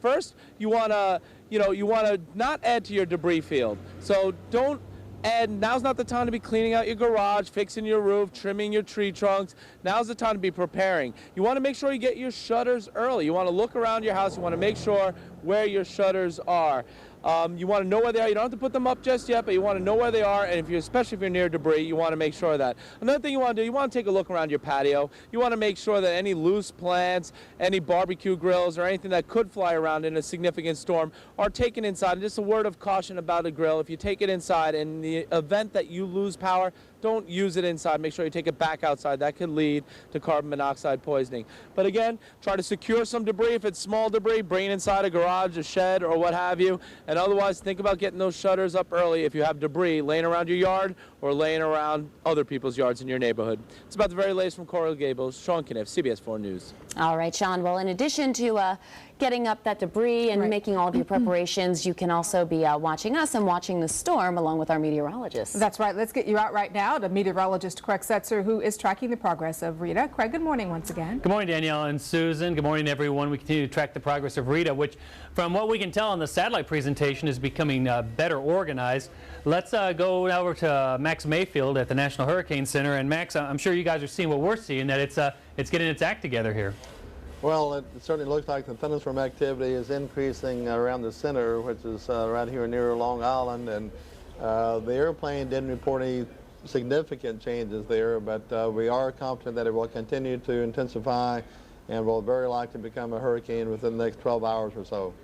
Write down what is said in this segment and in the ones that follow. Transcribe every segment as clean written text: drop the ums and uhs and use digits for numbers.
First, you want to not add to your debris field. So don't add. Now's not the time to be cleaning out your garage, fixing your roof, trimming your tree trunks. Now's the time to be preparing. You want to make sure you get your shutters early. You want to look around your house. You want to make sure where your shutters are. You want to know where they are. You don't have to put them up just yet, but you want to know where they are, and especially if you're near debris, you want to make sure of that. Another thing you want to do, you want to take a look around your patio. You want to make sure that any loose plants, any barbecue grills, or anything that could fly around in a significant storm are taken inside. And just a word of caution about a grill: if you take it inside, in the event that you lose power, don't use it inside. Make sure you take it back outside. That could lead to carbon monoxide poisoning. But again, try to secure some debris. If it's small debris, bring it inside a garage, a shed, or what have you. And otherwise, think about getting those shutters up early if you have debris laying around your yard or laying around other people's yards in your neighborhood. It's about the very latest from Coral Gables. Sean Kniff, CBS 4 News. All right, Sean. Well, in addition to getting up that debris and making all of your preparations, you can also be watching us and watching the storm along with our meteorologists. That's right. Let's get you out right now to meteorologist Craig Setzer, who is tracking the progress of Rita. Craig, good morning once again. Good morning, Danielle and Susan. Good morning, everyone. We continue to track the progress of Rita, which, from what we can tell on the satellite presentation, is becoming better organized. Let's go over to Max Mayfield at the National Hurricane Center. And Max, I'm sure you guys are seeing what we're seeing, that it's getting its act together here. Well, it certainly looks like the thunderstorm activity is increasing around the center, which is right here near Long Island, and the airplane didn't report any significant changes there, but we are confident that it will continue to intensify and will very likely become a hurricane within the next 12 hours or so.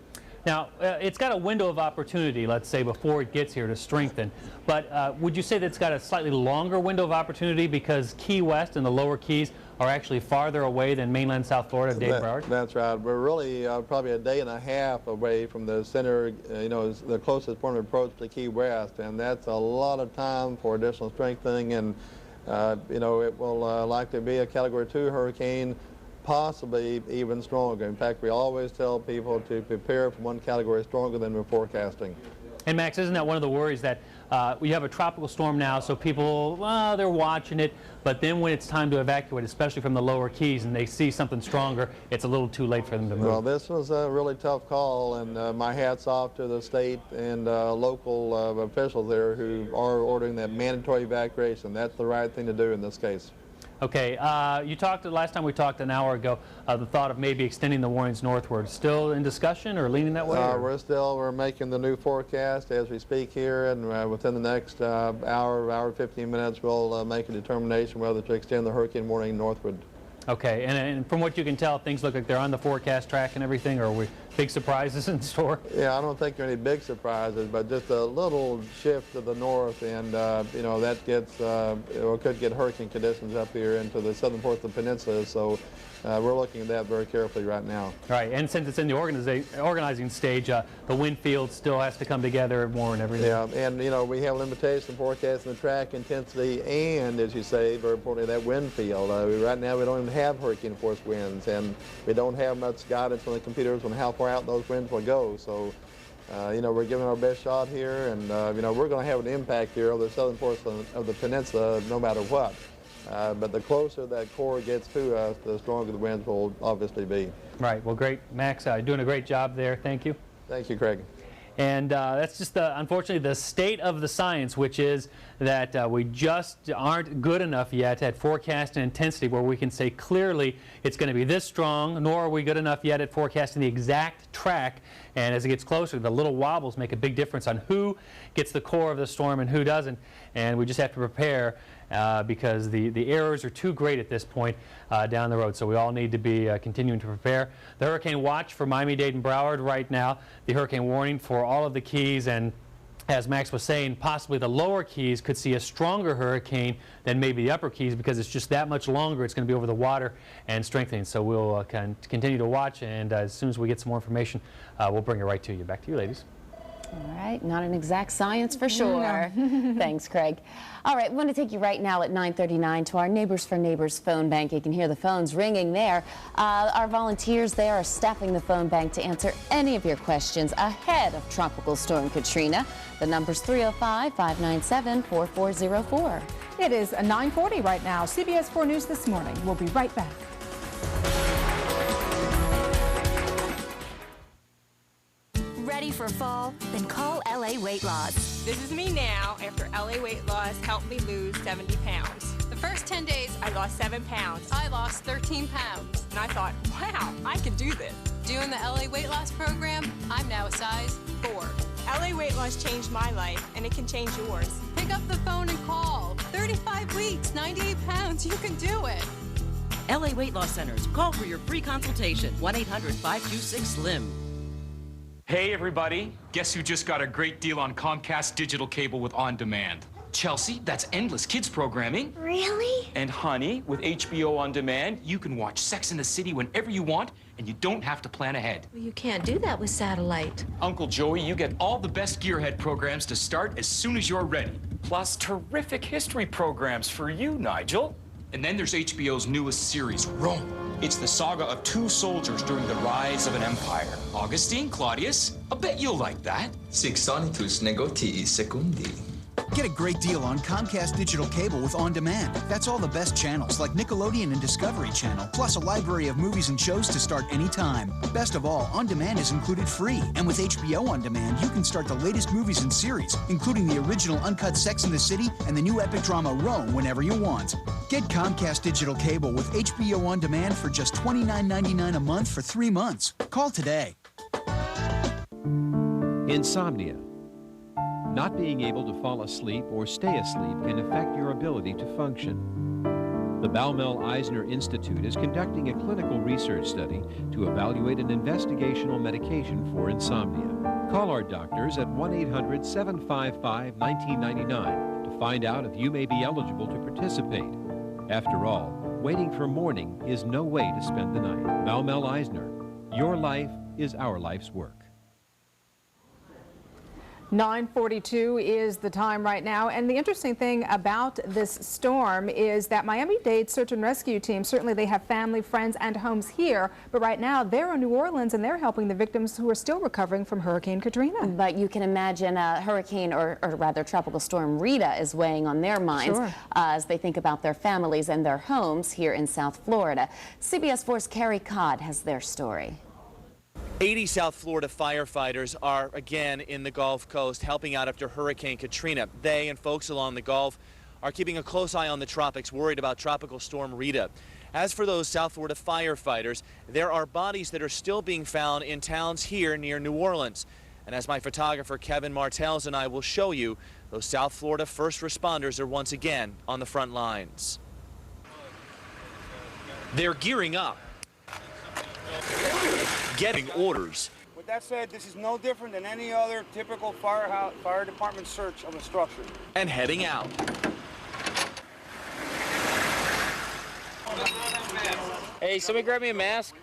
Now, it's got a window of opportunity, let's say, before it gets here to strengthen. But would you say that it's got a slightly longer window of opportunity because Key West and the lower Keys are actually farther away than mainland South Florida, Dave Broward? That's right. We're really probably a day and a half away from the center, the closest point of approach to Key West, and that's a lot of time for additional strengthening, and it will likely be a Category 2 hurricane, possibly even stronger. In fact, we always tell people to prepare for one category stronger than we're forecasting. And Max, isn't that one of the worries that we have a tropical storm now, so people, well, they're watching it, but then when it's time to evacuate, especially from the lower Keys, and they see something stronger, it's a little too late for them to move? Well, this was a really tough call, and my hat's off to the state and local officials there who are ordering that mandatory evacuation. That's the right thing to do in this case. Okay, you talked last time we talked an hour ago, the thought of maybe extending the warnings northward. Still in discussion or leaning that way? We're making the new forecast as we speak here, and within the next hour 15 minutes, we'll make a determination whether to extend the hurricane warning northward. Okay, and from what you can tell, things look like they're on the forecast track and everything, or are we big surprises in store? Yeah, I don't think there are any big surprises, but just a little shift to the north, and that gets could get hurricane conditions up here into the southern part of the peninsula. So we're looking at that very carefully right now. Right, and since it's in the organizing stage, the wind field still has to come together more and everything. Yeah, and we have limitation forecasting the track intensity and, as you say, very importantly, that wind field. Right now we don't even have hurricane force winds, and we don't have much guidance from the computers on how far out those winds will go. So we're giving our best shot here, and we're going to have an impact here on the southern portion of the peninsula no matter what. But the closer that core gets to us, the stronger the winds will obviously be. Right. Well, great. Max, doing a great job there. Thank you. Thank you, Craig. And that's just, unfortunately, the state of the science, which is that we just aren't good enough yet at forecasting intensity where we can say clearly it's going to be this strong, nor are we good enough yet at forecasting the exact track. And as it gets closer, the little wobbles make a big difference on who gets the core of the storm and who doesn't. And we just have to prepare because the errors are too great at this point down the road. So we all need to be continuing to prepare. The hurricane watch for Miami-Dade and Broward right now, the hurricane warning for all of the Keys, and as Max was saying, possibly the lower Keys could see a stronger hurricane than maybe the upper Keys because it's just that much longer. It's going to be over the water and strengthening. So we'll continue to watch, and as soon as we get some more information, we'll bring it right to you. Back to you, ladies. All right, not an exact science for sure. Thanks, Craig. All right, we want to take you right now at 9:39 to our Neighbors for Neighbors phone bank. You can hear the phones ringing there. Our volunteers there are staffing the phone bank to answer any of your questions ahead of Tropical Storm Katrina. The number's 305-597-4404. It is 9:40 right now. CBS 4 News This Morning. We'll be right back. Ready for fall? Then call LA Weight Loss. This is me now after LA Weight Loss helped me lose 70 pounds. The first 10 days, I lost 7 pounds. I lost 13 pounds. And I thought, wow, I can do this. Doing the LA Weight Loss program, I'm now a size 4. LA Weight Loss changed my life, and it can change yours. Pick up the phone and call. 35 weeks, 98 pounds, you can do it. LA Weight Loss Centers. Call for your free consultation. 1-800-526-SLIM. Hey everybody, guess who just got a great deal on Comcast digital cable with On Demand? Chelsea, that's endless kids programming. Really? And honey, with HBO On Demand, you can watch Sex and the City whenever you want, and you don't have to plan ahead. Well, you can't do that with satellite. Uncle Joey, you get all the best Gearhead programs to start as soon as you're ready. Plus terrific history programs for you, Nigel. And then there's HBO's newest series, Rome. It's the saga of 2 soldiers during the rise of an empire. Augustine, Claudius, I bet you'll like that. Sixonitus negotii secundi. Get a great deal on Comcast digital cable with On Demand. That's all the best channels like Nickelodeon and Discovery Channel, plus a library of movies and shows to start anytime. Best of all, On Demand is included free. And with HBO On Demand, you can start the latest movies and series, including the original uncut Sex and the City and the new epic drama Rome whenever you want. Get Comcast digital cable with HBO On Demand for just $29.99 a month for 3 months. Call today. Insomnia. Not being able to fall asleep or stay asleep can affect your ability to function. The Baumel-Eisner Institute is conducting a clinical research study to evaluate an investigational medication for insomnia. Call our doctors at 1-800-755-1999 to find out if you may be eligible to participate. After all, waiting for morning is no way to spend the night. Baumel-Eisner, your life is our life's work. 9:42 is the time right now, and the interesting thing about this storm is that Miami-Dade search and rescue team, certainly they have family, friends, and homes here, but right now they're in New Orleans and they're helping the victims who are still recovering from Hurricane Katrina. But you can imagine a hurricane, or rather tropical storm Rita, is weighing on their minds as they think about their families and their homes here in South Florida. CBS 4's Carrie Codd has their story. 80 South Florida firefighters are again in the Gulf Coast helping out after Hurricane Katrina. They and folks along the Gulf are keeping a close eye on the tropics, worried about Tropical Storm Rita. As for those South Florida firefighters, there are bodies that are still being found in towns here near New Orleans. And as my photographer Kevin Martels and I will show you, those South Florida first responders are once again on the front lines. They're gearing up, getting orders. With that said, this is no different than any other typical fire department search of a structure. And heading out. Hey, somebody grab me a mask.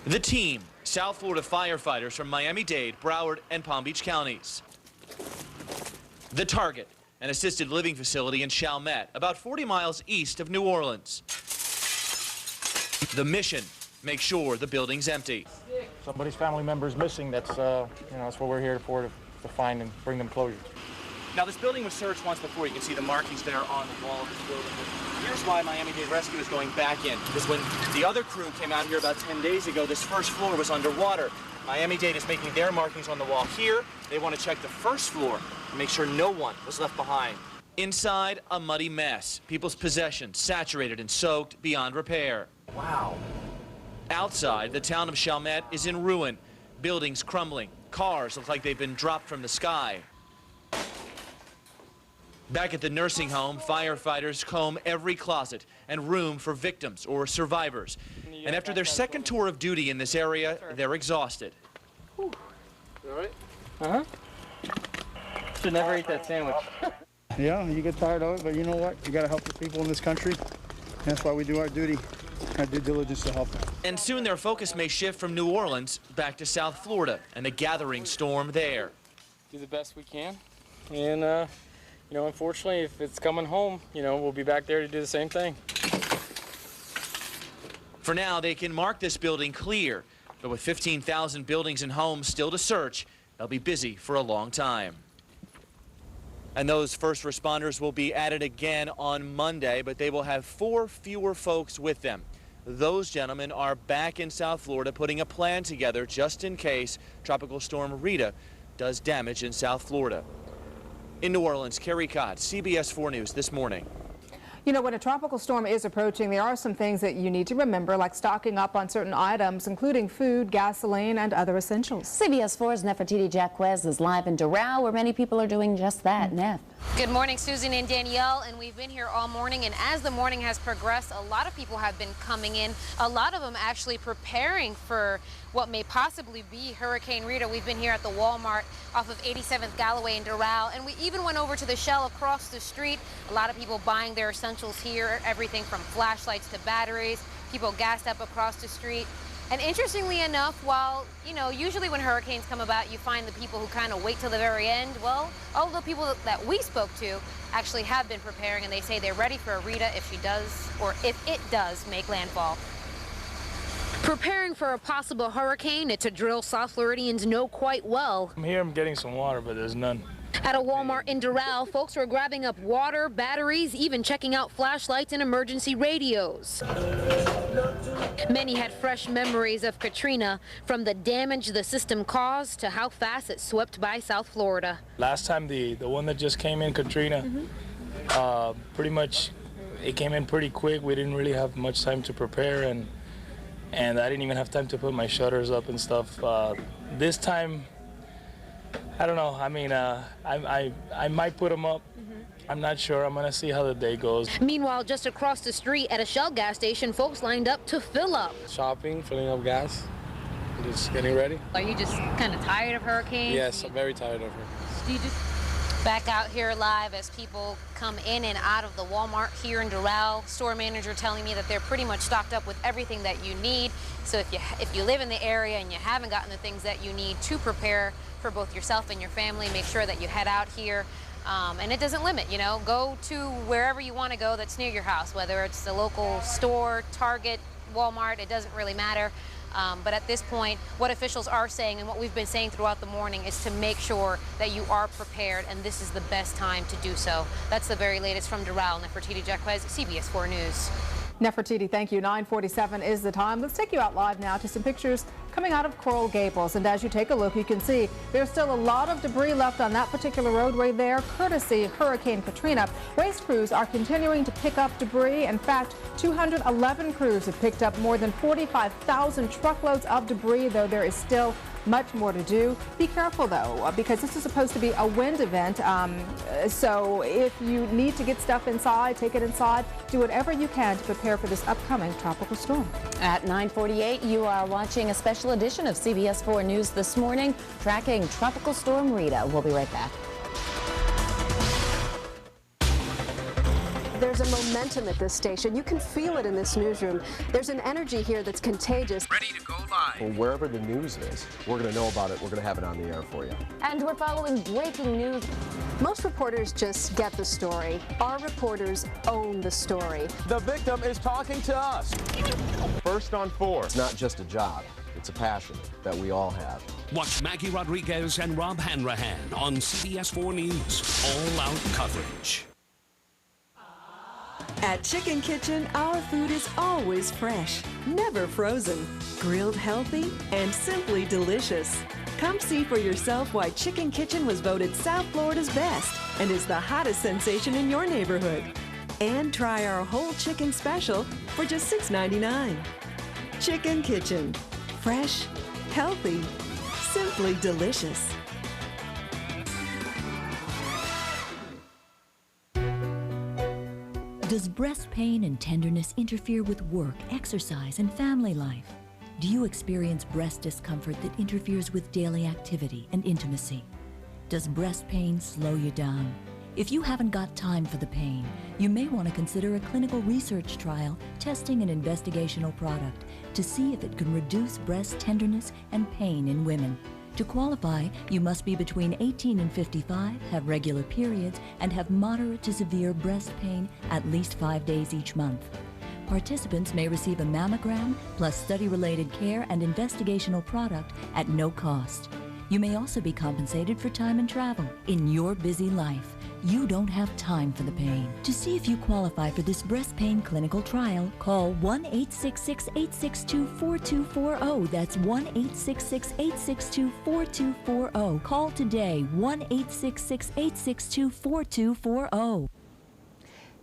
The team, South Florida firefighters from Miami-Dade, Broward, and Palm Beach counties. The target, an assisted living facility in Chalmette, about 40 miles east of New Orleans. The mission, make sure the building's empty. Somebody's family member is missing. That's that's what we're here for, to find and bring them closure. Now, this building was searched once before. You can see the markings there on the wall of this building. Here's why Miami-Dade Rescue is going back in. Because when the other crew came out here about 10 days ago, this first floor was underwater. Miami-Dade is making their markings on the wall here. They want to check the first floor to make sure no one was left behind. Inside, a muddy mess. People's possessions saturated and soaked beyond repair. Wow. Outside, the town of Chalmette is in ruin. Buildings crumbling. Cars look like they've been dropped from the sky. Back at the nursing home, firefighters comb every closet and room for victims or survivors. And after their second tour of duty in this area, they're exhausted. All right? Uh-huh. Should never eat that sandwich. Yeah, you get tired of it, but you know what? You got to help the people in this country. That's why we do our duty, our due diligence to help them. And soon their focus may shift from New Orleans back to South Florida and the gathering storm there. Do the best we can. And, unfortunately, if it's coming home, we'll be back there to do the same thing. For now, they can mark this building clear, but with 15,000 buildings and homes still to search, they'll be busy for a long time. And those first responders will be at it again on Monday, but they will have 4 fewer folks with them. those gentlemen are back in South Florida putting a plan together just in case Tropical Storm Rita does damage in South Florida. In New Orleans, Carrie Cott, CBS 4 News this morning. You know, when a tropical storm is approaching, there are some things that you need to remember, like stocking up on certain items, including food, gasoline, and other essentials. CBS 4's Nefertiti Jacquez is live in Doral, where many people are doing just that. Nef. Good morning, Susan and Danielle, and we've been here all morning, and as the morning has progressed, a lot of people have been coming in, a lot of them actually preparing for what may possibly be Hurricane Rita. We've been here at the Walmart off of 87th Galloway in Doral, and we even went over to the Shell across the street. A lot of people buying their essentials here, everything from flashlights to batteries, people gassed up across the street. And interestingly enough, while, you know, usually when hurricanes come about, you find the people who kind of wait till the very end. Well, all the people that we spoke to actually have been preparing, and they say they're ready for a Rita if she does, or if it does make landfall. Preparing for a possible hurricane, it's a drill South Floridians know quite well. I'm here, I'm getting some water, but there's none. At a Walmart in Doral, folks were grabbing up water, batteries, even checking out flashlights and emergency radios. Many had fresh memories of Katrina, from the damage the system caused to how fast it swept by South Florida. Last time, the one that just came in, Katrina, pretty much, it came in pretty quick. We didn't really have much time to prepare, and I didn't even have time to put my shutters up and stuff. This time, I don't know. I mean, I might put them up. I'm not sure. I'm gonna see how the day goes. Meanwhile, just across the street at a Shell gas station, folks lined up to fill up. Shopping, filling up gas, just getting ready. Are you just kind of tired of hurricanes? Yes, I'm very tired of her. Do you just back out here live as people come in and out of the Walmart here in Doral? Store manager telling me that they're pretty much stocked up with everything that you need. So if you live in the area and you haven't gotten the things that you need to prepare for both yourself and your family, make sure that you head out here. And it doesn't limit, you know, go to wherever you want to go that's near your house, whether it's the local store, Target, Walmart, it doesn't really matter. But at this point, what officials are saying and what we've been saying throughout the morning is to make sure that you are prepared, and this is the best time to do so. That's the very latest from Doral. Nefertiti Jacquez, CBS 4 News. Nefertiti, thank you. 9:47 is the time. Let's take you out live now to some pictures coming out of Coral Gables. And as you take a look, you can see there's still a lot of debris left on that particular roadway there, courtesy Hurricane Katrina. Waste crews are continuing to pick up debris. In fact, 211 crews have picked up more than 45,000 truckloads of debris, though there is still much more to do. Be careful, though, because this is supposed to be a wind event. So if you need to get stuff inside, take it inside. Do whatever you can to prepare for this upcoming tropical storm. At 9:48, you are watching a special edition of CBS 4 News this morning, tracking Tropical Storm Rita. We'll be right back. There's a momentum at this station. You can feel it in this newsroom. There's an energy here that's contagious. Ready to go live. Well, wherever the news is, we're going to know about it. We're going to have it on the air for you. And we're following breaking news. Most reporters just get the story. Our reporters own the story. The victim is talking to us. First on 4. It's not just a job. It's a passion that we all have. Watch Maggie Rodriguez and Rob Hanrahan on CBS 4 News. All-out coverage. At Chicken Kitchen, our food is always fresh, never frozen, grilled healthy, and simply delicious. Come see for yourself why Chicken Kitchen was voted South Florida's best and is the hottest sensation in your neighborhood. And try our whole chicken special for just $6.99. Chicken Kitchen. Fresh, healthy, simply delicious. Does breast pain and tenderness interfere with work, exercise, and family life? Do you experience breast discomfort that interferes with daily activity and intimacy? Does breast pain slow you down? If you haven't got time for the pain, you may want to consider a clinical research trial testing an investigational product to see if it can reduce breast tenderness and pain in women. To qualify, you must be between 18 and 55, have regular periods, and have moderate to severe breast pain at least 5 days each month. Participants may receive a mammogram, plus study-related care and investigational product at no cost. You may also be compensated for time and travel. In your busy life, You don't have time for the pain. To see if you qualify for this breast pain clinical trial, call 1-866-862-4240. That's 1-866-862-4240. Call today, 1-866-862-4240.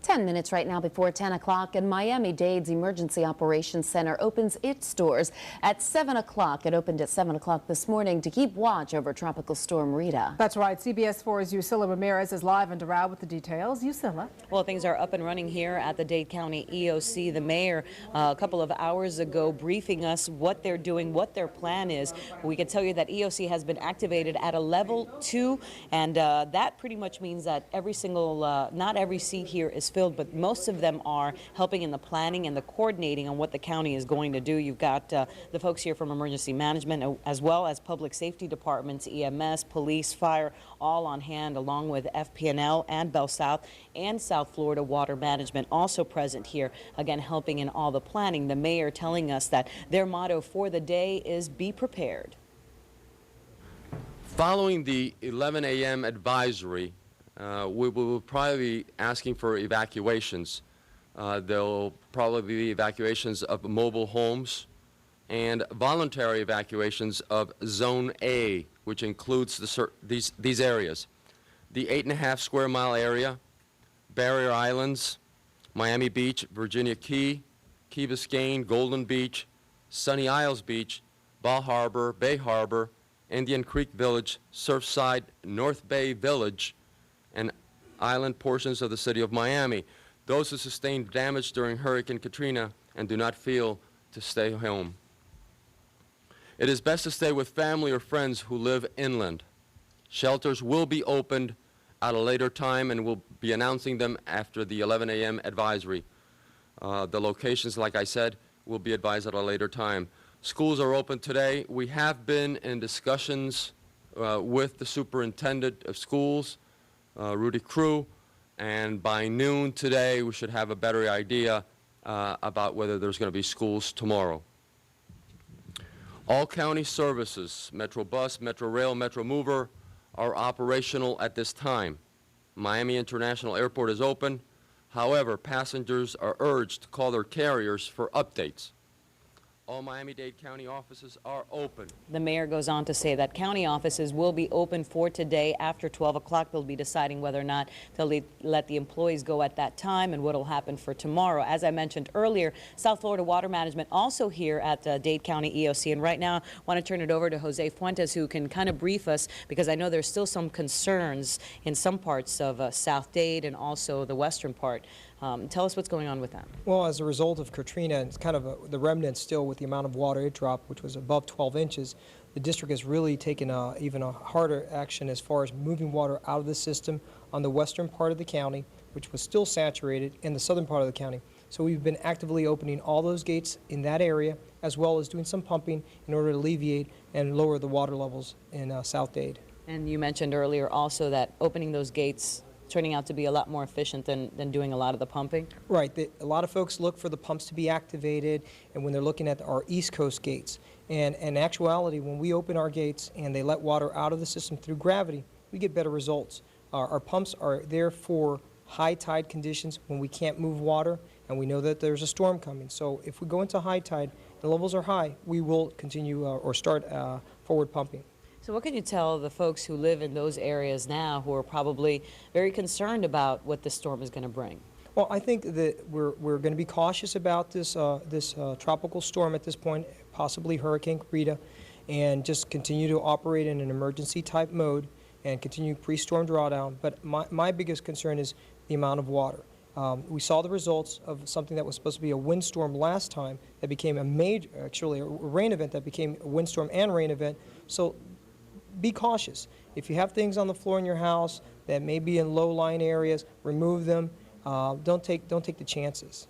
10 minutes right now before 10 o'clock, and Miami-Dade's Emergency Operations Center opens its doors at 7 o'clock. It opened at 7 o'clock this morning to keep watch over Tropical Storm Rita. That's right. CBS 4's Yusila Ramirez is live in Doral with the details. Yusila. Well, things are up and running here at the Dade County EOC. The mayor a couple of hours ago briefing us what they're doing, what their plan is. We can tell you that EOC has been activated at a level 2, and that pretty much means that every single, not every seat here is filled, but most of them are helping in the planning and the coordinating on what the county is going to do. You've got the folks here from emergency management as well as public safety departments, EMS, police, fire, all on hand, along with FP&L and Bell South and South Florida Water Management also present here, again helping in all the planning. The mayor telling us that their motto for the day is be prepared. Following the 11 a.m. advisory, we will probably be asking for evacuations. There'll probably be evacuations of mobile homes and voluntary evacuations of Zone A, which includes these areas: the 8.5 square mile area, Barrier Islands, Miami Beach, Virginia Key, Key Biscayne, Golden Beach, Sunny Isles Beach, Bal Harbor, Bay Harbor, Indian Creek Village, Surfside, North Bay Village, and island portions of the city of Miami. Those who sustained damage during Hurricane Katrina and do not feel to stay home. It is best to stay with family or friends who live inland. Shelters will be opened at a later time, and we'll be announcing them after the 11 a.m. advisory. The locations, like I said, will be advised at a later time. Schools are open today. We have been in discussions with the superintendent of schools, Rudy Crew, and by noon today we should have a better idea about whether there's going to be schools tomorrow. All county services, Metro Bus, Metro Rail, Metro Mover, are operational at this time. Miami International Airport is open. However, passengers are urged to call their carriers for updates. All Miami-Dade County offices are open. The mayor goes on to say that county offices will be open for today after 12 o'clock. They'll be deciding whether or not they'll let the employees go at that time and what will happen for tomorrow. As I mentioned earlier, South Florida Water Management also here at Dade County EOC. And right now, I want to turn it over to Jose Fuentes, who can kind of brief us, because I know there's still some concerns in some parts of South Dade and also the western part. Tell us what's going on with that. Well, as a result of Katrina, it's kind of the remnant still with the amount of water it dropped, which was above 12 inches. The district has really taken even a harder action as far as moving water out of the system on the western part of the county, which was still saturated, and the southern part of the county. So we've been actively opening all those gates in that area, as well as doing some pumping in order to alleviate and lower the water levels in South Dade. And you mentioned earlier also that opening those gates turning out to be a lot more efficient than doing a lot of the pumping? Right. A lot of folks look for the pumps to be activated, and when they're looking at our East Coast gates. And in actuality, when we open our gates and they let water out of the system through gravity, we get better results. Our pumps are there for high tide conditions when we can't move water, and we know that there's a storm coming. So if we go into high tide, the levels are high, we will continue or start forward pumping. So what can you tell the folks who live in those areas now who are probably very concerned about what this storm is going to bring? Well, I think that we're going to be cautious about this tropical storm at this point, possibly Hurricane Rita, and just continue to operate in an emergency type mode and continue pre-storm drawdown. But my biggest concern is the amount of water. We saw the results of something that was supposed to be a windstorm last time that became a major, actually a rain event that became a windstorm and rain event. So be cautious. If you have things on the floor in your house that may be in low-lying areas, remove them. Don't take the chances.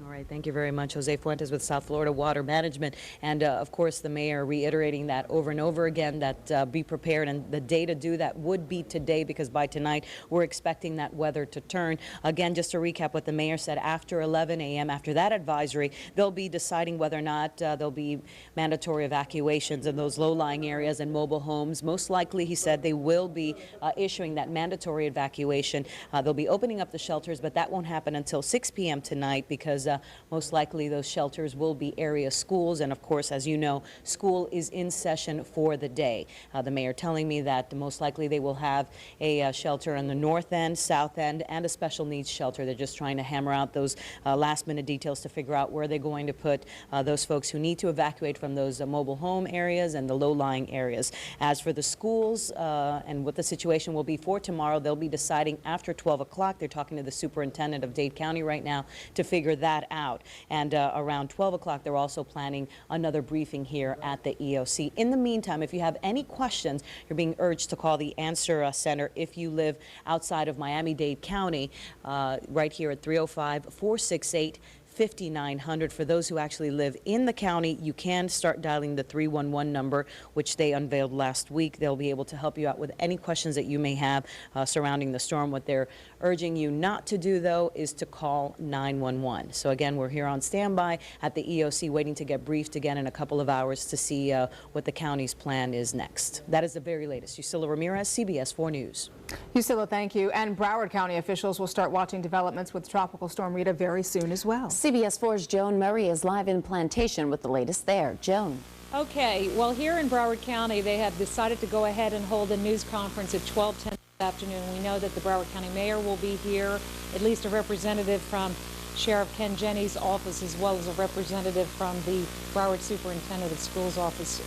All right, thank you very much. Jose Fuentes with South Florida Water Management. And of course, the mayor reiterating that over and over again, that be prepared. And the day to do that would be today, because by tonight, we're expecting that weather to turn. Again, just to recap what the mayor said, after 11 a.m., after that advisory, they'll be deciding whether or not there'll be mandatory evacuations in those low-lying areas and mobile homes. Most likely, he said, they will be issuing that mandatory evacuation. They'll be opening up the shelters, but that won't happen until 6 p.m. tonight, because most likely those shelters will be area schools. And of course, as you know, school is in session for the day. The mayor telling me that most likely they will have a shelter on the north end, south end, and a special needs shelter. They're just trying to hammer out those last minute details to figure out where they're going to put those folks who need to evacuate from those mobile home areas and the low-lying areas. As for the schools and what the situation will be for tomorrow, they'll be deciding after 12 o'clock. They're talking to the superintendent of Dade County right now to figure that out. And around 12 o'clock, they're also planning another briefing here at the EOC. In the meantime, if you have any questions, you're being urged to call the Answer Center if you live outside of Miami-Dade County, right here at 305-468-5900. For those who actually live in the county, you can start dialing the 311 number, which they unveiled last week. They'll be able to help you out with any questions that you may have surrounding the storm. What they're urging you not to do, though, is to call 911. So again, we're here on standby at the EOC, waiting to get briefed again in a couple of hours to see what the county's plan is next. That is the very latest. Yusila Ramirez, CBS 4 News. Yusila, thank you. And Broward County officials will start watching developments with Tropical Storm Rita very soon as well. CBS 4's Joan Murray is live in Plantation with the latest there. Joan. Okay, well, here in Broward County, they have decided to go ahead and hold a news conference at 12:10 this afternoon. We know that the Broward County mayor will be here, at least a representative from Sheriff Ken Jennings' office, as well as a representative from the Broward Superintendent of Schools office.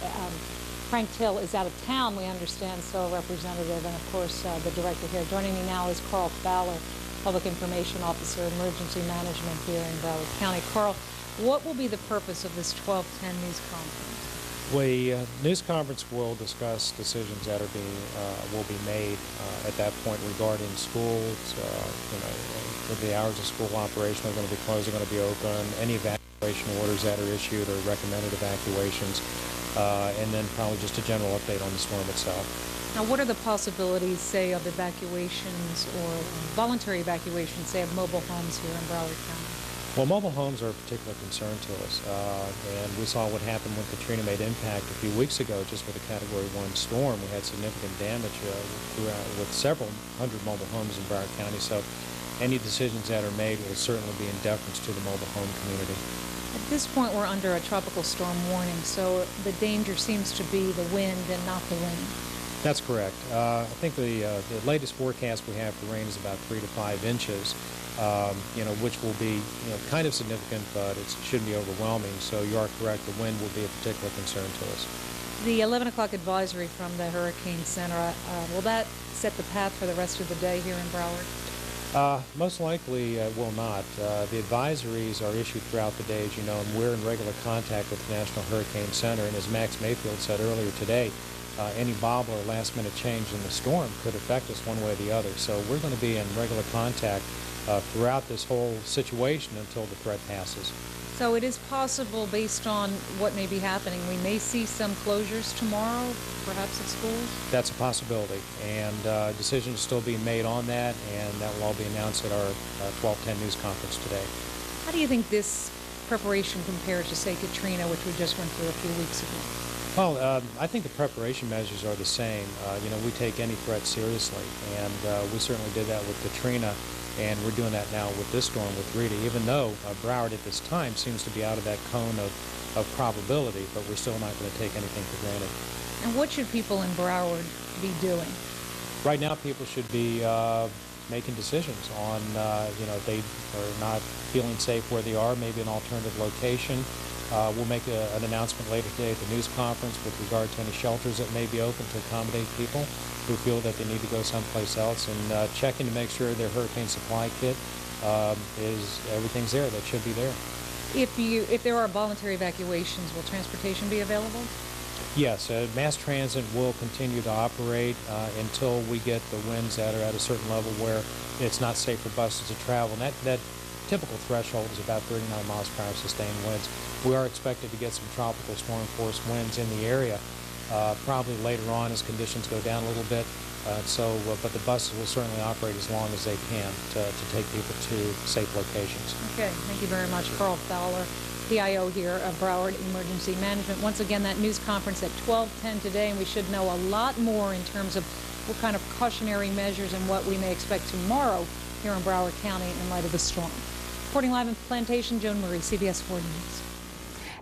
Frank Till is out of town, we understand, so a representative, and of course the director here. Joining me now is Carl Fowler, Public Information Officer, Emergency Management here in Broward County. Carl, what will be the purpose of this 12:10 news conference? The news conference will discuss decisions that are will be made at that point regarding schools. The hours of school operation are going to be closed, are going to be open. Any evacuation orders that are issued or recommended evacuations, and then probably just a general update on the storm itself. Now, what are the possibilities, say, of evacuations or voluntary evacuations, say, of mobile homes here in Broward County? Well, mobile homes are a particular concern to us, and we saw what happened when Katrina made impact a few weeks ago. Just with a Category 1 storm, we had significant damage with several hundred mobile homes in Broward County, so any decisions that are made will certainly be in deference to the mobile home community. At this point, we're under a tropical storm warning, so the danger seems to be the wind and not the rain. That's correct. I think the latest forecast we have for rain is about 3 to 5 inches. Which will be kind of significant, but it shouldn't be overwhelming. So you are correct, the wind will be a particular concern to us. The 11 o'clock advisory from the Hurricane Center, will that set the path for the rest of the day here in Broward? Most likely will not. The advisories are issued throughout the day, as you know, and we're in regular contact with the National Hurricane Center. And as Max Mayfield said earlier today, any bobble or last-minute change in the storm could affect us one way or the other. So we're going to be in regular contact throughout this whole situation until the threat passes. So it is possible, based on what may be happening, we may see some closures tomorrow, perhaps at schools? That's a possibility, and decisions still being made on that, and that will all be announced at our 12:10 news conference today. How do you think this preparation compares to, say, Katrina, which we just went through a few weeks ago? Well, I think the preparation measures are the same. We take any threat seriously, and we certainly did that with Katrina. And we're doing that now with this storm, with Rita, even though Broward at this time seems to be out of that cone of probability, but we're still not going to take anything for granted. And what should people in Broward be doing? Right now, people should be making decisions on, if they are not feeling safe where they are, maybe an alternative location. We'll make an announcement later today at the news conference with regard to any shelters that may be open to accommodate people who feel that they need to go someplace else, and checking to make sure their hurricane supply kit everything's there that should be there. If there are voluntary evacuations, will transportation be available? Yes, mass transit will continue to operate until we get the winds that are at a certain level where it's not safe for buses to travel. And that typical threshold is about 39 miles per hour sustained winds. We are expected to get some tropical storm force winds in the area, probably later on as conditions go down a little bit. But the buses will certainly operate as long as they can to take people to safe locations. Okay, thank you very much, Carl Fowler, PIO here of Broward Emergency Management. Once again, that news conference at 12:10 today, and we should know a lot more in terms of what kind of cautionary measures and what we may expect tomorrow here in Broward County in light of the storm. Reporting live in Plantation, Joan Marie, CBS 4 News.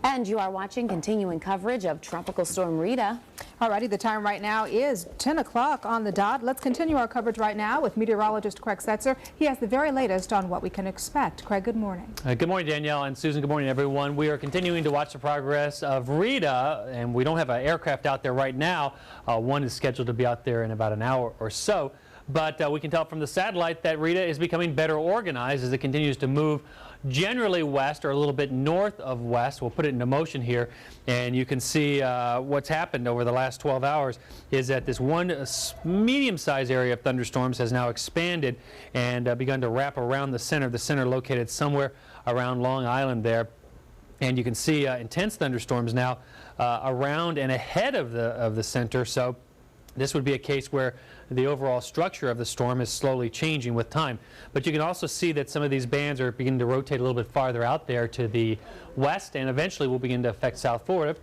And you are watching continuing coverage of Tropical Storm Rita. Alrighty, the time right now is 10 o'clock on the dot. Let's continue our coverage right now with meteorologist Craig Setzer. He has the very latest on what we can expect. Craig, good morning. Good morning, Danielle and Susan. Good morning, everyone. We are continuing to watch the progress of Rita, and we don't have an aircraft out there right now. One is scheduled to be out there in about an hour or so. But we can tell from the satellite that Rita is becoming better organized as it continues to move generally west or a little bit north of west. We'll put it into motion here, and you can see what's happened over the last 12 hours is that this one medium-sized area of thunderstorms has now expanded and begun to wrap around the center located somewhere around Long Island there. And you can see intense thunderstorms now around and ahead of the center. So this would be a case where the overall structure of the storm is slowly changing with time. But you can also see that some of these bands are beginning to rotate a little bit farther out there to the west, and eventually will begin to affect South Florida.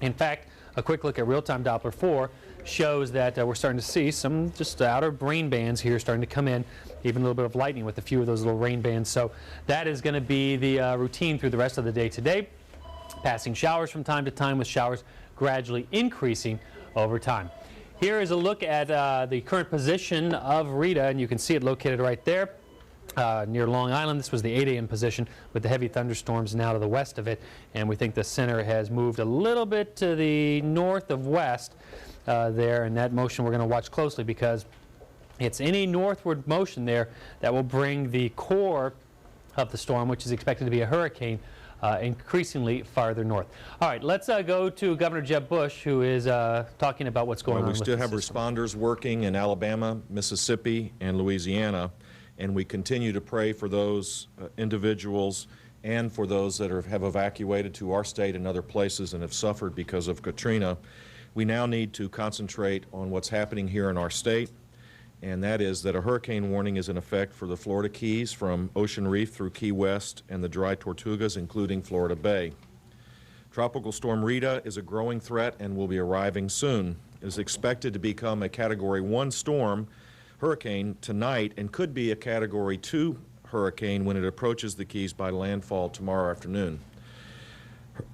In fact, a quick look at real-time Doppler 4 shows that we're starting to see some just outer rain bands here starting to come in, even a little bit of lightning with a few of those little rain bands. So that is going to be the routine through the rest of the day today. Passing showers from time to time, with showers gradually increasing over time. Here is a look at the current position of Rita, and you can see it located right there near Long Island. This was the 8 a.m. position with the heavy thunderstorms now to the west of it, and we think the center has moved a little bit to the north of west there, and that motion we're going to watch closely because it's any northward motion there that will bring the core of the storm, which is expected to be a hurricane, increasingly farther north. All right, let's go to Governor Jeb Bush, who is talking about what's going on with the system. We still have responders working in Alabama, Mississippi, and Louisiana, and we continue to pray for those individuals and for those that have evacuated to our state and other places and have suffered because of Katrina. We now need to concentrate on what's happening here in our state, and that is that a hurricane warning is in effect for the Florida Keys from Ocean Reef through Key West and the Dry Tortugas, including Florida Bay. Tropical Storm Rita is a growing threat and will be arriving soon. It is expected to become a Category 1 storm hurricane tonight and could be a Category 2 hurricane when it approaches the Keys by landfall tomorrow afternoon.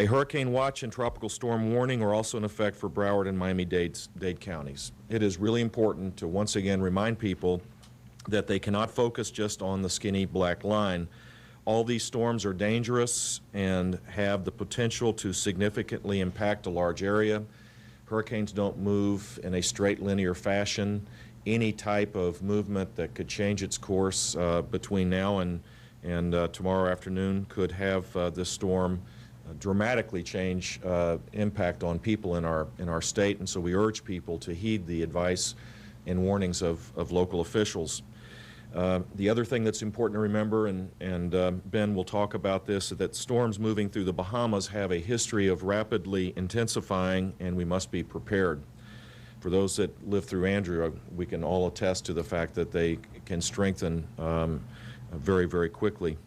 A hurricane watch and tropical storm warning are also in effect for Broward and Miami-Dade counties. It is really important to once again remind people that they cannot focus just on the skinny black line. All these storms are dangerous and have the potential to significantly impact a large area. Hurricanes don't move in a straight linear fashion. Any type of movement that could change its course between now and tomorrow afternoon could have this storm dramatically change impact on people in our state, and so we urge people to heed the advice and warnings of local officials. The other thing that's important to remember, and Ben will talk about this, is that storms moving through the Bahamas have a history of rapidly intensifying, and we must be prepared. For those that live through Andrew, we can all attest to the fact that they can strengthen very, very quickly.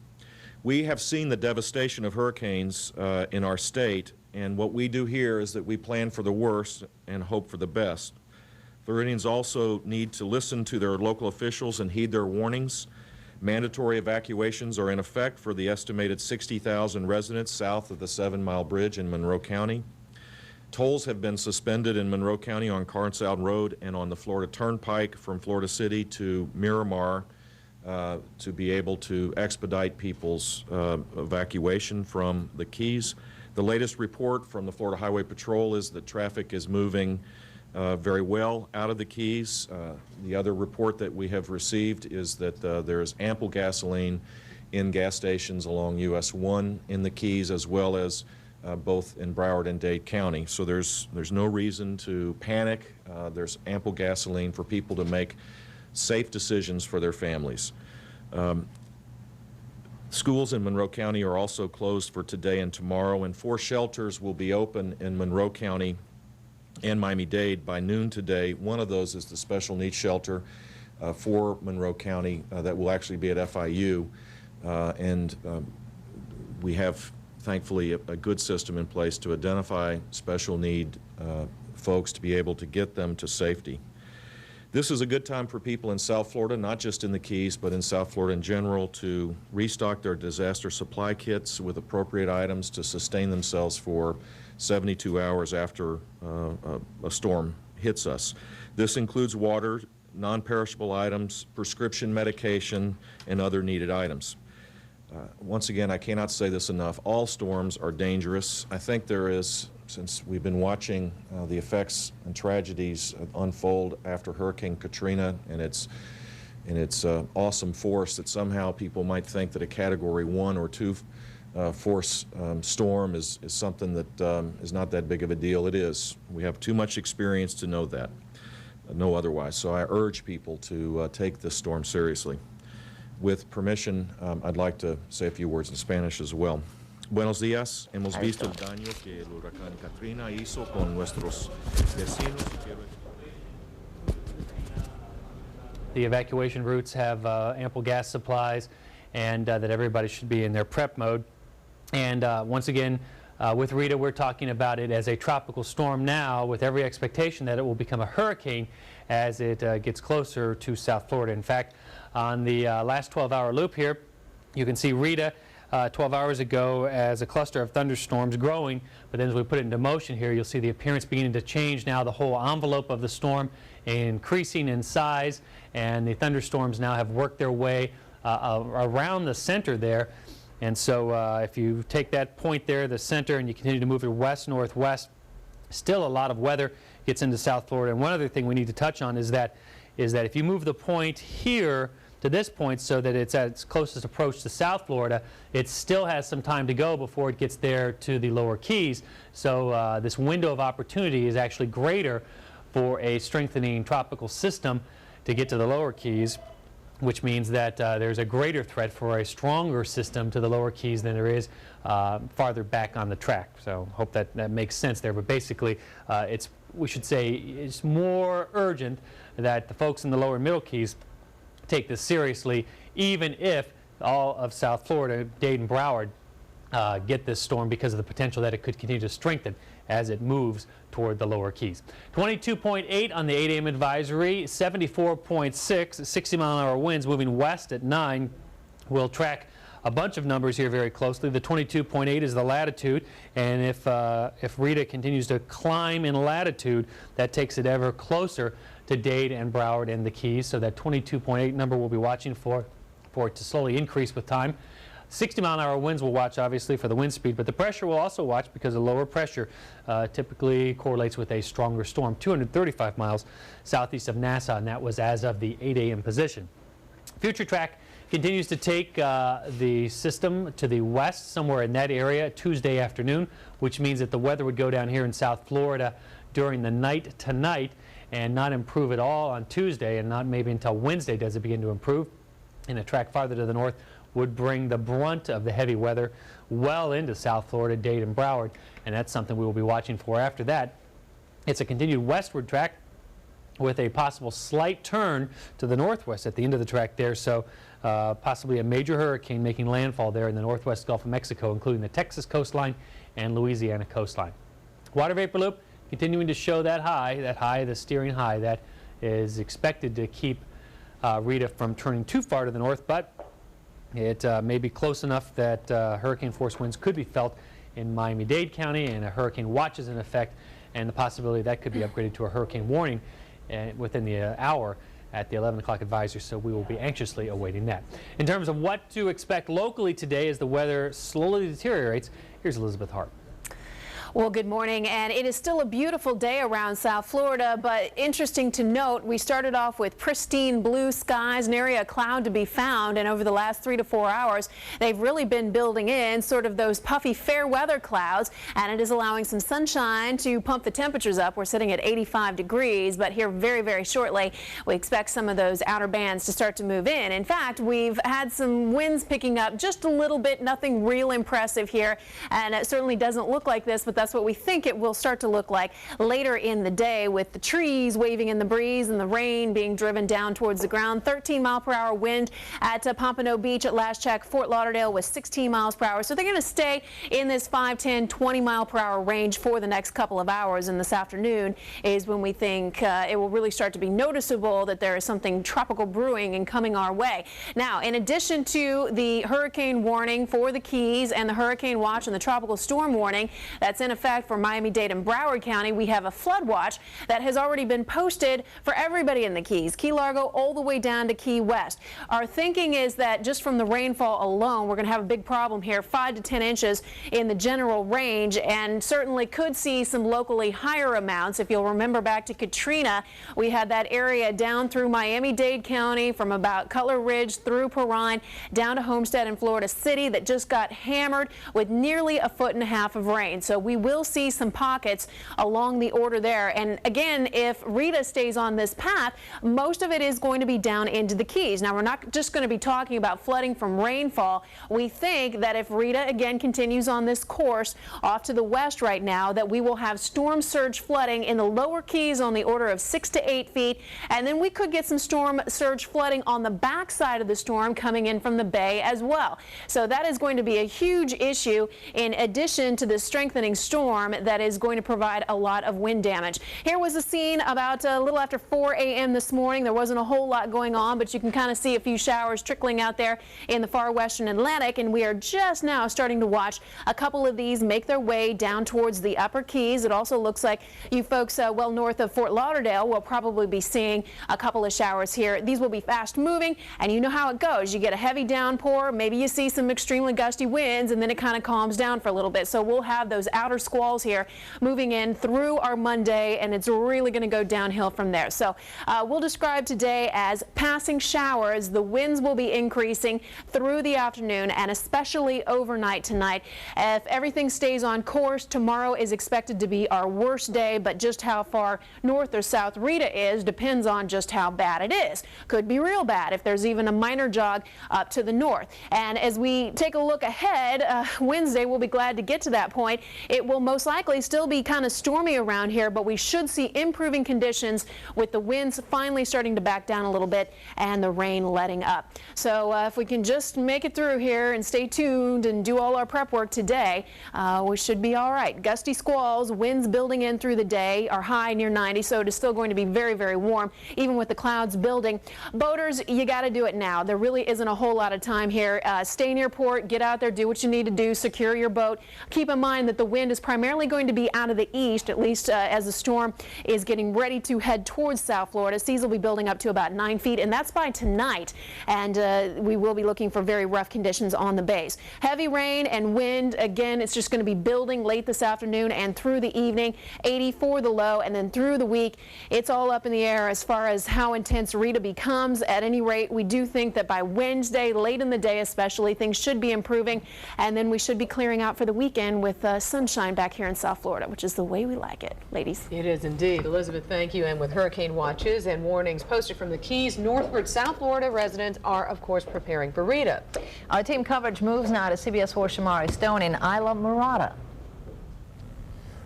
We have seen the devastation of hurricanes in our state, and what we do here is that we plan for the worst and hope for the best. Floridians also need to listen to their local officials and heed their warnings. Mandatory evacuations are in effect for the estimated 60,000 residents south of the 7-mile bridge in Monroe County. Tolls have been suspended in Monroe County on Carnside Road and on the Florida Turnpike from Florida City to Miramar, to be able to expedite people's evacuation from the Keys. The latest report from the Florida Highway Patrol is that traffic is moving very well out of the Keys. The other report that we have received is that there is ample gasoline in gas stations along US 1 in the Keys, as well as both in Broward and Dade County. So there's no reason to panic. There's ample gasoline for people to make safe decisions for their families. Schools in Monroe County are also closed for today and tomorrow, and 4 shelters will be open in Monroe County and Miami-Dade by noon today. One of those is the special needs shelter for Monroe County that will actually be at FIU, and we have, thankfully, a good system in place to identify special need folks to be able to get them to safety. This is a good time for people in South Florida, not just in the Keys, but in South Florida in general, to restock their disaster supply kits with appropriate items to sustain themselves for 72 hours after a storm hits us. This includes water, non-perishable items, prescription medication, and other needed items. Once again, I cannot say this enough, all storms are dangerous. I think there is, since we've been watching the effects and tragedies unfold after Hurricane Katrina and its awesome force, that somehow people might think that a Category 1 or 2 force storm is something that is not that big of a deal. It is. We have too much experience to know that, no otherwise. So I urge people to take this storm seriously. With permission, I'd like to say a few words in Spanish as well. Buenos días. Hemos visto el daño que el huracán Katrina hizo con nuestros vecinos. The evacuation routes have ample gas supplies, and that everybody should be in their prep mode. And once again, with Rita, we're talking about it as a tropical storm now, with every expectation that it will become a hurricane as it gets closer to South Florida. In fact, on the last 12-hour loop here, you can see Rita 12 hours ago as a cluster of thunderstorms growing, but then as we put it into motion here, you'll see the appearance beginning to change now, the whole envelope of the storm increasing in size, and the thunderstorms now have worked their way around the center there. And so if you take that point there, the center, and you continue to move it west-northwest, still a lot of weather gets into South Florida. And one other thing we need to touch on is that if you move the point here to this point so that it's at its closest approach to South Florida, it still has some time to go before it gets there to the lower Keys. So this window of opportunity is actually greater for a strengthening tropical system to get to the lower Keys, which means that there's a greater threat for a stronger system to the lower Keys than there is farther back on the track. So hope that makes sense there. But basically, we should say it's more urgent that the folks in the lower middle Keys take this seriously, even if all of South Florida, Dade and Broward, get this storm, because of the potential that it could continue to strengthen as it moves toward the lower Keys. 22.8 on the 8 a.m. advisory, 74.6, 60-mile-an-hour winds moving west at 9. We'll track a bunch of numbers here very closely. The 22.8 is the latitude, and if Rita continues to climb in latitude, that takes it ever closer to Dade and Broward and the Keys. So that 22.8 number we'll be watching for it to slowly increase with time. 60-mile-an-hour winds we'll watch, obviously, for the wind speed, but the pressure we'll also watch, because the lower pressure typically correlates with a stronger storm. 235 miles southeast of Nassau, and that was as of the 8 a.m. position. Future track continues to take the system to the west, somewhere in that area, Tuesday afternoon, which means that the weather would go down here in South Florida during the night tonight and not improve at all on Tuesday, and not maybe until Wednesday does it begin to improve. And a track farther to the north would bring the brunt of the heavy weather well into South Florida, Dade and Broward, and that's something we will be watching for. After that, it's a continued westward track with a possible slight turn to the northwest at the end of the track there, so possibly a major hurricane making landfall there in the northwest Gulf of Mexico, including the Texas coastline and Louisiana coastline. Water vapor loop continuing to show that high, the steering high, that is expected to keep Rita from turning too far to the north, but it may be close enough that hurricane force winds could be felt in Miami-Dade County, and a hurricane watch is in effect, and the possibility that could be upgraded to a hurricane warning within the hour at the 11 o'clock advisory, so we will be anxiously awaiting that. In terms of what to expect locally today as the weather slowly deteriorates, here's Elizabeth Hart. Well, good morning, and it is still a beautiful day around South Florida, but interesting to note, we started off with pristine blue skies, nary a cloud to be found, and over the last 3 to 4 hours, they've really been building in sort of those puffy fair weather clouds, and it is allowing some sunshine to pump the temperatures up. We're sitting at 85 degrees, but here very, very shortly, we expect some of those outer bands to start to move in. In fact, we've had some winds picking up just a little bit, nothing real impressive here, and it certainly doesn't look like this, but that's what we think it will start to look like later in the day, with the trees waving in the breeze and the rain being driven down towards the ground. 13-mile-per-hour wind at Pompano Beach at last check. Fort Lauderdale was 16 miles per hour. So they're going to stay in this 5, 10, 20-mile-per-hour range for the next couple of hours. And this afternoon is when we think it will really start to be noticeable that there is something tropical brewing and coming our way. Now, in addition to the hurricane warning for the Keys and the hurricane watch and the tropical storm warning that's in effect for Miami-Dade and Broward County, we have a flood watch that has already been posted for everybody in the Keys, Key Largo all the way down to Key West. Our thinking is that just from the rainfall alone, we're going to have a big problem here, 5 to 10 inches in the general range, and certainly could see some locally higher amounts. If you'll remember back to Katrina, we had that area down through Miami-Dade County from about Cutler Ridge through Perrine down to Homestead and Florida City that just got hammered with nearly 1.5 feet of rain. So we will see some pockets along the order there. And again, if Rita stays on this path, most of it is going to be down into the Keys. Now, we're not just going to be talking about flooding from rainfall. We think that if Rita again continues on this course off to the west right now, that we will have storm surge flooding in the lower Keys on the order of 6 to 8 feet. And then we could get some storm surge flooding on the backside of the storm coming in from the bay as well. So that is going to be a huge issue in addition to the strengthening storm that is going to provide a lot of wind damage. Here was the scene about a little after 4 a.m. this morning. There wasn't a whole lot going on, but you can kind of see a few showers trickling out there in the far western Atlantic, and we are just now starting to watch a couple of these make their way down towards the upper Keys. It also looks like you folks well north of Fort Lauderdale will probably be seeing a couple of showers here. These will be fast moving, and you know how it goes. You get a heavy downpour, maybe you see some extremely gusty winds, and then it kind of calms down for a little bit. So we'll have those outer squalls here moving in through our Monday, and it's really going to go downhill from there. So we'll describe today as passing showers. The winds will be increasing through the afternoon and especially overnight tonight. If everything stays on course, tomorrow is expected to be our worst day, but just how far north or south Rita is depends on just how bad it is. Could be real bad if there's even a minor jog up to the north. And as we take a look ahead, Wednesday, we'll be glad to get to that point. It will most likely still be kind of stormy around here, but we should see improving conditions with the winds finally starting to back down a little bit and the rain letting up. So if we can just make it through here and stay tuned and do all our prep work today, we should be all right. Gusty squalls, winds building in through the day, our high near 90, so it is still going to be very, very warm, even with the clouds building. Boaters, you got to do it now. There really isn't a whole lot of time here. Stay near port, get out there, do what you need to do, secure your boat. Keep in mind that the wind is primarily going to be out of the east, at least as the storm is getting ready to head towards South Florida. Seas will be building up to about 9 feet, and that's by tonight. And we will be looking for very rough conditions on the bays. Heavy rain and wind, again, it's just going to be building late this afternoon and through the evening. 80 for the low, and then through the week, it's all up in the air as far as how intense Rita becomes. At any rate, we do think that by Wednesday, late in the day especially, things should be improving, and then we should be clearing out for the weekend with sunshine back here in South Florida, which is the way we like it, ladies. It is indeed. Elizabeth, thank you. And with hurricane watches and warnings posted from the Keys northward, South Florida residents are, of course, preparing for Rita. Our team coverage moves now to CBS 4 Shamari Stone in Isla Mirada.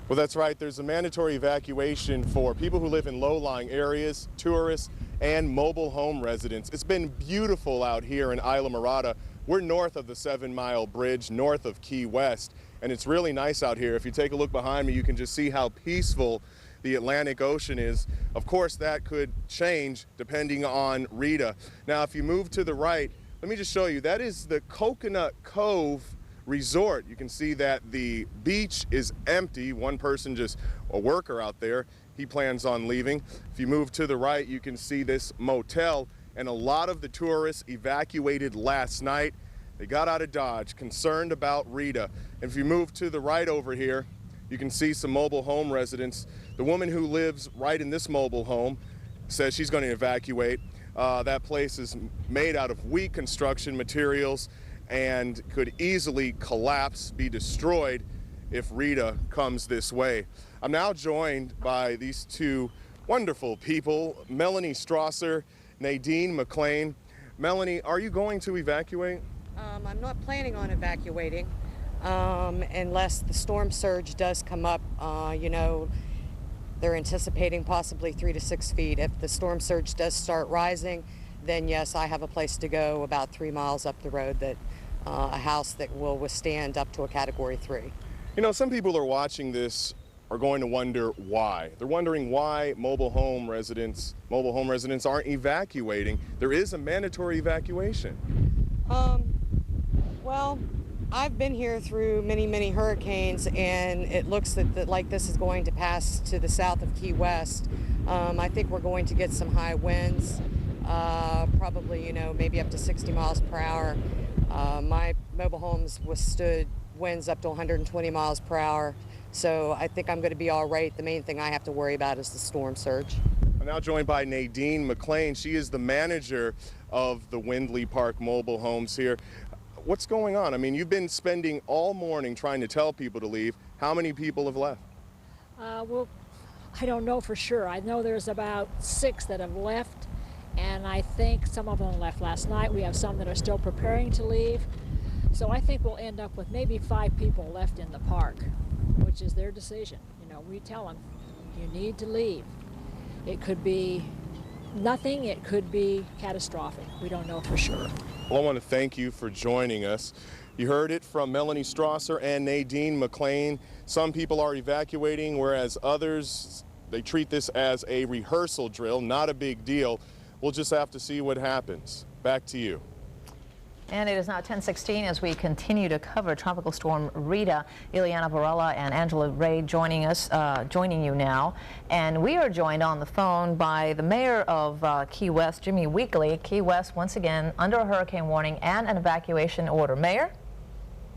Well, that's right. There's a mandatory evacuation for people who live in low-lying areas, tourists, and mobile home residents. It's been beautiful out here in Isla Mirada. We're north of the 7-mile bridge, north of Key West, and it's really nice out here. If you take a look behind me, you can just see how peaceful the Atlantic Ocean is. Of course, that could change depending on Rita. Now, if you move to the right, let me just show you. That is the Coconut Cove Resort. You can see that the beach is empty. One person, just a worker out there, he plans on leaving. If you move to the right, you can see this motel, and a lot of the tourists evacuated last night. They got out of Dodge, concerned about Rita. And if you move to the right over here, You can see some mobile home residents. The woman who lives right in this mobile home says she's going to evacuate. That place is made out of weak construction materials and could easily collapse, be destroyed if Rita comes this way. I'm now joined by these two wonderful people, Melanie Strasser, Nadine McLean. Melanie, are you going to evacuate? I'm not planning on evacuating unless the storm surge does come up. You know, they're anticipating possibly 3 to 6 feet. If the storm surge does start rising, then yes, I have a place to go about 3 miles up the road, that a house that will withstand up to a Category 3. You know, some people are watching this are going to wonder why. They're wondering why mobile home residents aren't evacuating. There is a mandatory evacuation. Well, I've been here through many, many hurricanes, and it looks like this is going to pass to the south of Key West. I think we're going to get some high winds, probably, you know, maybe up to 60 miles per hour. My mobile homes withstood winds up to 120 miles per hour. So I think I'm going to be all right. The main thing I have to worry about is the storm surge. I'm now joined by Nadine McLean. She is the manager of the Windley Park mobile homes here. What's going on? I mean, you've been spending all morning trying to tell people to leave. How many people have left? Well, I don't know for sure. I know there's about 6 that have left, and I think some of them left last night. We have some that are still preparing to leave. So I think we'll end up with maybe 5 people left in the park, which is their decision. You know, we tell them, you need to leave. It could be nothing, it could be catastrophic. We don't know for sure. Well, I want to thank you for joining us. You heard it from Melanie Strasser and Nadine McLean. Some people are evacuating, whereas others, they treat this as a rehearsal drill, not a big deal. We'll just have to see what happens. Back to you. And it is now 10:16 as we continue to cover Tropical Storm Rita. Ileana Varela and Angela Ray joining you now. And we are joined on the phone by the mayor of Key West, Jimmy Weekley. Key West, once again, under a hurricane warning and an evacuation order. Mayor?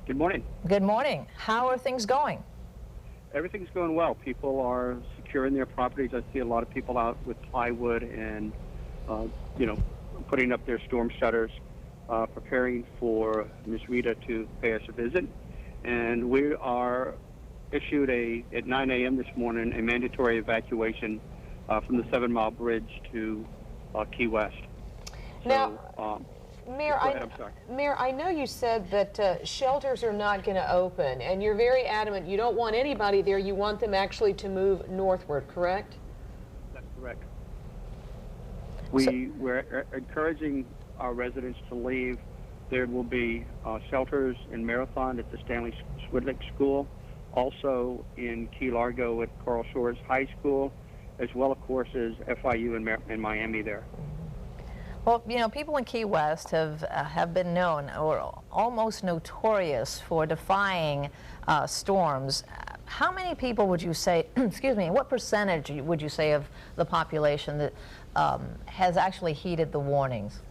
Good morning. Good morning. How are things going? Everything's going well. People are securing their properties. I see a lot of people out with plywood and, you know, putting up their storm shutters. Preparing for Ms. Rita to pay us a visit. And we are issued at 9 a.m. this morning a mandatory evacuation from the 7 Mile Bridge to Key West. Now, So, Mayor, I'm sorry. Mayor, I know you said that shelters are not going to open, and you're very adamant you don't want anybody there. You want them actually to move northward, correct? That's correct. We're encouraging our residents to leave. There will be shelters in Marathon at the Stanley Swidlick School, also in Key Largo at Coral Shores High School, as well, of course, as FIU in Miami there. Well, you know, people in Key West have been known or almost notorious for defying storms. How many people would you say, excuse me, what percentage would you say of the population that has actually heeded the warnings?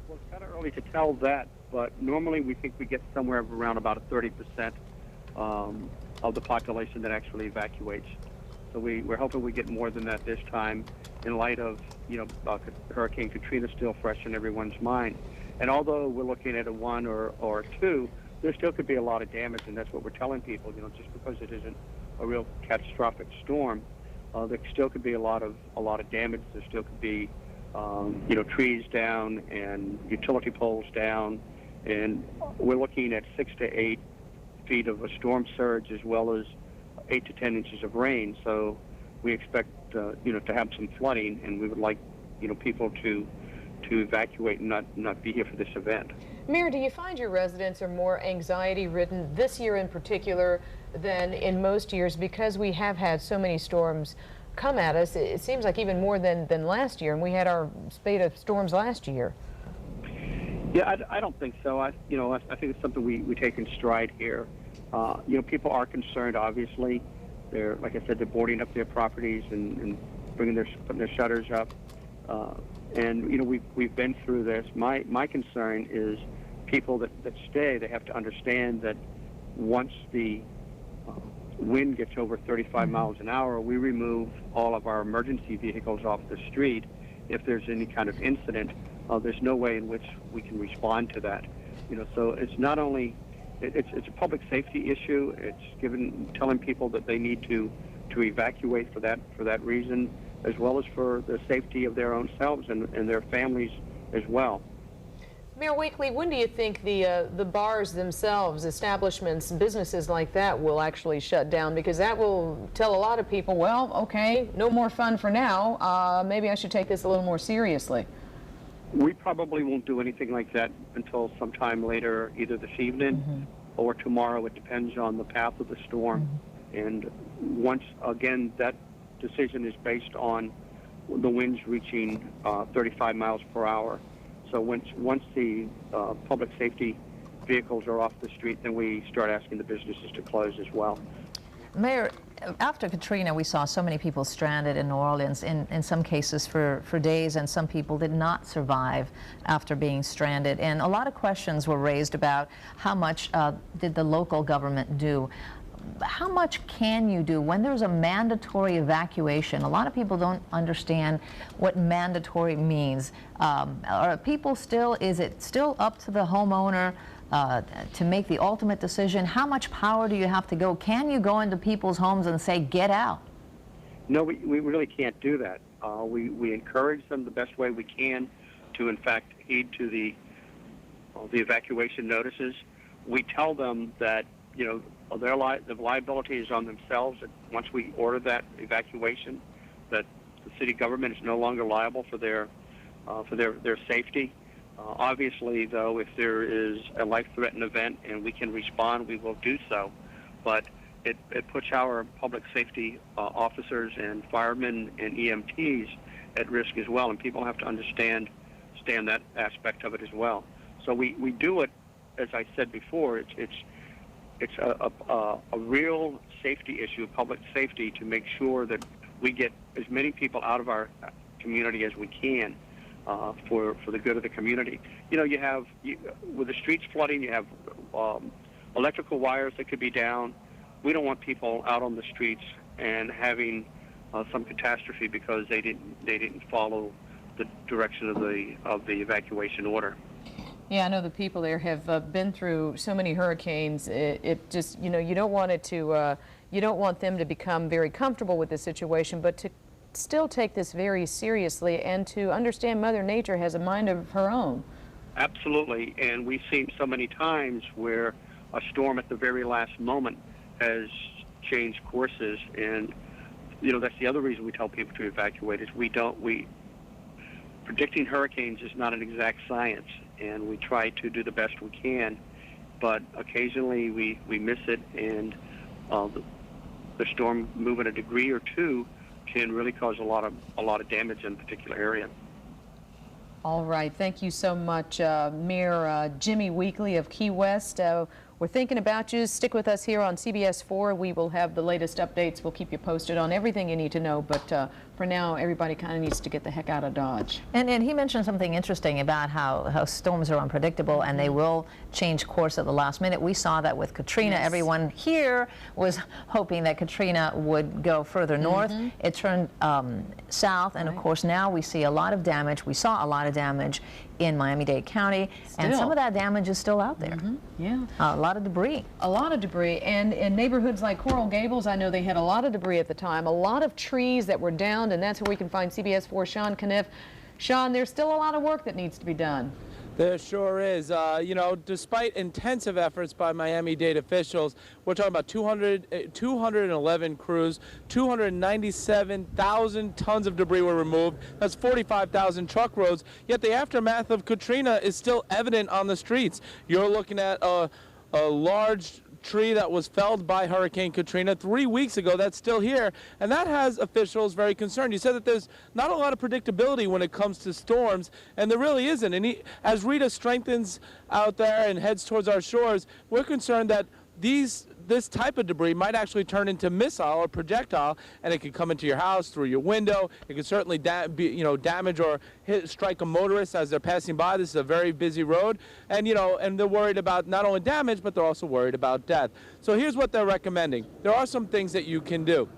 Well, it's kind of early to tell that, but normally we think we get somewhere around about 30% of the population that actually evacuates. So we're hoping we get more than that this time in light of, you know, Hurricane Katrina still fresh in everyone's mind. And although we're looking at a 1 or 2, there still could be a lot of damage, and that's what we're telling people, you know, just because it isn't a real catastrophic storm, there still could be a lot of damage. There still could be you know, trees down and utility poles down, and we're looking at 6 to 8 feet of a storm surge as well as 8 to 10 inches of rain. So we expect you know, to have some flooding, and we would like, you know, people to evacuate and not be here for this event. Mayor, do you find your residents are more anxiety-ridden this year in particular than in most years, because we have had so many storms come at us? It seems like even more than last year, and we had our spate of storms last year. Yeah, I don't think so. I think it's something we take in stride here. You know, people are concerned, obviously. They're, like I said, they're boarding up their properties and putting their shutters up. And, you know, we've been through this. My concern is people that stay, they have to understand that once the wind gets over 35 miles an hour, we remove all of our emergency vehicles off the street. If there's any kind of incident, there's no way in which we can respond to that. So it's not only it's a public safety issue. It's telling people that they need to evacuate for that reason, as well as for the safety of their own selves and their families as well. Mayor Weekly, when do you think the bars themselves, establishments, businesses like that will actually shut down? Because that will tell a lot of people, well, okay, no more fun for now. Maybe I should take this a little more seriously. We probably won't do anything like that until sometime later, either this evening or tomorrow. It depends on the path of the storm. And once again, that decision is based on the winds reaching 35 miles per hour. So once the public safety vehicles are off the street, then we start asking the businesses to close as well. Mayor, after Katrina, we saw so many people stranded in New Orleans, in some cases for days, and some people did not survive after being stranded. And a lot of questions were raised about how much did the local government do. How much can you do when there's a mandatory evacuation? A lot of people don't understand what mandatory means. Are people still, is it still up to the homeowner to make the ultimate decision? How much power do you have to go? Can you go into people's homes and say, get out? No, we really can't do that. We encourage them the best way we can to, in fact, heed to the evacuation notices. We tell them that, the liability is on themselves. And once we order that evacuation, that the city government is no longer liable for their safety. Obviously, though, if there is a life-threatening event and we can respond, we will do so. But it puts our public safety officers and firemen and EMTs at risk as well, and people have to understand that aspect of it as well. So we do it, as I said before, it's a real safety issue, with safety, to make sure that we get as many people out of our community as we can for the good of the community. You have, with the streets flooding, you have electrical wires that could be down. We don't want people out on the streets and having some catastrophe because they didn't follow the direction of the evacuation order. Yeah, I know the people there have been through so many hurricanes. It just, you don't want it to, you don't want them to become very comfortable with the situation, but to still take this very seriously and to understand Mother Nature has a mind of her own. Absolutely, and we've seen so many times where a storm at the very last moment has changed courses, and that's the other reason we tell people to evacuate is predicting hurricanes is not an exact science, and we try to do the best we can, but occasionally we miss it, and the storm moving a degree or two can really cause a lot of damage in a particular area. All right, thank you so much, Mayor Jimmy Weekly of Key West. We're thinking about you. Stick with us here on CBS 4. We will have the latest updates. We'll keep you posted on everything you need to know, but for now, everybody kind of needs to get the heck out of Dodge. And he mentioned something interesting about how storms are unpredictable and they will change course at the last minute. We saw that with Katrina. Yes. Everyone here was hoping that Katrina would go further north. It turned south, and of course now we see a lot of damage. We saw a lot of damage in Miami-Dade County, and some of that damage is still out there. Yeah. A lot of debris. A lot of debris, and in neighborhoods like Coral Gables, I know they had a lot of debris at the time, a lot of trees that were downed, and that's where we can find CBS 4 Sean Caniff. Sean, there's still a lot of work that needs to be done. There sure is. Despite intensive efforts by Miami-Dade officials, we're talking about 211 crews, 297,000 tons of debris were removed. That's 45,000 truck loads. Yet the aftermath of Katrina is still evident on the streets. You're looking at a large tree that was felled by Hurricane Katrina 3 weeks ago that's still here, and that has officials very concerned. You said that there's not a lot of predictability when it comes to storms, and there really isn't. And as Rita strengthens out there and heads towards our shores, we're concerned that this type of debris might actually turn into missile or projectile, and it could come into your house through your window. It could certainly damage or strike a motorist as they're passing by. This is a very busy road, and and they're worried about not only damage, but they're also worried about death. So here's what they're recommending. There are some things that you can do.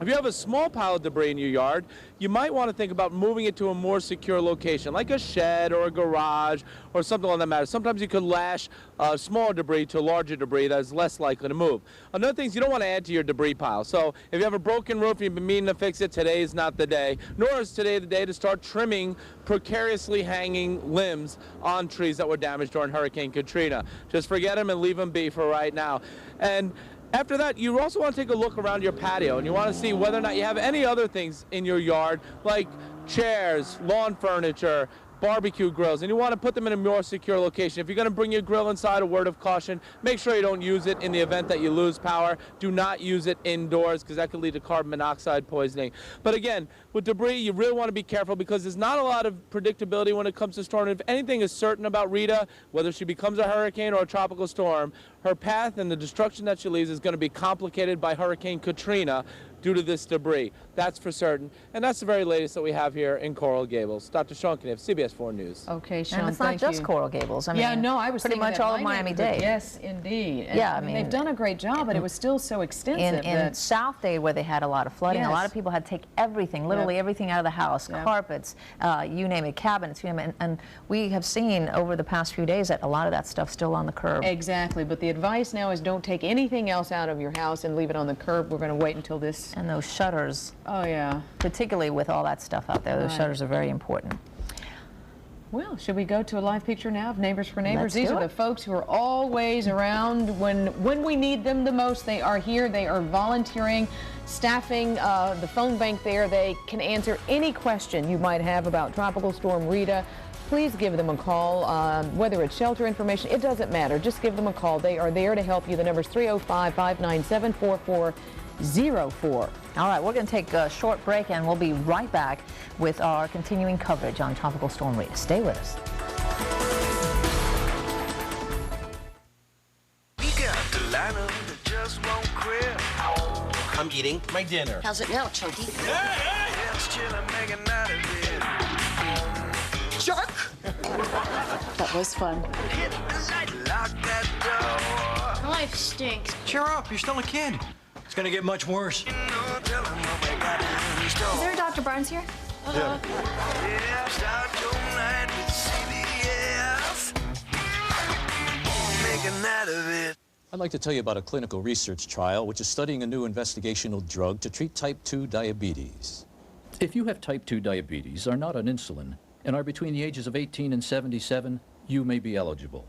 If you have a small pile of debris in your yard, you might want to think about moving it to a more secure location, like a shed or a garage or something like that matter. Sometimes you could lash smaller debris to larger debris that is less likely to move. Another thing is you don't want to add to your debris pile. So if you have a broken roof and you've been meaning to fix it, today is not the day. Nor is today the day to start trimming precariously hanging limbs on trees that were damaged during Hurricane Katrina. Just forget them and leave them be for right now. And after that, you also want to take a look around your patio, and you want to see whether or not you have any other things in your yard, like chairs, lawn furniture, barbecue grills, and you want to put them in a more secure location. If you're going to bring your grill inside, a word of caution, make sure you don't use it in the event that you lose power. Do not use it indoors, because that could lead to carbon monoxide poisoning. But again, with debris, you really want to be careful, because there's not a lot of predictability when it comes to storm. If anything is certain about Rita, whether she becomes a hurricane or a tropical storm, her path and the destruction that she leaves is going to be complicated by Hurricane Katrina due to this debris. That's for certain. And that's the very latest that we have here in Coral Gables. Dr. Sean Kniff, CBS 4 News. Okay, Sean, and it's not just Coral Gables. I mean, yeah, no, I was pretty much all of Miami-Dade. Yes, indeed. And, yeah, I mean, they've done a great job, but it was still so extensive. In South-Dade, where they had a lot of flooding, a lot of people had to take everything, literally everything out of the house, carpets, you name it, cabinets, you name it. And we have seen over the past few days that a lot of that stuff's still on the curb. Exactly, but the advice now is don't take anything else out of your house and leave it on the curb. We're going to wait until this. And those shutters. Oh, yeah. Particularly with all that stuff out there, those shutters are very important. Well, should we go to a live picture now of Neighbors for Neighbors? These are the folks who are always around when we need them the most. They are here. They are volunteering, staffing the phone bank there. They can answer any question you might have about Tropical Storm Rita. Please give them a call, whether it's shelter information, it doesn't matter. Just give them a call. They are there to help you. The number's 305-597-4404. All right, we're going to take a short break, and we'll be right back with our continuing coverage on Tropical Storm Rita. Stay with us. We got the lineup that just won't quit. I'm eating my dinner. How's it now, Chunky? Just chilling, making out of it. Shark! That was fun. Hit the light, lock that door. Life stinks. Cheer up, you're still a kid. It's gonna get much worse. Is there a Dr. Barnes here? Yeah, start your night with CBS. Make a night of it. I'd like to tell you about a clinical research trial which is studying a new investigational drug to treat type 2 diabetes. If you have type 2 diabetes, are not on insulin, and are between the ages of 18 and 77, you may be eligible.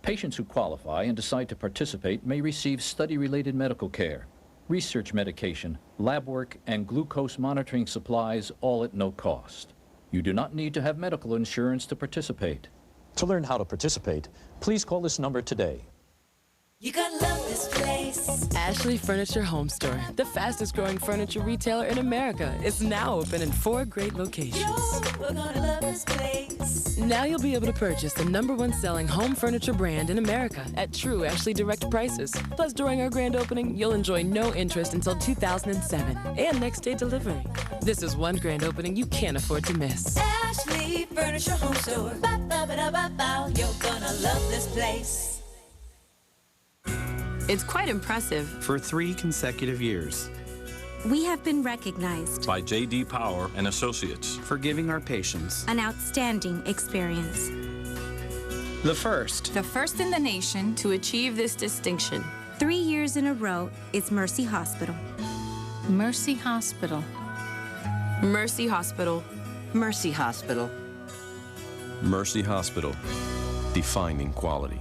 Patients who qualify and decide to participate may receive study-related medical care, research medication, lab work, and glucose monitoring supplies, all at no cost. You do not need to have medical insurance to participate. To learn how to participate, please call this number today. You gotta love this place. Ashley Furniture Home Store, the fastest growing furniture retailer in America, is now open in 4 great locations. We're gonna love this place. Now you'll be able to purchase the #1 selling home furniture brand in America at true Ashley Direct prices. Plus, during our grand opening, you'll enjoy no interest until 2007 and next day delivery. This is one grand opening you can't afford to miss. Ashley Furniture Home Store. Ba-ba-ba-da-ba-ba. You're gonna love this place. It's quite impressive. For 3 consecutive years. We have been recognized By J.D. Power and Associates. For giving our patients an outstanding experience. the first in the nation to achieve this distinction. 3 years in a row, it's Mercy Hospital. Mercy Hospital. Mercy Hospital. Mercy Hospital. Mercy Hospital. Defining quality.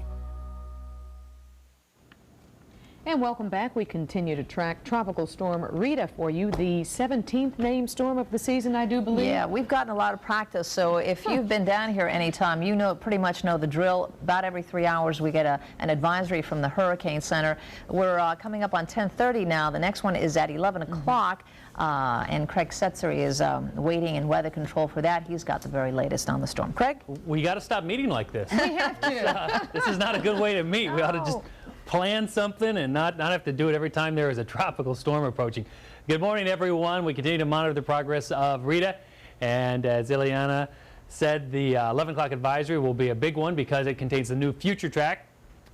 And welcome back. We continue to track Tropical Storm Rita for you, the 17th named storm of the season, I do believe. Yeah, we've gotten a lot of practice, so if you've been down here anytime, you pretty much know the drill. About every 3 hours we get an advisory from the Hurricane Center. We're coming up on 10:30 now. The next one is at 11 o'clock, and Craig Setzer is waiting in weather control for that. He's got the very latest on the storm. Craig? We got to stop meeting like this. We have to. This is not a good way to meet. We ought to just plan something and not have to do it every time there is a tropical storm approaching. Good morning, everyone. We continue to monitor the progress of Rita, and as Ileana said, the 11 o'clock advisory will be a big one because it contains the new future track.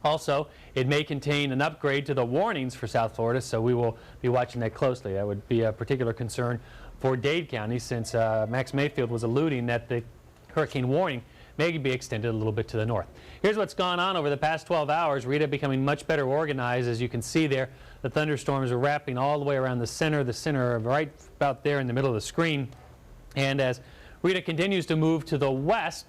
Also, it may contain an upgrade to the warnings for South Florida, so we will be watching that closely. That would be a particular concern for Dade County, since Max Mayfield was alluding that the hurricane warning may be extended a little bit to the north. Here's what's gone on over the past 12 hours. Rita becoming much better organized. As you can see there, the thunderstorms are wrapping all the way around the center right about there in the middle of the screen. And as Rita continues to move to the west,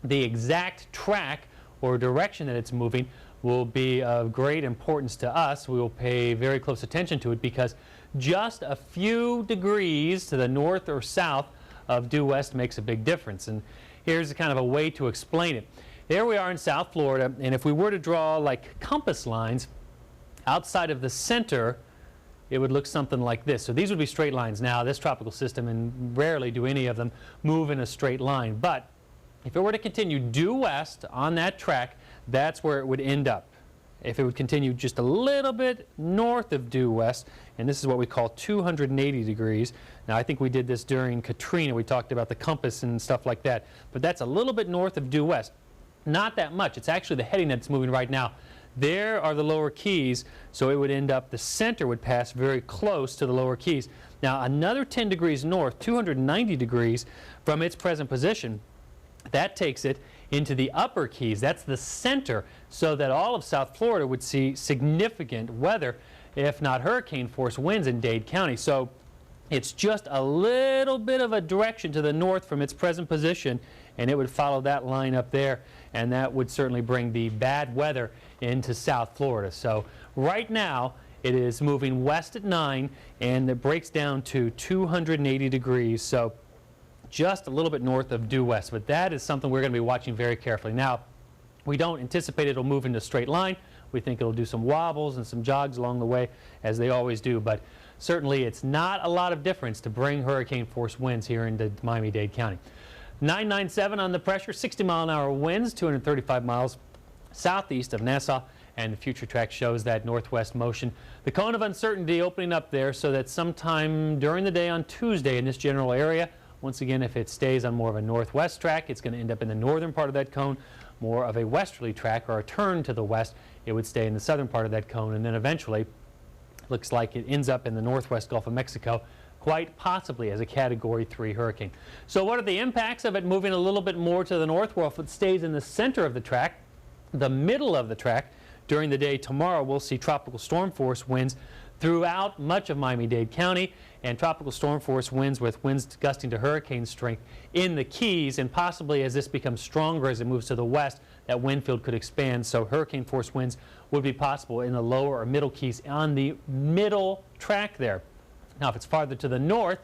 the exact track or direction that it's moving will be of great importance to us. We will pay very close attention to it because just a few degrees to the north or south of due west makes a big difference. And here's kind of a way to explain it. There we are in South Florida, and if we were to draw like compass lines outside of the center, it would look something like this. So these would be straight lines. Now, this tropical system, and rarely do any of them move in a straight line, but if it were to continue due west on that track, that's where it would end up. If it would continue just a little bit north of due west, and this is what we call 280 degrees. Now, I think we did this during Katrina. We talked about the compass and stuff like that, but that's a little bit north of due west. Not that much. It's actually the heading that's moving right now. There are the lower keys, so it would end up, the center would pass very close to the lower keys. Now, another 10 degrees north, 290 degrees from its present position, that takes it into the upper keys. That's the center, so that all of South Florida would see significant weather, if not hurricane force winds in Dade County. So it's just a little bit of a direction to the north from its present position, and it would follow that line up there, and that would certainly bring the bad weather into South Florida. So right now it is moving west at 9, and it breaks down to 280 degrees. So just a little bit north of due west, but that is something we're going to be watching very carefully. Now, we don't anticipate it'll move in a straight line. We think it'll do some wobbles and some jogs along the way, as they always do, but certainly it's not a lot of difference to bring hurricane force winds here into Miami-Dade County. 997 on the pressure, 60-mile-an-hour winds, 235 miles southeast of Nassau, and the future track shows that northwest motion. The cone of uncertainty opening up there, so that sometime during the day on Tuesday in this general area, once again, if it stays on more of a northwest track, it's going to end up in the northern part of that cone. More of a westerly track or a turn to the west, it would stay in the southern part of that cone, and then eventually looks like it ends up in the northwest Gulf of Mexico, quite possibly as a Category 3 hurricane. So what are the impacts of it moving a little bit more to the north? Well, if it stays in the center of the track, the middle of the track, during the day tomorrow, we'll see tropical storm force winds throughout much of Miami-Dade County, and tropical storm force winds with winds gusting to hurricane strength in the Keys, and possibly as this becomes stronger as it moves to the west, that wind field could expand, so hurricane force winds would be possible in the lower or middle Keys on the middle track there. Now, if it's farther to the north,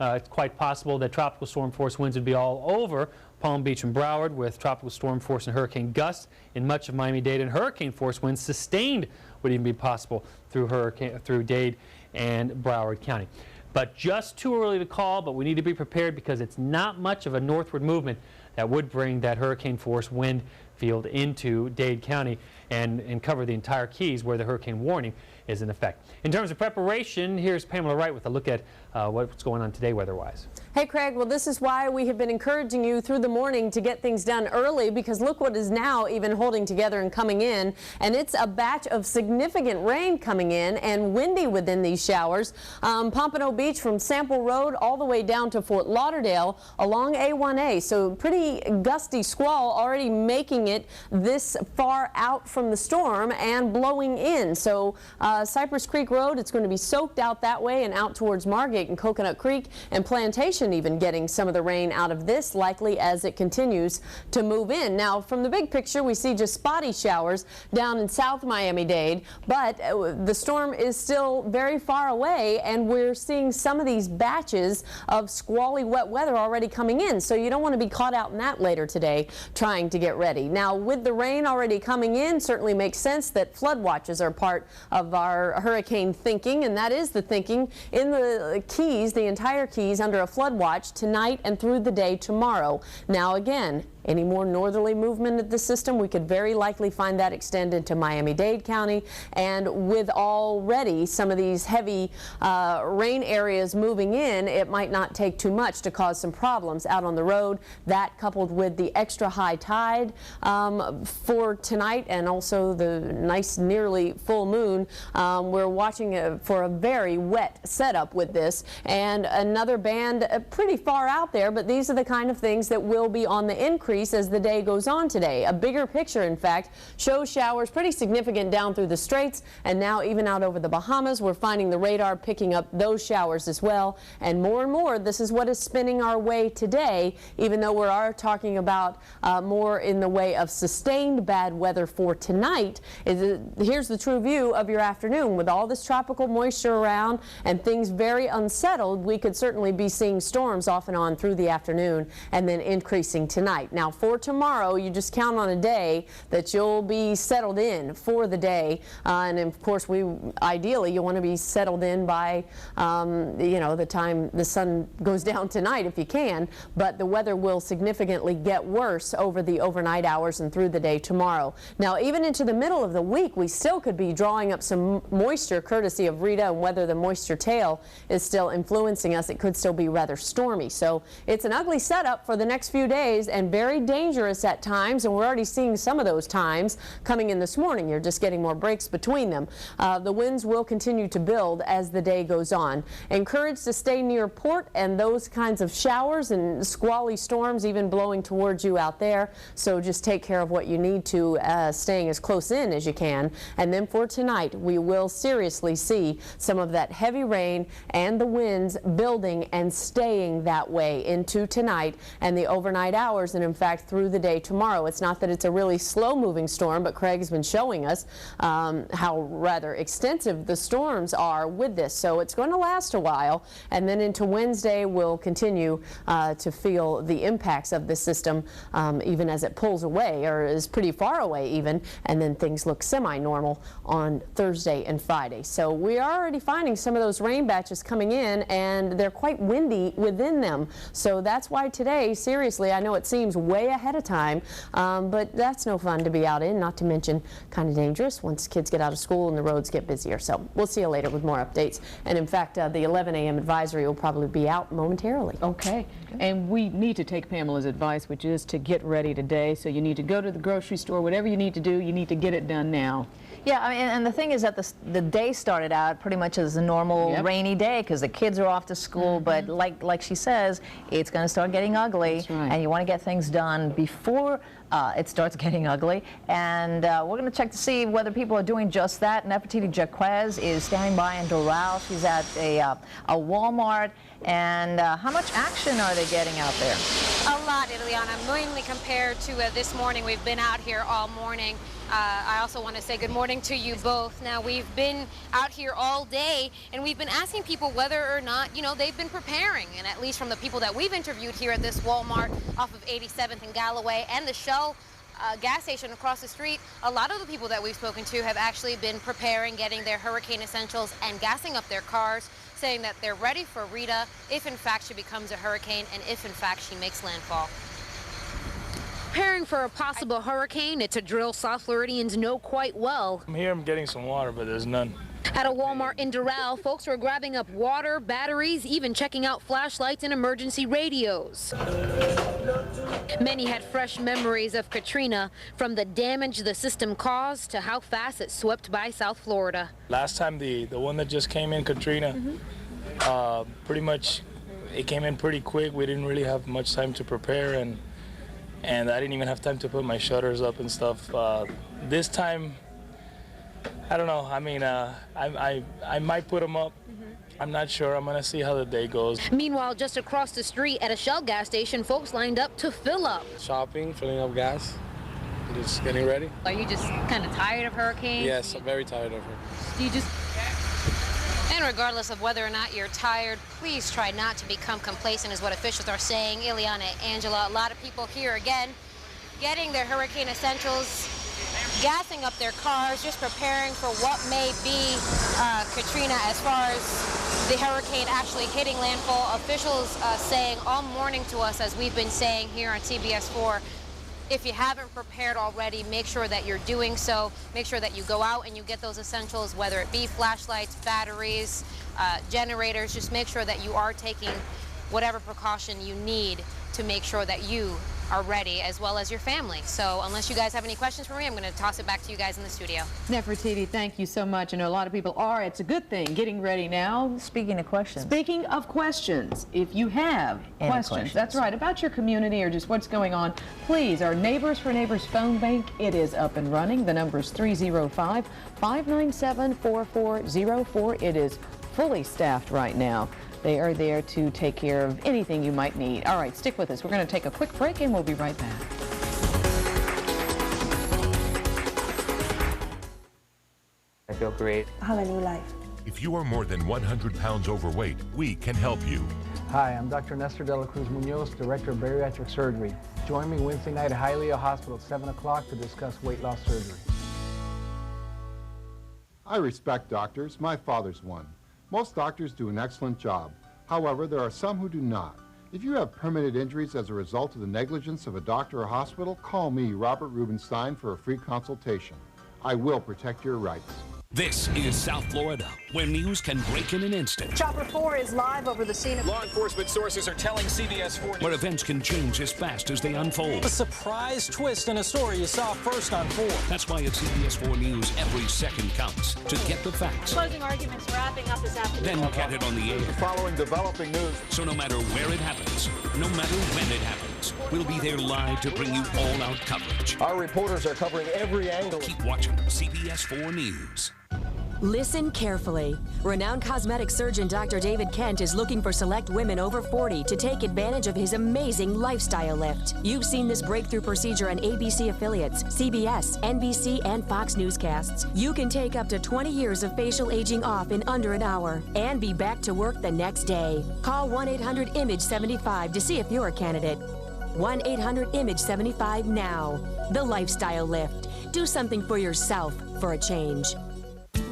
it's quite possible that tropical storm force winds would be all over Palm Beach and Broward, with tropical storm force and hurricane gusts in much of Miami-Dade, and hurricane force winds sustained would even be possible through Dade and Broward County. But just too early to call, but we need to be prepared because it's not much of a northward movement that would bring that hurricane force wind field into Dade County and cover the entire Keys where the hurricane warning is in effect. In terms of preparation, here's Pamela Wright with a look at what's going on today weather-wise. Hey, Craig, well, this is why we have been encouraging you through the morning to get things done early, because look what is now even holding together and coming in, and it's a batch of significant rain coming in and windy within these showers. Pompano Beach from Sample Road all the way down to Fort Lauderdale along A1A, so pretty gusty squall already making it this far out from the storm and blowing in. So Cypress Creek Road, it's going to be soaked out that way and out towards Margate and Coconut Creek and Plantation, even getting some of the rain out of this, likely as it continues to move in. Now, from the big picture, we see just spotty showers down in South Miami-Dade, but the storm is still very far away, and we're seeing some of these batches of squally wet weather already coming in, so you don't want to be caught out in that later today trying to get ready. Now, with the rain already coming in, certainly makes sense that flood watches are part of our hurricane thinking, and that is the thinking in the Keys, the entire Keys, under a flood watch tonight and through the day tomorrow. Now again, Any more northerly movement of the system, we could very likely find that extend into Miami-Dade County, and with already some of these heavy rain areas moving in, it might not take too much to cause some problems out on the road. That coupled with the extra high tide for tonight and also the nice nearly full moon, we're watching for a very wet setup with this, and another band pretty far out there, but these are the kind of things that will be on the increase as the day goes on today. A bigger picture, in fact, shows showers pretty significant down through the Straits, and now even out over the Bahamas. We're finding the radar picking up those showers as well, and more this is what is spinning our way today, even though we are talking about more in the way of sustained bad weather for tonight. Here's the true view of your afternoon. With all this tropical moisture around and things very unsettled, we could certainly be seeing storms off and on through the afternoon and then increasing tonight. Now for tomorrow, you just count on a day that you'll be settled in for the day, and of course ideally you want to be settled in by the time the sun goes down tonight if you can, but the weather will significantly get worse over the overnight hours and through the day tomorrow. Now even into the middle of the week, we still could be drawing up some moisture courtesy of Rita, and whether the moisture tail is still influencing us, it could still be rather stormy. So it's an ugly setup for the next few days and very dangerous at times, and we're already seeing some of those times coming in this morning. You're just getting more breaks between them. The winds will continue to build as the day goes on. Encouraged to stay near port, and those kinds of showers and squally storms even blowing towards you out there. So just take care of what you need to, staying as close in as you can. And then for tonight, we will seriously see some of that heavy rain and the winds building and staying that way into tonight and the overnight hours, and in fact through the day tomorrow. It's not that it's a really slow moving storm, but Craig has been showing us how rather extensive the storms are with this. So it's going to last a while, and then into Wednesday we'll continue to feel the impacts of the system even as it pulls away, or is pretty far away even, and then things look semi-normal on Thursday and Friday. So we are already finding some of those rain batches coming in, and they're quite windy within them. So that's why today, seriously, I know it seems way ahead of time, but that's no fun to be out in, not to mention kind of dangerous once kids get out of school and the roads get busier. So we'll see you later with more updates. And in fact, the 11 a.m. advisory will probably be out momentarily. Okay. And we need to take Pamela's advice, which is to get ready today. So you need to go to the grocery store, whatever you need to do, you need to get it done now. Yeah, I mean, and the thing is that the day started out pretty much as a normal rainy day because the kids are off to school, but like she says, it's going to start getting ugly, and you want to get things done before it starts getting ugly. And we're going to check to see whether people are doing just that. Nefertiti Jaquez is standing by in Doral. She's at a Walmart. And how much action are they getting out there? A lot, Ileana. Mainly compared to this morning. We've been out here all morning. I also want to say good morning to you both. Now, we've been out here all day, and we've been asking people whether or not, they've been preparing. And at least from the people that we've interviewed here at this Walmart off of 87th and Galloway and the Shell gas station across the street, a lot of the people that we've spoken to have actually been preparing, getting their hurricane essentials and gassing up their cars, saying that they're ready for Rita if in fact she becomes a hurricane and if in fact she makes landfall. Preparing for a possible hurricane, it's a drill South Floridians know quite well. I'm here, I'm getting some water, but there's none. At a Walmart in Doral, folks were grabbing up water, batteries, even checking out flashlights and emergency radios. Many had fresh memories of Katrina, from the damage the system caused to how fast it swept by South Florida. Last time, the one that just came in, Katrina, pretty much it came in pretty quick. We didn't really have much time to prepare, and I didn't even have time to put my shutters up and stuff. This time, I don't know. I mean, I might put them up. I'm not sure. I'm going to see how the day goes. Meanwhile, just across the street at a Shell gas station, folks lined up to fill up. Shopping, filling up gas, just getting ready. Are you just kind of tired of hurricanes? Yes, I'm very tired of her. Do you just... And regardless of whether or not you're tired, please try not to become complacent is what officials are saying. Ileana, Angela, a lot of people here again getting their hurricane essentials, gassing up their cars, just preparing for what may be Katrina as far as the hurricane actually hitting landfall. Officials saying all morning to us, as we've been saying here on CBS 4, If you haven't prepared already, make sure that you're doing so. Make sure that you go out and you get those essentials, whether it be flashlights, batteries, generators. Just make sure that you are taking whatever precaution you need to make sure that you are ready, as well as your family. So unless you guys have any questions for me, I'm going to toss it back to you guys in the studio. Nefertiti, thank you so much. I know a lot of people are. It's a good thing getting ready now. Speaking of questions. Speaking of questions, if you have questions, that's right, about your community or just what's going on, please, our Neighbors for Neighbors phone bank, it is up and running. The number is 305-597-4404. It is fully staffed right now. They are there to take care of anything you might need. All right, stick with us. We're going to take a quick break and we'll be right back. I feel great. I have a new life. If you are more than 100 pounds overweight, we can help you. Hi, I'm Dr. Nestor de la Cruz Munoz, Director of Bariatric Surgery. Join me Wednesday night at Hialeah Hospital at 7 o'clock to discuss weight loss surgery. I respect doctors. My father's one. Most doctors do an excellent job. However, there are some who do not. If you have permanent injuries as a result of the negligence of a doctor or hospital, call me, Robert Rubenstein, for a free consultation. I will protect your rights. This is South Florida, where news can break in an instant. Chopper 4 is live over the scene of... Law enforcement sources are telling CBS 4 where events can change as fast as they unfold. A surprise twist in a story you saw first on 4. That's why at CBS 4 News, every second counts to get the facts. Closing arguments wrapping up this afternoon. Then get it on the air. Following developing news. So no matter where it happens, no matter when it happens, we'll be there live to bring you all-out coverage. Our reporters are covering every angle. Keep watching CBS 4 News. Listen carefully. Renowned cosmetic surgeon Dr. David Kent is looking for select women over 40 to take advantage of his amazing lifestyle lift. You've seen this breakthrough procedure on ABC affiliates, CBS, NBC, and Fox newscasts. You can take up to 20 years of facial aging off in under an hour and be back to work the next day. Call 1-800-IMAGE-75 to see if you're a candidate. 1-800-IMAGE-75 now. The lifestyle lift. Do something for yourself for a change.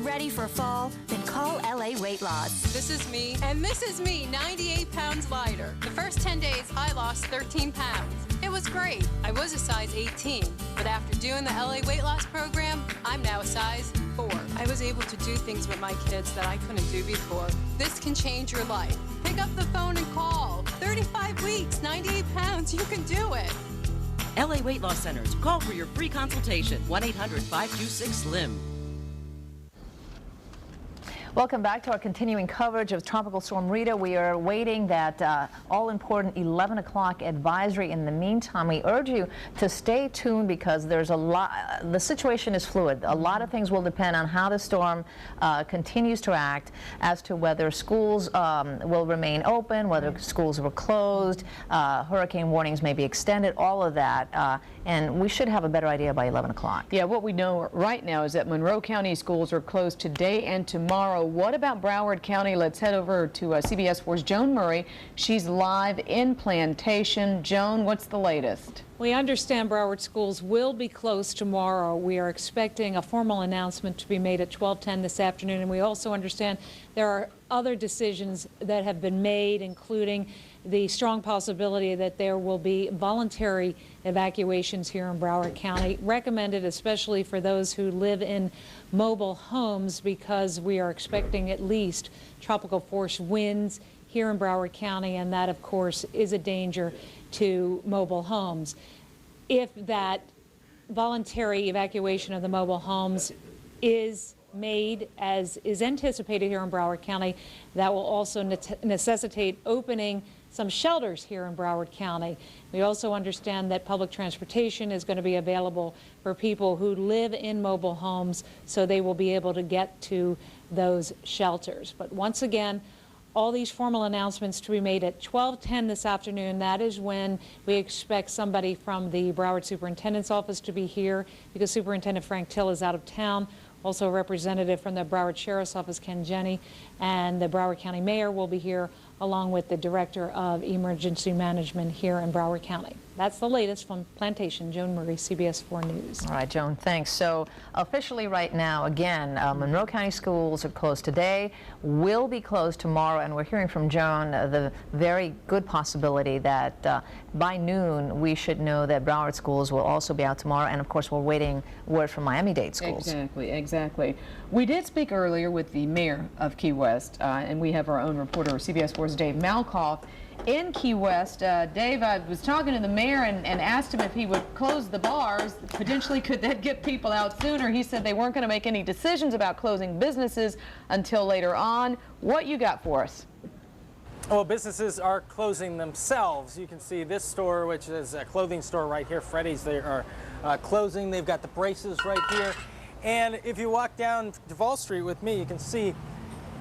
Ready for fall? Then call LA Weight Loss. This is me, and this is me, 98 pounds lighter. The first 10 days, I lost 13 pounds. It was great. I was a size 18, but after doing the LA Weight Loss program, I'm now a size 4. I was able to do things with my kids that I couldn't do before. This can change your life. Pick up the phone and call. 35 weeks, 98 pounds, you can do it. LA Weight Loss Centers. Call for your free consultation. 1-800-526-SLIM. Welcome back to our continuing coverage of Tropical Storm Rita. We are awaiting that all-important 11 o'clock advisory. In the meantime, we urge you to stay tuned because there's a lot. The situation is fluid. A lot of things will depend on how the storm continues to act as to whether schools will remain open, whether schools were closed, hurricane warnings may be extended, all of that. And we should have a better idea by 11 o'clock. Yeah, what we know right now is that Monroe County schools are closed today and tomorrow. What about Broward County? Let's head over to CBS 4's Joan Murray. She's live in Plantation. Joan, what's the latest? We understand Broward schools will be closed tomorrow. We are expecting a formal announcement to be made at 12:10 this afternoon, and we also understand there are other decisions that have been made, including the strong possibility that there will be voluntary evacuations here in Broward County, recommended especially for those who live in mobile homes, because we are expecting at least tropical force winds here in Broward County, and that, of course, is a danger to mobile homes. If that voluntary evacuation of the mobile homes is made as is anticipated here in Broward County, that will also necessitate opening some shelters here in Broward County. We also understand that public transportation is going to be available for people who live in mobile homes, so they will be able to get to those shelters. But once again, all these formal announcements to be made at 12:10 this afternoon. That is when we expect somebody from the Broward Superintendent's office to be here, because Superintendent Frank Till is out of town. Also a representative from the Broward Sheriff's Office, Ken Jenny, and the Broward County Mayor will be here, along with the Director of Emergency Management here in Broward County. That's the latest from Plantation. Joan Murray, CBS 4 News. All right, Joan, thanks. So officially right now, again, Monroe County schools are closed today, will be closed tomorrow, and we're hearing from Joan the very good possibility that by noon we should know that Broward schools will also be out tomorrow, and of course we're waiting word from Miami-Dade schools. Exactly. We did speak earlier with the mayor of Key West, and we have our own reporter, CBS 4's Dave Malkoff, in Key West. Dave, I was talking to the mayor and asked him if he would close the bars. Potentially, could that get people out sooner? He said they weren't going to make any decisions about closing businesses until later on. What you got for us? Well, businesses are closing themselves. You can see this store, which is a clothing store right here, Freddy's, they are closing. They've got the braces right here. And if you walk down Duval Street with me, you can see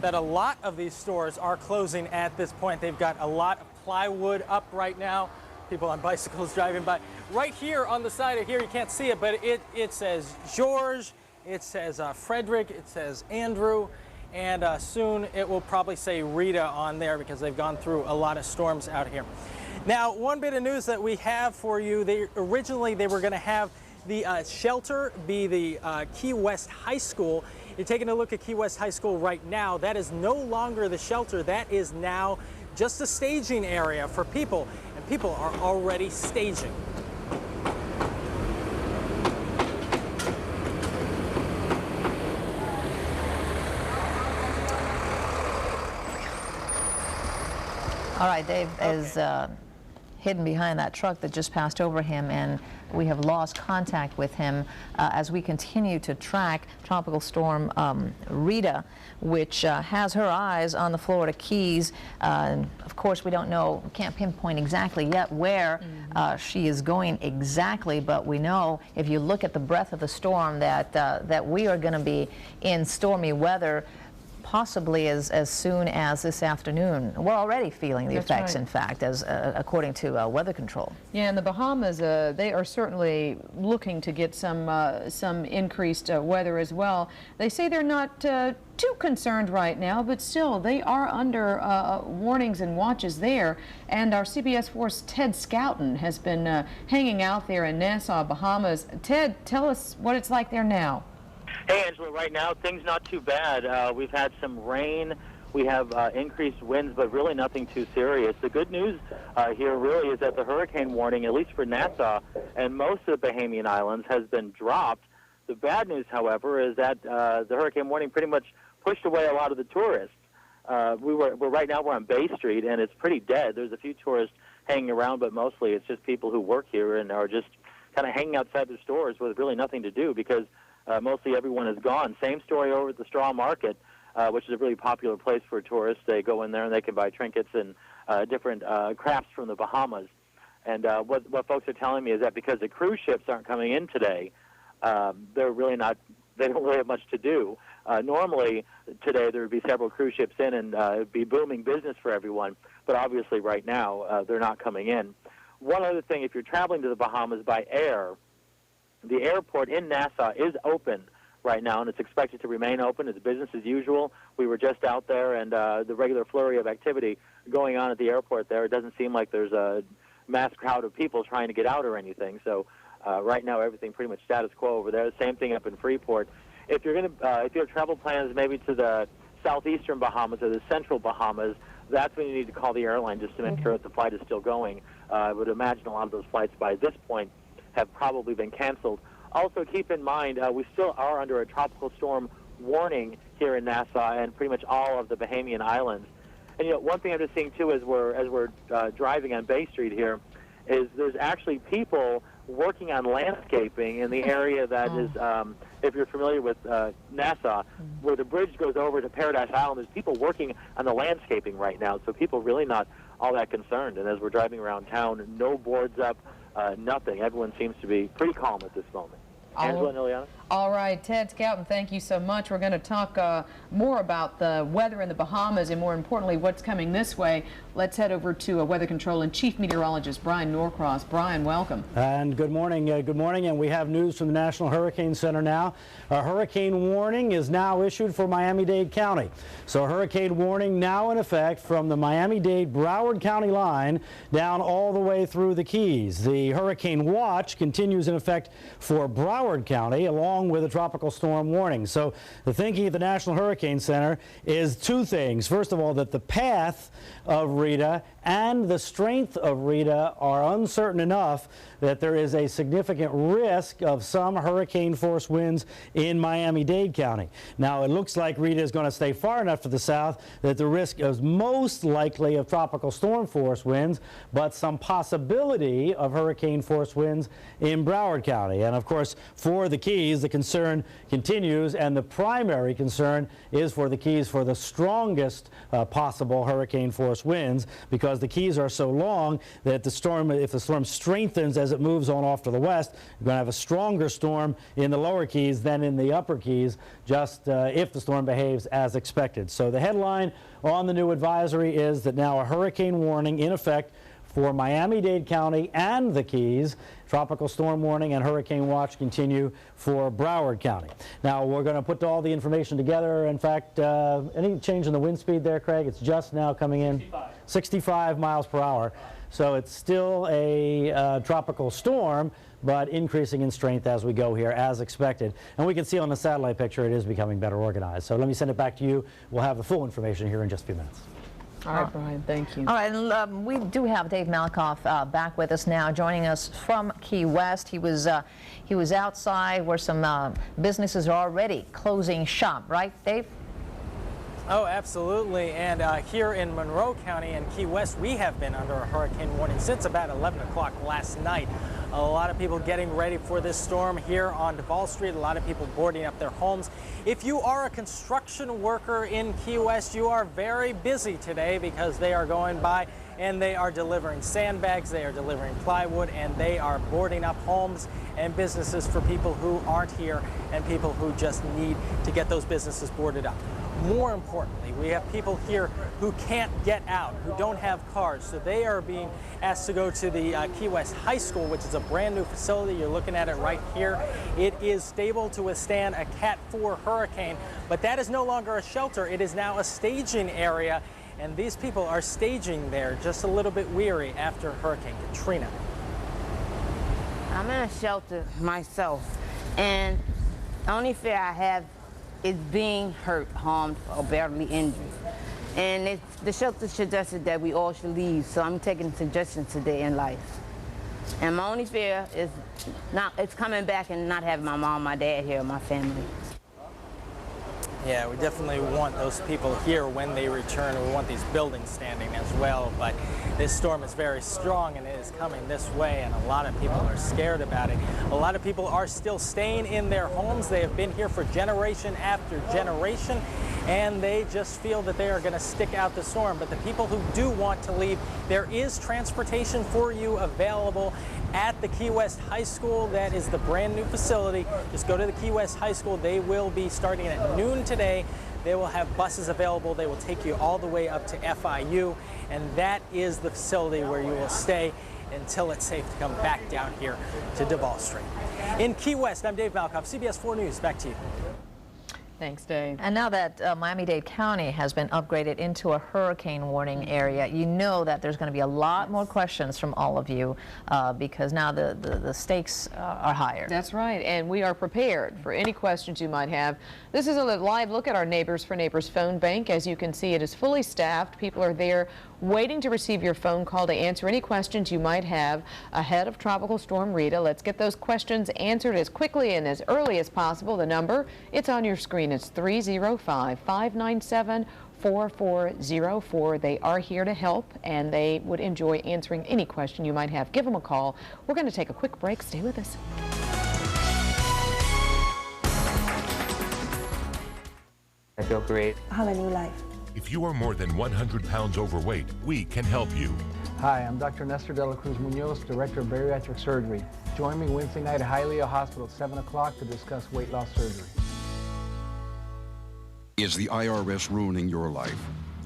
that a lot of these stores are closing at this point. They've got a lot of plywood up right now. People on bicycles driving by. Right here on the side of here, you can't see it, but it says George, it says Frederick, it says Andrew, and soon it will probably say Rita on there because they've gone through a lot of storms out here. Now, one bit of news that we have for you, originally they were going to have the shelter be the Key West High School. You're taking a look at Key West High School right now. That is no longer the shelter. That is now just a staging area for people, and people are already staging. All right, Dave is hidden behind that truck that just passed over him, and we have lost contact with him as we continue to track Tropical Storm Rita, which has her eyes on the Florida Keys. Of course, we don't know, can't pinpoint exactly yet where she is going exactly, but we know if you look at the breadth of the storm that we are going to be in stormy weather possibly as soon as this afternoon. We're already feeling the effects, in fact, as according to Weather Control. Yeah, and the Bahamas, they are certainly looking to get some increased weather as well. They say they're not too concerned right now, but still, they are under warnings and watches there. And our CBS 4's Ted Scouten has been hanging out there in Nassau, Bahamas. Ted, tell us what it's like there now. Hey, Angela, right now, things not too bad. We've had some rain. We have increased winds, but really nothing too serious. The good news here really is that the hurricane warning, at least for Nassau and most of the Bahamian Islands, has been dropped. The bad news, however, is that the hurricane warning pretty much pushed away a lot of the tourists. Right now we're on Bay Street, and it's pretty dead. There's a few tourists hanging around, but mostly it's just people who work here and are just kind of hanging outside the stores with really nothing to do because mostly everyone is gone. Same story over at the Straw Market, which is a really popular place for tourists. They go in there and they can buy trinkets and different crafts from the Bahamas. And what folks are telling me is that because the cruise ships aren't coming in today, they're really not. They don't really have much to do. Normally today there would be several cruise ships in and it'd be booming business for everyone. But obviously right now they're not coming in. One other thing, if you're traveling to the Bahamas by air, the airport in Nassau is open right now, and it's expected to remain open. It's business as usual. We were just out there, and the regular flurry of activity going on at the airport there. It doesn't seem like there's a mass crowd of people trying to get out or anything. So right now, everything pretty much status quo over there. Same thing up in Freeport. If you're going to, if you have travel plans maybe to the southeastern Bahamas or the central Bahamas, that's when you need to call the airline just to make sure that the flight is still going. I would imagine a lot of those flights by this point have probably been canceled. Also, keep in mind, we still are under a tropical storm warning here in Nassau and pretty much all of the Bahamian Islands. And, you know, one thing I'm just seeing, too, as we're driving on Bay Street here, is there's actually people working on landscaping in the area that is, if you're familiar with Nassau, where the bridge goes over to Paradise Island, there's people working on the landscaping right now, so people really not all that concerned. And as we're driving around town, no boards up, nothing. Everyone seems to be pretty calm at this moment. Angela and Ileana. All right, Ted Scouten, thank you so much. We're going to talk more about the weather in the Bahamas and, more importantly, what's coming this way. Let's head over to Weather Control and Chief Meteorologist Brian Norcross. Brian, welcome. And good morning. Good morning. And we have news from the National Hurricane Center now. A hurricane warning is now issued for Miami-Dade County. So a hurricane warning now in effect from the Miami-Dade Broward County line down all the way through the Keys. The hurricane watch continues in effect for Broward County, along with a tropical storm warning. So the thinking at the National Hurricane Center is two things. First of all, that the path of Rita and the strength of Rita are uncertain enough that there is a significant risk of some hurricane force winds in Miami-Dade County. Now, it looks like Rita is going to stay far enough to the south that the risk is most likely of tropical storm force winds, but some possibility of hurricane force winds in Broward County. And of course, for the Keys, the concern continues, and the primary concern is for the Keys for the strongest possible hurricane force winds, because the Keys are so long that the storm, if the storm strengthens as it moves on off to the west, you're going to have a stronger storm in the lower Keys than in the upper Keys, just if the storm behaves as expected. So the headline on the new advisory is that now a hurricane warning in effect for Miami-Dade County and the Keys. Tropical storm warning and hurricane watch continue for Broward County. Now, we're going to put all the information together. In fact, any change in the wind speed there, Craig? It's just now coming in 65 miles per hour. So it's still a tropical storm, but increasing in strength as we go here, as expected. And we can see on the satellite picture it is becoming better organized. So let me send it back to you. We'll have the full information here in just a few minutes. All right, Brian, thank you. All right, and we do have Dave Malkoff back with us now, joining us from Key West. He was outside where some businesses are already closing shop, right, Dave? Oh, absolutely. And here in Monroe County and Key West, we have been under a hurricane warning since about 11 o'clock last night. A lot of people getting ready for this storm here on Duval Street. A lot of people boarding up their homes. If you are a construction worker in Key West, you are very busy today because they are going by and they are delivering sandbags, they are delivering plywood, and they are boarding up homes and businesses for people who aren't here and people who just need to get those businesses boarded up. More importantly, we have people here who can't get out, who don't have cars, so they are being asked to go to the Key West High School, which is a brand new facility. You're looking at it right here. It is stable to withstand a Cat 4 hurricane, but that is no longer a shelter. It is now a staging area, and these people are staging there, just a little bit weary after Hurricane Katrina. I'm in a shelter myself, and the only fear I have is being hurt, harmed, or badly injured. And the shelter suggested that we all should leave, so I'm taking suggestions today in life. And my only fear is it's coming back and not having my mom, my dad here, my family. Yeah, we definitely want those people here when they return. We want these buildings standing as well, but this storm is very strong and it is coming this way, and a lot of people are scared about it. A lot of people are still staying in their homes. They have been here for generation after generation, and they just feel that they are going to stick out the storm. But the people who do want to leave, there is transportation for you available at the Key West High School. That is the brand new facility. Just go to the Key West High School. They will be starting at noon today. They will have buses available. They will take you all the way up to FIU, and that is the facility where you will stay until it's safe to come back down here to Duval Street. In Key West, I'm Dave Malkoff, CBS 4 News. Back to you. Thanks, Dave. And now that Miami-Dade County has been upgraded into a hurricane warning area, you know that there's going to be a lot more questions from all of you because now the stakes are higher. That's right, and we are prepared for any questions you might have. This is a live look at our Neighbors for Neighbors phone bank. As you can see, it is fully staffed. People are there waiting to receive your phone call to answer any questions you might have ahead of Tropical Storm Rita. Let's get those questions answered as quickly and as early as possible. The number, it's on your screen. It's 305-597-4404. They are here to help, and they would enjoy answering any question you might have. Give them a call. We're going to take a quick break. Stay with us. I feel great. I have a new life. If you are more than 100 pounds overweight, we can help you. Hi, I'm Dr. Nestor De La Cruz Munoz, Director of Bariatric Surgery. Join me Wednesday night at Hialeah Hospital at 7 o'clock to discuss weight loss surgery. Is the IRS ruining your life?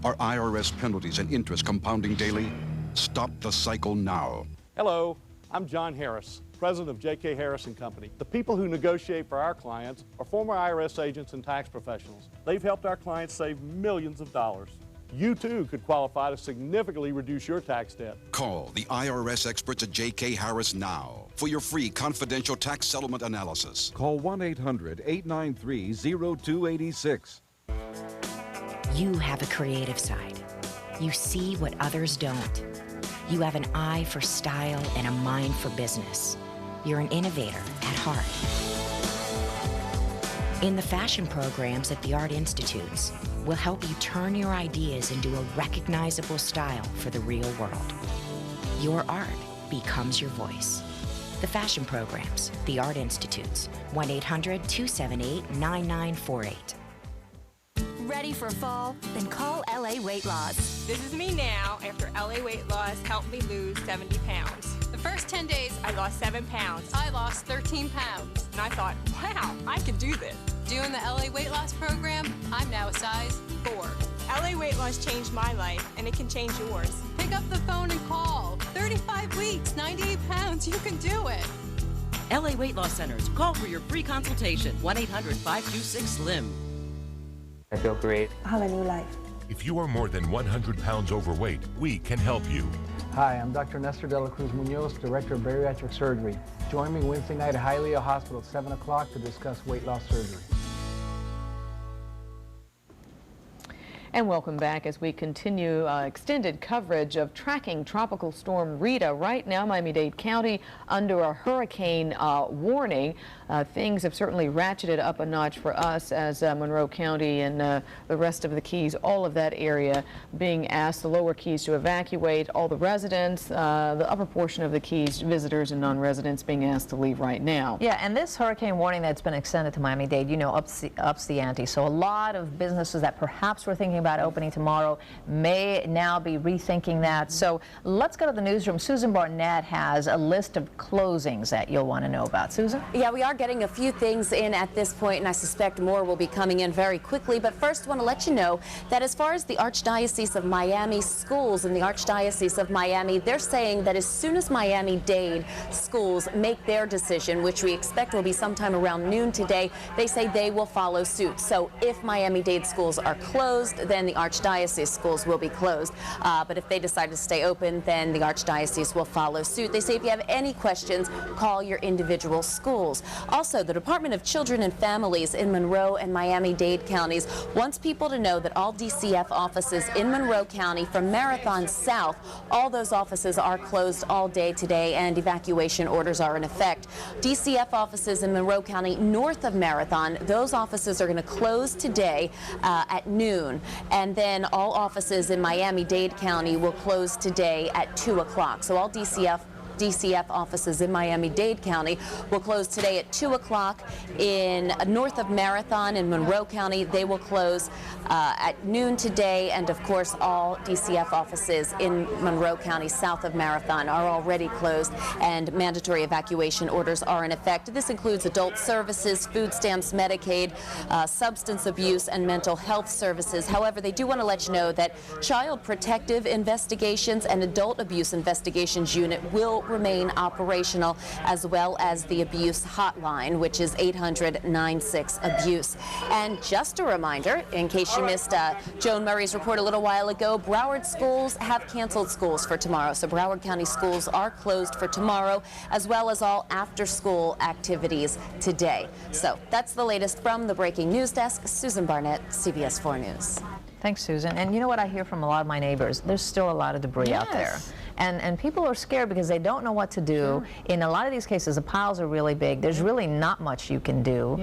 Are IRS penalties and interest compounding daily? Stop the cycle now. Hello, I'm John Harris, president of J.K. Harris & Company. The people who negotiate for our clients are former IRS agents and tax professionals. They've helped our clients save millions of dollars. You too could qualify to significantly reduce your tax debt. Call the IRS experts at J.K. Harris now for your free confidential tax settlement analysis. Call 1-800-893-0286. You have a creative side. You see what others don't. You have an eye for style and a mind for business. You're an innovator at heart. In the fashion programs at the Art Institutes, we'll help you turn your ideas into a recognizable style for the real world. Your art becomes your voice. The fashion programs, the Art Institutes, 1-800-278-9948. Ready for fall? Then call LA Weight Loss. This is me now after LA Weight Loss helped me lose 70 pounds. The first 10 days, I lost 7 pounds. I lost 13 pounds. And I thought, wow, I can do this. Doing the LA Weight Loss program, I'm now a size 4. LA Weight Loss changed my life, and it can change yours. Pick up the phone and call. 35 weeks, 98 pounds, you can do it. LA Weight Loss Centers. Call for your free consultation. 1-800-526-SLIM. I feel great. I have a new life. If you are more than 100 pounds overweight, we can help you. Hi, I'm Dr. Nestor De La Cruz Munoz, Director of Bariatric Surgery. Join me Wednesday night at Hialeah Hospital at 7 o'clock to discuss weight loss surgery. And welcome back as we continue extended coverage of tracking Tropical Storm Rita. Right now, Miami-Dade County under a hurricane warning. Things have certainly ratcheted up a notch for us as Monroe County and the rest of the Keys, all of that area being asked, the lower Keys to evacuate, all the residents, the upper portion of the Keys, visitors and non-residents being asked to leave right now. Yeah, and this hurricane warning that's been extended to Miami-Dade, you know, ups the ante. So a lot of businesses that perhaps were thinking about opening tomorrow may now be rethinking that. So let's go to the newsroom. Susan Barnett has a list of closings that you'll want to know about. Susan? Yeah, we are getting a few things in at this point, and I suspect more will be coming in very quickly. But first, I want to let you know that as far as the Archdiocese of Miami schools in the Archdiocese of Miami, they're saying that as soon as Miami-Dade schools make their decision, which we expect will be sometime around noon today, they say they will follow suit. So if Miami-Dade schools are closed, then the Archdiocese schools will be closed. But if they decide to stay open, then the Archdiocese will follow suit. They say if you have any questions, call your individual schools. Also, the Department of Children and Families in Monroe and Miami-Dade counties wants people to know that all DCF offices in Monroe County from Marathon South, all those offices are closed all day today and evacuation orders are in effect. DCF offices in Monroe County north of Marathon, those offices are going to close today at noon. And then all offices in Miami-Dade County will close today at 2 o'clock. So all DCF offices in Miami-Dade County will close today at 2 o'clock. In north of Marathon in Monroe County, they will close at noon today. And of course, all DCF offices in Monroe County south of Marathon are already closed and mandatory evacuation orders are in effect. This includes adult services, food stamps, Medicaid, substance abuse, and mental health services. However, they do want to let you know that Child Protective Investigations and Adult Abuse Investigations Unit will remain operational, as well as the abuse hotline, which is 800-96-ABUSE. And just a reminder, in case you missed Joan Murray's report a little while ago, Broward schools have canceled schools for tomorrow. So Broward County schools are closed for tomorrow, as well as all after-school activities today. So that's the latest from the Breaking News Desk. Susan Barnett, CBS 4 News. Thanks, Susan. And you know what I hear from a lot of my neighbors? There's still a lot of debris out there. And people are scared because they don't know what to do. Sure. In a lot of these cases, the piles are really big. There's really not much you can do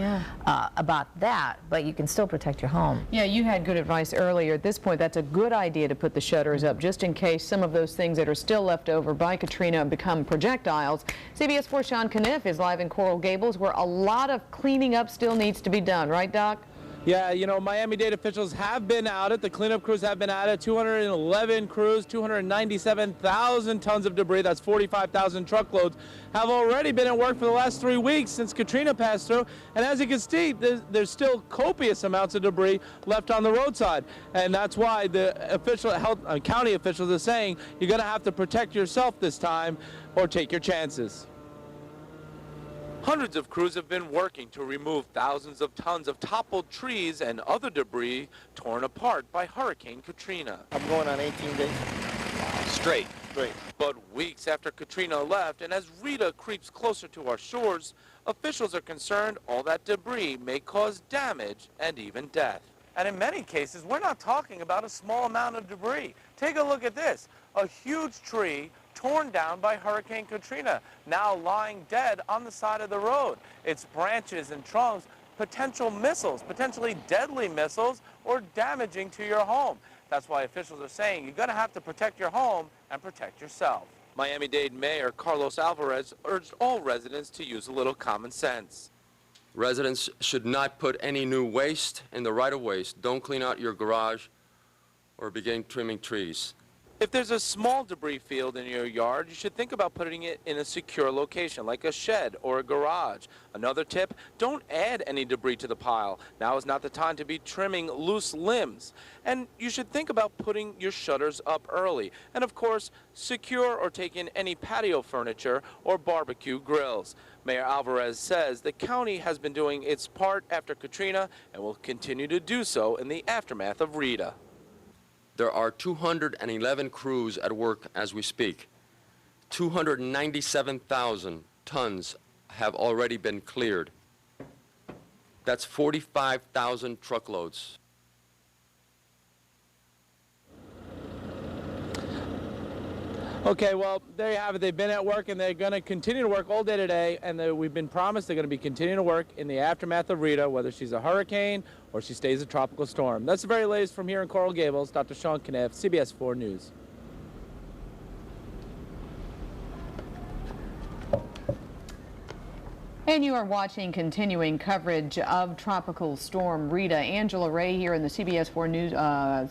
about that, but you can still protect your home. Yeah, you had good advice earlier. At this point, that's a good idea to put the shutters up, just in case some of those things that are still left over by Katrina become projectiles. CBS 4's Sean Caniff is live in Coral Gables, where a lot of cleaning up still needs to be done. Right, Doc? Yeah, you know, Miami-Dade officials have been at it. The cleanup crews have been at it. 211 crews, 297,000 tons of debris, that's 45,000 truckloads, have already been at work for the last 3 weeks since Katrina passed through. And as you can see, there's still copious amounts of debris left on the roadside. And that's why the county officials are saying you're going to have to protect yourself this time or take your chances. Hundreds of crews have been working to remove thousands of tons of toppled trees and other debris torn apart by Hurricane Katrina. I'm going on 18 days. Straight. But weeks after Katrina left, and as Rita creeps closer to our shores, officials are concerned all that debris may cause damage and even death. And in many cases, we're not talking about a small amount of debris. Take a look at this. A huge tree torn down by Hurricane Katrina, now lying dead on the side of the road. Its branches and trunks, potential missiles, potentially deadly missiles, or damaging to your home. That's why officials are saying you're going to have to protect your home and protect yourself. Miami-Dade Mayor Carlos Alvarez urged all residents to use a little common sense. Residents should not put any new waste in the right-of-ways. Don't clean out your garage or begin trimming trees. If there's a small debris field in your yard, you should think about putting it in a secure location, like a shed or a garage. Another tip, don't add any debris to the pile. Now is not the time to be trimming loose limbs. And you should think about putting your shutters up early. And of course, secure or take in any patio furniture or barbecue grills. Mayor Alvarez says the county has been doing its part after Katrina and will continue to do so in the aftermath of Rita. There are 211 crews at work as we speak. 297,000 tons have already been cleared. That's 45,000 truckloads. Okay, well, there you have it. They've been at work, and they're going to continue to work all day today, and we've been promised they're going to be continuing to work in the aftermath of Rita, whether she's a hurricane or she stays a tropical storm. That's the very latest from here in Coral Gables. Dr. Sean Kneff, CBS 4 News. And you are watching continuing coverage of Tropical Storm Rita. Angela Ray here in the CBS 4 News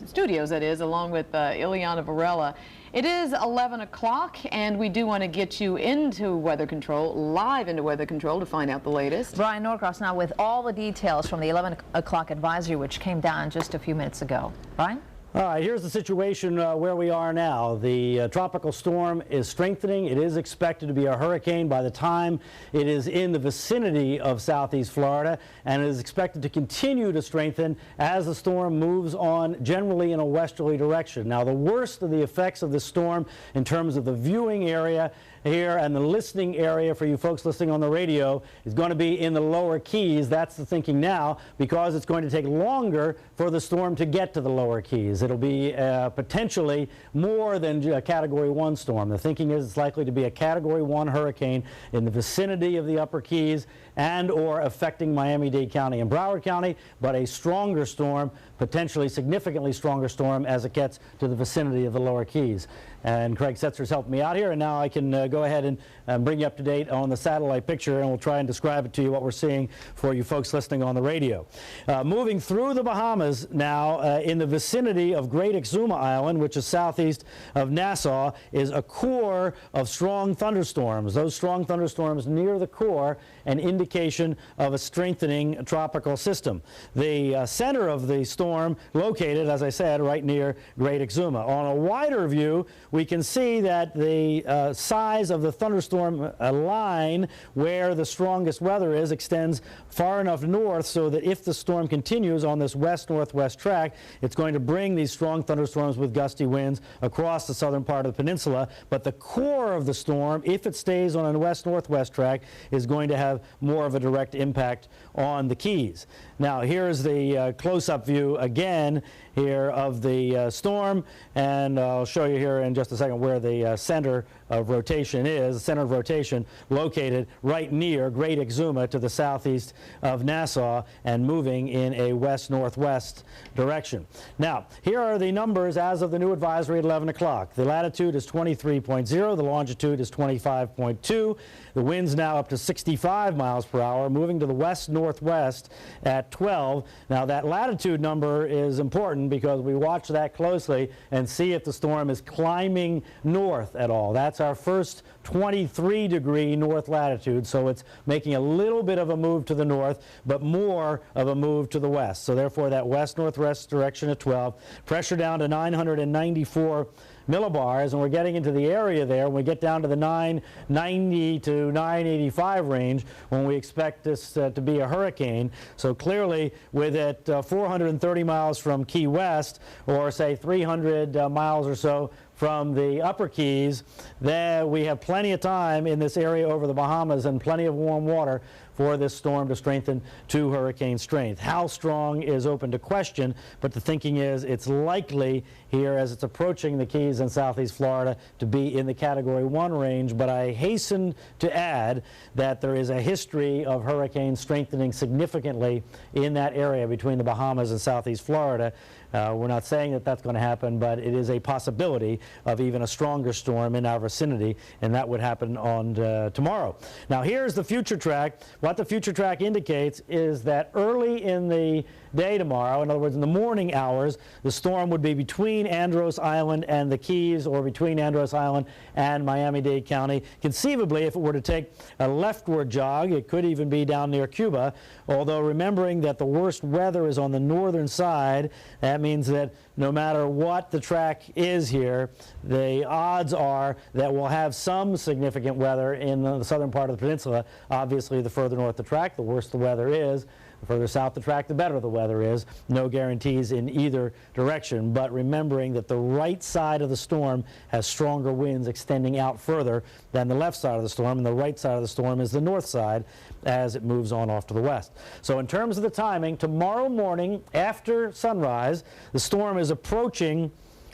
studios, that is, along with Ileana Varela. It is 11 o'clock, and we do want to get you into weather control, live into weather control, to find out the latest. Brian Norcross now with all the details from the 11 o'clock advisory, which came down just a few minutes ago. Brian? All right, here's the situation where we are now. The tropical storm is strengthening. It is expected to be a hurricane by the time it is in the vicinity of southeast Florida, and it is expected to continue to strengthen as the storm moves on, generally in a westerly direction. Now, the worst of the effects of this storm in terms of the viewing area here and the listening area for you folks listening on the radio is going to be in the lower Keys. That's the thinking now, because it's going to take longer for the storm to get to the lower Keys. It'll be potentially more than a Category 1 storm. The thinking is it's likely to be a Category 1 hurricane in the vicinity of the upper Keys and or affecting Miami-Dade County and Broward County, but a stronger storm, potentially significantly stronger storm as it gets to the vicinity of the lower Keys. And Craig Setzer's helped me out here, and now I can go ahead and bring you up to date on the satellite picture, and we'll try and describe it to you what we're seeing for you folks listening on the radio. Moving through the Bahamas now, in the vicinity of Great Exuma Island, which is southeast of Nassau, is a core of strong thunderstorms. Those strong thunderstorms near the core, an indication of a strengthening tropical system. The center of the storm located, as I said, right near Great Exuma. On a wider view, we can see that the size of the thunderstorm line where the strongest weather is extends far enough north so that if the storm continues on this west-northwest track, it's going to bring these strong thunderstorms with gusty winds across the southern part of the peninsula. But the core of the storm, if it stays on a west-northwest track, is going to have more of a direct impact on the Keys. Now, here's the close-up view again here of the storm, and I'll show you here in just a second where the center of rotation is, the center of rotation, located right near Great Exuma to the southeast of Nassau and moving in a west-northwest direction. Now, here are the numbers as of the new advisory at 11 o'clock. The latitude is 23.0, the longitude is 25.2. The wind's now up to 65 miles per hour, moving to the west-northwest at 12. Now, that latitude number is important because we watch that closely and see if the storm is climbing north at all. That's our first 23-degree north latitude, so it's making a little bit of a move to the north, but more of a move to the west. So therefore, that west-northwest direction at 12. Pressure down to 994 millibars, and we're getting into the area there when we get down to the 990 to 985 range when we expect this to be a hurricane. So clearly, with it 430 miles from Key West, or say 300 miles or so from the Upper Keys, then we have plenty of time in this area over the Bahamas and plenty of warm water for this storm to strengthen to hurricane strength. How strong is open to question, but the thinking is it's likely here as it's approaching the Keys and southeast Florida to be in the Category 1 range, but I hasten to add that there is a history of hurricanes strengthening significantly in that area between the Bahamas and southeast Florida. We're not saying that that's going to happen, but it is a possibility of even a stronger storm in our vicinity, and that would happen on tomorrow. Now, here's the future track. What the future track indicates is that early in the day tomorrow, in other words, in the morning hours, the storm would be between Andros Island and the Keys, or between Andros Island and Miami-Dade County. Conceivably, if it were to take a leftward jog, it could even be down near Cuba, although remembering that the worst weather is on the northern side, that means that no matter what the track is here, the odds are that we'll have some significant weather in the southern part of the peninsula. Obviously, the further north the track, the worse the weather is. The further south the track, the better the weather is. No guarantees in either direction, but remembering that the right side of the storm has stronger winds extending out further than the left side of the storm, and the right side of the storm is the north side as it moves on off to the west. So in terms of the timing, tomorrow morning after sunrise, the storm is approaching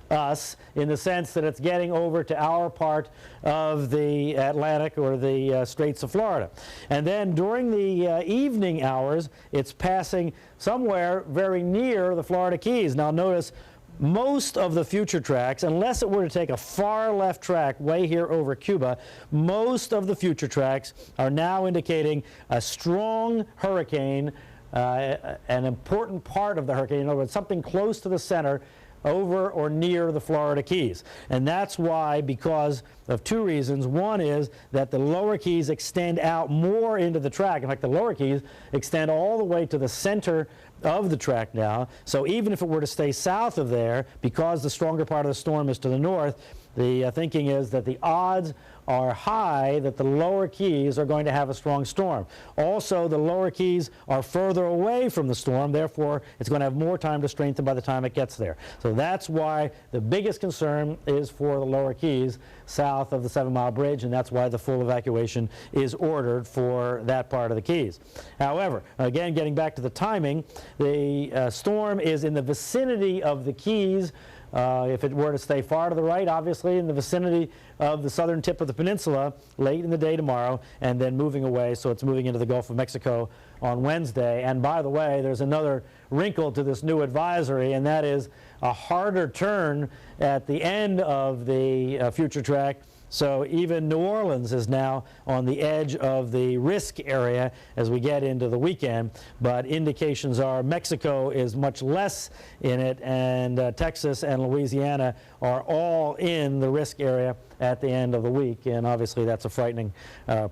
us in the sense that it's getting over to our part of the Atlantic or the Straits of Florida. And then during the evening hours, it's passing somewhere very near the Florida Keys. Now notice most of the future tracks, unless it were to take a far left track way here over Cuba, most of the future tracks are now indicating a strong hurricane, an important part of the hurricane, in other words, something close to the center over or near the Florida Keys. And that's why, because of two reasons. One is that the lower Keys extend out more into the track. In fact, the lower Keys extend all the way to the center of the track now. So even if it were to stay south of there, because the stronger part of the storm is to the north, the thinking is that the odds are high that the lower Keys are going to have a strong storm. Also, the lower Keys are further away from the storm, therefore it's going to have more time to strengthen by the time it gets there. So that's why the biggest concern is for the lower Keys south of the 7 Mile Bridge, and that's why the full evacuation is ordered for that part of the Keys. However, again, getting back to the timing, the storm is in the vicinity of the Keys. If it were to stay far to the right, obviously in the vicinity of the southern tip of the peninsula late in the day tomorrow, and then moving away, so it's moving into the Gulf of Mexico on Wednesday. And by the way, there's another wrinkle to this new advisory, and that is a harder turn at the end of the future track. So even New Orleans is now on the edge of the risk area as we get into the weekend, but indications are Mexico is much less in it, and Texas and Louisiana are all in the risk area at the end of the week, and obviously that's a frightening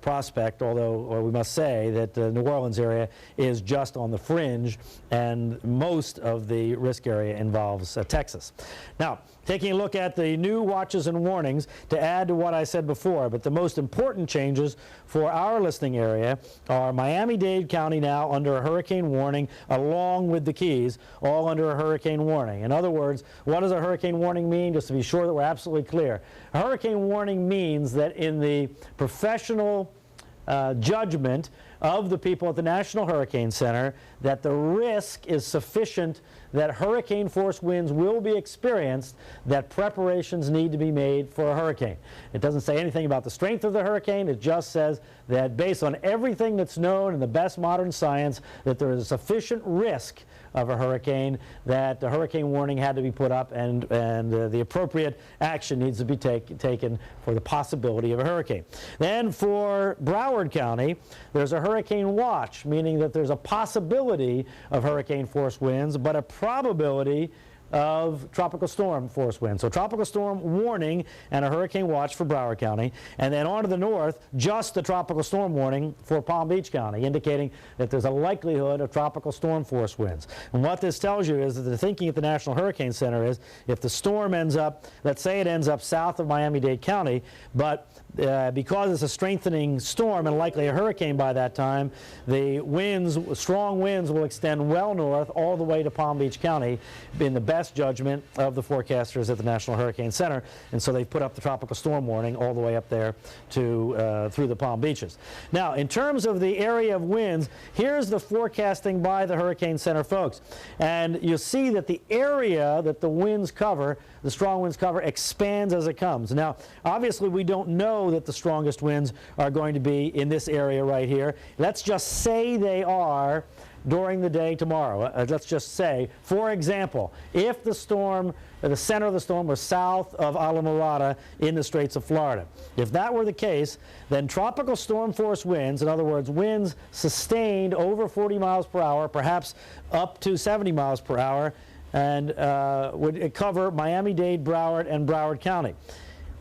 prospect, although we must say that the New Orleans area is just on the fringe, and most of the risk area involves Texas. Now, taking a look at the new watches and warnings to add to what I said before, but the most important changes for our listening area are Miami-Dade County now under a hurricane warning, along with the Keys, all under a hurricane warning. In other words, what does a hurricane warning mean? Just to be sure that we're absolutely clear. A hurricane warning means that in the professional judgment of the people at the National Hurricane Center that the risk is sufficient, that hurricane force winds will be experienced, that preparations need to be made for a hurricane. It doesn't say anything about the strength of the hurricane. It just says that based on everything that's known in the best modern science, that there is a sufficient risk of a hurricane, that the hurricane warning had to be put up, and the appropriate action needs to be taken for the possibility of a hurricane. Then for Broward County, there's a hurricane watch, meaning that there's a possibility of hurricane force winds, but a probability of tropical storm force winds. So tropical storm warning and a hurricane watch for Broward County, and then on to the north, just a tropical storm warning for Palm Beach County, indicating that there's a likelihood of tropical storm force winds. And what this tells you is that the thinking at the National Hurricane Center is if the storm ends up, let's say it ends up south of Miami-Dade County, but because it's a strengthening storm and likely a hurricane by that time, the winds, strong winds, will extend well north all the way to Palm Beach County in the best judgment of the forecasters at the National Hurricane Center. And so they've put up the tropical storm warning all the way up there to through the Palm Beaches. Now, in terms of the area of winds, here's the forecasting by the Hurricane Center folks. And you'll see that the area that the winds cover, the strong winds cover, expands as it comes. Now, obviously, we don't know that the strongest winds are going to be in this area right here. Let's just say they are during the day tomorrow. Let's just say, for example, if the storm, the center of the storm was south of Alamorada in the Straits of Florida. If that were the case, then tropical storm force winds, in other words, winds sustained over 40 miles per hour, perhaps up to 70 miles per hour, and would cover Miami-Dade, Broward, and Broward County.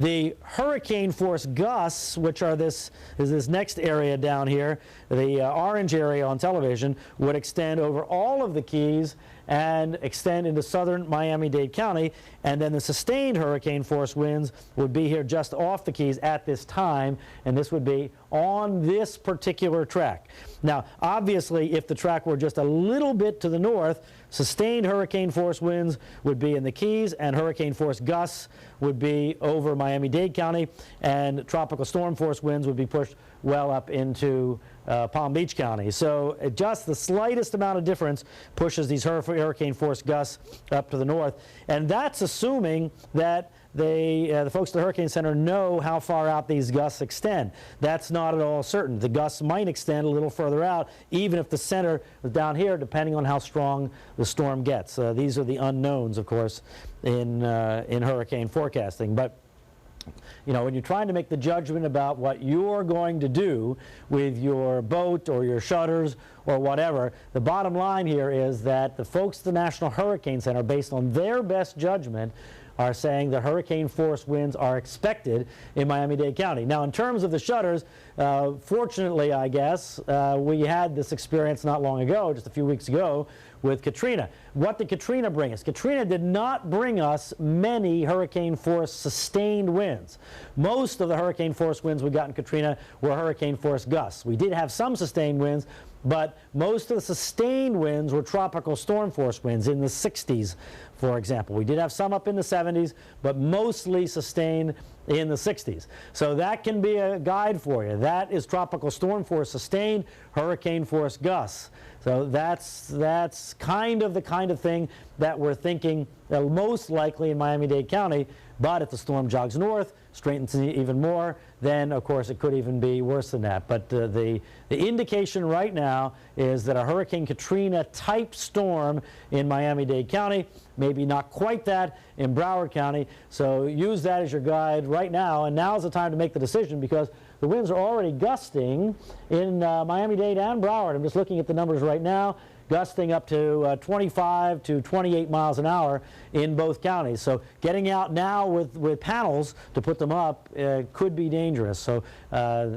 The hurricane force gusts, which are this next area down here, the orange area on television, would extend over all of the Keys and extend into southern Miami-Dade County, and then the sustained hurricane force winds would be here just off the Keys at this time, and this would be on this particular track. Now, obviously, if the track were just a little bit to the north, sustained hurricane force winds would be in the Keys, and hurricane force gusts would be over Miami-Dade County, and tropical storm force winds would be pushed well up into Palm Beach County. So just the slightest amount of difference pushes these hurricane force gusts up to the north, and that's assuming that the folks at the Hurricane Center know how far out these gusts extend. That's not at all certain. The gusts might extend a little further out, even if the center is down here, depending on how strong the storm gets. These are the unknowns, of course, in hurricane forecasting. But you know, when you're trying to make the judgment about what you're going to do with your boat or your shutters or whatever, the bottom line here is that the folks at the National Hurricane Center, based on their best judgment, are saying that hurricane force winds are expected in Miami-Dade County. Now, in terms of the shutters, fortunately, I guess, we had this experience not long ago, just a few weeks ago, with Katrina. What did Katrina bring us? Katrina did not bring us many hurricane force sustained winds. Most of the hurricane force winds we got in Katrina were hurricane force gusts. We did have some sustained winds, but most of the sustained winds were tropical storm force winds in the 60s, for example. We did have some up in the 70s, but mostly sustained in the 60s. So that can be a guide for you. That is tropical storm force sustained, hurricane force gusts. So that's kind of the thing that we're thinking most likely in Miami-Dade County. But if the storm jogs north, straightens even more, then of course it could even be worse than that. But the indication right now is that a Hurricane Katrina type storm in Miami-Dade County, maybe not quite that in Broward County. So use that as your guide right now, and now's the time to make the decision, because the winds are already gusting in Miami-Dade and Broward. I'm just looking at the numbers right now, gusting up to 25 to 28 miles an hour in both counties. So getting out now with panels to put them up could be dangerous. So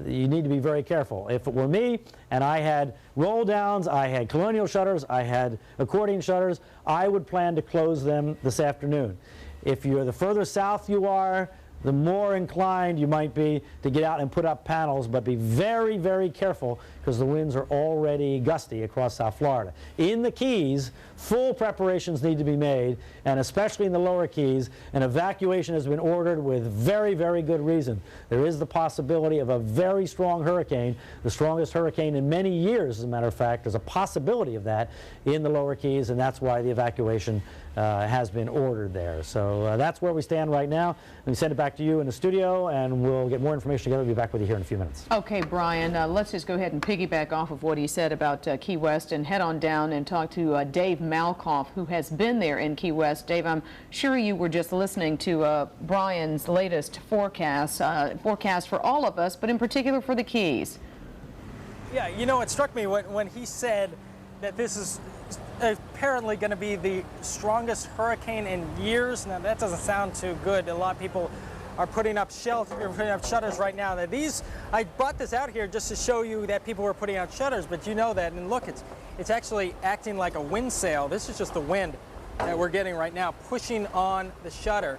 you need to be very careful. If it were me and I had roll downs, I had colonial shutters, I had accordion shutters, I would plan to close them this afternoon. If you're the further south you are, the more inclined you might be to get out and put up panels, but be very, very careful because the winds are already gusty across South Florida. In the Keys, full preparations need to be made, and especially in the lower Keys, an evacuation has been ordered with very, very good reason. There is the possibility of a very strong hurricane, the strongest hurricane in many years, as a matter of fact. There's a possibility of that in the lower Keys, and that's why the evacuation has been ordered there. So that's where we stand right now. Let me send it back to you in the studio, and we'll get more information together. We'll be back with you here in a few minutes. Okay, Brian, let's just go ahead and piggyback off of what he said about Key West and head on down and talk to Dave Malkoff, who has been there in Key West. Dave, I'm sure you were just listening to Brian's latest forecast for all of us, but in particular for the Keys. Yeah, you know, it struck me when he said that this is apparently going to be the strongest hurricane in years. Now, that doesn't sound too good. A lot of people are putting up shutters right now. Now, I brought this out here just to show you that people were putting out shutters, but you know that, and look, it's actually acting like a wind sail. This is just the wind that we're getting right now pushing on the shutter,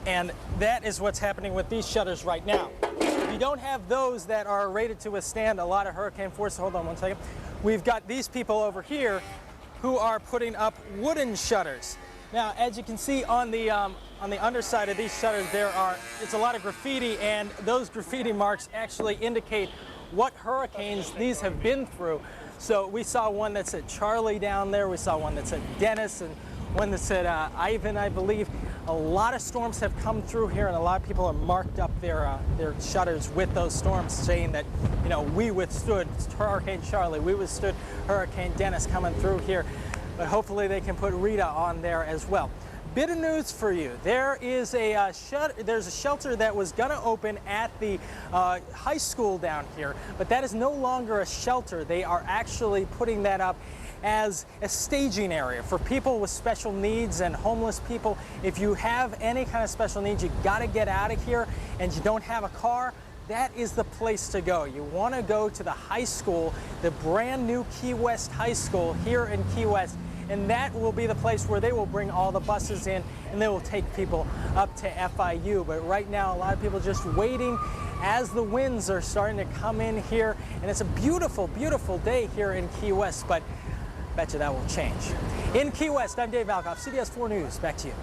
and that is what's happening with these shutters right now. If you don't have those that are rated to withstand a lot of hurricane force, hold on one second, we've got these people over here who are putting up wooden shutters. Now, as you can see on the underside of these shutters, it's a lot of graffiti, and those graffiti marks actually indicate what hurricanes these have been through. So we saw one that said Charlie down there, we saw one that said Dennis, and one that said Ivan, I believe. A lot of storms have come through here, and a lot of people have marked up their shutters with those storms, saying that, you know, we withstood Hurricane Charlie, we withstood Hurricane Dennis coming through here. But hopefully they can put Rita on there as well. Bit of news for you. There is there's a shelter that was going to open at the high school down here, but that is no longer a shelter. They are actually putting that up as a staging area for people with special needs and homeless people. If you have any kind of special needs, you got to get out of here, and you don't have a car, that is the place to go. You want to go to the high school, the brand new Key West High School here in Key West, and that will be the place where they will bring all the buses in, and they will take people up to FIU. But right now, a lot of people just waiting as the winds are starting to come in here, and it's a beautiful, beautiful day here in Key West, but bet you that will change. In Key West, I'm Dave Malkoff, CBS 4 News. Back to you.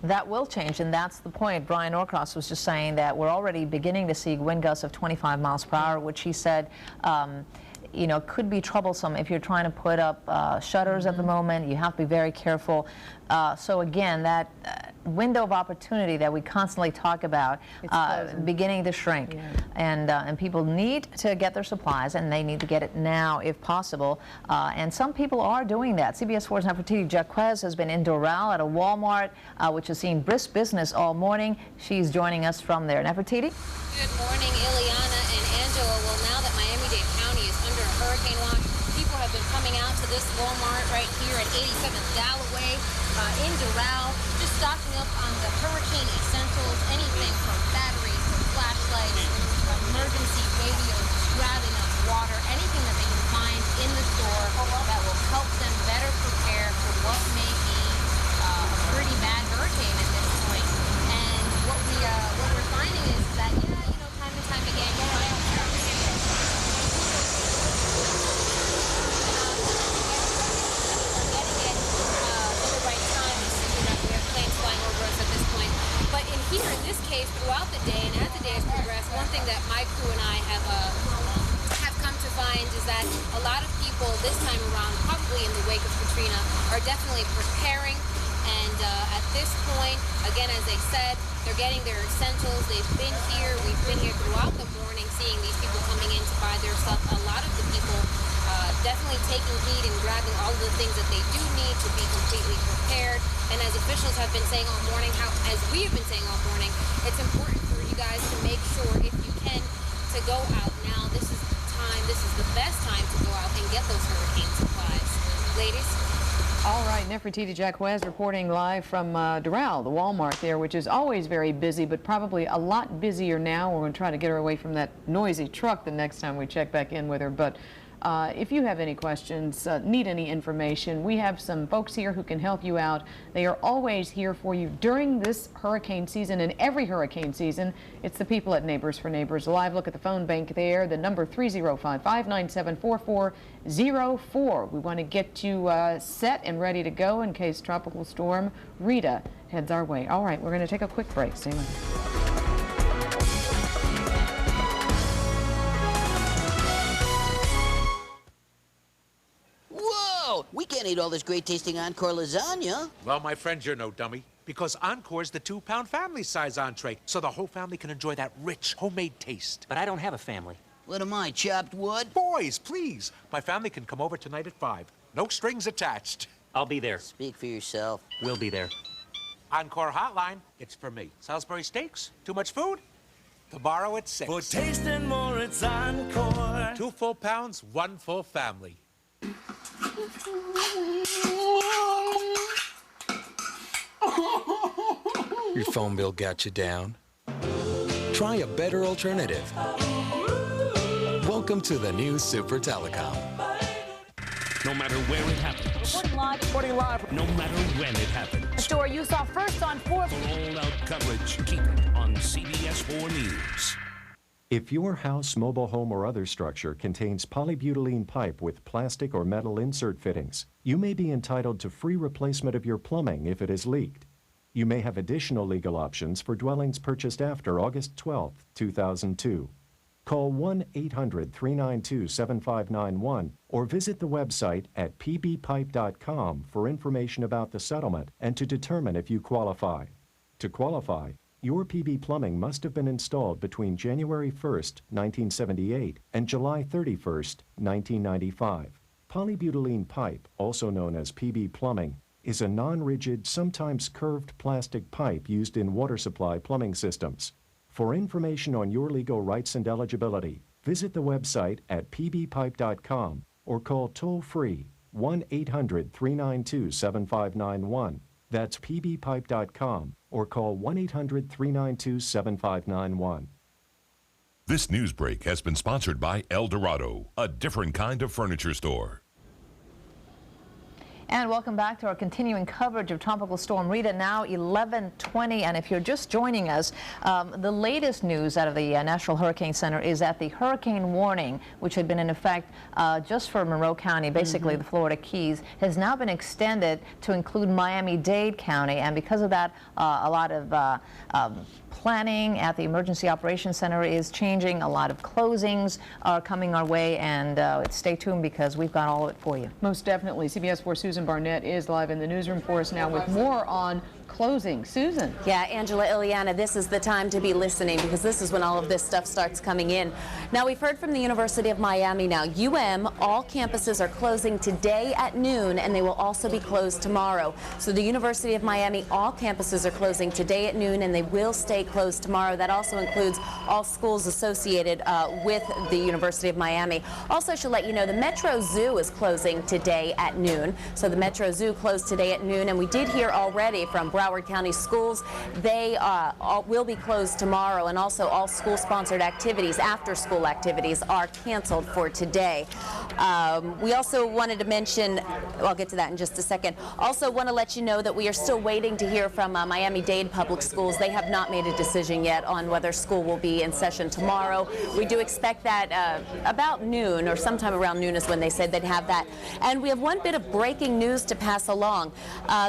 That will change, and that's the point. Brian Norcross was just saying that we're already beginning to see wind gusts of 25 miles per hour, which he said you know, could be troublesome if you're trying to put up shutters at the moment. You have to be very careful. So again, that window of opportunity that we constantly talk about beginning to shrink. Yeah. And people need to get their supplies, and they need to get it now if possible. And some people are doing that. CBS 4's Nefertiti Jacquez has been in Doral at a Walmart, which has seen brisk business all morning. She's joining us from there. Nefertiti? Good morning, Ileana and Angela. Well, now that Miami-Dade County is under hurricane watch, people have been coming out to this Walmart right here at 87th Galloway in Doral, just stocking up on the hurricane essentials, anything from batteries to flashlights, emergency radios, grabbing up water, anything that they can find in the store that will help them better prepare for what may be a pretty bad hurricane at this point. And what we're finding is that, yeah, you know, time and time again, but in here, in this case, throughout the day, and as the day has progressed, one thing that my crew and I have come to find is that a lot of people this time around, probably in the wake of Katrina, are definitely preparing. And at this point, again, as they said, they're getting their essentials. They've been here. We've been here throughout the morning, seeing these people coming in to buy their stuff. A lot of the people definitely taking heed and grabbing all of the things that they do need to be completely prepared. And as officials have been saying all morning, as we have been saying all morning, it's important for you guys to make sure, if you can, to go out now. This is the time, this is the best time to go out and get those hurricane supplies. Ladies? All right, Nefertiti Jacquez reporting live from Doral, the Walmart there, which is always very busy, but probably a lot busier now. We're going to try to get her away from that noisy truck the next time we check back in with her. But If you have any questions, need any information, we have some folks here who can help you out. They are always here for you during this hurricane season and every hurricane season. It's the people at Neighbors for Neighbors. A live look at the phone bank there, the number 305-597-4404. We want to get you set and ready to go in case Tropical Storm Rita heads our way. All right, we're going to take a quick break. Stay with us. We can't eat all this great tasting Encore lasagna. Well, my friend, you're no dummy. Because Encore's the 2-pound family size entree, so the whole family can enjoy that rich, homemade taste. But I don't have a family. What am I, chopped wood? Boys, please. My family can come over tonight at 5. No strings attached. I'll be there. Speak for yourself. We'll be there. Encore hotline, it's for me. Salisbury steaks? Too much food? Tomorrow at 6. For tasting more, it's Encore. 2 full pounds, 1 full family. Your phone bill got you down? Try a better alternative. Welcome to the new Super Telecom. No matter where it happens. Reporting live. No matter when it happens. A story you saw first on 4. For all-out coverage, keep it on CBS 4 News. If your house, mobile home, or other structure contains polybutylene pipe with plastic or metal insert fittings, you may be entitled to free replacement of your plumbing if it has leaked. You may have additional legal options for dwellings purchased after August 12, 2002. Call 1-800-392-7591 or visit the website at pbpipe.com for information about the settlement and to determine if you qualify. To qualify, your PB plumbing must have been installed between January 1, 1978 and July 31, 1995. Polybutylene pipe, also known as PB plumbing, is a non-rigid, sometimes curved plastic pipe used in water supply plumbing systems. For information on your legal rights and eligibility, visit the website at pbpipe.com or call toll-free 1-800-392-7591. That's pbpipe.com or call 1-800-392-7591. This news break has been sponsored by El Dorado, a different kind of furniture store. And welcome back to our continuing coverage of Tropical Storm Rita, now 11:20. And if you're just joining us, the latest news out of the National Hurricane Center is that the hurricane warning, which had been in effect just for Monroe County, basically the Florida Keys, has now been extended to include Miami-Dade County. And because of that, a lot of planning at the Emergency Operations Center is changing. A lot of closings are coming our way, and stay tuned because we've got all of it for you. Most definitely. CBS 4 Susan Barnett is live in the newsroom for us now with more on closing. Susan. Yeah, Angela, Ileana, this is the time to be listening because this is when all of this stuff starts coming in. Now, we've heard from the University of Miami now. all campuses are closing today at noon, and they will also be closed tomorrow. So the University of Miami, all campuses are closing today at noon, and they will stay closed tomorrow. That also includes all schools associated with the University of Miami. Also, I should let you know the Metro Zoo is closing today at noon. So the Metro Zoo closed today at noon, and we did hear already from Broward County Schools. They will be closed tomorrow, and also all school-sponsored activities, after-school activities, are canceled for today. We also wanted to mention, I'll get to that in just a second, also want to let you know that we are still waiting to hear from Miami-Dade Public Schools. They have not made a decision yet on whether school will be in session tomorrow. We do expect that about noon, or sometime around noon is when they said they'd have that. And we have one bit of breaking news to pass along.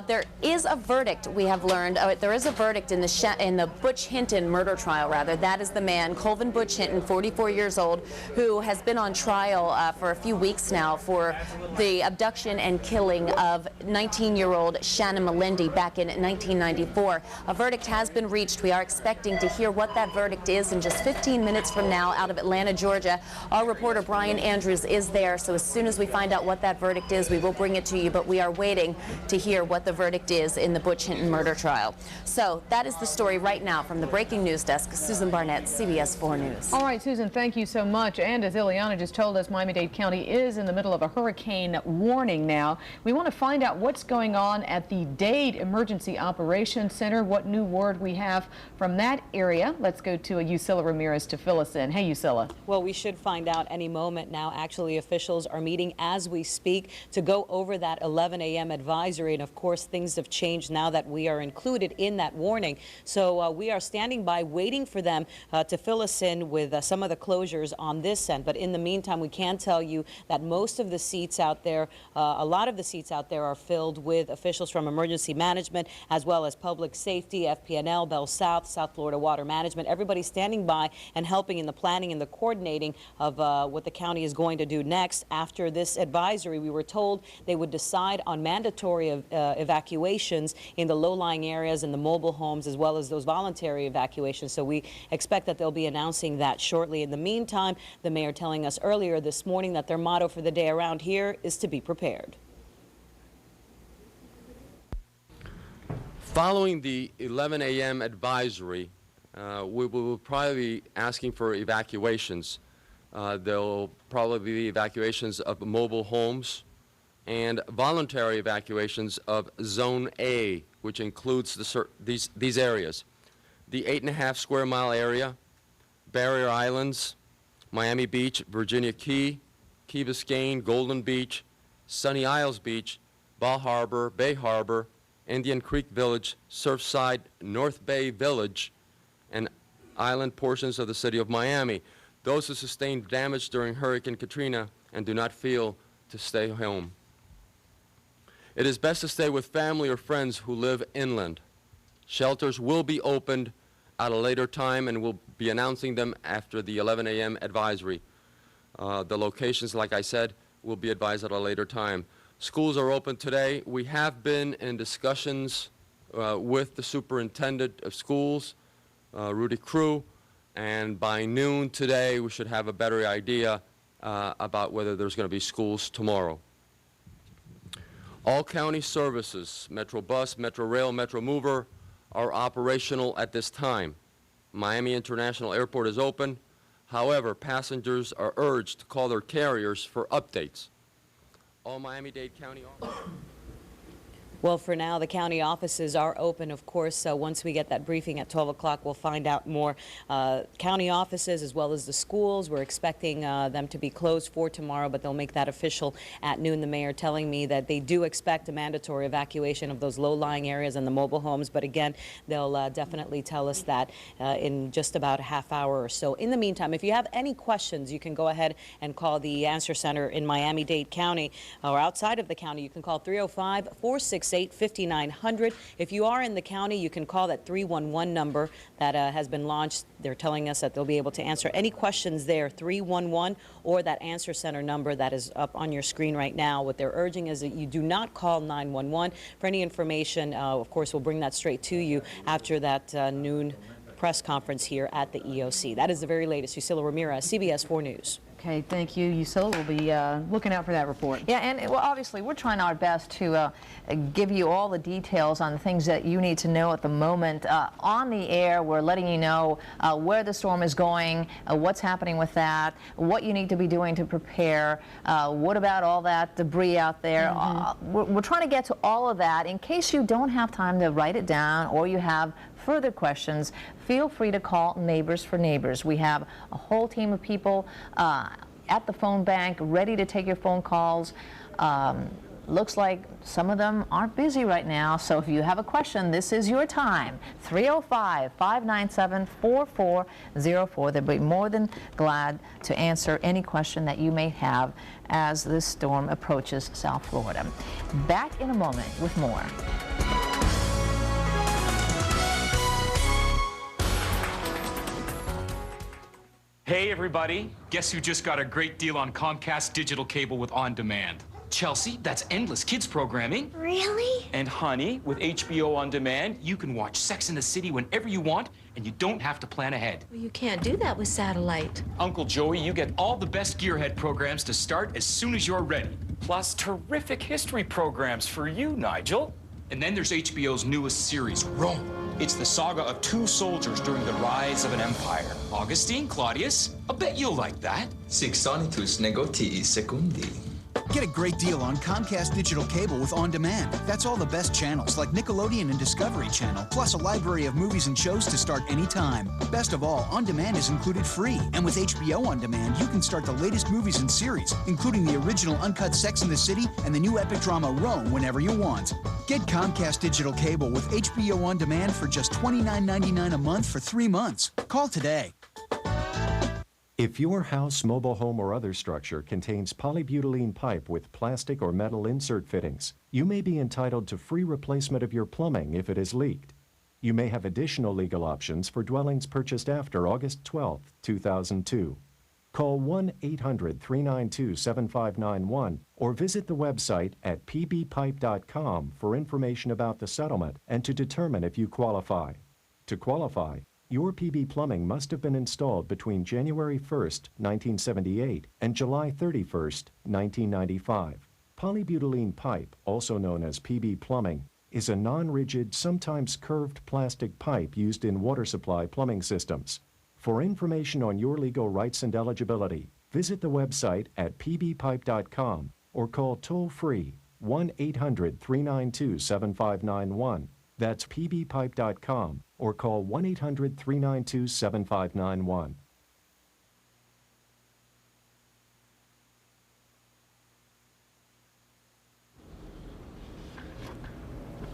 There is a verdict, we have learned. There is a verdict in the Butch Hinton murder trial, rather. That is the man, Colvin Butch Hinton, 44 years old, who has been on trial for a few weeks now for the abduction and killing of 19-year-old Shannon Melendi back in 1994. A verdict has been reached. We are expecting to hear what that verdict is in just 15 minutes from now out of Atlanta, Georgia. Our reporter Brian Andrews is there, so as soon as we find out what that verdict is, we will bring it to you, but we are waiting to hear what the verdict is in the Butch Hinton murder trial. So that is the story right now from the breaking news desk. Susan Barnett, CBS 4 News. All right, Susan, thank you so much. And as Ileana just told us, Miami-Dade County is in the middle of a hurricane warning now. We want to find out what's going on at the Dade Emergency Operations Center, what new word we have from that area. Let's go to Yusila Ramirez to fill us in. Hey, Yusila. Well, we should find out any moment now. Actually, officials are meeting as we speak to go over that 11 a.m. advisory. And of course, things have changed now that we are included in that warning. So we are standing by waiting for them to fill us in with some of the closures on this end. But in the meantime, we can tell you that most of the seats out there, a lot of the seats out there are filled with officials from emergency management as well as public safety, FPNL, Bell South, South Florida Water Management. Everybody's standing by and helping in the planning and the coordinating of what the county is going to do next. After this advisory, we were told they would decide on mandatory evacuations in the low-lying areas and the mobile homes, as well as those voluntary evacuations. So we expect that they'll be announcing that shortly. In the meantime, the mayor telling us earlier this morning that their motto for the day around here is to be prepared. Following the 11 a.m. advisory, we will probably be asking for evacuations. There'll probably be evacuations of mobile homes and voluntary evacuations of Zone A, which includes these areas: the 8.5 square mile area, Barrier Islands, Miami Beach, Virginia Key, Key Biscayne, Golden Beach, Sunny Isles Beach, Bal Harbor, Bay Harbor, Indian Creek Village, Surfside, North Bay Village, and island portions of the city of Miami. Those who sustained damage during Hurricane Katrina and do not feel to stay home. It is best to stay with family or friends who live inland. Shelters will be opened at a later time, and we'll be announcing them after the 11 a.m. advisory. The locations, like I said, will be advised at a later time. Schools are open today. We have been in discussions with the superintendent of schools, Rudy Crew, and by noon today we should have a better idea about whether there's going to be schools tomorrow. All county services, Metro Bus, Metro Rail, Metro Mover, are operational at this time. Miami International Airport is open. However, passengers are urged to call their carriers for updates. All Miami-Dade County offices. Well, for now, the county offices are open, of course. So once we get that briefing at 12 o'clock, we'll find out more. County offices, as well as the schools, we're expecting them to be closed for tomorrow, but they'll make that official at noon. The mayor telling me that they do expect a mandatory evacuation of those low-lying areas and the mobile homes. But again, they'll definitely tell us that in just about a half hour or so. In the meantime, if you have any questions, you can go ahead and call the Answer Center in Miami-Dade County or outside of the county. You can call 305-468-5900. If you are in the county, you can call that 311 number that has been launched. They're telling us that they'll be able to answer any questions there, 311, or that Answer Center number that is up on your screen right now. What they're urging is that you do not call 911 for any information. Of course, we'll bring that straight to you after that noon press conference here at the EOC. That is the very latest. Yusila Ramirez, CBS 4 News. Okay, thank you. Yusila will be looking out for that report. Yeah, and well, obviously we're trying our best to give you all the details on the things that you need to know at the moment. On the air, we're letting you know where the storm is going, what's happening with that, what you need to be doing to prepare, what about all that debris out there. We're trying to get to all of that. In case you don't have time to write it down or you have further questions, feel free to call Neighbors for Neighbors. We have a whole team of people at the phone bank ready to take your phone calls. Looks like some of them aren't busy right now, so if you have a question, this is your time. 305-597-4404. They'll be more than glad to answer any question that you may have as this storm approaches South Florida. Back in a moment with more. Hey everybody, guess who just got a great deal on Comcast digital cable with On Demand? Chelsea, that's endless kids programming. Really? And honey, with HBO On Demand, you can watch Sex and the City whenever you want, and you don't have to plan ahead. Well, you can't do that with satellite. Uncle Joey, you get all the best Gearhead programs to start as soon as you're ready. Plus terrific history programs for you, Nigel. And then there's HBO's newest series, Rome. It's the saga of two soldiers during the rise of an empire. Augustine, Claudius, I bet you'll like that. Sixonitus negotii secundi. Get a great deal on Comcast digital cable with On Demand. That's all the best channels like Nickelodeon and Discovery Channel, plus a library of movies and shows to start anytime. Best of all, On Demand is included free. And with HBO On Demand, you can start the latest movies and series, including the original uncut Sex and the City and the new epic drama Rome whenever you want. Get Comcast digital cable with HBO On Demand for just $29.99 a month for 3 months. Call today. If your house, mobile home, or other structure contains polybutylene pipe with plastic or metal insert fittings, you may be entitled to free replacement of your plumbing if it has leaked. You may have additional legal options for dwellings purchased after August 12, 2002. Call 1-800-392-7591 or visit the website at pbpipe.com for information about the settlement and to determine if you qualify. To qualify, your PB plumbing must have been installed between January 1, 1978 and July 31, 1995. Polybutylene pipe, also known as PB plumbing, is a non-rigid, sometimes curved plastic pipe used in water supply plumbing systems. For information on your legal rights and eligibility, visit the website at pbpipe.com or call toll-free 1-800-392-7591. That's pbpipe.com or call 1-800-392-7591.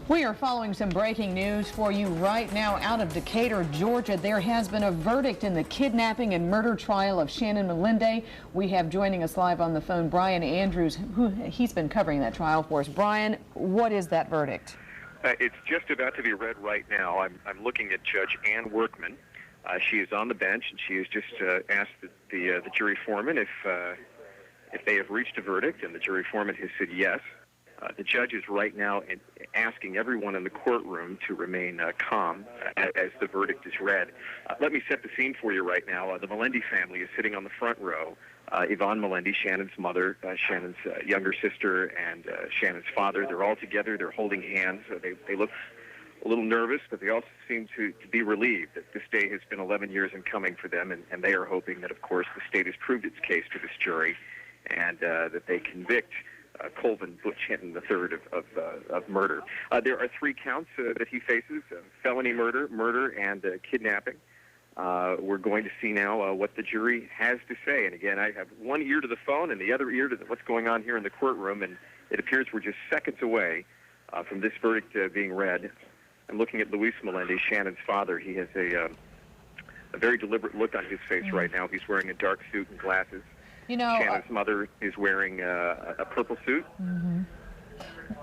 We are following some breaking news for you right now out of Decatur, Georgia. There has been a verdict in the kidnapping and murder trial of Shannon Melende. We have joining us live on the phone Brian Andrews, he's been covering that trial for us. Brian, what is that verdict? It's just about to be read right now. I'm looking at Judge Ann Workman. She is on the bench, and she has just asked the jury foreman if they have reached a verdict, and the jury foreman has said yes. The judge is right now asking everyone in the courtroom to remain calm as the verdict is read. Let me set the scene for you right now. The Melende family is sitting on the front row. Yvonne Melende, Shannon's mother, Shannon's younger sister, and Shannon's father. They're all together. They're holding hands. They look a little nervous, but they also seem to be relieved that this day has been 11 years in coming for them, and they are hoping that, of course, the state has proved its case to this jury and that they convict Colvin Butch Hinton III of murder. There are 3 counts that he faces: felony murder, and kidnapping. We're going to see now what the jury has to say. And again, I have one ear to the phone and the other ear to what's going on here in the courtroom, and it appears we're just seconds away from this verdict being read. I'm looking at Luis Melende, Shannon's father. He has a very deliberate look on his face right now. He's wearing a dark suit and glasses. You know, Shannon's mother is wearing a purple suit. Mm-hmm.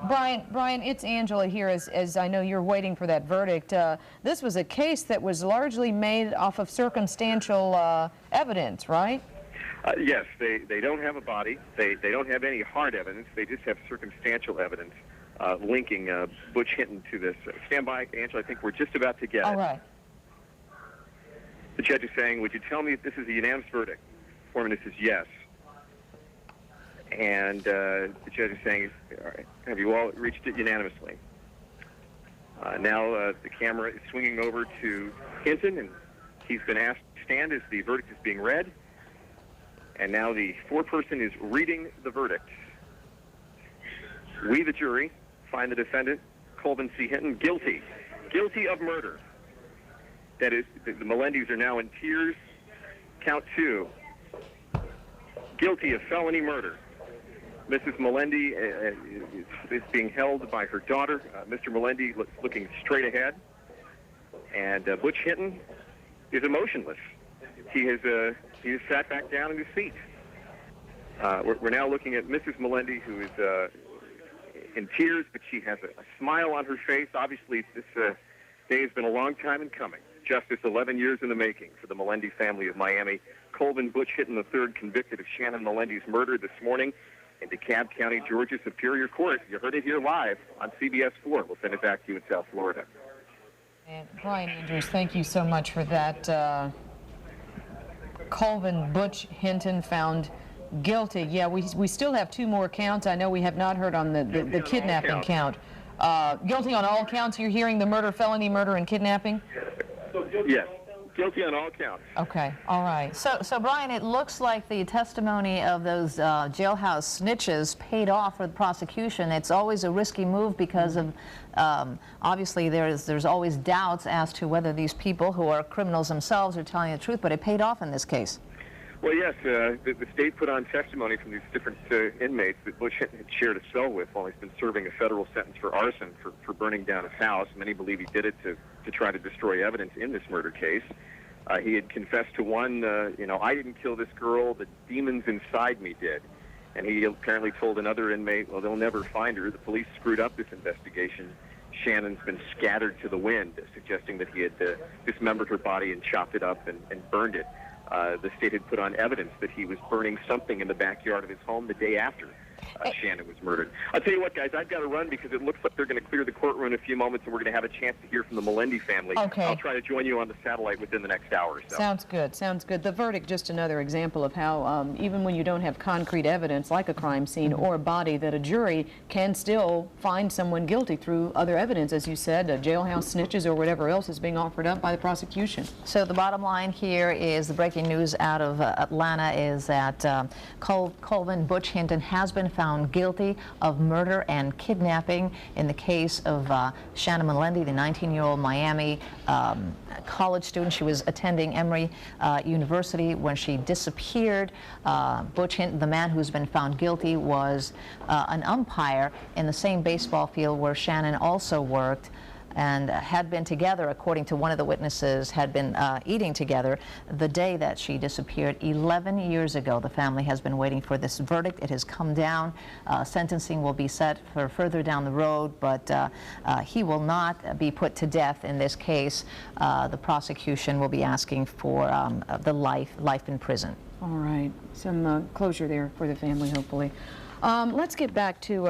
Brian, it's Angela here, as I know you're waiting for that verdict. This was a case that was largely made off of circumstantial evidence, right? Yes, they don't have a body. They don't have any hard evidence. They just have circumstantial evidence linking Butch Hinton to this. Stand by, Angela. I think we're just about to get it. All right. The judge is saying, would you tell me if this is a unanimous verdict? Foreman says yes. And the judge is saying, all right, have you all reached it unanimously? Now the camera is swinging over to Hinton, and he's been asked to stand as the verdict is being read. And now the foreperson is reading the verdict. We, the jury, find the defendant, Colvin C. Hinton, guilty of murder. That is, the Melendes are now in tears. Count 2. Guilty of felony murder. Mrs. Melende is being held by her daughter. Mr. Melende looking straight ahead. And Butch Hinton is emotionless. He has sat back down in his seat. We're now looking at Mrs. Melende, who is in tears, but she has a smile on her face. Obviously, this day has been a long time in coming. Justice 11 years in the making for the Melende family of Miami. Colvin Butch Hinton III convicted of Shannon Melende's murder this morning in DeKalb County, Georgia Superior Court. You heard it here live on CBS 4. We'll send it back to you in South Florida. And Brian Andrews, thank you so much for that. Colvin Butch Hinton found guilty. Yeah, we still have 2 more counts. I know we have not heard on the kidnapping count. Guilty on all counts. You're hearing the murder, felony murder, and kidnapping? Yes. Guilty on all counts. Okay, all right. So Brian, it looks like the testimony of those jailhouse snitches paid off for the prosecution. It's always a risky move because of, obviously there's always doubts as to whether these people who are criminals themselves are telling the truth, but it paid off in this case. Well, yes, the state put on testimony from these different inmates that Butch had shared a cell with while he's been serving a federal sentence for arson for burning down his house. Many believe he did it to try to destroy evidence in this murder case. He had confessed to one, I didn't kill this girl, the demons inside me did. And he apparently told another inmate, well, they'll never find her. The police screwed up this investigation. Shannon's been scattered to the wind, suggesting that he had dismembered her body and chopped it up and burned it. The state had put on evidence that he was burning something in the backyard of his home the day after Shannon was murdered. I'll tell you what, guys, I've got to run because it looks like they're going to clear the courtroom in a few moments, and we're going to have a chance to hear from the Melendi family. Okay. I'll try to join you on the satellite within the next hour or so. Sounds good. Sounds good. The verdict, just another example of how even when you don't have concrete evidence like a crime scene or a body, that a jury can still find someone guilty through other evidence, as you said, jailhouse snitches or whatever else is being offered up by the prosecution. So the bottom line here is the breaking news out of Atlanta is that Colvin Butch Hinton has been found guilty of murder and kidnapping in the case of Shannon Melendi, the 19-year-old Miami college student. She was attending Emory University when she disappeared. Butch Hinton, the man who's been found guilty, was an umpire in the same baseball field where Shannon also worked, and had been together, according to one of the witnesses, had been eating together the day that she disappeared 11 years ago. The family has been waiting for this verdict. It has come down. Sentencing will be set for further down the road, but he will not be put to death in this case. The prosecution will be asking for the life in prison. All right. Some closure there for the family, hopefully. Let's get back to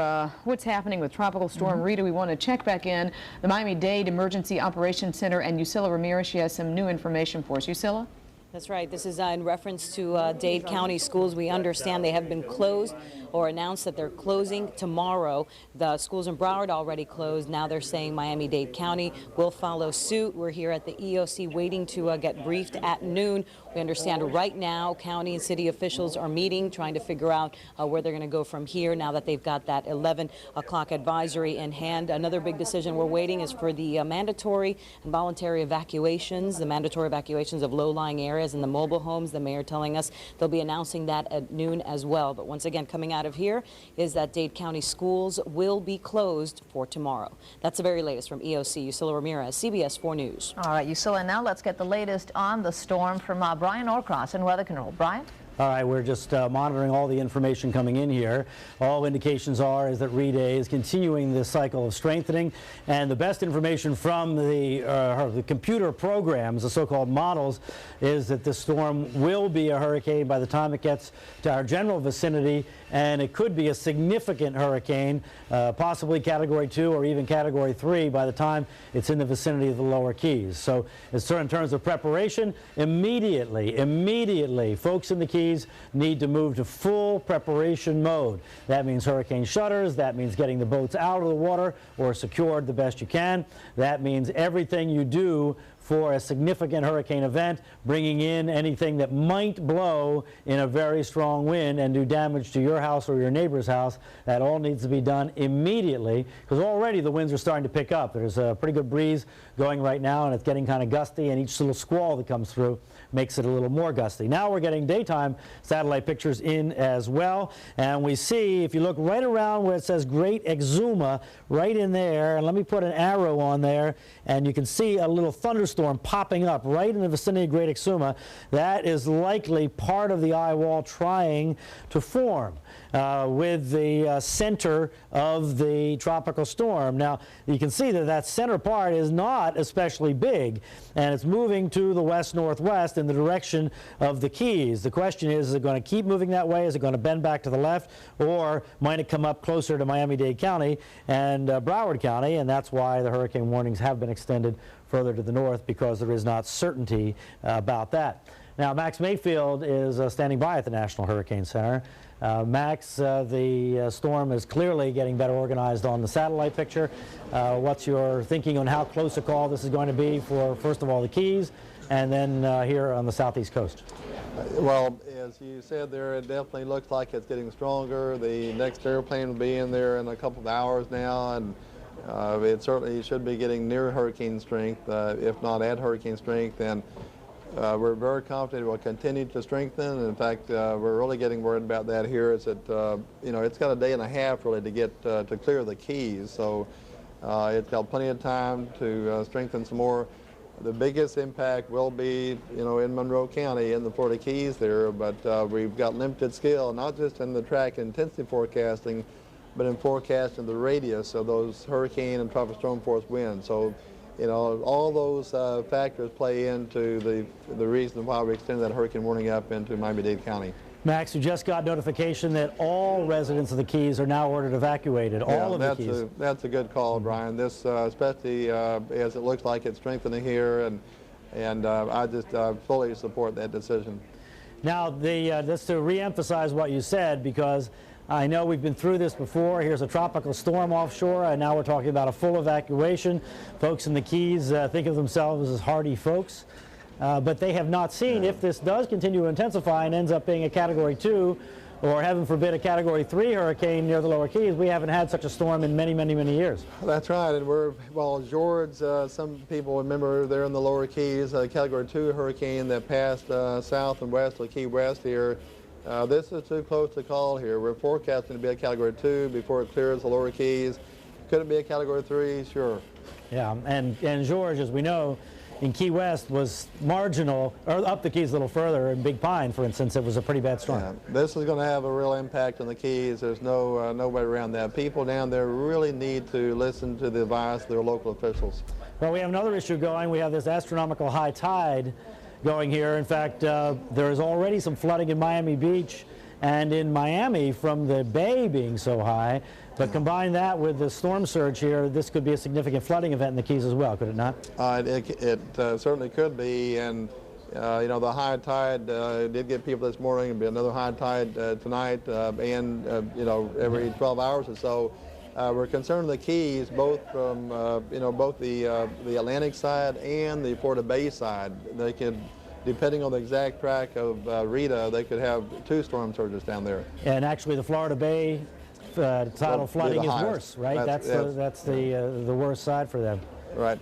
what's happening with Tropical Storm Rita. We want to check back in the Miami-Dade Emergency Operations Center, and Yusila Ramirez, she has some new information for us. Yusila? That's right. This is in reference to Dade County schools. We understand they have been closed or announced that they're closing tomorrow. The schools in Broward already closed. Now they're saying Miami-Dade County will follow suit. We're here at the EOC waiting to get briefed at noon. We understand right now county and city officials are meeting, trying to figure out where they're going to go from here now that they've got that 11 o'clock advisory in hand. Another big decision we're waiting is for the mandatory and voluntary evacuations, the mandatory evacuations of low-lying areas and the mobile homes. The mayor telling us they'll be announcing that at noon as well. But once again, coming out of here is that Dade County schools will be closed for tomorrow. That's the very latest from EOC. Yusila Ramirez, CBS 4 News. All right, Yusila, now let's get the latest on the storm from Brian Norcross in Weather Control. Brian? All right, we're just monitoring all the information coming in here. All indications are is that Rita is continuing this cycle of strengthening, and the best information from the computer programs, the so-called models, is that the storm will be a hurricane by the time it gets to our general vicinity, and it could be a significant hurricane, possibly Category 2 or even Category 3 by the time it's in the vicinity of the lower Keys. So in terms of preparation, immediately, folks in the Keys need to move to full preparation mode. That means hurricane shutters. That means getting the boats out of the water or secured the best you can. That means everything you do for a significant hurricane event, bringing in anything that might blow in a very strong wind and do damage to your house or your neighbor's house. That all needs to be done immediately, because already the winds are starting to pick up. There's a pretty good breeze going right now, and it's getting kind of gusty, and each little squall that comes through makes it a little more gusty. Now we're getting daytime satellite pictures in as well, and we see, if you look right around where it says Great Exuma, right in there, and let me put an arrow on there, and you can see a little thunderstorm popping up right in the vicinity of Great Exuma. That is likely part of the eye wall trying to form with the center of the tropical storm. Now, you can see that that center part is not especially big, and it's moving to the west-northwest in the direction of the Keys. The question is it going to keep moving that way? Is it going to bend back to the left, or might it come up closer to Miami-Dade County and Broward County? And that's why the hurricane warnings have been extended further to the north, because there is not certainty about that. Now, Max Mayfield is standing by at the National Hurricane Center. Max, the storm is clearly getting better organized on the satellite picture. What's your thinking on how close a call this is going to be for, first of all, the Keys, and then here on the southeast coast? Well, as you said there, it definitely looks like it's getting stronger. The next airplane will be in there in a couple of hours now, and it certainly should be getting near hurricane strength, if not at hurricane strength. And we're very confident it will continue to strengthen. In fact, we're really getting worried about that here. Is that it's got a day and a half really to get to clear the Keys, so it's got plenty of time to strengthen some more. The biggest impact will be, in Monroe County, in the Florida Keys there, but we've got limited skill, not just in the track intensity forecasting, but in forecasting the radius of those hurricane and tropical storm force winds. So, all those factors play into the reason why we extended that hurricane warning up into Miami-Dade County. Max, you just got notification that all residents of the Keys are now ordered evacuated, all of the Keys. That's a good call, Brian. This, especially as it looks like it's strengthening here, and I just fully support that decision. Now, just to re-emphasize what you said, because I know we've been through this before. Here's a tropical storm offshore, and now we're talking about a full evacuation. Folks in the Keys think of themselves as hardy folks. But they have not seen, if this does continue to intensify and ends up being a Category 2, or heaven forbid a Category 3 hurricane near the lower Keys, we haven't had such a storm in many, many, many years. That's right, and George, some people remember there in the lower Keys, a Category 2 hurricane that passed south and west of Key West here. This is too close to call here. We're forecasting to be a Category 2 before it clears the lower Keys. Could it be a Category 3? Sure. Yeah, and George, as we know, in Key West was marginal, or up the Keys a little further. In Big Pine, for instance, it was a pretty bad storm. Yeah, this is going to have a real impact on the Keys. There's no way around that. People down there really need to listen to the advice of their local officials. Well, we have another issue going. We have this astronomical high tide going here. In fact, there is already some flooding in Miami Beach and in Miami from the bay being so high. But combine that with the storm surge here, this could be a significant flooding event in the Keys as well, could it not? It certainly could be, and the high tide did get people this morning. There'll be another high tide tonight, and every 12 hours or so. We're concerned with the Keys, both from both the Atlantic side and the Florida Bay side. They could, depending on the exact track of Rita, they could have 2 storm surges down there. And actually, the Florida Bay tidal flooding is worse, right? That's the worst side for them. Right.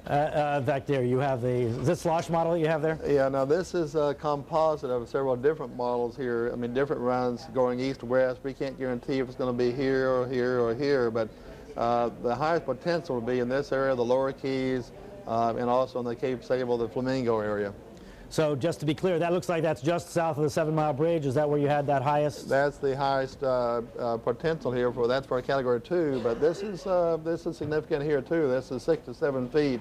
Back there, you have is this slosh model that you have there? Yeah, now this is a composite of several different models here. I mean, different runs going east-west. We can't guarantee if it's going to be here or here or here, but the highest potential will be in this area, the lower Keys, and also in the Cape Sable, the Flamingo area. So just to be clear, that looks like that's just south of the 7 Mile Bridge. Is that where you had that highest? That's the highest potential here that's for a Category 2, but this is significant here too. This is 6 to 7 feet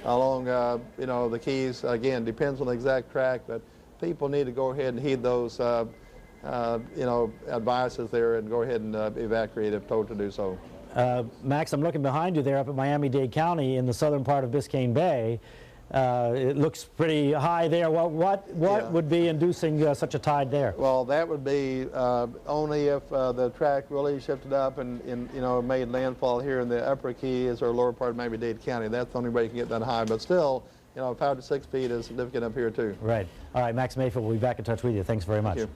along the Keys. Again, depends on the exact track, but people need to go ahead and heed those advices there and go ahead and evacuate if told to do so. Max, I'm looking behind you there up at Miami-Dade County in the southern part of Biscayne Bay. It looks pretty high there. What would be inducing such a tide there? Well, that would be only if the track really shifted up and made landfall here in the upper Keys or lower part of Miami-Dade County. That's the only way you can get that high. But still, 5 to 6 feet is significant up here too. Right. All right, Max Mayfield will be back in touch with you. Thanks very much. Thank you.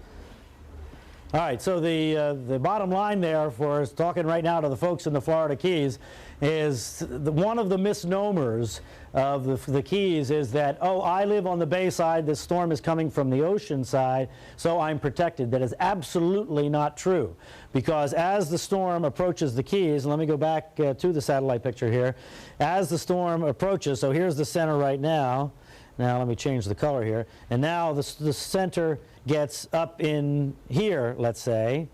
All right, so the bottom line there for us talking right now to the folks in the Florida Keys is one of the misnomers of the Keys is that, oh, I live on the bay side, this storm is coming from the ocean side, so I'm protected. That is absolutely not true, because as the storm approaches the Keys, and let me go back to the satellite picture here, as the storm approaches, so here's the center right now. Now let me change the color here, and now the center gets up in here, let's say.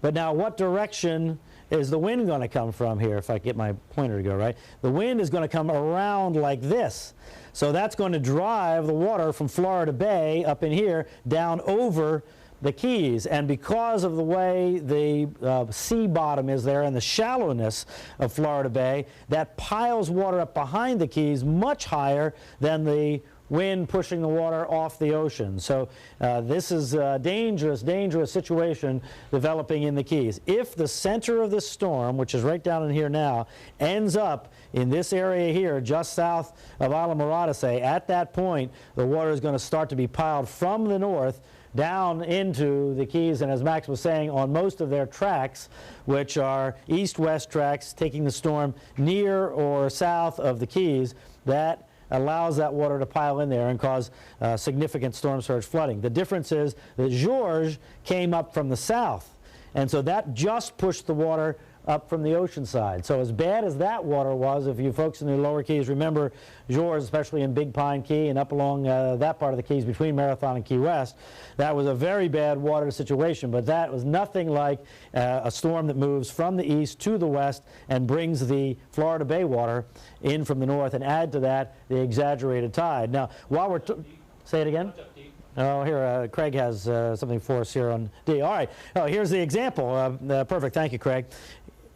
But now what direction is the wind going to come from here, if I get my pointer to go right? The wind is going to come around like this. So that's going to drive the water from Florida Bay up in here down over the Keys. And because of the way the sea bottom is there and the shallowness of Florida Bay, that piles water up behind the Keys much higher than the wind pushing the water off the ocean. So this is a dangerous, dangerous situation developing in the Keys. If the center of this storm, which is right down in here now, ends up in this area here just south of Islamorada, say, at that point the water is going to start to be piled from the north down into the Keys, and as Max was saying, on most of their tracks, which are east-west tracks taking the storm near or south of the Keys, that allows that water to pile in there and cause significant storm surge flooding. The difference is that George came up from the south, and so that just pushed the water up from the ocean side. So as bad as that water was, if you folks in the lower Keys remember George, especially in Big Pine Key and up along that part of the Keys between Marathon and Key West, that was a very bad water situation, but that was nothing like a storm that moves from the east to the west and brings the Florida Bay water in from the north, and add to that the exaggerated tide. Now, while we're say it again? Oh, here, Craig has something for us here on D. All right, here's the example. Perfect, thank you, Craig.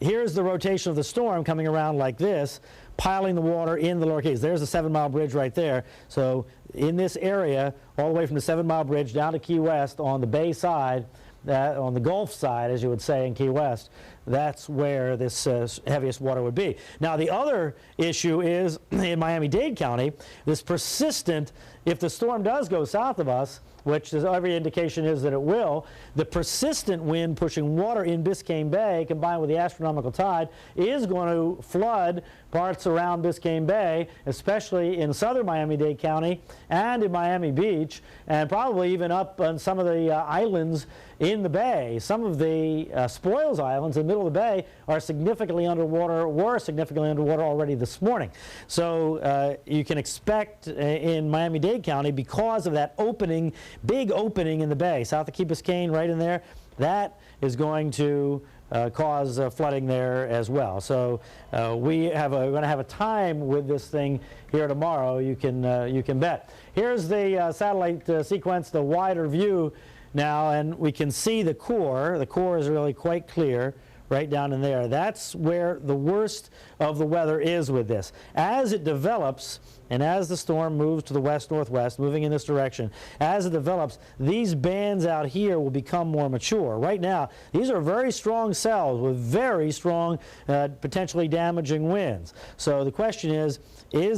Here's the rotation of the storm coming around like this, piling the water in the lower Keys. There's the 7 Mile Bridge right there. So in this area, all the way from the 7 Mile Bridge down to Key West on the bay side, on the Gulf side, as you would say in Key West, that's where this heaviest water would be. Now, the other issue is in Miami-Dade County, this persistent, if the storm does go south of us, which every indication is that it will, the persistent wind pushing water in Biscayne Bay combined with the astronomical tide is going to flood parts around Biscayne Bay, especially in southern Miami-Dade County and in Miami Beach, and probably even up on some of the islands in the bay. Some of the Spoils Islands in the middle of the bay are significantly underwater, were significantly underwater already this morning. So you can expect in Miami-Dade County, because of that opening, big opening in the bay, south of Key Biscayne, right in there, that is going to cause flooding there as well. So we're going to have a time with this thing here tomorrow, you can bet. Here's the satellite sequence, the wider view now, and we can see the core. The core is really quite clear right down in there. That's where the worst of the weather is with this. As it develops, and as the storm moves to the west-northwest, moving in this direction, as it develops, these bands out here will become more mature. Right now, these are very strong cells with very strong, potentially damaging winds. So the question is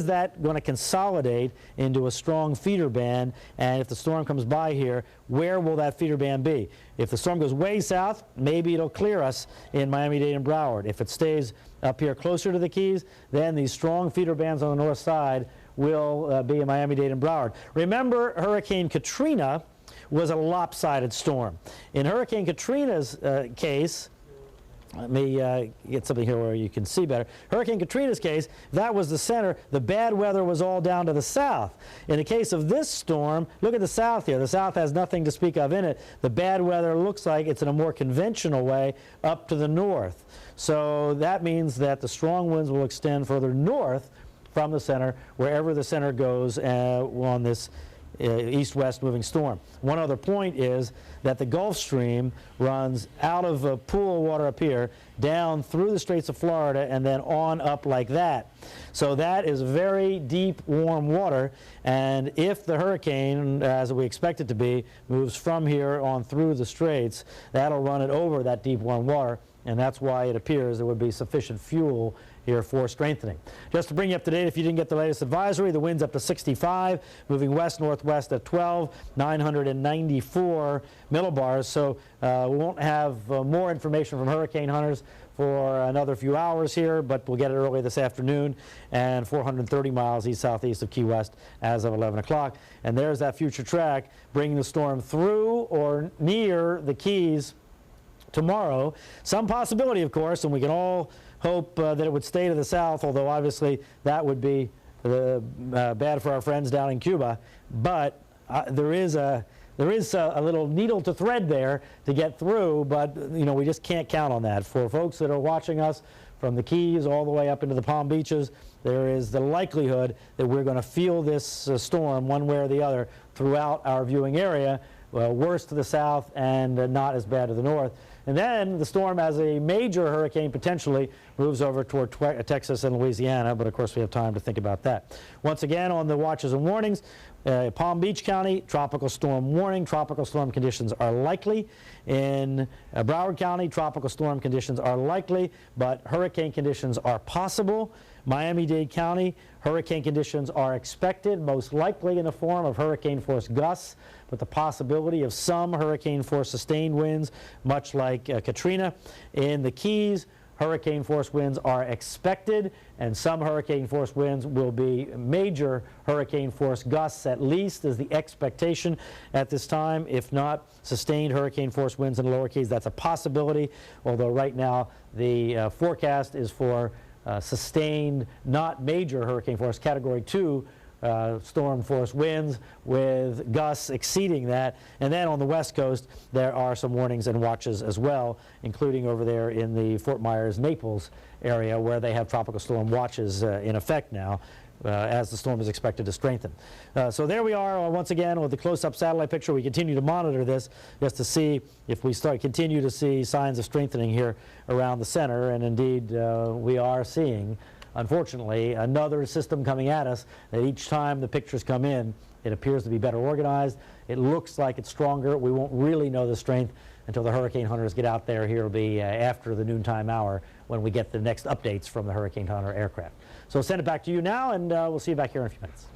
that going to consolidate into a strong feeder band? And if the storm comes by here, where will that feeder band be? If the storm goes way south, maybe it'll clear us in Miami-Dade and Broward. If it stays up here closer to the Keys, then these strong feeder bands on the north side will be in Miami-Dade and Broward. Remember, Hurricane Katrina was a lopsided storm. In Hurricane Katrina's case, let me get something here where you can see better. Hurricane Katrina's case, that was the center. The bad weather was all down to the south. In the case of this storm, look at the south here. The south has nothing to speak of in it. The bad weather looks like it's in a more conventional way up to the north. So that means that the strong winds will extend further north from the center, wherever the center goes on this east-west moving storm. One other point is that the Gulf Stream runs out of a pool of water up here, down through the Straits of Florida, and then on up like that. So that is very deep, warm water, and if the hurricane, as we expect it to be, moves from here on through the Straits, that'll run it over that deep, warm water, and that's why it appears there would be sufficient fuel here for strengthening. Just to bring you up to date, if you didn't get the latest advisory, the wind's up to 65, moving west-northwest at 12, 994 millibars. So we won't have more information from hurricane hunters for another few hours here, but we'll get it early this afternoon, and 430 miles east-southeast of Key West as of 11 o'clock. And there's that future track bringing the storm through or near the Keys tomorrow. Some possibility, of course, and we can all hope that it would stay to the south, although obviously that would be bad for our friends down in Cuba. But there is a little needle to thread there to get through, but you know, we just can't count on that. For folks that are watching us from the Keys all the way up into the Palm Beaches, there is the likelihood that we're going to feel this storm one way or the other throughout our viewing area. worse to the south and not as bad to the north. And then the storm, as a major hurricane, potentially moves over toward Texas and Louisiana, but of course we have time to think about that. Once again, on the watches and warnings, Palm Beach County, tropical storm warning. Tropical storm conditions are likely. In Broward County, tropical storm conditions are likely, but hurricane conditions are possible. Miami-Dade County, hurricane conditions are expected, most likely in the form of hurricane-force gusts, with the possibility of some hurricane-force sustained winds, much like Katrina. In the Keys, hurricane-force winds are expected, and some hurricane-force winds will be major hurricane-force gusts, at least, is the expectation at this time. If not, sustained hurricane-force winds in the lower Keys, that's a possibility, although right now the forecast is for sustained, not major hurricane force, Category 2 storm force winds with gusts exceeding that. And then on the west coast, there are some warnings and watches as well, including over there in the Fort Myers, Naples area, where they have tropical storm watches in effect now. As the storm is expected to strengthen. So there we are once again with the close-up satellite picture. We continue to monitor this just to see if we continue to see signs of strengthening here around the center, and indeed we are seeing, unfortunately, another system coming at us that each time the pictures come in, it appears to be better organized. It looks like it's stronger. We won't really know the strength until the hurricane hunters get out there. Here will be after the noontime hour when we get the next updates from the Hurricane Hunter aircraft. So I'll send it back to you now, and we'll see you back here in a few minutes.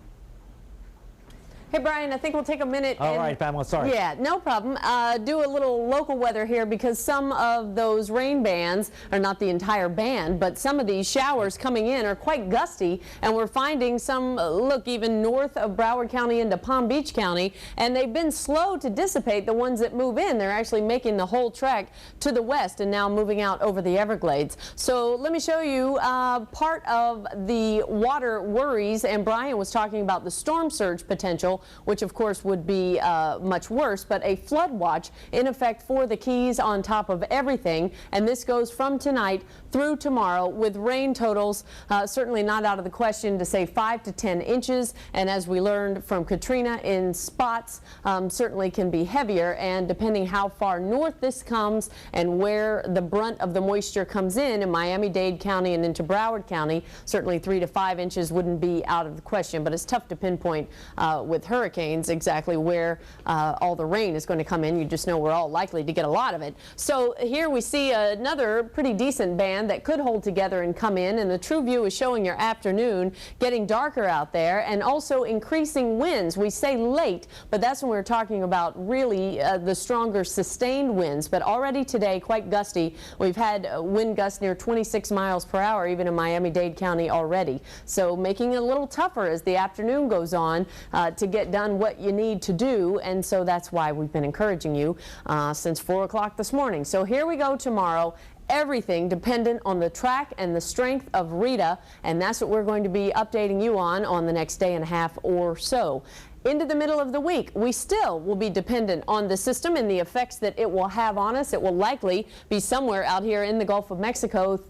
Hey, Brian, I think we'll take a minute. All right, Pamela, sorry. Yeah, no problem. Do a little local weather here, because some of those rain bands, or not the entire band, but some of these showers coming in are quite gusty, and we're finding some, look, even north of Broward County into Palm Beach County, and they've been slow to dissipate. The ones that move in, they're actually making the whole trek to the west and now moving out over the Everglades. So let me show you part of the water worries, and Brian was talking about the storm surge potential, which of course would be much worse, but a flood watch in effect for the Keys on top of everything, and this goes from tonight through tomorrow, with rain totals certainly not out of the question to say 5 to 10 inches, and as we learned from Katrina, in spots certainly can be heavier, and depending how far north this comes and where the brunt of the moisture comes in Miami-Dade County and into Broward County, certainly 3 to 5 inches wouldn't be out of the question, but it's tough to pinpoint with hurricanes exactly where all the rain is going to come in. You just know we're all likely to get a lot of it. So here we see another pretty decent band that could hold together and come in, and the true view is showing your afternoon getting darker out there, and also increasing winds. We say late, but that's when we're talking about really the stronger sustained winds, but already today quite gusty. We've had wind gusts near 26 miles per hour even in Miami-Dade County already, so making it a little tougher as the afternoon goes on to get done what you need to do, and so that's why we've been encouraging you since 4 o'clock this morning. So here we go tomorrow. Everything dependent on the track and the strength of Rita, and that's what we're going to be updating you on the next day and a half or so. Into the middle of the week, we still will be dependent on the system and the effects that it will have on us. It will likely be somewhere out here in the Gulf of Mexico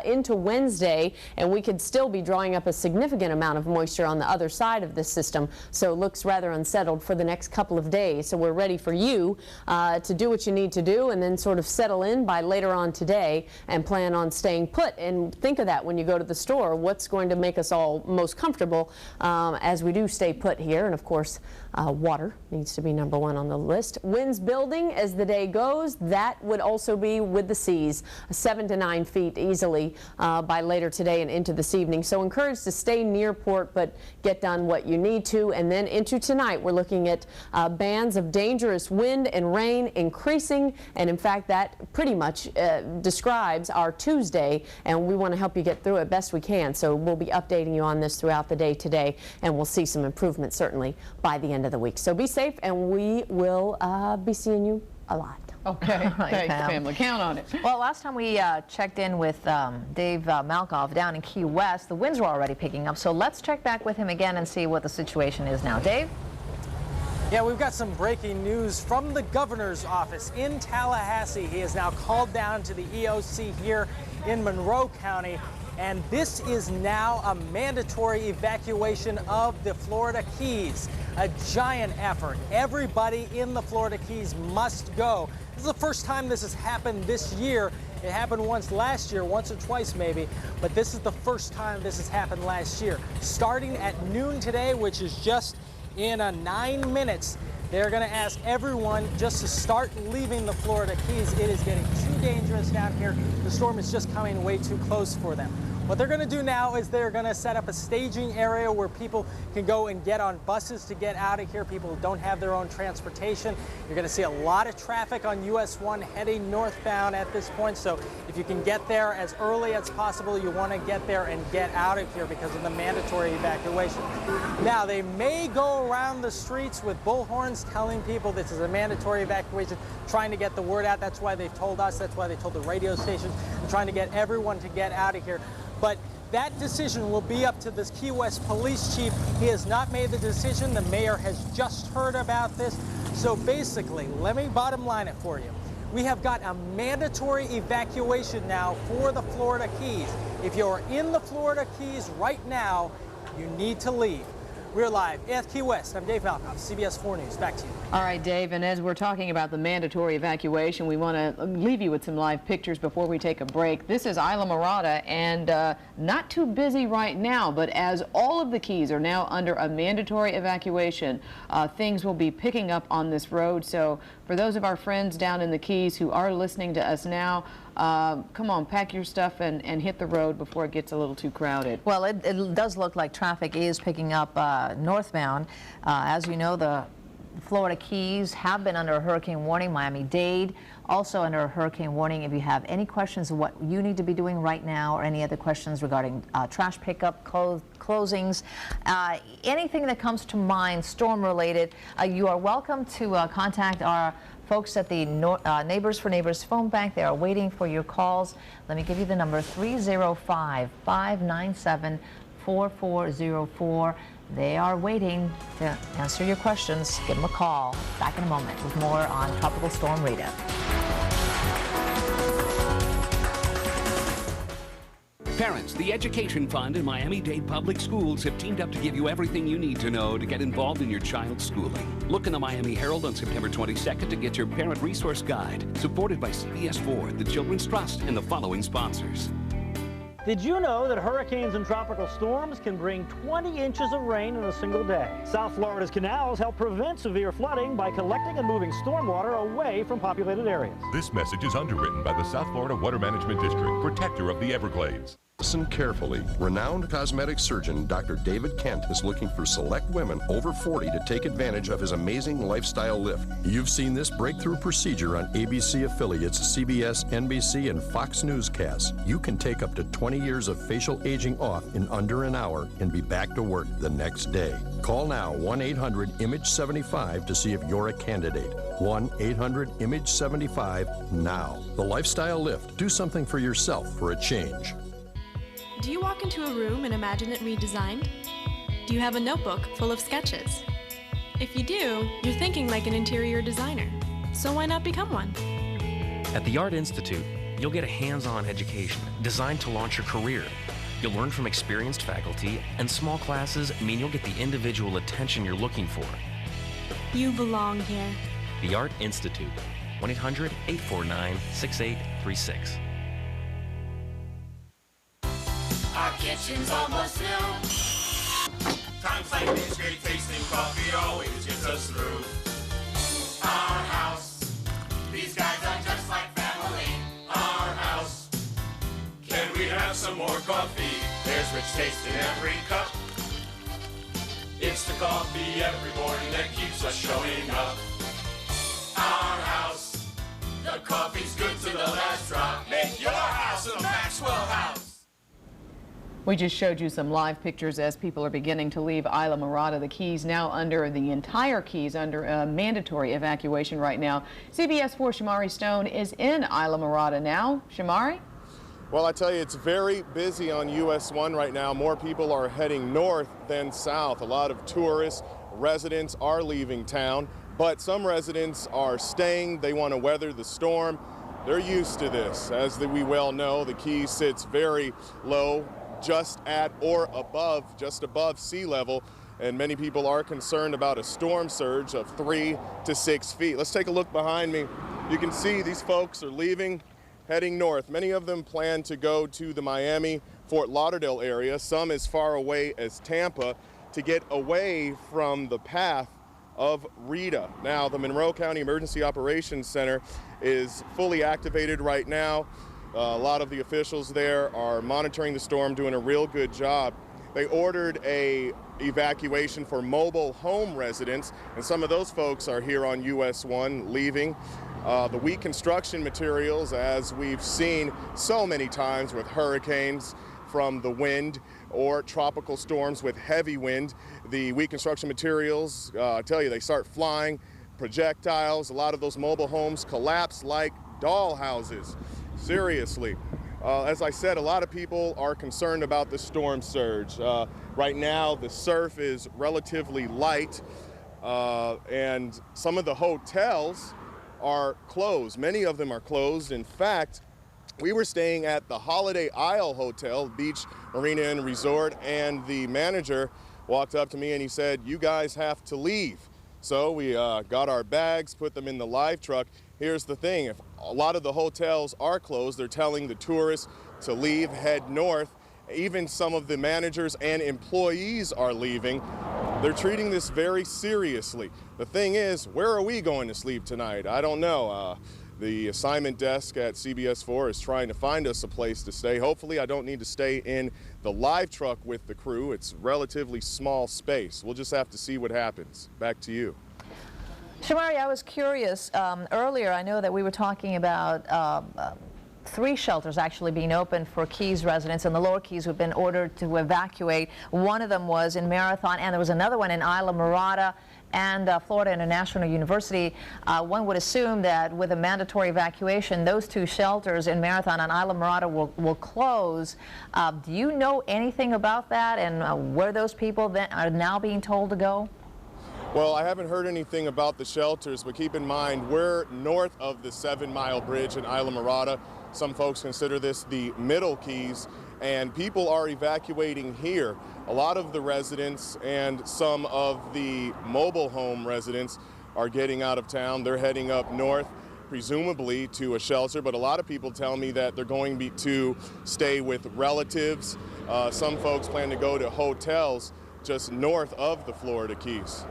into Wednesday, and we could still be drawing up a significant amount of moisture on the other side of this system, so it looks rather unsettled for the next couple of days. So we're ready for you to do what you need to do, and then sort of settle in by later on today and plan on staying put. And think of that when you go to the store, what's going to make us all most comfortable as we do stay put here. And of course, water needs to be #1 on the list. Winds building as the day goes. That would also be with the seas, 7 to 9 feet easily by later today and into this evening. So encouraged to stay near port, but get done what you need to. And then into tonight, we're looking at bands of dangerous wind and rain increasing. And in fact, that pretty much describes our Tuesday, and we want to help you get through it best we can. So we'll be updating you on this throughout the day today, and we'll see some improvement certainly by the end of the week. So be safe, and we will be seeing you a lot. Okay, Right, thanks, Pam. Pamela. Count on it. Well, last time we checked in with Dave Malkoff down in Key West, the winds were already picking up. So let's check back with him again and see what the situation is now. Dave? Yeah, we've got some breaking news from the governor's office in Tallahassee. He is now called down to the EOC here in Monroe County. And this is now a mandatory evacuation of the Florida Keys. A giant effort. Everybody in the Florida Keys must go. This is the first time this has happened this year. It happened once last year, once or twice maybe, but this is the first time this has happened last year. Starting at noon today, which is just in 9 minutes, they're going to ask everyone just to start leaving the Florida Keys. It is getting too dangerous down here. The storm is just coming way too close for them. What they're going to do now is they're going to set up a staging area where people can go and get on buses to get out of here. People who don't have their own transportation. You're going to see a lot of traffic on US 1 heading northbound at this point. So if you can get there as early as possible, you want to get there and get out of here because of the mandatory evacuation. Now, they may go around the streets with bullhorns telling people this is a mandatory evacuation, trying to get the word out. That's why they've told us. That's why they told the radio stations. They're trying to get everyone to get out of here. But that decision will be up to this Key West police chief. He has not made the decision. The mayor has just heard about this. So basically, let me bottom line it for you. We have got a mandatory evacuation now for the Florida Keys. If you're in the Florida Keys right now, you need to leave. We're live at Key West. I'm Dave Malkoff, CBS 4 News. Back to you. All right, Dave, and as we're talking about the mandatory evacuation, we want to leave you with some live pictures before we take a break. This is Isla Mirada, and not too busy right now, but as all of the Keys are now under a mandatory evacuation, things will be picking up on this road. So for those of our friends down in the Keys who are listening to us now, come on, pack your stuff and hit the road before it gets a little too crowded. Well, it does look like traffic is picking up northbound. As you know, the Florida Keys have been under a hurricane warning. Miami-Dade also under a hurricane warning. If you have any questions of what you need to be doing right now or any other questions regarding trash pickup, closings, anything that comes to mind storm-related, you are welcome to contact our folks at the Neighbors for Neighbors phone bank. They are waiting for your calls. Let me give you the number, 305-597-4404. They are waiting to answer your questions. Give them a call. Back in a moment with more on Tropical Storm Rita. Parents, the Education Fund and Miami-Dade Public Schools have teamed up to give you everything you need to know to get involved in your child's schooling. Look in the Miami Herald on September 22nd to get your parent resource guide, supported by CBS 4, the Children's Trust, and the following sponsors. Did you know that hurricanes and tropical storms can bring 20 inches of rain in a single day? South Florida's canals help prevent severe flooding by collecting and moving stormwater away from populated areas. This message is underwritten by the South Florida Water Management District, protector of the Everglades. Listen carefully. Renowned cosmetic surgeon Dr. David Kent is looking for select women over 40 to take advantage of his amazing lifestyle lift. You've seen this breakthrough procedure on ABC affiliates CBS, NBC, and Fox newscasts. You can take up to 20 years of facial aging off in under an hour and be back to work the next day. Call now 1-800-IMAGE-75 to see if you're a candidate. 1-800-IMAGE-75 now. The lifestyle lift. Do something for yourself for a change. Do you walk into a room and imagine it redesigned? Do you have a notebook full of sketches? If you do, you're thinking like an interior designer. So why not become one? At the Art Institute, you'll get a hands-on education designed to launch your career. You'll learn from experienced faculty, and small classes mean you'll get the individual attention you're looking for. You belong here. The Art Institute, 1-800-849-6836. Our kitchen's almost new. Times like these, great tasting coffee always gets us through. Our house, these guys are just like family. Our house, can we have some more coffee? There's rich taste in every cup. It's the coffee every morning that keeps us showing up. Our house, the coffee's good to the last drop. Make your house a Maxwell house. We just showed you some live pictures as people are beginning to leave Isla Mirada. The Keys now under the entire Keys under a mandatory evacuation right now. CBS 4 Shamari Stone is in Isla Mirada now. Shamari? Well, I tell you, it's very busy on US 1 right now. More people are heading north than south. A lot of tourists, residents are leaving town, but some residents are staying. They want to weather the storm. they're used to this. As we well know, the Keys sits very low, just at or above, just above sea level, and many people are concerned about a storm surge of 3 to 6 feet. Let's take a look behind me. You can see these folks are leaving, heading north. Many of them plan to go to the Miami, Fort Lauderdale area, some as far away as Tampa, to get away from the path of Rita. Now, the Monroe County Emergency Operations Center is fully activated right now. A lot of the officials there are monitoring the storm, doing a real good job. They ordered a evacuation for mobile home residents, and some of those folks are here on US 1 leaving. The weak construction materials, as we've seen so many times with hurricanes from the wind or tropical storms with heavy wind, the weak construction materials, I tell you, they start flying, projectiles. A lot of those mobile homes collapse like doll houses. Seriously. As I said, a lot of people are concerned about the storm surge. Right now, the surf is relatively light, and some of the hotels are closed. Many of them are closed. In fact, we were staying at the Holiday Isle Hotel, Beach Marina and Resort, and the manager walked up to me and he said, "You guys have to leave." So we got our bags, put them in the live truck. Here's the thing, if a lot of the hotels are closed, they're telling the tourists to leave, head north. Even some of the managers and employees are leaving. They're treating this very seriously. The thing is, where are we going to sleep tonight? I don't know. The assignment desk at CBS 4 is trying to find us a place to stay. Hopefully I don't need to stay in the live truck with the crew. It's relatively small space. We'll just have to see what happens. Back to you. Shamari, I was curious. Earlier, I know that we were talking about 3 shelters actually being open for Keys residents in the lower Keys who have been ordered to evacuate. One of them was in Marathon, and there was another one in Isla Mirada and Florida International University. One would assume that with a mandatory evacuation, those 2 shelters in Marathon and Isla Mirada will close. Do you know anything about that and where those people then are now being told to go? Well, I haven't heard anything about the shelters, but keep in mind, we're north of the 7-mile bridge in Isla Mirada. Some folks consider this the Middle Keys, and people are evacuating here. A lot of the residents and some of the mobile home residents are getting out of town. They're heading up north, presumably to a shelter, but a lot of people tell me that they're going to stay with relatives. Some folks plan to go to hotels just north of the Florida Keys.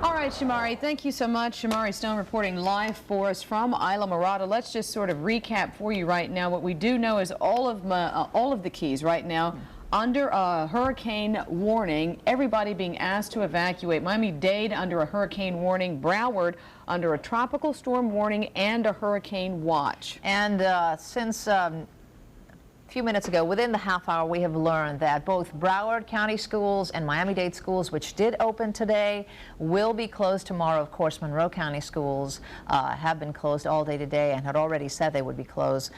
All right, Shamari, thank you so much. Shamari Stone reporting live for us from Isla Mirada. Let's just sort of recap for you right now. What we do know is all of the Keys right now under a hurricane warning, everybody being asked to evacuate. Miami-Dade under a hurricane warning, Broward under a tropical storm warning and a hurricane watch. And since a few minutes ago, within the half hour, we have learned that both Broward County schools and Miami-Dade schools, which did open today, will be closed tomorrow. Of course, Monroe County schools have been closed all day today and had already said they would be closed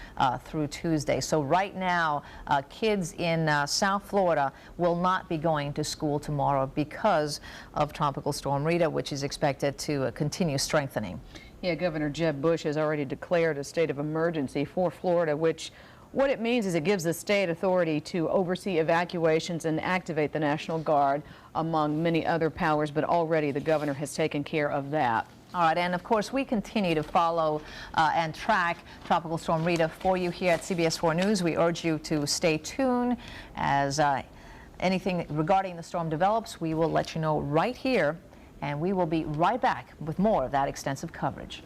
through Tuesday. So right now, kids in South Florida will not be going to school tomorrow because of Tropical Storm Rita, which is expected to continue strengthening. Yeah, Governor Jeb Bush has already declared a state of emergency for Florida, which what it means is it gives the state authority to oversee evacuations and activate the National Guard, among many other powers, but already the governor has taken care of that. All right, and of course, we continue to follow and track Tropical Storm Rita for you here at CBS 4 News. We urge you to stay tuned. As anything regarding the storm develops, we will let you know right here, and we will be right back with more of that extensive coverage.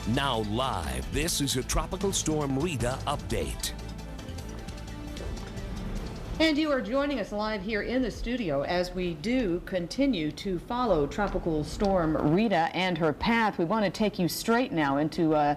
Now live, this is a Tropical Storm Rita update. And you are joining us live here in the studio as we do continue to follow Tropical Storm Rita and her path. We want to take you straight now into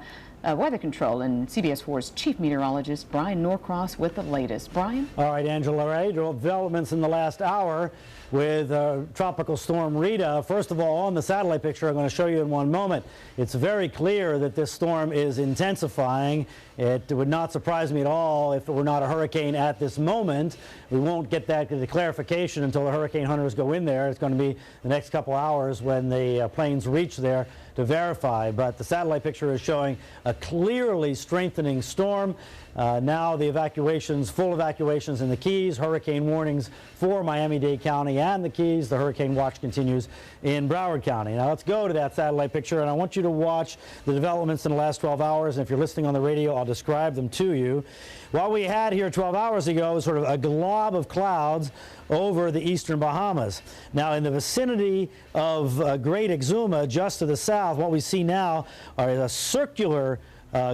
weather control, and CBS 4's chief meteorologist Brian Norcross with the latest. Brian? All right, Angela Ray, developments in the last hour with Tropical Storm Rita. First of all, on the satellite picture I'm going to show you in one moment, it's very clear that this storm is intensifying. It would not surprise me at all if it were not a hurricane at this moment. We won't get that clarification until the hurricane hunters go in there. It's going to be the next couple hours when the planes reach there to verify. But the satellite picture is showing a clearly strengthening storm. Now the evacuations, full evacuations in the Keys, hurricane warnings for Miami-Dade County and the Keys. The hurricane watch continues in Broward County. Now let's go to that satellite picture, and I want you to watch the developments in the last 12 hours. And if you're listening on the radio, I'll describe them to you. What we had here 12 hours ago was sort of a glob of clouds over the eastern Bahamas. Now in the vicinity of Great Exuma, just to the south, what we see now are a circular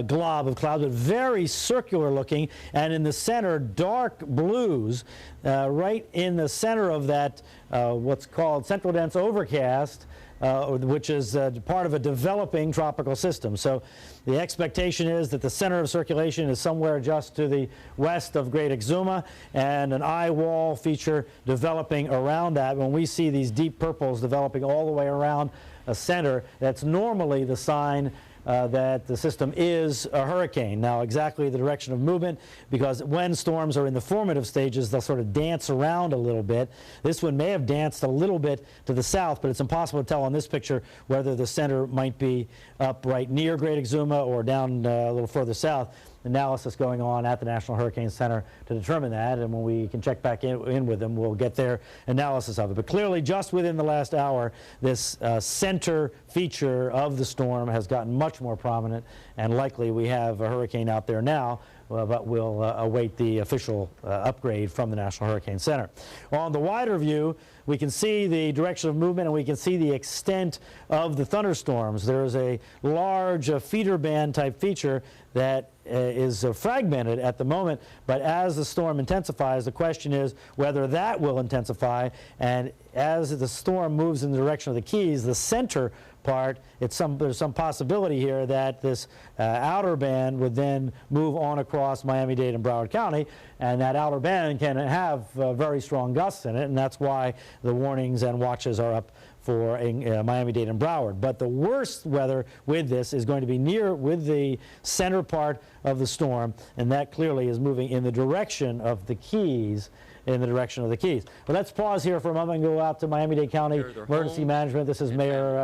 glob of clouds, but very circular looking, and in the center dark blues. Right in the center of that what's called central dense overcast, which is part of a developing tropical system. So the expectation is that the center of circulation is somewhere just to the west of Great Exuma, and an eye wall feature developing around that. When we see these deep purples developing all the way around a center, that's normally the sign that the system is a hurricane. Now exactly the direction of movement, because when storms are in the formative stages, they'll sort of dance around a little bit. This one may have danced a little bit to the south, but it's impossible to tell on this picture whether the center might be up right near Great Exuma or down a little further south. Analysis going on at the National Hurricane Center to determine that, and when we can check back in with them, we'll get their analysis of it. But clearly, just within the last hour, this center feature of the storm has gotten much more prominent, and likely we have a hurricane out there now, but we'll await the official upgrade from the National Hurricane Center. On the wider view, we can see the direction of movement, and we can see the extent of the thunderstorms. There is a large feeder band type feature that is fragmented at the moment, but as the storm intensifies, the question is whether that will intensify, and as the storm moves in the direction of the Keys, the center part, there's some possibility here that this outer band would then move on across Miami-Dade and Broward County, and that outer band can have very strong gusts in it, and that's why the warnings and watches are up for Miami-Dade and Broward. But the worst weather with this is going to be with the center part of the storm, and that clearly is moving in the direction of the Keys, But let's pause here for a moment and go out to Miami-Dade County Emergency Management. This is Mayor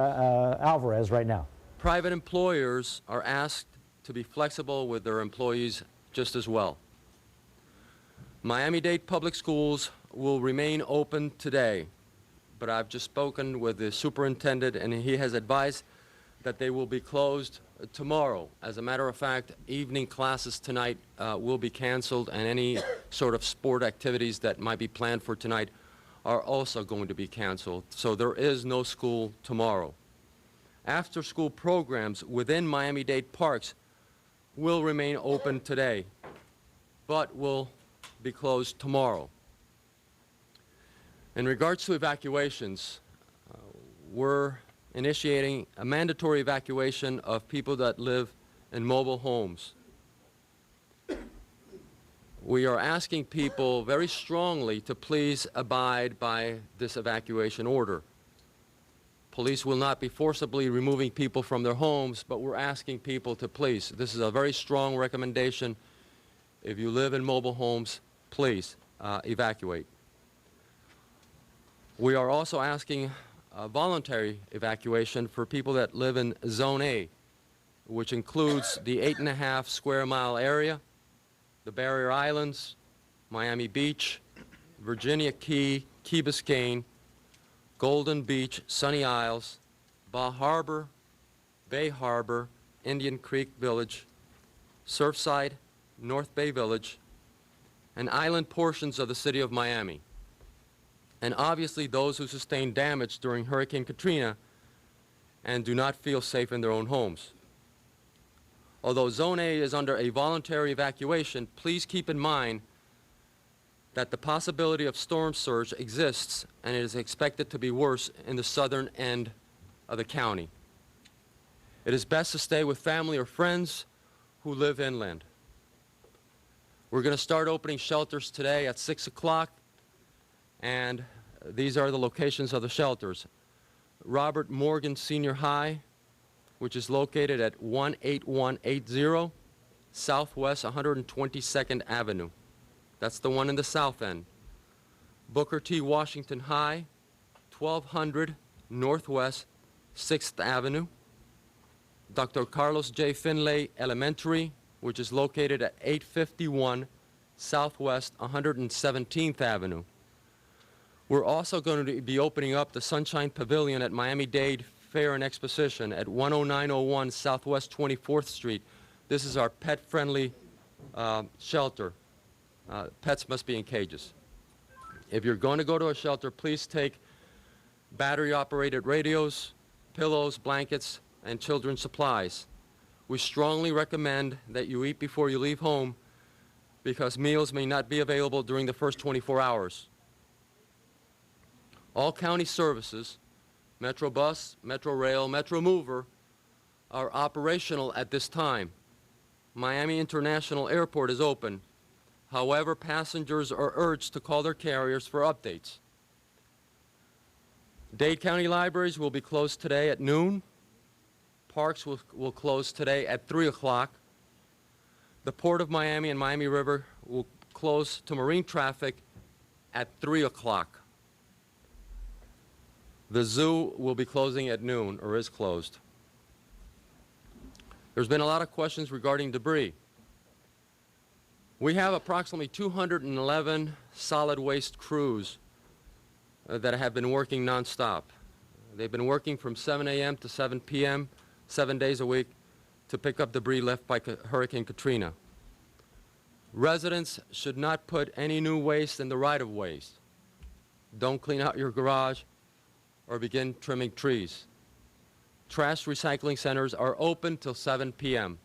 Alvarez right now. Private employers are asked to be flexible with their employees just as well. Miami-Dade Public Schools will remain open today, but I've just spoken with the superintendent, and he has advised that they will be closed tomorrow. As a matter of fact, evening classes tonight will be canceled, and any sort of sport activities that might be planned for tonight are also going to be canceled. So there is no school tomorrow. After-school programs within Miami-Dade parks will remain open today, but will be closed tomorrow. In regards to evacuations, we're initiating a mandatory evacuation of people that live in mobile homes. We are asking people very strongly to please abide by this evacuation order. Police will not be forcibly removing people from their homes, but we're asking people to please. This is a very strong recommendation. If you live in mobile homes, please evacuate. We are also asking voluntary evacuation for people that live in Zone A, which includes the 8.5 square mile area, the Barrier Islands, Miami Beach, Virginia Key, Key Biscayne, Golden Beach, Sunny Isles, Bar Harbor, Bay Harbor, Indian Creek Village, Surfside, North Bay Village, and island portions of the city of Miami. And obviously those who sustained damage during Hurricane Katrina and do not feel safe in their own homes. Although Zone A is under a voluntary evacuation, please keep in mind that the possibility of storm surge exists, and it is expected to be worse in the southern end of the county. It is best to stay with family or friends who live inland. We're going to start opening shelters today at 6 o'clock, and these are the locations of the shelters. Robert Morgan Senior High, which is located at 18180 Southwest 122nd Avenue. That's the one in the south end. Booker T. Washington High, 1200 Northwest 6th Avenue. Dr. Carlos J. Finlay Elementary, which is located at 851 Southwest 117th Avenue. We're also going to be opening up the Sunshine Pavilion at Miami-Dade Fair and Exposition at 10901 Southwest 24th Street. This is our pet-friendly shelter. Pets must be in cages. If you're going to go to a shelter, please take battery-operated radios, pillows, blankets, and children's supplies. We strongly recommend that you eat before you leave home because meals may not be available during the first 24 hours. All county services, Metro Bus, Metro Rail, Metro Mover, are operational at this time. Miami International Airport is open. However, passengers are urged to call their carriers for updates. Dade County libraries will be closed today at noon. Parks will close today at 3 o'clock. The Port of Miami and Miami River will close to marine traffic at 3 o'clock. The zoo will be closing at noon, or is closed. There's been a lot of questions regarding debris. We have approximately 211 solid waste crews that have been working nonstop. They've been working from 7 a.m. to 7 p.m., 7 days a week, to pick up debris left by Hurricane Katrina. Residents should not put any new waste in the right-of-ways. Don't clean out your garage or begin trimming trees. Trash recycling centers are open till 7 p.m.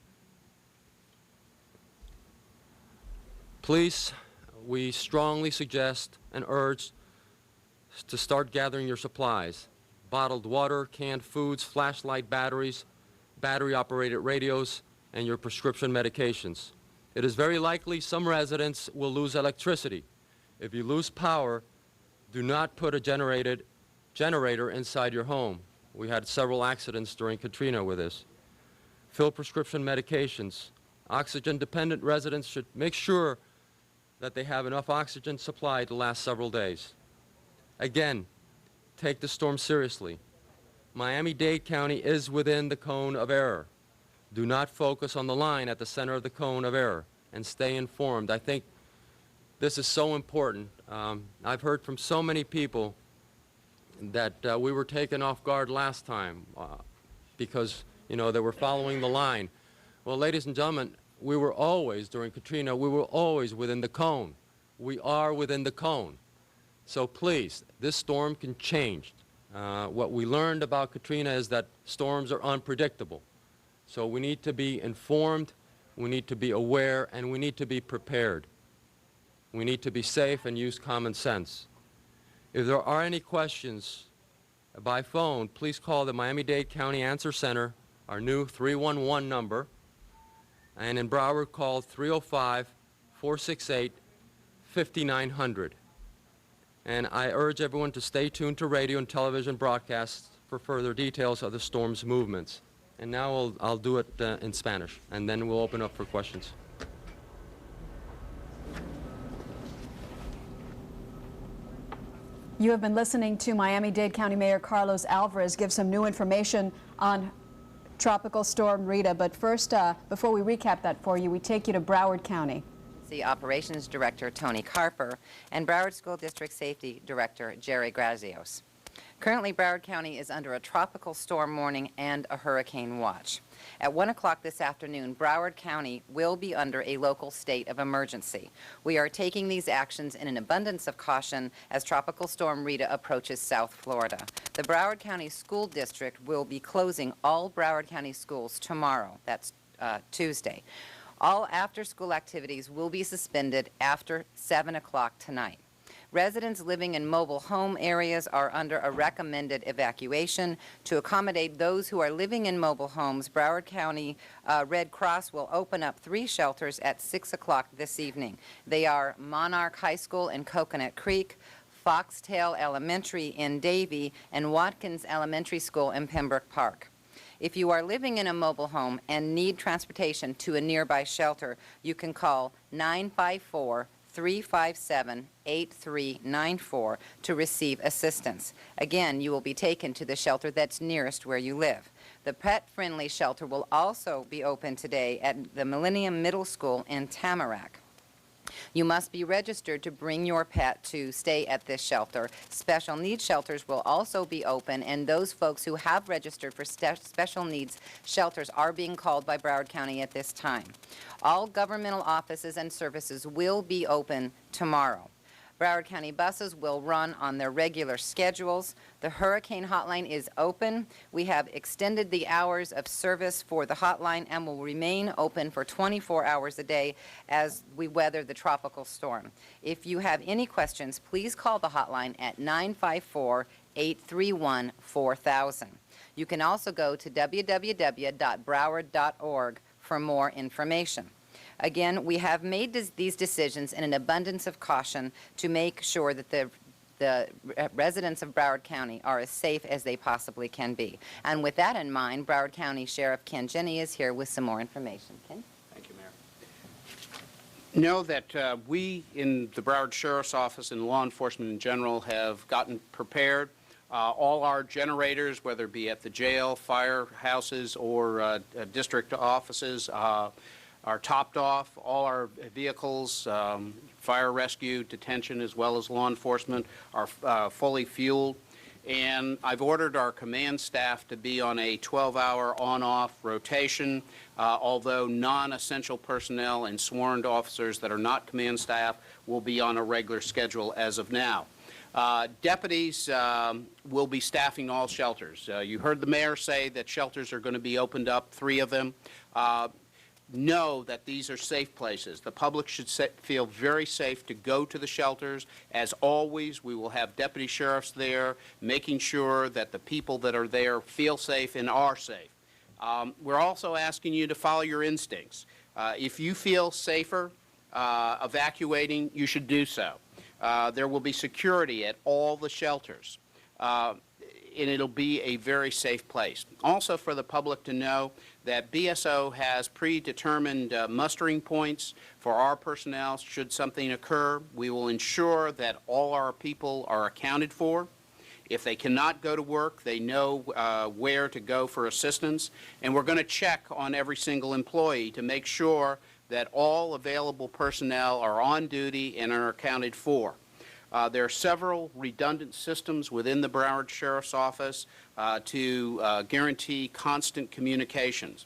Please, we strongly suggest and urge to start gathering your supplies. Bottled water, canned foods, flashlight batteries, battery-operated radios, and your prescription medications. It is very likely some residents will lose electricity. If you lose power, do not put a generator inside your home. We had several accidents during Katrina with this. Fill prescription medications. Oxygen-dependent residents should make sure that they have enough oxygen supply to last several days. Again, take the storm seriously. Miami-Dade County is within the cone of error. Do not focus on the line at the center of the cone of error and stay informed. I think this is so important. I've heard from so many people that we were taken off guard last time because, you know, they were following the line. Well, ladies and gentlemen, we were always, during Katrina, we were always within the cone. We are within the cone. So please, this storm can change. What we learned about Katrina is that storms are unpredictable. So we need to be informed, we need to be aware, and we need to be prepared. We need to be safe and use common sense. If there are any questions by phone, please call the Miami-Dade County Answer Center, our new 311 number, and in Broward, call 305-468-5900. And I urge everyone to stay tuned to radio and television broadcasts for further details of the storm's movements. And now I'll do it in Spanish, and then we'll open up for questions. You have been listening to Miami-Dade County Mayor Carlos Alvarez give some new information on Tropical Storm Rita. But first, before we recap that for you, we take you to Broward County. The Operations Director, Tony Carper, and Broward School District Safety Director, Jerry Grazios. Currently, Broward County is under a tropical storm warning and a hurricane watch. At 1 o'clock this afternoon, Broward County will be under a local state of emergency. We are taking these actions in an abundance of caution as Tropical Storm Rita approaches South Florida. The Broward County School District will be closing all Broward County schools tomorrow. That's Tuesday. All after-school activities will be suspended after 7 o'clock tonight. Residents living in mobile home areas are under a recommended evacuation. To accommodate those who are living in mobile homes, Broward County Red Cross will open up 3 shelters at 6 o'clock this evening. They are Monarch High School in Coconut Creek, Foxtail Elementary in Davie, and Watkins Elementary School in Pembroke Park. If you are living in a mobile home and need transportation to a nearby shelter, you can call 954-357-8394 to receive assistance. Again, you will be taken to the shelter that's nearest where you live. The pet-friendly shelter will also be open today at the Millennium Middle School in Tamarack. You must be registered to bring your pet to stay at this shelter. Special needs shelters will also be open, and those folks who have registered for special needs shelters are being called by Broward County at this time. All governmental offices and services will be open tomorrow. Broward County buses will run on their regular schedules. The hurricane hotline is open. We have extended the hours of service for the hotline and will remain open for 24 hours a day as we weather the tropical storm. If you have any questions, please call the hotline at 954-831-4000. You can also go to www.broward.org for more information. Again, we have made these decisions in an abundance of caution to make sure that the residents of Broward County are as safe as they possibly can be. And with that in mind, Broward County Sheriff Ken Jenny is here with some more information. Ken? Thank you, Mayor. Know that we in the Broward Sheriff's Office and law enforcement in general have gotten prepared. All our generators, whether it be at the jail, firehouses, or district offices, are topped off. All our vehicles, fire rescue, detention, as well as law enforcement, are fully fueled. And I've ordered our command staff to be on a 12-hour on-off rotation, although non-essential personnel and sworn officers that are not command staff will be on a regular schedule as of now. Deputies will be staffing all shelters. You heard the mayor say that shelters are going to be opened up, 3 of them. Know that these are safe places. The public should feel very safe to go to the shelters. As always, we will have deputy sheriffs there, making sure that the people that are there feel safe and are safe. We're also asking you to follow your instincts. If you feel safer evacuating, you should do so. There will be security at all the shelters, and it'll be a very safe place. Also, for the public to know that BSO has predetermined mustering points for our personnel should something occur. We will ensure that all our people are accounted for. If they cannot go to work, they know where to go for assistance. And we're going to check on every single employee to make sure that all available personnel are on duty and are accounted for. There are several redundant systems within the Broward Sheriff's Office to guarantee constant communications.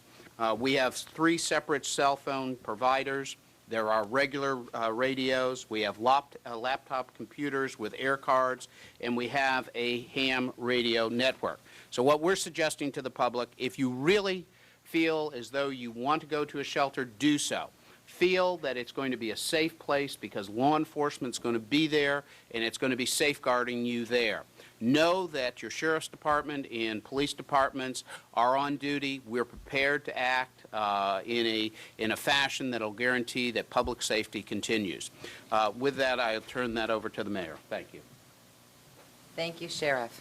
We have 3 separate cell phone providers. There are regular radios. We have laptop computers with air cards, and we have a ham radio network. So what we're suggesting to the public, if you really feel as though you want to go to a shelter, do so. Feel that it's going to be a safe place because law enforcement's going to be there and it's going to be safeguarding you there. Know that your sheriff's department and police departments are on duty. We're prepared to act in a fashion that will guarantee that public safety continues. With that, I'll turn that over to the mayor. Thank you. Thank you, Sheriff.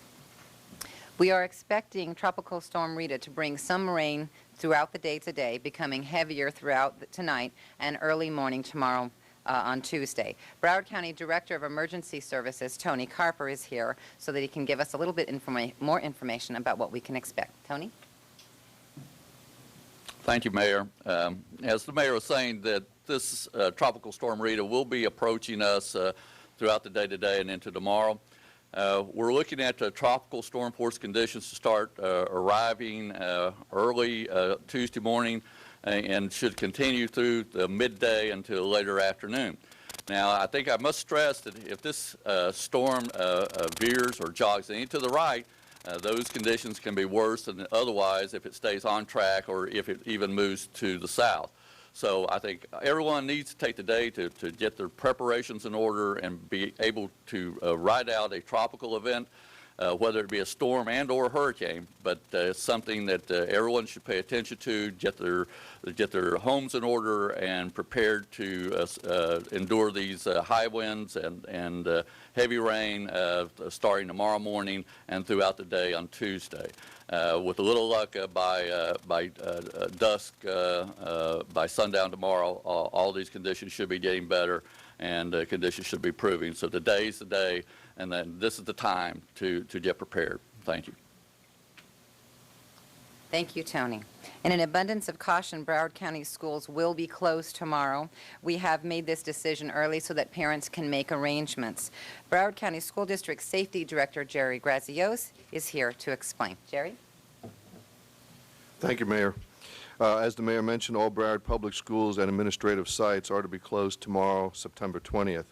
We are expecting Tropical Storm Rita to bring some rain throughout the day today, becoming heavier throughout tonight and early morning tomorrow on Tuesday. Broward County Director of Emergency Services, Tony Carper, is here so that he can give us a little bit more information about what we can expect. Tony? Thank you, Mayor. As the Mayor was saying, that this Tropical Storm Rita will be approaching us throughout the day today and into tomorrow. We're looking at tropical storm force conditions to start arriving early Tuesday morning and should continue through the midday until later afternoon. Now, I think I must stress that if this storm veers or jogs any to the right, those conditions can be worse than otherwise if it stays on track or if it even moves to the south. So I think everyone needs to take the day to get their preparations in order and be able to ride out a tropical event, whether it be a storm and or a hurricane, but it's something that everyone should pay attention to, get their homes in order and prepared to endure these high winds and heavy rain starting tomorrow morning and throughout the day on Tuesday. With a little luck, by dusk, by sundown tomorrow, all these conditions should be getting better and conditions should be improving. So today's the day, and then this is the time to get prepared. Thank you. Thank you, Tony. In an abundance of caution, Broward County schools will be closed tomorrow. We have made this decision early so that parents can make arrangements. Broward County School District Safety Director Jerry Grazios is here to explain. Jerry? Thank you, Mayor. As the Mayor mentioned, all Broward Public Schools and administrative sites are to be closed tomorrow, September 20th.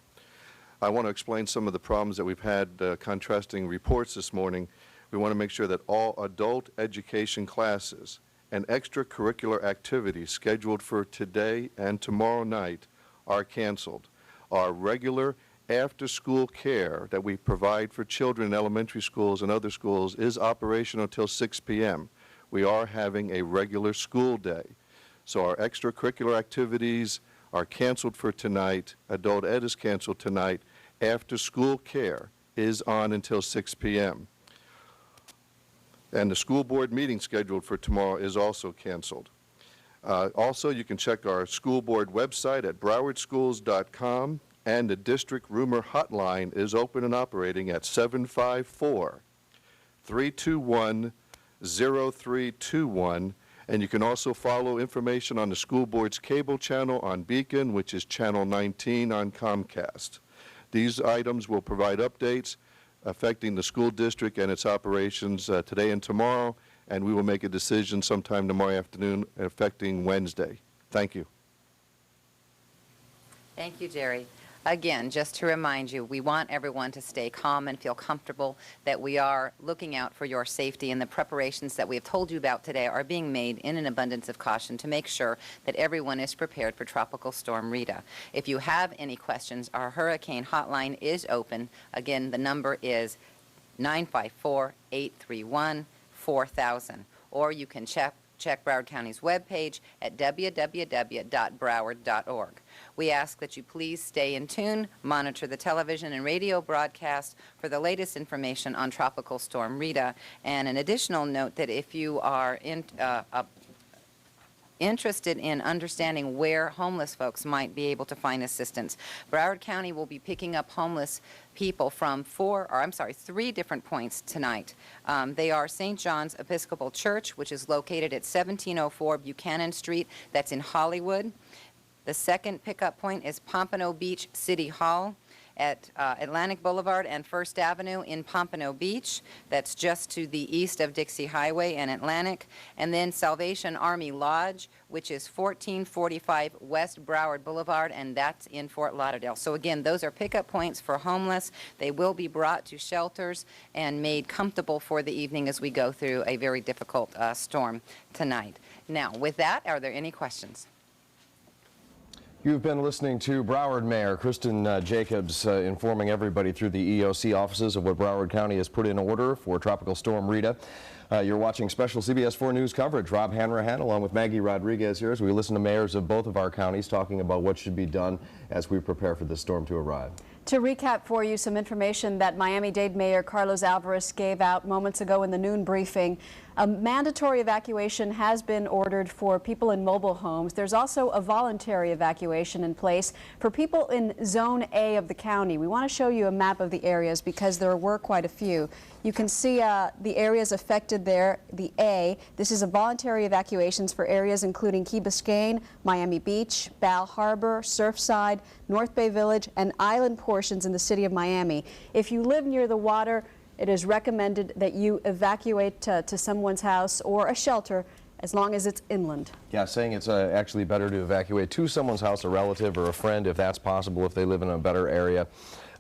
I want to explain some of the problems that we've had contrasting reports this morning. We want to make sure that all adult education classes and extracurricular activities scheduled for today and tomorrow night are canceled. Our regular after-school care that we provide for children in elementary schools and other schools is operational until 6 p.m. We are having a regular school day. So our extracurricular activities are canceled for tonight. Adult ed is canceled tonight. After-school care is on until 6 p.m. And the school board meeting scheduled for tomorrow is also canceled. Also, you can check our school board website at browardschools.com, and the district rumor hotline is open and operating at 754-321-0321. And you can also follow information on the school board's cable channel on Beacon, which is channel 19 on Comcast. These items will provide updates affecting the school district and its operations today and tomorrow, and we will make a decision sometime tomorrow afternoon affecting Wednesday. Thank you. Thank you, Jerry. Again, just to remind you, we want everyone to stay calm and feel comfortable that we are looking out for your safety, and the preparations that we have told you about today are being made in an abundance of caution to make sure that everyone is prepared for Tropical Storm Rita. If you have any questions, our hurricane hotline is open. Again, the number is 954-831-4000, or you can check Broward County's webpage at www.broward.org. We ask that you please stay in tune, monitor the television and radio broadcast for the latest information on Tropical Storm Rita. And an additional note that if you are interested in understanding where homeless folks might be able to find assistance, Broward County will be picking up homeless people from three different points tonight. They are St. John's Episcopal Church, which is located at 1704 Buchanan Street. That's in Hollywood. The second pickup point is Pompano Beach City Hall at Atlantic Boulevard and First Avenue in Pompano Beach. That's just to the east of Dixie Highway and Atlantic. And then Salvation Army Lodge, which is 1445 West Broward Boulevard, and that's in Fort Lauderdale. So again, those are pickup points for homeless. They will be brought to shelters and made comfortable for the evening as we go through a very difficult storm tonight. Now, with that, are there any questions? You've been listening to Broward Mayor Kristen Jacobs informing everybody through the EOC offices of what Broward County has put in order for Tropical Storm Rita. You're watching special CBS 4 News coverage. Rob Hanrahan along with Maggie Rodriguez here as we listen to mayors of both of our counties talking about what should be done as we prepare for this storm to arrive. To recap for you some information that Miami-Dade Mayor Carlos Alvarez gave out moments ago in the noon briefing. A mandatory evacuation has been ordered for people in mobile homes. There's also a voluntary evacuation in place for people in Zone A of the county. We want to show you a map of the areas because there were quite a few. You can see the areas affected there, the A. This is a voluntary evacuations for areas including Key Biscayne, Miami Beach, Bal Harbor, Surfside, North Bay Village, and island portions in the city of Miami. If you live near the water, it is recommended that you evacuate to someone's house or a shelter as long as it's inland. Yeah, saying it's actually better to evacuate to someone's house, a relative or a friend, if that's possible, if they live in a better area.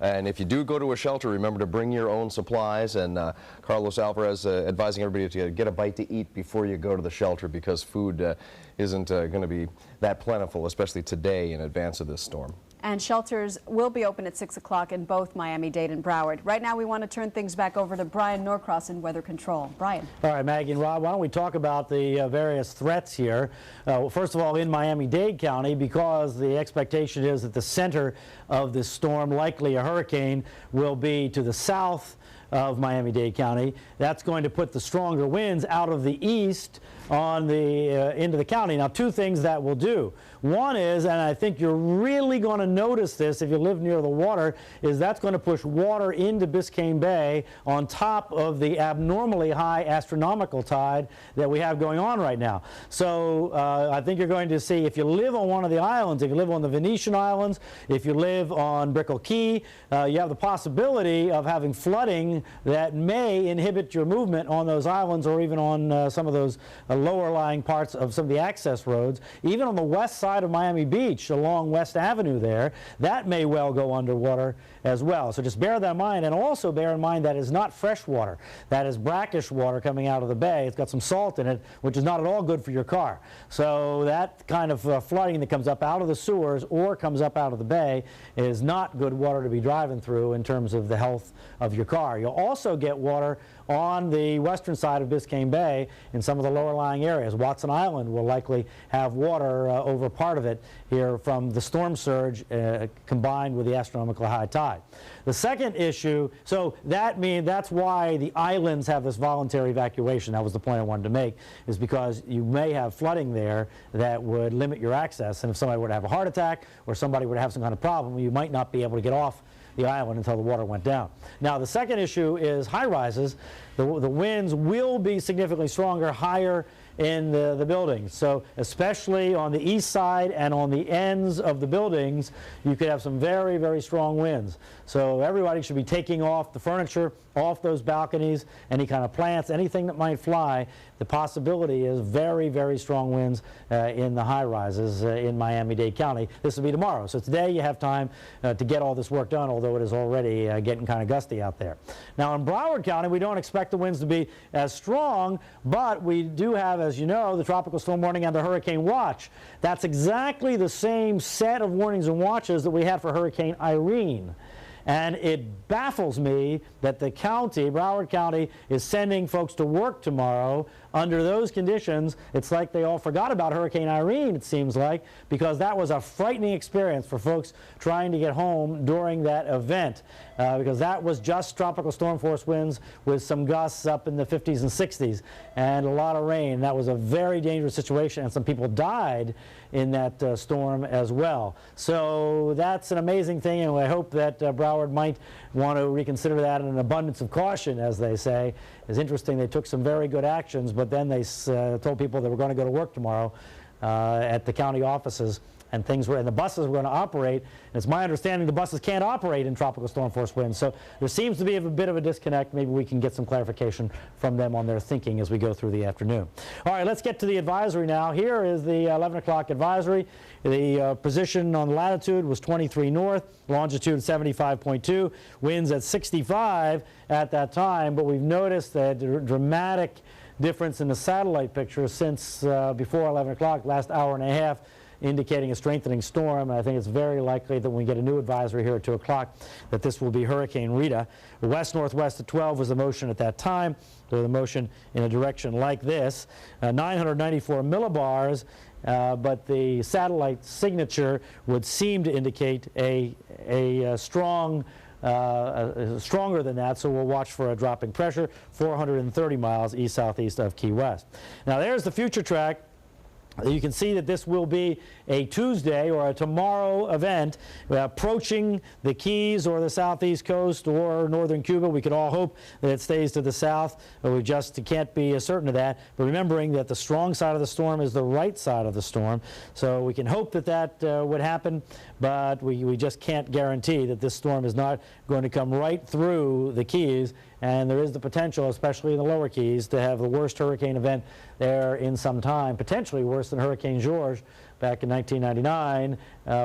And if you do go to a shelter, remember to bring your own supplies. And Carlos Alvarez advising everybody to get a bite to eat before you go to the shelter, because food isn't going to be that plentiful, especially today in advance of this storm. And shelters will be open at 6 o'clock in both Miami-Dade and Broward. Right now, we want to turn things back over to Brian Norcross in Weather Control. Brian. All right, Maggie and Rob, why don't we talk about the various threats here. First of all, in Miami-Dade County, because the expectation is that the center of this storm, likely a hurricane, will be to the south of Miami-Dade County. That's going to put the stronger winds out of the east on the into the county. Now, two things that will do. One is, and I think you're really going to notice this if you live near the water, is that's going to push water into Biscayne Bay on top of the abnormally high astronomical tide that we have going on right now. So I think you're going to see, if you live on one of the islands, if you live on the Venetian Islands, if you live on Brickell Key, you have the possibility of having flooding that may inhibit your movement on those islands, or even on some of those lower lying parts of some of the access roads. Even on the west side of Miami Beach along West Avenue there, that may well go underwater as well. So just bear that in mind, and also bear in mind that is not fresh water. That is brackish water coming out of the bay. It's got some salt in it, which is not at all good for your car. So that kind of flooding that comes up out of the sewers or comes up out of the bay is not good water to be driving through in terms of the health of your car. You'll also get water on the western side of Biscayne Bay in some of the lower lying areas. Watson Island will likely have water over part of it here from the storm surge combined with the astronomical high tide. The second issue, so that's why the islands have this voluntary evacuation. That was the point I wanted to make, is because you may have flooding there that would limit your access, and if somebody were to have a heart attack or somebody were to have some kind of problem, you might not be able to get off the island until the water went down. Now, the second issue is high rises. The winds will be significantly stronger, higher in the buildings. So especially on the east side and on the ends of the buildings, you could have some very, very strong winds. So everybody should be taking off the furniture, off those balconies, any kind of plants, anything that might fly. The possibility is very, very strong winds in the high rises in Miami-Dade County. This will be tomorrow. So today you have time to get all this work done, although it is already getting kind of gusty out there. Now in Broward County, we don't expect the winds to be as strong, but we do have, as you know, the tropical storm warning and the hurricane watch. That's exactly the same set of warnings and watches that we had for Hurricane Irene. And it baffles me that the county, Broward County, is sending folks to work tomorrow under those conditions. It's like they all forgot about Hurricane Irene, it seems like, because that was a frightening experience for folks trying to get home during that event, because that was just tropical storm force winds with some gusts up in the 50s and 60s and a lot of rain. That was a very dangerous situation, and some people died in that storm as well. So that's an amazing thing, and I hope that Broward might want to reconsider that in an abundance of caution, as they say. It's interesting, they took some very good actions, but then they told people they were going to go to work tomorrow at the county offices, and the buses were going to operate. And it's my understanding the buses can't operate in tropical storm force winds. So there seems to be a bit of a disconnect. Maybe we can get some clarification from them on their thinking as we go through the afternoon. All right, let's get to the advisory now. Here is the 11 o'clock advisory. The position on the latitude was 23 north, longitude 75.2, winds at 65 at that time. But we've noticed that dramatic difference in the satellite picture since before 11 o'clock, last hour and a half, indicating a strengthening storm. And I think it's very likely that when we get a new advisory here at 2 o'clock that this will be Hurricane Rita. West-northwest at 12 was the motion at that time. So the motion in a direction like this, 994 millibars, but the satellite signature would seem to indicate a strong stronger than that, so we'll watch for a dropping pressure, 430 miles east-southeast of Key West. Now there's the future track. You can see that this will be a Tuesday or a tomorrow event approaching the Keys or the southeast coast or northern Cuba. We can all hope that it stays to the south, but we just can't be certain of that. But remembering that the strong side of the storm is the right side of the storm, so we can hope that that would happen, but we just can't guarantee that this storm is not going to come right through the Keys. And there is the potential, especially in the lower Keys, to have the worst hurricane event there in some time, potentially worse than Hurricane George back in 1999,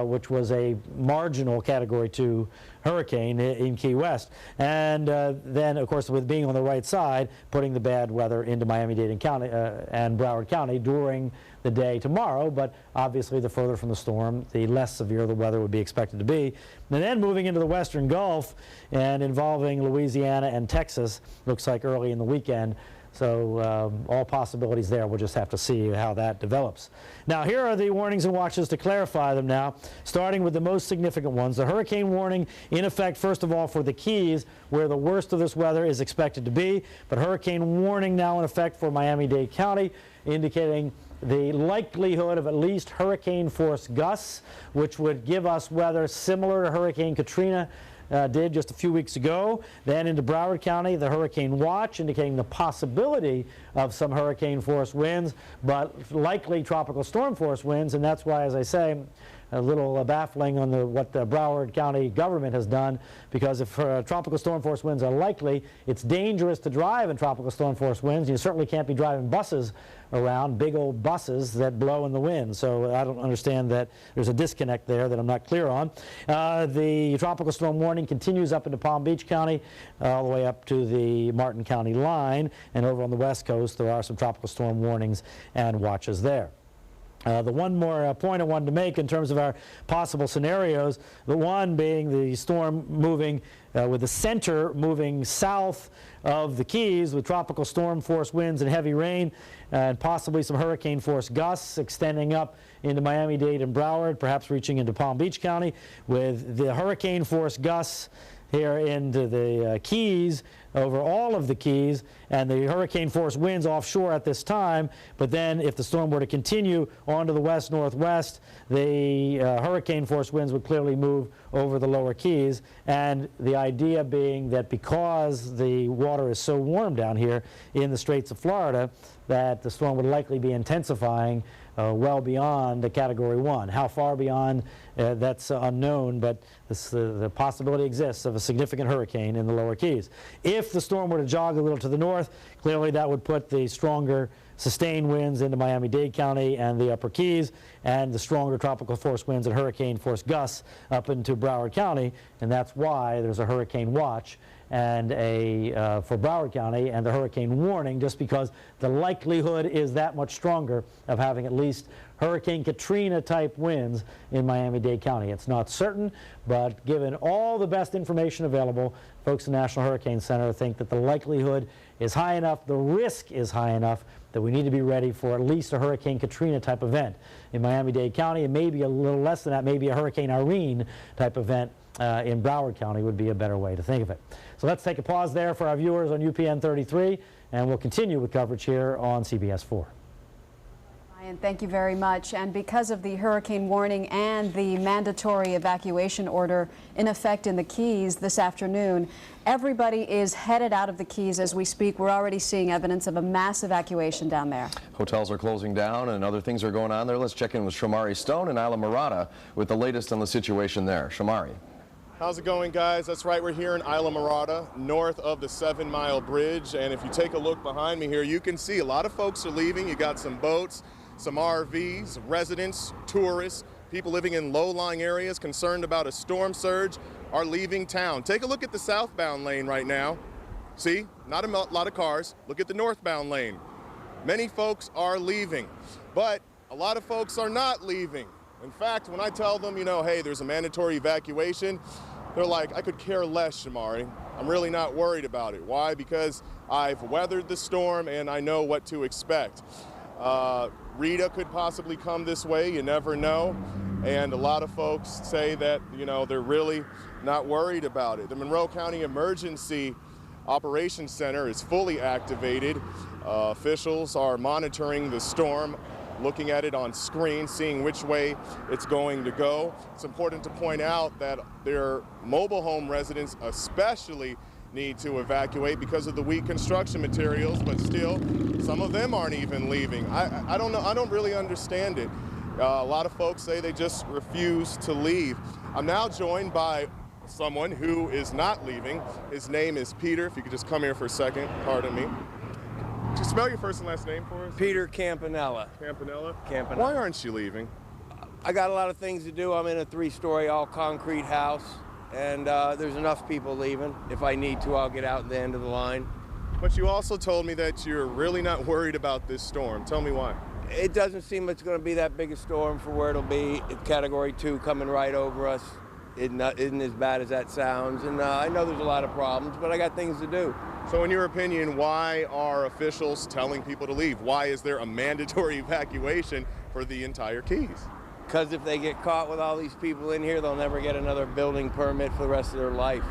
which was a marginal Category 2 hurricane in Key West. And then, of course, with being on the right side, putting the bad weather into Miami-Dade County and Broward County during the day tomorrow. But obviously, the further from the storm, the less severe the weather would be expected to be. And then moving into the western Gulf and involving Louisiana and Texas, looks like early in the weekend. So all possibilities there. We'll just have to see how that develops. Now, here are the warnings and watches to clarify them now, starting with the most significant ones. The hurricane warning in effect, first of all, for the Keys, where the worst of this weather is expected to be. But hurricane warning now in effect for Miami-Dade County, indicating the likelihood of at least hurricane-force gusts, which would give us weather similar to Hurricane Katrina did just a few weeks ago. Then into Broward County, the hurricane watch, indicating the possibility of some hurricane-force winds, but likely tropical storm-force winds. And that's why, as I say, a little baffling on what the Broward County government has done, because if tropical storm-force winds are likely, it's dangerous to drive in tropical storm-force winds. You certainly can't be driving buses around, big old buses that blow in the wind. So I don't understand that. There's a disconnect there that I'm not clear on. The tropical storm warning continues up into Palm Beach County, all the way up to the Martin County line. And over on the west coast, there are some tropical storm warnings and watches there. The one more point I wanted to make in terms of our possible scenarios, the one being the storm moving with the center moving south of the Keys with tropical storm force winds and heavy rain and possibly some hurricane force gusts extending up into Miami-Dade and Broward, perhaps reaching into Palm Beach County, with the hurricane force gusts here into the Keys, over all of the Keys, and the hurricane force winds offshore at this time. But then if the storm were to continue on to the west-northwest, the hurricane force winds would clearly move over the lower Keys. And the idea being that because the water is so warm down here in the Straits of Florida, that the storm would likely be intensifying well beyond the Category 1. How far beyond, that's unknown, but the possibility exists of a significant hurricane in the lower Keys. If the storm were to jog a little to the north, clearly that would put the stronger sustained winds into Miami-Dade County and the upper Keys, and the stronger tropical force winds and hurricane force gusts up into Broward County, and that's why there's a hurricane watch and for Broward County and the hurricane warning, just because the likelihood is that much stronger of having at least Hurricane Katrina type winds in Miami-Dade County. It's not certain, but given all the best information available, folks in the National Hurricane Center think that the likelihood is high enough, the risk is high enough, that we need to be ready for at least a Hurricane Katrina type event in Miami-Dade County, and maybe a little less than that, maybe a Hurricane Irene type event in Broward County would be a better way to think of it. So let's take a pause there for our viewers on UPN 33, and we'll continue with coverage here on CBS 4. Ryan, thank you very much. And because of the hurricane warning and the mandatory evacuation order in effect in the Keys this afternoon, everybody is headed out of the Keys as we speak. We're already seeing evidence of a mass evacuation down there. Hotels are closing down and other things are going on there. Let's check in with Shamari Stone and Isla Murata with the latest on the situation there. Shamari. How's it going, guys? That's right, we're here in Isla Murata, north of the 7 Mile Bridge. And if you take a look behind me here, you can see a lot of folks are leaving. You got some boats, some RVs, residents, tourists, people living in low-lying areas concerned about a storm surge are leaving town. Take a look at the southbound lane right now. See, not a lot of cars. Look at the northbound lane. Many folks are leaving, but a lot of folks are not leaving. In fact, when I tell them, you know, hey, there's a mandatory evacuation, they're like, I could care less, Shamari. I'm really not worried about it. Why? Because I've weathered the storm and I know what to expect. Rita could possibly come this way, you never know. And a lot of folks say that, you know, they're really not worried about it. The Monroe County Emergency Operations Center is fully activated. Officials are monitoring the storm, looking at it on screen, seeing which way it's going to go. It's important to point out that their mobile home residents especially need to evacuate because of the weak construction materials, but still, some of them aren't even leaving. I don't know, I don't really understand it. A lot of folks say they just refuse to leave. I'm now joined by someone who is not leaving. His name is Peter. If you could just come here for a second, pardon me. Just spell your first and last name for us. Peter Campanella. Campanella? Campanella. Why aren't you leaving? I got a lot of things to do. I'm in a 3-story all concrete house, and there's enough people leaving. If I need to, I'll get out at the end of the line. But you also told me that you're really not worried about this storm. Tell me why. It doesn't seem it's going to be that big a storm for where it'll be. It's Category 2 coming right over us. It isn't as bad as that sounds, and I know there's a lot of problems, but I got things to do. So in your opinion, why are officials telling people to leave? Why is there a mandatory evacuation for the entire Keys? Because if they get caught with all these people in here, they'll never get another building permit for the rest of their life.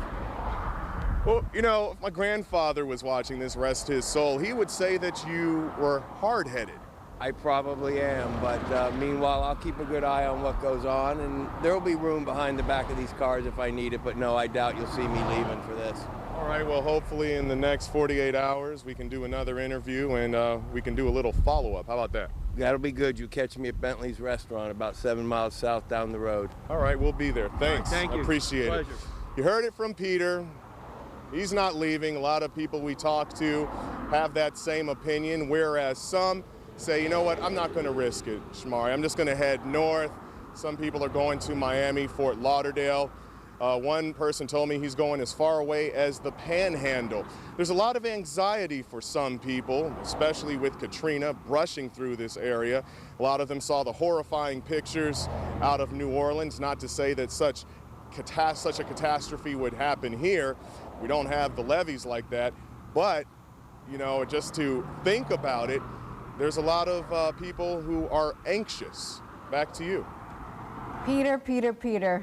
Well, you know, if my grandfather was watching this, rest his soul, he would say that you were hard-headed. I probably am, but meanwhile, I'll keep a good eye on what goes on, and there will be room behind the back of these cars if I need it, but no, I doubt you'll see me leaving for this. All right, well, hopefully in the next 48 hours, we can do another interview, and we can do a little follow-up. How about that? That'll be good. You catch me at Bentley's Restaurant about 7 miles south down the road. All right, we'll be there. Thanks. Right, thank you. I appreciate it. You heard it from Peter. He's not leaving. A lot of people we talk to have that same opinion, whereas some say, you know what, I'm not going to risk it, Shamari. I'm just going to head north. Some people are going to Miami, Fort Lauderdale. One person told me he's going as far away as the Panhandle. There's a lot of anxiety for some people, especially with Katrina brushing through this area. A lot of them saw the horrifying pictures out of New Orleans. Not to say that such a catastrophe would happen here. We don't have the levees like that. But, you know, just to think about it, there's a lot of people who are anxious. Back to you. Peter,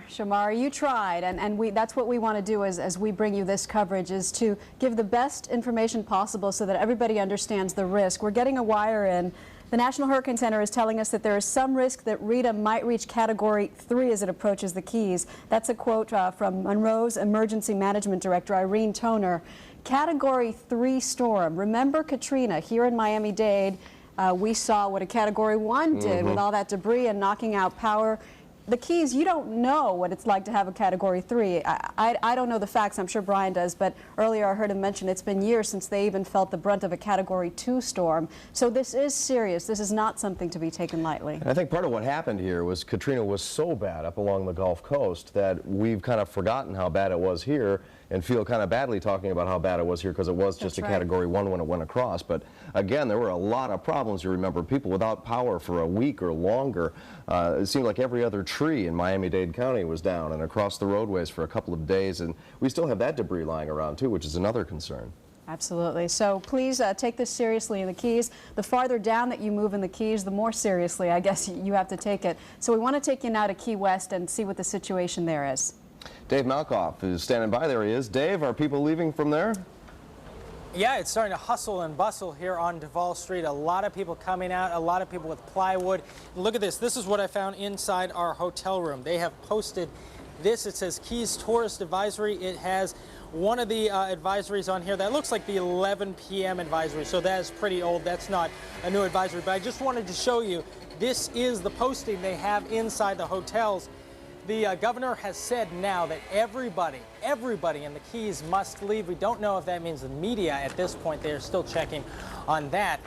Shamari, you tried, and that's what we want to do as we bring you this coverage, is to give the best information possible so that everybody understands the risk. We're getting a wire in. The National Hurricane Center is telling us that there is some risk that Rita might reach Category 3 as it approaches the Keys. That's a quote from Monroe's Emergency Management Director, Irene Toner. Category 3 storm. Remember Katrina here in Miami-Dade? We saw what a Category 1 did with all that debris and knocking out power. The Keys, you don't know what it's like to have a Category 3. I don't know the facts, I'm sure Brian does, but earlier I heard him mention it's been years since they even felt the brunt of a Category 2 storm. So this is serious. This is not something to be taken lightly. And I think part of what happened here was Katrina was so bad up along the Gulf Coast that we've kind of forgotten how bad it was here and feel kind of badly talking about how bad it was here because it was just a Category 1 when it went across. But again, there were a lot of problems. You remember people without power for a week or longer. It seemed like every other tree in Miami-Dade County was down and across the roadways for a couple of days. And we still have that debris lying around too, which is another concern. Absolutely. So please take this seriously in the Keys. The farther down that you move in the Keys, the more seriously, I guess, you have to take it. So we want to take you now to Key West and see what the situation there is. Dave Malkoff is standing by. There he is. Dave, are people leaving from there? Yeah, it's starting to hustle and bustle here on Duval Street. A lot of people coming out, a lot of people with plywood. Look at this. This is what I found inside our hotel room. They have posted this. It says Keys Tourist Advisory. It has one of the advisories on here. That looks like the 11 p.m. advisory, so that is pretty old. That's not a new advisory, but I just wanted to show you this is the posting they have inside the hotels. The governor has said now that everybody in the Keys must leave. We don't know if that means the media at this point. They are still checking on that.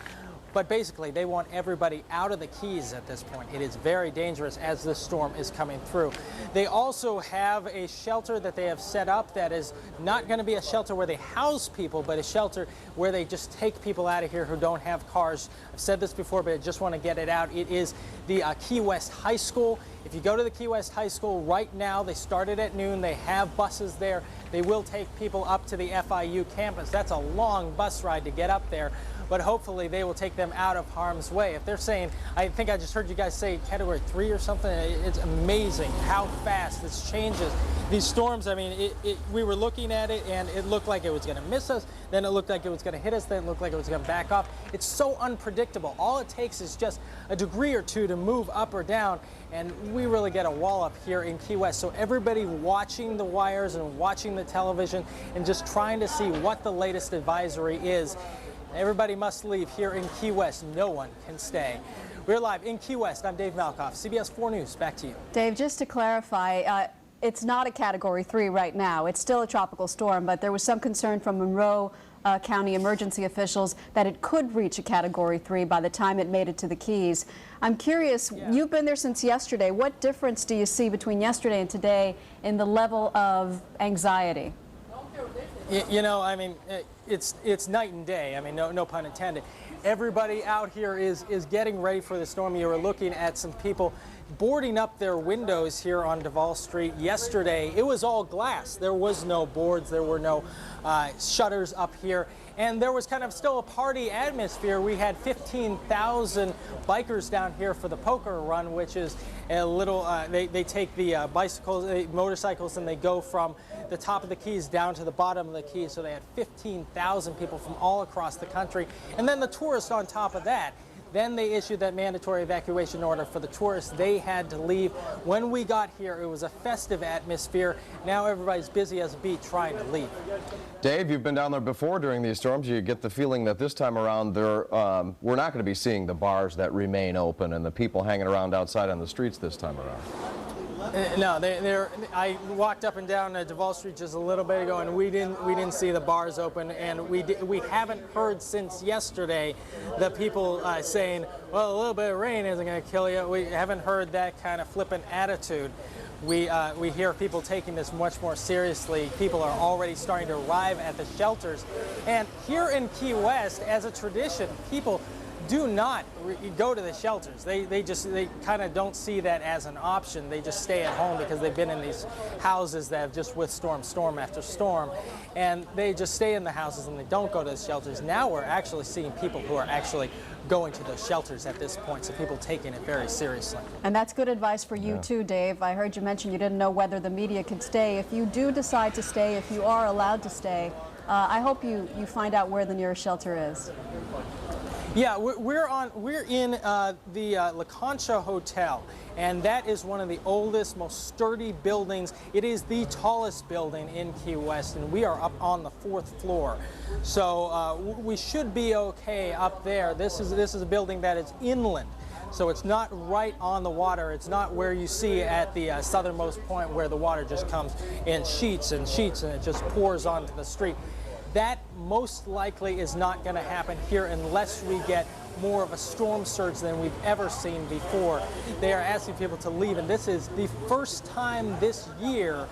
But basically, they want everybody out of the Keys at this point. It is very dangerous as this storm is coming through. They also have a shelter that they have set up that is not going to be a shelter where they house people, but a shelter where they just take people out of here who don't have cars. I've said this before, but I just want to get it out. It is the Key West High School. If you go to the Key West High School right now, they started at noon. They have buses there. They will take people up to the FIU campus. That's a long bus ride to get up there, but hopefully they will take them out of harm's way. If they're saying, I think I just heard you guys say Category 3 or something, it's amazing how fast this changes. These storms, I mean, we were looking at it and it looked like it was going to miss us, then it looked like it was going to hit us, then it looked like it was going to back off. It's so unpredictable. All it takes is just a degree or two to move up or down, and we really get a wall up here in Key West. So everybody watching the wires and watching the television and just trying to see what the latest advisory is. Everybody must leave here in Key West. No one can stay. We're live in Key West. I'm Dave Malkoff, CBS 4 News. Back to you. Dave, just to clarify, it's not a Category 3 right now. It's still a tropical storm, but there was some concern from Monroe County emergency officials that it could reach a Category 3 by the time it made it to the Keys. I'm curious, you've been there since yesterday. What difference do you see between yesterday and today in the level of anxiety? You know, I mean, it's night and day. I mean, no pun intended. Everybody out here is getting ready for the storm. You were looking at some people boarding up their windows here on Duval Street yesterday. It was all glass. There was no boards. There were no shutters up here. And there was kind of still a party atmosphere. We had 15,000 bikers down here for the poker run, which is a little, they take the motorcycles, and they go from the top of the Keys down to the bottom of the Keys. So they had 15,000 people from all across the country. And then the tourists on top of that. Then they issued that mandatory evacuation order for the tourists. They had to leave. When we got here, it was a festive atmosphere. Now everybody's busy as a bee trying to leave. Dave, you've been down there before during these storms. You get the feeling that this time around we're not going to be seeing the bars that remain open and the people hanging around outside on the streets this time around. No, I walked up and down Duval Street just a little bit ago, and we didn't see the bars open, and we haven't heard since yesterday the people saying, well, a little bit of rain isn't going to kill you. We haven't heard that kind of flippant attitude. We hear people taking this much more seriously. People are already starting to arrive at the shelters, and here in Key West, as a tradition, people do not go to the shelters. They kind of don't see that as an option. They just stay at home because they've been in these houses that have just withstood storm after storm, and they just stay in the houses and they don't go to the shelters. Now we're actually seeing people who are actually going to those shelters at this point, so people taking it very seriously. And that's good advice for you too, Dave. I heard you mention you didn't know whether the media could stay. If you do decide to stay, if you are allowed to stay, I hope you find out where the nearest shelter is. Yeah, we're in the La Concha Hotel, and that is one of the oldest, most sturdy buildings. It is the tallest building in Key West, and we are up on the 4th floor. So we should be okay up there. This is a building that is inland. So it's not right on the water. It's not where you see at the southernmost point where the water just comes in sheets and sheets and it just pours onto the street. That most likely is not going to happen here unless we get more of a storm surge than we've ever seen before. They are asking people to leave, and this is the first time this year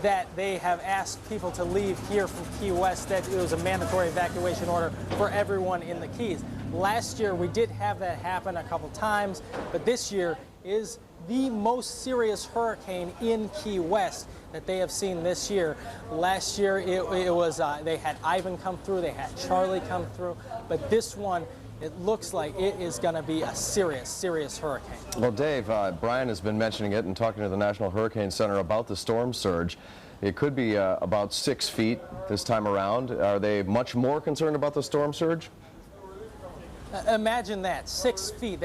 that they have asked people to leave here from Key West, that it was a mandatory evacuation order for everyone in the Keys. Last year we did have that happen a couple times, but this year is the most serious hurricane in Key West that they have seen this year. Last year it was they had Ivan come through, they had Charlie come through, but this one, it looks like it is going to be a serious hurricane. Well, Dave, Brian has been mentioning it and talking to the National Hurricane Center about the storm surge. It could be about 6 feet this time around. Are they much more concerned about the storm surge? Imagine that, 6 feet.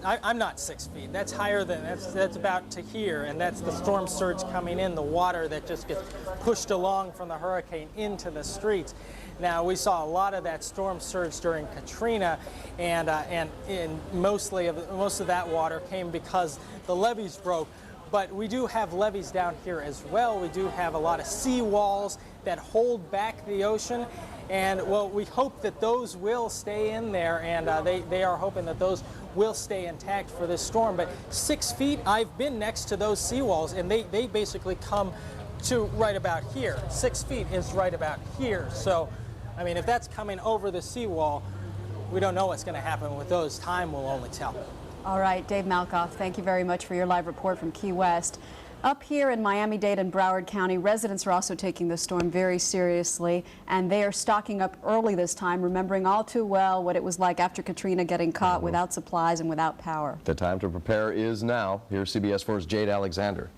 I'm not 6 feet. That's higher than that's about to here, and that's the storm surge coming in, the water that just gets pushed along from the hurricane into the streets. Now we saw a lot of that storm surge during Katrina, and most of that water came because the levees broke. But we do have levees down here as well. We do have a lot of sea walls that hold back the ocean. And, well, we hope that those will stay in there, and they are hoping that those will stay intact for this storm. But 6 feet, I've been next to those seawalls, and they basically come to right about here. 6 feet is right about here. So, I mean, if that's coming over the seawall, we don't know what's going to happen with those. Time will only tell. All right, Dave Malkoff, thank you very much for your live report from Key West. Up here in Miami-Dade and Broward County, residents are also taking this storm very seriously, and they are stocking up early this time, remembering all too well what it was like after Katrina, getting caught without supplies and without power. The time to prepare is now. Here's CBS 4's Jade Alexander.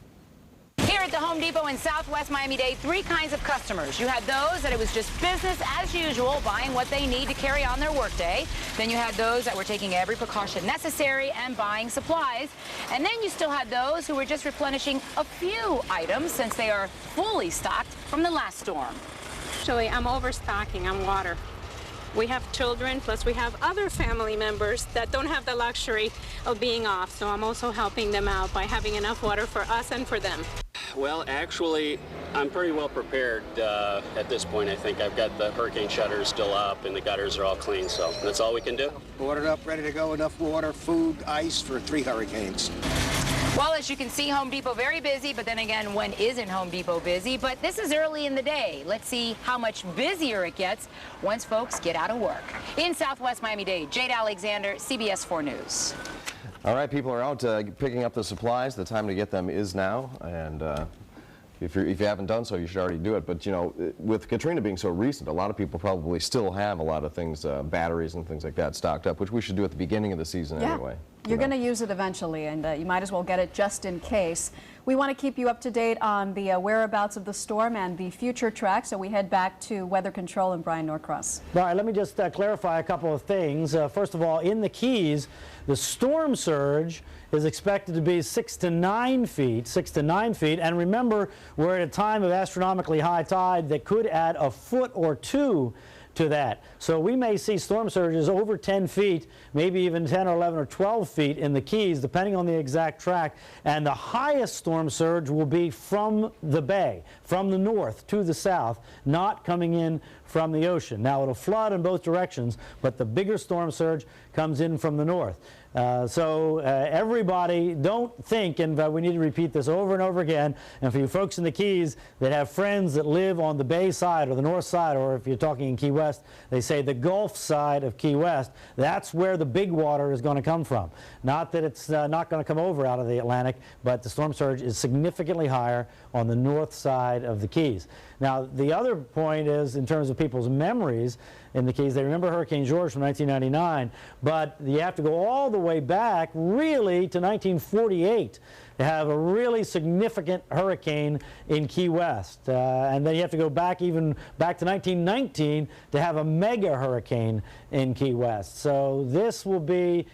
Here at the Home Depot in Southwest Miami-Dade, 3 kinds of customers. You had those that it was just business as usual, buying what they need to carry on their workday. Then you had those that were taking every precaution necessary and buying supplies. And then you still had those who were just replenishing a few items since they are fully stocked from the last storm. Actually, I'm overstocking on water. We have children, plus we have other family members that don't have the luxury of being off. So I'm also helping them out by having enough water for us and for them. Well, actually, I'm pretty well prepared at this point. I think I've got the hurricane shutters still up and the gutters are all clean, so that's all we can do. Boarded up, ready to go, enough water, food, ice for 3 hurricanes. Well, as you can see, Home Depot very busy, but then again, when isn't Home Depot busy? But this is early in the day. Let's see how much busier it gets once folks get out of work. In Southwest Miami-Dade, Jade Alexander, CBS 4 News. All right, people are out picking up the supplies. The time to get them is now, and if you haven't done so, you should already do it. But, you know, with Katrina being so recent, a lot of people probably still have a lot of things, batteries and things like that stocked up, which we should do at the beginning of the season anyway. You're going to use it eventually, and you might as well get it just in case. We want to keep you up to date on the whereabouts of the storm and the future track, so we head back to Weather Control and Brian Norcross. All right, let me just clarify a couple of things. First of all, in the Keys, the storm surge is expected to be 6 to 9 feet, and remember, we're at a time of astronomically high tide that could add a foot or 2 to that. So we may see storm surges over 10 feet, maybe even 10 or 11 or 12 feet in the Keys, depending on the exact track. And the highest storm surge will be from the bay, from the north to the south, not coming in from the ocean. Now, it'll flood in both directions, but the bigger storm surge comes in from the north. Everybody, don't think, and we need to repeat this over and over again, and for you folks in the Keys that have friends that live on the bay side or the north side, or if you're talking in Key West, they say the Gulf side of Key West, that's where the big water is going to come from. Not that it's not going to come over out of the Atlantic, but the storm surge is significantly higher on the north side of the Keys. Now, the other point is, in terms of people's memories in the Keys, they remember Hurricane George from 1999, but you have to go all the way back, really, to 1948 to have a really significant hurricane in Key West. And then you have to go back even back to 1919 to have a mega hurricane in Key West. So this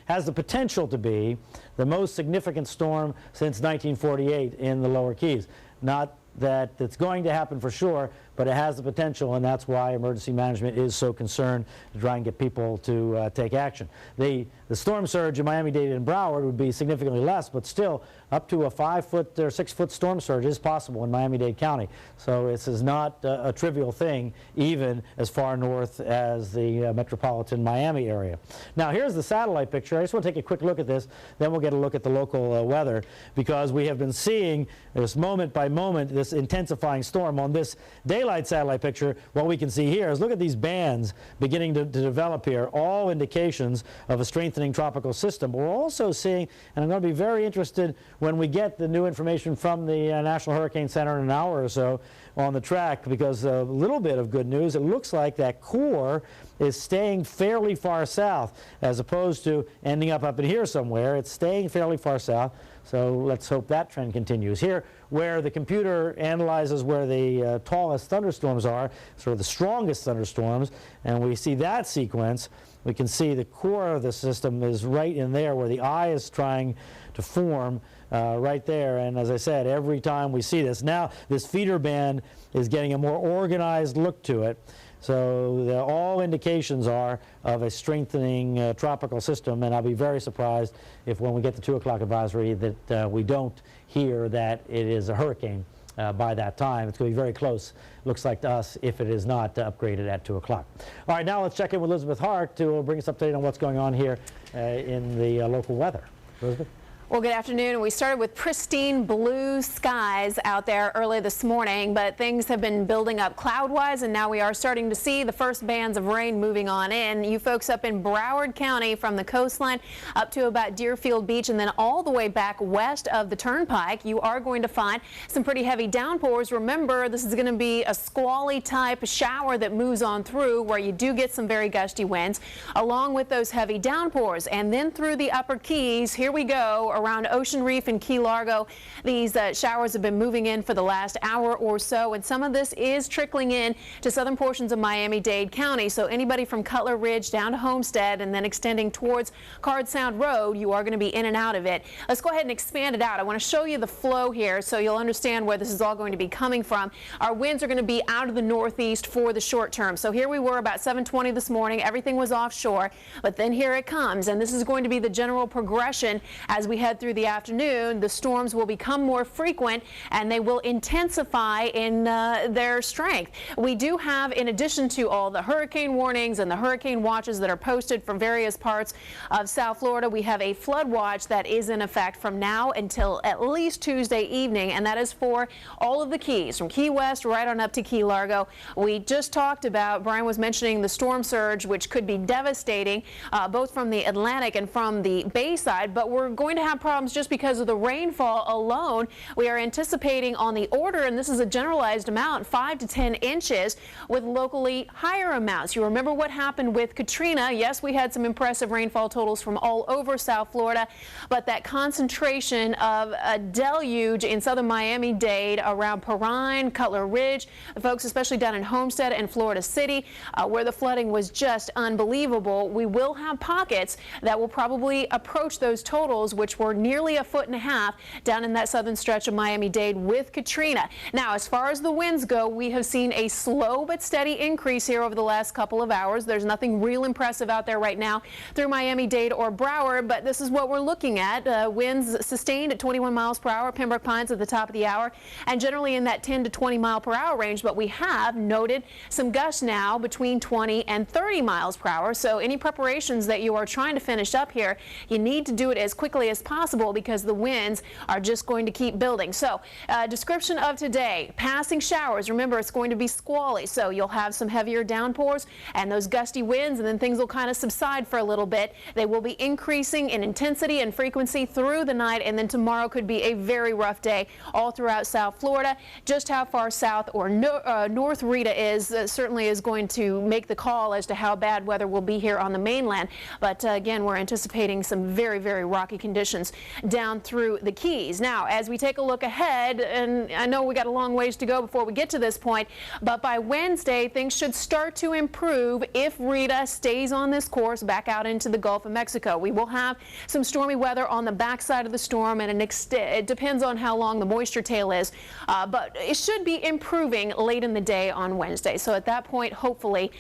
has the potential to be the most significant storm since 1948 in the Lower Keys. Not that it's going to happen for sure, but it has the potential, and that's why emergency management is so concerned to try and get people to take action. The storm surge in Miami-Dade and Broward would be significantly less, but still up to a 5-foot or 6-foot storm surge is possible in Miami-Dade County. So this is not a trivial thing, even as far north as the metropolitan Miami area. Now, here's the satellite picture. I just want to take a quick look at this, then we'll get a look at the local weather, because we have been seeing this moment by moment, this intensifying storm. On this daylight satellite picture, what we can see here is, look at these bands beginning to develop here, all indications of a strengthening tropical system. We're also seeing, and I'm going to be very interested when we get the new information from the National Hurricane Center in an hour or so on the track, because a little bit of good news, it looks like that core is staying fairly far south as opposed to ending up in here somewhere. It's staying fairly far south. So let's hope that trend continues. Here, where the computer analyzes where the tallest thunderstorms are, sort of the strongest thunderstorms, and we see that sequence, we can see the core of the system is right in there where the eye is trying to form, right there. And as I said, every time we see this, now this feeder band is getting a more organized look to it. So all indications are of a strengthening tropical system, and I'll be very surprised if when we get the 2 o'clock advisory that we don't hear that it is a hurricane by that time. It's going to be very close, looks like to us, if it is not upgraded at 2 o'clock. All right, now let's check in with Elizabeth Hart to bring us up to date on what's going on here in the local weather. Elizabeth? Well, good afternoon. We started with pristine blue skies out there early this morning, but things have been building up cloud-wise, and now we are starting to see the first bands of rain moving on in. You folks up in Broward County from the coastline up to about Deerfield Beach and then all the way back west of the Turnpike, you are going to find some pretty heavy downpours. Remember, this is going to be a squally type shower that moves on through, where you do get some very gusty winds along with those heavy downpours. And then through the upper Keys, here we go, around Ocean Reef and Key Largo. These showers have been moving in for the last hour or so, and some of this is trickling in to southern portions of Miami-Dade County. So anybody from Cutler Ridge down to Homestead and then extending towards Card Sound Road, you are going to be in and out of it. Let's go ahead and expand it out. I want to show you the flow here so you'll understand where this is all going to be coming from. Our winds are going to be out of the northeast for the short term. So here we were about 7:20 this morning. Everything was offshore, but then here it comes, and this is going to be the general progression as we head head through the afternoon, the storms will become more frequent and they will intensify in their strength. We do have, in addition to all the hurricane warnings and the hurricane watches that are posted from various parts of South Florida, we have a flood watch that is in effect from now until at least Tuesday evening, and that is for all of the Keys, from Key West right on up to Key Largo. We just talked about, Brian was mentioning the storm surge, which could be devastating, both from the Atlantic and from the Bayside, but we're going to have problems just because of the rainfall alone. We are anticipating on the order, and this is a generalized amount, 5 to 10 inches, with locally higher amounts. You remember what happened with Katrina. Yes, we had some impressive rainfall totals from all over South Florida, but that concentration of a deluge in southern Miami-Dade around Perrine, Cutler Ridge, the folks especially down in Homestead and Florida City, where the flooding was just unbelievable. We will have pockets that will probably approach those totals, which were nearly 1.5 feet down in that southern stretch of Miami-Dade with Katrina. Now, as far as the winds go, we have seen a slow but steady increase here over the last couple of hours. There's nothing real impressive out there right now through Miami-Dade or Broward, but this is what we're looking at. Winds sustained at 21 miles per hour, Pembroke Pines at the top of the hour, and generally in that 10 to 20 mile per hour range, but we have noted some gusts now between 20 and 30 miles per hour. So any preparations that you are trying to finish up here, you need to do it as quickly as possible because the winds are just going to keep building. So description of today, passing showers. Remember, it's going to be squally, so you'll have some heavier downpours and those gusty winds, and then things will kind of subside for a little bit. They will be increasing in intensity and frequency through the night, and then tomorrow could be a very rough day all throughout South Florida. Just how far south or north Rita is certainly is going to make the call as to how bad weather will be here on the mainland. But again, we're anticipating some very, very rocky conditions down through the Keys. Now, as we take a look ahead, and I know we got a long ways to go before we get to this point, but by Wednesday, things should start to improve if Rita stays on this course back out into the Gulf of Mexico. We will have some stormy weather on the backside of the storm, and it depends on how long the moisture tail is, but it should be improving late in the day on Wednesday. So at that point, hopefully,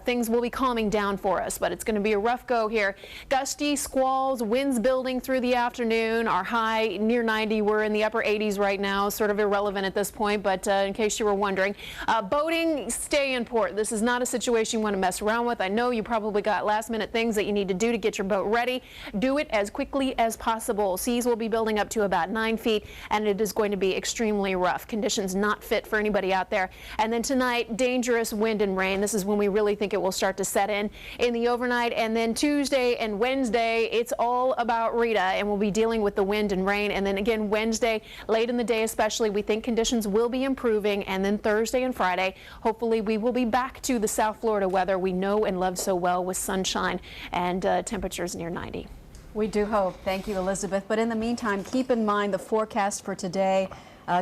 things will be calming down for us, but it's going to be a rough go here. Gusty squalls, winds building through the afternoon. Our high near 90. We're in the upper 80s right now, sort of irrelevant at this point, but in case you were wondering, boating, stay in port. This is not a situation you want to mess around with. I know you probably got last minute things that you need to do to get your boat ready. Do it as quickly as possible. Seas will be building up to about 9 feet, and it is going to be extremely rough. Conditions not fit for anybody out there. And then tonight, dangerous wind and rain. This is when we really think it will start to set in the overnight. And then Tuesday and Wednesday, it's all about Rita, and we'll be dealing with the wind and rain. And then again, Wednesday, late in the day especially, we think conditions will be improving. And then Thursday and Friday, hopefully we will be back to the South Florida weather we know and love so well, with sunshine and temperatures near 90. We do hope. Thank you, Elizabeth. But in the meantime, keep in mind the forecast for today.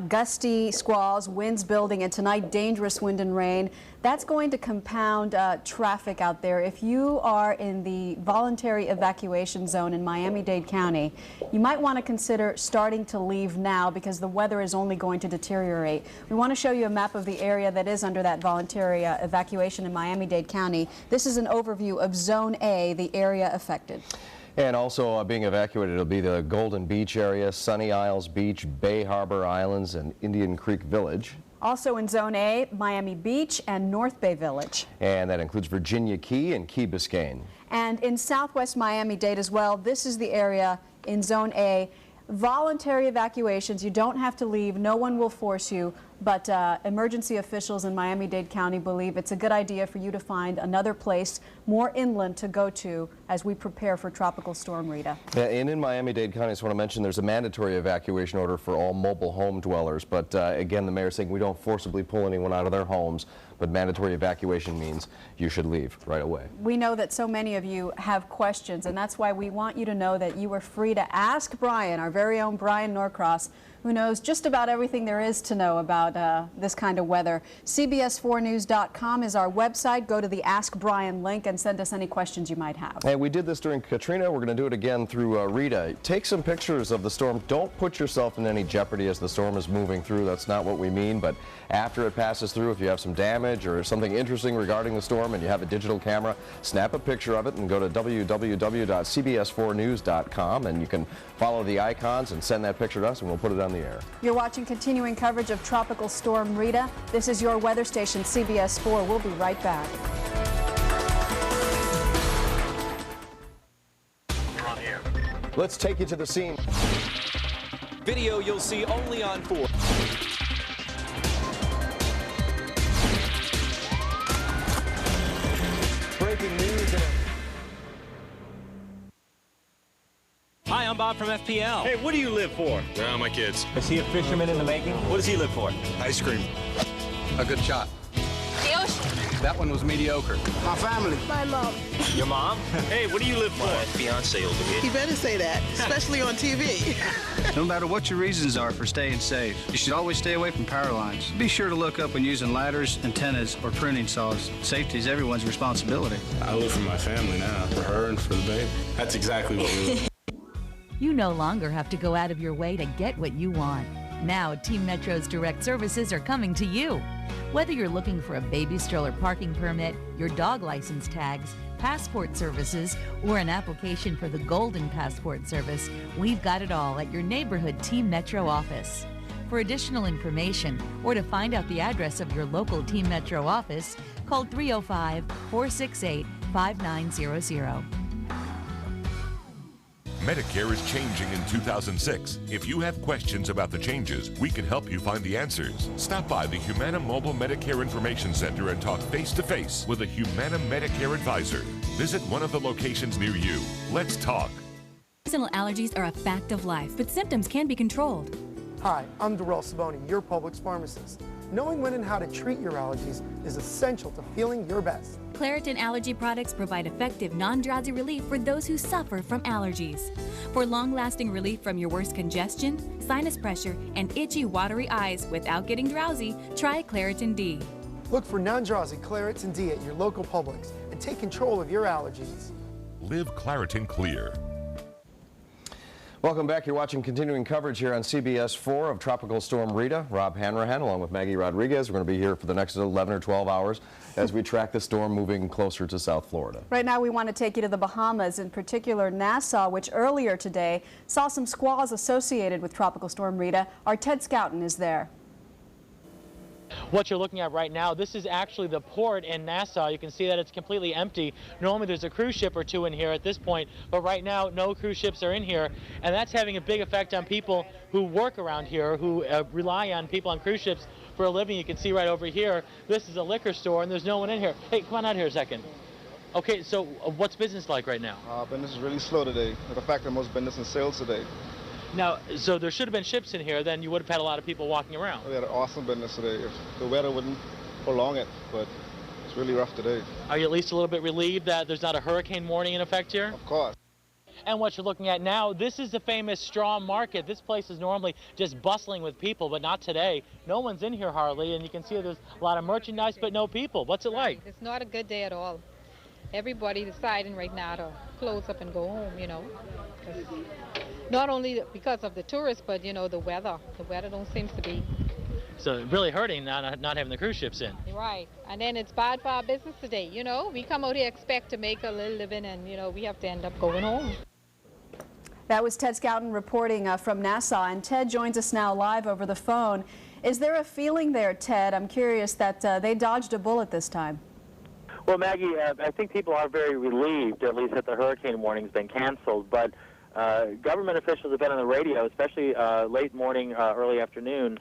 Gusty squalls, winds building, and tonight dangerous wind and rain. That's going to compound traffic out there. If you are in the voluntary evacuation zone in Miami-Dade County, you might want to consider starting to leave now because the weather is only going to deteriorate. We want to show you a map of the area that is under that voluntary evacuation in Miami-Dade County. This is an overview of Zone A, the area affected. And also being evacuated will be the Golden Beach area, Sunny Isles Beach, Bay Harbor Islands, and Indian Creek Village. Also in Zone A, Miami Beach and North Bay Village. And that includes Virginia Key and Key Biscayne. And in southwest Miami-Dade as well, this is the area in Zone A. Voluntary evacuations, you don't have to leave, no one will force you, but emergency officials in Miami-Dade County believe it's a good idea for you to find another place more inland to go to as we prepare for Tropical Storm Rita. And in Miami-Dade County, I just want to mention there's a mandatory evacuation order for all mobile home dwellers, but again, the mayor's saying we don't forcibly pull anyone out of their homes, but mandatory evacuation means you should leave right away. We know that so many of you have questions, and that's why we want you to know that you are free to ask Brian, our very own Brian Norcross, who knows just about everything there is to know about about this kind of weather. CBS4News.com is our website. Go to the Ask Brian link and send us any questions you might have. Hey, we did this during Katrina. We're going to do it again through Rita. Take some pictures of the storm. Don't put yourself in any jeopardy as the storm is moving through. That's not what we mean. But after it passes through, if you have some damage or something interesting regarding the storm and you have a digital camera, snap a picture of it and go to www.cbs4news.com, and you can follow the icons and send that picture to us, and we'll put it on the air. You're watching continuing coverage of Tropical Storm Rita. This is your weather station, CBS 4. We'll be right back. Let's take you to the scene. Video you'll see only on 4. Breaking news. Hi, I'm Bob from FPL. Hey, what do you live for? My kids. Is he a fisherman in the making? What does he live for? Ice cream. A good shot. The ocean. That one was mediocre. My family. My mom. Your mom? Hey, what do you live for? My fiance over here. You better say that, especially on TV. No matter what your reasons are for staying safe, you should always stay away from power lines. Be sure to look up when using ladders, antennas, or pruning saws. Safety is everyone's responsibility. I live for my family now, for her and for the baby. That's exactly what we live. You no longer have to go out of your way to get what you want. Now, Team Metro's direct services are coming to you. Whether you're looking for a baby stroller parking permit, your dog license tags, passport services, or an application for the Golden Passport service, we've got it all at your neighborhood Team Metro office. For additional information or to find out the address of your local Team Metro office, call 305-468-5900. Medicare is changing in 2006. If you have questions about the changes, we can help you find the answers. Stop by the Humana Mobile Medicare Information Center and talk face-to-face with a Humana Medicare advisor. Visit one of the locations near you. Let's talk. Seasonal allergies are a fact of life, but symptoms can be controlled. Hi, I'm Darrell Saboni, your Publix pharmacist. Knowing when and how to treat your allergies is essential to feeling your best. Claritin allergy products provide effective non-drowsy relief for those who suffer from allergies. For long-lasting relief from your worst congestion, sinus pressure, and itchy, watery eyes without getting drowsy, try Claritin D. Look for non-drowsy Claritin D at your local Publix and take control of your allergies. Live Claritin Clear. Welcome back. You're watching continuing coverage here on CBS 4 of Tropical Storm Rita. Rob Hanrahan along with Maggie Rodriguez. We're going to be here for the next 11 or 12 hours as we track the storm moving closer to South Florida. Right now we want to take you to the Bahamas, in particular Nassau, which earlier today saw some squalls associated with Tropical Storm Rita. Our Ted Scouten is there. What you're looking at right now, this is actually the port in Nassau. You can see that it's completely empty. Normally there's a cruise ship or two in here at this point, but right now no cruise ships are in here, and that's having a big effect on people who work around here, who rely on people on cruise ships for a living. You can see right over here, this is a liquor store and there's no one in here. Hey, come on out here a second. Okay, so what's business like right now? Business is really slow today. The fact that most business in sales today. Now, so there should have been ships in here, then you would have had a lot of people walking around. We had an awesome business today. If the weather wouldn't prolong it, but it's really rough today. Are you at least a little bit relieved that there's not a hurricane warning in effect here? Of course. And what you're looking at now, this is the famous straw market. This place is normally just bustling with people, but not today. No one's in here hardly, and you can see there's a lot of merchandise, but no people. What's it like? It's not a good day at all. Everybody deciding right now to close up and go home, you know. Not only because of the tourists, but, you know, the weather. The weather don't seem to be. So really hurting not having the cruise ships in. Right. And then it's bad for our business today, you know. We come out here expect to make a little living, and, you know, we have to end up going home. That was Ted Scouten reporting from Nassau, and Ted joins us now live over the phone. Is there a feeling there, Ted? I'm curious that they dodged a bullet this time. Well, Maggie, I think people are very relieved, at least that the hurricane warning's been canceled, but government officials have been on the radio, especially late morning, early afternoon,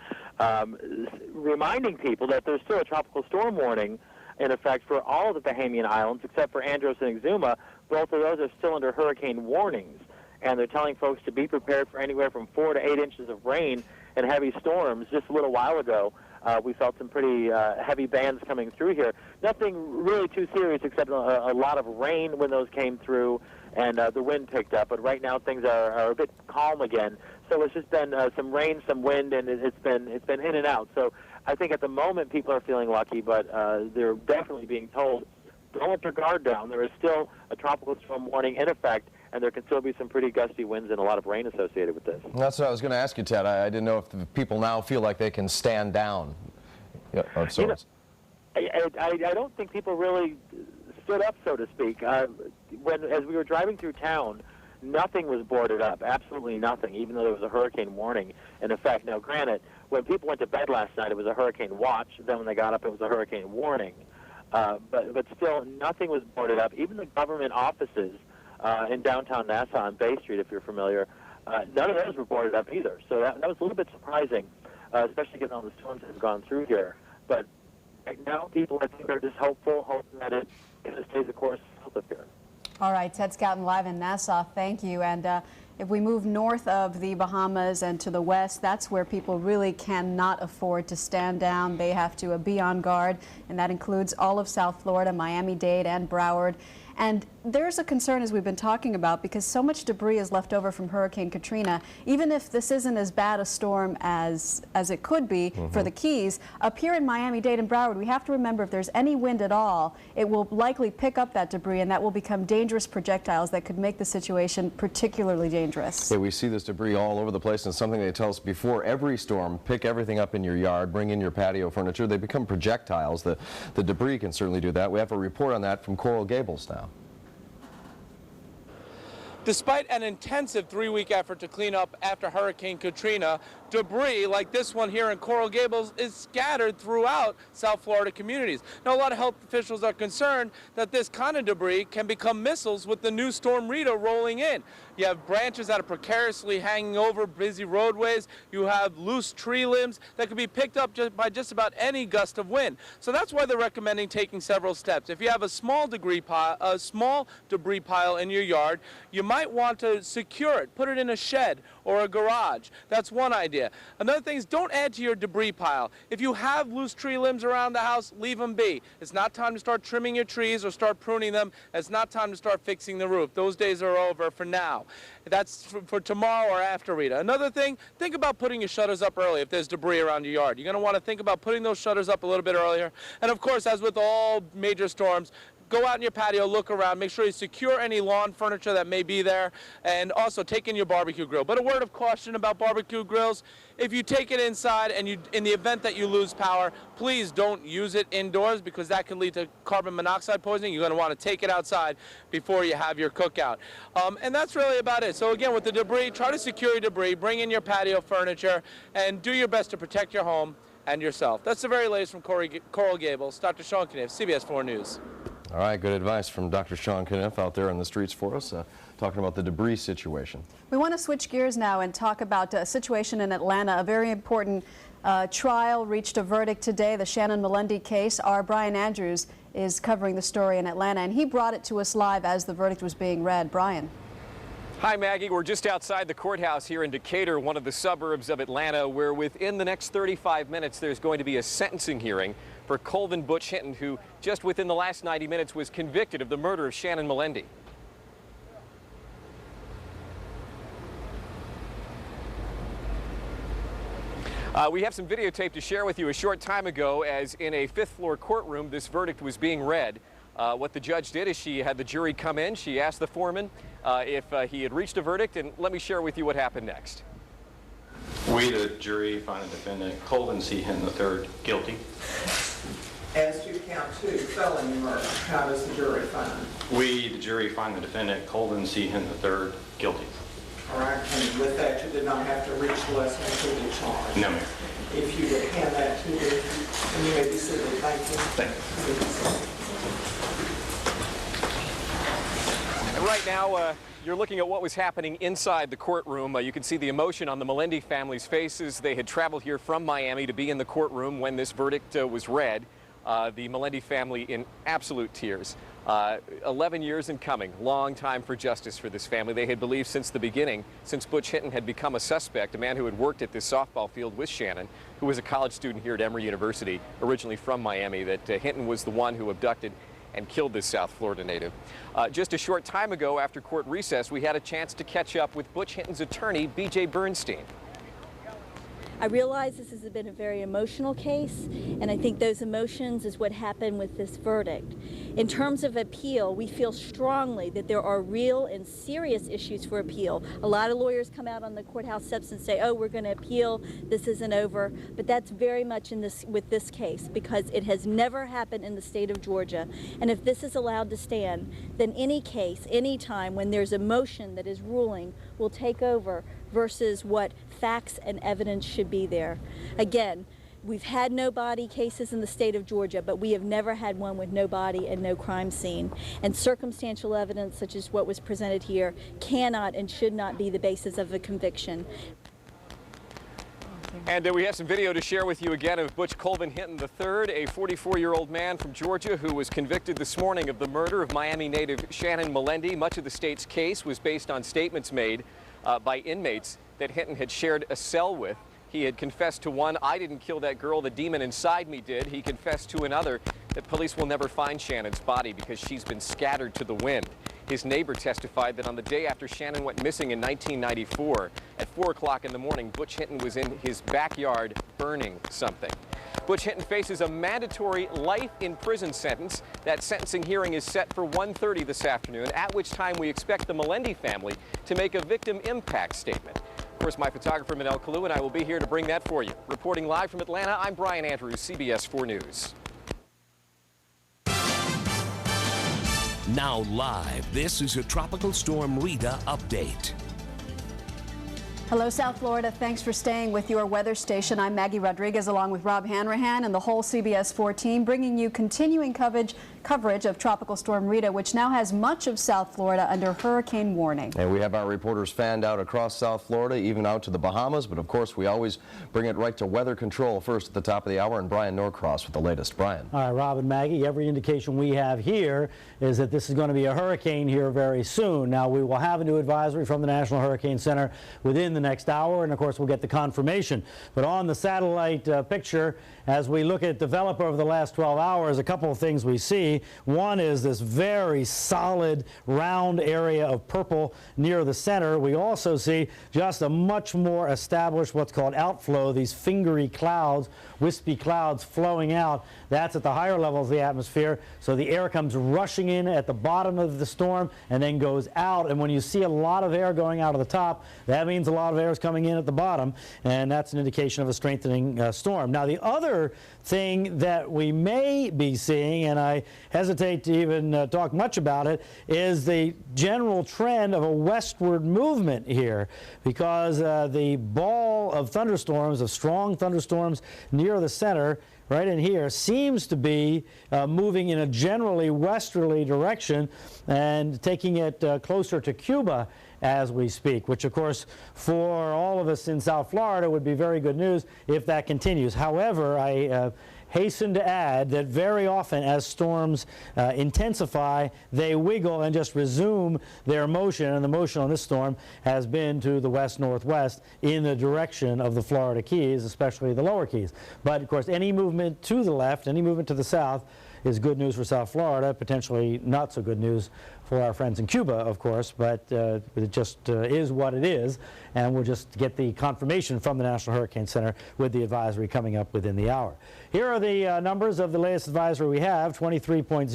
reminding people that there's still a tropical storm warning in effect for all of the Bahamian Islands, except for Andros and Exuma. Both of those are still under hurricane warnings, and they're telling folks to be prepared for anywhere from 4 to 8 inches of rain and heavy storms. Just a little while ago, we felt some pretty heavy bands coming through here. Nothing really too serious except a lot of rain when those came through, and the wind picked up. But right now things are a bit calm again. So it's just been some rain, some wind, and it's been in and out. So I think at the moment people are feeling lucky, but they're definitely being told, don't let your guard down. There is still a tropical storm warning in effect, and there can still be some pretty gusty winds and a lot of rain associated with this. That's what I was going to ask you, Ted. I didn't know if the people now feel like they can stand down of sorts. I don't think people really stood up, so to speak. As we were driving through town, nothing was boarded up, absolutely nothing, even though there was a hurricane warning in effect. Now, granted, when people went to bed last night, it was a hurricane watch. Then when they got up, it was a hurricane warning. But still, nothing was boarded up. Even the government offices in downtown Nassau on Bay Street, if you're familiar, none of those were boarded up either. So that was a little bit surprising, especially given all the storms that have gone through here. But right now, people, I think, are just hoping that it stays the course south of here. All right, Ted Scouten live in Nassau, thank you. And if we move north of the Bahamas and to the west, that's where people really cannot afford to stand down. They have to be on guard, and that includes all of South Florida, Miami-Dade, and Broward. And there's a concern, as we've been talking about, because so much debris is left over from Hurricane Katrina. Even if this isn't as bad a storm as it could be for the Keys, up here in Miami-Dade and Broward, we have to remember if there's any wind at all, it will likely pick up that debris, and that will become dangerous projectiles that could make the situation particularly dangerous. Yeah, we see this debris all over the place, and something they tell us before every storm: pick everything up in your yard, bring in your patio furniture. They become projectiles. The debris can certainly do that. We have a report on that from Coral Gables now. Despite an intensive 3-week effort to clean up after Hurricane Katrina, debris like this one here in Coral Gables is scattered throughout South Florida communities. Now, a lot of health officials are concerned that this kind of debris can become missiles with the new storm Rita rolling in. You have branches that are precariously hanging over busy roadways. You have loose tree limbs that can be picked up by just about any gust of wind. So that's why they're recommending taking several steps. If you have a small debris pile in your yard, you might want to secure it, put it in a shed or a garage. That's one idea. Another thing is, don't add to your debris pile. If you have loose tree limbs around the house, leave them be. It's not time to start trimming your trees or start pruning them. It's not time to start fixing the roof. Those days are over for now. That's for tomorrow or after Rita. Another thing, think about putting your shutters up early if there's debris around your yard. You're going to want to think about putting those shutters up a little bit earlier. And of course, as with all major storms, go out in your patio, look around, make sure you secure any lawn furniture that may be there, and also take in your barbecue grill. But a word of caution about barbecue grills: if you take it inside and in the event that you lose power, please don't use it indoors, because that can lead to carbon monoxide poisoning. You're going to want to take it outside before you have your cookout. And that's really about it. So again, with the debris, try to secure your debris, bring in your patio furniture, and do your best to protect your home and yourself. That's the very latest from Coral Gables. Dr. Sean Kniff, CBS 4 News. All right, good advice from Dr. Sean Kniff out there in the streets for us, talking about the debris situation. We want to switch gears now and talk about a situation in Atlanta. A very important trial reached a verdict today, the Shannon Melendi case. Our Brian Andrews is covering the story in Atlanta, and he brought it to us live as the verdict was being read. Brian. Hi, Maggie. We're just outside the courthouse here in Decatur, one of the suburbs of Atlanta, where within the next 35 minutes there's going to be a sentencing hearing for Colvin Butch Hinton, who just within the last 90 minutes was convicted of the murder of Shannon Melendi. We have some videotape to share with you a short time ago as in a fifth-floor courtroom this verdict was being read. What the judge did is she had the jury come in. She asked the foreman if he had reached a verdict, and let me share with you what happened next. We, the jury, find the defendant Colvin C. Hinton III guilty. As to count 2, felony murder, how does the jury find? We, the jury, find the defendant Colvin C. Hinton III guilty. All right, and with that, you did not have to reach the lesson to the charge. No, ma'am. If you would hand that to me, and you may be seated. Thank you. Thank you. And right now, you're looking at what was happening inside the courtroom. You can see the emotion on the Melendi family's faces. They had traveled here from Miami to be in the courtroom when this verdict was read. The Melendi family in absolute tears. 11 years in coming, long time for justice for this family. They had believed since the beginning, since Butch Hinton had become a suspect, a man who had worked at this softball field with Shannon, who was a college student here at Emory University, originally from Miami, that Hinton was the one who abducted and killed this South Florida native. Just a short time ago, after court recess, we had a chance to catch up with Butch Hinton's attorney, B.J. Bernstein. I realize this has been a very emotional case, and I think those emotions is what happened with this verdict. In terms of appeal, we feel strongly that there are real and serious issues for appeal. A lot of lawyers come out on the courthouse steps and say, oh, we're going to appeal, this isn't over, but that's very much with this case, because it has never happened in the state of Georgia. And if this is allowed to stand, then any case, any time when there's emotion that is ruling will take over versus what facts and evidence should be there. Again, we've had no body cases in the state of Georgia, but we have never had one with no body and no crime scene. And circumstantial evidence, such as what was presented here, cannot and should not be the basis of a conviction. And we have some video to share with you again of Butch Colvin Hinton III, a 44-year-old man from Georgia who was convicted this morning of the murder of Miami native Shannon Melendi. Much of the state's case was based on statements made by inmates that Hinton had shared a cell with. He had confessed to one, I didn't kill that girl, the demon inside me did. He confessed to another that police will never find Shannon's body because she's been scattered to the wind. His neighbor testified that on the day after Shannon went missing in 1994, at 4 o'clock in the morning, Butch Hinton was in his backyard burning something. Butch Hinton faces a mandatory life in prison sentence. That sentencing hearing is set for 1:30 this afternoon, at which time we expect the Melendi family to make a victim impact statement. Of course, my photographer, Manel Kalu, and I will be here to bring that for you. Reporting live from Atlanta, I'm Brian Andrews, CBS 4 News. Now live, this is a Tropical Storm Rita update. Hello, South Florida. Thanks for staying with your weather station. I'm Maggie Rodriguez along with Rob Hanrahan and the whole CBS 4 team, bringing you continuing coverage of Tropical Storm Rita, which now has much of South Florida under hurricane warning. And we have our reporters fanned out across South Florida, even out to the Bahamas. But of course, we always bring it right to weather control first at the top of the hour. And Brian Norcross with the latest. Brian. All right, Rob and Maggie, every indication we have here is that this is going to be a hurricane here very soon. Now, we will have a new advisory from the National Hurricane Center within the next hour. And of course, we'll get the confirmation. But on the satellite picture, as we look at develop over the last 12 hours, a couple of things we see. One is this very solid round area of purple near the center. We also see just a much more established what's called outflow, these fingery clouds, wispy clouds flowing out. That's at the higher levels of the atmosphere. So the air comes rushing in at the bottom of the storm and then goes out. And when you see a lot of air going out of the top, that means a lot of air is coming in at the bottom. And that's an indication of a strengthening storm. Now, the other thing that we may be seeing, and I hesitate to even talk much about it, is the general trend of a westward movement here, because the ball of thunderstorms, of strong thunderstorms near the center, right in here, seems to be moving in a generally westerly direction and taking it closer to Cuba as we speak, which of course for all of us in South Florida would be very good news if that continues. However, I hasten to add that very often as storms intensify, they wiggle and just resume their motion, and the motion on this storm has been to the west-northwest in the direction of the Florida Keys, especially the lower Keys. But of course, any movement to the left, any movement to the south is good news for South Florida, potentially not so good news for our friends in Cuba, of course, but it just is what it is, and we'll just get the confirmation from the National Hurricane Center with the advisory coming up within the hour. Here are the numbers of the latest advisory we have: 23.0,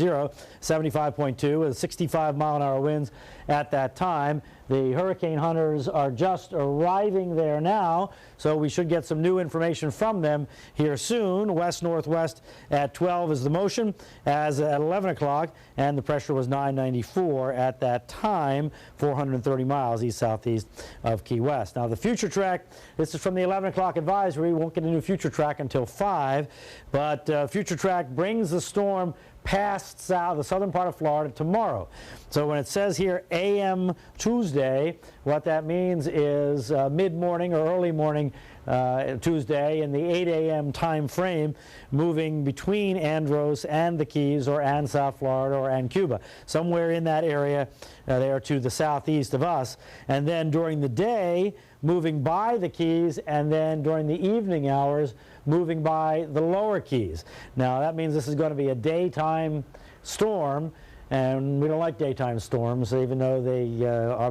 75.2, with 65-mile-an-hour winds at that time. The hurricane hunters are just arriving there now, so we should get some new information from them here soon. West-northwest at 12 is the motion, as at 11 o'clock, and the pressure was 994 at that time, 430 miles east-southeast of Key West. Now, the future track, this is from the 11 o'clock advisory. We won't get a new future track until 5, but future track brings the storm past the southern part of Florida tomorrow. So when it says here AM Tuesday, what that means is mid-morning or early morning Tuesday in the 8 a.m. time frame, moving between Andros and the Keys, or and South Florida, or and Cuba, somewhere in that area there to the southeast of us. And then during the day, moving by the Keys, and then during the evening hours, moving by the lower Keys. Now, that means this is going to be a daytime storm. And we don't like daytime storms, even though they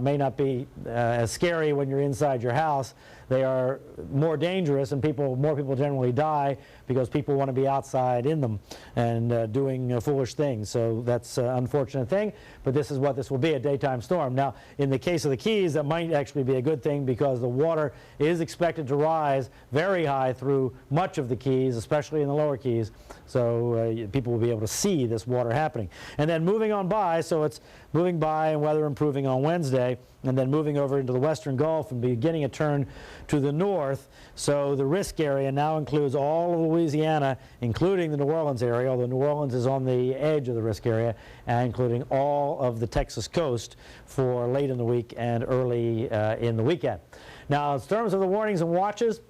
may not be as scary when you're inside your house. They are more dangerous, and more people generally die because people want to be outside in them and doing foolish things. So that's an unfortunate thing, but this is what this will be, a daytime storm. Now, in the case of the Keys, that might actually be a good thing because the water is expected to rise very high through much of the Keys, especially in the lower Keys. So people will be able to see this water happening. And then moving on by, so it's moving by and weather improving on Wednesday, and then moving over into the western Gulf and beginning a turn to the north. So the risk area now includes all of Louisiana, including the New Orleans area, although New Orleans is on the edge of the risk area, and including all of the Texas coast for late in the week and early in the weekend. Now, in terms of the warnings and watches,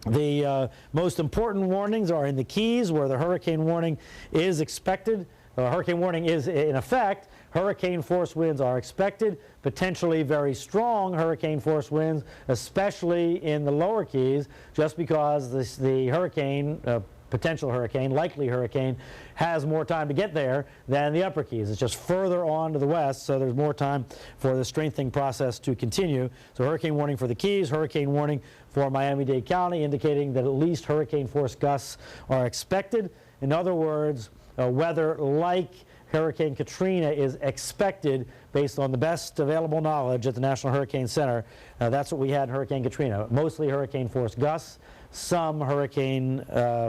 the most important warnings are in the Keys, where the hurricane warning is expected. Hurricane warning is in effect. Hurricane force winds are expected, potentially very strong hurricane force winds, especially in the lower Keys, just because the hurricane, potential hurricane, likely hurricane, has more time to get there than the upper Keys. It's just further on to the west, so there's more time for the strengthening process to continue. So hurricane warning for the Keys, hurricane warning for Miami-Dade County, indicating that at least hurricane force gusts are expected. In other words, weather like Hurricane Katrina is expected based on the best available knowledge at the National Hurricane Center. That's what we had in Hurricane Katrina. Mostly hurricane force gusts, some hurricane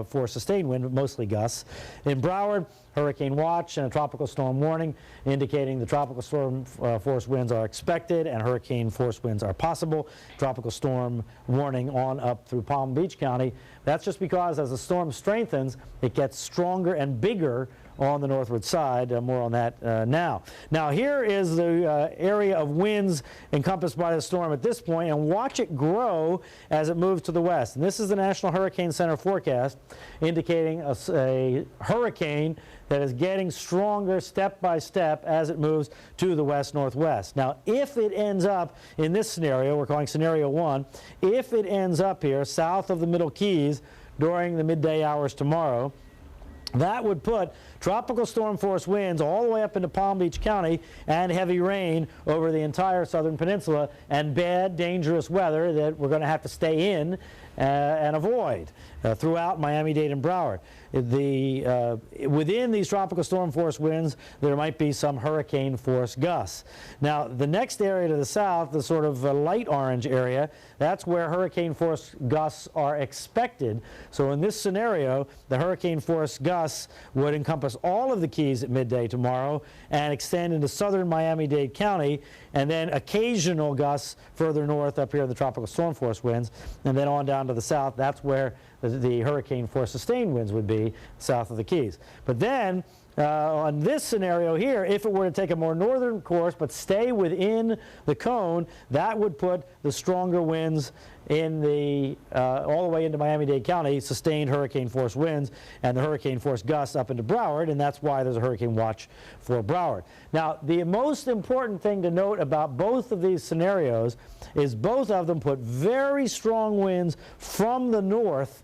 force sustained wind, but mostly gusts. In Broward, hurricane watch and a tropical storm warning, indicating the tropical storm force winds are expected and hurricane force winds are possible. Tropical storm warning on up through Palm Beach County. That's just because as the storm strengthens, it gets stronger and bigger on the northward side. More on that now. Now here is the area of winds encompassed by the storm at this point, and watch it grow as it moves to the west. And this is the National Hurricane Center forecast, indicating a hurricane that is getting stronger step by step as it moves to the west-northwest. Now, if it ends up in this scenario, we're calling scenario 1, if it ends up here south of the Middle Keys during the midday hours tomorrow, that would put tropical storm force winds all the way up into Palm Beach County and heavy rain over the entire southern peninsula and bad, dangerous weather that we're going to have to stay in and avoid throughout Miami-Dade and Broward. Within these tropical storm force winds, there might be some hurricane force gusts. Now, the next area to the south, the sort of light orange area, that's where hurricane force gusts are expected. So in this scenario, the hurricane force gusts would encompass all of the Keys at midday tomorrow and extend into southern Miami-Dade County, and then occasional gusts further north up here in the tropical storm force winds, and then on down to the south. That's where the hurricane force sustained winds would be south of the Keys. But then on this scenario here, if it were to take a more northern course but stay within the cone, that would put the stronger winds in the all the way into Miami-Dade County, sustained hurricane force winds, and the hurricane force gusts up into Broward, and that's why there's a hurricane watch for Broward. Now, the most important thing to note about both of these scenarios is both of them put very strong winds from the north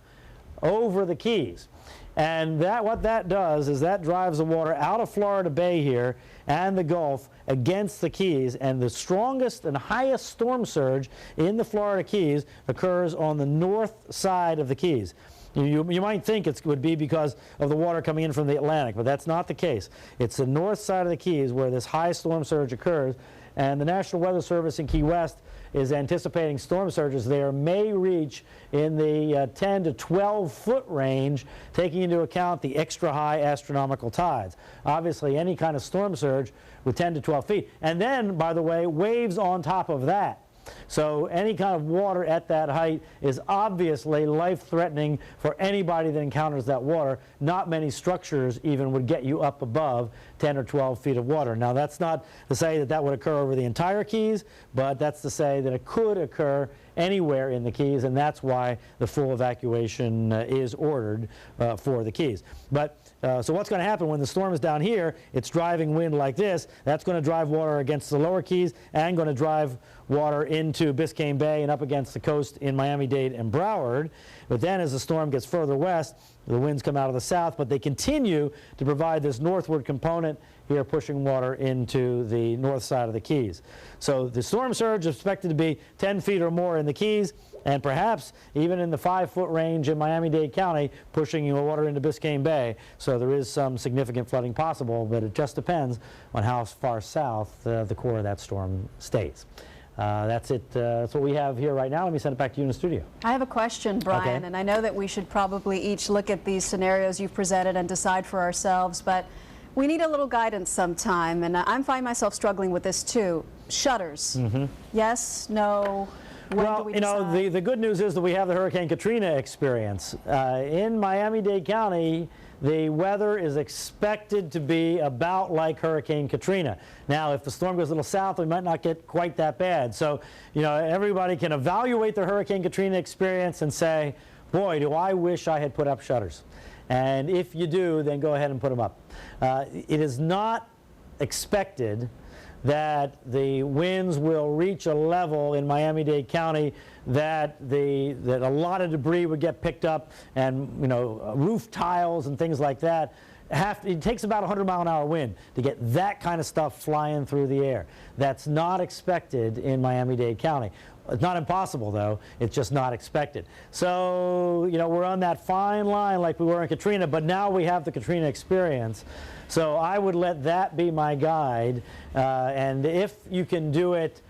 over the Keys. And what that does is that drives the water out of Florida Bay here and the Gulf against the Keys, and the strongest and highest storm surge in the Florida Keys occurs on the north side of the Keys. You might think it would be because of the water coming in from the Atlantic, but that's not the case. It's the north side of the Keys where this high storm surge occurs, and the National Weather Service in Key West is anticipating storm surges there may reach in the 10 to 12 foot range, taking into account the extra high astronomical tides. Obviously, any kind of storm surge with 10 to 12 feet. And then, by the way, waves on top of that. So any kind of water at that height is obviously life-threatening for anybody that encounters that water. Not many structures even would get you up above 10 or 12 feet of water. Now, that's not to say that that would occur over the entire Keys, but that's to say that it could occur anywhere in the Keys, and that's why the full evacuation is ordered for the Keys. But so what's going to happen when the storm is down here? It's driving wind like this. That's going to drive water against the lower Keys and going to drive water into Biscayne Bay and up against the coast in Miami-Dade and Broward. But then as the storm gets further west, The winds come out of the south, but they continue to provide this northward component here, pushing water into the north side of the Keys. So the storm surge is expected to be 10 feet or more in the Keys, and perhaps even in the 5-foot range in Miami-Dade County, pushing water into Biscayne Bay. So there is some significant flooding possible, but it just depends on how far south the core of that storm stays. That's it. That's what we have here right now. Let me send it back to you in the studio. I have a question, Brian, Okay. and I know that we should probably each look at these scenarios you've presented and decide for ourselves, but we need a little guidance sometime, and I find myself struggling with this too. Shutters. Yes, no, when do Well, we you know, decide? the good news is that we have the Hurricane Katrina experience. In Miami-Dade County, the weather is expected to be about like Hurricane Katrina. Now, if the storm goes a little south, we might not get quite that bad. So, you know, everybody can evaluate the Hurricane Katrina experience and say, boy, do I wish I had put up shutters. And if you do, then go ahead and put them up. It is not expected that the winds will reach a level in Miami-Dade County that a lot of debris would get picked up, and roof tiles and things like that. It takes about a 100-mile-an-hour wind to get that kind of stuff flying through the air. That's not expected in Miami-Dade County. It's not impossible, though. It's just not expected. So, we're on that fine line like we were in Katrina, but now we have the Katrina experience. So I would let that be my guide. And if you can do it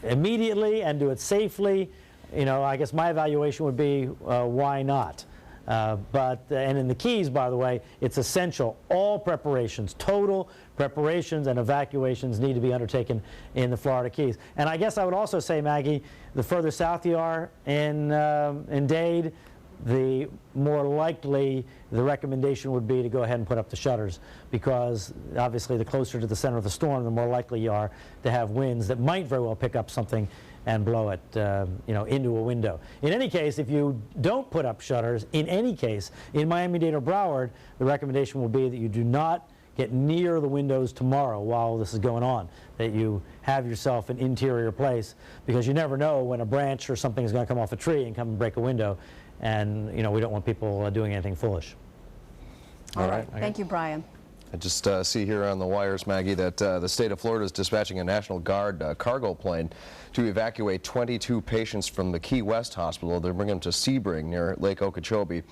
immediately and do it safely, I guess my evaluation would be why not? And in the Keys, by the way, it's essential. All preparations, total preparations and evacuations need to be undertaken in the Florida Keys. And I guess I would also say, Maggie, the further south you are in Dade, the more likely the recommendation would be to go ahead and put up the shutters, because obviously the closer to the center of the storm, the more likely you are to have winds that might very well pick up something and blow it into a window. In any case, if you don't put up shutters, in any case, in Miami-Dade or Broward, the recommendation will be that you do not get near the windows tomorrow while this is going on, that you have yourself an interior place, because you never know when a branch or something is going to come off a tree and come and break a window, and we don't want people doing anything foolish. All right. Thank you, Brian. I just see here on the wires, Maggie, that the state of Florida is dispatching a National Guard cargo plane to evacuate 22 patients from the Key West Hospital. They're bringing them to Sebring near Lake Okeechobee.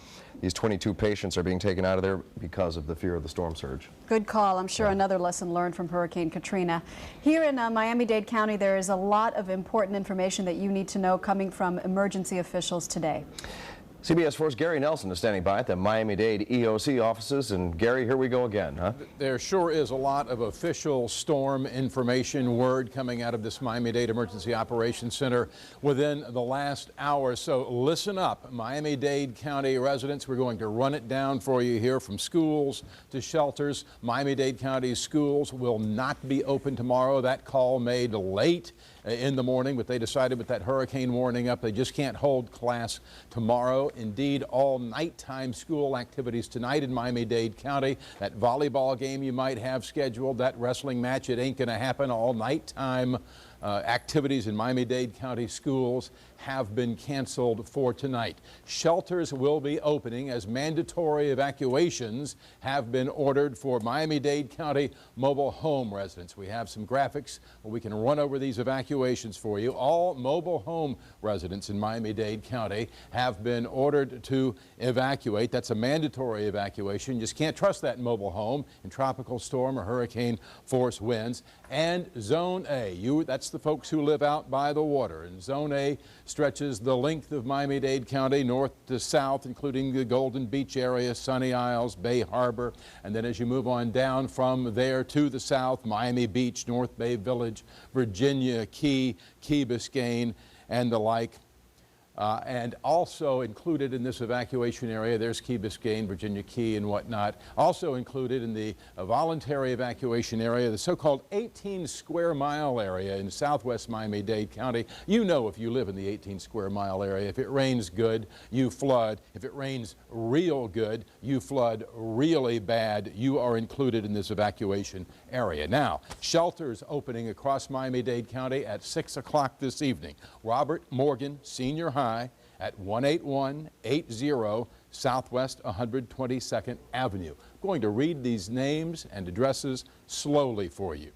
These 22 patients are being taken out of there because of the fear of the storm surge. Good call. I'm sure another lesson learned from Hurricane Katrina. Here in Miami-Dade County, there is a lot of important information that you need to know coming from emergency officials today. CBS 4's Gary Nelson is standing by at the Miami-Dade EOC offices. And Gary, here we go again, huh? There sure is a lot of official storm information, word coming out of this Miami-Dade Emergency Operations Center within the last hour. So listen up, Miami-Dade County residents. We're going to run it down for you here, from schools to shelters. Miami-Dade County schools will not be open tomorrow. That call made late in the morning, but they decided with that hurricane warning up, they just can't hold class tomorrow. Indeed, all nighttime school activities tonight in Miami-Dade County. That volleyball game you might have scheduled, that wrestling match, it ain't going to happen. All nighttime activities in Miami-Dade County schools have been canceled for tonight. Shelters will be opening as mandatory evacuations have been ordered for Miami-Dade County mobile home residents. We have some graphics where we can run over these evacuations for you. All mobile home residents in Miami-Dade County have been ordered to evacuate. That's a mandatory evacuation. You just can't trust that mobile home in tropical storm or hurricane force winds. And Zone A, that's the folks who live out by the water. And Zone A stretches the length of Miami-Dade County north to south, including the Golden Beach area, Sunny Isles, Bay Harbor. And then as you move on down from there to the south, Miami Beach, North Bay Village, Virginia, Key Biscayne, and the like. And also included in this evacuation area, there's Key Biscayne, Virginia Key, and whatnot. Also included in the voluntary evacuation area, the so-called 18-square-mile area in southwest Miami-Dade County. You know, if you live in the 18-square-mile area, if it rains good, you flood. If it rains real good, you flood really bad. You are included in this evacuation area. Now, shelters opening across Miami-Dade County at 6 o'clock this evening. Robert Morgan Senior High at 18180 Southwest 122nd Avenue. I'm going to read these names and addresses slowly for you.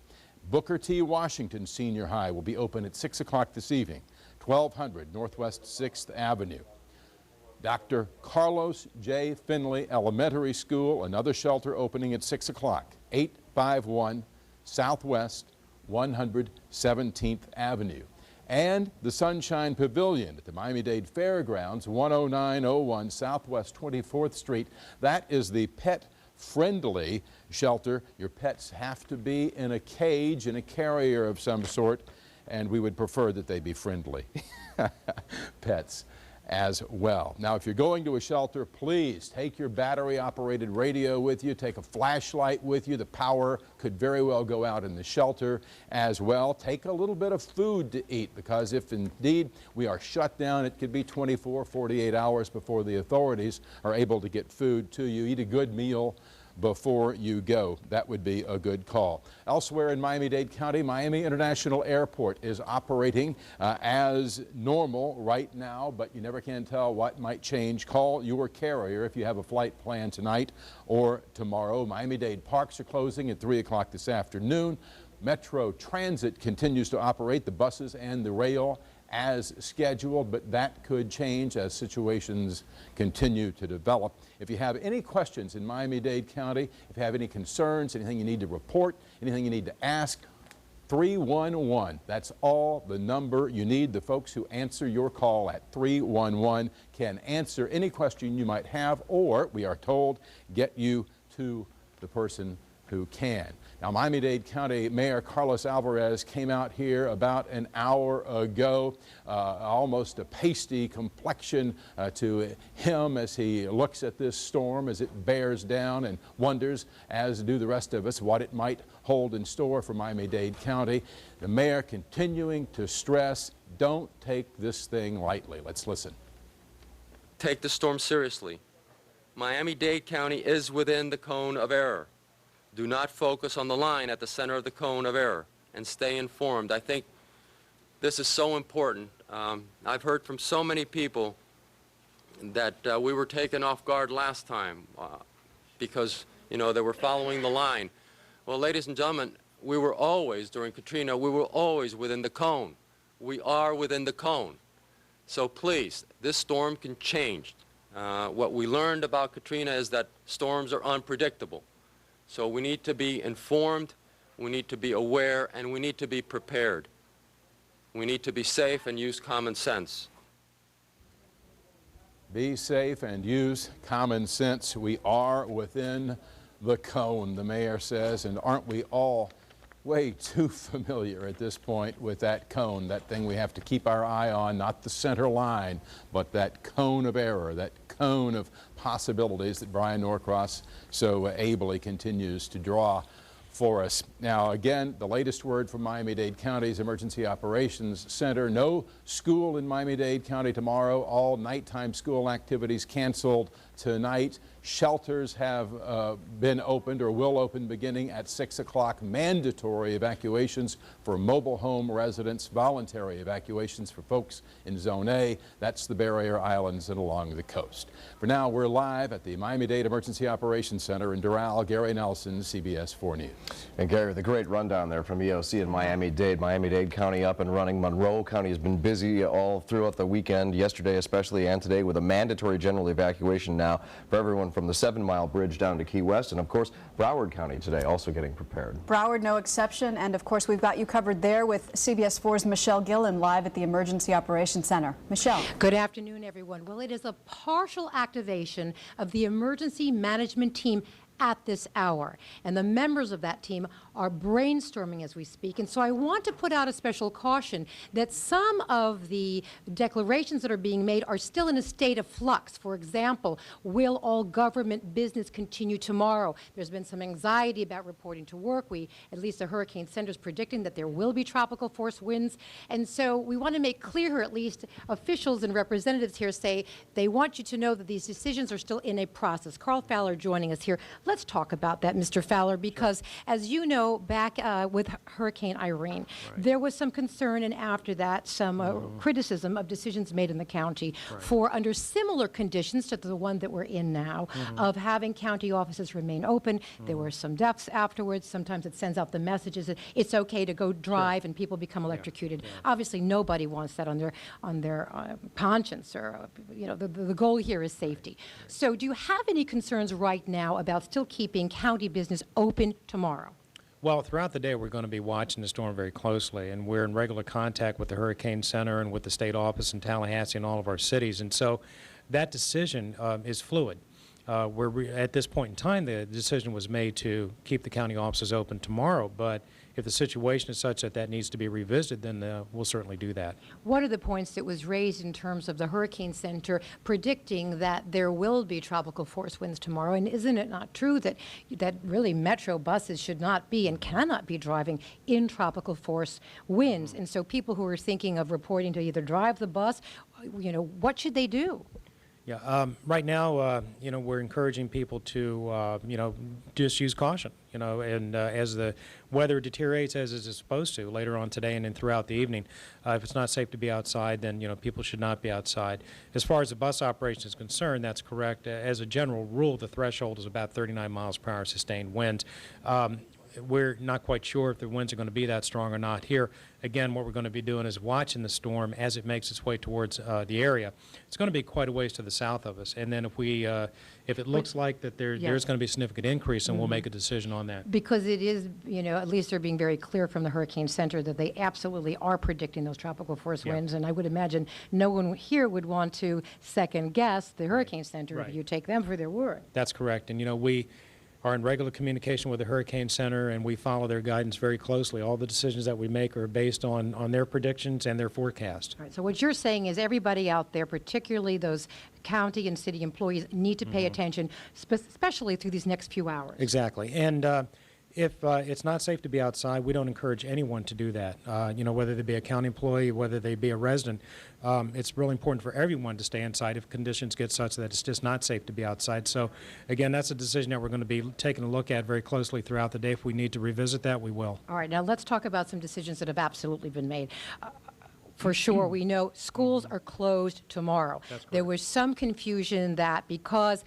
Booker T. Washington Senior High will be open at 6 o'clock this evening, 1200 Northwest 6th Avenue. Dr. Carlos J. Finley Elementary School, another shelter opening at 6 o'clock, 851 Southwest 117th Avenue. And the Sunshine Pavilion at the Miami-Dade Fairgrounds, 10901 Southwest 24th Street. That is the pet-friendly shelter. Your pets have to be in a cage, in a carrier of some sort, and we would prefer that they be friendly pets as well. Now, if you're going to a shelter, please take your battery-operated radio with you. Take a flashlight with you. The power could very well go out in the shelter as well. Take a little bit of food to eat, because if indeed we are shut down, it could be 24, 48 hours before the authorities are able to get food to you. Eat a good meal before you go. That would be a good call. Elsewhere in Miami-Dade County, Miami International Airport is operating as normal right now, but you never can tell what might change. Call your carrier if you have a flight planned tonight or tomorrow. Miami-Dade parks are closing at 3 o'clock this afternoon. Metro Transit continues to operate the buses and the rail as scheduled, but that could change as situations continue to develop. If you have any questions in Miami-Dade County, if you have any concerns, anything you need to report, anything you need to ask, 311. That's all the number you need. The folks who answer your call at 311 can answer any question you might have, or, we are told, get you to the person who can. Now, Miami-Dade County Mayor Carlos Alvarez came out here about an hour ago, almost a pasty complexion to him as he looks at this storm as it bears down, and wonders, as do the rest of us, what it might hold in store for Miami-Dade County. The mayor continuing to stress, don't take this thing lightly. Let's listen. Take the storm seriously. Miami-Dade County is within the cone of error. Do not focus on the line at the center of the cone of error, and stay informed. I think this is so important. I've heard from so many people that we were taken off guard last time because, you know, they were following the line. Well, ladies and gentlemen, we were always, during Katrina, we were always within the cone. We are within the cone. So please, this storm can change. What we learned about Katrina is that storms are unpredictable. So we need to be informed, we need to be aware, and we need to be prepared. We need to be safe and use common sense. Be safe and use common sense. We are within the cone, the mayor says, and aren't we all way too familiar at this point with that cone, that thing we have to keep our eye on, not the center line, but that cone of error, that cone of possibilities that Brian Norcross so ably continues to draw for us. Now, again, the latest word from Miami-Dade County's Emergency Operations Center: no school in Miami-Dade County tomorrow. All nighttime school activities canceled tonight. Shelters have been opened or will open beginning at 6 o'clock. Mandatory evacuations for mobile home residents, voluntary evacuations for folks in Zone A. That's the barrier islands and along the coast. For now, we're live at the Miami-Dade Emergency Operations Center in Doral. Gary Nelson, CBS 4 News. And Gary, the great rundown there from EOC in Miami-Dade. Miami-Dade County up and running. Monroe County has been busy all throughout the weekend, yesterday especially, and today, with a mandatory general evacuation now for everyone from the 7-mile bridge down to Key West. And of course, Broward County today also getting prepared. Broward, no exception. And of course, we've got you covered there with CBS 4's Michelle Gillen live at the Emergency Operations Center. Michelle. Good afternoon, everyone. Well, it is a partial activation of the emergency management team at this hour, and the members of that team are brainstorming as we speak. And so I want to put out a special caution that some of the declarations that are being made are still in a state of flux. For example, will all government business continue tomorrow? There's been some anxiety about reporting to work. At least the Hurricane Center is predicting that there will be tropical force winds. And so we want to make clear here, at least officials and representatives here say they want you to know that these decisions are still in a process. Carl Fowler joining us here. Let's talk about that, Mr. Fowler, because as you know, know, back with Hurricane Irene, there was some concern, and after that, some criticism of decisions made in the county for, under similar conditions to the one that we're in now, of having county offices remain open. There were some deaths afterwards. Sometimes it sends out the messages that it's okay to go drive and people become electrocuted. Obviously, nobody wants that on their conscience, or you know, the goal here is safety. So do you have any concerns right now about still keeping county business open tomorrow? Well, throughout the day, we're going to be watching the storm very closely, and we're in regular contact with the Hurricane Center and with the state office in Tallahassee and all of our cities. And so that decision is fluid. At this point in time, the decision was made to keep the county offices open tomorrow, but if the situation is such that that needs to be revisited, then we'll certainly do that. One of the points that was raised in terms of the Hurricane Center predicting that there will be tropical force winds tomorrow, and isn't it not true that really metro buses should not be and cannot be driving in tropical force winds? And so people who are thinking of reporting to either drive the bus, you know, what should they do? Yeah, right now, you know, we're encouraging people to, you know, just use caution, you know, and as the weather deteriorates as it's supposed to later on today and then throughout the evening, if it's not safe to be outside, then, you know, people should not be outside. As far as the bus operation is concerned, that's correct. As a general rule, the threshold is about 39 miles per hour sustained winds. We're not quite sure if the winds are going to be that strong or not here. Again, what we're going to be doing is watching the storm as it makes its way towards the area. It's going to be quite a ways to the south of us, and then if it looks like that there's going to be a significant increase, then we'll make a decision on that. Because it is, you know, at least they're being very clear from the Hurricane Center that they absolutely are predicting those tropical force winds, and I would imagine no one here would want to second guess the Hurricane Center if you take them for their word. That's correct, and you know, we are in regular communication with the Hurricane Center, and we follow their guidance very closely. All the decisions that we make are based on their predictions and their forecast. All right, so what you're saying is everybody out there, particularly those county and city employees, need to pay attention, especially through these next few hours. Exactly. And if it's not safe to be outside, we don't encourage anyone to do that. You know, whether they be a county employee, whether they be a resident, it's really important for everyone to stay inside if conditions get such that it's just not safe to be outside. So, again, that's a decision that we're going to be taking a look at very closely throughout the day. If we need to revisit that, we will. All right, now let's talk about some decisions that have absolutely been made. For sure, we know schools are closed tomorrow. There was some confusion that because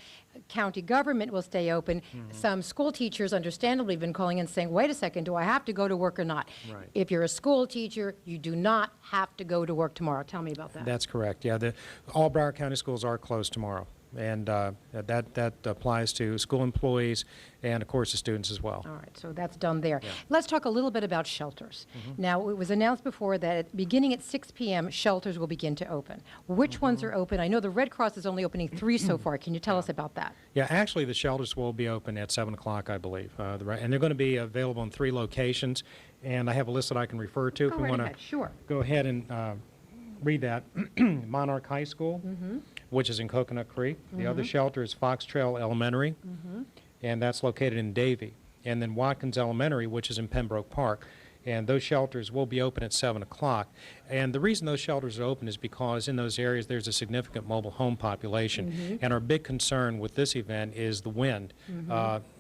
county government will stay open, some school teachers understandably have been calling in saying, wait a second, do I have to go to work or not? Right. If you're a school teacher, you do not have to go to work tomorrow. Tell me about that. That's correct. Yeah, all Broward County schools are closed tomorrow. And that applies to school employees and, of course, the students as well. All right, so that's done there. Let's talk a little bit about shelters. Now, it was announced before that beginning at 6 p.m., shelters will begin to open. Which ones are open? I know the Red Cross is only opening 3 so far. Can you tell us about that? Yeah, actually, the shelters will be open at 7 o'clock, I believe. And they're going to be available in 3 locations. And I have a list that I can refer to if we want to go ahead and read that. Monarch High School, which is in Coconut Creek. The other shelter is Fox Trail Elementary, and that's located in Davie. And then Watkins Elementary, which is in Pembroke Park. And those shelters will be open at 7 o'clock. And the reason those shelters are open is because in those areas there's a significant mobile home population. And our big concern with this event is the wind.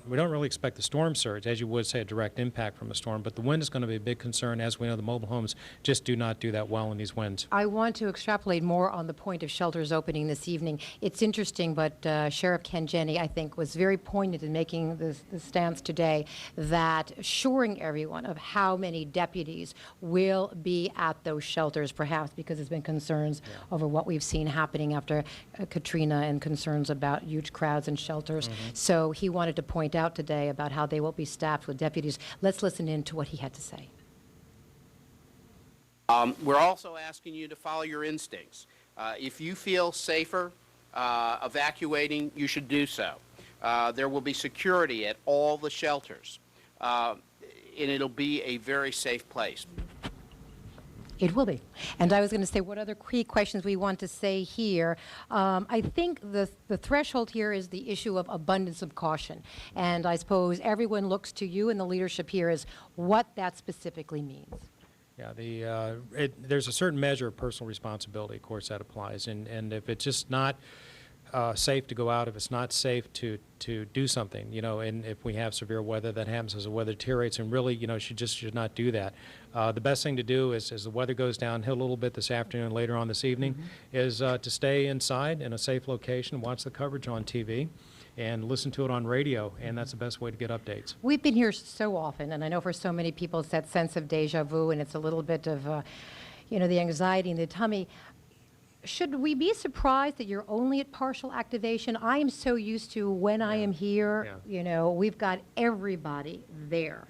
We don't really expect the storm surge, as you would say, a direct impact from a storm, but the wind is going to be a big concern. As we know, the mobile homes just do not do that well in these winds. I want to extrapolate more on the point of shelters opening this evening. It's interesting, but Sheriff Ken Jenney, I think, was very poignant in making the stance today that assuring everyone of how many deputies will be at those shelters, perhaps because there's been concerns over what we've seen happening after Katrina and concerns about huge crowds in shelters. So he wanted to point out today about how they will be staffed with deputies. Let's listen in to what he had to say. We're also asking you to follow your instincts. If you feel safer evacuating, you should do so. There will be security at all the shelters, and it'll be a very safe place. It will be. And I was going to say what other key questions we want to say here. I think the threshold here is the issue of abundance of caution. And I suppose everyone looks to you and the leadership here as what that specifically means. Yeah, there's a certain measure of personal responsibility, of course, that applies. And if it's just not safe to go out, if it's not safe to do something, you know, and if we have severe weather that happens as the weather deteriorates, and really, you know, should not do that. The best thing to do is, as the weather goes downhill a little bit this afternoon, later on this evening, is to stay inside in a safe location, watch the coverage on TV, and listen to it on radio, and that's the best way to get updates. We've been here so often, and I know for so many people it's that sense of deja vu, and it's a little bit of, you know, the anxiety in the tummy. Should we be surprised that you're only at partial activation? I am so used to when I am here, you know, we've got everybody there.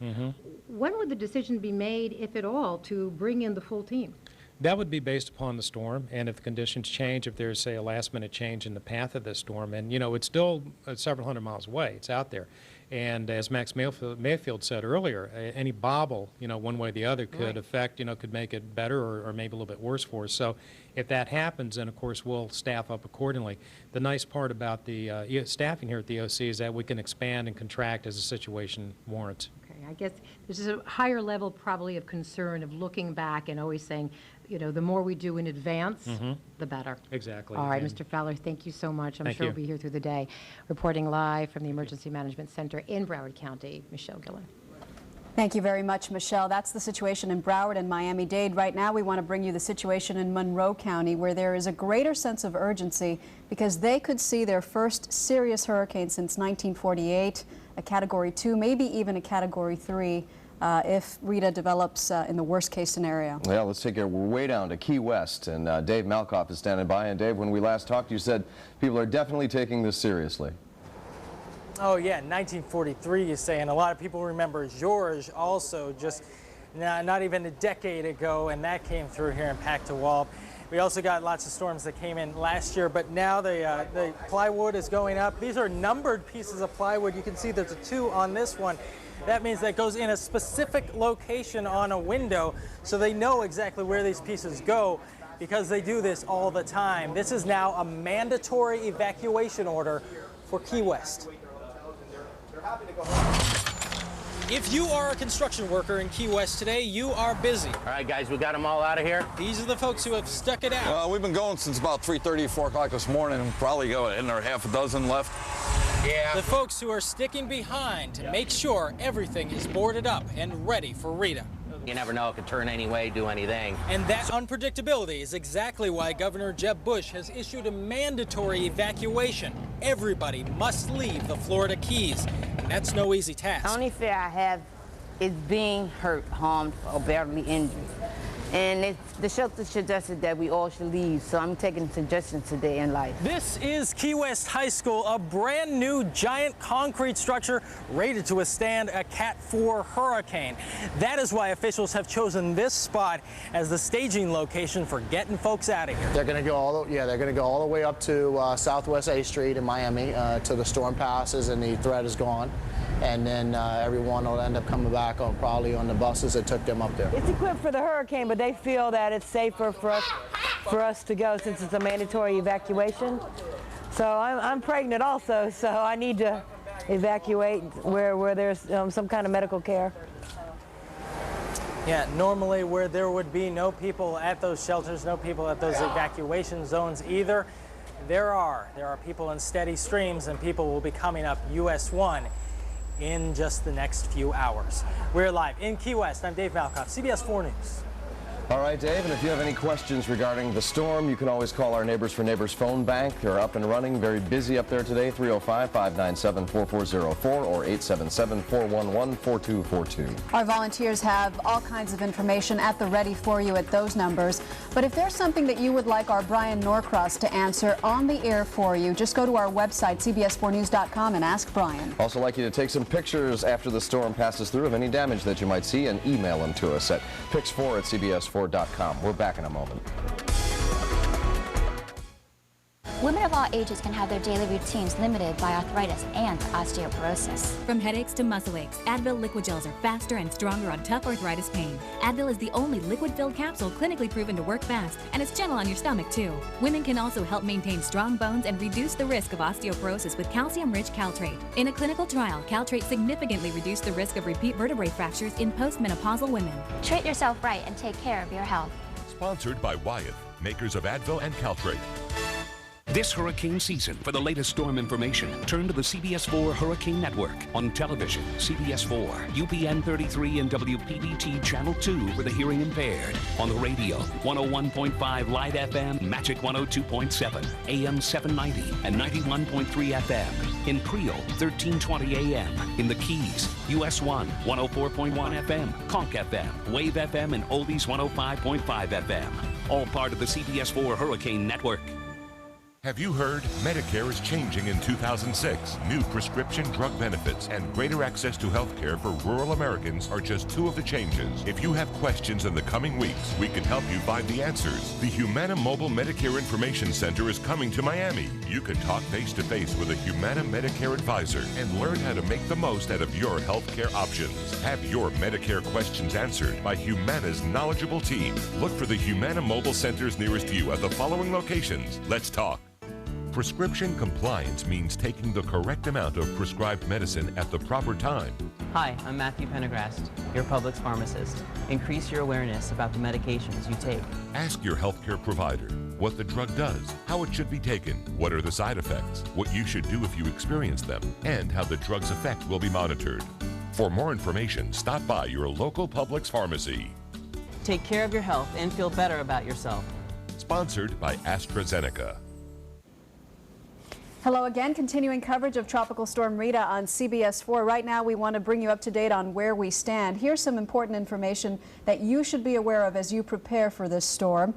When would the decision be made, if at all, to bring in the full team? That would be based upon the storm, and if the conditions change, if there's, say, a last-minute change in the path of the storm. And, you know, it's still several hundred miles away. It's out there. And as Max Mayfield said earlier, any bobble, you know, one way or the other could affect, you know, could make it better or maybe a little bit worse for us. So if that happens, then, of course, we'll staff up accordingly. The nice part about the staffing here at the OC is that we can expand and contract as the situation warrants. I guess there's a higher level probably of concern of looking back and always saying, you know, the more we do in advance, the better. Exactly. All right, Mr. Fowler, thank you so much. I'm sure we'll be here through the day. Reporting live from the Emergency Management Center in Broward County, Michelle Gillen. Thank you very much, Michelle. That's the situation in Broward and Miami-Dade. Right now, we want to bring you the situation in Monroe County, where there is a greater sense of urgency because they could see their first serious hurricane since 1948, a Category 2, maybe even a Category 3. If Rita develops in the worst-case scenario. Yeah, let's take it way down to Key West, and Dave Malkoff is standing by. And Dave, when we last talked, you said people are definitely taking this seriously. Oh yeah, 1943 you say, and a lot of people remember George also just not even a decade ago, and that came through here in Pactawalp. We also got lots of storms that came in last year, but now the plywood is going up. These are numbered pieces of plywood. You can see there's a 2 on this one. That means that goes in a specific location on a window, so they know exactly where these pieces go because they do this all the time. This is now a mandatory evacuation order for Key West. If you are a construction worker in Key West today, you are busy. All right, guys, we got them all out of here. These are the folks who have stuck it out. We've been going since about 3:30, 4 o'clock this morning, and probably in there half a dozen left. Yeah. The folks who are sticking behind to make sure everything is boarded up and ready for Rita. You never know, it could turn any way, do anything. And that unpredictability is exactly why Governor Jeb Bush has issued a mandatory evacuation. Everybody must leave the Florida Keys, and that's no easy task. The only fear I have is being hurt, harmed, or badly injured. And the shelter suggested that we all should leave, so I'm taking suggestions today in life. This is Key West High School, a brand new giant concrete structure rated to withstand a Cat 4 hurricane. That is why officials have chosen this spot as the staging location for getting folks out of here. They're going to go all the way up to Southwest A Street in Miami till the storm passes and the threat is gone. And then everyone will end up coming back probably on the buses that took them up there. It's equipped for the hurricane, but they feel that it's safer for us to go since it's a mandatory evacuation. So I'm pregnant also, so I need to evacuate where there's some kind of medical care. Yeah, normally where there would be no people at those shelters, no people at those evacuation zones either, there are people in steady streams, and people will be coming up US 1 in just the next few hours. We're live in Key West. I'm Dave Malkoff, CBS 4 News. All right, Dave, and if you have any questions regarding the storm, you can always call our Neighbors for Neighbors phone bank. They're up and running, very busy up there today, 305-597-4404 or 877-411-4242. Our volunteers have all kinds of information at the ready for you at those numbers. But if there's something that you would like our Brian Norcross to answer on the air for you, just go to our website, cbs4news.com, and ask Brian. Also like you to take some pictures after the storm passes through of any damage that you might see and email them to us at pics4@cbs4.com. We're back in a moment. Women of all ages can have their daily routines limited by arthritis and osteoporosis. From headaches to muscle aches, Advil liquid gels are faster and stronger on tough arthritis pain. Advil is the only liquid-filled capsule clinically proven to work fast, and it's gentle on your stomach, too. Women can also help maintain strong bones and reduce the risk of osteoporosis with calcium-rich Caltrate. In a clinical trial, Caltrate significantly reduced the risk of repeat vertebrae fractures in postmenopausal women. Treat yourself right and take care of your health. Sponsored by Wyeth, makers of Advil and Caltrate. This hurricane season, for the latest storm information, turn to the CBS 4 Hurricane Network. On television, CBS 4, UPN 33 and WPBT Channel 2 for the hearing impaired. On the radio, 101.5 Light FM, Magic 102.7, AM 790 and 91.3 FM. In Creole, 1320 AM. In the Keys, US 1, 104.1 FM, Conch FM, Wave FM, and Oldies 105.5 FM. All part of the CBS 4 Hurricane Network. Have you heard? Medicare is changing in 2006. New prescription drug benefits and greater access to health care for rural Americans are just two of the changes. If you have questions in the coming weeks, we can help you find the answers. The Humana Mobile Medicare Information Center is coming to Miami. You can talk face-to-face with a Humana Medicare advisor and learn how to make the most out of your health care options. Have your Medicare questions answered by Humana's knowledgeable team. Look for the Humana Mobile Centers nearest you at the following locations. Let's talk. Prescription compliance means taking the correct amount of prescribed medicine at the proper time. Hi, I'm Matthew Pendergrast, your Publix pharmacist. Increase your awareness about the medications you take. Ask your healthcare provider what the drug does, how it should be taken, what are the side effects, what you should do if you experience them, and how the drug's effect will be monitored. For more information, stop by your local Publix pharmacy. Take care of your health and feel better about yourself. Sponsored by AstraZeneca. Hello again, continuing coverage of Tropical Storm Rita on CBS 4. Right now we want to bring you up to date on where we stand. Here's some important information that you should be aware of as you prepare for this storm.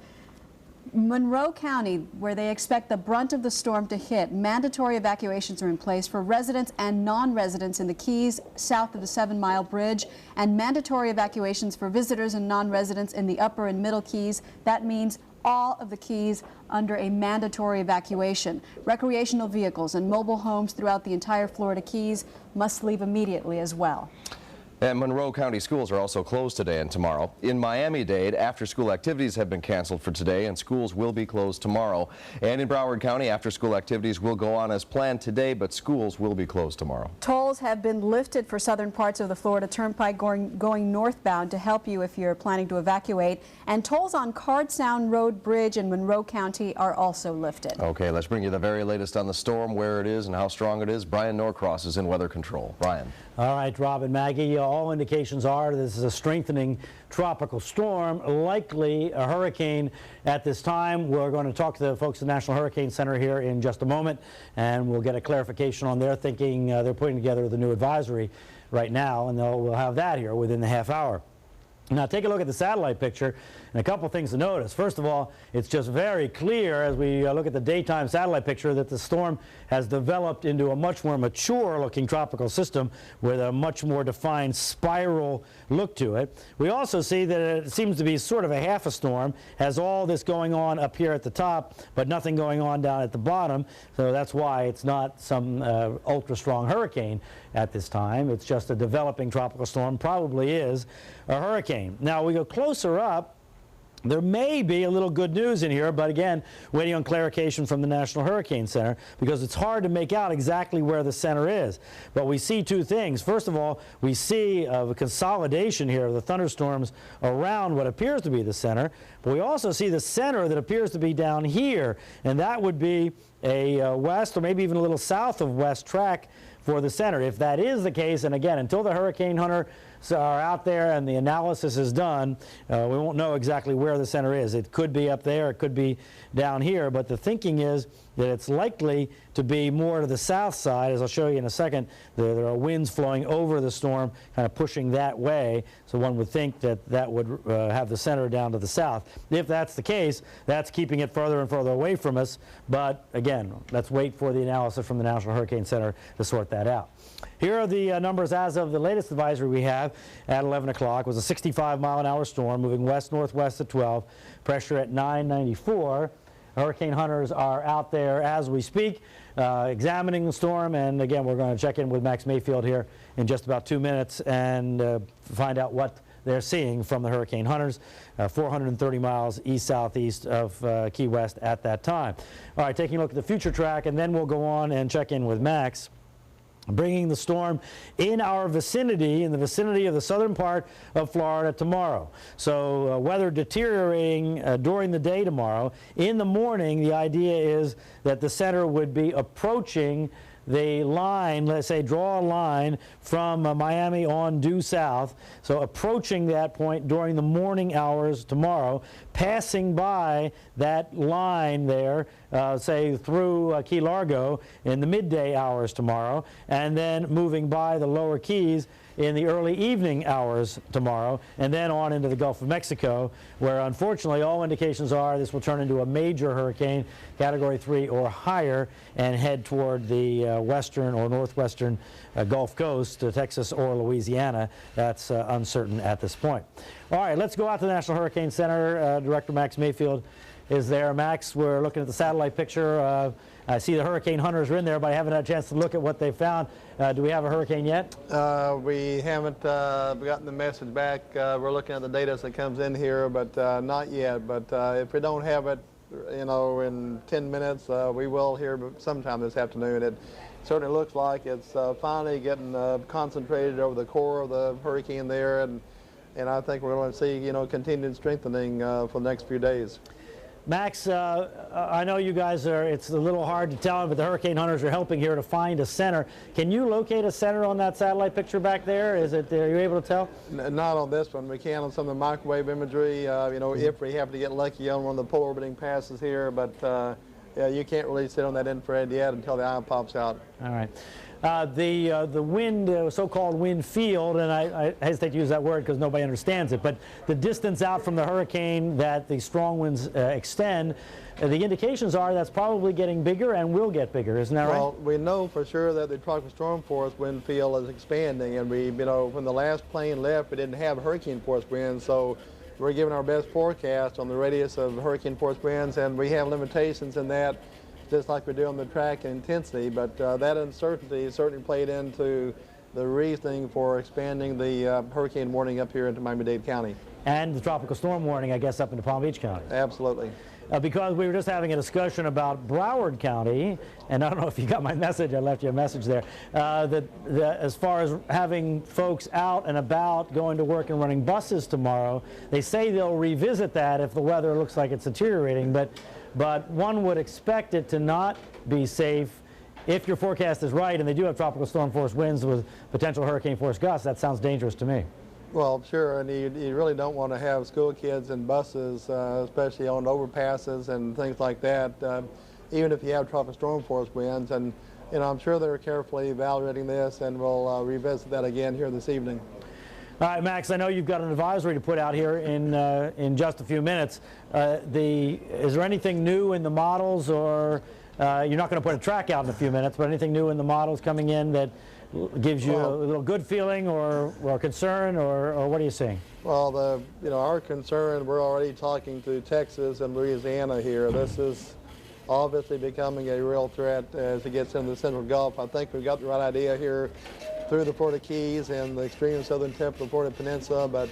Monroe County, where they expect the brunt of the storm to hit, mandatory evacuations are in place for residents and non-residents in the Keys south of the 7 Mile Bridge, and mandatory evacuations for visitors and non-residents in the upper and middle Keys. That means all of the Keys under a mandatory evacuation. Recreational vehicles and mobile homes throughout the entire Florida Keys must leave immediately as well. And Monroe County schools are also closed today and tomorrow. In Miami-Dade, after-school activities have been canceled for today and schools will be closed tomorrow. And in Broward County, after-school activities will go on as planned today, but schools will be closed tomorrow. Tolls have been lifted for southern parts of the Florida Turnpike going northbound to help you if you're planning to evacuate. And tolls on Card Sound Road Bridge in Monroe County are also lifted. Okay, let's bring you the very latest on the storm, where it is and how strong it is. Brian Norcross is in weather control. Brian. All right, Rob and Maggie, all indications are this is a strengthening tropical storm, likely a hurricane at this time. We're going to talk to the folks at the National Hurricane Center here in just a moment, and we'll get a clarification on their thinking. They're putting together the new advisory right now, and we'll have that here within the half hour. Now take a look at the satellite picture and a couple things to notice. First of all, it's just very clear as we look at the daytime satellite picture that the storm has developed into a much more mature looking tropical system with a much more defined spiral look to it. We also see that it seems to be sort of a half a storm, has all this going on up here at the top but nothing going on down at the bottom, so that's why it's not some ultra strong hurricane at this time. It's just a developing tropical storm, probably is a hurricane. Now we go closer up, there may be a little good news in here, but again, waiting on clarification from the National Hurricane Center because it's hard to make out exactly where the center is. But we see two things. First of all, we see a consolidation here of the thunderstorms around what appears to be the center, but we also see the center that appears to be down here, and that would be a west or maybe even a little south of west track for the center. If that is the case, and again, until the hurricane hunter are out there and the analysis is done, we won't know exactly where the center is. It could be up there, it could be down here, but the thinking is that it's likely to be more to the south side. As I'll show you in a second, there are winds flowing over the storm, kind of pushing that way, so one would think that that would have the center down to the south. If that's the case, that's keeping it further and further away from us, but again, let's wait for the analysis from the National Hurricane Center to sort that out. Here are the numbers as of the latest advisory we have at 11 o'clock. It was a 65-mile-an-hour storm moving west-northwest at 12, pressure at 994. Hurricane hunters are out there as we speak, examining the storm, and again, we're going to check in with Max Mayfield here in just about 2 minutes and find out what they're seeing from the hurricane hunters, 430 miles east-southeast of Key West at that time. All right, taking a look at the future track, and then we'll go on and check in with Max. bringing the storm in our vicinity, in the vicinity of the southern part of Florida tomorrow. So weather deteriorating during the day tomorrow. In the morning, the idea is that the center would be approaching the line, let's say draw a line from Miami on due south, so approaching that point during the morning hours tomorrow, passing by that line there, say through Key Largo in the midday hours tomorrow, and then moving by the lower Keys in the early evening hours tomorrow, and then on into the Gulf of Mexico, where unfortunately all indications are this will turn into a major hurricane, Category 3 or higher, and head toward the western or northwestern Gulf Coast to Texas or Louisiana. That's uncertain at this point. All right, let's go out to the National Hurricane Center. Director Max Mayfield is there. Max, we're looking at the satellite picture. I see the hurricane hunters are in there, but I haven't had a chance to look at what they found. Do we have a hurricane yet? We haven't gotten the message back. We're looking at the data as it comes in here, but not yet. But if we don't have it, you know, in 10 minutes, we will hear sometime this afternoon. It certainly looks like it's finally getting concentrated over the core of the hurricane there, and I think we're going to see, you know, continued strengthening for the next few days. Max, I know you guys it's a little hard to tell, but the hurricane hunters are helping here to find a center. Can you locate a center on that satellite picture back there? Are you able to tell? Not on this one. We can on some of the microwave imagery, you know, if we happen to get lucky on one of the polar orbiting passes here, but yeah, you can't really sit on that infrared yet until the eye pops out. All right. The wind, so-called wind field, and I hesitate to use that word because nobody understands it, but the distance out from the hurricane that the strong winds extend, the indications are that's probably getting bigger and will get bigger, isn't that right? Well, we know for sure that the tropical storm force wind field is expanding, and we, you know, when the last plane left, we didn't have hurricane force winds, so we're giving our best forecast on the radius of hurricane force winds, and we have limitations in that, just like we do on the track and intensity, but that uncertainty certainly played into the reasoning for expanding the hurricane warning up here into Miami-Dade County. And the tropical storm warning, I guess, up into Palm Beach County. Absolutely. Because we were just having a discussion about Broward County, and I don't know if you got my message, I left you a message there, as far as having folks out and about going to work and running buses tomorrow, they say they'll revisit that if the weather looks like it's deteriorating, but one would expect it to not be safe if your forecast is right and they do have tropical storm force winds with potential hurricane force gusts. That sounds dangerous to me. Well, sure, and you really don't want to have school kids in buses, especially on overpasses and things like that, even if you have tropical storm force winds. And you know, I'm sure they're carefully evaluating this, and we'll revisit that again here this evening. All right, Max, I know you've got an advisory to put out here in just a few minutes. Is there anything new in the models, or you're not going to put a track out in a few minutes, but anything new in the models coming in that gives you a little good feeling or concern, or what are you seeing? Well, you know, our concern, we're already talking to Texas and Louisiana here. This is obviously becoming a real threat as it gets into the Central Gulf. I think we've got the right idea here through the Florida Keys and the extreme southern tip of the Florida Peninsula, but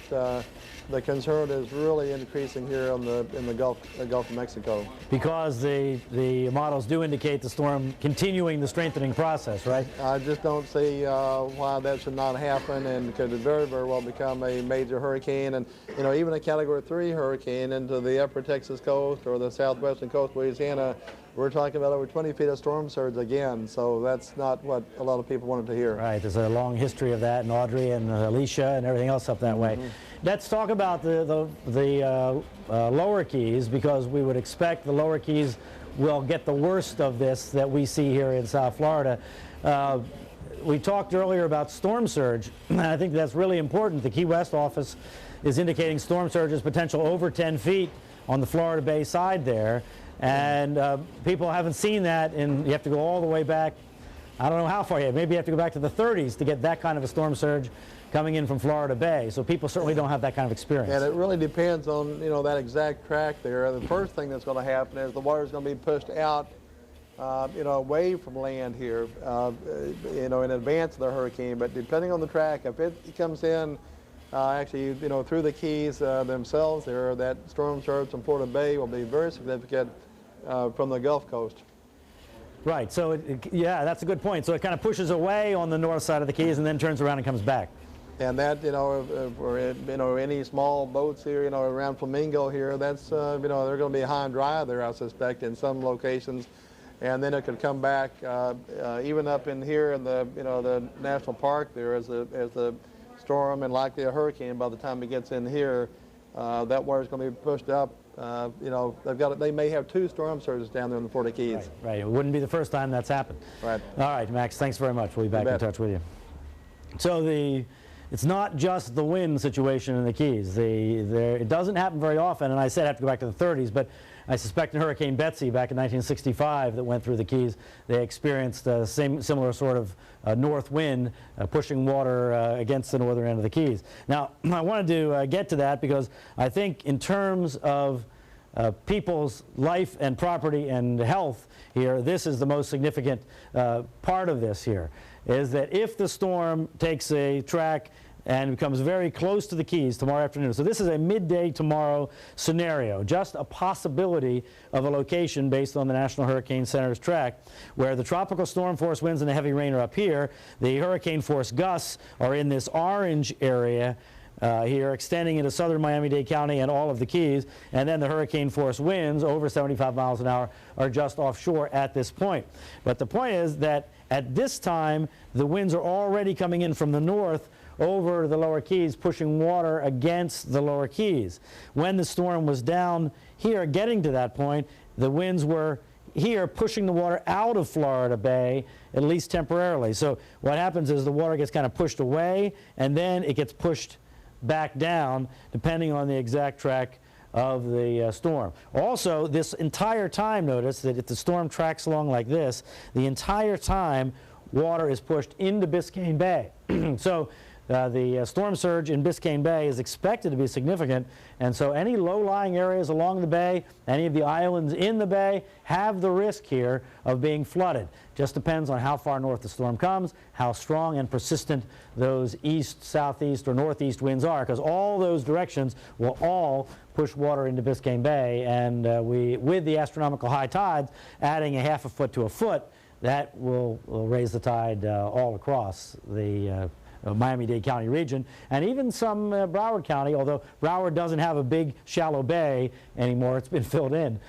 the concern is really increasing here in the Gulf of Mexico. Because the models do indicate the storm continuing the strengthening process, right? I just don't see why that should not happen, and could very, very well become a major hurricane, and you know, even a Category 3 hurricane into the upper Texas coast or the southwestern coast of Louisiana. We're talking about over 20 feet of storm surge again, so that's not what a lot of people wanted to hear. Right, there's a long history of that, and Audrey and Alicia and everything else up that way. Let's talk about the lower Keys, because we would expect the lower Keys will get the worst of this that we see here in South Florida. We talked earlier about storm surge, and I think that's really important. The Key West office is indicating storm surges potential over 10 feet on the Florida Bay side there. And people haven't seen that, and you have to go all the way back. I don't know how far yet. Maybe you have to go back to the 30s to get that kind of a storm surge coming in from Florida Bay. So people certainly don't have that kind of experience. And it really depends on, you know, that exact track there. The first thing that's going to happen is the water is going to be pushed out, you know, away from land here, you know, in advance of the hurricane. But depending on the track, if it comes in actually, you know, through the Keys themselves there, that storm surge from Florida Bay will be very significant from the Gulf Coast. Right. So, yeah, that's a good point. So it kind of pushes away on the north side of the Keys and then turns around and comes back. And that, or any small boats here, around Flamingo here, that's, they're going to be high and dry there, I suspect, in some locations. And then it could come back, even up in here in the, the national park there as a storm and likely a hurricane by the time it gets in here. That water's going to be pushed up. They may have 2 storm surges down there in the Florida Keys. Right. It wouldn't be the first time that's happened. Right. All right, Max. Thanks very much. We'll be back in touch with you. So it's not just the wind situation in the Keys. It doesn't happen very often, and I said I have to go back to the 30s, but I suspect in Hurricane Betsy back in 1965 that went through the Keys, they experienced the similar sort of north wind pushing water against the northern end of the Keys. Now, I wanted to get to that because I think in terms of people's life and property and health here, this is the most significant part of this here, is that if the storm takes a track and becomes very close to the Keys tomorrow afternoon. So this is a midday tomorrow scenario, just a possibility of a location based on the National Hurricane Center's track where the tropical storm force winds and the heavy rain are up here. The hurricane force gusts are in this orange area here, extending into southern Miami-Dade County and all of the Keys, and then the hurricane force winds over 75 miles an hour are just offshore at this point. But the point is that at this time, the winds are already coming in from the north over the lower Keys, pushing water against the lower Keys. When the storm was down here, getting to that point, the winds were here pushing the water out of Florida Bay, at least temporarily. So what happens is the water gets kind of pushed away, and then it gets pushed back down, depending on the exact track of the storm. Also, this entire time, notice that if the storm tracks along like this, the entire time water is pushed into Biscayne Bay. So the storm surge in Biscayne Bay is expected to be significant, and so any low-lying areas along the bay, any of the islands in the bay, have the risk here of being flooded. Just depends on how far north the storm comes, how strong and persistent those east, southeast, or northeast winds are, because all those directions will all push water into Biscayne Bay, and with the astronomical high tides adding a half a foot to a foot, that will raise the tide all across the Miami-Dade County region, and even some Broward County, although Broward doesn't have a big shallow bay anymore. It's been filled in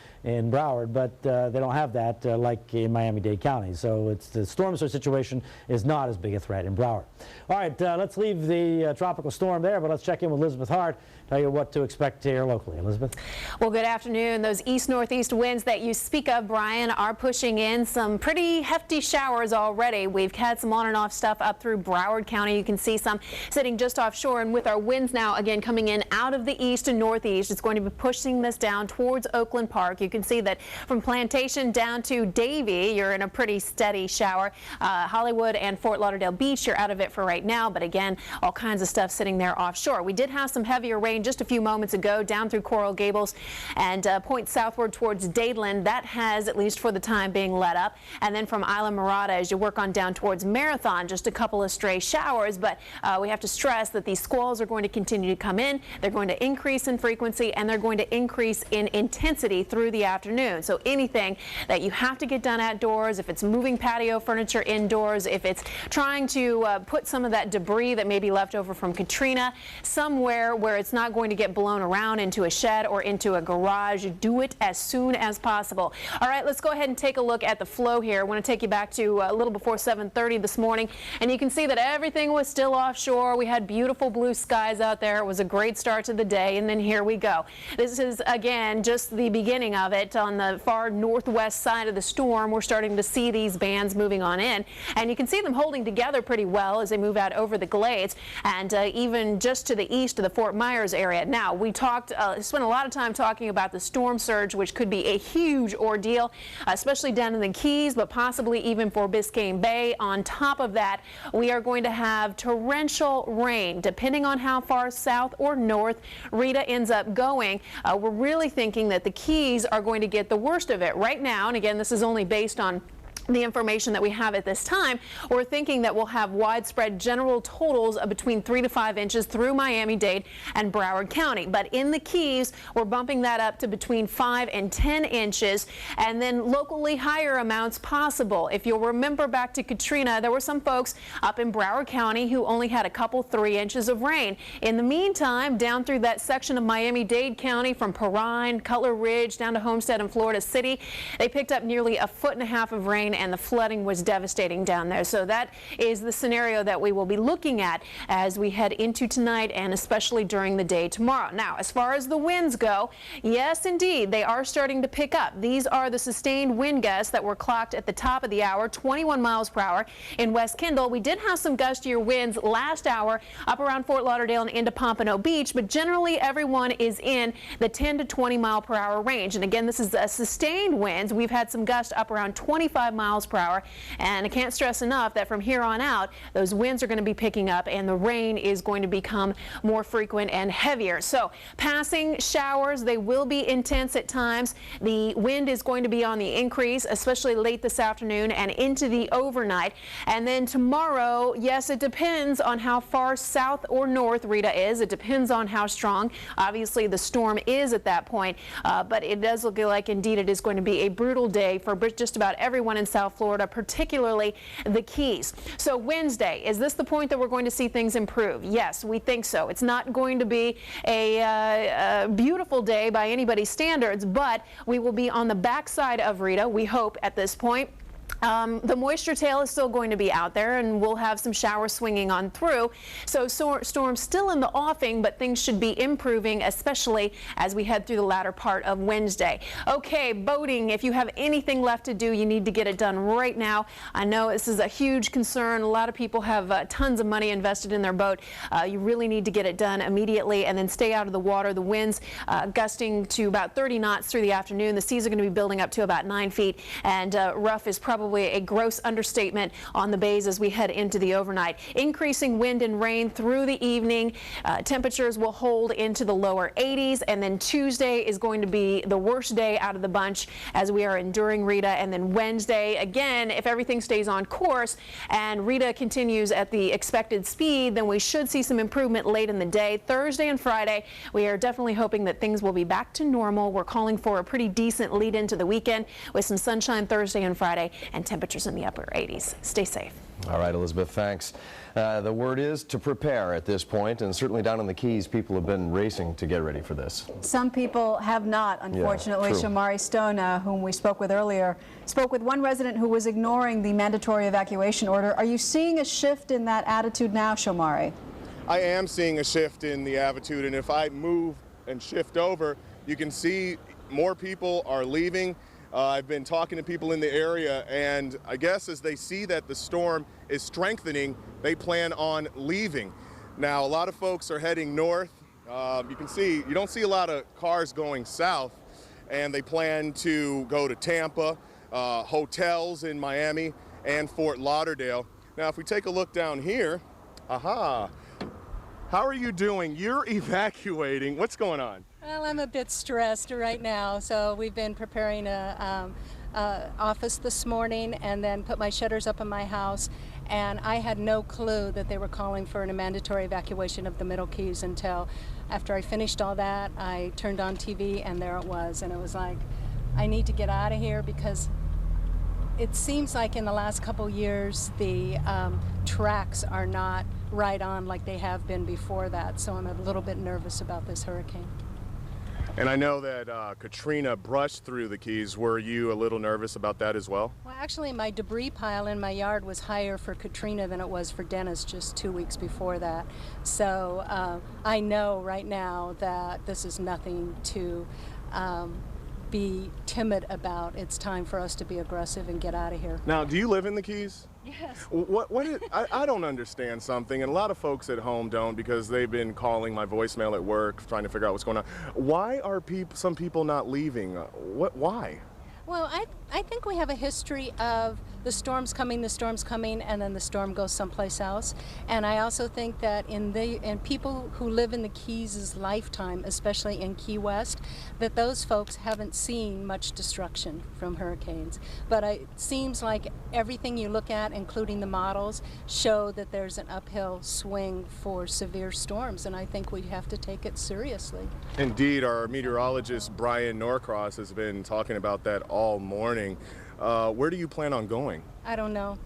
Broward, but they don't have that like in Miami-Dade County. So the storm surge situation is not as big a threat in Broward. All right, let's leave the tropical storm there, but let's check in with Elizabeth Hart, tell you what to expect here locally. Elizabeth? Well, good afternoon. Those east-northeast winds that you speak of, Brian, are pushing in some pretty hefty showers already. We've had some on and off stuff up through Broward County. You can see some sitting just offshore, and with our winds now again coming in out of the east and northeast, it's going to be pushing this down towards Oakland Park. You can see that from Plantation down to Davie, you're in a pretty steady shower. Hollywood and Fort Lauderdale Beach, you're out of it for right now, but again, all kinds of stuff sitting there offshore. We did have some heavier rain just a few moments ago down through Coral Gables and point southward towards Dadeland. That has, at least for the time being, let up. And then from Isla Mirada, as you work on down towards Marathon, just a couple of stray showers, but we have to stress that these squalls are going to continue to come in. They're going to increase in frequency, and they're going to increase in intensity through the afternoon. So anything that you have to get done outdoors, if it's moving patio furniture indoors, if it's trying to put some of that debris that may be left over from Katrina somewhere where it's not going to get blown around into a shed or into a garage, do it as soon as possible. All right, let's go ahead and take a look at the flow here. I want to take you back to a little before 7:30 this morning, and you can see that everything was still offshore. We had beautiful blue skies out there. It was a great start to the day, and then here we go. This is, again, just the beginning of it. On the far northwest side of the storm, we're starting to see these bands moving on in, and you can see them holding together pretty well as they move out over the Glades and even just to the east of the Fort Myers area. Now, we spent a lot of time talking about the storm surge, which could be a huge ordeal, especially down in the Keys, but possibly even for Biscayne Bay. On top of that, we are going to have torrential rain, depending on how far south or north Rita ends up going. We're really thinking that the Keys are going to get the worst of it right now, and again, this is only based on the information that we have at this time, we're thinking that we'll have widespread general totals of between 3 to 5 inches through Miami-Dade and Broward County. But in the Keys, we're bumping that up to between 5 and 10 inches, and then locally higher amounts possible. If you'll remember back to Katrina, there were some folks up in Broward County who only had a couple 3 inches of rain. In the meantime, down through that section of Miami-Dade County from Perrine, Cutler Ridge, down to Homestead and Florida City, they picked up nearly 1.5 feet of rain, and the flooding was devastating down there. So that is the scenario that we will be looking at as we head into tonight and especially during the day tomorrow. Now, as far as the winds go, yes, indeed, they are starting to pick up. These are the sustained wind gusts that were clocked at the top of the hour, 21 miles per hour in West Kendall. We did have some gustier winds last hour up around Fort Lauderdale and into Pompano Beach, but generally everyone is in the 10 to 20 mile per hour range. And again, this is a sustained winds. We've had some gusts up around 25 miles per hour, and I can't stress enough that from here on out, those winds are going to be picking up and the rain is going to become more frequent and heavier. So passing showers, they will be intense at times. The wind is going to be on the increase, especially late this afternoon and into the overnight. And then tomorrow, yes, it depends on how far south or north Rita is. It depends on how strong. Obviously, the storm is at that point, but it does look like indeed it is going to be a brutal day for just about everyone in South Florida, particularly the Keys. So Wednesday, is this the point that we're going to see things improve? Yes, we think so. It's not going to be a beautiful day by anybody's standards, but we will be on the backside of Rita, we hope, at this point. The moisture tail is still going to be out there, and we'll have some showers swinging on through. So storms still in the offing, but things should be improving, especially as we head through the latter part of Wednesday. Okay, boating, if you have anything left to do, you need to get it done right now. I know this is a huge concern. A lot of people have tons of money invested in their boat. You really need to get it done immediately and then stay out of the water. The winds gusting to about 30 knots through the afternoon. The seas are going to be building up to about 9 feet, and rough is probably a gross understatement on the bays as we head into the overnight. Increasing wind and rain through the evening. Temperatures will hold into the lower 80s, and then Tuesday is going to be the worst day out of the bunch as we are enduring Rita. And then Wednesday, again, if everything stays on course and Rita continues at the expected speed, then we should see some improvement late in the day. Thursday and Friday, we are definitely hoping that things will be back to normal. We're calling for a pretty decent lead into the weekend with some sunshine Thursday and Friday and temperatures in the upper 80s. Stay safe. All right, Elizabeth, thanks. The word is to prepare at this point, and certainly down in the Keys, people have been racing to get ready for this. Some people have not, unfortunately. Yeah, Shamari Stone, whom we spoke with earlier, spoke with one resident who was ignoring the mandatory evacuation order. Are you seeing a shift in that attitude now, Shamari? I am seeing a shift in the attitude, and if I move and shift over, you can see more people are leaving. I've been talking to people in the area, and I guess as they see that the storm is strengthening, they plan on leaving. Now, a lot of folks are heading north. You can see, you don't see a lot of cars going south, and they plan to go to Tampa, hotels in Miami, and Fort Lauderdale. Now, if we take a look down here, how are you doing? You're evacuating. What's going on? Well, I'm a bit stressed right now, so we've been preparing a office this morning and then put my shutters up in my house, and I had no clue that they were calling for a mandatory evacuation of the Middle Keys until after I finished all that. I turned on TV and there it was, and it was like, I need to get out of here because it seems like in the last couple years the tracks are not right on like they have been before that, so I'm a little bit nervous about this hurricane. And I know that Katrina brushed through the Keys. Were you a little nervous about that as well? Well, actually, my debris pile in my yard was higher for Katrina than it was for Dennis just 2 weeks before that. So I know right now that this is nothing to be timid about. It's time for us to be aggressive and get out of here. Now, do you live in the Keys? Yes. I don't understand something, and a lot of folks at home don't because they've been calling my voicemail at work trying to figure out what's going on. Why are some people not leaving? Why? Well, I think we have a history of the storm's coming, and then the storm goes someplace else. And I also think that in people who live in the Keys' lifetime, especially in Key West, that those folks haven't seen much destruction from hurricanes. But it seems like everything you look at, including the models, show that there's an uphill swing for severe storms, and I think we have to take it seriously. Indeed, our meteorologist Brian Norcross has been talking about that all morning. Where do you plan on going? I don't know.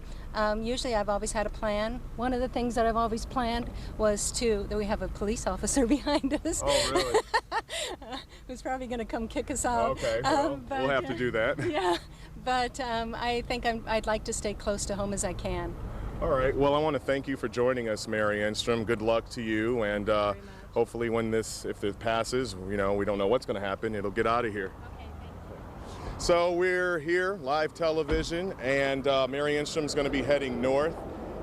Usually I've always had a plan. One of the things that I've always planned was that we have a police officer behind us. Oh, really? Who's probably going to come kick us out. Okay, well, we'll have to do that. Yeah, but I think I'd like to stay close to home as I can. All right, well, I want to thank you for joining us, Mary Enstrom. Good luck to you, and hopefully if it passes, we don't know what's going to happen, it'll get out of here. So we're here, live television, and Mary Enstrom's going to be heading north,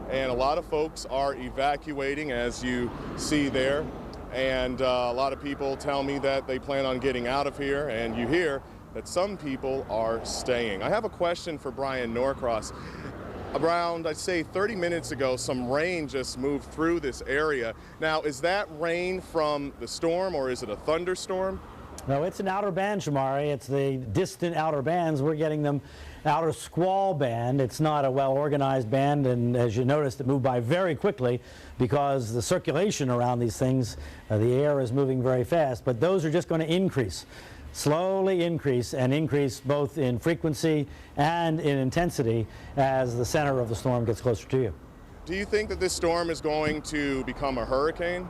and a lot of folks are evacuating, as you see there, and a lot of people tell me that they plan on getting out of here, and you hear that some people are staying. I have a question for Brian Norcross. Around, I'd say 30 minutes ago, some rain just moved through this area. Now, is that rain from the storm, or is it a thunderstorm? No, it's an outer band, Shamari. It's the distant outer bands. We're getting them outer squall band. It's not a well-organized band, and as you noticed, it moved by very quickly because the circulation around these things, the air is moving very fast. But those are just going to increase, slowly increase, and increase both in frequency and in intensity as the center of the storm gets closer to you. Do you think that this storm is going to become a hurricane?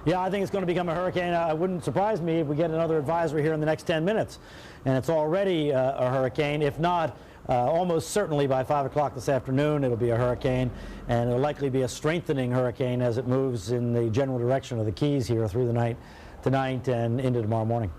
Yeah, I think it's going to become a hurricane. It wouldn't surprise me if we get another advisory here in the next 10 minutes. And it's already a hurricane. If not, almost certainly by 5 o'clock this afternoon, it'll be a hurricane. And it'll likely be a strengthening hurricane as it moves in the general direction of the Keys here through the night, tonight and into tomorrow morning.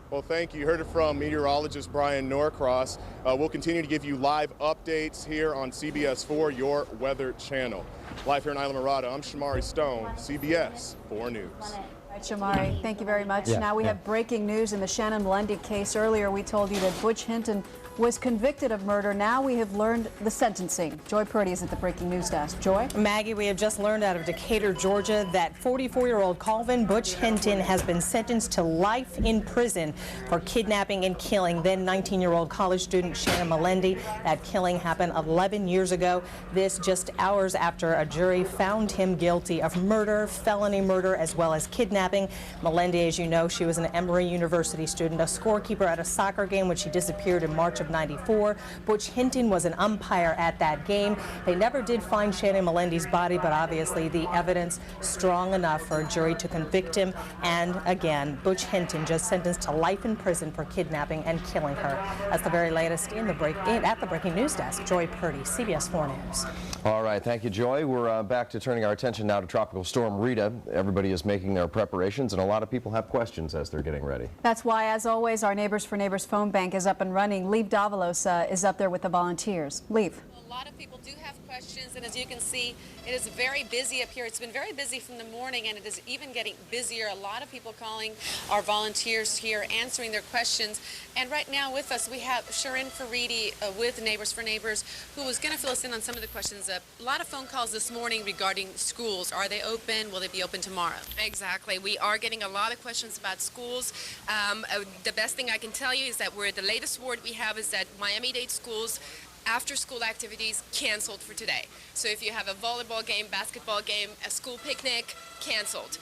Well, thank you. You heard it from meteorologist Brian Norcross. We'll continue to give you live updates here on CBS 4, your weather channel. Live here in Isla Mirada, I'm Shamari Stone, CBS 4 News. All right, Shamari, thank you very much. Yeah, now we have breaking news in the Shannon Melendi case. Earlier we told you that Butch Hinton was convicted of murder. Now we have learned the sentencing. Joy Purdy is at the breaking news desk. Joy? Maggie, we have just learned out of Decatur, Georgia, that 44-year-old Calvin Butch Hinton has been sentenced to life in prison for kidnapping and killing then 19-year-old college student Shannon Melendi. That killing happened 11 years ago. This just hours after a jury found him guilty of murder, felony murder, as well as kidnapping. Melendi, as you know, she was an Emory University student, a scorekeeper at a soccer game when she disappeared in March of '94. Butch Hinton was an umpire at that game. They never did find Shannon Melendi's body, but obviously the evidence strong enough for a jury to convict him. And again, Butch Hinton just sentenced to life in prison for kidnapping and killing her. That's the very latest at the breaking news desk. Joy Purdy, CBS 4 News. All right, thank you, Joy. We're back to turning our attention now to Tropical Storm Rita. Everybody is making their preparations, and a lot of people have questions as they're getting ready. That's why, as always, our Neighbors for Neighbors phone bank is up and running. Leave Davalos is up there with the volunteers. Leave. A lot of people do have questions, and as you can see, it is very busy up here. It's been very busy from the morning, and it is even getting busier. A lot of people calling our volunteers here, answering their questions. And right now with us, we have Sharon Faridi with Neighbors for Neighbors, who is going to fill us in on some of the questions. A lot of phone calls this morning regarding schools. Are they open? Will they be open tomorrow? Exactly. We are getting a lot of questions about schools. The best thing I can tell you is that the latest word we have is that Miami-Dade schools after-school activities canceled for today. So if you have a volleyball game, basketball game, a school picnic, canceled.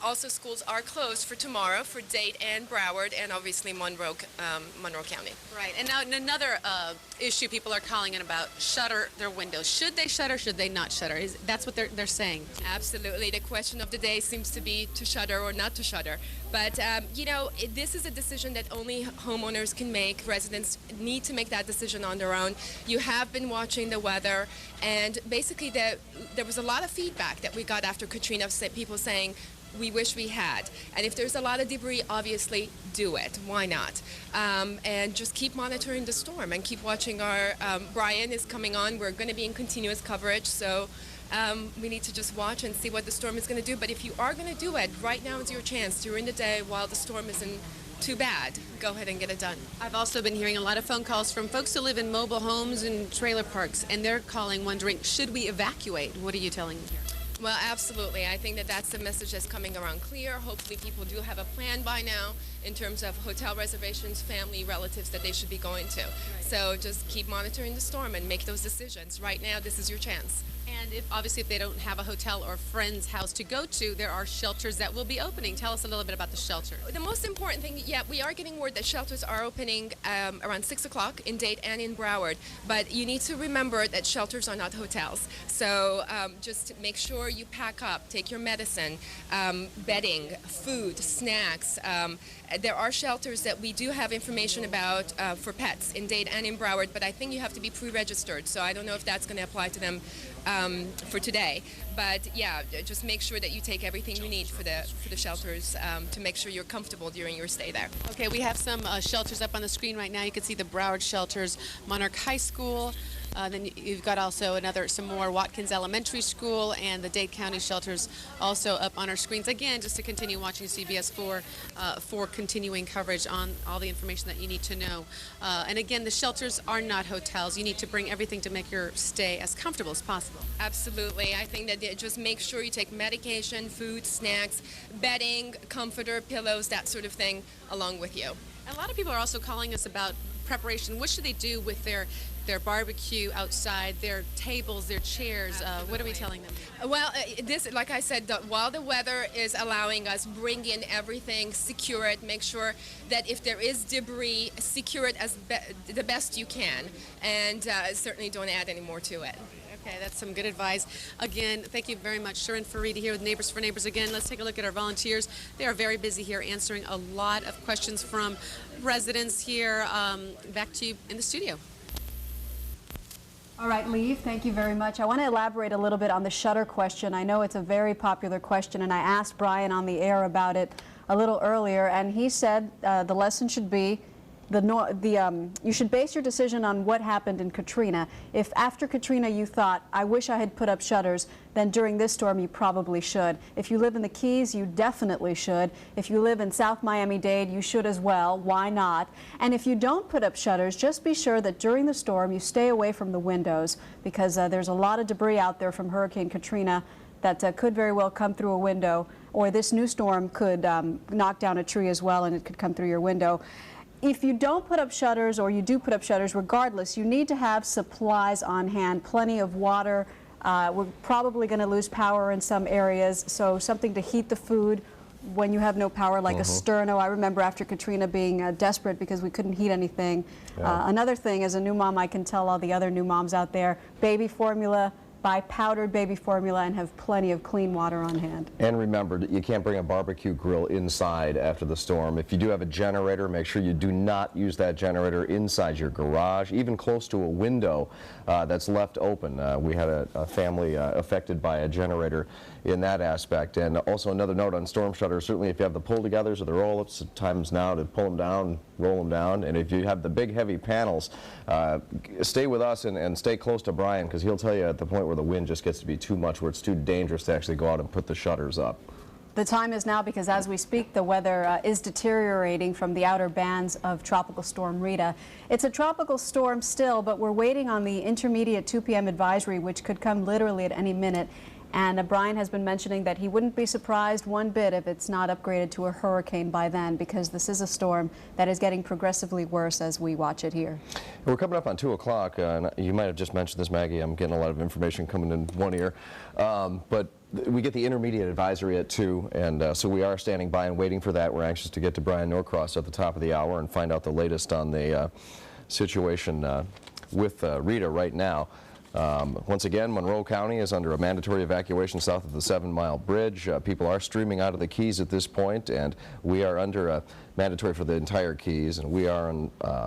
Also, schools are closed for tomorrow for Dade and Broward and obviously Monroe County. Right. And now another issue people are calling in about: shutter their windows. Should they shutter? Should they not shutter? That's what they're saying. Absolutely. The question of the day seems to be to shutter or not to shutter. But, you know, this is a decision that only homeowners can make. Residents need to make that decision on their own. You have been watching the weather, and basically there was a lot of feedback that we got after Katrina, people saying, we wish we had. And if there's a lot of debris, obviously do it. Why not? And just keep monitoring the storm and keep watching our, Brian is coming on. We're going to be in continuous coverage, so we need to just watch and see what the storm is going to do. But if you are going to do it, right now is your chance during the day while the storm is in too bad. Go ahead and get it done. I've also been hearing a lot of phone calls from folks who live in mobile homes and trailer parks, and they're calling wondering, should we evacuate? What are you telling them here? Well, absolutely. I think that that's the message that's coming around clear. Hopefully people do have a plan by now in terms of hotel reservations, family, relatives that they should be going to. So just keep monitoring the storm and make those decisions. Right now, this is your chance. And obviously if they don't have a hotel or friend's house to go to, there are shelters that will be opening. Tell us a little bit about the shelter. The most important thing, yeah, we are getting word that shelters are opening around 6 o'clock in Dade and in Broward, but you need to remember that shelters are not hotels. So just make sure you pack up, take your medicine, bedding, food, snacks. There are shelters that we do have information about for pets in Dade and in Broward, but I think you have to be pre-registered, so I don't know if that's going to apply to them for today. But yeah, just make sure that you take everything you need for the shelters to make sure you're comfortable during your stay there. Okay, we have some shelters up on the screen right now. You can see the Broward shelters, Monarch High School. Then you've got also some more Watkins Elementary School, and the Dade County shelters also up on our screens. Again, just to continue watching CBS 4 for continuing coverage on all the information that you need to know. And again, the shelters are not hotels. You need to bring everything to make your stay as comfortable as possible. Absolutely. I think that just make sure you take medication, food, snacks, bedding, comforter, pillows, that sort of thing along with you. A lot of people are also calling us about preparation. What should they do with their barbecue outside, their tables, their chairs? What are we telling them? Well, like I said, while the weather is allowing us, bring in everything, secure it, make sure that if there is debris, secure it as the best you can, and certainly don't add any more to it. Okay, that's some good advice. Again, thank you very much. Sharon Farida here with Neighbors for Neighbors. Again, let's take a look at our volunteers. They are very busy here answering a lot of questions from residents here. Back to you in the studio. All right, Lee, thank you very much. I want to elaborate a little bit on the shutter question. I know it's a very popular question, and I asked Brian on the air about it a little earlier, and he said the lesson should be you should base your decision on what happened in Katrina. If after Katrina you thought, I wish I had put up shutters, then during this storm you probably should. If you live in the Keys, you definitely should. If you live in South Miami-Dade, you should as well. Why not? And if you don't put up shutters, just be sure that during the storm you stay away from the windows, because there's a lot of debris out there from Hurricane Katrina that could very well come through a window, or this new storm could knock down a tree as well, and it could come through your window. If you don't put up shutters, or you do put up shutters, regardless, you need to have supplies on hand, plenty of water. We're probably going to lose power in some areas, so something to heat the food when you have no power, like a sterno. I remember after Katrina being desperate because we couldn't heat anything. Yeah. Another thing, as a new mom, I can tell all the other new moms out there, baby formula, buy powdered baby formula, and have plenty of clean water on hand. And remember, you can't bring a barbecue grill inside after the storm. If you do have a generator, make sure you do not use that generator inside your garage, even close to a window that's left open. We had a family affected by a generator in that aspect. And also another note on storm shutters, certainly if you have the pull-togethers or the roll-ups, time's now to pull them down, roll them down. And if you have the big heavy panels, stay with us and stay close to Brian, because he'll tell you at the point where the wind just gets to be too much, where it's too dangerous to actually go out and put the shutters up. The time is now, because as we speak, the weather is deteriorating from the outer bands of Tropical Storm Rita. It's a tropical storm still, but we're waiting on the intermediate 2 p.m. advisory, which could come literally at any minute. And Brian has been mentioning that he wouldn't be surprised one bit if it's not upgraded to a hurricane by then, because this is a storm that is getting progressively worse as we watch it here. We're coming up on 2 o'clock. You might have just mentioned this, Maggie. I'm getting a lot of information coming in one ear. But we get the intermediate advisory at 2, and so we are standing by and waiting for that. We're anxious to get to Brian Norcross at the top of the hour and find out the latest on the situation with Rita right now. Once again, Monroe County is under a mandatory evacuation south of the 7-mile bridge. People are streaming out of the Keys at this point, and we are under a mandatory for the entire Keys, and we are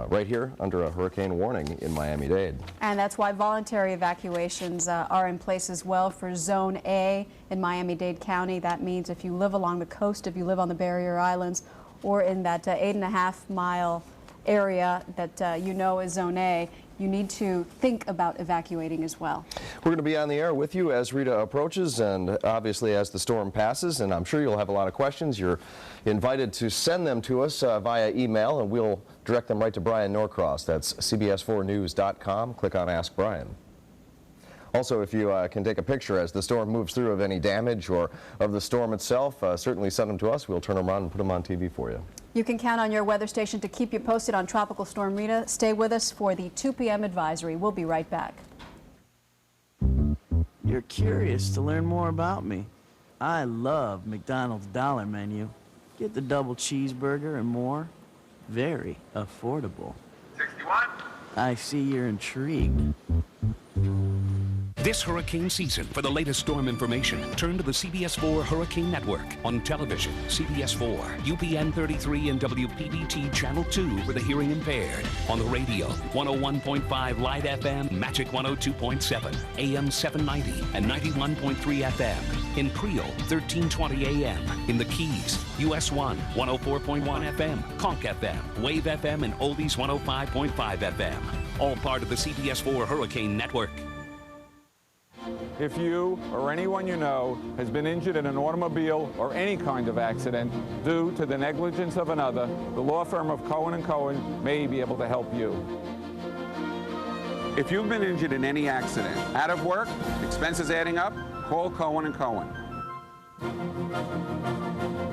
right here under a hurricane warning in Miami-Dade. And that's why voluntary evacuations are in place as well for Zone A in Miami-Dade County. That means if you live along the coast, if you live on the Barrier Islands, or in that 8.5-mile area that you know is Zone A, you need to think about evacuating as well. We're going to be on the air with you as Rita approaches and obviously as the storm passes, and I'm sure you'll have a lot of questions. You're invited to send them to us via email, and we'll direct them right to Brian Norcross. That's CBS4News.com. Click on Ask Brian. Also, if you can take a picture as the storm moves through of any damage or of the storm itself, certainly send them to us. We'll turn them around and put them on TV for you. You can count on your weather station to keep you posted on Tropical Storm Rita. Stay with us for the 2 p.m. advisory. We'll be right back. You're curious to learn more about me. I love McDonald's Dollar Menu. Get the double cheeseburger and more. Very affordable. 61. I see you're intrigued. This hurricane season, for the latest storm information, turn to the CBS4 Hurricane Network. On television, CBS4, UPN 33 and WPBT Channel 2 for the hearing impaired. On the radio, 101.5 Light FM, Magic 102.7, AM 790 and 91.3 FM. In Creole, 1320 AM. In the Keys, US 1, 104.1 FM, Conch FM, Wave FM, and Oldies 105.5 FM. All part of the CBS4 Hurricane Network. If you or anyone you know has been injured in an automobile or any kind of accident due to the negligence of another, the law firm of Cohen & Cohen may be able to help you. If you've been injured in any accident, out of work, expenses adding up, call Cohen & Cohen.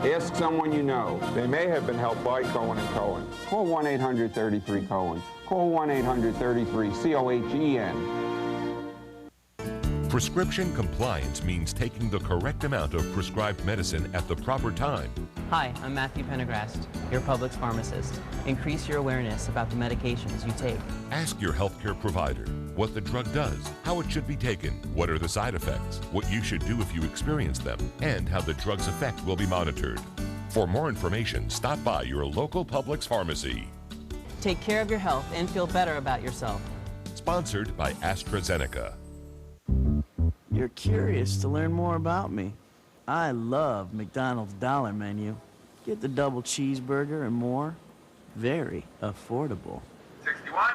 Ask someone you know. They may have been helped by Cohen & Cohen. Call 1-800-33-COHEN. Call 1-800-33-COHEN. Prescription compliance means taking the correct amount of prescribed medicine at the proper time. Hi, I'm Matthew Pendergrast, your Publix pharmacist. Increase your awareness about the medications you take. Ask your healthcare provider what the drug does, how it should be taken, what are the side effects, what you should do if you experience them, and how the drug's effect will be monitored. For more information, stop by your local Publix pharmacy. Take care of your health and feel better about yourself. Sponsored by AstraZeneca. You're curious to learn more about me. I love McDonald's Dollar Menu. Get the double cheeseburger and more. Very affordable. 61.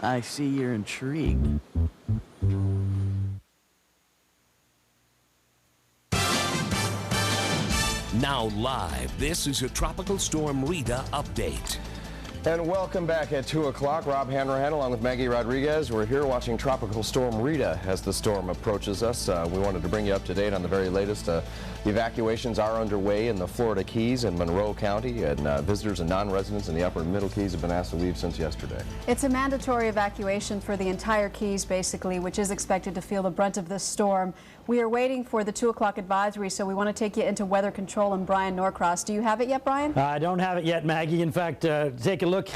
I see you're intrigued. Now live, this is a Tropical Storm Rita update. And welcome back at 2 o'clock. Rob Hanrahan along with Maggie Rodriguez. We're here watching Tropical Storm Rita as the storm approaches us. We wanted to bring you up to date on the very latest. The evacuations are underway in the Florida Keys and Monroe County, and visitors and non-residents in the upper and middle Keys have been asked to leave since yesterday. It's a mandatory evacuation for the entire Keys, basically, which is expected to feel the brunt of this storm. We are waiting for the 2 o'clock advisory, so we want to take you into weather control and Brian Norcross. Do you have it yet, Brian? I don't have it yet, Maggie. In fact, take a look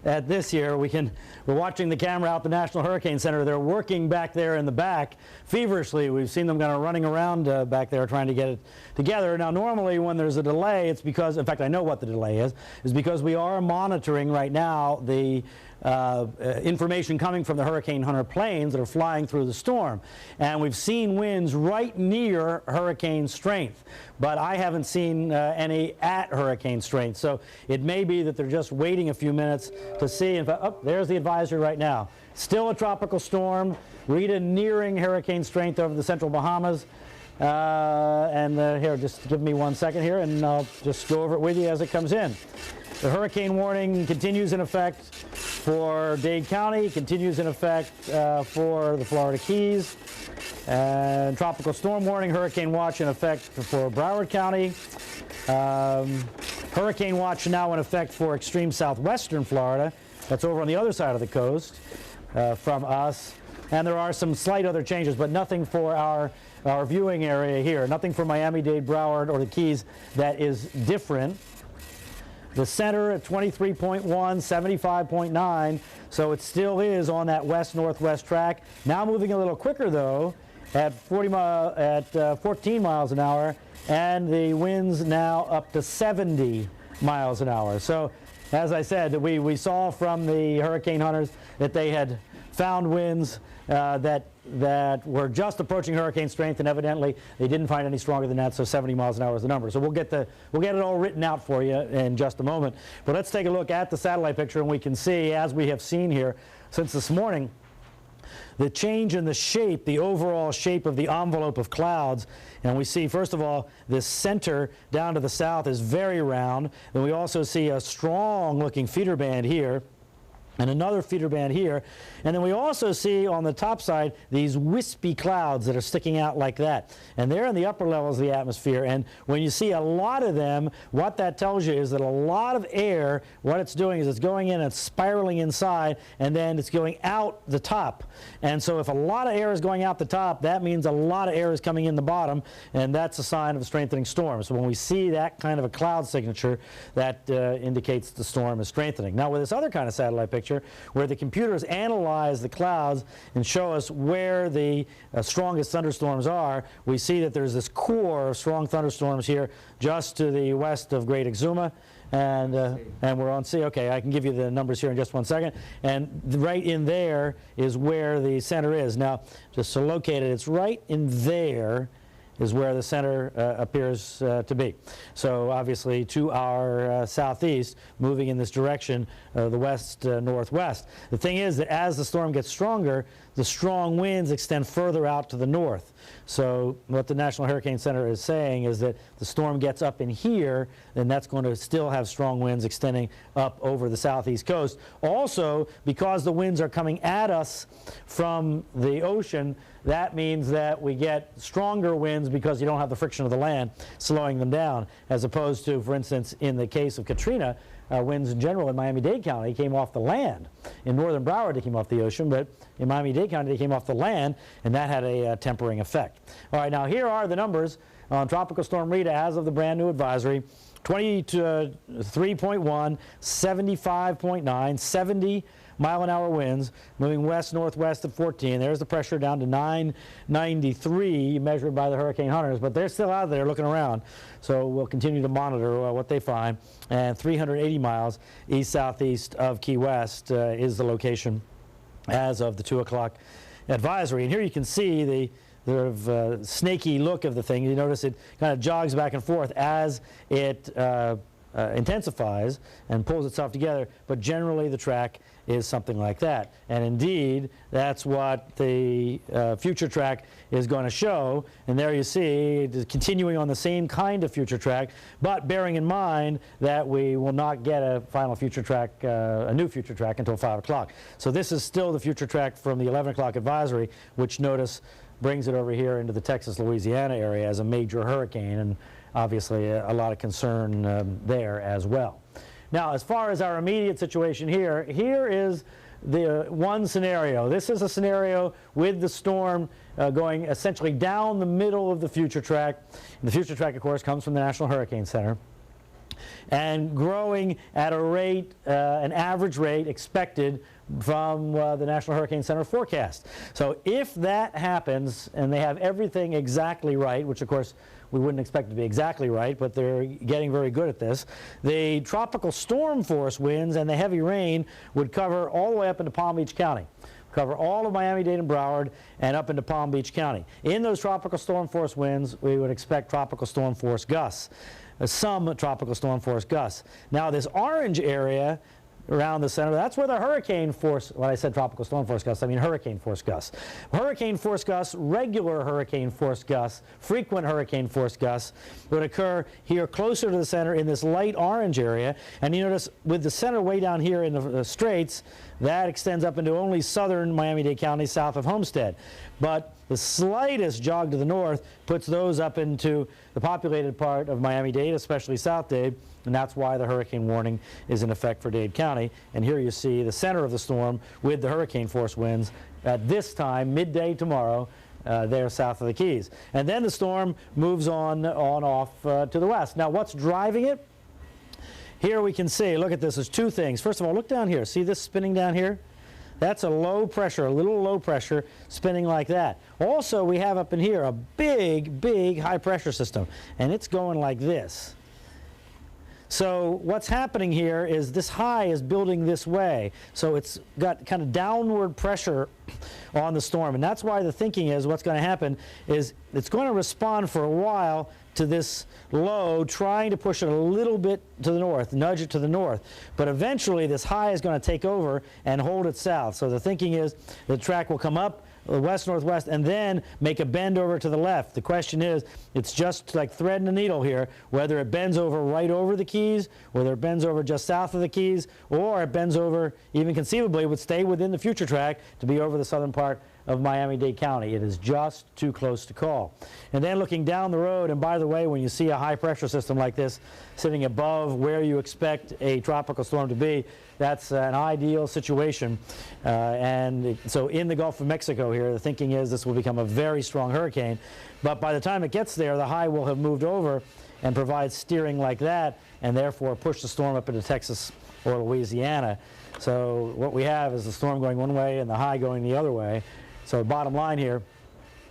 at this here. We're watching the camera out the National Hurricane Center. They're working back there in the back feverishly. We've seen them kind of running around back there trying to get it together. Now, normally when there's a delay, it's because, in fact, I know what the delay is because we are monitoring right now the information coming from the Hurricane Hunter planes that are flying through the storm. And we've seen winds right near hurricane strength, but I haven't seen any at hurricane strength. So it may be that they're just waiting a few minutes to see. In fact, oh, there's the advisory right now. Still a tropical storm. Rita nearing hurricane strength over the central Bahamas. Here, just give me 1 second here, and I'll just go over it with you as it comes in. The hurricane warning continues in effect for Dade County, continues in effect for the Florida Keys, and tropical storm warning, hurricane watch in effect for Broward County. Hurricane watch now in effect for extreme southwestern Florida. That's over on the other side of the coast from us. And there are some slight other changes, but nothing for our viewing area here. Nothing for Miami-Dade, Broward, or the Keys that is different. The center at 23.1, 75.9, so it still is on that west-northwest track. Now moving a little quicker, though, at 14 miles an hour, and the winds now up to 70 miles an hour. So, as I said, we saw from the hurricane hunters that they had found winds that were just approaching hurricane strength, and evidently they didn't find any stronger than that, so 70 miles an hour is the number. So we'll get it all written out for you in just a moment. But let's take a look at the satellite picture, and we can see, as we have seen here since this morning, the change in the shape, the overall shape of the envelope of clouds. And we see, first of all, this center down to the south is very round. Then we also see a strong looking feeder band here, and another feeder band here. And then we also see on the top side these wispy clouds that are sticking out like that. And they're in the upper levels of the atmosphere. And when you see a lot of them, what that tells you is that a lot of air, what it's doing is it's going in and spiraling inside, and then it's going out the top. And so if a lot of air is going out the top, that means a lot of air is coming in the bottom, and that's a sign of a strengthening storm. So when we see that kind of a cloud signature, that indicates the storm is strengthening. Now with this other kind of satellite picture, where the computers analyze the clouds and show us where the strongest thunderstorms are, we see that there's this core of strong thunderstorms here just to the west of Great Exuma, and we're on C. Okay, I can give you the numbers here in just one second. And right in there is where the center is. Now, just to locate it, it's right in there is where the center appears to be. So obviously to our southeast, moving in this direction, the west-northwest. The thing is that as the storm gets stronger, the strong winds extend further out to the north. So what the National Hurricane Center is saying is that the storm gets up in here, then that's going to still have strong winds extending up over the southeast coast. Also, because the winds are coming at us from the ocean, that means that we get stronger winds because you don't have the friction of the land slowing them down, as opposed to, for instance, in the case of Katrina, winds in general in Miami-Dade County came off the land. In northern Broward, they came off the ocean, but in Miami-Dade County, they came off the land, and that had a tempering effect. All right, now here are the numbers on Tropical Storm Rita as of the brand new advisory. 23.1, 75.9, 70 mile-an-hour winds, moving west-northwest at 14. There's the pressure down to 993 measured by the hurricane hunters, but they're still out there looking around. So we'll continue to monitor what they find. And 380 miles east-southeast of Key West is the location as of the 2 o'clock advisory. And here you can see the sort of snaky look of the thing. You notice it kind of jogs back and forth as it intensifies and pulls itself together, but generally the track is something like that. And indeed, that's what the future track is going to show. And there you see it is continuing on the same kind of future track, but bearing in mind that we will not get a final future track, a new future track, until 5 o'clock. So this is still the future track from the 11 o'clock advisory, which, notice, brings it over here into the Texas-Louisiana area as a major hurricane, and obviously a lot of concern there as well. Now, as far as our immediate situation here is the one scenario. This is a scenario with the storm going essentially down the middle of the future track. And the future track, of course, comes from the National Hurricane Center, and growing at a rate, an average rate expected from the National Hurricane Center forecast. So if that happens and they have everything exactly right, which of course we wouldn't expect it to be exactly right, but they're getting very good at this, the tropical storm force winds and the heavy rain would cover all the way up into Palm Beach County. Cover all of Miami-Dade and Broward and up into Palm Beach County. In those tropical storm force winds, we would expect tropical storm force gusts. Some tropical storm force gusts. Now this orange area around the center, that's where the hurricane force, when I said tropical storm force gusts, I mean hurricane force gusts. Hurricane force gusts, regular hurricane force gusts, frequent hurricane force gusts would occur here closer to the center in this light orange area. And you notice with the center way down here in the straits, that extends up into only southern Miami-Dade County south of Homestead. But the slightest jog to the north puts those up into the populated part of Miami-Dade, especially South Dade, and that's why the hurricane warning is in effect for Dade County. And here you see the center of the storm with the hurricane force winds at this time, midday tomorrow, there south of the Keys. And then the storm moves on off to the west. Now, what's driving it? Here we can see, look at this, there's two things. First of all, look down here. See this spinning down here? That's a low pressure, a little low pressure spinning like that. Also, we have up in here a big, big high pressure system, and it's going like this. So what's happening here is this high is building this way. So it's got kind of downward pressure on the storm. And that's why the thinking is what's going to happen is it's going to respond for a while to this low, trying to push it a little bit to the north, nudge it to the north. But eventually this high is going to take over and hold it south. So the thinking is the track will come up west-northwest and then make a bend over to the left. The question is, it's just like threading a needle here, whether it bends over right over the Keys, whether it bends over just south of the Keys, or it bends over, even conceivably, would stay within the future track to be over the southern part of Miami-Dade County. It is just too close to call. And then looking down the road, and by the way, when you see a high pressure system like this sitting above where you expect a tropical storm to be, that's an ideal situation. So in the Gulf of Mexico here, the thinking is this will become a very strong hurricane. But by the time it gets there, the high will have moved over and provide steering like that, and therefore push the storm up into Texas or Louisiana. So what we have is the storm going one way and the high going the other way. So the bottom line here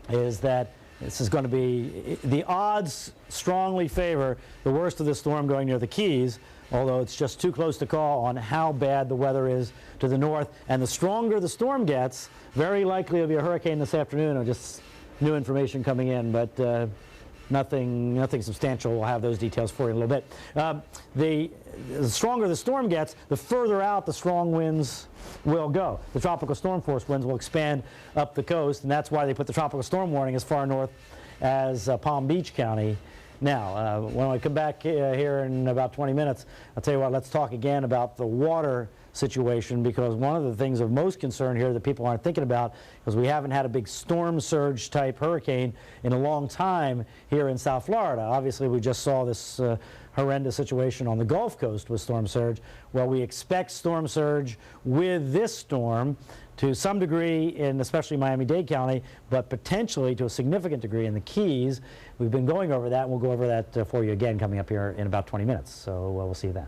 is that this is going to be, the odds strongly favor the worst of the storm going near the Keys, although it's just too close to call on how bad the weather is to the north. And the stronger the storm gets, very likely it'll be a hurricane this afternoon, or just new information coming in, but nothing substantial. We'll have those details for you in a little bit. The stronger the storm gets, the further out the strong winds will go. The tropical storm force winds will expand up the coast, and that's why they put the tropical storm warning as far north as Palm Beach County. Now, when I come back here in about 20 minutes, I'll tell you what, let's talk again about the water situation, because one of the things of most concern here that people aren't thinking about, because we haven't had a big storm surge type hurricane in a long time here in South Florida. Obviously, we just saw this horrendous situation on the Gulf Coast with storm surge. Well, we expect storm surge with this storm to some degree in especially Miami-Dade County, but potentially to a significant degree in the Keys. We've been going over that, and we'll go over that for you again coming up here in about 20 minutes. So we'll see you then.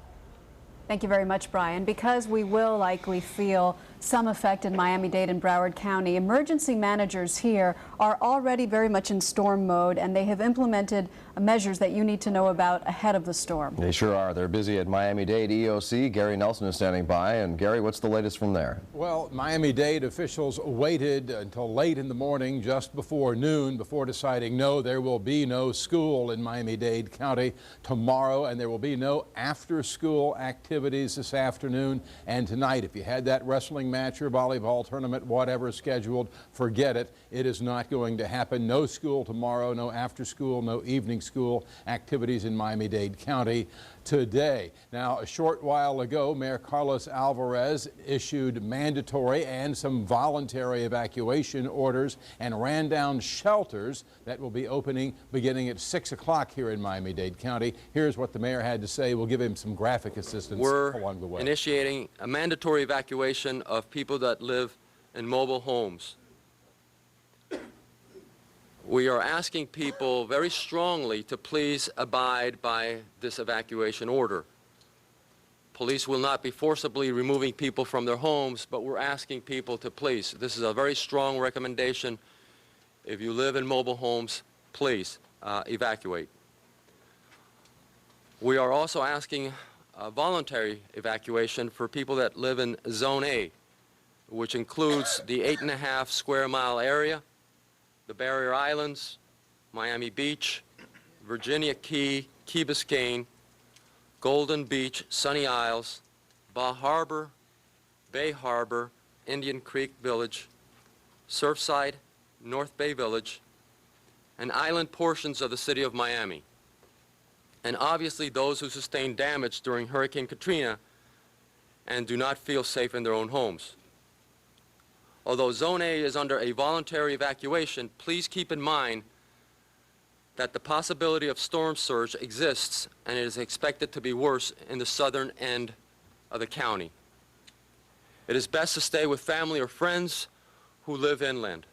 Thank you very much, Brian. Because we will likely feel some effect in Miami-Dade and Broward County, emergency managers here are already very much in storm mode, and they have implemented measures that you need to know about ahead of the storm. They sure are. They're busy at Miami-Dade EOC. Gary Nelson is standing by. And Gary, what's the latest from there? Well, Miami-Dade officials waited until late in the morning, just before noon, before deciding no, there will be no school in Miami-Dade County tomorrow, and there will be no after-school activities this afternoon and tonight. If you had that wrestling match or volleyball tournament, whatever scheduled, forget it. It is not going to happen. No school tomorrow, no after school, no evening school activities in Miami-Dade County today. Now, a short while ago, Mayor Carlos Alvarez issued mandatory and some voluntary evacuation orders and ran down shelters that will be opening beginning at 6 o'clock here in Miami-Dade County. Here's what the mayor had to say. We'll give him some graphic assistance along the way. We're initiating a mandatory evacuation of people that live in mobile homes. We are asking people very strongly to please abide by this evacuation order. Police will not be forcibly removing people from their homes, but we're asking people to please. This is a very strong recommendation. If you live in mobile homes, please evacuate. We are also asking a voluntary evacuation for people that live in Zone A, which includes the 8.5 square mile area, the Barrier Islands, Miami Beach, Virginia Key, Key Biscayne, Golden Beach, Sunny Isles, Bar Harbor, Bay Harbor, Indian Creek Village, Surfside, North Bay Village, and island portions of the city of Miami. And obviously those who sustained damage during Hurricane Katrina and do not feel safe in their own homes. Although Zone A is under a voluntary evacuation, please keep in mind that the possibility of storm surge exists, and it is expected to be worse in the southern end of the county. It is best to stay with family or friends who live inland.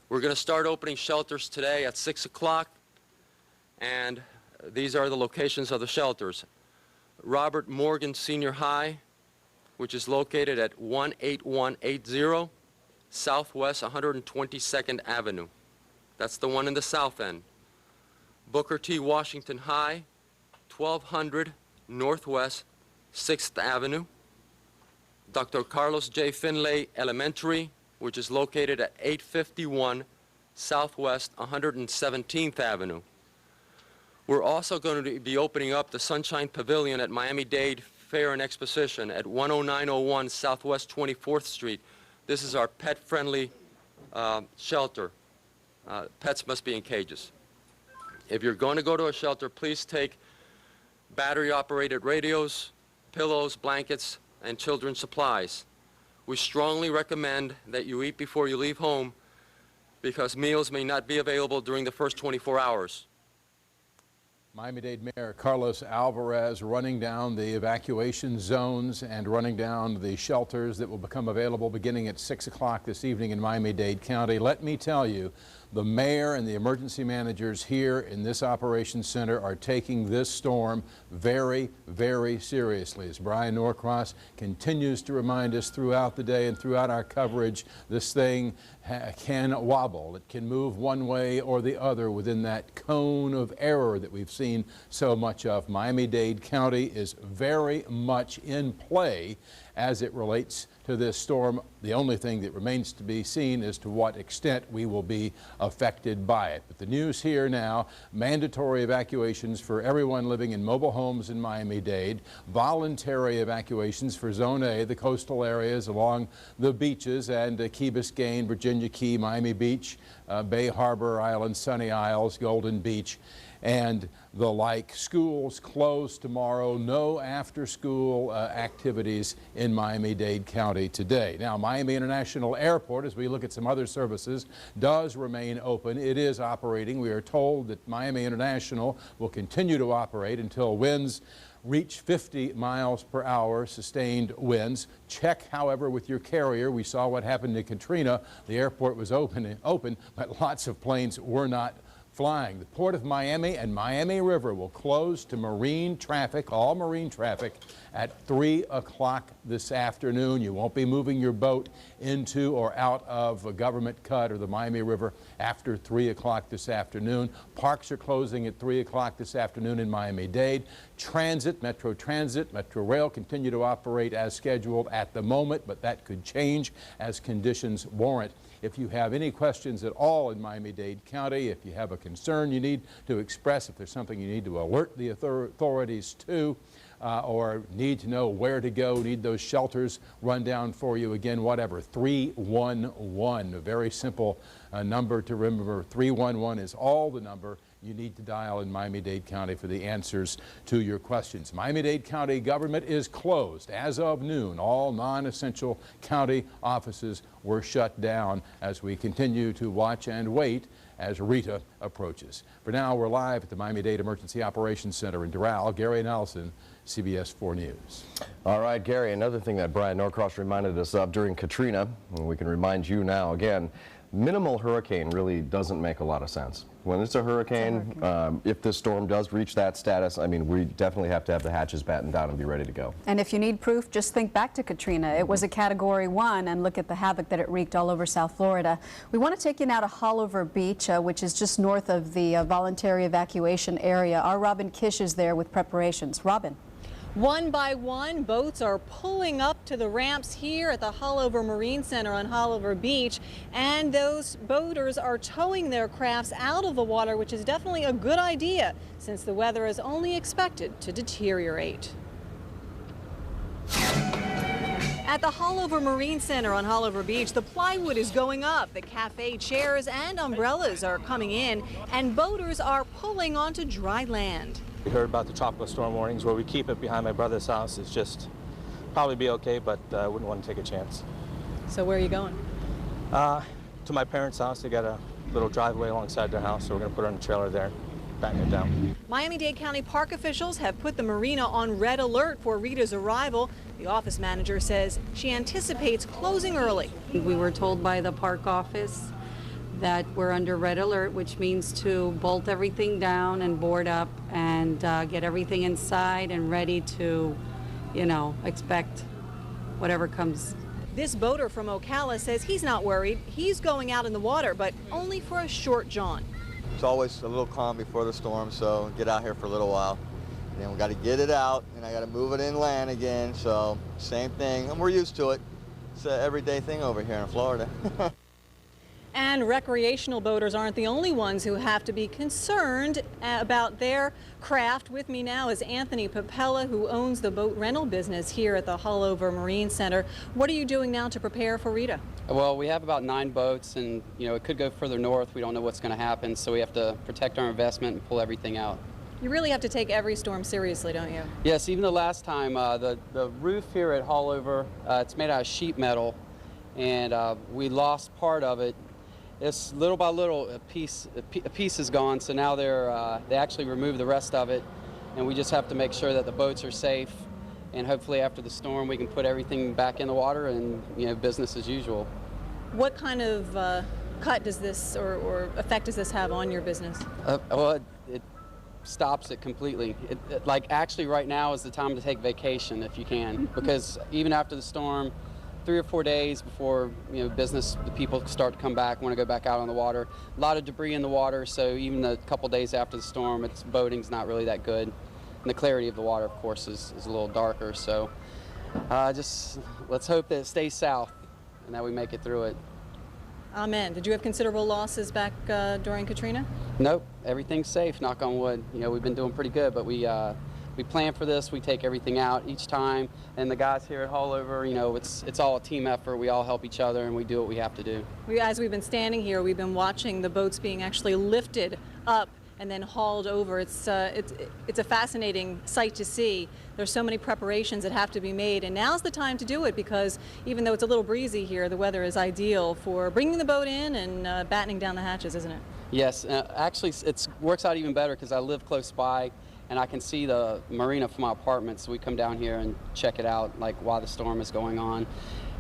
We're going to start opening shelters today at 6 o'clock, and these are the locations of the shelters. Robert Morgan Senior High, which is located at 18180 Southwest 122nd Avenue. That's the one in the south end. Booker T. Washington High, 1200 Northwest 6th Avenue. Dr. Carlos J. Finlay Elementary, which is located at 851 Southwest 117th Avenue. We're also going to be opening up the Sunshine Pavilion at Miami-Dade Fair and Exposition at 10901 Southwest 24th Street. This is our pet-friendly shelter. Pets must be in cages. If you're going to go to a shelter, please take battery-operated radios, pillows, blankets, and children's supplies. We strongly recommend that you eat before you leave home because meals may not be available during the first 24 hours. Miami-Dade Mayor Carlos Alvarez running down the evacuation zones and running down the shelters that will become available beginning at 6 o'clock this evening in Miami-Dade County. Let me tell you, the mayor and the emergency managers here in this operations center are taking this storm very, very seriously. As Brian Norcross continues to remind us throughout the day and throughout our coverage, this thing can wobble. It can move one way or the other within that cone of error that we've seen so much of. Miami-Dade County is very much in play as it relates to this storm. The only thing that remains to be seen is to what extent we will be affected by it. But the news here now, mandatory evacuations for everyone living in mobile homes in Miami-Dade, voluntary evacuations for Zone A, the coastal areas along the beaches, and Key Biscayne, Virginia Key, Miami Beach, Bay Harbor Island, Sunny Isles, Golden Beach, and the like. Schools closed tomorrow. No after-school activities in Miami-Dade County today. Now, Miami International Airport, as we look at some other services, does remain open. It is operating. We are told that Miami International will continue to operate until winds reach 50 miles per hour, sustained winds. Check, however, with your carrier. We saw what happened to Katrina. The airport was open, but lots of planes were not flying. The Port of Miami and Miami River will close to marine traffic, all marine traffic, at 3 o'clock this afternoon. You won't be moving your boat into or out of a government cut or the Miami River after 3 o'clock this afternoon. Parks are closing at 3 o'clock this afternoon in Miami-Dade. Transit, Metro Transit, Metro Rail continue to operate as scheduled at the moment, but that could change as conditions warrant. If you have any questions at all in Miami-Dade County, if you have a concern you need to express, if there's something you need to alert the authorities to, or need to know where to go, need those shelters run down for you, again, whatever, 311, a very simple number to remember. 311 is all the number you need to dial in Miami-Dade County for the answers to your questions. Miami-Dade County government is closed as of noon. All non-essential county offices were shut down as we continue to watch and wait as Rita approaches. For now, we're live at the Miami-Dade Emergency Operations Center in Doral. Gary Nelson, CBS 4 News. All right, Gary, another thing that Brian Norcross reminded us of during Katrina, and we can remind you now again, minimal hurricane really doesn't make a lot of sense. When it's a hurricane, if this storm does reach that status, I mean, we definitely have to have the hatches battened down and be ready to go. And if you need proof, just think back to Katrina. It was a Category 1, and look at the havoc that it wreaked all over South Florida. We want to take you now to Haulover Beach, which is just north of the voluntary evacuation area. Our Robin Kish is there with preparations. Robin. One by one, boats are pulling up to the ramps here at the Haulover Marine Center on Haulover Beach, and those boaters are towing their crafts out of the water, which is definitely a good idea since the weather is only expected to deteriorate. At the Haulover Marine Center on Haulover Beach, the plywood is going up. The cafe chairs and umbrellas are coming in, and boaters are pulling onto dry land. We heard about the tropical storm warnings. Where we keep it behind my brother's house is just probably be okay, but I wouldn't want to take a chance. So where are you going? To my parents' house. They got a little driveway alongside their house, so we're going to put it on a trailer there, batten it down. Miami-Dade County park officials have put the marina on red alert for Rita's arrival. The office manager says she anticipates closing early. We were told by the park office that we're under red alert, which means to bolt everything down and board up and get everything inside and ready to, you know, expect whatever comes. This boater from Ocala says he's not worried. He's going out in the water, but only for a short jaunt. It's always a little calm before the storm, so get out here for a little while. Then we got to get it out, and I got to move it inland again. So same thing, and we're used to it. It's an everyday thing over here in Florida. And recreational boaters aren't the only ones who have to be concerned about their craft. With me now is Anthony Papella, who owns the boat rental business here at the Hullover Marine Center. What are you doing now to prepare for Rita? Well, we have about 9 boats, and it could go further north. We don't know what's going to happen, so we have to protect our investment and pull everything out. You really have to take every storm seriously, don't you? Yes, even the last time, the roof here at Hullover, it's made out of sheet metal, and we lost part of it. It's little by little, a piece is gone, so now they actually removed the rest of it, and we just have to make sure that the boats are safe, and hopefully after the storm we can put everything back in the water and business as usual. What kind of cut does this or effect does this have on your business? Well, it stops it completely. Like actually right now is the time to take vacation if you can, because even after the storm, 3 or 4 days before the people start to come back, want to go back out on the water. A lot of debris in the water, so even a couple days after the storm, boating's not really that good. And the clarity of the water, of course, is a little darker. So just let's hope that it stays south and that we make it through it. Amen. Did you have considerable losses back during Katrina? Nope, everything's safe, knock on wood. We've been doing pretty good, but we plan for this, we take everything out each time, and the guys here at Hullover, it's all a team effort. We all help each other, and we do what we have to do. As we've been standing here, we've been watching the boats being actually lifted up and then hauled over. It's a fascinating sight to see. There's so many preparations that have to be made, and now's the time to do it, because even though it's a little breezy here, the weather is ideal for bringing the boat in and battening down the hatches, isn't it? Yes, actually it works out even better because I live close by, and I can see the marina from my apartment, so we come down here and check it out, like while the storm is going on,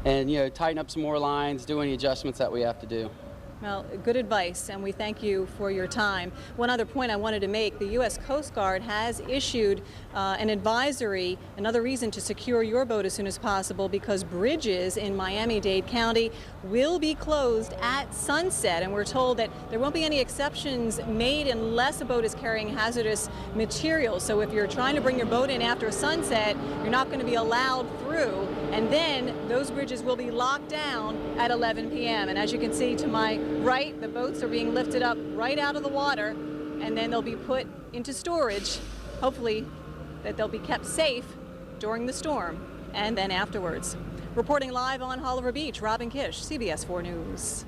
and tighten up some more lines, do any adjustments that we have to do. Well, good advice, and we thank you for your time. One other point I wanted to make, the U.S. Coast Guard has issued an advisory, another reason to secure your boat as soon as possible, because bridges in Miami-Dade County will be closed at sunset, and we're told that there won't be any exceptions made unless a boat is carrying hazardous materials. So if you're trying to bring your boat in after sunset, you're not going to be allowed through, and then those bridges will be locked down at 11 p.m. And as you can see to my right, the boats are being lifted up right out of the water, and then they'll be put into storage, hopefully that they'll be kept safe during the storm and then afterwards. Reporting live on Hullover Beach, Robin Kish, CBS 4 News.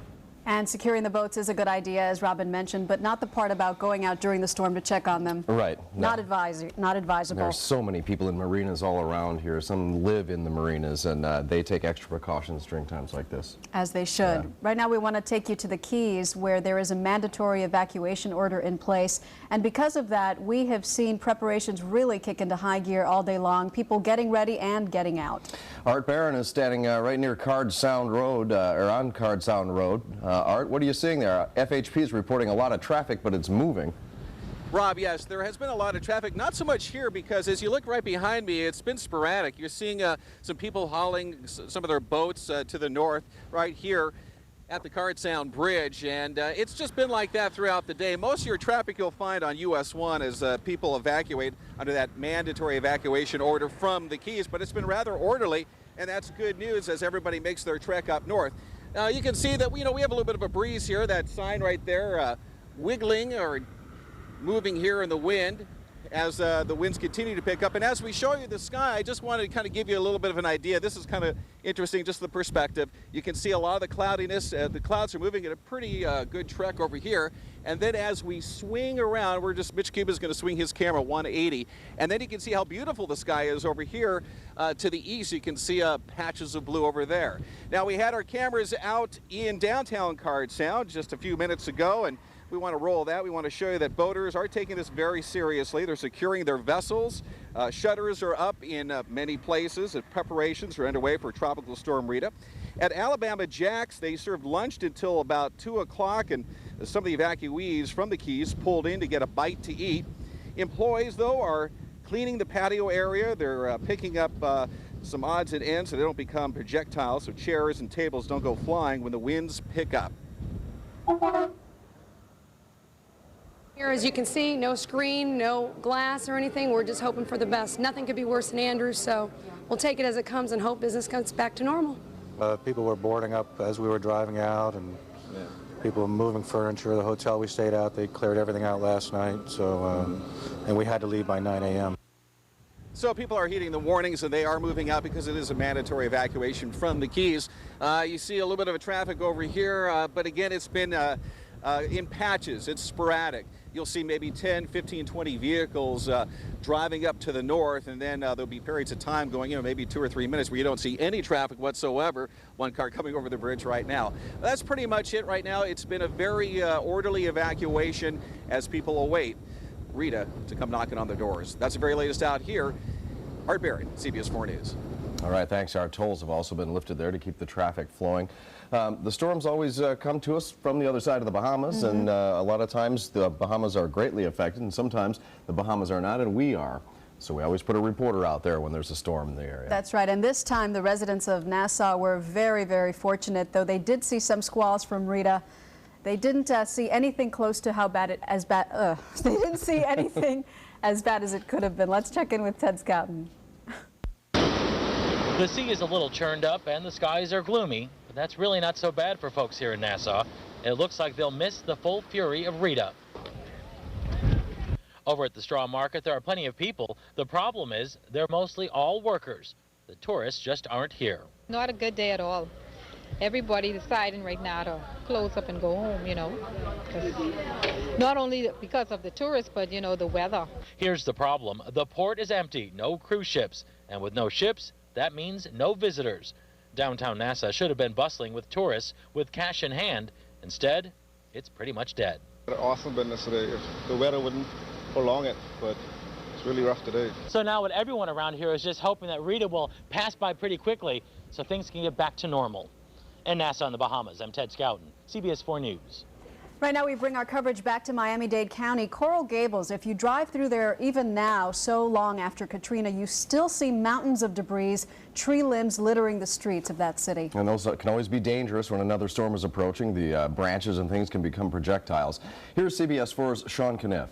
And securing the boats is a good idea, as Robin mentioned, but not the part about going out during the storm to check on them. Right. No. Not advisable. There's so many people in marinas all around here. Some live in the marinas, and they take extra precautions during times like this. As they should. Yeah. Right now we want to take you to the Keys, where there is a mandatory evacuation order in place. And because of that, we have seen preparations really kick into high gear all day long. People getting ready and getting out. Art Barron is standing right near Card Sound Road, or on Card Sound Road. Art, what are you seeing there? FHP is reporting a lot of traffic, but it's moving. Rob, yes, there has been a lot of traffic. Not so much here, because as you look right behind me, it's been sporadic. You're seeing some people hauling some of their boats to the north right here at the Card Sound Bridge, and it's just been like that throughout the day. Most of your traffic you'll find on US 1 as people evacuate under that mandatory evacuation order from the Keys, but it's been rather orderly, and that's good news as everybody makes their trek up north. You can see that we have a little bit of a breeze here. That sign right there wiggling or moving here in the wind as the winds continue to pick up. And as we show you the sky, I just wanted to kind of give you a little bit of an idea. This is kind of interesting, just the perspective. You can see a lot of the cloudiness. The clouds are moving at a pretty good trek over here. And then as we swing around, Mitch Cuba is going to swing his camera 180. And then you can see how beautiful the sky is over here to the east. You can see patches of blue over there. Now, we had our cameras out in downtown Card Sound just a few minutes ago, and we want to roll that. We want to show you that boaters are taking this very seriously. They're securing their vessels. Shutters are up in many places, and preparations are underway for Tropical Storm Rita. At Alabama Jack's, they served lunch until about 2 o'clock, and some of the evacuees from the Keys pulled in to get a bite to eat. Employees, though, are cleaning the patio area. They're picking up some odds and ends so they don't become projectiles, so chairs and tables don't go flying when the winds pick up. As you can see, no screen, no glass or anything. We're just hoping for the best. Nothing could be worse than Andrews, so we'll take it as it comes and hope business comes back to normal. People were boarding up as we were driving out, and people were moving furniture. The hotel we stayed at, they cleared everything out last night, so and we had to leave by 9 a.m. So people are heeding the warnings, and they are moving out because it is a mandatory evacuation from the Keys. You see a little bit of a traffic over here, but again, it's been in patches. It's sporadic. You'll see maybe 10, 15, 20 vehicles driving up to the north, and then there'll be periods of time going, maybe 2 or 3 minutes where you don't see any traffic whatsoever. One car coming over the bridge right now. That's pretty much it right now. It's been a very orderly evacuation as people await Rita to come knocking on the doors. That's the very latest out here. Art Barrett, CBS 4 News. All right, thanks. Our tolls have also been lifted there to keep the traffic flowing. The storms always come to us from the other side of the Bahamas, and a lot of times the Bahamas are greatly affected, and sometimes the Bahamas are not, and we are. So we always put a reporter out there when there's a storm in the area. That's right, and this time the residents of Nassau were very, very fortunate, though they did see some squalls from Rita. They didn't see anything close to how bad they didn't see anything as bad as it could have been. Let's check in with Ted Scouten. The sea is a little churned up and the skies are gloomy, but that's really not so bad for folks here in Nassau. It looks like they'll miss the full fury of Rita. Over at the straw market, there are plenty of people. The problem is they're mostly all workers. The tourists just aren't here. Not a good day at all. Everybody deciding right now to close up and go home, not only because of the tourists, but, the weather. Here's the problem. The port is empty, no cruise ships. And with no ships, that means no visitors. Downtown Nassau should have been bustling with tourists with cash in hand. Instead, it's pretty much dead. Awesome business today. If the weather wouldn't prolong it, but it's really rough today. So now what everyone around here is just hoping that Rita will pass by pretty quickly so things can get back to normal. In Nassau in the Bahamas, I'm Ted Scouten, CBS 4 News. Right now we bring our coverage back to Miami-Dade County. Coral Gables, if you drive through there even now, so long after Katrina, you still see mountains of debris, tree limbs littering the streets of that city. And those can always be dangerous when another storm is approaching. The branches and things can become projectiles. Here's CBS 4's Sean Caniff.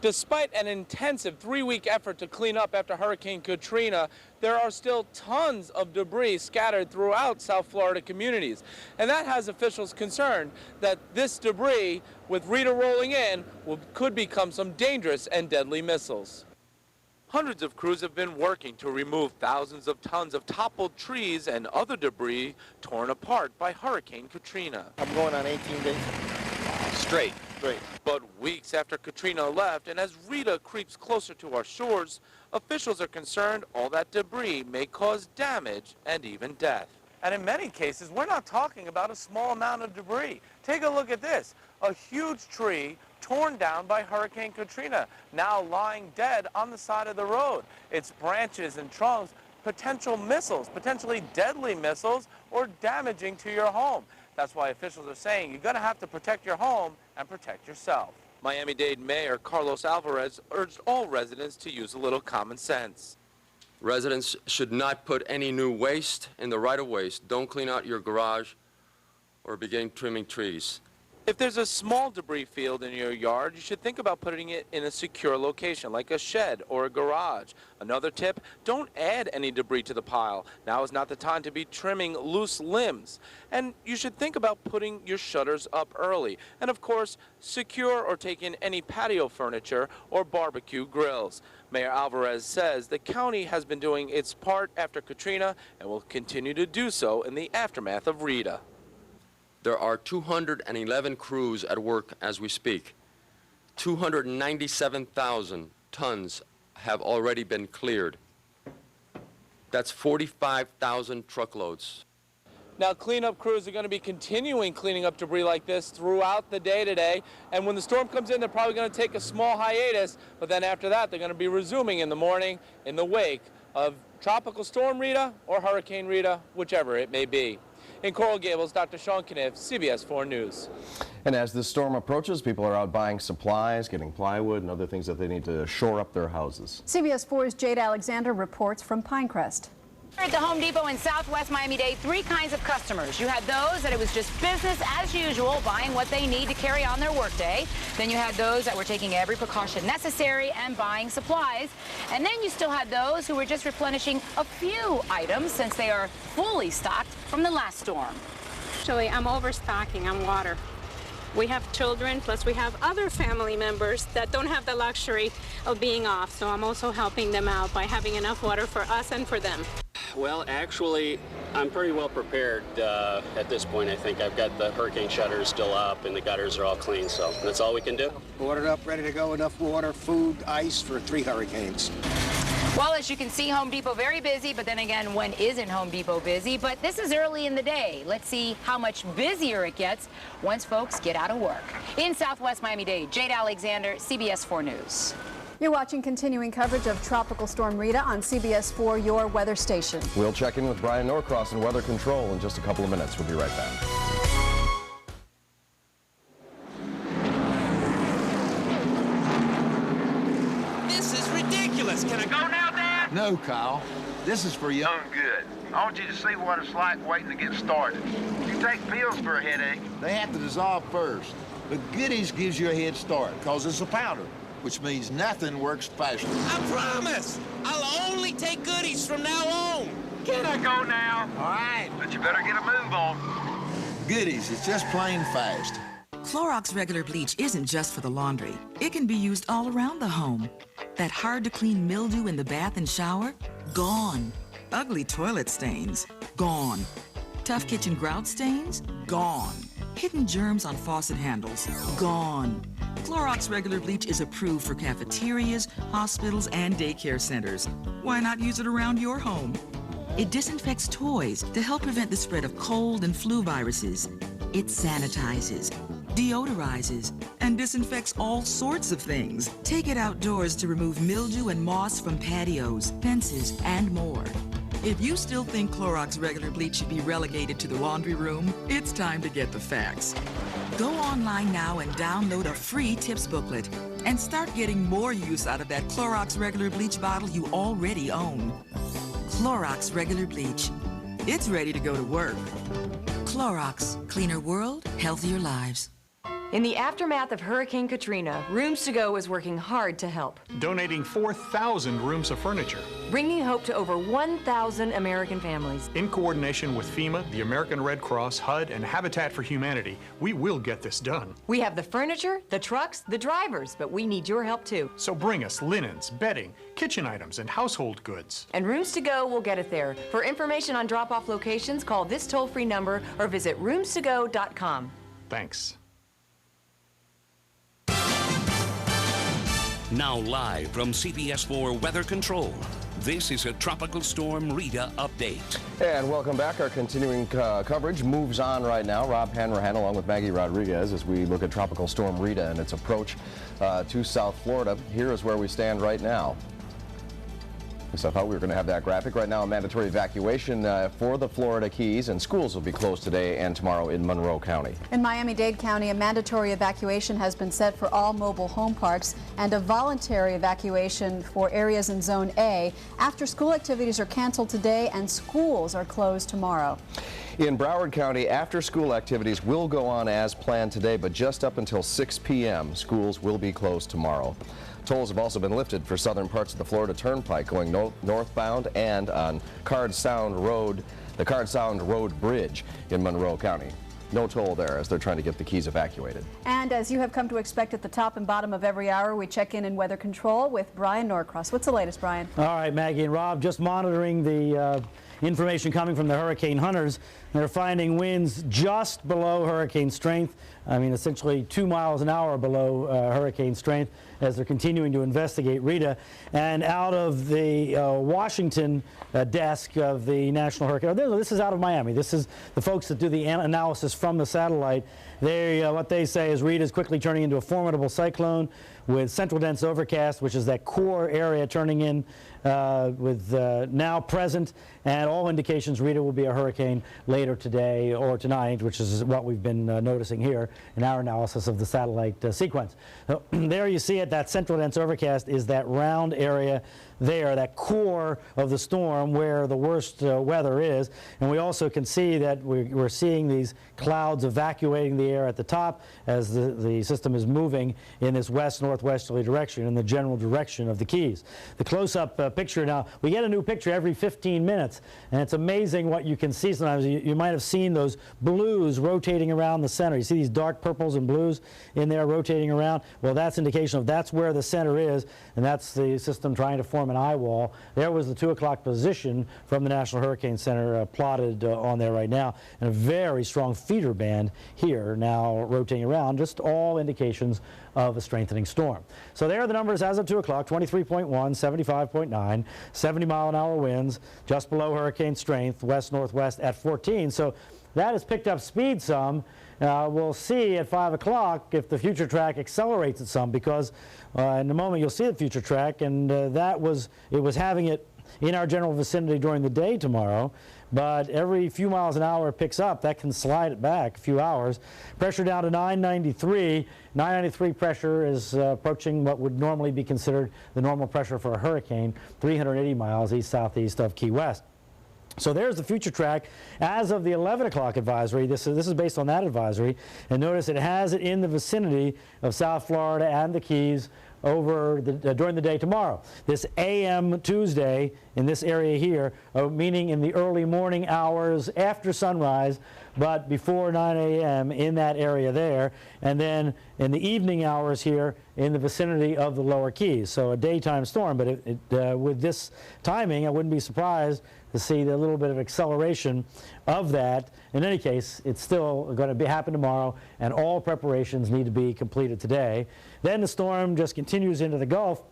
Despite an intensive 3-week effort to clean up after Hurricane Katrina, there are still tons of debris scattered throughout South Florida communities. And that has officials concerned that this debris, with Rita rolling in, could become some dangerous and deadly missiles. Hundreds of crews have been working to remove thousands of tons of toppled trees and other debris torn apart by Hurricane Katrina. I'm going on 18 days. Straight. But weeks after Katrina left, and as Rita creeps closer to our shores, officials are concerned all that debris may cause damage and even death. And in many cases, we're not talking about a small amount of debris. Take a look at this. A huge tree torn down by Hurricane Katrina, now lying dead on the side of the road. Its branches and trunks, potential missiles, potentially deadly missiles, or damaging to your home. That's why officials are saying you're going to have to protect your home and protect yourself. Miami-Dade Mayor Carlos Alvarez urged all residents to use a little common sense. Residents should not put any new waste in the right-of-ways. Don't clean out your garage or begin trimming trees. If there's a small debris field in your yard, you should think about putting it in a secure location, like a shed or a garage. Another tip, don't add any debris to the pile. Now is not the time to be trimming loose limbs. And you should think about putting your shutters up early. And of course, secure or take in any patio furniture or barbecue grills. Mayor Alvarez says the county has been doing its part after Katrina and will continue to do so in the aftermath of Rita. There are 211 crews at work as we speak. 297,000 tons have already been cleared. That's 45,000 truckloads. Now, cleanup crews are going to be continuing cleaning up debris like this throughout the day today. And when the storm comes in, they're probably going to take a small hiatus. But then after that, they're going to be resuming in the morning in the wake of Tropical Storm Rita or Hurricane Rita, whichever it may be. In Coral Gables, Dr. Sean Caniff, CBS 4 News. And as this storm approaches, people are out buying supplies, getting plywood and other things that they need to shore up their houses. CBS 4's Jade Alexander reports from Pinecrest. At the Home Depot in Southwest Miami-Dade, three kinds of customers. You had those that it was just business as usual, buying what they need to carry on their workday. Then you had those that were taking every precaution necessary and buying supplies. And then you still had those who were just replenishing a few items since they are fully stocked from the last storm. Actually, I'm overstocking on water. We have children, plus we have other family members that don't have the luxury of being off. So I'm also helping them out by having enough water for us and for them. Well, actually, I'm pretty well prepared at this point. I think I've got the hurricane shutters still up and the gutters are all clean, so that's all we can do. Ordered up, ready to go, enough water, food, ice for 3 hurricanes. Well, as you can see, Home Depot very busy, but then again, when isn't Home Depot busy? But this is early in the day. Let's see how much busier it gets once folks get out of work. In Southwest Miami-Dade, Jade Alexander, CBS 4 News. You're watching continuing coverage of Tropical Storm Rita on CBS 4, your weather station. We'll check in with Brian Norcross in weather control in just a couple of minutes. We'll be right back. This is ridiculous. Can I go now, Dad? No, Kyle. This is for you. Oh, good. I want you to see what it's like waiting to get started. You take pills for a headache. They have to dissolve first. But Goodies gives you a head start because it's a powder, which means nothing works faster. I promise. I'll only take Goodies from now on. Can I go now? All right. But you better get a move on. Goodies, it's just plain fast. Clorox regular bleach isn't just for the laundry. It can be used all around the home. That hard-to-clean mildew in the bath and shower? Gone. Ugly toilet stains? Gone. Tough kitchen grout stains? Gone. Hidden germs on faucet handles? Gone. Clorox regular bleach is approved for cafeterias, hospitals, and daycare centers. Why not use it around your home? It disinfects toys to help prevent the spread of cold and flu viruses. It sanitizes, deodorizes, and disinfects all sorts of things. Take it outdoors to remove mildew and moss from patios, fences, and more. If you still think Clorox regular bleach should be relegated to the laundry room, it's time to get the facts. Go online now and download a free tips booklet and start getting more use out of that Clorox regular bleach bottle you already own. Clorox regular bleach. It's ready to go to work. Clorox. Cleaner world, healthier lives. In the aftermath of Hurricane Katrina, Rooms to Go is working hard to help. Donating 4,000 rooms of furniture. Bringing hope to over 1,000 American families. In coordination with FEMA, the American Red Cross, HUD, and Habitat for Humanity, we will get this done. We have the furniture, the trucks, the drivers, but we need your help too. So bring us linens, bedding, kitchen items, and household goods. And Rooms to Go will get it there. For information on drop-off locations, call this toll-free number or visit roomstogo.com. Thanks. Now live from CBS 4 Weather Control, this is a Tropical Storm Rita update. And welcome back. Our continuing coverage moves on right now. Rob Hanrahan along with Maggie Rodriguez as we look at Tropical Storm Rita and its approach to South Florida. Here is where we stand right now. So I thought we were going to have that graphic. Right now, a mandatory evacuation for the Florida Keys, and schools will be closed today and tomorrow in Monroe County. In Miami-Dade County, a mandatory evacuation has been set for all mobile home parks and a voluntary evacuation for areas in Zone A. After school activities are canceled today and schools are closed tomorrow. In Broward County, after-school activities will go on as planned today, but just up until 6 p.m. Schools will be closed tomorrow. Tolls have also been lifted for southern parts of the Florida Turnpike going northbound and on Card Sound Road, the Card Sound Road Bridge in Monroe County. No toll there as they're trying to get the Keys evacuated. And as you have come to expect at the top and bottom of every hour, we check in weather control with Brian Norcross. What's the latest, Brian? All right, Maggie and Rob, just monitoring the information coming from the hurricane hunters. They're finding winds just below hurricane strength. I mean, essentially 2 miles an hour below hurricane strength as they're continuing to investigate Rita. And out of the Washington desk of the National Hurricane, this is out of Miami. This is the folks that do the analysis from the satellite. What they say is Rita is quickly turning into a formidable cyclone with central dense overcast, which is that core area turning in with now present, and all indications Rita will be a hurricane later later today or tonight, which is what we've been noticing here in our analysis of the satellite sequence. So, there you see it, that central dense overcast is that round area there, that core of the storm where the worst weather is. And we also can see that we're seeing these clouds evacuating the air at the top as the system is moving in this west-northwesterly direction, in the general direction of the Keys. The close-up picture now, we get a new picture every 15 minutes, and it's amazing what you can see sometimes. You might have seen those blues rotating around the center. You see these dark purples and blues in there rotating around? Well, that's indication of that's where the center is, and that's the system trying to form an eye wall. There was the 2 o'clock position from the National Hurricane Center plotted on there right now, and a very strong feeder band here now rotating around, just all indications of a strengthening storm. So there are the numbers as of 2 o'clock, 23.1, 75.9, 70-mile-an-hour winds, just below hurricane strength, west-northwest at 14. So that has picked up speed some. We'll see at 5 o'clock if the future track accelerates it some, because in a moment you'll see the future track, and it was having it in our general vicinity during the day tomorrow, but every few miles an hour it picks up, that can slide it back a few hours. Pressure down to 993. 993 pressure is approaching what would normally be considered the normal pressure for a hurricane, 380 miles east-southeast of Key West. So there's the future track as of the 11 o'clock advisory. This is based on that advisory. And notice it has it in the vicinity of South Florida and the Keys over during the day tomorrow. This AM Tuesday in this area here, meaning in the early morning hours after sunrise, but before 9 a.m. in that area there, and then in the evening hours here in the vicinity of the lower Keys. So a daytime storm, but with this timing, I wouldn't be surprised to see a little bit of acceleration of that. In any case, it's still going to happen tomorrow, and all preparations need to be completed today. Then the storm just continues into the Gulf.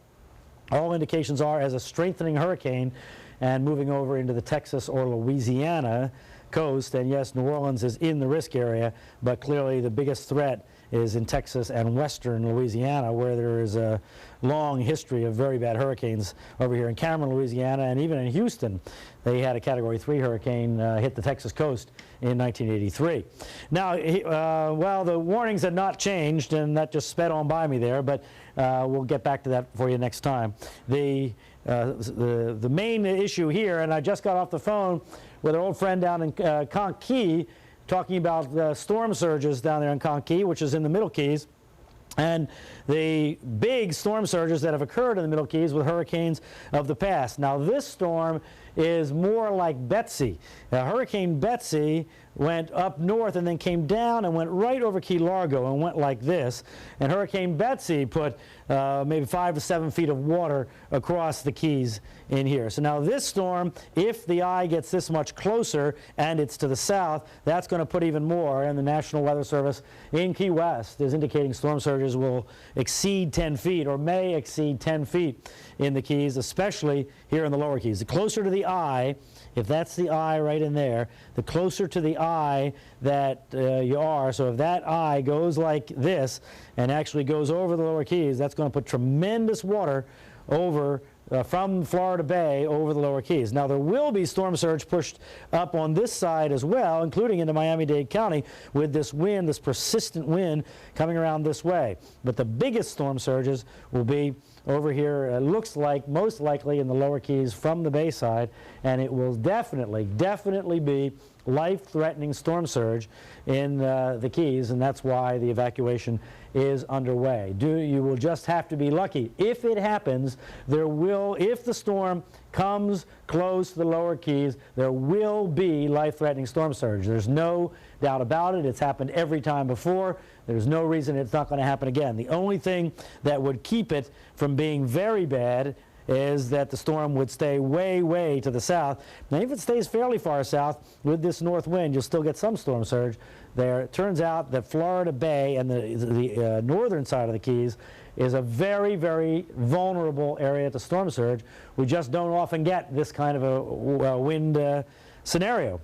All indications are as a strengthening hurricane and moving over into the Texas or Louisiana coast. And yes, New Orleans is in the risk area, but clearly the biggest threat is in Texas and western Louisiana, where there is a long history of very bad hurricanes over here in Cameron, Louisiana, and even in Houston. They had a Category 3 hurricane hit the Texas coast in 1983. Now, well, the warnings had not changed, and that just sped on by me there, but we'll get back to that for you next time. The main issue here, and I just got off the phone with an old friend down in Conch Key, talking about storm surges down there in Conch Key, which is in the Middle Keys, and the big storm surges that have occurred in the Middle Keys with hurricanes of the past. Now, this storm is more like Betsy. Hurricane Betsy went up north and then came down and went right over Key Largo and went like this. And Hurricane Betsy put maybe 5 to 7 feet of water across the Keys in here. So now this storm, if the eye gets this much closer and it's to the south, that's going to put even more. And the National Weather Service in Key West is indicating storm surges will exceed 10 feet or may exceed 10 feet in the Keys, especially here in the lower Keys. The closer to the eye, if that's the eye right in there, the closer to the eye that you are, so if that eye goes like this and actually goes over the lower Keys, that's going to put tremendous water over from Florida Bay over the lower Keys. Now, there will be storm surge pushed up on this side as well, including into Miami-Dade County with this wind, this persistent wind coming around this way. But the biggest storm surges will be over here, looks like most likely in the lower Keys from the Bay side, and it will definitely be life-threatening storm surge in the Keys, and that's why the evacuation is underway. You will just have to be lucky. If it happens, if the storm comes close to the lower Keys, there will be life-threatening storm surge. There's no doubt about it. It's happened every time before. There's no reason it's not going to happen again. The only thing that would keep it from being very bad is that the storm would stay way to the south. Now, if it stays fairly far south with this north wind, you'll still get some storm surge there. It turns out that Florida Bay and the northern side of the Keys is a very vulnerable area to storm surge. We just don't often get this kind of a wind scenario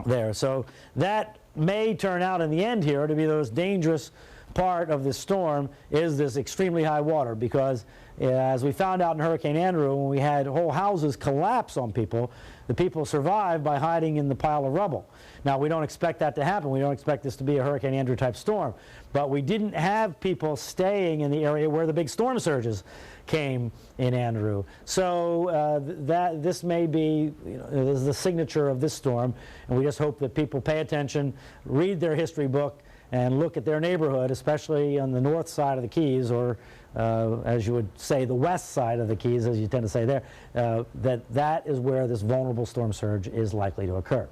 there. So that may turn out in the end here to be those dangerous part of this storm is this extremely high water, because as we found out in Hurricane Andrew, when we had whole houses collapse on people, the people survived by hiding in the pile of rubble. Now, we don't expect that to happen. We don't expect this to be a Hurricane Andrew type storm, but we didn't have people staying in the area where the big storm surges came in Andrew. So this may be, this is the signature of this storm, and we just hope that people pay attention, read their history book, and look at their neighborhood, especially on the north side of the Keys, or as you would say, the west side of the Keys, as you tend to say there, that is where this vulnerable storm surge is likely to occur.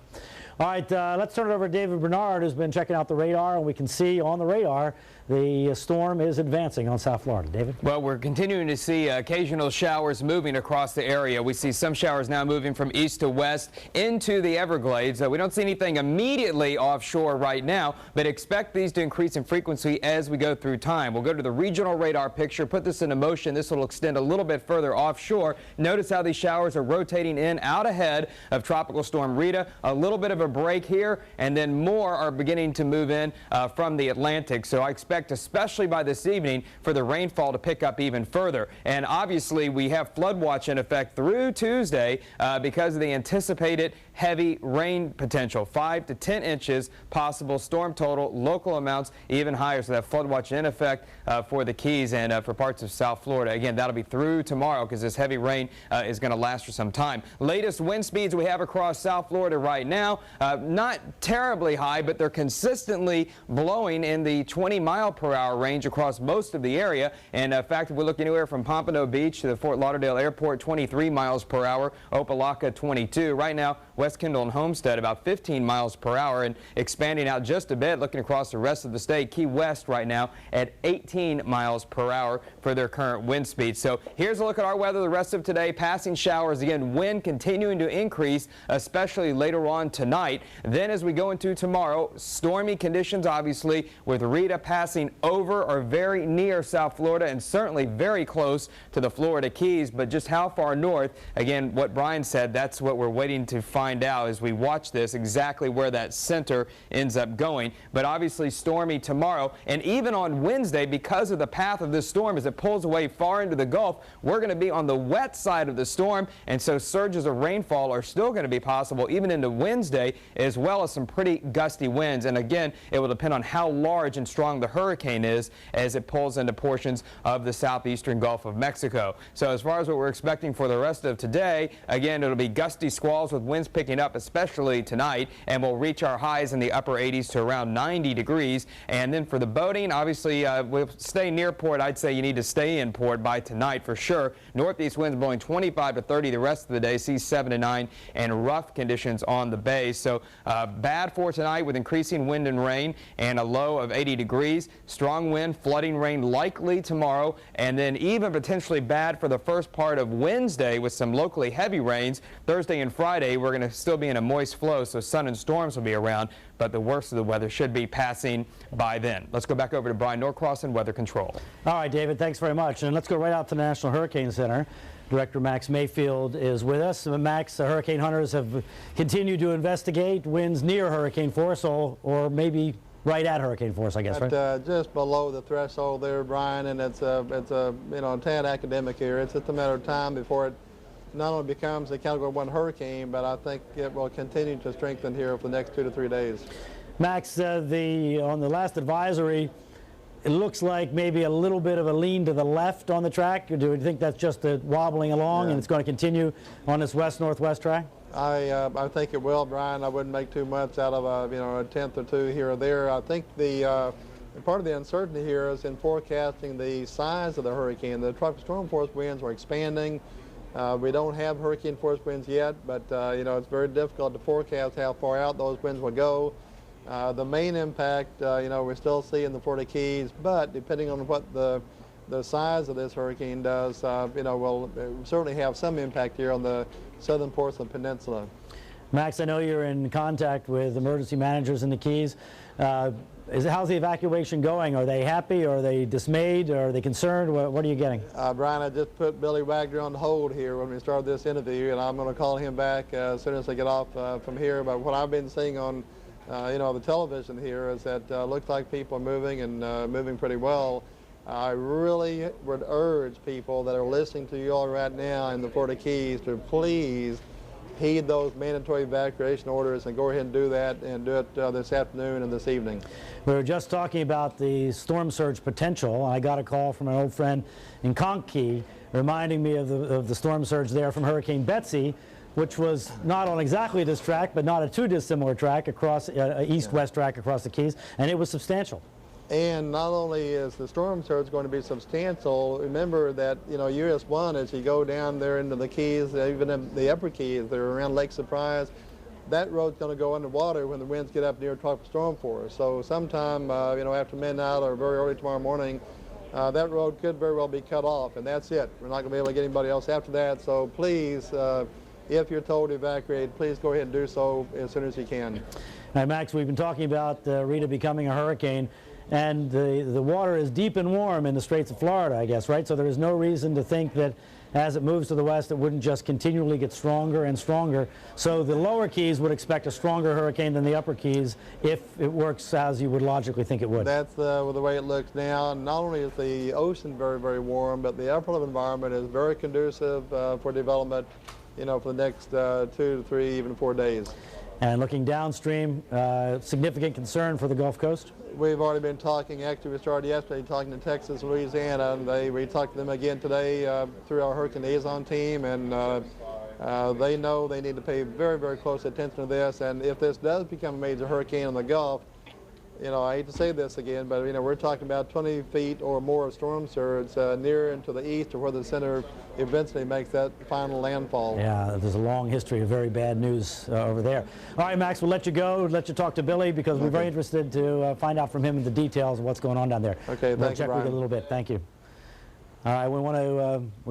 All right, let's turn it over to David Bernard, who's been checking out the radar, and we can see on the radar the storm is advancing on South Florida. David? Well, we're continuing to see occasional showers moving across the area. We see some showers now moving from east to west into the Everglades. We don't see anything immediately offshore right now, but expect these to increase in frequency as we go through time. We'll go to the regional radar picture, put this into motion. This will extend a little bit further offshore. Notice how these showers are rotating in out ahead of Tropical Storm Rita. A little bit of a break here, and then more are beginning to move in from the Atlantic. So I expect, especially by this evening, for the rainfall to pick up even further. And obviously we have flood watch in effect through Tuesday because of the anticipated heavy rain potential. 5 to 10 inches possible storm total, local amounts even higher. So that flood watch in effect for the Keys and for parts of South Florida. Again, that'll be through tomorrow because this heavy rain is going to last for some time. Latest wind speeds we have across South Florida right now, not terribly high, but they're consistently blowing in the 20-mile-per-hour range across most of the area. And in fact, if we look anywhere from Pompano Beach to the Fort Lauderdale Airport, 23 miles per hour, Opelika 22. Right now, West Kendall and Homestead about 15 miles per hour, and expanding out just a bit, looking across the rest of the state, Key West right now at 18 miles per hour for their current wind speed. So here's a look at our weather the rest of today. Passing showers, again, wind continuing to increase, especially later on tonight. Then as we go into tomorrow, stormy conditions, obviously, with Rita passing over or very near South Florida and certainly very close to the Florida Keys. But just how far north, again, what Brian said, that's what we're waiting to find out as we watch this, exactly where that center ends up going. But obviously stormy tomorrow, and even on Wednesday, because of the path of this storm as it pulls away far into the Gulf, we're going to be on the wet side of the storm, and so surges of rainfall are still going to be possible even into Wednesday, as well as some pretty gusty winds. And again, it will depend on how large and strong the hurricane is as it pulls into portions of the southeastern Gulf of Mexico. So as far as what we're expecting for the rest of today, again, it'll be gusty squalls with winds picking up, especially tonight, and we'll reach our highs in the upper 80s to around 90 degrees. And then for the boating, obviously, we'll stay near port. I'd say you need to stay in port by tonight for sure. Northeast winds blowing 25 to 30 the rest of the day, seas 7 to 9, and rough conditions on the bay. So bad for tonight with increasing wind and rain and a low of 80 degrees. Strong wind, flooding rain likely tomorrow, and then even potentially bad for the first part of Wednesday with some locally heavy rains. Thursday and Friday, we're going to still be in a moist flow, so sun and storms will be around, but the worst of the weather should be passing by then. Let's go back over to Brian Norcross in Weather Control. All right, David, thanks very much. And let's go right out to the National Hurricane Center. Director Max Mayfield is with us. Max, hurricane hunters have continued to investigate winds near hurricane force, or maybe right at hurricane force, I guess, right? Just below the threshold there, Brian, and it's a tad academic here. It's just a matter of time before it not only becomes a Category 1 hurricane, but I think it will continue to strengthen here over the next 2 to 3 days. Max, on the last advisory, it looks like maybe a little bit of a lean to the left on the track. Or do you think that's just wobbling along and it's going to continue on this west-northwest track? I think it will, Brian. I wouldn't make too much out of a tenth or two here or there. I think the part of the uncertainty here is in forecasting the size of the hurricane. The tropical storm force winds are expanding. We don't have hurricane force winds yet, but it's very difficult to forecast how far out those winds will go. The main impact, we still see in the Florida Keys, but depending on what the size of this hurricane does, will certainly have some impact here on the southern portion of the peninsula. Max, I know you're in contact with emergency managers in the Keys. How's the evacuation going? Are they happy? Or are they dismayed? Or are they concerned? What are you getting? Brian, I just put Billy Wagner on hold here when we started this interview, and I'm going to call him back as soon as I get off from here. But what I've been seeing on the television here is that looks like people are moving and moving pretty well. I really would urge people that are listening to you all right now in the Florida Keys to please heed those mandatory evacuation orders and go ahead and do that, and do it this afternoon and this evening. We were just talking about the storm surge potential. I got a call from an old friend in Conch Key reminding me of the storm surge there from Hurricane Betsy, which was not on exactly this track, but not a too dissimilar track across, east-west track across the Keys, and it was substantial. And not only is the storm surge going to be substantial, remember that, US 1, as you go down there into the Keys, even in the upper Keys, they're around Lake Surprise, that road's going to go underwater when the winds get up near tropical storm force. So sometime, after midnight or very early tomorrow morning, that road could very well be cut off, and that's it. We're not going to be able to get anybody else after that. So please, if you're told to evacuate, please go ahead and do so as soon as you can. All right, Max, we've been talking about Rita becoming a hurricane. And the water is deep and warm in the Straits of Florida, I guess, right? So there is no reason to think that as it moves to the west, it wouldn't just continually get stronger and stronger. So the lower Keys would expect a stronger hurricane than the upper Keys if it works as you would logically think it would. That's the way it looks now. Not only is the ocean very, very warm, but the upper level environment is very conducive for development, for the next 2 to 3, even 4 days. And looking downstream, significant concern for the Gulf Coast? We've already been talking, actually we started yesterday talking to Texas, Louisiana, and we talked to them again today through our Hurricane Liaison team, and they know they need to pay very, very close attention to this, and if this does become a major hurricane in the Gulf, I hate to say this again, but we're talking about 20 feet or more of storm surge near and to the east, or where the center eventually makes that final landfall. Yeah, there's a long history of very bad news over there. All right, Max, we'll let you go, let you talk to Billy, because we're very interested to find out from him the details of what's going on down there. Okay, we'll thank you, check with you a little bit. Thank you. All right, we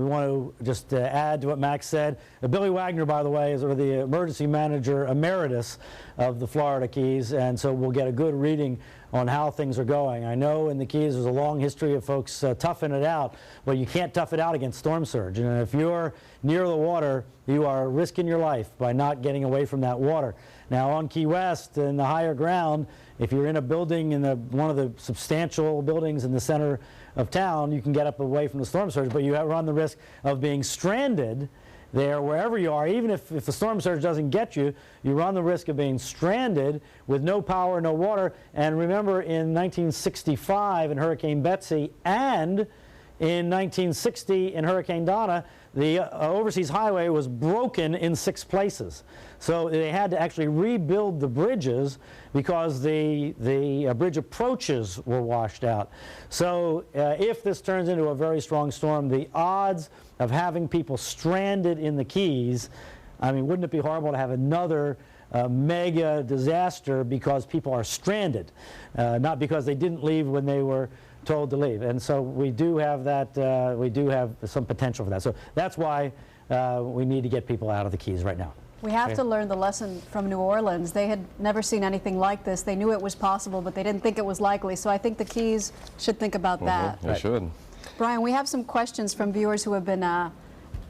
want to just add to what Max said. Billy Wagner, by the way, is the emergency manager emeritus of the Florida Keys, and so we'll get a good reading on how things are going. I know in the Keys there's a long history of folks toughing it out, but you can't tough it out against storm surge. And if you're near the water, you are risking your life by not getting away from that water. Now on Key West, in the higher ground, if you're in a building, in one of the substantial buildings in the center of town, you can get up away from the storm surge, but you run the risk of being stranded there wherever you are. Even if the storm surge doesn't get you, you run the risk of being stranded with no power, no water. And remember, in 1965 in Hurricane Betsy and in 1960 in Hurricane Donna, the overseas highway was broken in 6 places. So they had to actually rebuild the bridges because the bridge approaches were washed out. So if this turns into a very strong storm, the odds of having people stranded in the Keys, I mean, wouldn't it be horrible to have another mega disaster because people are stranded, not because they didn't leave when they were told to leave. And so we do have that, we do have some potential for that. So that's why we need to get people out of the Keys right now. We have to learn the lesson from New Orleans. They had never seen anything like this. They knew it was possible, but they didn't think it was likely. So I think the Keys should think about that. They should. Brian, we have some questions from viewers who have been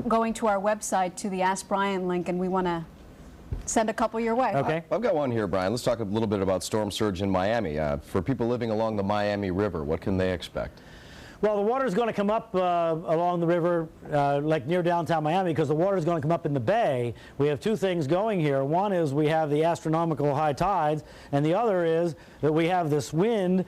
going to our website to the Ask Brian link, and we want to send a couple your way. Okay. I've got one here, Brian. Let's talk a little bit about storm surge in Miami. For people living along the Miami River, what can they expect? Well, the water is going to come up along the river, like near downtown Miami, because the water is going to come up in the bay. We have 2 things going here. One is we have the astronomical high tides, and the other is that we have this wind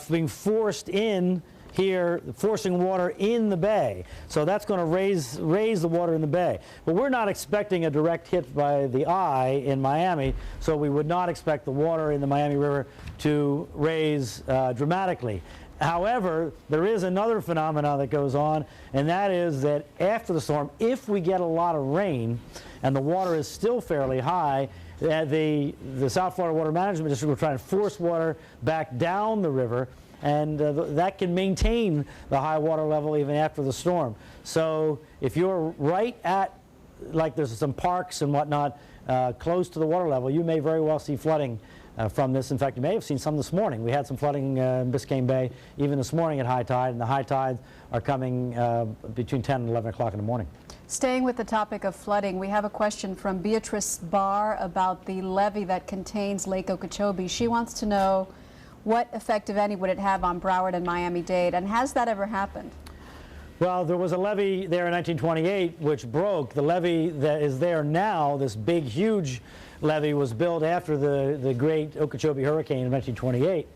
being forced in here, forcing water in the bay. So that's going to raise the water in the bay. But we're not expecting a direct hit by the eye in Miami, so we would not expect the water in the Miami River to raise dramatically. However, there is another phenomenon that goes on, and that is that after the storm, if we get a lot of rain and the water is still fairly high, the South Florida Water Management District will try and force water back down the river, and that can maintain the high water level even after the storm. So if you're right at, like there's some parks and whatnot, close to the water level, you may very well see flooding from this. In fact, you may have seen some this morning. We had some flooding in Biscayne Bay even this morning at high tide, and the high tides are coming between 10 and 11 o'clock in the morning. Staying with the topic of flooding, we have a question from Beatrice Barr about the levee that contains Lake Okeechobee. She wants to know what effect, if any, would it have on Broward and Miami-Dade, and has that ever happened? Well, there was a levee there in 1928 which broke. The levee that is there now, this big, huge levee, was built after the great Okeechobee hurricane in 1928.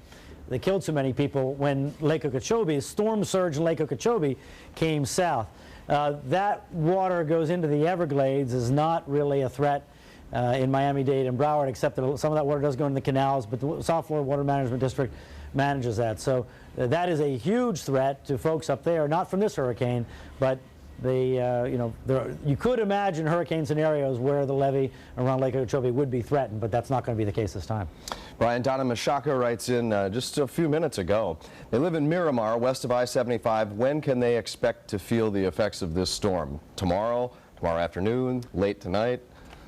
They killed so many people when Lake Okeechobee, storm surge in Lake Okeechobee, came south. That water goes into the Everglades, is not really a threat in Miami-Dade and Broward, except that some of that water does go into the canals, but the South Florida Water Management District manages that. So that is a huge threat to folks up there, not from this hurricane, but you could imagine hurricane scenarios where the levee around Lake Okeechobee would be threatened, but that's not going to be the case this time. Brian, Donna Mashaka writes in just a few minutes ago. They live in Miramar, west of I-75. When can they expect to feel the effects of this storm? Tomorrow afternoon, late tonight?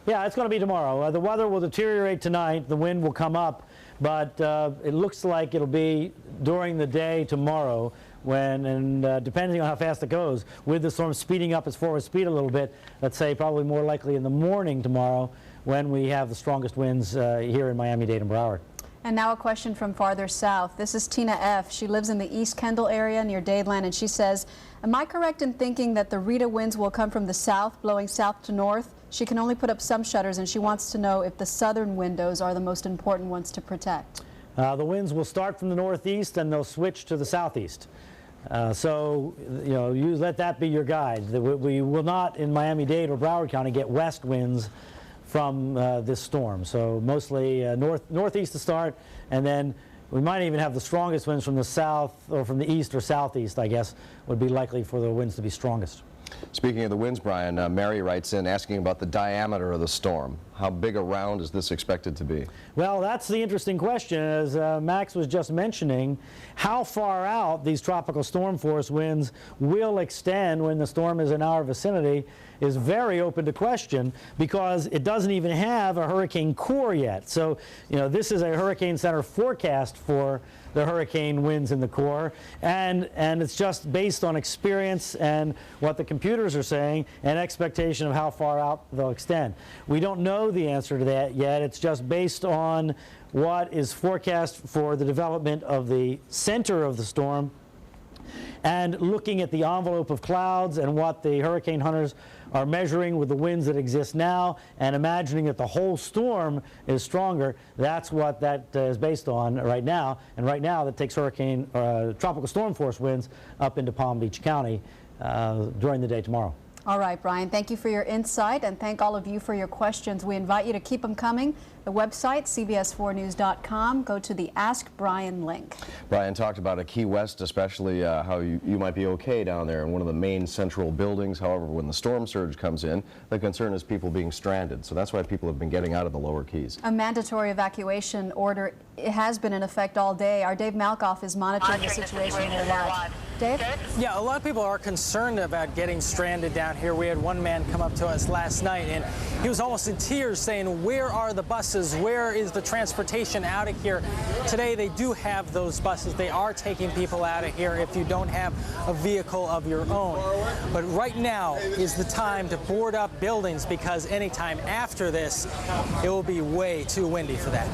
Yeah, it's going to be tomorrow. The weather will deteriorate tonight. The wind will come up, but it looks like it'll be during the day tomorrow. Depending on how fast it goes, with the storm speeding up its forward speed a little bit, let's say probably more likely in the morning tomorrow when we have the strongest winds here in Miami-Dade and Broward. And now a question from farther south. This is Tina F. She lives in the East Kendall area near Dadeland, and she says, am I correct in thinking that the Rita winds will come from the south, blowing south to north? She can only put up some shutters, and she wants to know if the southern windows are the most important ones to protect. The winds will start from the northeast and they'll switch to the southeast. So, you let that be your guide. We will not, in Miami-Dade or Broward County, get west winds from this storm. So mostly northeast to start, and then we might even have the strongest winds from the south or from the east or southeast, I guess, would be likely for the winds to be strongest. Speaking of the winds, Brian, Mary writes in asking about the diameter of the storm. How big around is this expected to be? Well, that's the interesting question. As Max was just mentioning, how far out these tropical storm force winds will extend when the storm is in our vicinity is very open to question, because it doesn't even have a hurricane core yet. So, this is a hurricane center forecast for the hurricane winds in the core, and it's just based on experience and what the computers are saying and expectation of how far out they'll extend. We don't know the answer to that yet. It's just based on what is forecast for the development of the center of the storm, and looking at the envelope of clouds and what the hurricane hunters are measuring with the winds that exist now, and imagining that the whole storm is stronger. That's what that is based on right now. And right now that takes tropical storm force winds up into Palm Beach County during the day tomorrow. All right, Brian, thank you for your insight, and thank all of you for your questions. We invite you to keep them coming. The website, cbs4news.com. Go to the Ask Brian link. Brian talked about Key West, especially how you might be okay down there in one of the main central buildings. However, when the storm surge comes in, the concern is people being stranded. So that's why people have been getting out of the lower keys. A mandatory evacuation order has been in effect all day. Our Dave Malkoff is monitoring the situation here live. Dave? Yeah, a lot of people are concerned about getting stranded down here. We had one man come up to us last night, and he was almost in tears saying, where are the buses? Where is the transportation out of here? Today, they do have those buses. They are taking people out of here if you don't have a vehicle of your own. But right now is the time to board up buildings, because anytime after this, it will be way too windy for that.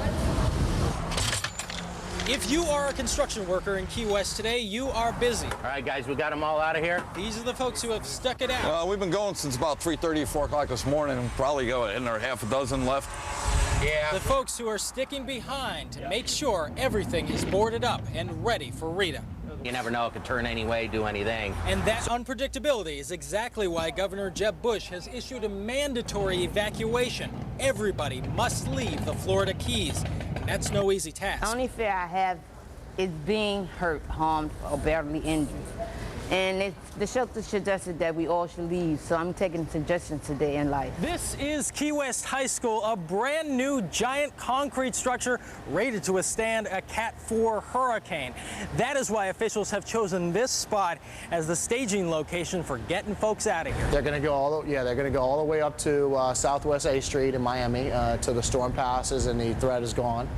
If you are a construction worker in Key West today, you are busy. All right, guys, we got them all out of here. These are the folks who have stuck it out. We've been going since about 3:30, 4 o'clock this morning, and probably got in there half a dozen left. Yeah. The folks who are sticking behind to make sure everything is boarded up and ready for Rita. You never know, it could turn any way, do anything. And that unpredictability is exactly why Governor Jeb Bush has issued a mandatory evacuation. Everybody must leave the Florida Keys, and that's no easy task. The only fear I have is being hurt, harmed, or badly injured. And the shelter suggested that we all should leave, so I'm taking suggestions today in life. This is Key West High School, a brand new giant concrete structure rated to withstand a Cat 4 hurricane. That is why officials have chosen this spot as the staging location for getting folks out of here. They're going to go all the way up to Southwest A Street in Miami till the storm passes and the threat is gone.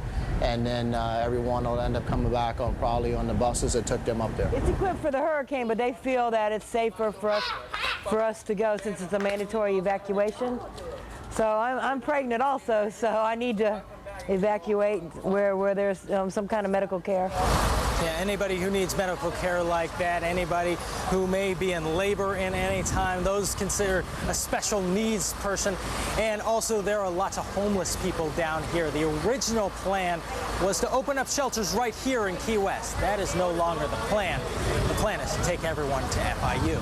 and then everyone will end up coming back on probably on the buses that took them up there. It's equipped for the hurricane, but they feel that it's safer for us to go since it's a mandatory evacuation. So I'm pregnant also, so I need to evacuate where there's some kind of medical care. Yeah, anybody who needs medical care like that, anybody who may be in labor in any time, those considered a special needs person. And also there are lots of homeless people down here. The original plan was to open up shelters right here in Key West. That is no longer the plan. The plan is to take everyone to FIU.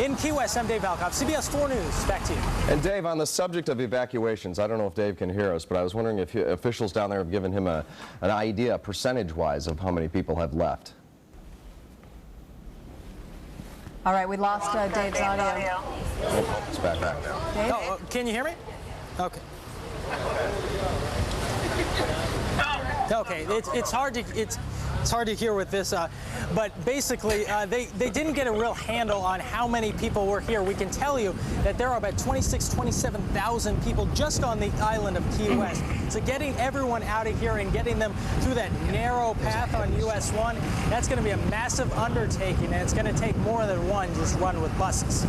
In Key West, I'm Dave Valkov, CBS 4 News. Back to you. And Dave, on the subject of evacuations, I don't know if Dave can hear us, but I was wondering if officials down there have given him an idea, percentage-wise, of how many people have left. All right, we lost Dave's audio. Oh, it's back now. Dave? Oh, can you hear me? Okay. Okay, it's hard to hear with this, but basically they didn't get a real handle on how many people were here. We can tell you that there are about 27,000 people just on the island of Key West. So getting everyone out of here and getting them through that narrow path on US 1, that's going to be a massive undertaking, and it's going to take more than one just run with buses.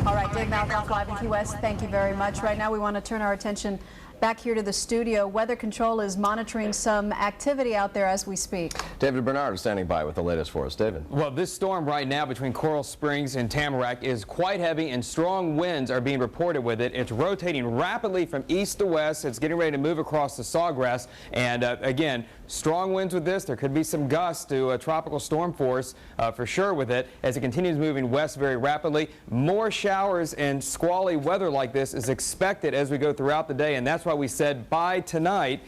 All right, Dave Malkoff live in Key West, thank you very much. Right now we want to turn our attention back here to the studio. Weather Control is monitoring some activity out there as we speak. David Bernard is standing by with the latest for us. David. Well, this storm right now between Coral Springs and Tamarack is quite heavy, and strong winds are being reported with it. It's rotating rapidly from east to west. It's getting ready to move across the Sawgrass, and again, strong winds with this. There could be some gusts to a tropical storm force for sure with it as it continues moving west very rapidly. More showers and squally weather like this is expected as we go throughout the day, and that's why we said by tonight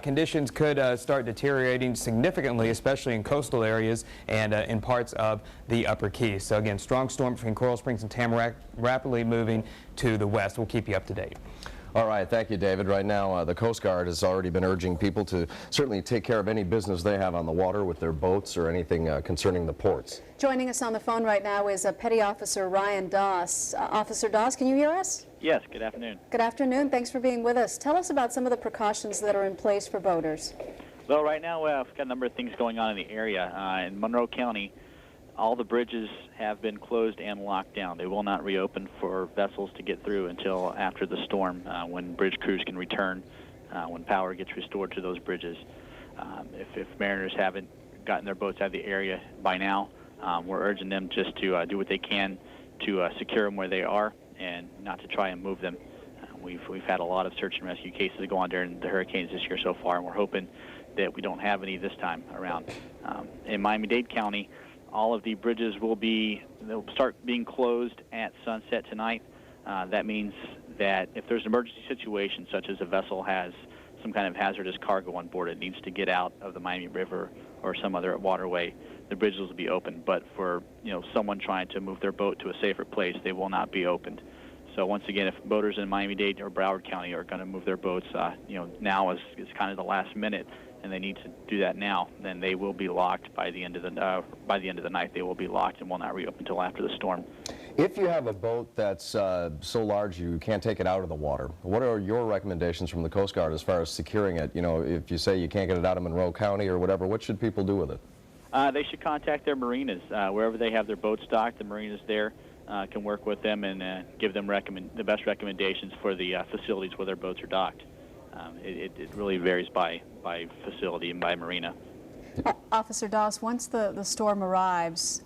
conditions could start deteriorating significantly, especially in coastal areas and in parts of the Upper Keys. So again, strong storm between Coral Springs and Tamarack, rapidly moving to the west. We'll keep you up to date. All right, thank you, David. Right now, the Coast Guard has already been urging people to certainly take care of any business they have on the water with their boats or anything concerning the ports. Joining us on the phone right now is Petty Officer Ryan Doss. Officer Doss, can you hear us? Yes, good afternoon. Good afternoon. Thanks for being with us. Tell us about some of the precautions that are in place for boaters. Well, right now we've got a number of things going on in the area. In Monroe County, all the bridges have been closed and locked down. They will not reopen for vessels to get through until after the storm, when bridge crews can return, when power gets restored to those bridges. If mariners haven't gotten their boats out of the area by now, we're urging them just to do what they can to secure them where they are and not to try and move them. We've had a lot of search and rescue cases go on during the hurricanes this year so far, and we're hoping that we don't have any this time around. In Miami-Dade County, all of the bridges they'll start being closed at sunset tonight. That means that if there's an emergency situation, such as a vessel has some kind of hazardous cargo on board, it needs to get out of the Miami River or some other waterway, the bridges will be open. But for someone trying to move their boat to a safer place, they will not be opened. So once again, if boaters in Miami-Dade or Broward County are going to move their boats, now is kind of the last minute, and they need to do that now, then they will be locked by the end of the night. They will be locked and will not reopen until after the storm. If you have a boat that's so large you can't take it out of the water, what are your recommendations from the Coast Guard as far as securing it? If you say you can't get it out of Monroe County or whatever, what should people do with it? They should contact their marinas. Wherever they have their boats docked, the marinas there can work with them and give them the best recommendations for the facilities where their boats are docked. It really varies by facility and by marina. Officer Doss, once the storm arrives,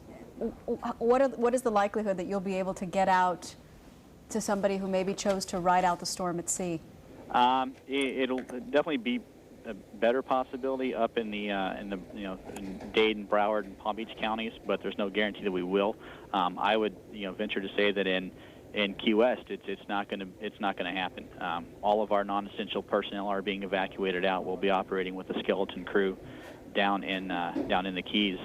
what is the likelihood that you'll be able to get out to somebody who maybe chose to ride out the storm at sea? It'll definitely be a better possibility up in in Dade and Broward and Palm Beach counties, but there's no guarantee that we will. I would venture to say that in Key West, it's not going to happen. All of our non-essential personnel are being evacuated out. We'll be operating with a skeleton crew down in the Keys,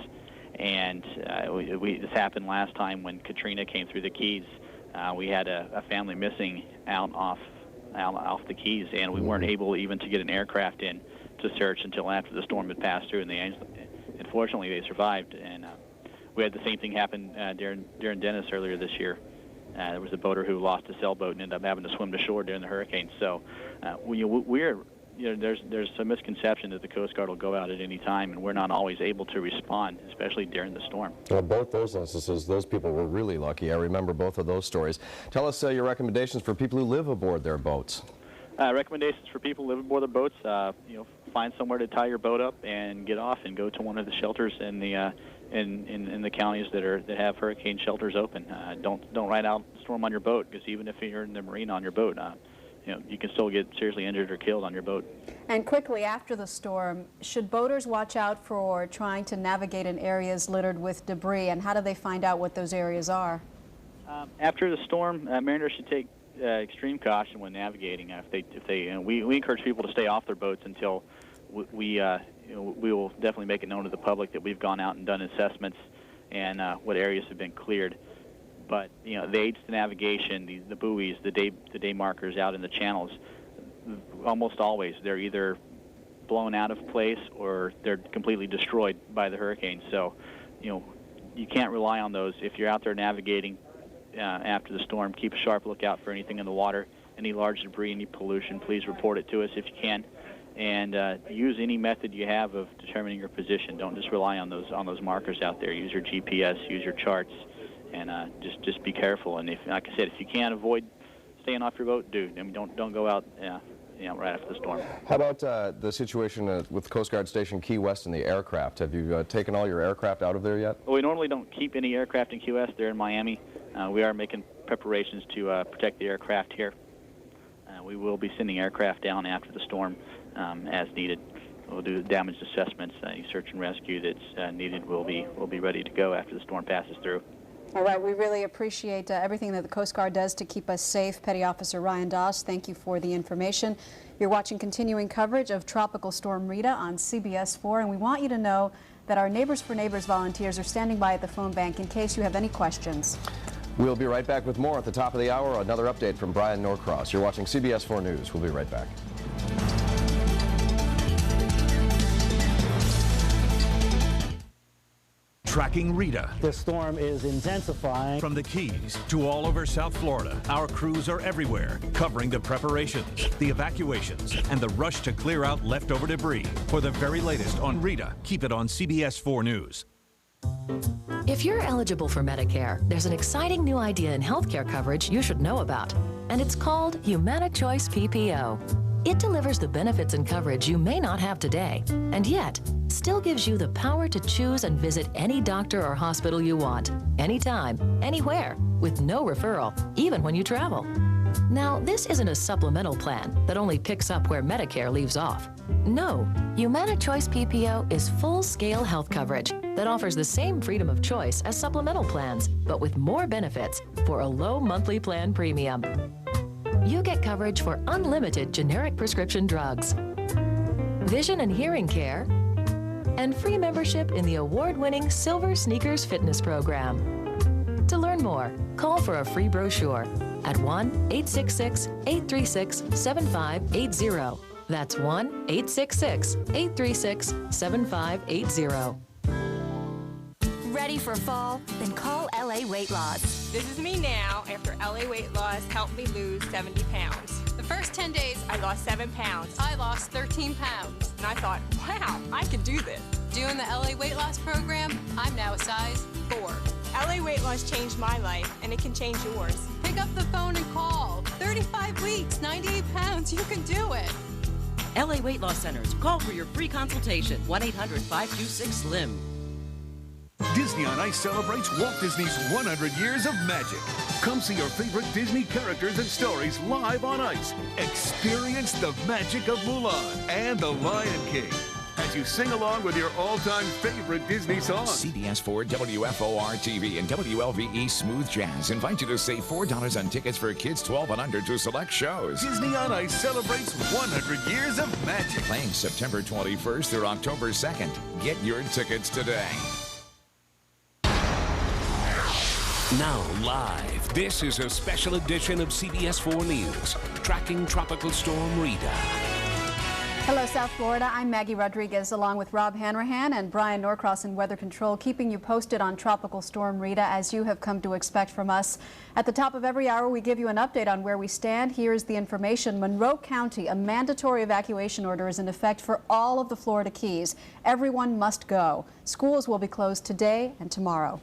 and this happened last time when Katrina came through the Keys. We had a family missing out off the Keys, and we weren't able even to get an aircraft in to search until after the storm had passed through, and unfortunately they survived. And we had the same thing happen during Dennis earlier this year. There was a boater who lost a sailboat and ended up having to swim to shore during the hurricane. So we're there's a misconception that the Coast Guard will go out at any time, and we're not always able to respond, especially during the storm. Well, both those instances, those people were really lucky. I remember both of those stories. Tell us your recommendations for people who live aboard their boats. Recommendations for people who live aboard their boats: find somewhere to tie your boat up and get off, and go to one of the shelters in the in the counties that have hurricane shelters open. Don't ride out the storm on your boat, because even if you're in the marina on your boat, you can still get seriously injured or killed on your boat. And quickly after the storm, should boaters watch out for trying to navigate in areas littered with debris, and how do they find out what those areas are? After the storm, mariners should take extreme caution when navigating. We encourage people to stay off their boats until we will definitely make it known to the public that we've gone out and done assessments and what areas have been cleared. But the aids to navigation, the buoys, the day markers out in the channels, almost always they're either blown out of place or they're completely destroyed by the hurricane. So, you can't rely on those. If you're out there navigating after the storm, keep a sharp lookout for anything in the water, any large debris, any pollution. Please report it to us if you can, and use any method you have of determining your position. Don't just rely on those markers out there. Use your GPS, use your charts. And just be careful. And if, like I said, if you can't avoid staying off your boat, do. I mean, don't go out, right after the storm. How about the situation with Coast Guard Station Key West and the aircraft? Have you taken all your aircraft out of there yet? Well, we normally don't keep any aircraft in Key West. They're in Miami. We are making preparations to protect the aircraft here. We will be sending aircraft down after the storm as needed. We'll do damage assessments. Any search and rescue that's needed will be ready to go after the storm passes through. All right, we really appreciate everything that the Coast Guard does to keep us safe. Petty Officer Ryan Doss, thank you for the information. You're watching continuing coverage of Tropical Storm Rita on CBS 4, and we want you to know that our Neighbors for Neighbors volunteers are standing by at the phone bank in case you have any questions. We'll be right back with more at the top of the hour. Another update from Brian Norcross. You're watching CBS 4 News. We'll be right back. Tracking Rita. The storm is intensifying. From the Keys to all over South Florida, our crews are everywhere, covering the preparations, the evacuations, and the rush to clear out leftover debris. For the very latest on Rita, keep it on CBS 4 News. If you're eligible for Medicare, there's an exciting new idea in healthcare coverage you should know about, and it's called Humana Choice PPO. It delivers the benefits and coverage you may not have today, and yet still gives you the power to choose and visit any doctor or hospital you want, anytime, anywhere, with no referral, even when you travel. Now, this isn't a supplemental plan that only picks up where Medicare leaves off. No, Humana Choice PPO is full-scale health coverage that offers the same freedom of choice as supplemental plans, but with more benefits for a low monthly plan premium. You get coverage for unlimited generic prescription drugs, vision and hearing care, and free membership in the award-winning Silver Sneakers Fitness Program. To learn more, call for a free brochure at 1-866-836-7580. That's 1-866-836-7580. Ready for fall? Then call LA Weight Loss. This is me now after LA Weight Loss helped me lose 70 pounds. The first 10 days, I lost 7 pounds. I lost 13 pounds. And I thought, wow, I could do this. Doing the LA Weight Loss program, I'm now a size 4. LA Weight Loss changed my life, and it can change yours. Pick up the phone and call. 35 weeks, 98 pounds, you can do it. LA Weight Loss Centers. Call for your free consultation. 1-800-526-SLIM. Disney on Ice celebrates Walt Disney's 100 years of magic. Come see your favorite Disney characters and stories live on ice. Experience the magic of Mulan and The Lion King as you sing along with your all-time favorite Disney songs. CBS 4, WFOR-TV, and WLVE Smooth Jazz invite you to save $4 on tickets for kids 12 and under to select shows. Disney on Ice celebrates 100 years of magic. Playing September 21st through October 2nd. Get your tickets today. Now live, this is a special edition of CBS 4 News, tracking Tropical Storm Rita. Hello, South Florida. I'm Maggie Rodriguez, along with Rob Hanrahan and Brian Norcross in Weather Control, keeping you posted on Tropical Storm Rita, as you have come to expect from us. At the top of every hour, we give you an update on where we stand. Here's the information. Monroe County, a mandatory evacuation order is in effect for all of the Florida Keys. Everyone must go. Schools will be closed today and tomorrow.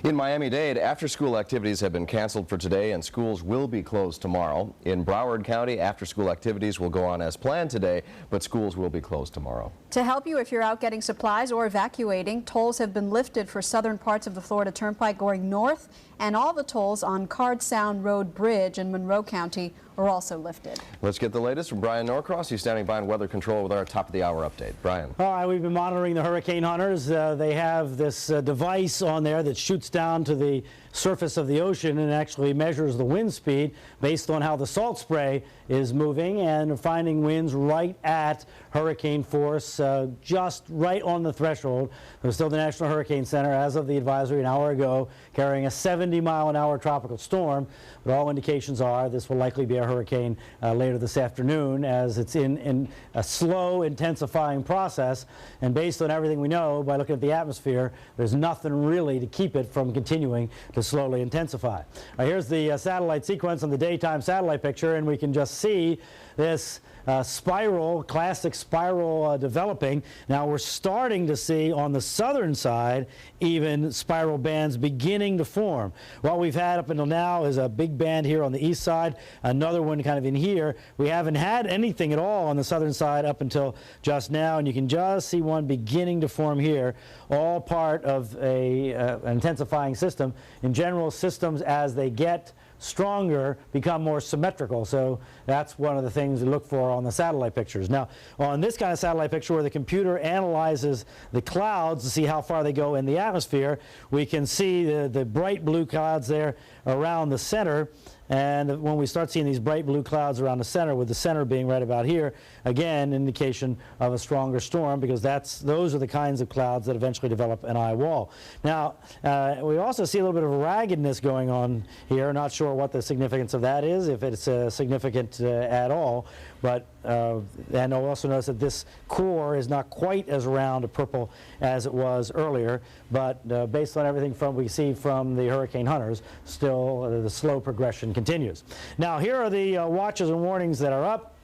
In Miami-Dade, after-school activities have been canceled for today and schools will be closed tomorrow. In Broward County, after-school activities will go on as planned today, but schools will be closed tomorrow. To help you if you're out getting supplies or evacuating, tolls have been lifted for southern parts of the Florida Turnpike going north, and all the tolls on Card Sound Road Bridge in Monroe County are also lifted. Let's get the latest from Brian Norcross. He's standing by in Weather Control with our top-of-the-hour update. Brian. All right, we've been monitoring the hurricane hunters. They have this device on there that shoots down to the surface of the ocean and actually measures the wind speed based on how the salt spray is moving, and finding winds right at hurricane force, just right on the threshold. There's still the National Hurricane Center, as of the advisory an hour ago, carrying a 70-mile-an-hour tropical storm, but all indications are this will likely be a hurricane later this afternoon, as it's in a slow intensifying process. And based on everything we know by looking at the atmosphere, there's nothing really to keep it from continuing to slowly intensify. Here's the satellite sequence on the daytime satellite picture, and we can just see this classic spiral developing. Now we're starting to see on the southern side even spiral bands beginning to form. What we've had up until now is a big band here on the east side, another one kind of in here. We haven't had anything at all on the southern side up until just now, and you can just see one beginning to form here, all part of an intensifying system. In general, systems as they get stronger become more symmetrical, so that's one of the things we look for on the satellite pictures. Now, on this kind of satellite picture where the computer analyzes the clouds to see how far they go in the atmosphere, we can see the bright blue clouds there around the center. And when we start seeing these bright blue clouds around the center, with the center being right about here, again, indication of a stronger storm, because those are the kinds of clouds that eventually develop an eye wall. Now, we also see a little bit of raggedness going on here. Not sure what the significance of that is, if it's significant at all. But and I'll also notice that this core is not quite as round a purple as it was earlier. But based on everything we see from the hurricane hunters, still the slow progression continues. Now, here are the watches and warnings that are up.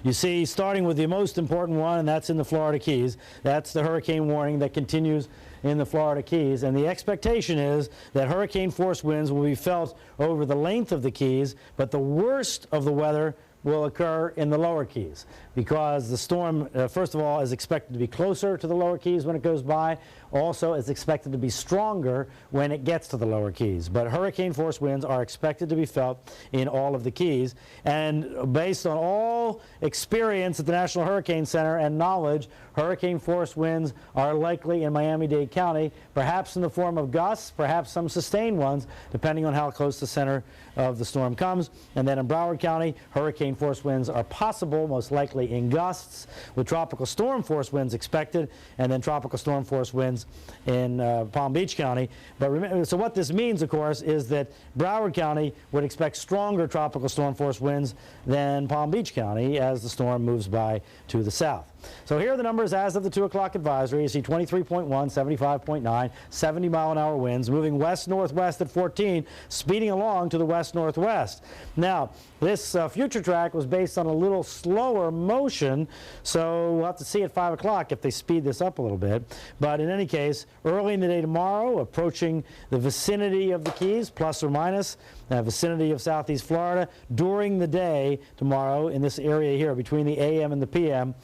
You see, starting with the most important one, and that's in the Florida Keys. That's the hurricane warning that continues in the Florida Keys, and the expectation is that hurricane force winds will be felt over the length of the Keys, but the worst of the weather will occur in the lower Keys, because the storm, first of all, is expected to be closer to the lower Keys when it goes by. Also, it's expected to be stronger when it gets to the lower Keys. But hurricane force winds are expected to be felt in all of the Keys. And based on all experience at the National Hurricane Center and knowledge, hurricane force winds are likely in Miami-Dade County, perhaps in the form of gusts, perhaps some sustained ones, depending on how close the center of the storm comes. And then in Broward County, hurricane force winds are possible, most likely in gusts, with tropical storm force winds expected, and then tropical storm force winds in Palm Beach County. But remember, so what this means, of course, is that Broward County would expect stronger tropical storm force winds than Palm Beach County as the storm moves by to the south. So here are the numbers as of the 2 o'clock advisory. You see 23.1, 75.9, 70-mile-an-hour winds, moving west-northwest at 14, speeding along to the west-northwest. Now, this future track was based on a little slower motion, so we'll have to see at 5 o'clock if they speed this up a little bit. But in any case, early in the day tomorrow, approaching the vicinity of the Keys, plus or minus, vicinity of southeast Florida. During the day tomorrow, in this area here, between the AM and the PM,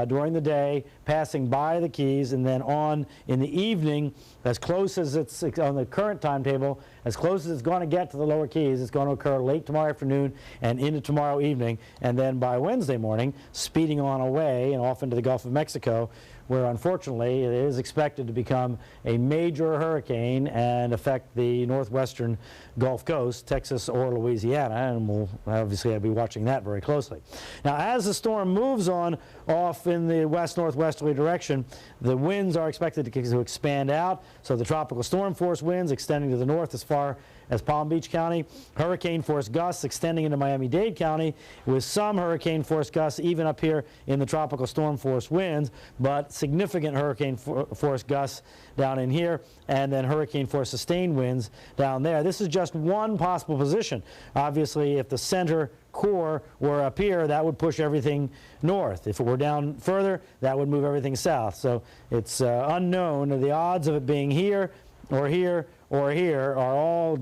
during the day, passing by the Keys, and then on in the evening, as close as it's on the current timetable, as close as it's going to get to the lower Keys. It's going to occur late tomorrow afternoon and into tomorrow evening, and then by Wednesday morning, speeding on away and off into the Gulf of Mexico, where unfortunately it is expected to become a major hurricane and affect the northwestern Gulf Coast, Texas or Louisiana, and we'll obviously be watching that very closely. Now, as the storm moves on off in the west-northwesterly direction, the winds are expected to expand out, so the tropical storm force winds extending to the north as far far as Palm Beach County. Hurricane force gusts extending into Miami-Dade County, with some hurricane force gusts even up here in the tropical storm force winds, but significant hurricane force gusts down in here, and then hurricane force sustained winds down there. This is just one possible position. Obviously, if the center core were up here, that would push everything north. If it were down further, that would move everything south. So it's unknown. The odds of it being here or here or here are all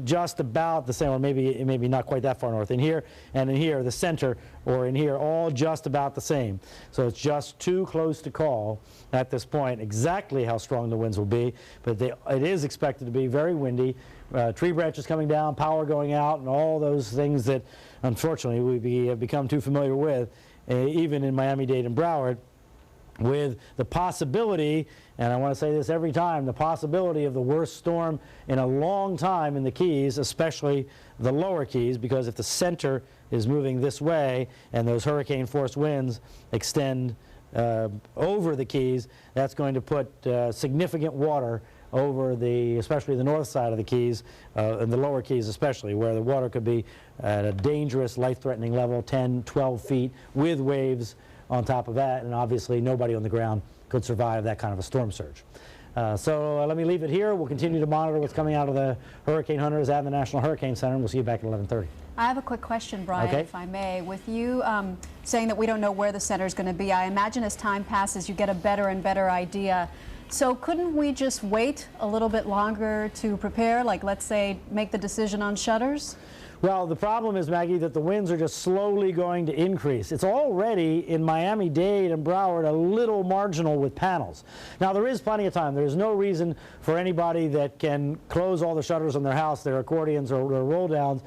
just about the same, or maybe not quite that far north. In here and in here, the center or in here, all just about the same. So it's just too close to call at this point exactly how strong the winds will be, but it is expected to be very windy. Tree branches coming down, power going out, and all those things that unfortunately we become too familiar with, even in Miami-Dade and Broward, with the possibility, and I want to say this every time, the possibility of the worst storm in a long time in the Keys, especially the lower Keys, because if the center is moving this way and those hurricane force winds extend over the Keys, that's going to put significant water over especially the north side of the Keys, and the lower Keys especially, where the water could be at a dangerous, life-threatening level, 10, 12 feet, with waves on top of that, and obviously nobody on the ground could survive that kind of a storm surge. So let me leave it here. We'll continue to monitor what's coming out of the hurricane hunters and the National Hurricane Center, and we'll see you back at 11:30. I have a quick question, Brian, okay, if I may. With you saying that we don't know where the center is going to be, I imagine as time passes you get a better and better idea. So couldn't we just wait a little bit longer to prepare, like let's say make the decision on shutters? Well, the problem is, Maggie, that the winds are just slowly going to increase. It's already in Miami-Dade and Broward a little marginal with panels. Now, there is plenty of time. There's no reason for anybody that can close all the shutters on their house, their accordions or roll downs,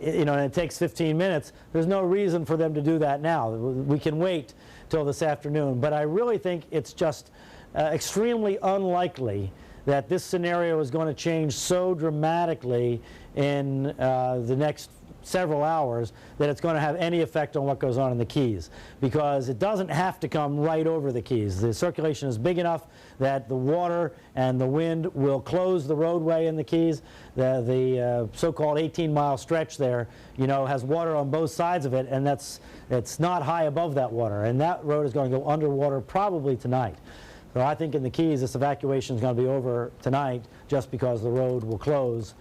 and it takes 15 minutes. There's no reason for them to do that now. We can wait till this afternoon. But I really think it's just extremely unlikely that this scenario is going to change so dramatically in the next several hours that it's going to have any effect on what goes on in the Keys, because it doesn't have to come right over the Keys. The circulation is big enough that the water and the wind will close the roadway in the Keys. The so-called 18-mile stretch there, has water on both sides of it, and it's not high above that water, and that road is going to go underwater probably tonight. So I think in the Keys this evacuation is going to be over tonight just because the road will close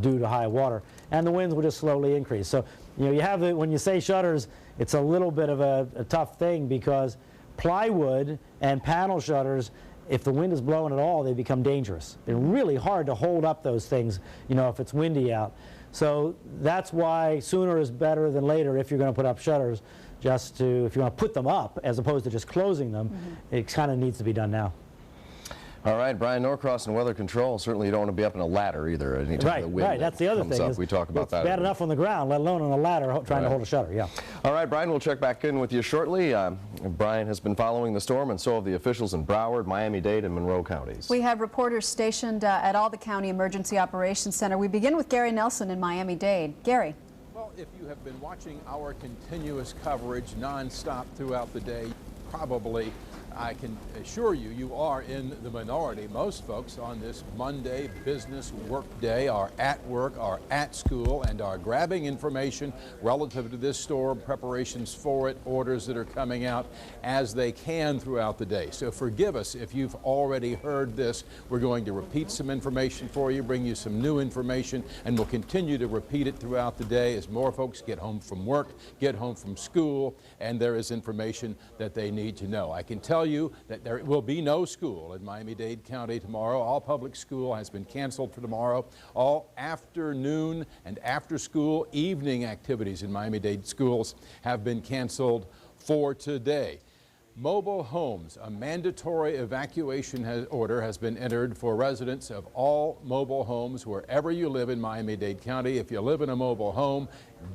due to high water, and the winds will just slowly increase. So you have when you say shutters, it's a little bit of a tough thing, because plywood and panel shutters, if the wind is blowing at all, they become dangerous. They're really hard to hold up those things, if it's windy out. So that's why sooner is better than later if you're going to put up shutters. If you want to put them up as opposed to just closing them, it kind of needs to be done now. All right, Brian Norcross in Weather Control. Certainly you don't want to be up in a ladder either. Anytime the wind That's the other thing. up, we talk about that. It's bad enough on the ground, let alone on a ladder trying to hold a shutter. Yeah. All right, Brian, we'll check back in with you shortly. Brian has been following the storm, and so have the officials in Broward, Miami-Dade, and Monroe counties. We have reporters stationed at all the county emergency operations center. We begin with Gary Nelson in Miami-Dade. Gary. Well, if you have been watching our continuous coverage nonstop throughout the day, probably, I can assure you, you are in the minority. Most folks on this Monday business work day are at work, are at school, and are grabbing information relative to this storm, preparations for it, orders that are coming out as they can throughout the day. So forgive us if you've already heard this. We're going to repeat some information for you, bring you some new information, and we'll continue to repeat it throughout the day as more folks get home from work, get home from school, and there is information that they need to know. I can tell you that there will be no school in Miami-Dade County tomorrow. All public school has been canceled for tomorrow. All afternoon and after school evening activities in Miami-Dade schools have been canceled for today. Mobile homes, a mandatory evacuation order has been entered for residents of all mobile homes wherever you live in Miami-Dade County. If you live in a mobile home,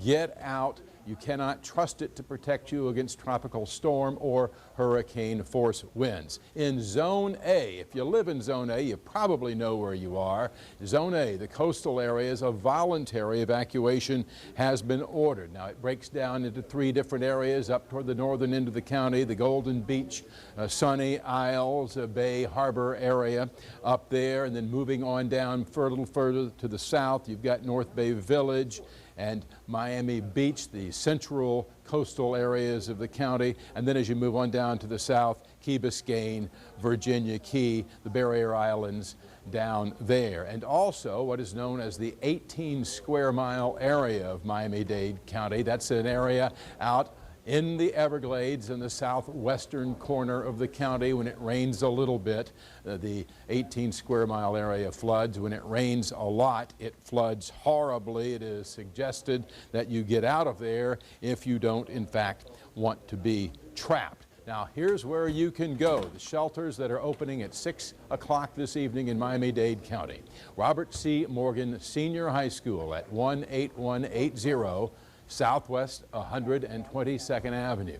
get out You cannot trust it to protect you against tropical storm or hurricane force winds. In Zone A, if you live in Zone A, you probably know where you are. Zone A, the coastal areas, a voluntary evacuation has been ordered. Now, it breaks down into 3 different areas up toward the northern end of the county, the Golden Beach, Sunny Isles, Bay Harbor area up there, and then moving on down a little further to the south, you've got North Bay Village and Miami Beach, the central coastal areas of the county. And then as you move on down to the south, Key Biscayne, Virginia Key, the Barrier Islands down there. And also what is known as the 18 square mile area of Miami-Dade County. That's an area out in the Everglades in the southwestern corner of the county. When it rains a little bit, the 18 square mile area floods. When it rains a lot, it floods horribly. It is suggested that you get out of there if you don't, in fact, want to be trapped. Now, here's where you can go. The shelters that are opening at 6 o'clock this evening in Miami-Dade County. Robert C. Morgan Senior High School at 18180 Southwest 122nd Avenue.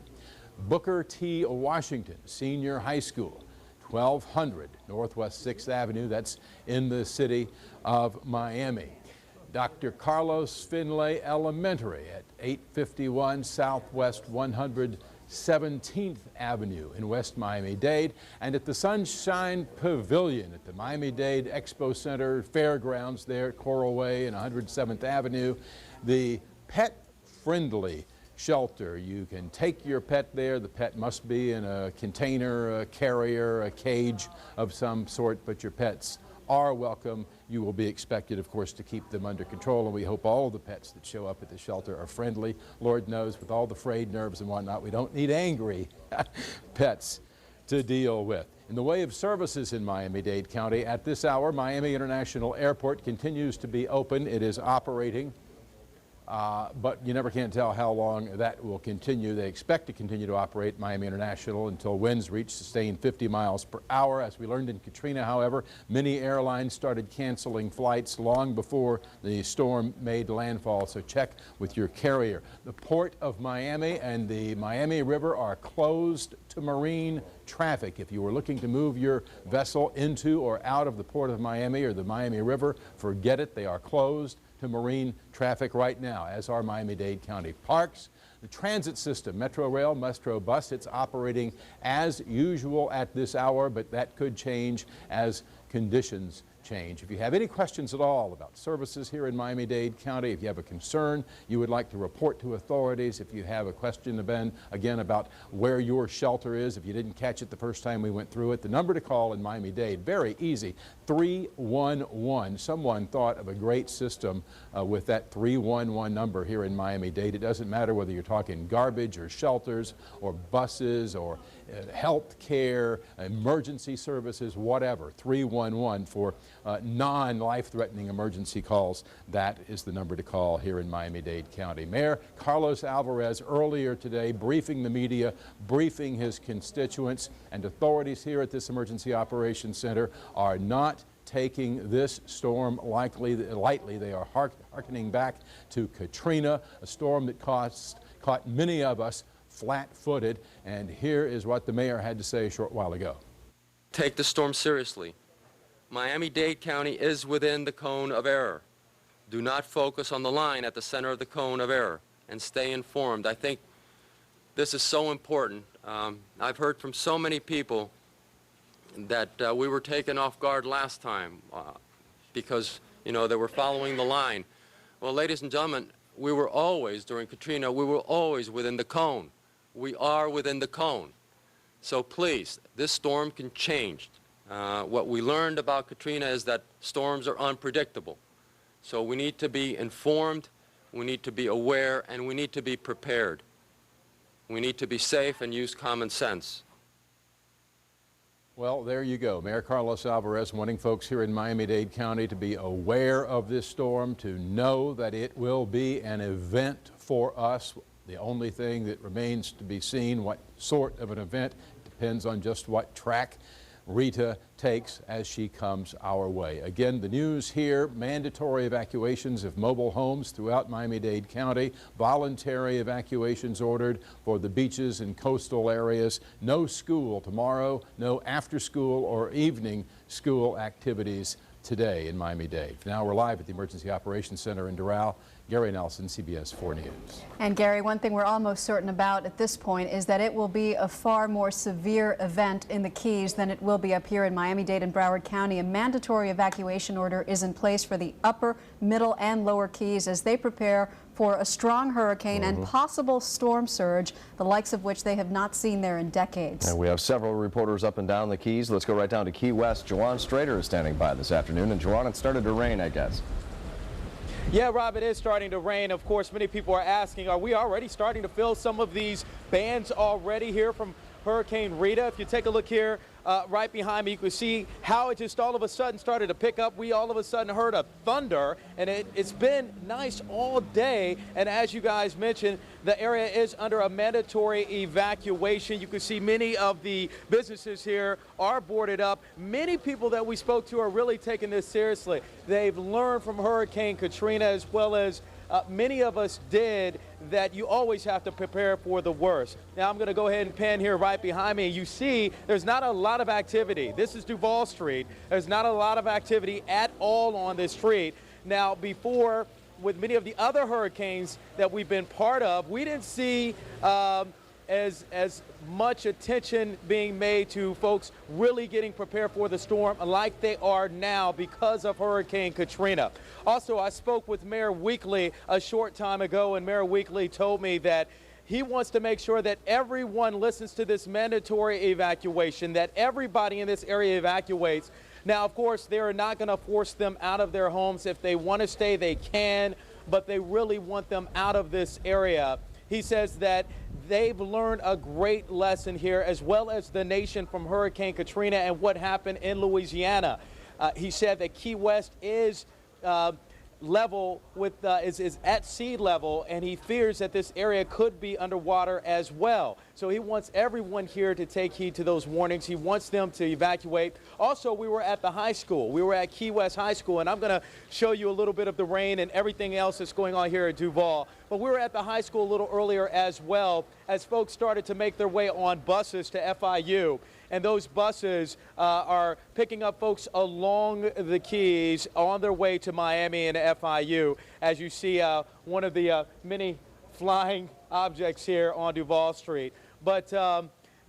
Booker T. Washington Senior High School, 1200 Northwest 6th Avenue. That's in the city of Miami. Dr. Carlos Finlay Elementary at 851 Southwest 117th Avenue in West Miami-Dade, and at the Sunshine Pavilion at the Miami-Dade Expo Center Fairgrounds there at Coral Way and 107th Avenue. The pet-friendly shelter. You can take your pet there. The pet must be in a container, a carrier, a cage of some sort, but your pets are welcome. You will be expected, of course, to keep them under control, and we hope all of the pets that show up at the shelter are friendly. Lord knows, with all the frayed nerves and whatnot, we don't need angry pets to deal with. In the way of services in Miami-Dade County, at this hour, Miami International Airport continues to be open. It is operating. But you never can tell how long that will continue. They expect to continue to operate Miami International until winds reach sustained 50 miles per hour. As we learned in Katrina, however, many airlines started canceling flights long before the storm made landfall, so check with your carrier. The Port of Miami and the Miami River are closed to marine traffic. If you were looking to move your vessel into or out of the Port of Miami or the Miami River, forget it. They are closed to marine traffic right now, as are Miami-Dade County parks. The transit system, Metro Rail, Metro Bus, it's operating as usual at this hour, but that could change as conditions change. If you have any questions at all about services here in Miami-Dade County, if you have a concern you would like to report to authorities, if you have a question, again, about where your shelter is, if you didn't catch it the first time we went through it, the number to call in Miami-Dade, very easy, 311. Someone thought of a great system with that 311 number here in Miami-Dade. It doesn't matter whether you're talking garbage or shelters or buses or health care, emergency services, whatever. 311 for non-life-threatening emergency calls. That is the number to call here in Miami-Dade County. Mayor Carlos Alvarez earlier today briefing the media, briefing his constituents, and authorities here at this Emergency Operations Center are not taking this storm lightly. They are hearkening back to Katrina, a storm that caught many of us flat-footed, and here is what the mayor had to say a short while ago. Take the storm seriously. Miami-Dade County is within the cone of error. Do not focus on the line at the center of the cone of error, and stay informed. I think this is so important. I've heard from so many people that we were taken off guard last time because, you know, they were following the line. Well, ladies and gentlemen, we were always, during Katrina, we were always within the cone. We are within the cone. So please, this storm can change. What we learned about Katrina is that storms are unpredictable. So we need to be informed, we need to be aware, and we need to be prepared. We need to be safe and use common sense. Well, there you go. Mayor Carlos Alvarez wanting folks here in Miami-Dade County to be aware of this storm, to know that it will be an event for us. The only thing that remains to be seen, what sort of an event, depends on just what track Rita takes as she comes our way. Again, the news here, mandatory evacuations of mobile homes throughout Miami-Dade County, voluntary evacuations ordered for the beaches and coastal areas, no school tomorrow, no after-school or evening school activities today in Miami-Dade. Now we're live at the Emergency Operations Center in Doral. Gary Nelson, CBS 4 News. And Gary, one thing we're almost certain about at this point is that it will be a far more severe event in the Keys than it will be up here in Miami-Dade and Broward County. A mandatory evacuation order is in place for the upper, middle, and lower Keys as they prepare for a strong hurricane and possible storm surge, the likes of which they have not seen there in decades. And we have several reporters up and down the Keys. Let's go right down to Key West. Jawan Strader is standing by this afternoon. And Jawan, it started to rain, I guess. Yeah, Rob, it is starting to rain. Of course, many people are asking, are we already starting to feel some of these bands already here from Hurricane Rita? If you take a look here right behind me, you can see how it just all of a sudden started to pick up. We all of a sudden heard a thunder, and it's been nice all day. And as you guys mentioned, the area is under a mandatory evacuation. You can see many of the businesses here are boarded up. Many people that we spoke to are really taking this seriously. They've learned from Hurricane Katrina, as well as many of us did, that you always have to prepare for the worst. Now I'm going to go ahead and pan here right behind me. You see there's not a lot of activity. This is Duval Street. There's not a lot of activity at all on this street. Now before, with many of the other hurricanes that we've been part of, we didn't see as much attention being made to folks really getting prepared for the storm like they are now because of Hurricane Katrina. Also, I spoke with Mayor Weekly a short time ago, and Mayor Weekly told me that he wants to make sure that everyone listens to this mandatory evacuation, that everybody in this area evacuates. Now, of course, they are not going to force them out of their homes. If they want to stay, they can, but they really want them out of this area. He says that they've learned a great lesson here, as well as the nation, from Hurricane Katrina and what happened in Louisiana. He said that Key West is level with is at sea level, and he fears that this area could be underwater as well. So he wants everyone here to take heed to those warnings. He wants them to evacuate. Also, we were at the high school. We were at Key West High School, and I'm going to show you a little bit of the rain and everything else that's going on here at Duval. But we were at the high school a little earlier as well, as folks started to make their way on buses to FIU. And those buses are picking up folks along the Keys on their way to Miami and FIU. As you see, one of the many flying objects here on Duval Street. But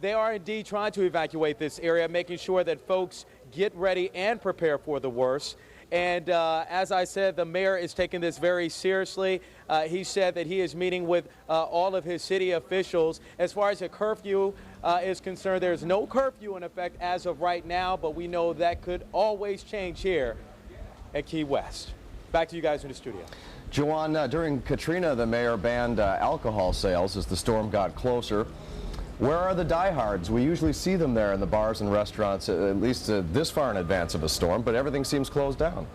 they are indeed trying to evacuate this area, making sure that folks get ready and prepare for the worst. And as I said, the mayor is taking this very seriously. He said that he is meeting with all of his city officials. As far as a curfew is concerned, there's no curfew in effect as of right now, but we know that could always change here at Key West. Back to you guys in the studio. Jawan, during Katrina, the mayor banned alcohol sales as the storm got closer. Where are the diehards? We usually see them there in the bars and restaurants, at least this far in advance of a storm, but everything seems closed down.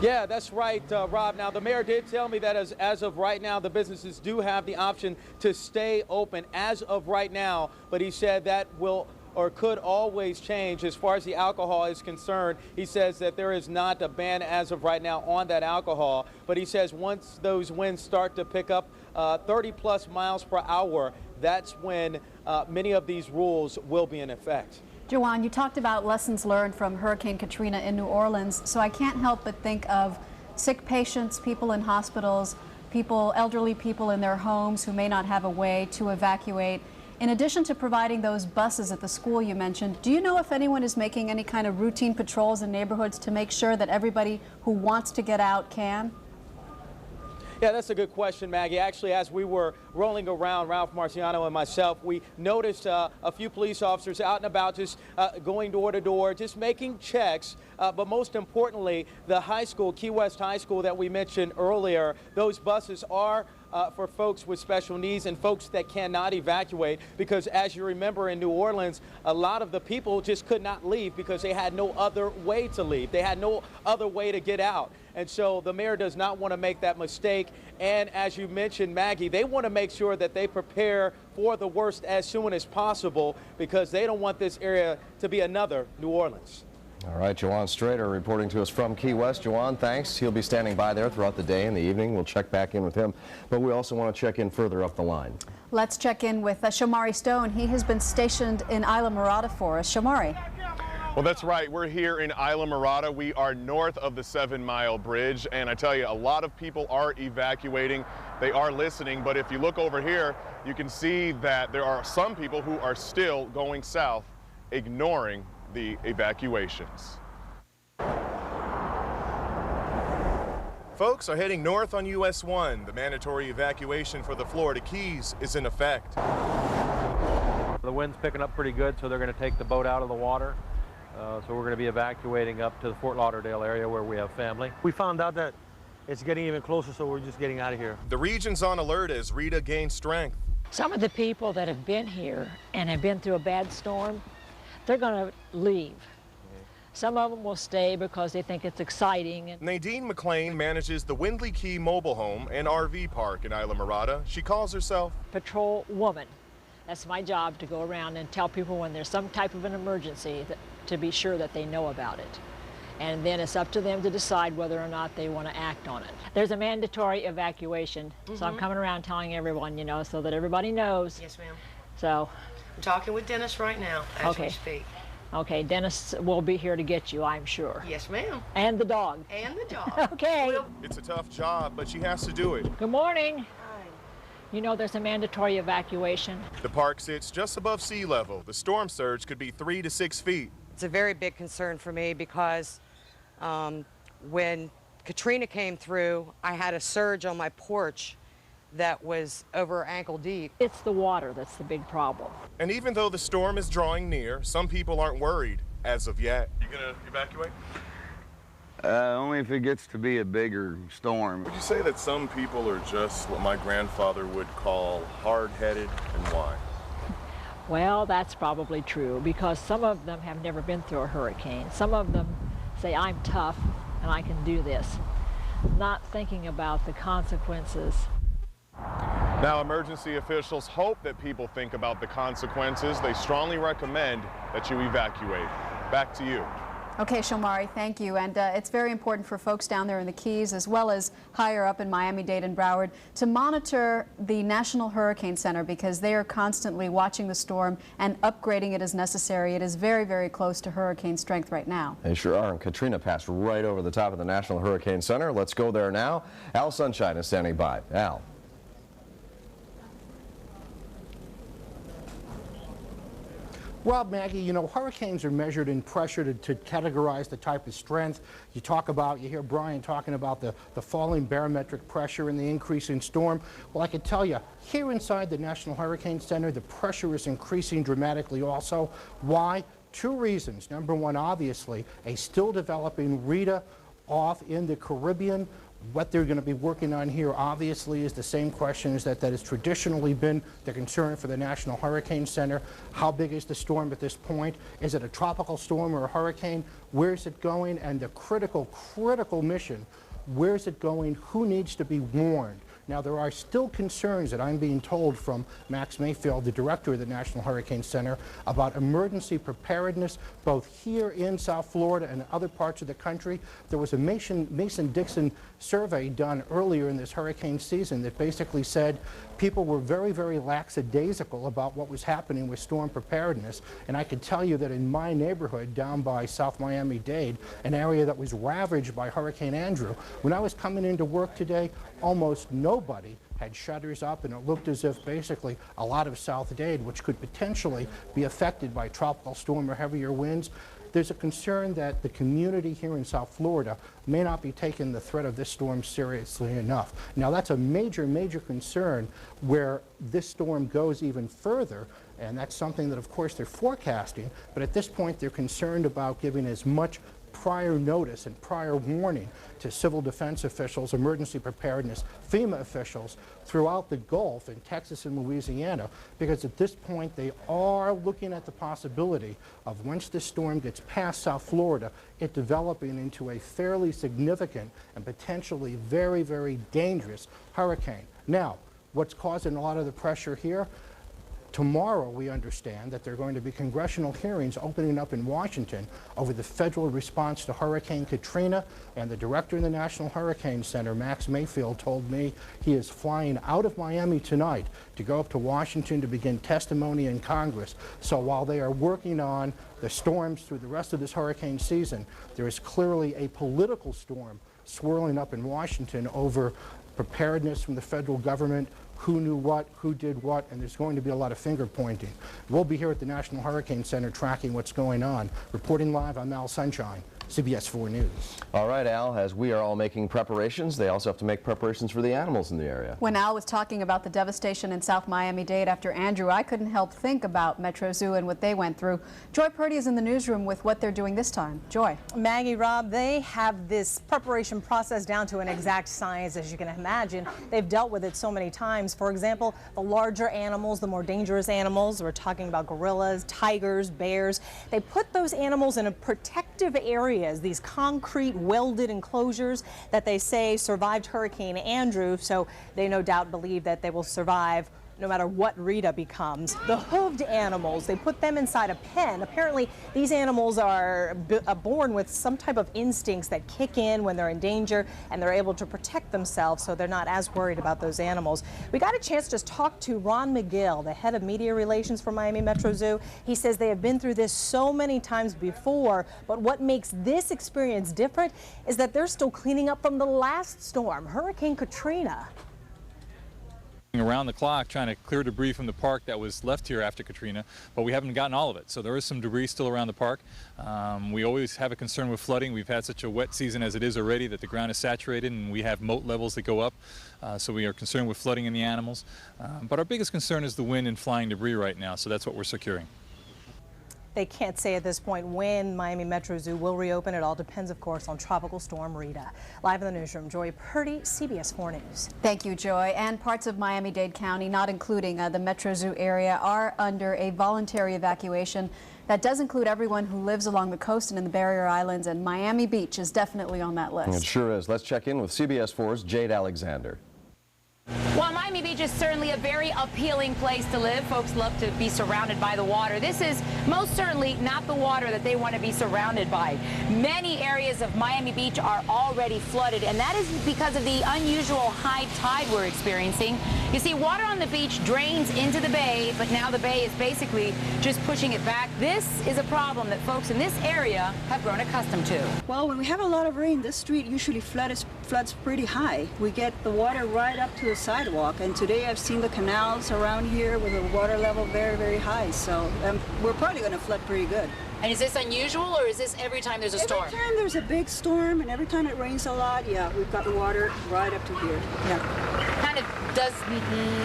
Yeah, that's right, Rob. Now, the mayor did tell me that as of right now, the businesses do have the option to stay open as of right now, but he said that will or could always change. As far as the alcohol is concerned, he says that there is not a ban as of right now on that alcohol, but he says once those winds start to pick up 30+ miles per hour, that's when many of these rules will be in effect. Jawan, you talked about lessons learned from Hurricane Katrina in New Orleans, so I can't help but think of sick patients, people in hospitals, elderly people in their homes who may not have a way to evacuate. In addition to providing those buses at the school you mentioned, do you know if anyone is making any kind of routine patrols in neighborhoods to make sure that everybody who wants to get out can? Yeah, that's a good question, Maggie. Actually, as we were rolling around, Ralph Marciano and myself, we noticed a few police officers out and about, just going door to door, just making checks. But most importantly, the high school, Key West High School that we mentioned earlier, those buses are for folks with special needs and folks that cannot evacuate, because as you remember in New Orleans, a lot of the people just could not leave because they had no other way to leave. They had no other way to get out. And so the mayor does not want to make that mistake. And as you mentioned, Maggie, they want to make sure that they prepare for the worst as soon as possible because they don't want this area to be another New Orleans. All right, Jawan Strader reporting to us from Key West. Jawan, thanks. He'll be standing by there throughout the day and the evening. We'll check back in with him, but we also want to check in further up the line. Let's check in with Shamari Stone. He has been stationed in Isla Mirada for us. Shamari. Well, that's right. We're here in Isla Mirada. We are north of the 7 Mile Bridge, and I tell you, a lot of people are evacuating. They are listening, but if you look over here, you can see that there are some people who are still going south, ignoring the evacuations. Folks are heading north on US 1. The mandatory evacuation for the Florida Keys is in effect. The wind's picking up pretty good, so they're going to take the boat out of the water. So we're going to be evacuating up to the Fort Lauderdale area where we have family. We found out that it's getting even closer, so we're just getting out of here. The region's on alert as Rita gains strength. Some of the people that have been here and have been through a bad storm, they're going to leave. Some of them will stay because they think it's exciting. Nadine McLean manages the Windley Key Mobile Home and RV Park in Isla Mirada. She calls herself Patrol Woman. That's my job, to go around and tell people when there's some type of an emergency to be sure that they know about it. And then it's up to them to decide whether or not they want to act on it. There's a mandatory evacuation, so I'm coming around telling everyone, you know, so that everybody knows. Yes, ma'am. So. I'm talking with Dennis right now as we speak. Okay, Dennis will be here to get you, I'm sure. Yes, ma'am. And the dog. And the dog. Okay. It's a tough job, but she has to do it. Good morning. You know there's a mandatory evacuation. The park sits just above sea level. The storm surge could be 3 to 6 feet. It's a very big concern for me because when Katrina came through, I had a surge on my porch that was over ankle deep. It's the water that's the big problem. And even though the storm is drawing near, some people aren't worried as of yet. You gonna evacuate? Only if it gets to be a bigger storm. Would you say that some people are just what my grandfather would call hard-headed, and why? Well, that's probably true because some of them have never been through a hurricane. Some of them say, I'm tough and I can do this, not thinking about the consequences. Now, emergency officials hope that people think about the consequences. They strongly recommend that you evacuate. Back to you. Okay, Shomari, thank you. And it's very important for folks down there in the Keys, as well as higher up in Miami-Dade and Broward, to monitor the National Hurricane Center because they are constantly watching the storm and upgrading it as necessary. It is very, very close to hurricane strength right now. They sure are. And Katrina passed right over the top of the National Hurricane Center. Let's go there now. Al Sunshine is standing by. Al. Rob, Maggie, you know, hurricanes are measured in pressure to categorize the type of strength. You hear Brian talking about the falling barometric pressure and the increase in storm. Well, I can tell you, here inside the National Hurricane Center, the pressure is increasing dramatically also. Why? Two reasons. Number one, obviously, a still developing Rita off in the Caribbean. What they're going to be working on here, obviously, is the same questions that has traditionally been the concern for the National Hurricane Center. How big is the storm at this point? Is it a tropical storm or a hurricane? Where is it going? And the critical mission, where is it going? Who needs to be warned? Now, there are still concerns that I'm being told from Max Mayfield, the director of the National Hurricane Center, about emergency preparedness, both here in South Florida and other parts of the country. There was a Mason-Dixon survey done earlier in this hurricane season that basically said people were very, very lackadaisical about what was happening with storm preparedness. And I can tell you that in my neighborhood down by South Miami-Dade, an area that was ravaged by Hurricane Andrew, when I was coming into work today, almost nobody had shutters up, and it looked as if basically a lot of South Dade, which could potentially be affected by tropical storm or heavier winds, there's a concern that the community here in South Florida may not be taking the threat of this storm seriously enough. Now, that's a major, major concern where this storm goes even further, and that's something that, of course, they're forecasting, but at this point, they're concerned about giving as much prior notice and prior warning to civil defense officials, emergency preparedness, FEMA officials throughout the Gulf in Texas and Louisiana, because at this point they are looking at the possibility of, once this storm gets past South Florida, it developing into a fairly significant and potentially very, very dangerous hurricane. Now, what's causing a lot of the pressure here? Tomorrow, we understand that there are going to be congressional hearings opening up in Washington over the federal response to Hurricane Katrina, and the director of the National Hurricane Center, Max Mayfield, told me he is flying out of Miami tonight to go up to Washington to begin testimony in Congress. So while they are working on the storms through the rest of this hurricane season, there is clearly a political storm swirling up in Washington over preparedness from the federal government, who knew what, who did what, and there's going to be a lot of finger pointing. We'll be here at the National Hurricane Center tracking what's going on. Reporting live, I'm Al Sunshine, CBS 4 News. All right, Al, as we are all making preparations, they also have to make preparations for the animals in the area. When Al was talking about the devastation in South Miami-Dade after Andrew, I couldn't help think about Metro Zoo and what they went through. Joy Purdy is in the newsroom with what they're doing this time. Joy. Maggie, Rob, they have this preparation process down to an exact science, as you can imagine. They've dealt with it so many times. For example, the larger animals, the more dangerous animals, we're talking about gorillas, tigers, bears. They put those animals in a protective areas, these concrete welded enclosures that they say survived Hurricane Andrew, so they no doubt believe that they will survive no matter what Rita becomes. The hooved animals, they put them inside a pen. Apparently, these animals are born with some type of instincts that kick in when they're in danger, and they're able to protect themselves, so they're not as worried about those animals. We got a chance to just talk to Ron McGill, the head of media relations for Miami Metro Zoo. He says they have been through this so many times before, but what makes this experience different is that they're still cleaning up from the last storm, Hurricane Katrina. Around the clock trying to clear debris from the park that was left here after Katrina, but we haven't gotten all of it. So there is some debris still around the park. We always have a concern with flooding. We've had such a wet season as it is already that the ground is saturated and we have moat levels that go up. So we are concerned with flooding in the animals. But our biggest concern is the wind and flying debris right now, so that's what we're securing. They can't say at this point when Miami Metro Zoo will reopen. It all depends, of course, on Tropical Storm Rita. Live in the newsroom, Joy Purdy, CBS 4 News. Thank you, Joy. And parts of Miami-Dade County, not including the Metro Zoo area, are under a voluntary evacuation. That does include everyone who lives along the coast and in the barrier islands, and Miami Beach is definitely on that list. It sure is. Let's check in with CBS 4's Jade Alexander. While Miami Beach is certainly a very appealing place to live, folks love to be surrounded by the water. This is most certainly not the water that they want to be surrounded by. Many areas of Miami Beach are already flooded, and that is because of the unusual high tide we're experiencing. You see, water on the beach drains into the bay, but now the bay is basically just pushing it back. This is a problem that folks in this area have grown accustomed to. Well, when we have a lot of rain, this street usually floods pretty high. We get the water right up to the sidewalk, and today I've seen the canals around here with the water level very, very high, so we're probably going to flood pretty good. And is this unusual, or is this every time there's a storm? Every time there's a big storm and every time it rains a lot, yeah, we've got the water right up to here. Yeah. Kind of does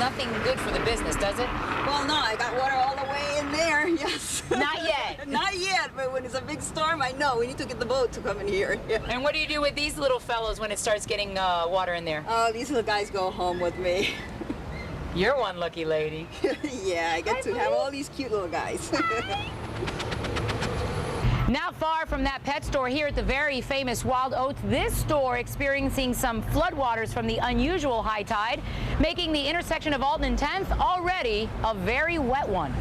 nothing good for the business, does it? Well, no, I got water all the way in there, yes. Not yet. Not yet, but when it's a big storm, I know we need to get the boat to come in here. Yeah. And what do you do with these little fellows when it starts getting water in there? Oh, these little guys go home with me. You're one lucky lady. Yeah, I get to have all these cute little guys. Not far from that pet store here at the very famous Wild Oats, this store experiencing some floodwaters from the unusual high tide, making the intersection of Alton and 10th already a very wet one.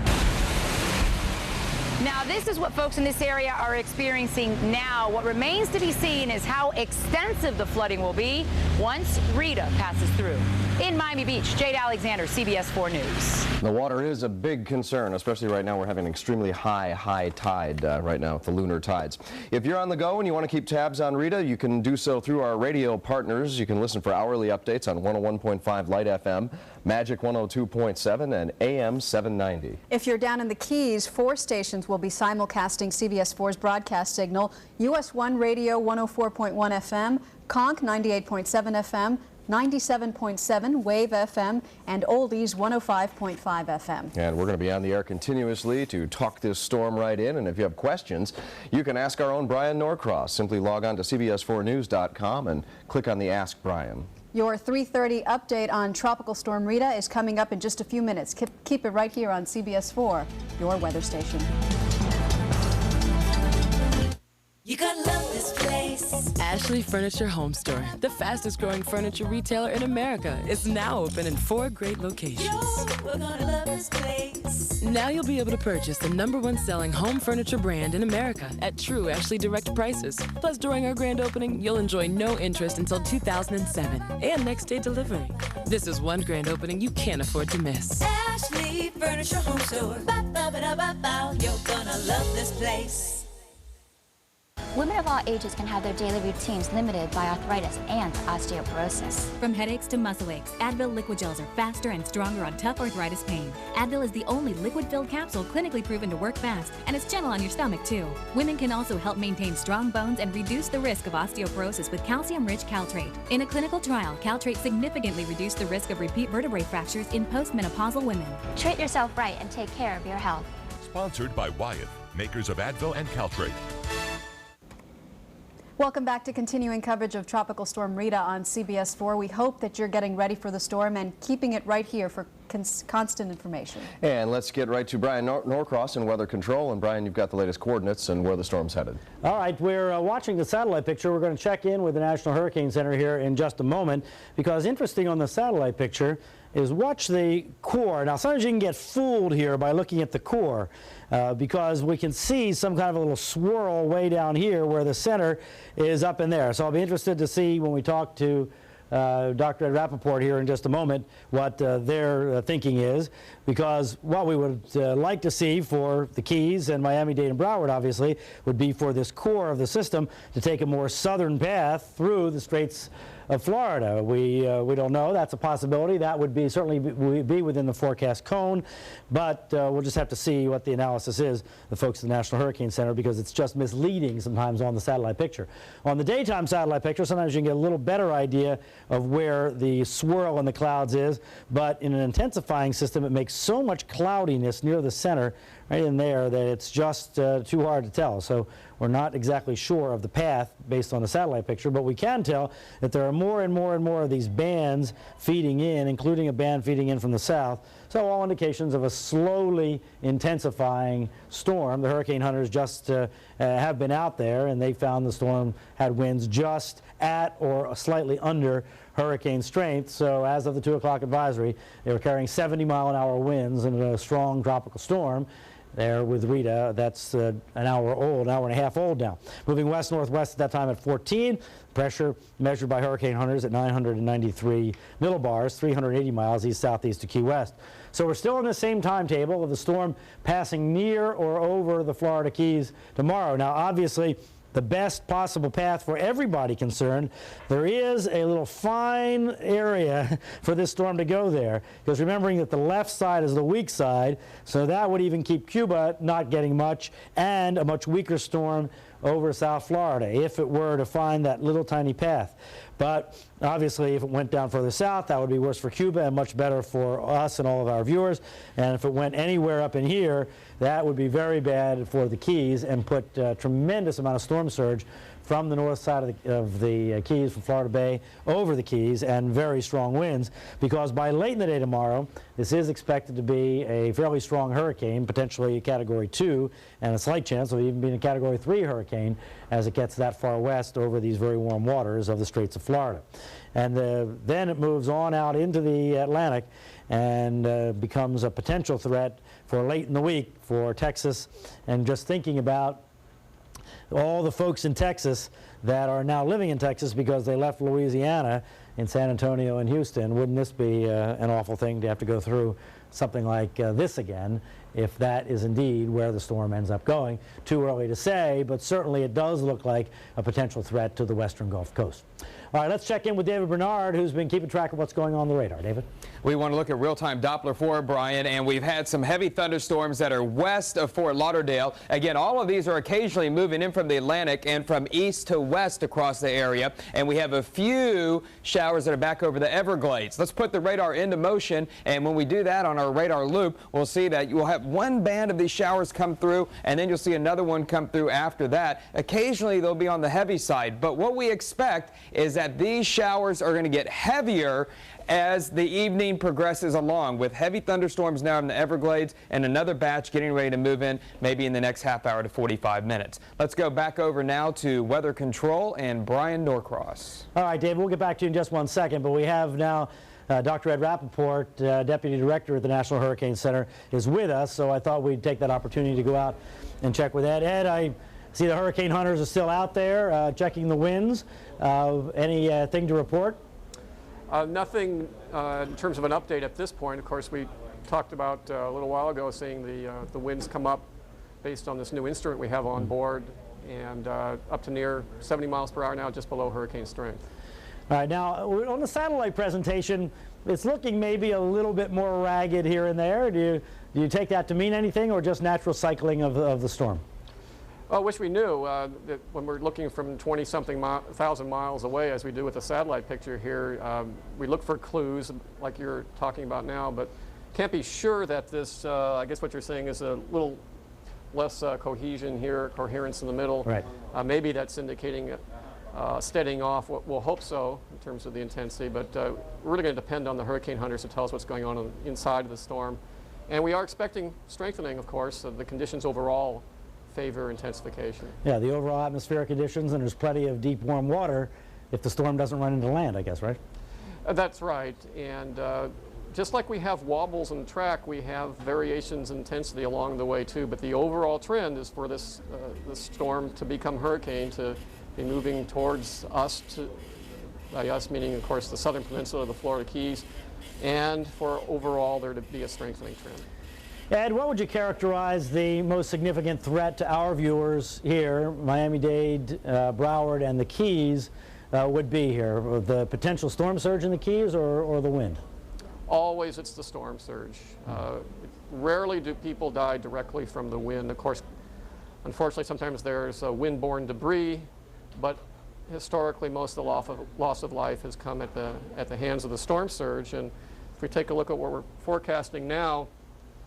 Now, this is what folks in this area are experiencing now. What remains to be seen is how extensive the flooding will be once Rita passes through. In Miami Beach, Jade Alexander, CBS 4 News. The water is a big concern, especially right now. We're having an extremely high tide right now with the lunar tides. If you're on the go and you want to keep tabs on Rita, you can do so through our radio partners. You can listen for hourly updates on 101.5 Light FM, Magic 102.7, and AM 790. If you're down in the Keys, 4 stations will be simulcasting CBS 4's broadcast signal: US 1 Radio 104.1 FM, Conch 98.7 FM, 97.7 Wave FM, and Oldies 105.5 FM. And we're going to be on the air continuously to talk this storm right in. And if you have questions, you can ask our own Brian Norcross. Simply log on to CBS4News.com and click on the Ask Brian. Your 3:30 update on Tropical Storm Rita is coming up in just a few minutes. Keep it right here on CBS 4, your weather station. You gotta love this place. Ashley Furniture Home Store, the fastest growing furniture retailer in America, is now open in 4 great locations. Yo, we're gonna love this place. Now you'll be able to purchase the #1 selling home furniture brand in America at true Ashley Direct prices. Plus, during our grand opening, you'll enjoy no interest until 2007 and next day delivery. This is one grand opening you can't afford to miss. Ashley Furniture Home Store. Ba-ba-ba-da-ba-ba. You're gonna love this place. Women of all ages can have their daily routines limited by arthritis and osteoporosis. From headaches to muscle aches, Advil liquid gels are faster and stronger on tough arthritis pain. Advil is the only liquid-filled capsule clinically proven to work fast, and it's gentle on your stomach, too. Women can also help maintain strong bones and reduce the risk of osteoporosis with calcium-rich Caltrate. In a clinical trial, Caltrate significantly reduced the risk of repeat vertebrae fractures in postmenopausal women. Treat yourself right and take care of your health. Sponsored by Wyeth, makers of Advil and Caltrate. Welcome back to continuing coverage of Tropical Storm Rita on CBS 4. We hope that you're getting ready for the storm and keeping it right here for constant information. And let's get right to Brian Norcross in Weather Control. And Brian, you've got the latest coordinates and where the storm's headed. All right, we're watching the satellite picture. We're going to check in with the National Hurricane Center here in just a moment, because interesting on the satellite picture is watch the core. Now, sometimes you can get fooled here by looking at the core because we can see some kind of a little swirl way down here where the center is up in there. So I'll be interested to see when we talk to Dr. Ed Rappaport here in just a moment what their thinking is, because what we would like to see for the Keys and Miami-Dade and Broward, obviously, would be for this core of the system to take a more southern path through the Straits of Florida. We don't know. That's a possibility. That would be certainly be within the forecast cone, but we'll just have to see what the analysis is, the folks at the National Hurricane Center, because it's just misleading sometimes on the satellite picture. On the daytime satellite picture, sometimes you can get a little better idea of where the swirl in the clouds is, but in an intensifying system, it makes so much cloudiness near the center, right in there, that it's just too hard to tell. So we're not exactly sure of the path based on the satellite picture, but we can tell that there are more and more and more of these bands feeding in, including a band feeding in from the south. So all indications of a slowly intensifying storm. The hurricane hunters just have been out there, and they found the storm had winds just at or slightly under hurricane strength. So as of the 2 o'clock advisory, they were carrying 70-mile-an-hour winds in a strong tropical storm. There with Rita, that's an hour old, an hour and a half old now. Moving west-northwest at that time at 14. Pressure measured by hurricane hunters at 993 millibars, 380 miles east-southeast to Key West. So we're still in the same timetable of the storm passing near or over the Florida Keys tomorrow. Now, obviously, the best possible path for everybody concerned, there is a little fine area for this storm to go there, because remembering that the left side is the weak side, so that would even keep Cuba not getting much, and a much weaker storm over South Florida if it were to find that little tiny path. But obviously, if it went down further south, that would be worse for Cuba and much better for us and all of our viewers. And if it went anywhere up in here, that would be very bad for the Keys and put a tremendous amount of storm surge from the north side of the Keys, from Florida Bay, over the Keys, and very strong winds, because by late in the day tomorrow, this is expected to be a fairly strong hurricane, potentially a Category 2, and a slight chance of even being a Category 3 hurricane as it gets that far west over these very warm waters of the Straits of Florida. And then it moves on out into the Atlantic and becomes a potential threat for late in the week for Texas. And just thinking about all the folks in Texas that are now living in Texas because they left Louisiana in San Antonio and Houston, wouldn't this be an awful thing to have to go through something like this again? if that is indeed where the storm ends up going. Too early to say, but certainly it does look like a potential threat to the western Gulf Coast. All right, let's check in with David Bernard, who's been keeping track of what's going on the radar. David? We want to look at real-time Doppler for Brian, and we've had some heavy thunderstorms that are west of Fort Lauderdale. Again, all of these are occasionally moving in from the Atlantic and from east to west across the area, and we have a few showers that are back over the Everglades. Let's put the radar into motion, and when we do that on our radar loop, we'll see that you will have one band of these showers come through, and then you'll see another one come through after that. Occasionally, they'll be on the heavy side, but what we expect is that these showers are going to get heavier as the evening progresses along, with heavy thunderstorms now in the Everglades and another batch getting ready to move in maybe in the next half hour to 45 minutes. Let's go back over now to Weather Control and Brian Norcross. All right, David, we'll get back to you in just one second, but we have now Dr. Ed Rappaport, Deputy Director at the National Hurricane Center, is with us, so I thought we'd take that opportunity to go out and check with Ed. Ed, I see the hurricane hunters are still out there checking the winds. Anything to report? Nothing in terms of an update at this point. Of course, we talked about a little while ago seeing the winds come up based on this new instrument we have on board, and up to near 70 miles per hour now, just below hurricane strength. All right, now on the satellite presentation, it's looking maybe a little bit more ragged here and there. Do you take that to mean anything, or just natural cycling of the storm? I wish we knew that when we're looking from 20-something thousand miles away, as we do with the satellite picture here, we look for clues like you're talking about now, but can't be sure that this, I guess what you're saying is a little less cohesion here, coherence in the middle. Right. Maybe that's indicating steadying off. We'll hope so in terms of the intensity, but we're really going to depend on the hurricane hunters to tell us what's going on inside of the storm. And we are expecting strengthening, of course. The conditions overall favor intensification. Yeah, the overall atmospheric conditions, and there's plenty of deep, warm water if the storm doesn't run into land, I guess, right? That's right. And just like we have wobbles in the track, we have variations in intensity along the way, too. But the overall trend is for this storm to become hurricane, to be moving towards us, by us meaning, of course, the southern peninsula of the Florida Keys, and for overall there to be a strengthening trend. Ed, what would you characterize the most significant threat to our viewers here, Miami-Dade, Broward, and the Keys, would be here? The potential storm surge in the Keys, or the wind? Always it's the storm surge. Rarely do people die directly from the wind. Of course, unfortunately, sometimes there's wind-borne debris, but historically most of the loss of life has come at the hands of the storm surge. And if we take a look at what we're forecasting now,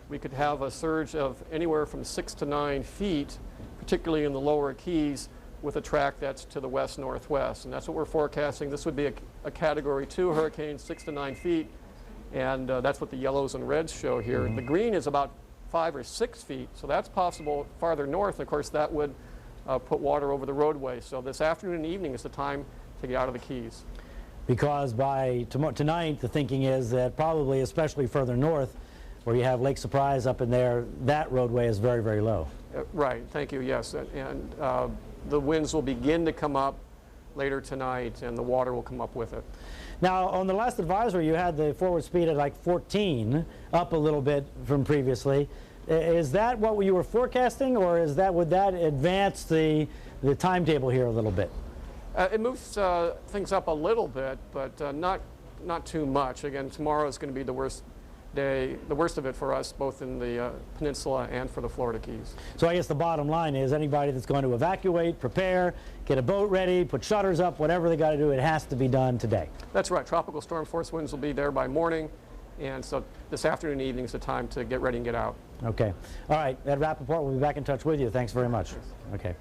we could have a surge of anywhere from 6 to 9 feet, particularly in the lower Keys, with a track that's to the west-northwest. And that's what we're forecasting. This would be a Category 2 hurricane, 6 to 9 feet, and that's what the yellows and reds show here. Mm-hmm. The green is about 5 or 6 feet, so that's possible farther north. Of course, that would put water over the roadway. So this afternoon and evening is the time to get out of the Keys. Because by tonight, the thinking is that probably, especially further north, where you have Lake Surprise up in there, that roadway is very, very low. Right, thank you, yes. And the winds will begin to come up later tonight, and the water will come up with it. Now, on the last advisory, you had the forward speed at like 14, up a little bit from previously. Is that what you were forecasting, or would that advance the timetable here a little bit? It moves things up a little bit, but not too much. Again, tomorrow is going to be the worst day, the worst of it for us, both in the peninsula and for the Florida Keys. So I guess the bottom line is anybody that's going to evacuate, prepare, get a boat ready, put shutters up, whatever they got to do, it has to be done today. That's right. Tropical storm force winds will be there by morning, and so this afternoon and evening is the time to get ready and get out. Okay. All right. Ed Rappaport, we'll be back in touch with you. Thanks very much. Okay.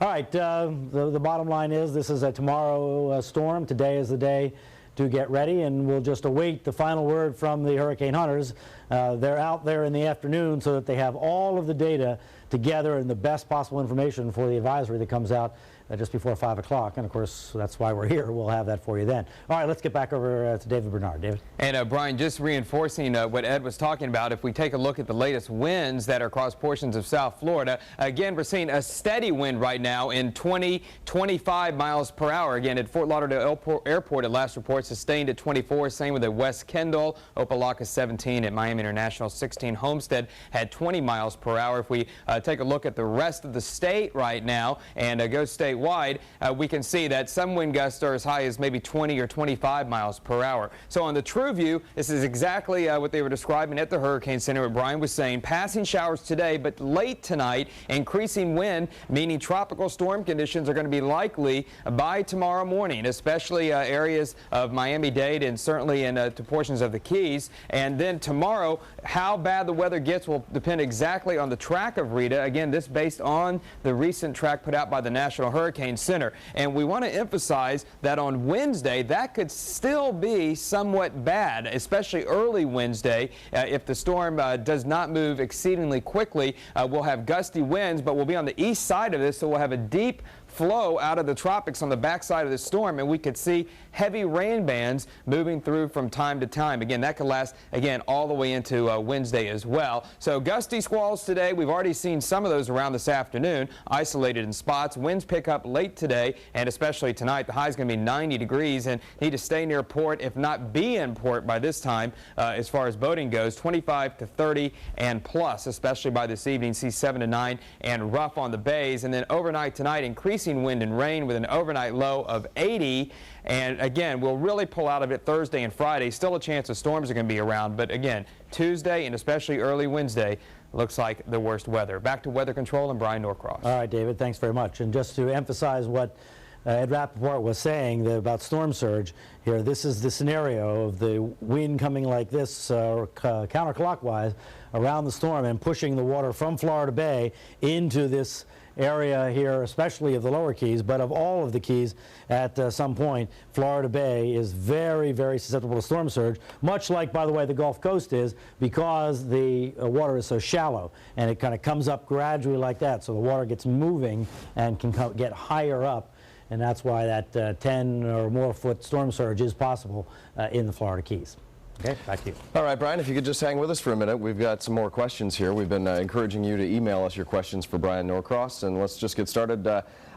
All right. The bottom line is this is a tomorrow storm. Today is the day to get ready, and we'll just await the final word from the hurricane hunters. They're out there in the afternoon so that they have all of the data together and the best possible information for the advisory that comes out just before 5 o'clock. And of course, that's why we're here. We'll have that for you then. All right, let's get back over to David Bernard. David? And Brian, just reinforcing what Ed was talking about, if we take a look at the latest winds that are across portions of South Florida, again, we're seeing a steady wind right now in 20-25 miles per hour. Again, at Fort Lauderdale Airport, at last report, sustained at 24. Same with at West Kendall, Opelika 17, at Miami International 16. Homestead had 20 miles per hour. If we take a look at the rest of the state right now and go statewide, we can see that some wind gusts are as high as maybe 20 or 25 miles per hour. So on the true view, this is exactly what they were describing at the Hurricane Center, what Brian was saying. Passing showers today, but late tonight, increasing wind, meaning tropical storm conditions are going to be likely by tomorrow morning, especially areas of Miami-Dade and certainly to portions of the Keys. And then tomorrow, how bad the weather gets will depend exactly on the track of Rita. Again, this based on the recent track put out by the National Hurricane Center. And we want to emphasize that on Wednesday, that could still be somewhat bad, especially early Wednesday. If the storm does not move exceedingly quickly, we'll have gusty winds, but we'll be on the east side of this, so we'll have a deep flow out of the tropics on the backside of the storm, and we could see heavy rain bands moving through from time to time. Again, that could last, again, all the way into Wednesday as well. So gusty squalls today. We've already seen some of those around this afternoon, isolated in spots. Winds pick up late today, and especially tonight. The high is going to be 90 degrees, and need to stay near port, if not be in port by this time, as far as boating goes. 25 to 30 and plus, especially by this evening. See 7 to 9 and rough on the bays. And then overnight tonight, increasing wind and rain with an overnight low of 80. And again, we'll really pull out of it Thursday and Friday. Still a chance of storms are going to be around, but again, Tuesday and especially early Wednesday looks like the worst weather. Back to Weather Control and Brian Norcross. All right, David, thanks very much. And just to emphasize what Ed Rappaport was saying about storm surge here, this is the scenario of the wind coming like this counterclockwise around the storm and pushing the water from Florida Bay into this area here, especially of the lower Keys, but of all of the Keys at some point. Florida Bay is very, very susceptible to storm surge, much like, by the way, the Gulf Coast is, because the water is so shallow, and it kind of comes up gradually like that, so the water gets moving and can get higher up, and that's why that 10 or more foot storm surge is possible in the Florida Keys. Okay, back to you. All right, Brian, if you could just hang with us for a minute. We've got some more questions here. We've been encouraging you to email us your questions for Brian Norcross, and let's just get started.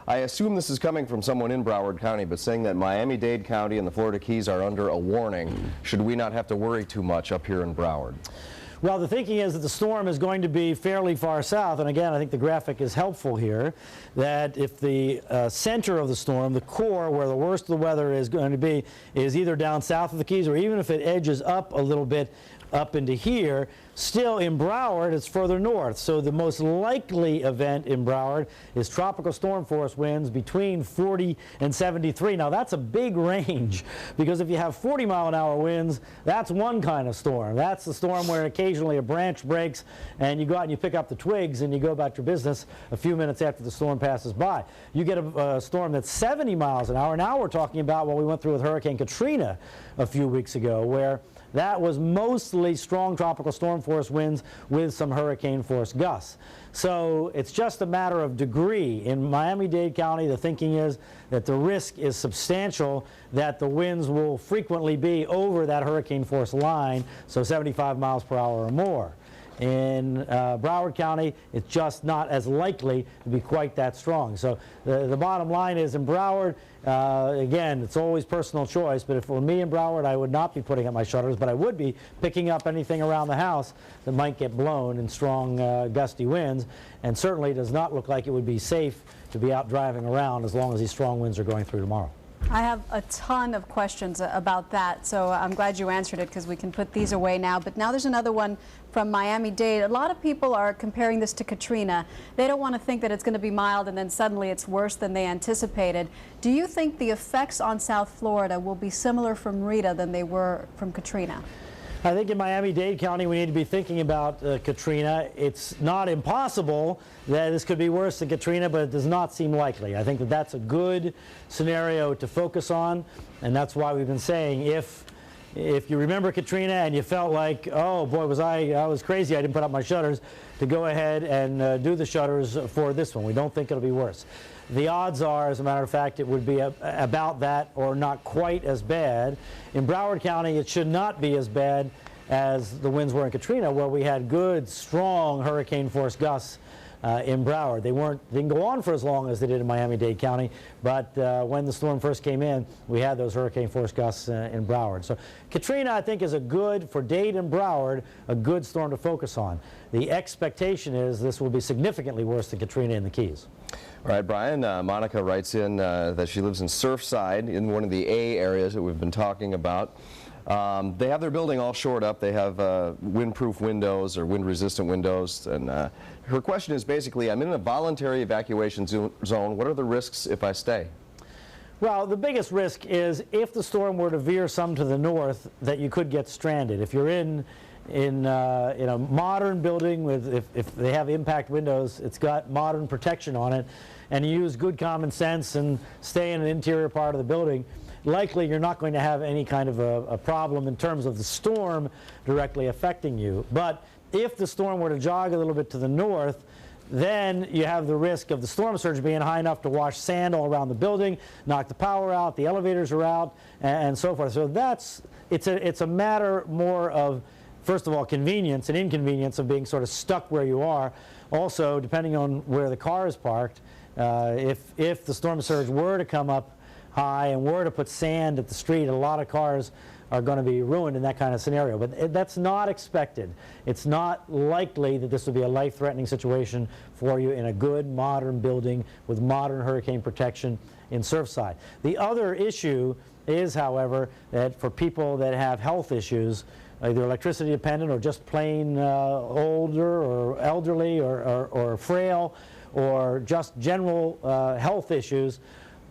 I assume this is coming from someone in Broward County, but saying that Miami-Dade County and the Florida Keys are under a warning. Should we not have to worry too much up here in Broward? Well, the thinking is that the storm is going to be fairly far south, and again, I think the graphic is helpful here, that if the center of the storm, the core where the worst of the weather is going to be, is either down south of the Keys, or even if it edges up a little bit up into here, still in Broward it's further north. So the most likely event in Broward is tropical storm force winds between 40 and 73. Now that's a big range, because if you have 40-mile-an-hour winds, that's one kind of storm. That's the storm where occasionally a branch breaks and you go out and you pick up the twigs and you go about your business a few minutes after the storm passes by. You get a storm that's 70 miles an hour. Now we're talking about what we went through with Hurricane Katrina a few weeks ago, where that was mostly strong tropical storm force winds with some hurricane force gusts. So it's just a matter of degree. In Miami-Dade County, the thinking is that the risk is substantial that the winds will frequently be over that hurricane force line, so 75 miles per hour or more. In Broward County, it's just not as likely to be quite that strong. So the bottom line is, in Broward, again, it's always personal choice, but if it were me in Broward, I would not be putting up my shutters, but I would be picking up anything around the house that might get blown in strong gusty winds, and certainly does not look like it would be safe to be out driving around as long as these strong winds are going through tomorrow. I have a ton of questions about that, so I'm glad you answered it, because we can put these away now. But now there's another one from Miami-Dade. A lot of people are comparing this to Katrina. They don't want to think that it's going to be mild and then suddenly it's worse than they anticipated. Do you think the effects on South Florida will be similar from Rita than they were from Katrina? I think in Miami-Dade County we need to be thinking about Katrina. It's not impossible that this could be worse than Katrina, but it does not seem likely. I think that that's a good scenario to focus on, and that's why we've been saying if if you remember Katrina and you felt like, oh boy, I was crazy, I didn't put up my shutters, to go ahead and do the shutters for this one. We don't think it'll be worse. The odds are, as a matter of fact, it would be about that or not quite as bad. In Broward County, it should not be as bad as the winds were in Katrina, where we had good, strong hurricane force gusts in Broward. They didn't go on for as long as they did in Miami-Dade County, but when the storm first came in, we had those hurricane force gusts in Broward. So Katrina, I think, is for Dade and Broward, a good storm to focus on. The expectation is this will be significantly worse than Katrina in the Keys. All right, Brian, Monica writes in that she lives in Surfside, in one of the A areas that we've been talking about. They have their building all shored up. They have windproof windows or wind-resistant windows. And her question is basically, I'm in a voluntary evacuation zone. What are the risks if I stay? Well, the biggest risk is if the storm were to veer some to the north, that you could get stranded. If you're in a modern building with, if they have impact windows, it's got modern protection on it, and you use good common sense and stay in an interior part of the building, likely you're not going to have any kind of a problem in terms of the storm directly affecting you. But if the storm were to jog a little bit to the north, then you have the risk of the storm surge being high enough to wash sand all around the building, knock the power out, the elevators are out, and so forth. So it's a matter more of, first of all, convenience and inconvenience of being sort of stuck where you are. Also, depending on where the car is parked, if the storm surge were to come up high and were to put sand at the street, a lot of cars are going to be ruined in that kind of scenario. But that's not expected. It's not likely that this would be a life-threatening situation for you in a good modern building with modern hurricane protection in Surfside. The other issue is, however, that for people that have health issues, either electricity dependent or just plain older or elderly or frail, or just general health issues,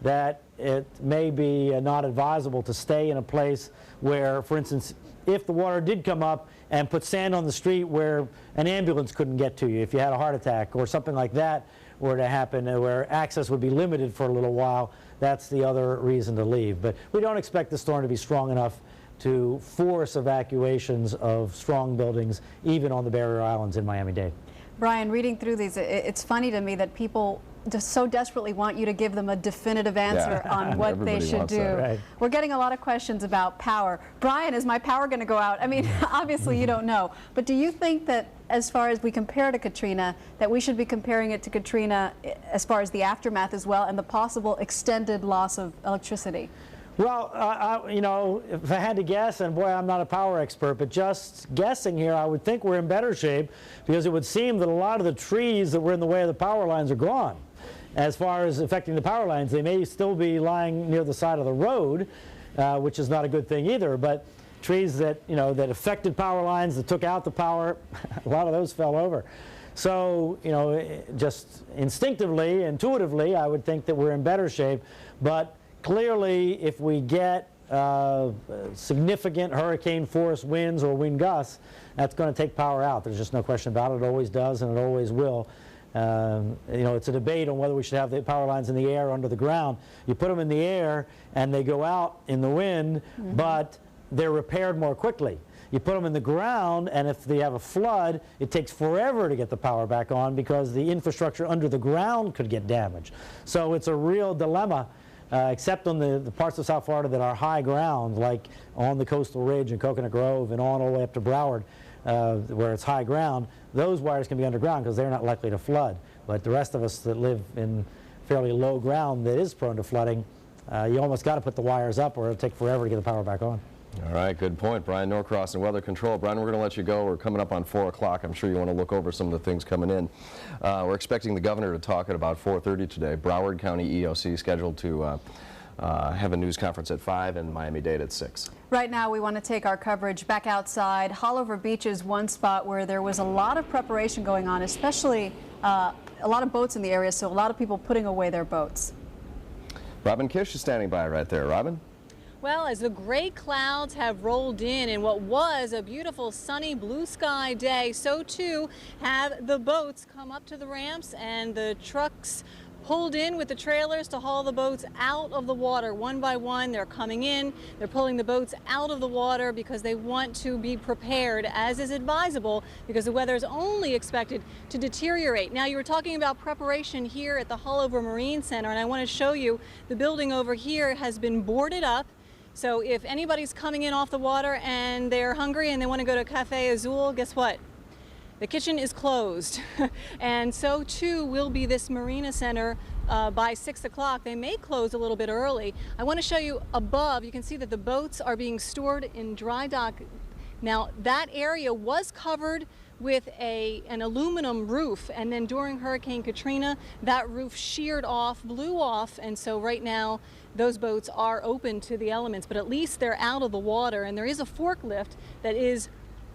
that it may be not advisable to stay in a place where, for instance, if the water did come up and put sand on the street where an ambulance couldn't get to you if you had a heart attack or something like that were to happen, where access would be limited for a little while, that's the other reason to leave. But we don't expect the storm to be strong enough to force evacuations of strong buildings, even on the barrier islands in Miami-Dade. Brian, reading through these, it's funny to me that people just so desperately want you to give them a definitive answer on what they should do. Right. We're getting a lot of questions about power. Brian, is my power going to go out? I mean, obviously you don't know. But do you think that as far as we compare to Katrina, that we should be comparing it to Katrina as far as the aftermath as well and the possible extended loss of electricity? Well, you know, if I had to guess, and boy, I'm not a power expert, but just guessing here, I would think we're in better shape because it would seem that a lot of the trees that were in the way of the power lines are gone. As far as affecting the power lines, they may still be lying near the side of the road, which is not a good thing either, but trees that, you know, that affected power lines, that took out the power, a lot of those fell over. So, you know, just instinctively, intuitively, I would think that we're in better shape, but clearly, if we get significant hurricane force winds or wind gusts, that's going to take power out. There's just no question about it. It always does, and it always will. You know, it's a debate on whether we should have the power lines in the air or under the ground. You put them in the air, and they go out in the wind, but they're repaired more quickly. You put them in the ground, and if they have a flood, it takes forever to get the power back on because the infrastructure under the ground could get damaged. So it's a real dilemma. Except on the parts of South Florida that are high ground, like on the Coastal Ridge and Coconut Grove and on all the way up to Broward, where it's high ground, those wires can be underground because they're not likely to flood. But the rest of us that live in fairly low ground that is prone to flooding, you almost got to put the wires up or it'll take forever to get the power back on. All right, good point. Brian Norcross in Weather Control. Brian, we're going to let you go. We're coming up on 4 o'clock. I'm sure you want to look over some of the things coming in. We're expecting the governor to talk at about 4:30 today. Broward County EOC scheduled to have a news conference at 5 and Miami-Dade at 6. Right now, we want to take our coverage back outside. Haulover Beach is one spot where there was a lot of preparation going on, especially a lot of boats in the area, so a lot of people putting away their boats. Robin Kish is standing by right there. Robin? Well, as the gray clouds have rolled in what was a beautiful sunny blue sky day, so too have the boats come up to the ramps and the trucks pulled in with the trailers to haul the boats out of the water one by one. They're coming in, they're pulling the boats out of the water because they want to be prepared, as is advisable, because the weather is only expected to deteriorate. Now, you were talking about preparation here at the Hullover Marine Center, and I want to show you the building over here has been boarded up. So if anybody's coming in off the water and they're hungry and they want to go to Cafe Azul, guess what? The kitchen is closed. And so too will be this Marina Center by 6 o'clock. They may close a little bit early. I want to show you above. You can see that the boats are being stored in dry dock. Now, that area was covered with an aluminum roof, and then during Hurricane Katrina, that roof sheared off, blew off, and so right now those boats are open to the elements, but at least they're out of the water. And there is a forklift that is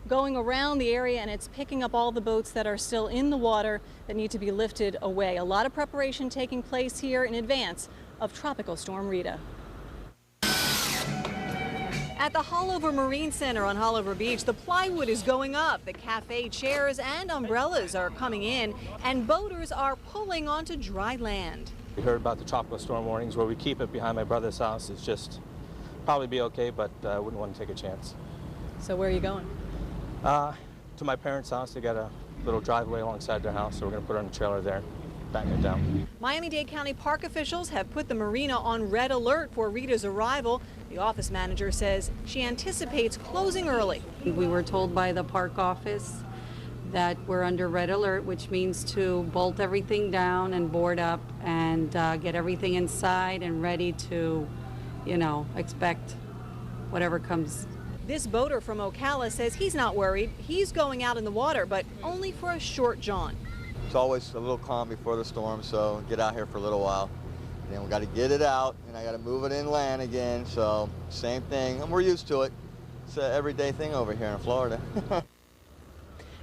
going around the area, and it's picking up all the boats that are still in the water that need to be lifted away. A lot of preparation taking place here in advance of Tropical Storm Rita. At the Hullover Marine Center on Hullover Beach, the plywood is going up. The cafe chairs and umbrellas are coming in, and boaters are pulling onto dry land. We heard about the tropical storm warnings. Where we keep it behind my brother's house, it's just probably be okay, but I wouldn't want to take a chance. So where are you going? To my parents' house. They got a little driveway alongside their house, so we're going to put it on a trailer there, back it down. Miami-Dade County Park officials have put the marina on red alert for Rita's arrival. The office manager says she anticipates closing early. We were told by the park office that we're under red alert, which means to bolt everything down and board up and get everything inside and ready to, you know, expect whatever comes. This boater from Ocala says he's not worried. He's going out in the water, but only for a short jaunt. It's always a little calm before the storm, so get out here for a little while. And then we got to get it out, and I got to move it inland again, so same thing. And we're used to it. It's an everyday thing over here in Florida.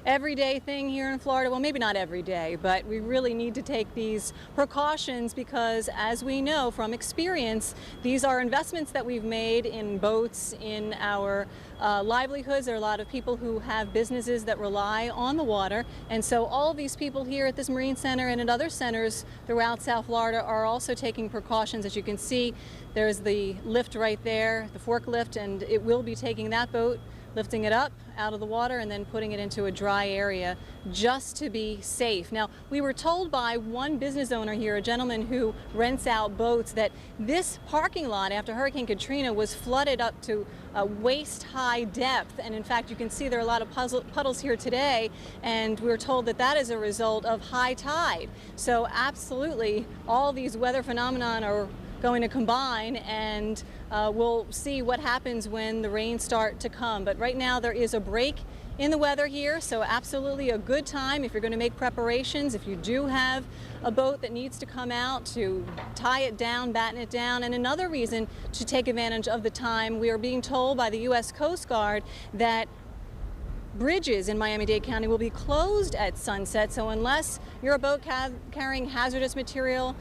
Everyday thing here in Florida. Well, maybe not every day, but we really need to take these precautions because, as we know from experience, these are investments that we've made in boats, in our livelihoods. There are a lot of people who have businesses that rely on the water, and so all of these people here at this Marine Center and at other centers throughout South Florida are also taking precautions. As you can see, there's the lift right there, the forklift, and it will be taking that boat, lifting it up out of the water and then putting it into a dry area just to be safe. Now, we were told by one business owner here, a gentleman who rents out boats, that this parking lot after Hurricane Katrina was flooded up to a waist-high depth. And in fact, you can see there are a lot of puddles here today, and we were told that that is a result of high tide. So absolutely, all these weather phenomena are going to combine, and we'll see what happens when the rains start to come. But right now there is a break in the weather here, so absolutely a good time if you're going to make preparations. If you do have a boat that needs to come out, to tie it down, batten it down. And another reason to take advantage of the time, we are being told by the U.S. Coast Guard that bridges in Miami-Dade County will be closed at sunset, so unless you're a boat carrying hazardous material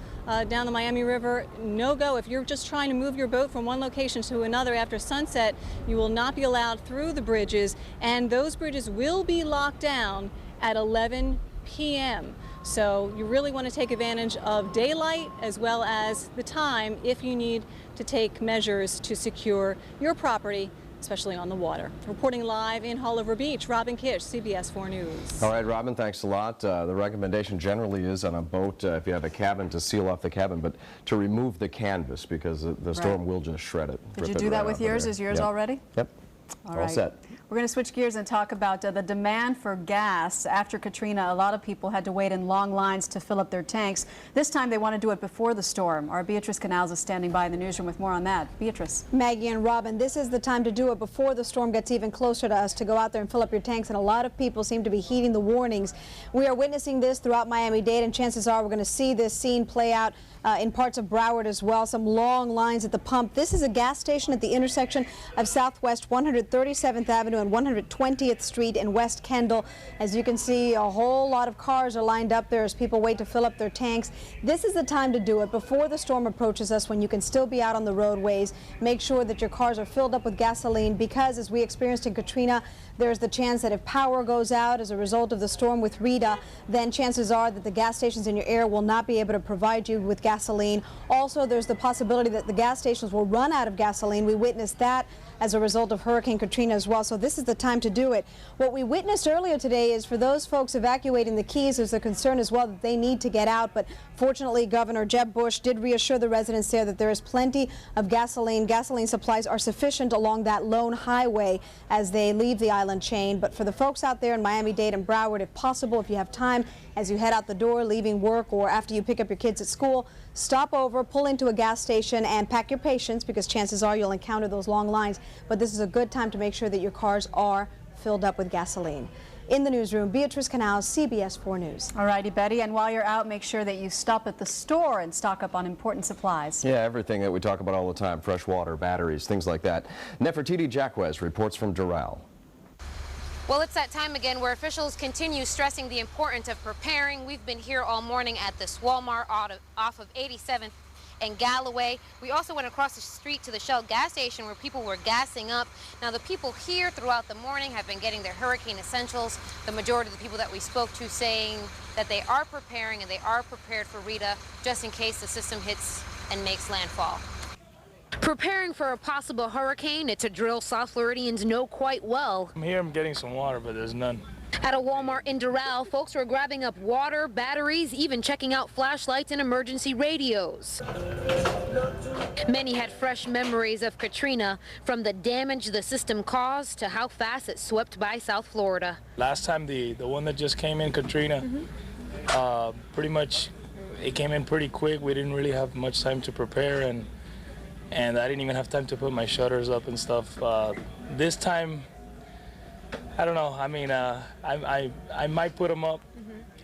down the Miami River, no go. If you're just trying to move your boat from one location to another after sunset, you will not be allowed through the bridges, and those bridges will be locked down at 11 p.m. So you really want to take advantage of daylight as well as the time if you need to take measures to secure your property, especially on the water. Reporting live in Hullover Beach, Robin Kish, CBS 4 News. All right, Robin, thanks a lot. The recommendation generally is on a boat, if you have a cabin, to seal off the cabin, but to remove the canvas because the storm will just shred it. Did you do that with yours? Is yours already? Yep. All set. We're going to switch gears and talk about the demand for gas. After Katrina, a lot of people had to wait in long lines to fill up their tanks. This time they want to do it before the storm. Our Beatrice Canals is standing by in the newsroom with more on that. Beatrice. Maggie and Robin, this is the time to do it before the storm gets even closer to us, to go out there and fill up your tanks, and a lot of people seem to be heeding the warnings. We are witnessing this throughout Miami-Dade, and chances are we're going to see this scene play out in parts of Broward as well. Some long lines at the pump. This is a gas station at the intersection of Southwest 137th Avenue on 120th Street in West Kendall. As you can see, a whole lot of cars are lined up there as people wait to fill up their tanks. This is the time to do it before the storm approaches us, when you can still be out on the roadways. Make sure that your cars are filled up with gasoline, because as we experienced in Katrina, there's the chance that if power goes out as a result of the storm with Rita, then chances are that the gas stations in your area will not be able to provide you with gasoline. Also, there's the possibility that the gas stations will run out of gasoline. We witnessed that as a result of Hurricane Katrina as well, so this is the time to do it. What we witnessed earlier today is for those folks evacuating the Keys, there's a concern as well that they need to get out, but fortunately Governor Jeb Bush did reassure the residents there that there is plenty of gasoline. Gasoline supplies are sufficient along that lone highway as they leave the island chain. But for the folks out there in Miami-Dade and Broward, if possible, if you have time as you head out the door leaving work or after you pick up your kids at school, stop over, pull into a gas station and pack your patience, because chances are you'll encounter those long lines. But this is a good time to make sure that your cars are filled up with gasoline. In the newsroom, Beatrice Canals, CBS 4 News. All righty, Betty. And while you're out, make sure that you stop at the store and stock up on important supplies. Yeah, everything that we talk about all the time, fresh water, batteries, things like that. Nefertiti Jacquez reports from Doral. Well, it's that time again where officials continue stressing the importance of preparing. We've been here all morning at this Walmart off of 87th and Galloway. We also went across the street to the Shell gas station where people were gassing up. Now, the people here throughout the morning have been getting their hurricane essentials. The majority of the people that we spoke to saying that they are preparing and they are prepared for Rita just in case the system hits and makes landfall. Preparing for a possible hurricane, it's a drill South Floridians know quite well. I'm here, I'm getting some water, but there's none. At a Walmart in Doral, folks were grabbing up water, batteries, even checking out flashlights and emergency radios. Many had fresh memories of Katrina, from the damage the system caused to how fast it swept by South Florida. Last time, the one that just came in, Katrina, pretty much it came in pretty quick. We didn't really have much time to prepare, and I didn't even have time to put my shutters up and stuff. This time, I don't know. I mean, I might put them up.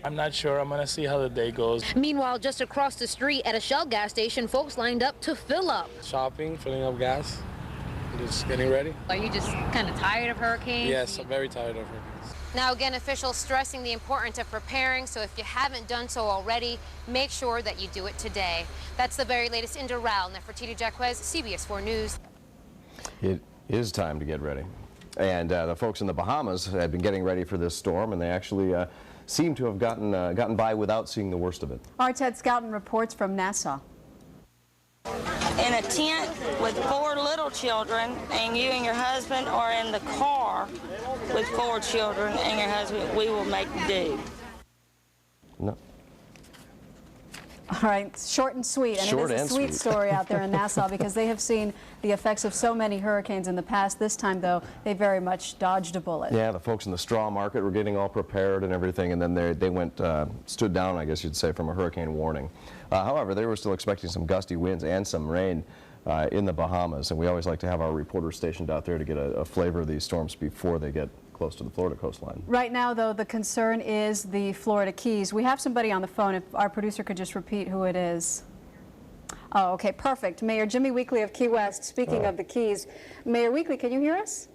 I'm not sure. I'm going to see how the day goes. Meanwhile, just across the street at a Shell gas station, folks lined up to fill up. Shopping, filling up gas, just getting ready. Are you just kind of tired of hurricanes? Yes, I'm very tired of hurricanes. Now, again, officials stressing the importance of preparing, so if you haven't done so already, make sure that you do it today. That's the very latest in Doral. Nefertiti Jacquez, CBS 4 News. It is time to get ready. And the folks in the Bahamas have been getting ready for this storm, and they actually seem to have gotten by without seeing the worst of it. Our Ted Scouten reports from Nassau. In a tent with 4 little children, and you and your husband are in the car with 4 children and your husband, we will make do. No. All right, short and sweet. And Short it is a and sweet sweet. story out there in Nassau, because they have seen the effects of so many hurricanes in the past. This time, though, they very much dodged a bullet. Yeah, the folks in the straw market were getting all prepared and everything, and then they went, stood down, I guess you'd say, from a hurricane warning. However, they were still expecting some gusty winds and some rain in the Bahamas, and we always like to have our reporters stationed out there to get a flavor of these storms before they get close to the Florida coastline. Right now, though, the concern is the Florida Keys. We have somebody on the phone. If our producer could just repeat who it is. Oh, okay, perfect. Mayor Jimmy Weekley of Key West. Speaking of the Keys, Mayor Weekley, can you hear us?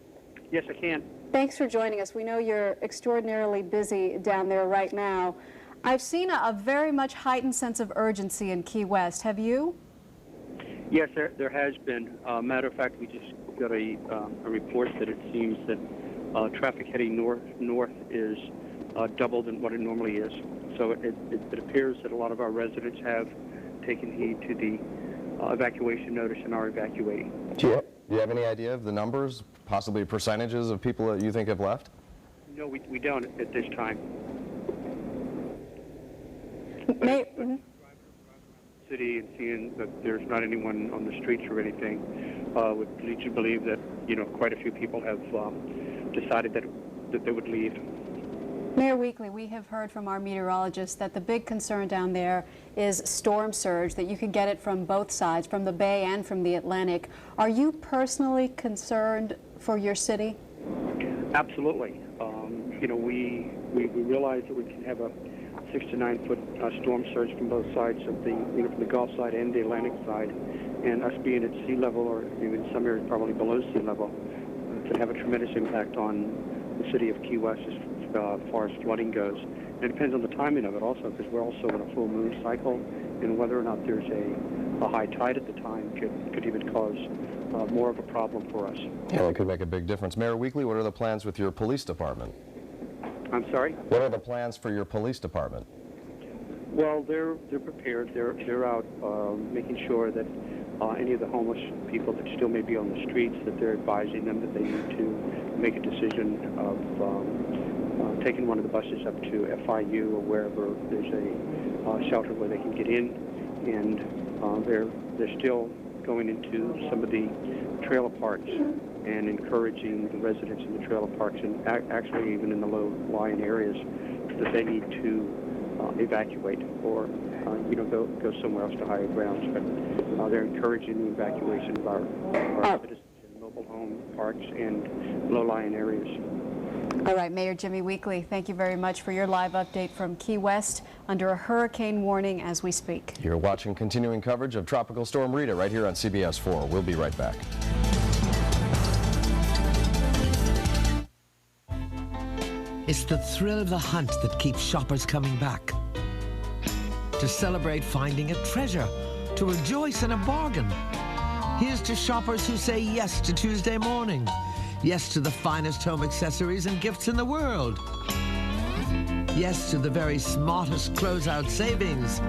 Yes, I can. Thanks for joining us. We know you're extraordinarily busy down there right now. I've seen a very much heightened sense of urgency in Key West. Have you? Yes, there has been. Matter of fact, we just got a report that it seems that traffic heading north is double than what it normally is. So it appears that a lot of our residents have taken heed to the evacuation notice and are evacuating. Do you have any idea of the numbers, possibly percentages of people that you think have left? No, we don't at this time. City and seeing that there's not anyone on the streets or anything would lead you to believe that, you know, quite a few people have decided that they would leave. Mayor Weekley, we have heard from our meteorologists that the big concern down there is storm surge, that you could get it from both sides, from the Bay and from the Atlantic. Are you personally concerned for your city? Absolutely. You know, we realize that we can have a 6 to 9 foot storm surge from both sides of the, you know, from the Gulf side and the Atlantic side, and us being at sea level, or even some areas probably below sea level, could have a tremendous impact on the city of Key West as far as flooding goes. And it depends on the timing of it also, because we're also in a full moon cycle, and whether or not there's a high tide at the time could even cause more of a problem for us. Yeah, it could make a big difference. Mayor Weekly, what are the plans with your police department? I'm sorry? What are the plans for your police department? Well, they're prepared. They're out making sure that any of the homeless people that still may be on the streets, that they're advising them that they need to make a decision of taking one of the buses up to FIU or wherever there's a shelter where they can get in, and they're still going into some of the trailer parks and encouraging the residents in the trailer parks, and actually even in the low-lying areas, that they need to evacuate or go somewhere else to higher grounds. But they're encouraging the evacuation of our citizens in mobile home parks and low-lying areas. All right, Mayor Jimmy Weekly, thank you very much for your live update from Key West under a hurricane warning as we speak. You're watching continuing coverage of Tropical Storm Rita right here on CBS 4. We'll be right back. It's the thrill of the hunt that keeps shoppers coming back. To celebrate finding a treasure, to rejoice in a bargain. Here's to shoppers who say yes to Tuesday morning. Yes to the finest home accessories and gifts in the world. Yes to the very smartest closeout savings.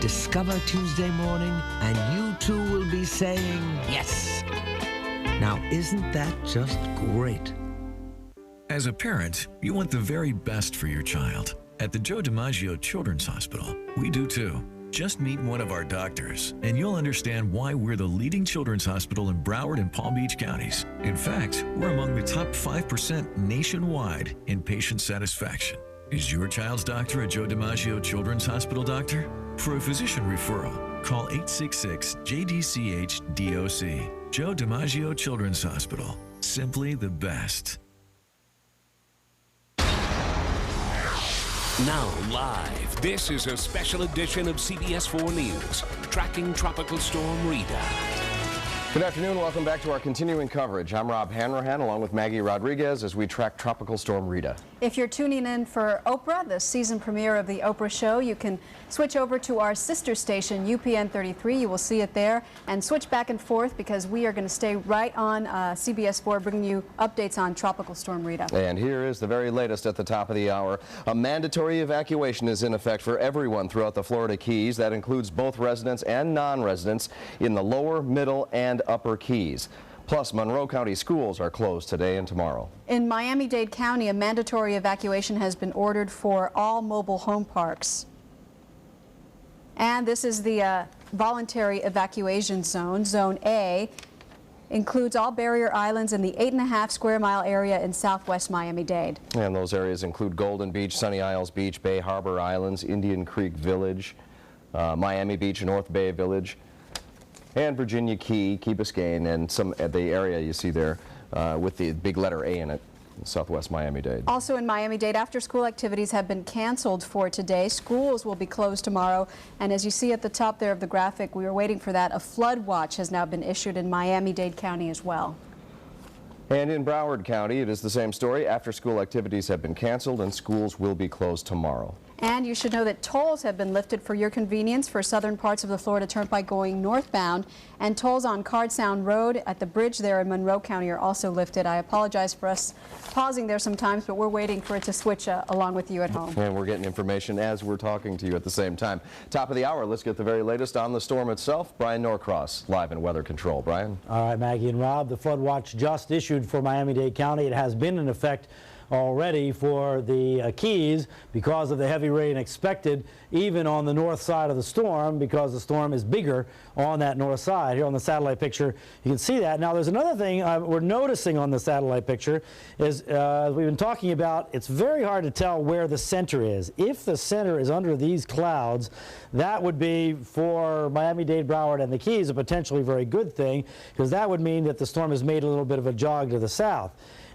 Discover Tuesday morning and you too will be saying yes. Now, isn't that just great? As a parent, you want the very best for your child. At the Joe DiMaggio Children's Hospital, we do too. Just meet one of our doctors, and you'll understand why we're the leading children's hospital in Broward and Palm Beach counties. In fact, we're among the top 5% nationwide in patient satisfaction. Is your child's doctor a Joe DiMaggio Children's Hospital doctor? For a physician referral, call 866-JDCH-DOC. Joe DiMaggio Children's Hospital. Simply the best. Now live, this is a special edition of CBS 4 News, tracking Tropical Storm Rita. Good afternoon. Welcome back to our continuing coverage. I'm Rob Hanrahan along with Maggie Rodriguez as we track Tropical Storm Rita. If you're tuning in for Oprah, the season premiere of The Oprah Show, you can switch over to our sister station, UPN 33. You will see it there, and switch back and forth because we are going to stay right on CBS 4, bringing you updates on Tropical Storm Rita. And here is the very latest at the top of the hour. A mandatory evacuation is in effect for everyone throughout the Florida Keys. That includes both residents and non-residents in the lower, middle, and upper Keys. Plus, Monroe County schools are closed today and tomorrow. In Miami-Dade County, a mandatory evacuation has been ordered for all mobile home parks. And this is the voluntary evacuation zone. Zone A includes all barrier islands in the 8.5 square mile area in southwest Miami-Dade. And those areas include Golden Beach, Sunny Isles Beach, Bay Harbor Islands, Indian Creek Village, Miami Beach, North Bay Village, and Virginia Key, Key Biscayne, and some the area you see there with the big letter A in it, southwest Miami-Dade. Also in Miami-Dade, after-school activities have been canceled for today. Schools will be closed tomorrow, and as you see at the top there of the graphic, we were waiting for that. A flood watch has now been issued in Miami-Dade County as well. And in Broward County, it is the same story. After-school activities have been canceled, and schools will be closed tomorrow. And you should know that tolls have been lifted for your convenience for southern parts of the Florida Turnpike going northbound, and tolls on Card Sound Road at the bridge there in Monroe County are also lifted. I apologize for us pausing there sometimes, but we're waiting for it to switch along with you at home. And we're getting information as we're talking to you at the same time. Top of the hour, let's get the very latest on the storm itself. Brian Norcross, live in Weather Control. Brian? All right, Maggie and Rob, the flood watch just issued for Miami-Dade County. It has been in effect already for the Keys because of the heavy rain expected even on the north side of the storm, because the storm is bigger on that north side. Here on the satellite picture you can see that. Now there's another thing we're noticing on the satellite picture is as we've been talking about, it's very hard to tell where the center is. If the center is under these clouds, that would be for Miami-Dade, Broward, and the Keys a potentially very good thing, because that would mean that the storm has made a little bit of a jog to the south.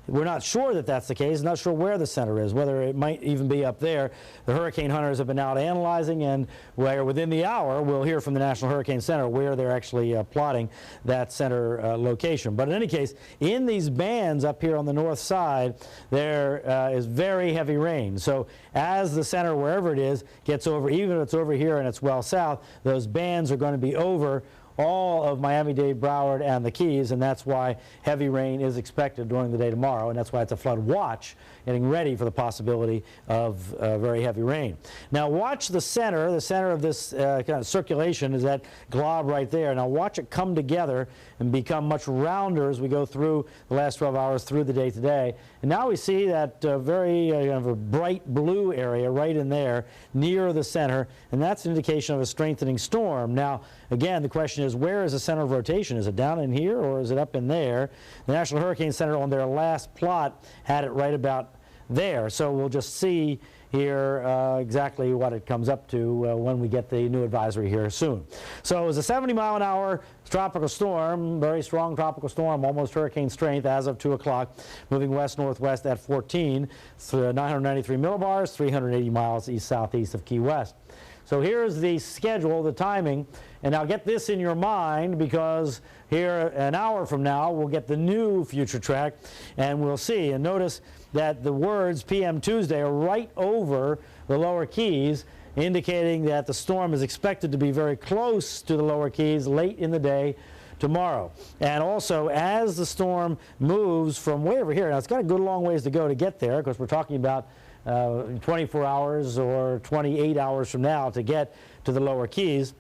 We're not sure that that's the case, not sure where the center is, whether it might even be up there. The hurricane hunters have been out analyzing, and where within the hour we'll hear from the National Hurricane Center where they're actually plotting that center location. But in any case, in these bands up here on the north side, there is very heavy rain. So as the center, wherever it is, gets over, even if it's over here and it's well south, those bands are going to be over all of Miami-Dade, Broward, and the Keys, and that's why heavy rain is expected during the day tomorrow, and that's why it's a flood watch, getting ready for the possibility of very heavy rain. Now watch the center of this kind of circulation is that glob right there. Now watch it come together and become much rounder as we go through the last 12 hours through the day today. And now we see that very kind of a bright blue area right in there near the center, and that's an indication of a strengthening storm. Now again, the question is, where is the center of rotation? Is it down in here or is it up in there? The National Hurricane Center on their last plot had it right about there. So we'll just see here exactly what it comes up to when we get the new advisory here soon. So it was a 70-mile-an-hour tropical storm, very strong tropical storm, almost hurricane strength as of 2 o'clock, moving west-northwest at 14, 993 millibars, 380 miles east-southeast of Key West. So here's the schedule, the timing, and now get this in your mind, because here an hour from now we'll get the new future track and we'll see. And notice that the words PM Tuesday are right over the lower Keys, indicating that the storm is expected to be very close to the lower Keys late in the day tomorrow. And also, as the storm moves from way over here, now it's got a good long ways to go to get there, because we're talking about 24 hours or 28 hours from now to get to the lower Keys.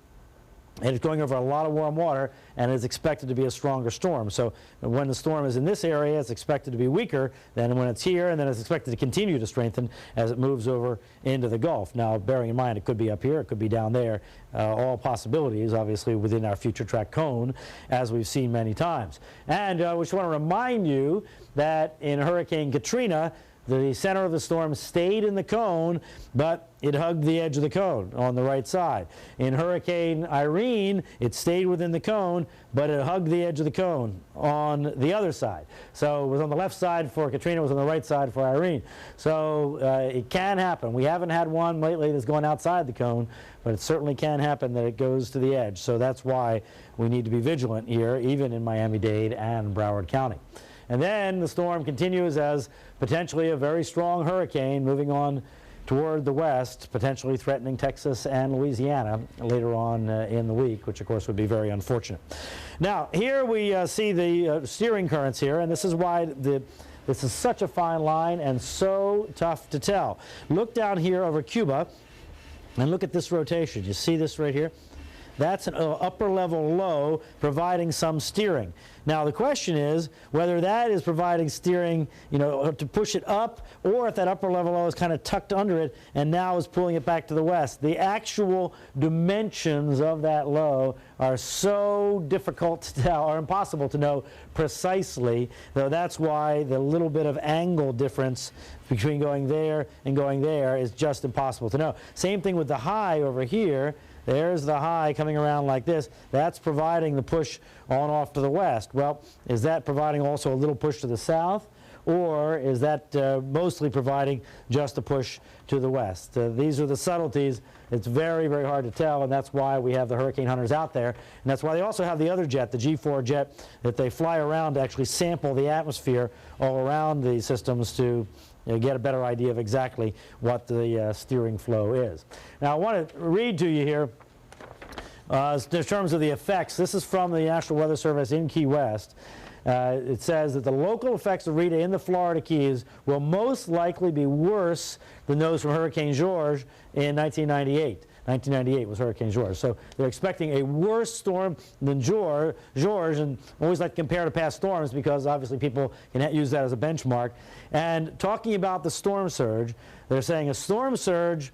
And it's going over a lot of warm water, and is expected to be a stronger storm. So when the storm is in this area, it's expected to be weaker than when it's here, and then it's expected to continue to strengthen as it moves over into the Gulf. Now, bearing in mind, it could be up here, it could be down there. All possibilities, obviously, within our future track cone, as we've seen many times. And we just want to remind you that in Hurricane Katrina, the center of the storm stayed in the cone, but it hugged the edge of the cone on the right side. In Hurricane Irene, it stayed within the cone, but it hugged the edge of the cone on the other side. So it was on the left side for Katrina, it was on the right side for Irene. So it can happen. We haven't had one lately that's gone outside the cone, but it certainly can happen that it goes to the edge. So that's why we need to be vigilant here, even in Miami-Dade and Broward County. And then the storm continues as potentially a very strong hurricane moving on toward the west, potentially threatening Texas and Louisiana later on in the week, which of course would be very unfortunate. Now here we see the steering currents here, and this is why this is such a fine line and so tough to tell. Look down here over Cuba and look at this rotation. You see this right here? That's an upper level low providing some steering. Now the question is whether that is providing steering, you know, to push it up, or if that upper level low is kind of tucked under it and now is pulling it back to the west. The actual dimensions of that low are so difficult to tell, or impossible to know precisely, though that's why the little bit of angle difference between going there and going there is just impossible to know. Same thing with the high over here. There's the high coming around like this. That's providing the push on off to the west. Well, is that providing also a little push to the south, or is that mostly providing just a push to the west? These are the subtleties. It's very, very hard to tell, and that's why we have the hurricane hunters out there. And that's why they also have the other jet, the G4 jet, that they fly around to actually sample the atmosphere all around the systems to get a better idea of exactly what the steering flow is. Now I want to read to you here in terms of the effects. This is from the National Weather Service in Key West. It says that the local effects of Rita in the Florida Keys will most likely be worse than those from Hurricane George in 1998. 1998 was Hurricane George. So they're expecting a worse storm than George, and I always like to compare to past storms because obviously people can use that as a benchmark. And talking about the storm surge, they're saying a storm surge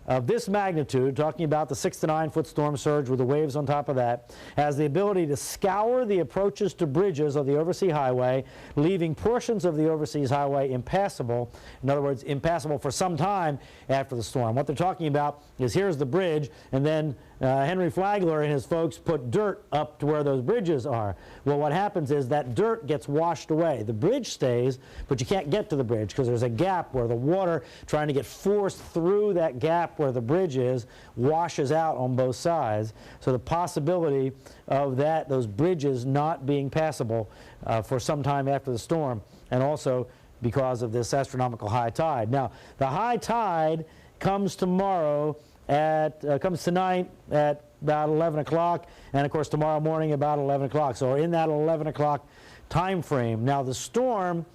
of this magnitude, talking about the 6 to 9 foot storm surge with the waves on top of that, has the ability to scour the approaches to bridges of the overseas highway, leaving portions of the overseas highway impassable. In other words, impassable for some time after the storm. What they're talking about is here's the bridge, and then Henry Flagler and his folks put dirt up to where those bridges are. Well, what happens is that dirt gets washed away. The bridge stays, but you can't get to the bridge because there's a gap where the water trying to get forced through that gap where the bridge is washes out on both sides. So the possibility of those bridges not being passable for some time after the storm, and also because of this astronomical high tide. Now, the high tide comes tomorrow comes tonight at about 11 o'clock, and of course tomorrow morning about 11 o'clock. So we're in that 11 o'clock time frame. Now the storm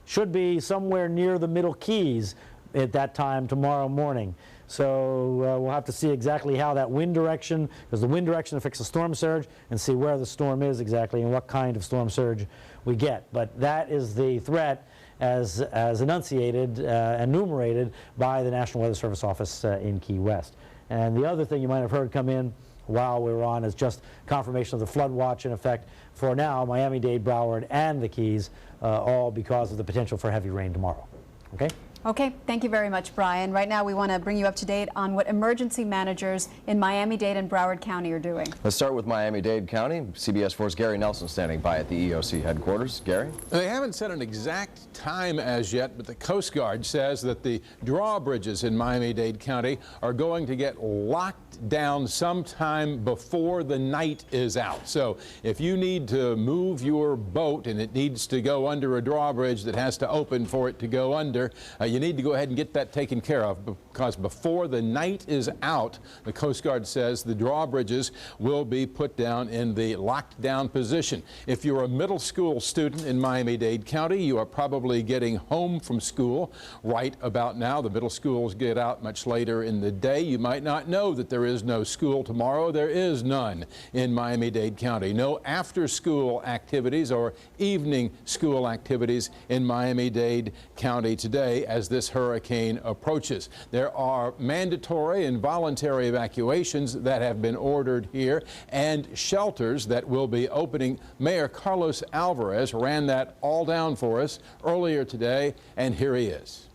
should be somewhere near the Middle Keys at that time tomorrow morning. So we'll have to see exactly how that wind direction, because the wind direction affects the storm surge, and see where the storm is exactly and what kind of storm surge we get. But that is the threat as enunciated and enumerated by the National Weather Service office in Key West. And the other thing you might have heard come in while we were on is just confirmation of the flood watch in effect for now, Miami-Dade, Broward, and the Keys, all because of the potential for heavy rain tomorrow. Okay? Okay, thank you very much, Brian. Right now we want to bring you up to date on what emergency managers in Miami-Dade and Broward County are doing. Let's start with Miami-Dade County. CBS 4's Gary Nelson standing by at the EOC headquarters. Gary? They haven't set an exact time as yet, but the Coast Guard says that the drawbridges in Miami-Dade County are going to get locked down sometime before the night is out. So if you need to move your boat and it needs to go under a drawbridge that has to open for it to go under, you need to go ahead and get that taken care of, because before the night is out, the Coast Guard says the drawbridges will be put down in the locked down position. If you're a middle school student in Miami-Dade County, you are probably getting home from school right about now. The middle schools get out much later in the day. You might not know that there is no school tomorrow. There is none in Miami-Dade County. No after-school activities or evening school activities in Miami-Dade County today as this hurricane approaches. There are mandatory and voluntary evacuations that have been ordered here, and shelters that will be opening. Mayor Carlos Alvarez ran that all down for us earlier today, and here he is.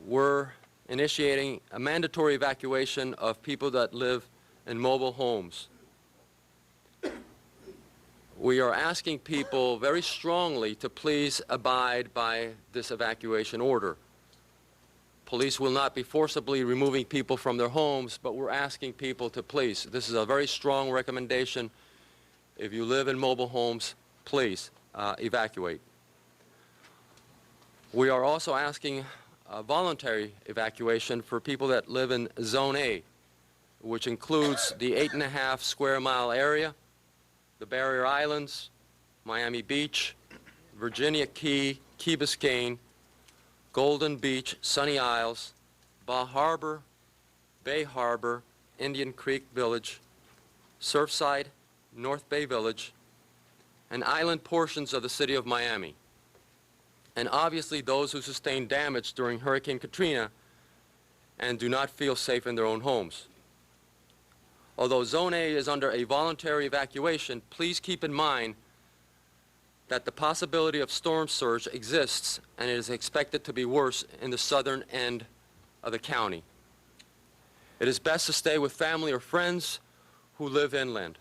We're initiating a mandatory evacuation of people that live in mobile homes. We are asking people very strongly to please abide by this evacuation order. Police will not be forcibly removing people from their homes, but we're asking people to please. This is a very strong recommendation. If you live in mobile homes, please evacuate. We are also asking a voluntary evacuation for people that live in Zone A, which includes the 8.5 square mile area, the Barrier Islands, Miami Beach, Virginia Key, Key Biscayne, Golden Beach, Sunny Isles, Bar Harbor, Bay Harbor, Indian Creek Village, Surfside, North Bay Village, and island portions of the city of Miami. And obviously those who sustained damage during Hurricane Katrina and do not feel safe in their own homes. Although Zone A is under a voluntary evacuation, please keep in mind that the possibility of storm surge exists, and it is expected to be worse in the southern end of the county. It is best to stay with family or friends who live inland.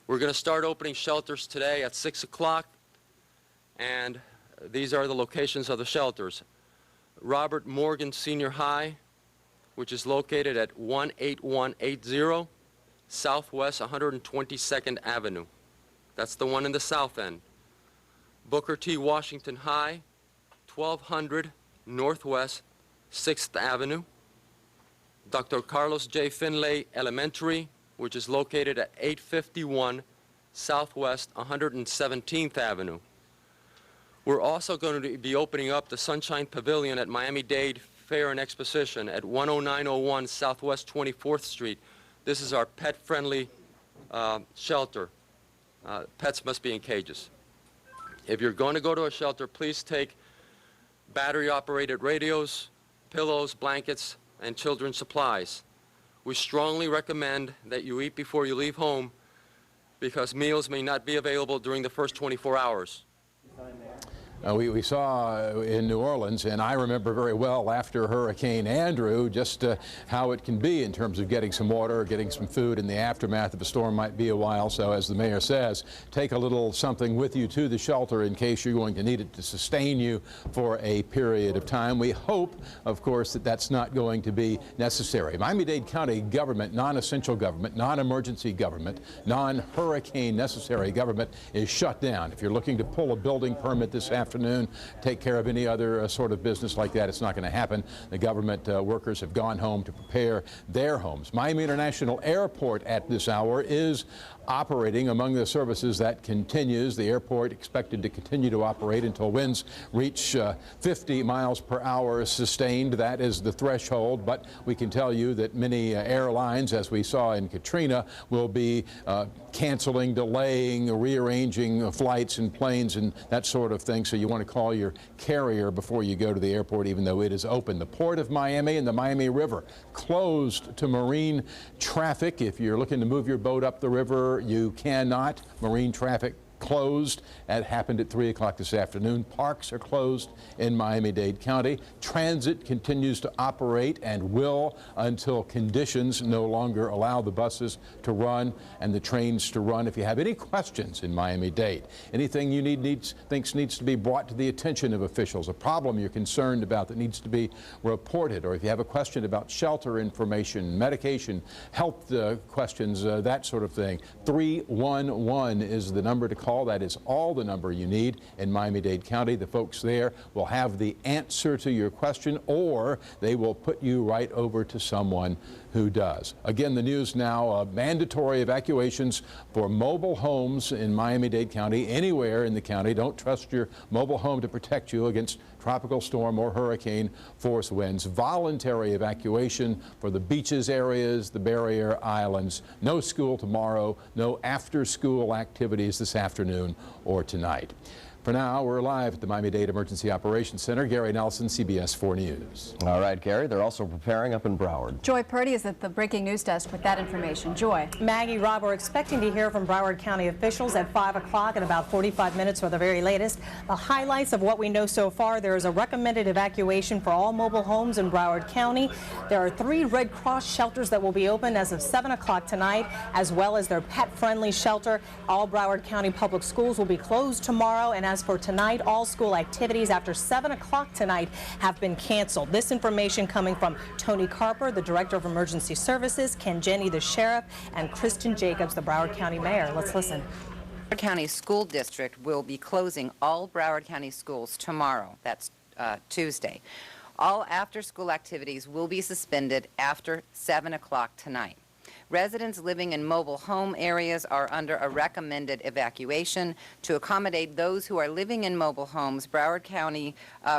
We're going to start opening shelters today at 6 o'clock, and these are the locations of the shelters. Robert Morgan Senior High, which is located at 18180 Southwest 122nd Avenue. That's the one in the south end. Booker T. Washington High, 1200 Northwest 6th Avenue. Dr. Carlos J. Finlay Elementary, which is located at 851 Southwest 117th Avenue. We're also going to be opening up the Sunshine Pavilion at Miami-Dade Fair and Exposition at 10901 Southwest 24th Street. This is our pet-friendly shelter. Pets must be in cages. If you're going to go to a shelter, please take battery-operated radios, pillows, blankets, and children's supplies. We strongly recommend that you eat before you leave home, because meals may not be available during the first 24 hours. We saw in New Orleans, and I remember very well after Hurricane Andrew, just how it can be in terms of getting some water, getting some food in the aftermath of a storm might be a while. So as the mayor says, take a little something with you to the shelter in case you're going to need it to sustain you for a period of time. We hope, of course, that that's not going to be necessary. Miami-Dade County government, non-essential government, non-emergency government, non-hurricane necessary government is shut down. If you're looking to pull a building permit this afternoon, take care of any other sort of business like that, it's not going to happen. The government workers have gone home to prepare their homes. Miami International Airport at this hour is operating. Among the services that continues, the airport expected to continue to operate until winds reach 50 miles per hour sustained. That is the threshold, but we can tell you that many airlines, as we saw in Katrina, will be canceling, delaying, rearranging flights and planes and that sort of thing. So you want to call your carrier before you go to the airport, even though it is open. The Port of Miami and the Miami River closed to marine traffic. If you're looking to move your boat up the river, you cannot. Marine traffic closed. That happened at 3 o'clock this afternoon. Parks are closed in Miami-Dade County. Transit continues to operate and will until conditions no longer allow the buses to run and the trains to run. If you have any questions in Miami-Dade, anything you thinks needs to be brought to the attention of officials, a problem you're concerned about that needs to be reported, or if you have a question about shelter information, medication, health questions, that sort of thing, 311 is the number to call. That is all the number you need in Miami-Dade County. The folks there will have the answer to your question, or they will put you right over to someone who does. Again, the news now, mandatory evacuations for mobile homes in Miami-Dade County, anywhere in the county. Don't trust your mobile home to protect you against tropical storm or hurricane force winds. Voluntary evacuation for the beaches areas, the barrier islands. No school tomorrow, no after-school activities this afternoon or tonight. For now, we're live at the Miami-Dade Emergency Operations Center. Gary Nelson, CBS 4 News. All right, Gary, they're also preparing up in Broward. Joy Purdy is at the breaking news desk with that information. Joy. Maggie, Rob, we're expecting to hear from Broward County officials at 5 o'clock in about 45 minutes for the very latest. The highlights of what we know so far: there is a recommended evacuation for all mobile homes in Broward County. There are 3 Red Cross shelters that will be open as of 7 o'clock tonight, as well as their pet-friendly shelter. All Broward County public schools will be closed tomorrow, and as for tonight, all school activities after 7 o'clock tonight have been canceled. This information coming from Tony Carper, the Director of Emergency Services, Ken Jenny, the Sheriff, and Kristen Jacobs, the Broward County Mayor. Let's listen. Broward County School District will be closing all Broward County schools tomorrow. That's Tuesday. All after-school activities will be suspended after 7 o'clock tonight. Residents living in mobile home areas are under a recommended evacuation. To accommodate those who are living in mobile homes, Broward County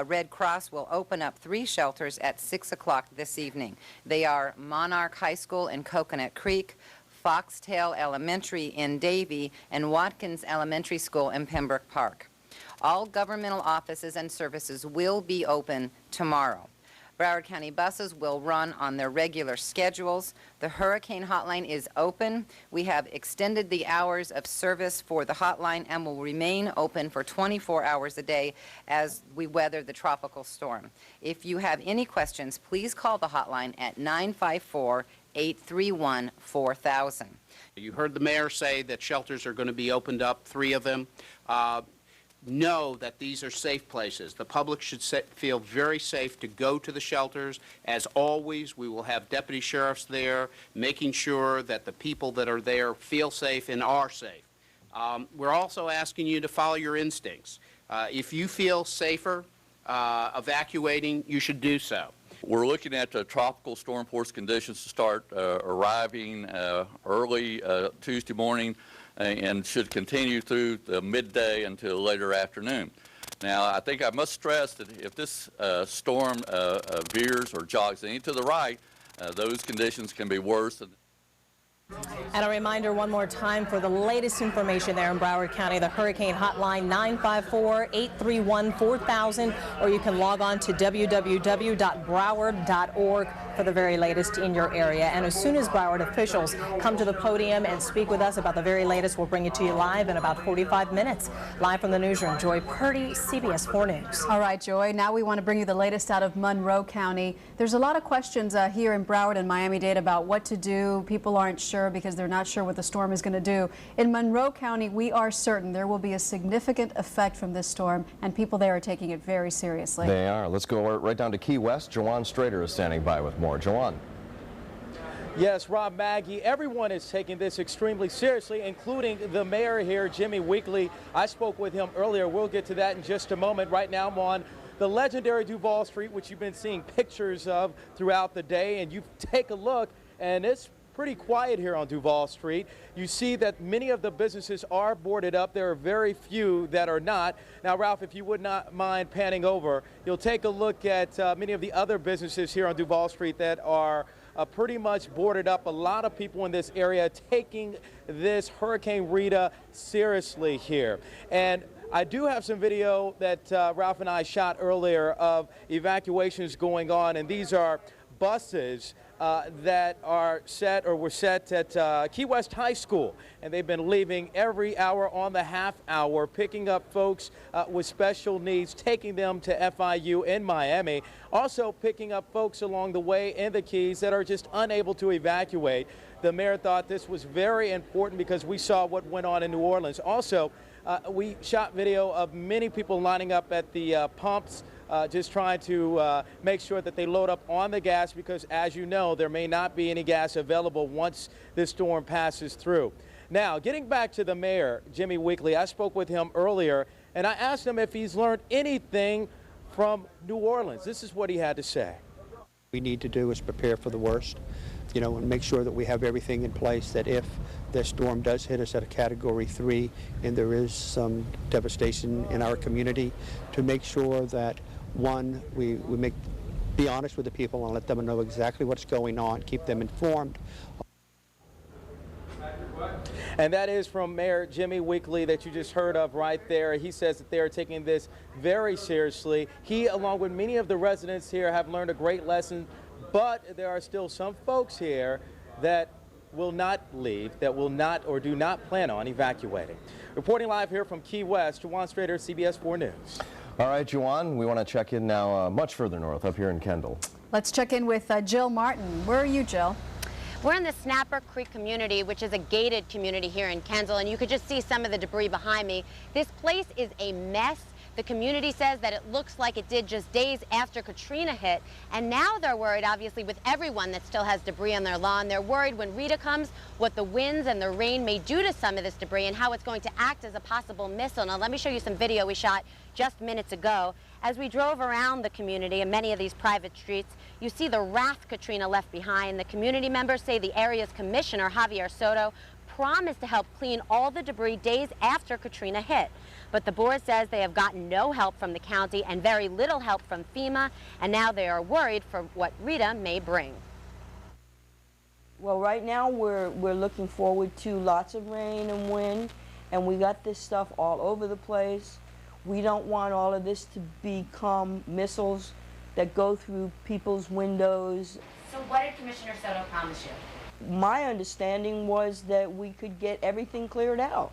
Red Cross will open up 3 shelters at 6 o'clock this evening. They are Monarch High School in Coconut Creek, Foxtail Elementary in Davie, and Watkins Elementary School in Pembroke Park. All governmental offices and services will be open tomorrow. Broward County buses will run on their regular schedules. The hurricane hotline is open. We have extended the hours of service for the hotline and will remain open for 24 hours a day as we weather the tropical storm. If you have any questions, please call the hotline at 954-831-4000. You heard the mayor say that shelters are going to be opened up, 3 of them. Know that these are safe places. The public should feel very safe to go to the shelters. As always, we will have deputy sheriffs there, making sure that the people that are there feel safe and are safe. We're also asking you to follow your instincts. If you feel safer evacuating, you should do so. We're looking at tropical storm force conditions to start arriving early Tuesday morning and should continue through the midday until later afternoon. Now, I think I must stress that if this storm veers or jogs any to the right, those conditions can be worse. And a reminder one more time for the latest information there in Broward County, the hurricane hotline 954-831-4000, or you can log on to www.broward.org for the very latest in your area. And as soon as Broward officials come to the podium and speak with us about the very latest, we'll bring it to you live in about 45 minutes. Live from the newsroom, Joy Purdy, CBS 4 News. All right, Joy, now we want to bring you the latest out of Monroe County. There's a lot of questions here in Broward and Miami-Dade about what to do. People aren't sure because they're not sure what the storm is going to do. In Monroe County, we are certain there will be a significant effect from this storm, and people there are taking it very seriously. They are. Let's go right down to Key West. Jawan Strader is standing by with more. Jawan. Yes, Rob, Maggie, everyone is taking this extremely seriously, including the mayor here, Jimmy Weekley. I spoke with him earlier. We'll get to that in just a moment. Right now I'm on the legendary Duval Street, which you've been seeing pictures of throughout the day, and you take a look, and it's pretty quiet here on Duval Street. You see that many of the businesses are boarded up. There are very few that are not. Now, Ralph, if you would not mind panning over, you'll take a look at many of the other businesses here on Duval Street that are pretty much boarded up. A lot of people in this area taking this Hurricane Rita seriously here. And I do have some video that Ralph and I shot earlier of evacuations going on, and these are buses that are set or were set at Key West High School, and they've been leaving every hour on the half hour, picking up folks with special needs, taking them to FIU in Miami, also picking up folks along the way in the Keys that are just unable to evacuate. The mayor thought this was very important because we saw what went on in New Orleans. Also, we shot video of many people lining up at the pumps, just trying to make sure that they load up on the gas because, as you know, there may not be any gas available once this storm passes through. Now, getting back to the mayor, Jimmy Weekley, I spoke with him earlier, and I asked him if he's learned anything from New Orleans. This is what he had to say. We need to do is prepare for the worst, you know, and make sure that we have everything in place that if the storm does hit us at a Category 3 and there is some devastation in our community, to make sure that, one, we be honest with the people and let them know exactly what's going on, keep them informed. And that is from Mayor Jimmy Weekley that you just heard of right there. He says that they are taking this very seriously. He, along with many of the residents here, have learned a great lesson, but there are still some folks here that will not leave, that will not or do not plan on evacuating. Reporting live here from Key West, Jawan Strader, CBS 4 News. All right, Jawan, we want to check in now much further north, up here in Kendall. Let's check in with Jill Martin. Where are you, Jill? We're in the Snapper Creek community, which is a gated community here in Kendall, and you could just see some of the debris behind me. This place is a mess. The community says that it looks like it did just days after Katrina hit, and now they're worried, obviously, with everyone that still has debris on their lawn. They're worried when Rita comes, what the winds and the rain may do to some of this debris and how it's going to act as a possible missile. Now, let me show you some video we shot just minutes ago. As we drove around the community and many of these private streets, you see the wrath Katrina left behind. The community members say the area's commissioner, Javier Soto, promised to help clean all the debris days after Katrina hit. But the board says they have gotten no help from the county and very little help from FEMA, and now they are worried for what Rita may bring. Well, right now we're looking forward to lots of rain and wind, and we got this stuff all over the place. We don't want all of this to become missiles that go through people's windows. So what did Commissioner Soto promise you? My understanding was that we could get everything cleared out.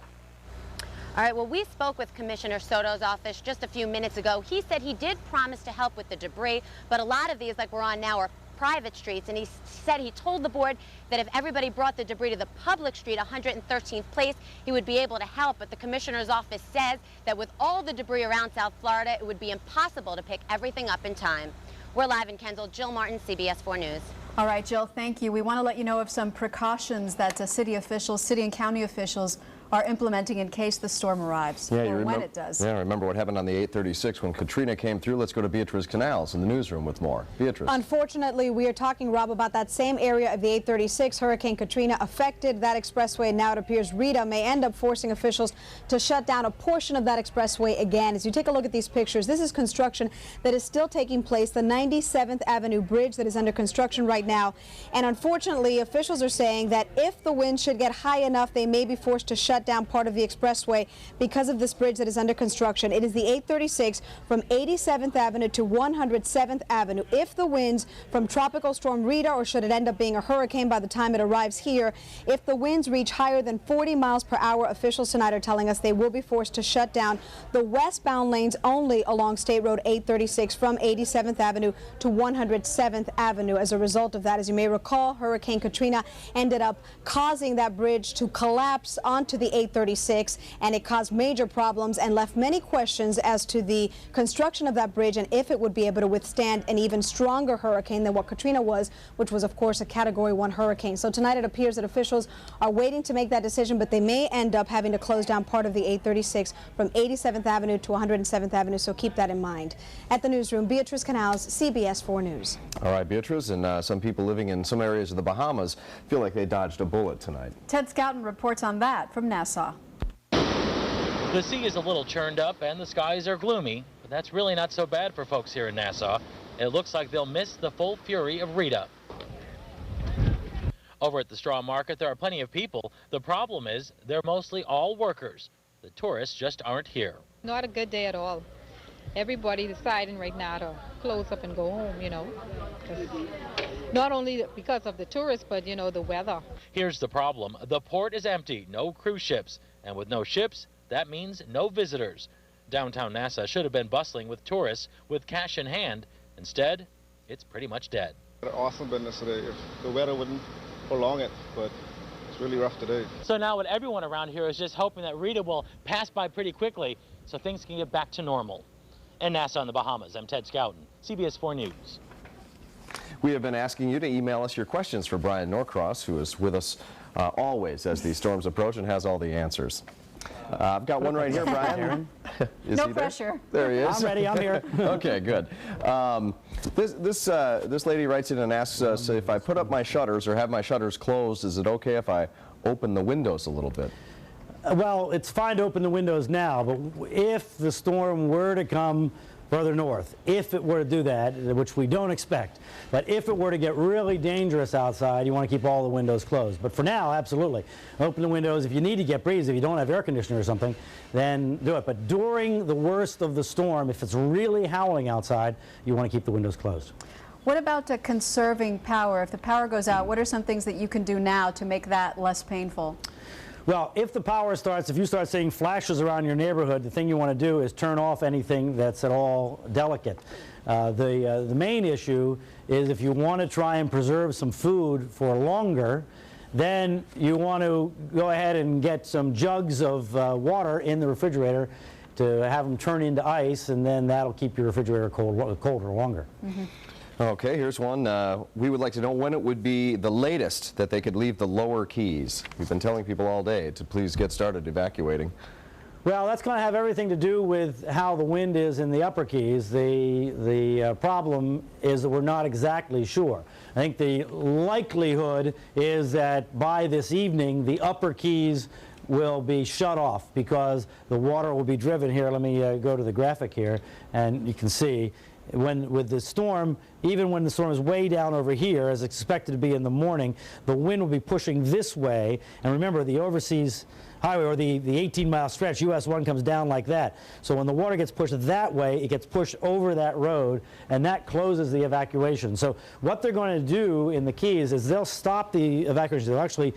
All right, well, we spoke with Commissioner Soto's office just a few minutes ago. He said he did promise to help with the debris, but a lot of these, like we're on now, are private streets, and he said he told the board that if everybody brought the debris to the public street, 113th place, he would be able to help. But the commissioner's office says that with all the debris around South Florida, it would be impossible to pick everything up in time. We're live in Kendall. Jill Martin, CBS 4 News. All right, Jill, thank you. We want to let you know of some precautions that city and county officials are implementing in case the storm arrives, or when it does. Yeah, remember what happened on the 836 when Katrina came through. Let's go to Beatrice Canals in the newsroom with more. Beatrice. Unfortunately, we are talking, Rob, about that same area of the 836. Hurricane Katrina affected that expressway. Now it appears Rita may end up forcing officials to shut down a portion of that expressway again. As you take a look at these pictures, this is construction that is still taking place, the 97th Avenue Bridge that is under construction right now. And unfortunately, officials are saying that if the wind should get high enough, they may be forced to shut shut down part of the expressway because of this bridge that is under construction. It is the 836 from 87th Avenue to 107th Avenue. If the winds from Tropical Storm Rita, or should it end up being a hurricane by the time it arrives here, if the winds reach higher than 40 miles per hour, officials tonight are telling us they will be forced to shut down the westbound lanes only along State Road 836 from 87th Avenue to 107th Avenue. As a result of that, as you may recall, Hurricane Katrina ended up causing that bridge to collapse onto the 836, and it caused major problems and left many questions as to the construction of that bridge and if it would be able to withstand an even stronger hurricane than what Katrina was, which was, of course, a Category 1 hurricane. So tonight it appears that officials are waiting to make that decision, but they may end up having to close down part of the 836 from 87th Avenue to 107th Avenue, so keep that in mind. At the newsroom, Beatrice Canals, CBS 4 News. All right, Beatrice, and some people living in some areas of the Bahamas feel like they dodged a bullet tonight. Ted Scouten reports on that from Nassau. The sea is a little churned up and the skies are gloomy, but that's really not so bad for folks here in Nassau. It looks like they'll miss the full fury of Rita. Over at the straw market, there are plenty of people. The problem is they're mostly all workers. The tourists just aren't here. Not a good day at all. Everybody deciding right now to close up and go home, you know. Not only because of the tourists, but, you know, the weather. Here's the problem. The port is empty, no cruise ships. And with no ships, that means no visitors. Downtown Nassau should have been bustling with tourists with cash in hand. Instead, it's pretty much dead. Awesome business today. If the weather wouldn't prolong it, but it's really rough today. So now what everyone around here is just hoping that Rita will pass by pretty quickly so things can get back to normal. In Nassau in the Bahamas, I'm Ted Scouten, CBS 4 News. We have been asking you to email us your questions for Brian Norcross, who is with us always as these storms approach and has all the answers. I've got one right here, Brian. No pressure. There he is. I'm ready. I'm here. Okay, good. This lady writes in and asks us, if I put up my shutters or have my shutters closed, is it okay if I open the windows a little bit? Well, it's fine to open the windows now, but if the storm were to come further north, if it were to do that, which we don't expect, but if it were to get really dangerous outside, you want to keep all the windows closed. But for now, absolutely. Open the windows. If you need to get breeze, if you don't have air conditioning or something, then do it. But during the worst of the storm, if it's really howling outside, you want to keep the windows closed. What about conserving power? If the power goes out, what are some things that you can do now to make that less painful? Well, if the power starts, if you start seeing flashes around your neighborhood, the thing you want to do is turn off anything that's at all delicate. The main issue is if you want to try and preserve some food for longer, then you want to go ahead and get some jugs of water in the refrigerator to have them turn into ice, and then that'll keep your refrigerator colder longer. Mm-hmm. Okay, here's one. We would like to know when it would be the latest that they could leave the lower keys. We've been telling people all day to please get started evacuating. Well, that's going to have everything to do with how the wind is in the upper keys. The problem is that we're not exactly sure. I think the likelihood is that by this evening, the upper keys will be shut off because the water will be driven here. Let me go to the graphic here, and you can see with the storm, even when the storm is way down over here, as expected to be in the morning, the wind will be pushing this way. And remember, the overseas highway, or the 18-mile stretch, US 1 comes down like that. So when the water gets pushed that way, it gets pushed over that road, and that closes the evacuation. So what they're going to do in the Keys is they'll stop the evacuation. They'll actually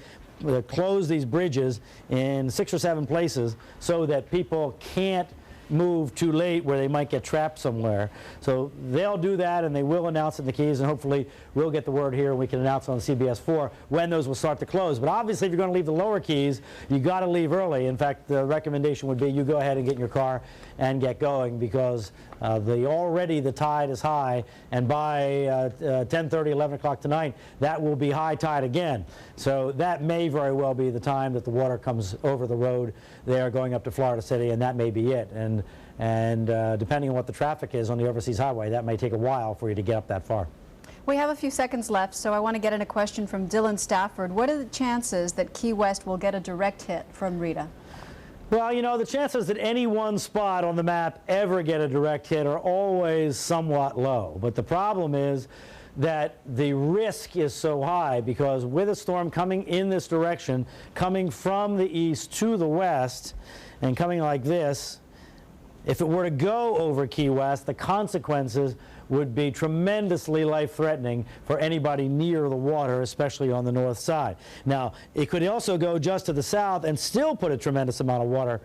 close these bridges in 6 or 7 places so that people can't move too late where they might get trapped somewhere. So they'll do that, and they will announce it in the Keys, and hopefully we'll get the word here and we can announce on CBS 4 when those will start to close. But obviously, if you're going to leave the lower Keys, you got to leave early. In fact, the recommendation would be you go ahead and get in your car and get going, because already the tide is high, and by 10:30, 11 o'clock tonight, that will be high tide again. So that may very well be the time that the water comes over the road there going up to Florida City, and that may be it. And depending on what the traffic is on the overseas highway, that may take a while for you to get up that far. We have a few seconds left, so I want to get in a question from Dylan Stafford. What are the chances that Key West will get a direct hit from Rita? Well, you know, the chances that any one spot on the map ever get a direct hit are always somewhat low. But the problem is that the risk is so high, because with a storm coming in this direction, coming from the east to the west, and coming like this, if it were to go over Key West, the consequences would be tremendously life-threatening for anybody near the water, especially on the north side. Now, it could also go just to the south and still put a tremendous amount of water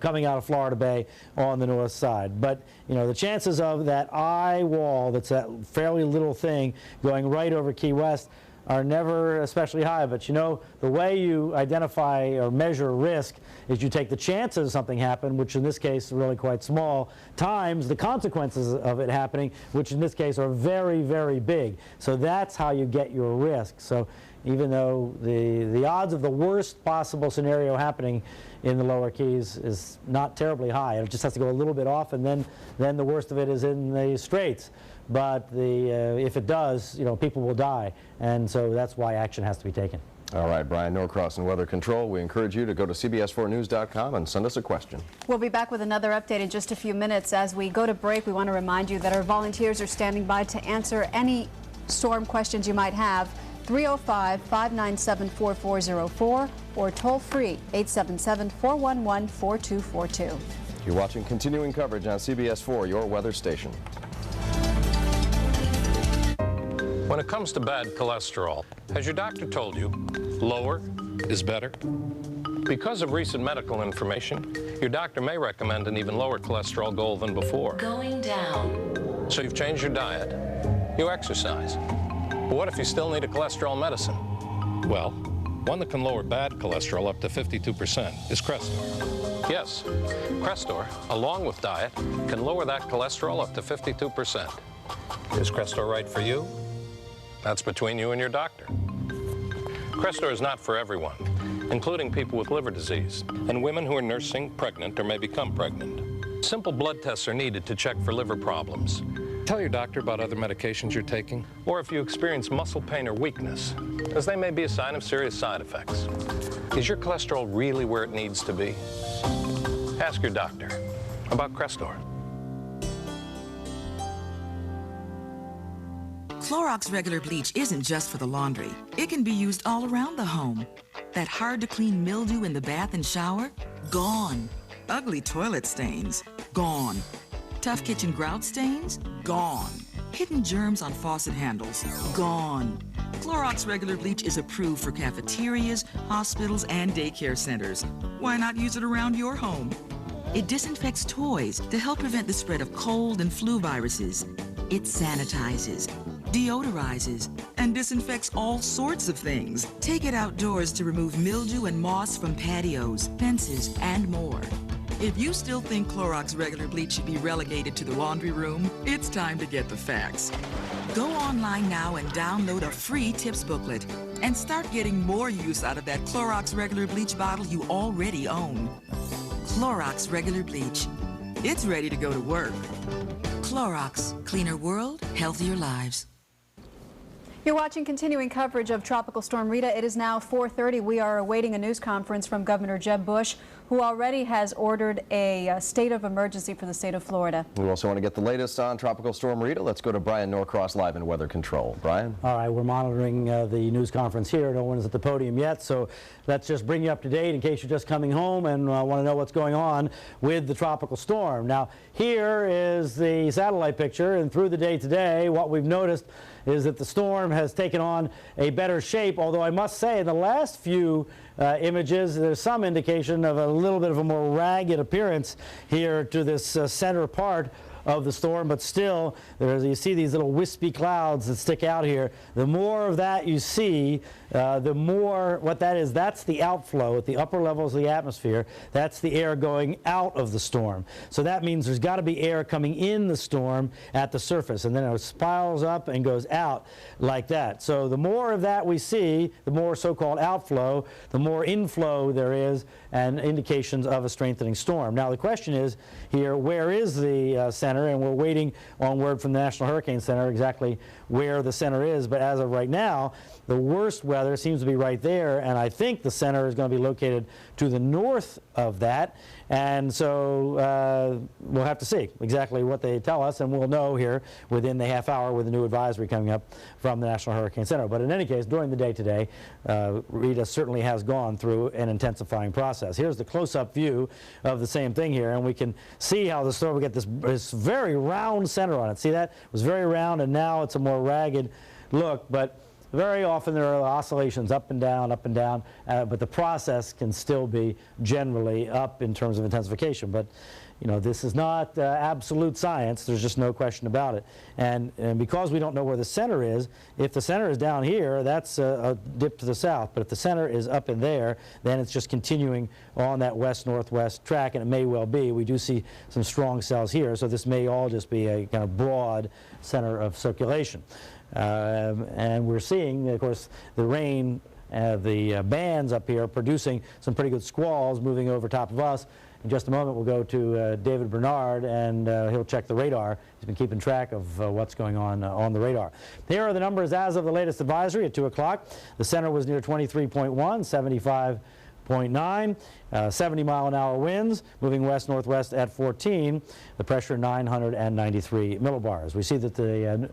coming out of Florida Bay on the north side. But, you know, the chances of that eye wall, that's that fairly little thing going right over Key West, are never especially high. But you know, the way you identify or measure risk is you take the chances of something happen, which in this case are really quite small, times the consequences of it happening, which in this case are very, very big. So that's how you get your risk. So even though the odds of the worst possible scenario happening in the lower Keys is not terribly high, it just has to go a little bit off, and then the worst of it is in the Straits. But if it does, you know, people will die, and so that's why action has to be taken. All right, Brian Norcross in Weather Control. We encourage you to go to CBS4News.com and send us a question. We'll be back with another update in just a few minutes. As we go to break, we want to remind you that our volunteers are standing by to answer any storm questions you might have. 305-597-4404 or toll free 877-411-4242. You're watching continuing coverage on CBS4, your weather station. When it comes to bad cholesterol, has your doctor told you lower is better? Because of recent medical information, your doctor may recommend an even lower cholesterol goal than before. Going down. So you've changed your diet, you exercise. But what if you still need a cholesterol medicine? Well, one that can lower bad cholesterol up to 52% is Crestor. Yes, Crestor, along with diet, can lower that cholesterol up to 52%. Is Crestor right for you? That's between you and your doctor. Crestor is not for everyone, including people with liver disease and women who are nursing, pregnant, or may become pregnant. Simple blood tests are needed to check for liver problems. Tell your doctor about other medications you're taking, or if you experience muscle pain or weakness, as they may be a sign of serious side effects. Is your cholesterol really where it needs to be? Ask your doctor about Crestor. Clorox regular bleach isn't just for the laundry. It can be used all around the home. That hard-to-clean mildew in the bath and shower? Gone. Ugly toilet stains? Gone. Tough kitchen grout stains? Gone. Hidden germs on faucet handles? Gone. Clorox regular bleach is approved for cafeterias, hospitals, and daycare centers. Why not use it around your home? It disinfects toys to help prevent the spread of cold and flu viruses. It sanitizes, deodorizes, and disinfects all sorts of things. Take it outdoors to remove mildew and moss from patios, fences, and more. If you still think Clorox regular bleach should be relegated to the laundry room, it's time to get the facts. Go online now and download a free tips booklet and start getting more use out of that Clorox regular bleach bottle you already own. Clorox regular bleach. It's ready to go to work. Clorox, cleaner world, healthier lives. You're watching continuing coverage of Tropical Storm Rita. It is now 4:30. We are awaiting a news conference from Governor Jeb Bush, who already has ordered a state of emergency for the state of Florida. We also want to get the latest on Tropical Storm Rita. Let's go to Brian Norcross live in Weather Control. Brian? All right, we're monitoring the news conference here. No one is at the podium yet, so let's just bring you up to date in case you're just coming home and want to know what's going on with the tropical storm. Now, here is the satellite picture, and through the day today, what we've noticed is that the storm has taken on a better shape, although I must say in the last few images there's some indication of a little bit of a more ragged appearance here to this center part of the storm, but still, you see these little wispy clouds that stick out here. The more of that you see, the more what that is, that's the outflow at the upper levels of the atmosphere. That's the air going out of the storm. So that means there's got to be air coming in the storm at the surface, and then it spirals up and goes out like that. So the more of that we see, the more so-called outflow, the more inflow there is, and indications of a strengthening storm. Now the question is here, where is the center? And we're waiting on word from the National Hurricane Center exactly where the center is. But as of right now, the worst weather weather seems to be right there, and I think the center is going to be located to the north of that. And so we'll have to see exactly what they tell us, and we'll know here within the half hour with a new advisory coming up from the National Hurricane Center. But in any case, during the day today, Rita certainly has gone through an intensifying process. Here's the close-up view of the same thing here, and we can see how the storm will get this very round center on it. See that? It was very round, and now it's a more ragged look, but very often there are oscillations up and down, but the process can still be generally up in terms of intensification. But you know, this is not absolute science. There's just no question about it. And because we don't know where the center is, if the center is down here, that's a dip to the south. But if the center is up in there, then it's just continuing on that west-northwest track, and it may well be. We do see some strong cells here, so this may all just be a kind of broad center of circulation. And we're seeing, of course, the rain, the bands up here producing some pretty good squalls moving over top of us. In just a moment, we'll go to David Bernard, and he'll check the radar. He's been keeping track of what's going on the radar. Here are the numbers as of the latest advisory at 2 o'clock. The center was near 23.1, 75.9, 70-mile-an-hour winds, moving west-northwest at 14. The pressure 993 millibars. We see that the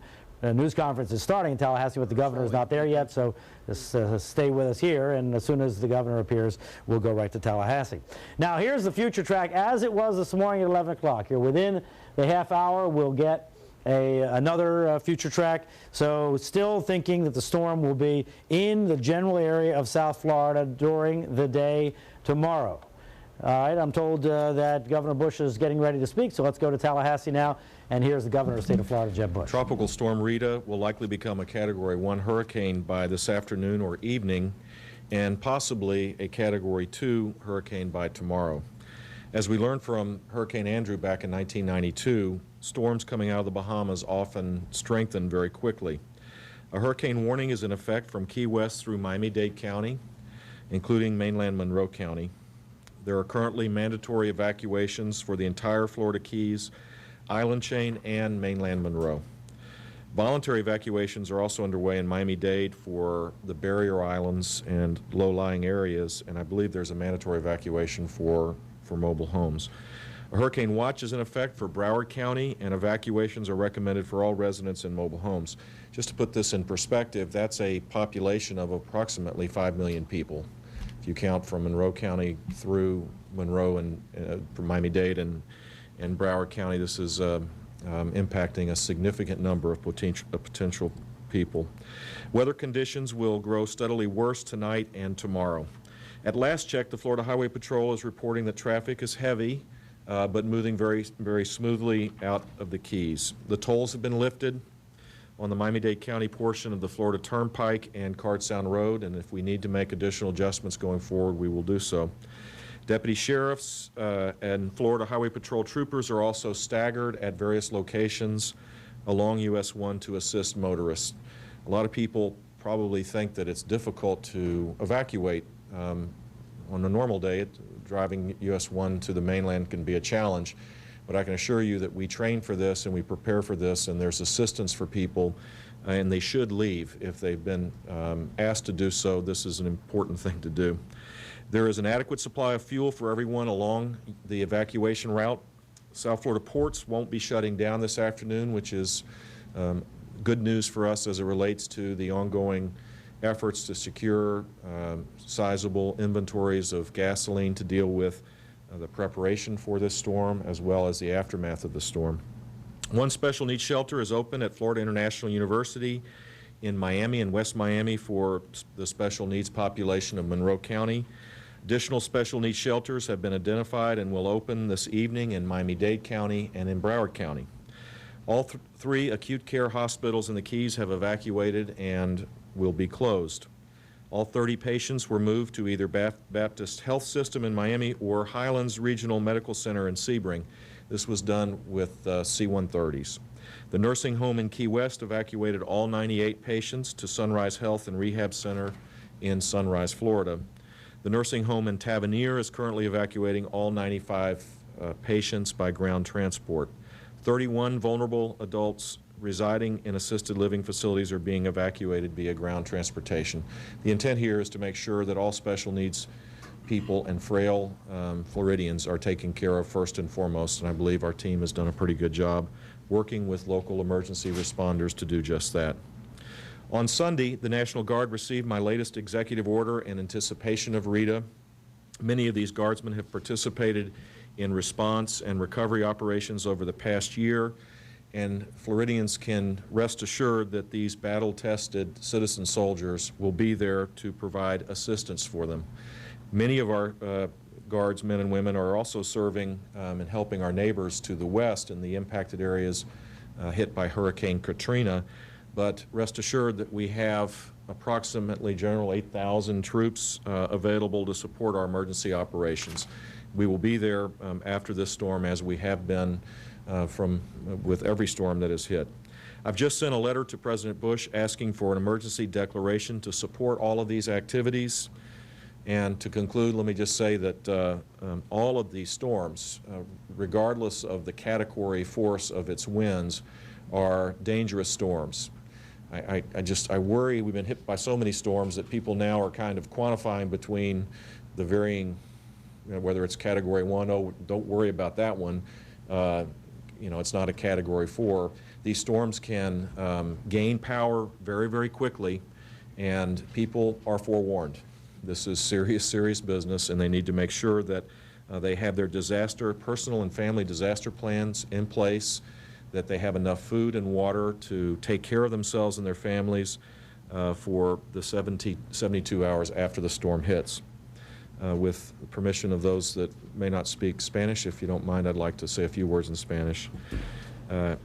news conference is starting in Tallahassee, but the governor is not there yet, so just stay with us here, and as soon as the governor appears, we'll go right to Tallahassee. Now, here's the future track as it was this morning at 11 o'clock. Here, within the half hour, we'll get another future track. So still thinking that the storm will be in the general area of South Florida during the day tomorrow. All right, I'm told that Governor Bush is getting ready to speak, so let's go to Tallahassee now. And here's the governor of the state of Florida, Jeb Bush. Tropical Storm Rita will likely become a Category 1 hurricane by this afternoon or evening, and possibly a Category 2 hurricane by tomorrow. As we learned from Hurricane Andrew back in 1992, storms coming out of the Bahamas often strengthen very quickly. A hurricane warning is in effect from Key West through Miami-Dade County, including mainland Monroe County. There are currently mandatory evacuations for the entire Florida Keys, island chain, and mainland Monroe. Voluntary evacuations are also underway in Miami-Dade for the barrier islands and low-lying areas, and I believe there's a mandatory evacuation for mobile homes. A hurricane watch is in effect for Broward County, and evacuations are recommended for all residents in mobile homes. Just to put this in perspective, that's a population of approximately 5 million people. If you count from Monroe County through Monroe and from Miami-Dade and Broward County, this is impacting a significant number of potential people. Weather conditions will grow steadily worse tonight and tomorrow. At last check, the Florida Highway Patrol is reporting that traffic is heavy, but moving very, very smoothly out of the Keys. The tolls have been lifted on the Miami-Dade County portion of the Florida Turnpike and Card Sound Road, and if we need to make additional adjustments going forward, we will do so. Deputy sheriffs and Florida Highway Patrol troopers are also staggered at various locations along US 1 to assist motorists. A lot of people probably think that it's difficult to evacuate. On a normal day, driving US 1 to the mainland can be a challenge. But I can assure you that we train for this and we prepare for this, and there's assistance for people, and they should leave if they've been asked to do so. This is an important thing to do. There is an adequate supply of fuel for everyone along the evacuation route. South Florida ports won't be shutting down this afternoon, which is good news for us as it relates to the ongoing efforts to secure sizable inventories of gasoline to deal with the preparation for this storm as well as the aftermath of the storm. One special needs shelter is open at Florida International University in Miami and West Miami for the special needs population of Monroe County. Additional special needs shelters have been identified and will open this evening in Miami-Dade County and in Broward County. All three acute care hospitals in the Keys have evacuated and will be closed. All 30 patients were moved to either Baptist Health System in Miami or Highlands Regional Medical Center in Sebring. This was done with C-130s. The nursing home in Key West evacuated all 98 patients to Sunrise Health and Rehab Center in Sunrise, Florida. The nursing home in Tavernier is currently evacuating all 95 patients by ground transport. 31 vulnerable adults residing in assisted living facilities are being evacuated via ground transportation. The intent here is to make sure that all special needs people and frail Floridians are taken care of first and foremost, and I believe our team has done a pretty good job working with local emergency responders to do just that. On Sunday, the National Guard received my latest executive order in anticipation of Rita. Many of these Guardsmen have participated in response and recovery operations over the past year, and Floridians can rest assured that these battle-tested citizen soldiers will be there to provide assistance for them. Many of our Guardsmen and women are also serving and helping our neighbors to the west in the impacted areas hit by Hurricane Katrina. But rest assured that we have approximately general 8,000 troops available to support our emergency operations. We will be there after this storm, as we have been with every storm that has hit. I've just sent a letter to President Bush asking for an emergency declaration to support all of these activities. And to conclude, let me just say that all of these storms, regardless of the category force of its winds, are dangerous storms. I worry, we've been hit by so many storms that people now are kind of quantifying between the varying, whether it's category 1, oh, don't worry about that one, it's not a category 4. These storms can gain power very, very quickly, and people are forewarned. This is serious, serious business, and they need to make sure that they have their personal and family disaster plans in place, that they have enough food and water to take care of themselves and their families for the 72 hours after the storm hits. With the permission of those that may not speak Spanish, if you don't mind, I'd like to say a few words in Spanish. All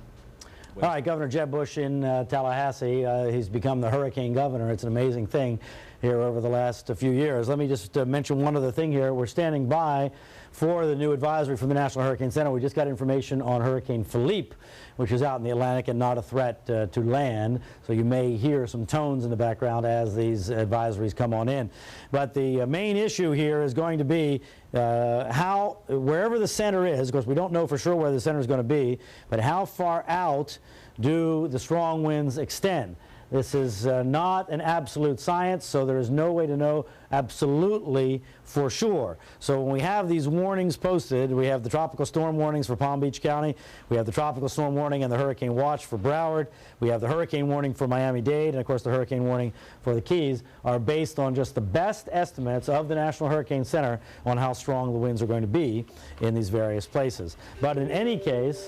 right, Governor Jeb Bush in Tallahassee. He's become the hurricane governor. It's an amazing thing here over the last few years. Let me just mention one other thing here. We're standing by for the new advisory from the National Hurricane Center. We just got information on Hurricane Felipe, which is out in the Atlantic and not a threat to land. So you may hear some tones in the background as these advisories come on in. But the main issue here is going to be wherever the center is, of course we don't know for sure where the center is going to be, but how far out do the strong winds extend? This is not an absolute science, so there is no way to know absolutely for sure. So when we have these warnings posted, we have the tropical storm warnings for Palm Beach County, we have the tropical storm warning and the hurricane watch for Broward, we have the hurricane warning for Miami-Dade, and of course the hurricane warning for the Keys are based on just the best estimates of the National Hurricane Center on how strong the winds are going to be in these various places. But in any case,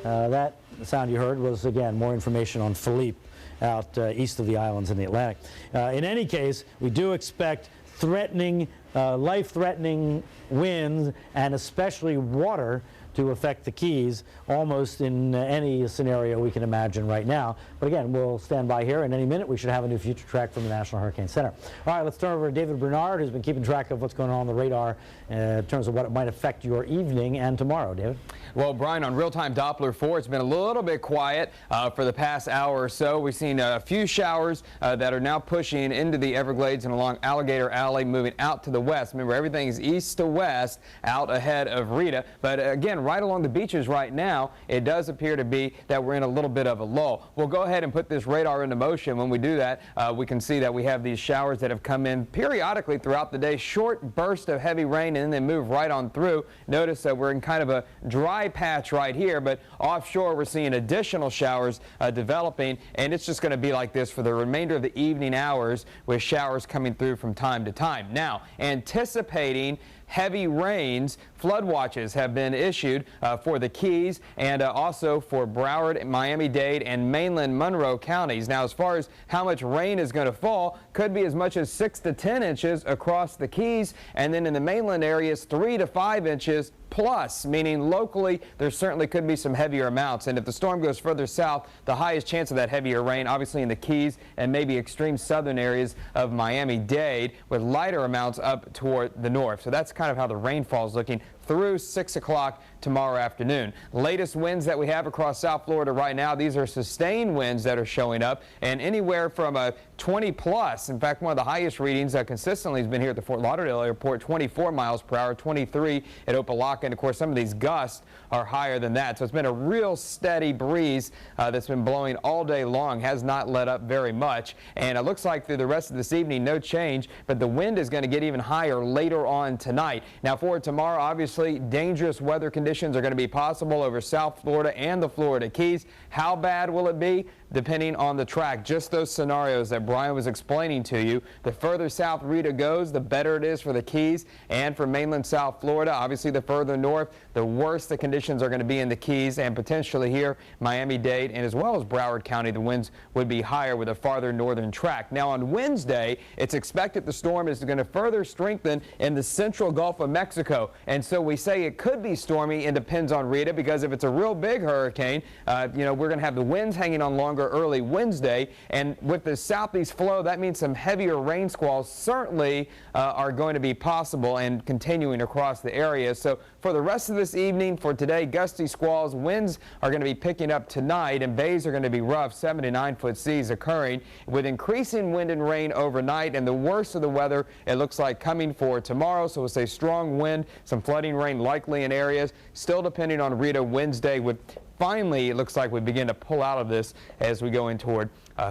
that sound you heard was, again, more information on Felipe out east of the islands in the Atlantic. In any case, we do expect threatening, life-threatening winds and especially water to affect the Keys almost in any scenario we can imagine right now. But again, we'll stand by here. In any minute, we should have a new future track from the National Hurricane Center. All right, let's turn over to David Bernard, who's been keeping track of what's going on the radar in terms of what it might affect your evening and tomorrow. David? Well, Brian, on real-time Doppler 4, it's been a little bit quiet for the past hour or so. We've seen a few showers that are now pushing into the Everglades and along Alligator Alley, moving out to the west. Remember, everything is east to west out ahead of Rita. But again, right along the beaches right now, it does appear to be that we're in a little bit of a lull. We'll go ahead and put this radar into motion. When we do that, we can see that we have these showers that have come in periodically throughout the day, short bursts of heavy rain, and then they move right on through. Notice that we're in kind of a dry patch right here, but offshore we're seeing additional showers developing, and it's just going to be like this for the remainder of the evening hours with showers coming through from time to time. Now, anticipating heavy rains, flood watches have been issued for the Keys and also for Broward, Miami-Dade, and mainland Monroe counties. Now, as far as how much rain is going to fall, could be as much as 6 to 10 inches across the Keys, and then in the mainland areas 3 to 5 inches plus, meaning locally there certainly could be some heavier amounts. And if the storm goes further south, the highest chance of that heavier rain obviously in the Keys and maybe extreme southern areas of Miami-Dade, with lighter amounts up toward the north. So that's kind of how the rainfall is looking through 6 o'clock tomorrow afternoon. Latest winds that we have across South Florida right now, these are sustained winds that are showing up, and anywhere from a 20 plus. In fact, one of the highest readings consistently has been here at the Fort Lauderdale Airport, 24 miles per hour, 23 at Opelika, and of course some of these gusts are higher than that. So it's been a real steady breeze that's been blowing all day long, has not let up very much, and it looks like through the rest of this evening no change, but the wind is going to get even higher later on tonight. Now for tomorrow, obviously dangerous weather conditions are going to be possible over South Florida and the Florida Keys. How bad will it be? Depending on the track, just those scenarios that Brian was explaining to you. The further south Rita goes, the better it is for the Keys and for mainland South Florida. Obviously, the further north, the worse the conditions are going to be in the Keys and potentially here, Miami-Dade, and as well as Broward County, the winds would be higher with a farther northern track. Now on Wednesday, it's expected the storm is going to further strengthen in the central Gulf of Mexico. And so we say it could be stormy and depends on Rita, because if it's a real big hurricane, we're going to have the winds hanging on longer early Wednesday, and with the southeast flow, that means some heavier rain squalls certainly are going to be possible and continuing across the area. So for the rest of this evening, for today, gusty squalls, winds are going to be picking up tonight, and bays are going to be rough, 7 to 9 foot seas occurring with increasing wind and rain overnight, and the worst of the weather it looks like coming for tomorrow. So we'll say strong wind, some flooding rain likely in areas, still depending on Rita Wednesday, with finally, it looks like we begin to pull out of this as we go in toward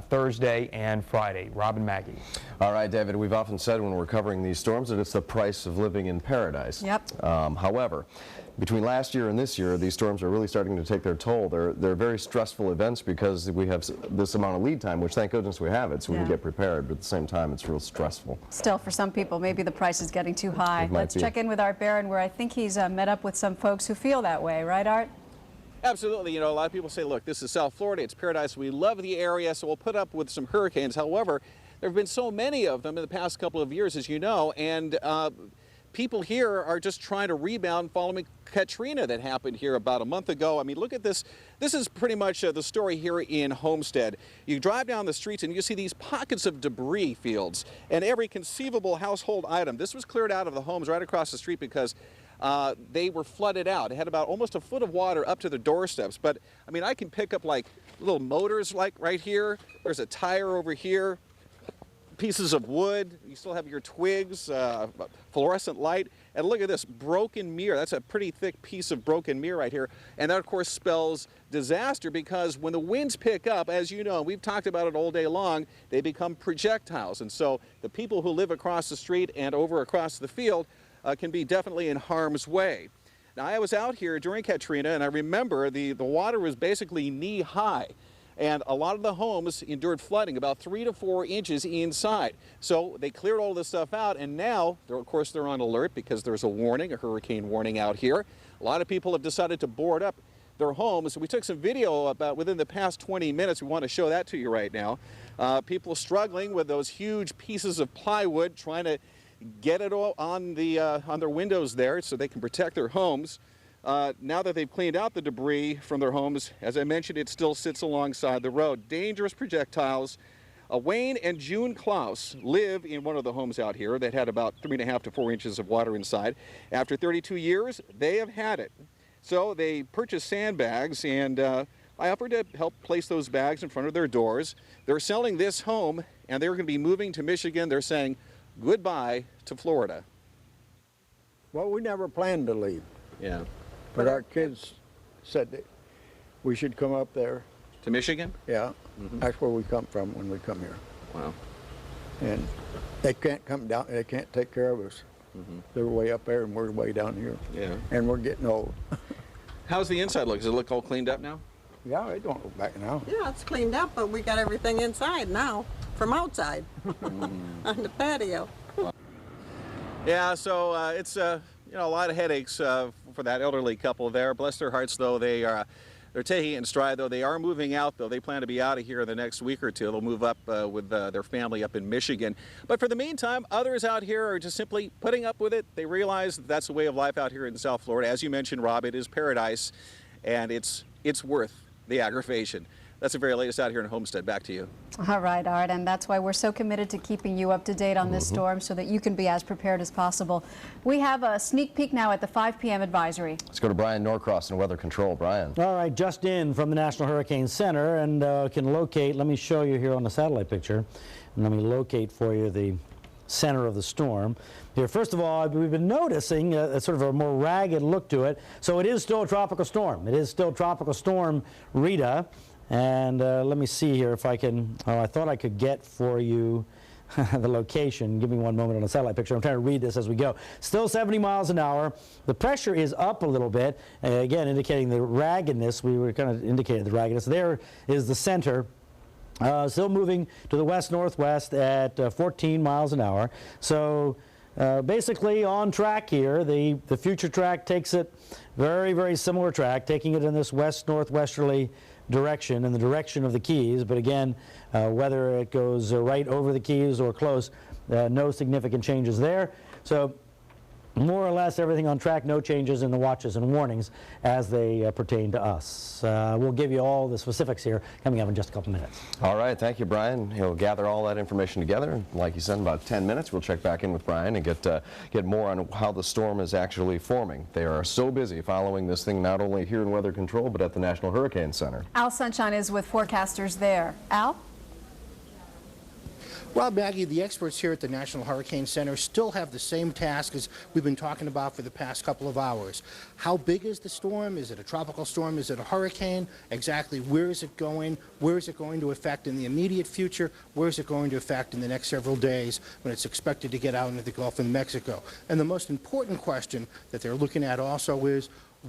Thursday and Friday. Robin, Maggie. All right, David, we've often said when we're covering these storms that it's the price of living in paradise. Yep. However, between last year and this year, these storms are really starting to take their toll. They're very stressful events because we have this amount of lead time, which thank goodness we have it, so we can get prepared, but at the same time, it's real stressful. Still, for some people, maybe the price is getting too high. Let's be. check in with Art Barron, where I think he's met up with some folks who feel that way. Right, Art? Absolutely. You know, a lot of people say, look, this is South Florida, it's paradise, we love the area, so we'll put up with some hurricanes. However, there have been so many of them in the past couple of years, as you know, and people here are just trying to rebound following Katrina that happened here about a month ago. I mean, look at this. This is pretty much the story here in Homestead. You drive down the streets and you see these pockets of debris fields and every conceivable household item. This was cleared out of the homes right across the street because they were flooded out. It had about almost a foot of water up to the doorsteps. But, I mean, I can pick up like little motors like right here. There's a tire over here. Pieces of wood, you still have your twigs, fluorescent light, and look at this broken mirror. That's a pretty thick piece of broken mirror right here, and that of course spells disaster because when the winds pick up, as you know, we've talked about it all day long, they become projectiles, and so the people who live across the street and over across the field can be definitely in harm's way. Now I was out here during Katrina and I remember the water was basically knee high. And a lot of the homes endured flooding about 3 to 4 inches inside. So they cleared all this stuff out, and now, of course, they're on alert because there's a warning, a hurricane warning out here. A lot of people have decided to board up their homes. We took some video about within the past 20 minutes. We want to show that to you right now. People struggling with those huge pieces of plywood, trying to get it all on their windows there so they can protect their homes. Now that they've cleaned out the debris from their homes, as I mentioned, it still sits alongside the road. Dangerous projectiles. Wayne and June Klaus live in one of the homes out here that had about 3.5 to 4 inches of water inside. After 32 years, they have had it. So they purchased sandbags, and I offered to help place those bags in front of their doors. They're selling this home, and they're going to be moving to Michigan. They're saying goodbye to Florida. Well, we never planned to leave. Yeah. But our kids said that we should come up there. To Michigan? Yeah. That's where we come from when we come here. Wow. And they can't come down, they can't take care of us. They're way up there and we're way down here. Yeah. And we're getting old. How's the inside look? Does it look all cleaned up now? Yeah, it don't look back now. Yeah, it's cleaned up, but we got everything inside now from outside on the patio. Yeah, so it's you know, a lot of headaches for that elderly couple there. Bless their hearts, though. They're taking it in stride, though. They are moving out, though. They plan to be out of here the next week or two. They'll move up with their family up in Michigan. But for the meantime, others out here are just simply putting up with it. They realize that that's the way of life out here in South Florida. As you mentioned, Rob, it is paradise, and it's worth the aggravation. That's the very latest out here in Homestead. Back to you. All right, Art, and that's why we're so committed to keeping you up to date on this storm so that you can be as prepared as possible. We have a sneak peek now at the 5 p.m. advisory. Let's go to Brian Norcross in Weather Control. Brian. All right, just in from the National Hurricane Center, and can locate, let me show you here on the satellite picture, and let me locate for you the center of the storm. Here, first of all, we've been noticing a sort of a more ragged look to it. So it is still a tropical storm. It is still Tropical Storm Rita. And let me see here if I can, I thought I could get for you the location. Give me one moment on the satellite picture. I'm trying to read this as we go. Still 70 miles an hour. The pressure is up a little bit, again indicating the raggedness. We were kind of indicating the raggedness. There is the center. Still moving to the west-northwest at 14 miles an hour. So basically on track here. The future track takes it very, very similar track, taking it in this west-northwesterly direction, in the direction of the Keys. But again, whether it goes right over the Keys or close, no significant changes there. So more or less everything on track, no changes in the watches and warnings as they pertain to us. We'll give you all the specifics here coming up in just a couple minutes. All right, thank you, Brian. He'll gather all that information together. Like you said, in about 10 minutes, we'll check back in with Brian and get more on how the storm is actually forming. They are so busy following this thing not only here in Weather Control, but at the National Hurricane Center. Al Sunshine is with forecasters there. Al? Rob Maggie, the experts here at the National Hurricane Center still have the same task as we've been talking about for the past couple of hours. How big is the storm? Is it a tropical storm? Is it a hurricane? Exactly where is it going? Where is it going to affect in the immediate future? Where is it going to affect in the next several days when it's expected to get out into the Gulf of Mexico? And the most important question that they're looking at also is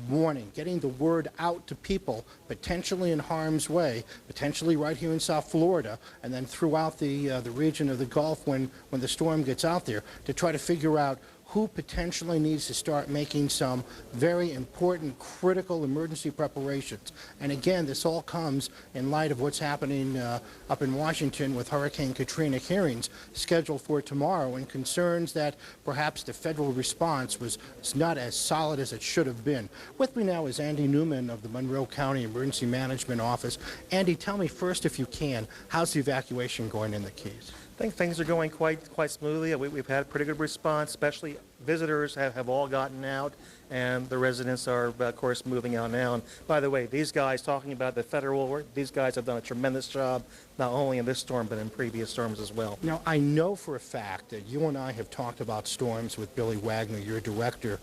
warning, getting the word out to people potentially in harm's way, potentially right here in South Florida, and then throughout the region of the Gulf when the storm gets out there, to try to figure out who potentially needs to start making some very important, critical emergency preparations. And again, this all comes in light of what's happening up in Washington with Hurricane Katrina hearings scheduled for tomorrow, and concerns that perhaps the federal response was not as solid as it should have been. With me now is Andy Newman of the Monroe County Emergency Management Office. Andy, tell me first, if you can, how's the evacuation going in the Keys? I think things are going quite smoothly. We've had a pretty good response, especially visitors have all gotten out, and the residents are, of course, moving out now. And by the way, these guys, talking about the federal work, these guys have done a tremendous job, not only in this storm, but in previous storms as well. Now, I know for a fact that you and I have talked about storms with Billy Wagner, your director,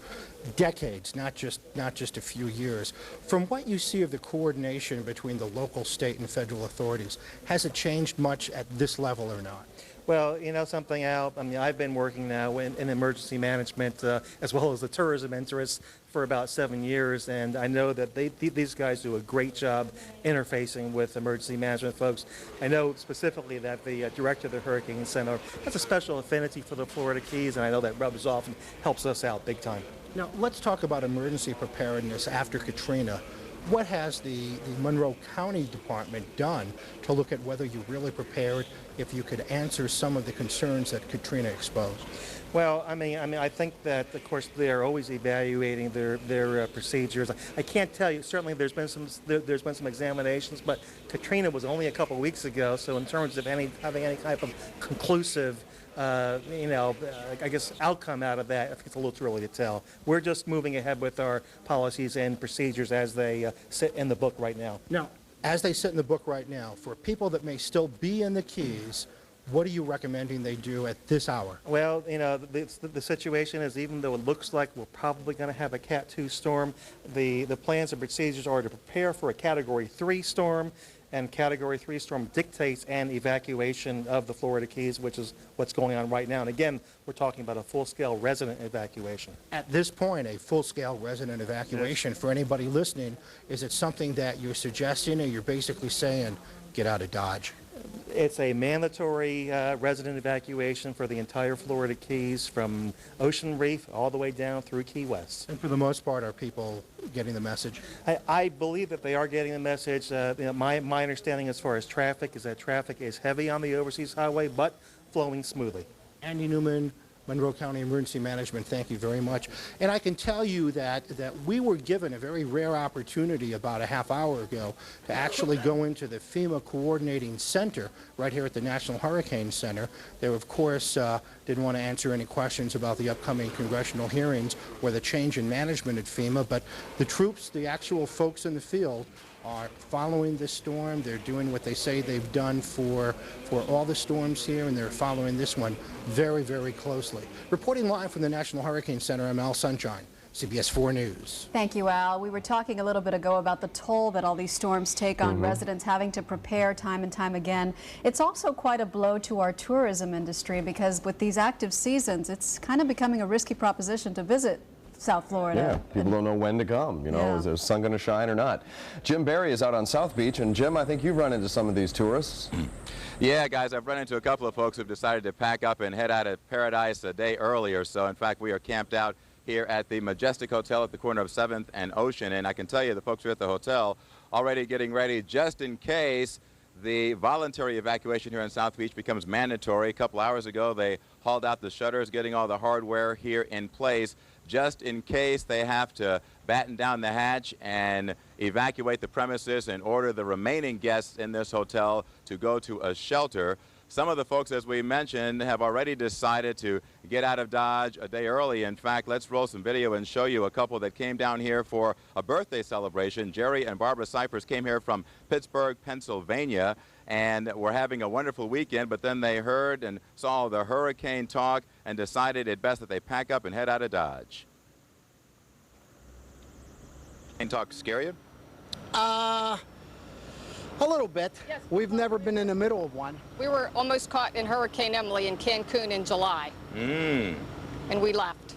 decades, not just a few years. From what you see of the coordination between the local, state, and federal authorities, has it changed much at this level or not? Well, you know something, Al, I mean, I've been working now in emergency management as well as the tourism interests for about 7 years, and I know that these guys do a great job interfacing with emergency management folks. I know specifically that the director of the Hurricane Center has a special affinity for the Florida Keys, and I know that rubs off and helps us out big time. Now, let's talk about emergency preparedness after Katrina. What has the Monroe County Department done to look at whether you're really prepared, if you could answer some of the concerns that Katrina exposed? Well, I mean, I think that, of course, they are always evaluating their procedures. I can't tell you. Certainly, there's been some examinations, but Katrina was only a couple of weeks ago. So, in terms of having any type of conclusive, I guess, outcome out of that, I think it's a little too early to tell. We're just moving ahead with our policies and procedures as they sit in the book right now. Now, as they sit in the book right now, for people that may still be in the Keys, what are you recommending they do at this hour? Well, you know, the situation is, even though it looks like we're probably going to have a Cat 2 storm, the plans and procedures are to prepare for a Category 3 storm, and Category 3 storm dictates an evacuation of the Florida Keys, which is what's going on right now. And again, we're talking about a full-scale resident evacuation. At this point, a full-scale resident evacuation, for anybody listening, is it something that you're suggesting, or you're basically saying, get out of Dodge? It's a mandatory resident evacuation for the entire Florida Keys, from Ocean Reef all the way down through Key West. And for the most part, are people getting the message? I believe that they are getting the message. My understanding as far as traffic is that traffic is heavy on the overseas highway, but flowing smoothly. Andy Newman, Monroe County Emergency Management, thank you very much. And I can tell you that we were given a very rare opportunity about a half hour ago to actually go into the FEMA Coordinating Center right here at the National Hurricane Center. They, of course, didn't want to answer any questions about the upcoming congressional hearings or the change in management at FEMA, but the troops, the actual folks in the field, are following this storm. They're doing what they say they've done for all the storms here, and they're following this one very, very closely. Reporting live from the National Hurricane Center, I'm Al Sunshine, CBS 4 News. Thank you, Al. We were talking a little bit ago about the toll that all these storms take on residents having to prepare time and time again. It's also quite a blow to our tourism industry because with these active seasons, it's kind of becoming a risky proposition to visit South Florida. Yeah, people don't know when to come, you know, is the sun going to shine or not? Jim Barry is out on South Beach, and Jim, I think you've run into some of these tourists. Yeah, guys, I've run into a couple of folks who've decided to pack up and head out of Paradise a day earlier. So, in fact, we are camped out here at the Majestic Hotel at the corner of 7th and Ocean, and I can tell you the folks who are at the hotel already getting ready just in case the voluntary evacuation here in South Beach becomes mandatory. A couple hours ago, they hauled out the shutters, getting all the hardware here in place, just in case they have to batten down the hatch and evacuate the premises and order the remaining guests in this hotel to go to a shelter. Some of the folks, as we mentioned, have already decided to get out of Dodge a day early. In fact, let's roll some video and show you a couple that came down here for a birthday celebration. Jerry and Barbara Cyphers came here from Pittsburgh, Pennsylvania, and were having a wonderful weekend, but then they heard and saw the hurricane talk and decided it best that they pack up and head out of Dodge. Hurricane talk scare you? A little bit. Yes, we've never been in the middle of one. We were almost caught in Hurricane Emily in Cancun in July. And we left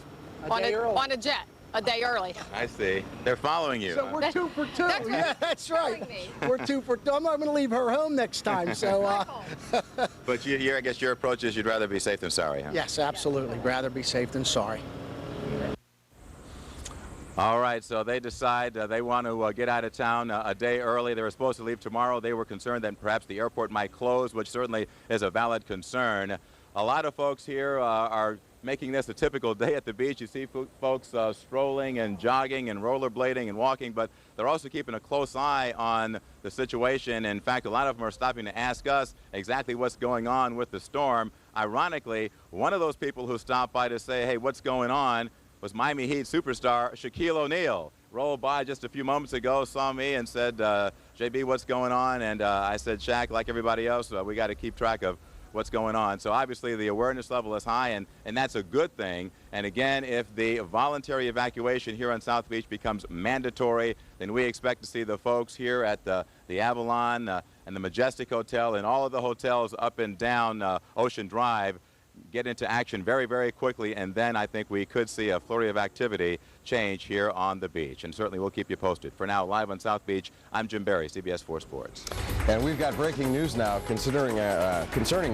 on a jet a day early. I see. They're following you. So we're 2 for 2. Yeah, that's right. We're 2 for 2. I'm not going to leave her home next time. So. But I guess your approach is you'd rather be safe than sorry, huh? Yes, absolutely. Rather be safe than sorry. All right, so they decide they want to get out of town a day early. They were supposed to leave tomorrow. They were concerned that perhaps the airport might close, which certainly is a valid concern. A lot of folks here are making this a typical day at the beach. You see folks strolling and jogging and rollerblading and walking, but they're also keeping a close eye on the situation. In fact, a lot of them are stopping to ask us exactly what's going on with the storm. Ironically, one of those people who stopped by to say, hey, what's going on, was Miami Heat superstar Shaquille O'Neal. Rolled by just a few moments ago, saw me and said, JB, what's going on? And I said, Shaq, like everybody else, we got to keep track of what's going on. So obviously the awareness level is high, and that's a good thing. And again, if the voluntary evacuation here on South Beach becomes mandatory, then we expect to see the folks here at the Avalon and the Majestic Hotel and all of the hotels up and down Ocean Drive get into action very, very quickly, and then I think we could see a flurry of activity change here on the beach. And certainly we'll keep you posted. For now, live on South Beach, I'm Jim Barry, CBS 4 Sports. And we've got breaking news now concerning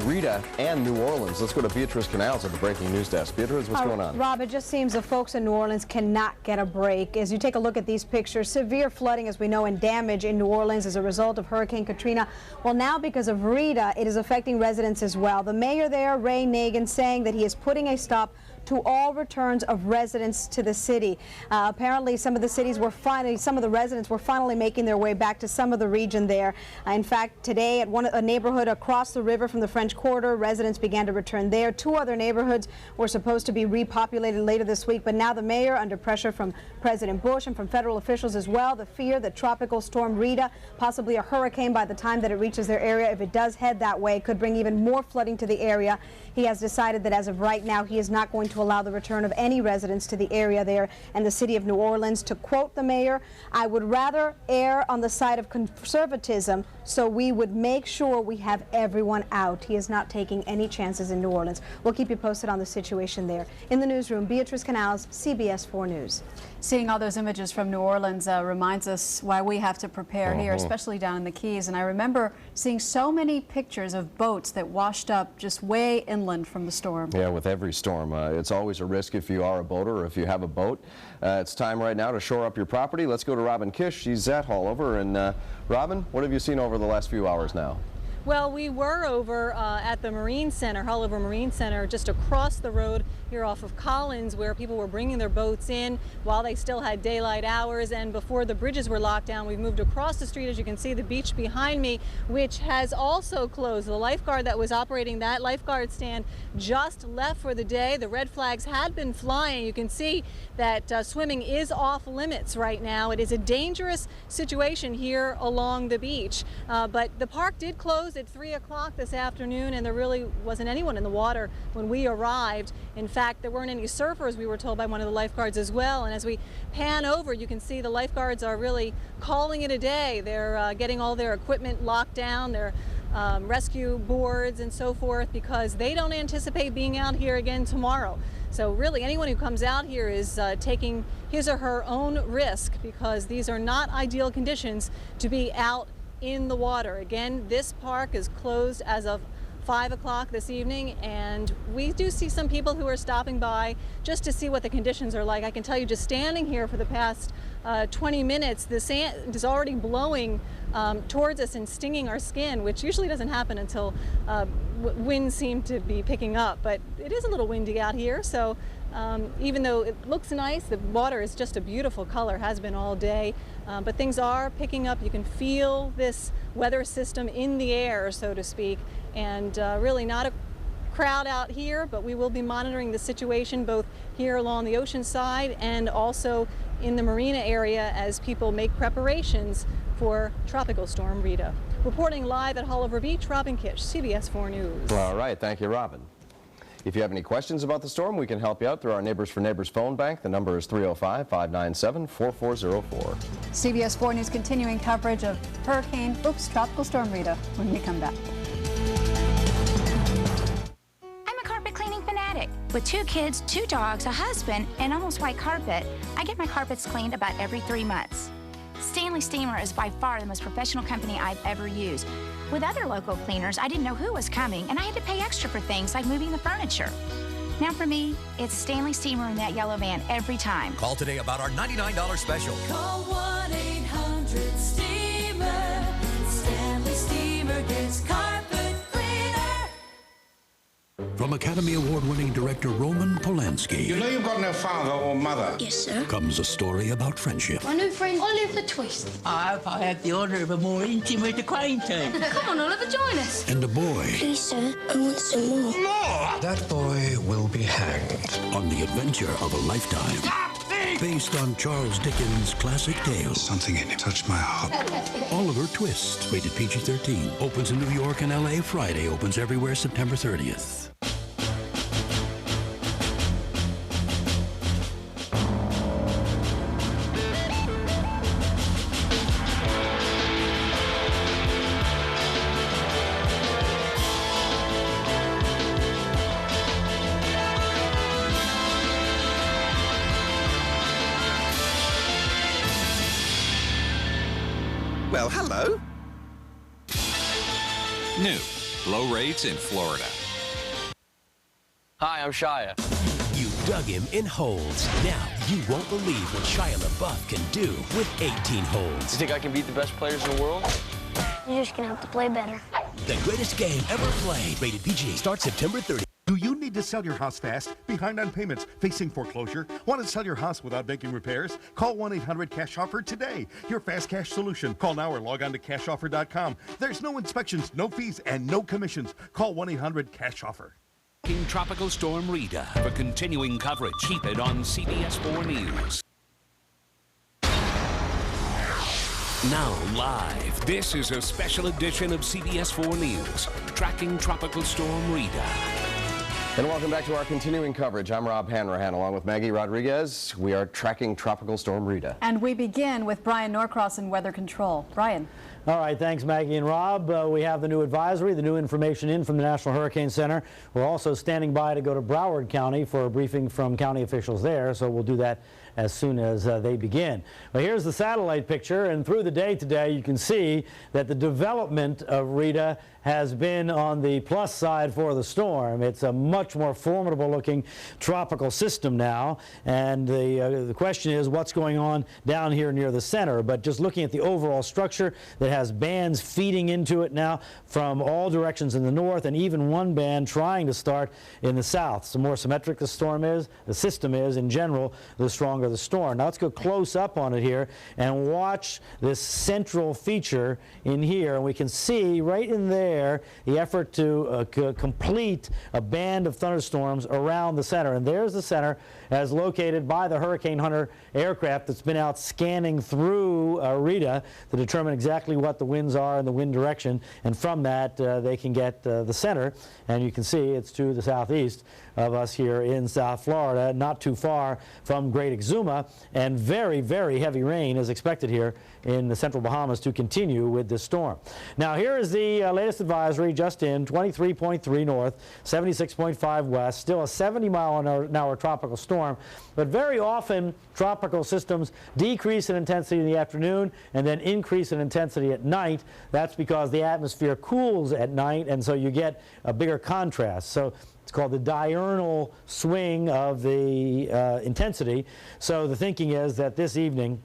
Rita and New Orleans. Let's go to Beatrice Canals at the breaking news desk. Beatrice, what's going on? Rob, it just seems the folks in New Orleans cannot get a break. As you take a look at these pictures, severe flooding, as we know, and damage in New Orleans as a result of Hurricane Katrina. Well, now because of Rita, it is affecting residents as well. The mayor there, Ray Nagin, saying that he is putting a stop to all returns of residents to the city. Apparently, some of the residents were finally making their way back to some of the region there. In fact, today at a neighborhood across the river from the French Quarter, residents began to return there. 2 other neighborhoods were supposed to be repopulated later this week, but now the mayor, under pressure from President Bush and from federal officials as well, the fear that Tropical Storm Rita, possibly a hurricane by the time that it reaches their area, if it does head that way, could bring even more flooding to the area. He has decided that as of right now, he is not going to allow the return of any residents to the area there and the city of New Orleans. To quote the mayor, I would rather err on the side of conservatism so we would make sure we have everyone out. He is not taking any chances in New Orleans. We'll keep you posted on the situation there. In the newsroom, Beatrice Canals, CBS 4 News. Seeing all those images from New Orleans reminds us why we have to prepare here, especially down in the Keys. And I remember seeing so many pictures of boats that washed up just way inland from the storm. Yeah, with every storm, it's always a risk if you are a boater or if you have a boat. It's time right now to shore up your property. Let's go to Robin Kish. She's at Haulover. And Robin, what have you seen over the last few hours now? Well, we were over at the Marine Center, Holliver Marine Center, just across the road here off of Collins, where people were bringing their boats in while they still had daylight hours and before the bridges were locked down. We've moved across the street, as you can see, the beach behind me, which has also closed. The lifeguard that was operating that lifeguard stand just left for the day. The red flags had been flying. You can see that swimming is off limits right now. It is a dangerous situation here along the beach, but the park did close at 3 o'clock this afternoon, and there really wasn't anyone in the water when we arrived. In fact, there weren't any surfers, we were told by one of the lifeguards as well. And as we pan over, you can see the lifeguards are really calling it a day. They're getting all their equipment locked down, their rescue boards and so forth, because they don't anticipate being out here again tomorrow. So really, anyone who comes out here is taking his or her own risk, because these are not ideal conditions to be out in the water. Again, this park is closed as of 5 o'clock this evening, and we do see some people who are stopping by just to see what the conditions are like. I can tell you, just standing here for the past 20 minutes, the sand is already blowing towards us and stinging our skin, which usually doesn't happen until winds seem to be picking up. But it is a little windy out here, so even though it looks nice, the water is just a beautiful color, has been all day. But things are picking up. You can feel this weather system in the air, so to speak, and really not a crowd out here, but we will be monitoring the situation both here along the ocean side and also in the marina area as people make preparations for Tropical Storm Rita. Reporting live at Holliver Beach, Robin Kish, CBS 4 News. All right, thank you, Robin. If you have any questions about the storm, we can help you out through our Neighbors for Neighbors phone bank. The number is 305-597-4404. CBS 4 News continuing coverage of Tropical Storm Rita when we come back. I'm a carpet cleaning fanatic. With 2 kids, 2 dogs, a husband, and almost white carpet, I get my carpets cleaned about every 3 months. Stanley Steamer is by far the most professional company I've ever used. With other local cleaners, I didn't know who was coming, and I had to pay extra for things like moving the furniture. Now for me, it's Stanley Steamer in that yellow van every time. Call today about our $99 special. Call 1-800-STEAMER. Stanley Steamer gets carpet cleaner. From Academy Award-winning director Roman Polanski. You know you've got no father or mother. Yes, sir. Comes a story about friendship. My new friend, Oliver Twist. I hope I have the honor of a more intimate acquaintance. Come on, Oliver, join us. And a boy. Please, sir, I want some more. More! That boy will be hanged on the adventure of a lifetime. Based on Charles Dickens' classic tale. Something in it touched my heart. Oliver Twist, rated PG-13. Opens in New York and LA Friday. Opens everywhere September 30th. Well, hello. New, low rates in Florida. Hi, I'm Shia. You dug him in holes. Now you won't believe what Shia LaBeouf can do with 18 holes. You think I can beat the best players in the world? You're just gonna have to play better. The greatest game ever played. Rated PG. Starts September 30th. Do you need to sell your house fast? Behind on payments? Facing foreclosure? Want to sell your house without making repairs? Call 1-800-CASH-OFFER today. Your fast cash solution. Call now or log on to cashoffer.com. There's no inspections, no fees, and no commissions. Call 1-800-CASH-OFFER. Tropical Storm Rita. For continuing coverage, keep it on CBS 4 News. Now live, this is a special edition of CBS 4 News, tracking Tropical Storm Rita. And welcome back to our continuing coverage. I'm Rob Hanrahan along with Maggie Rodriguez. We are tracking Tropical Storm Rita. And we begin with Brian Norcross in Weather Control. Brian. All right, thanks Maggie and Rob. We have the new advisory, the new information in from the National Hurricane Center. We're also standing by to go to Broward County for a briefing from county officials there, so we'll do that as soon as they begin. Well, here's the satellite picture, and through the day today you can see that the development of Rita has been on the plus side for the storm. It's a much more formidable looking tropical system now, and the question is what's going on down here near the center. But just looking at the overall structure that has bands feeding into it now from all directions in the north, and even one band trying to start in the south. The more symmetric the storm is, the system is in general, the stronger the storm. Now let's go close up on it here and watch this central feature in here, and we can see right in there the effort to complete a band of thunderstorms around the center. And there's the center as located by the Hurricane Hunter aircraft that's been out scanning through Rita to determine exactly what the winds are and the wind direction, and from that they can get the center, and you can see it's to the southeast of us here in South Florida, not too far from Great Exuma, and very, very heavy rain is expected here in the central Bahamas to continue with this storm. Now here is the latest advisory just in, 23.3 north, 76.5 west, still a 70-mile-an-hour tropical storm, but very often tropical systems decrease in intensity in the afternoon and then increase in intensity at night. That's because the atmosphere cools at night, and so you get a bigger contrast. So it's called the diurnal swing of the intensity. So the thinking is that this evening,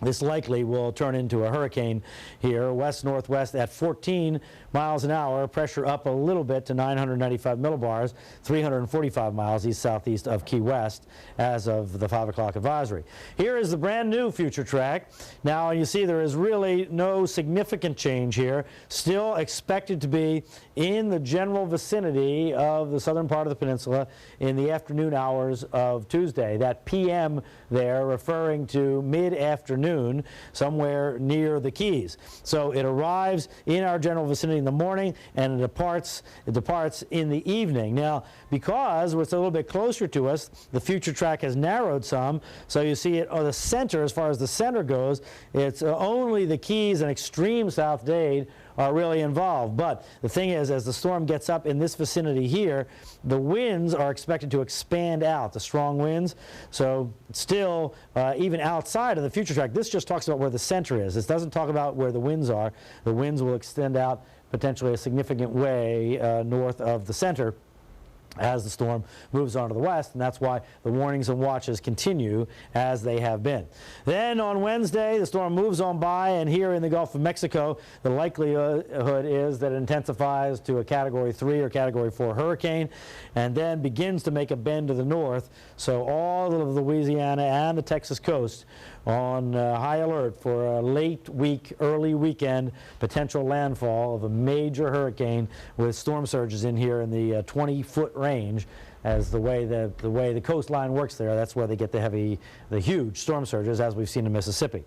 this likely will turn into a hurricane here, west-northwest at 14 miles an hour, pressure up a little bit to 995 millibars, 345 miles east-southeast of Key West as of the 5 o'clock advisory. Here is the brand new future track. Now you see there is really no significant change here, still expected to be in the general vicinity of the southern part of the peninsula in the afternoon hours of Tuesday. That PM there referring to mid-afternoon, somewhere near the Keys. So it arrives in our general vicinity in the morning, and it departs in the evening. Now, because it's a little bit closer to us, the future track has narrowed some, so you see it, or the center, as far as the center goes, it's only the Keys and extreme South Dade are really involved. But the thing is, as the storm gets up in this vicinity here, the winds are expected to expand out, the strong winds. So still, even outside of the future track, this just talks about where the center is. This doesn't talk about where the winds are. The winds will extend out potentially a significant way north of the center as the storm moves on to the west, and that's why the warnings and watches continue as they have been. Then on Wednesday, the storm moves on by, and here in the Gulf of Mexico, the likelihood is that it intensifies to a Category 3 or Category 4 hurricane, and then begins to make a bend to the north. So all of Louisiana and the Texas coast on high alert for a late week, early weekend potential landfall of a major hurricane with storm surges in here in the 20-foot range. As the way the coastline works there, that's where they get the huge storm surges, as we've seen in Mississippi.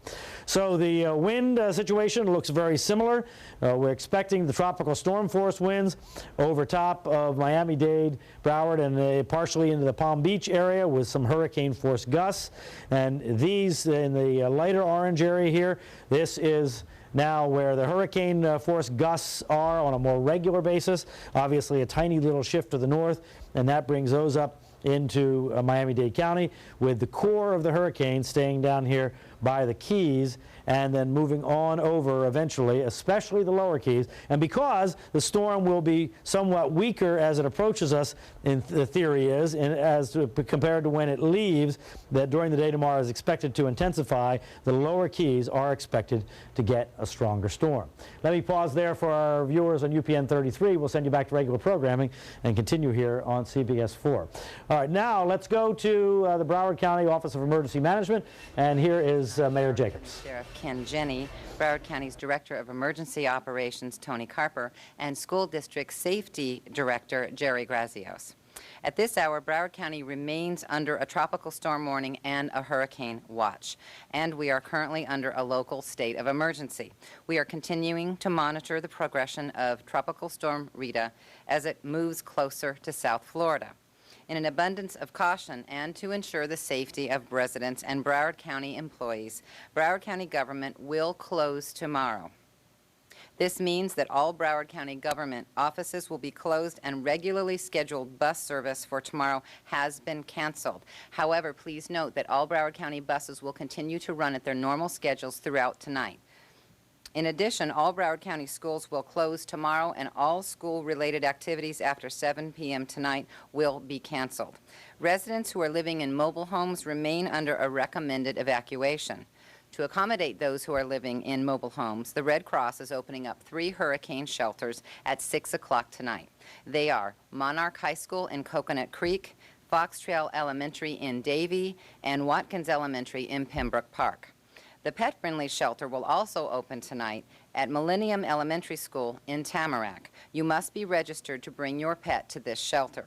So the wind situation looks very similar. We're expecting the tropical storm force winds over top of Miami-Dade, Broward, and partially into the Palm Beach area with some hurricane force gusts. And these in the lighter orange area here, this is now where the hurricane force gusts are on a more regular basis. Obviously a tiny little shift to the north, and that brings those up into Miami-Dade County, with the core of the hurricane staying down here by the Keys and then moving on over eventually, especially the lower Keys. And because the storm will be somewhat weaker as it approaches us, in the theory is, and as compared to when it leaves, that during the day tomorrow is expected to intensify, the lower Keys are expected to get a stronger storm. Let me pause there for our viewers on UPN 33. We'll send you back to regular programming and continue here on CBS 4. All right, now let's go to the Broward County Office of Emergency Management, and here is Mayor Jacobs. Sheriff Ken Jenny, Broward County's Director of Emergency Operations Tony Carper, and School District Safety Director Jerry Grazios. At this hour, Broward County remains under a tropical storm warning and a hurricane watch, and we are currently under a local state of emergency. We are continuing to monitor the progression of Tropical Storm Rita as it moves closer to South Florida. In an abundance of caution and to ensure the safety of residents and Broward County employees, Broward County government will close tomorrow. This means that all Broward County government offices will be closed and regularly scheduled bus service for tomorrow has been canceled. However, please note that all Broward County buses will continue to run at their normal schedules throughout tonight. In addition, all Broward County schools will close tomorrow, and all school-related activities after 7 p.m. tonight will be canceled. Residents who are living in mobile homes remain under a recommended evacuation. To accommodate those who are living in mobile homes, the Red Cross is opening up 3 hurricane shelters at 6 o'clock tonight. They are Monarch High School in Coconut Creek, Fox Trail Elementary in Davie, and Watkins Elementary in Pembroke Park. The pet-friendly shelter will also open tonight at Millennium Elementary School in Tamarack. You must be registered to bring your pet to this shelter.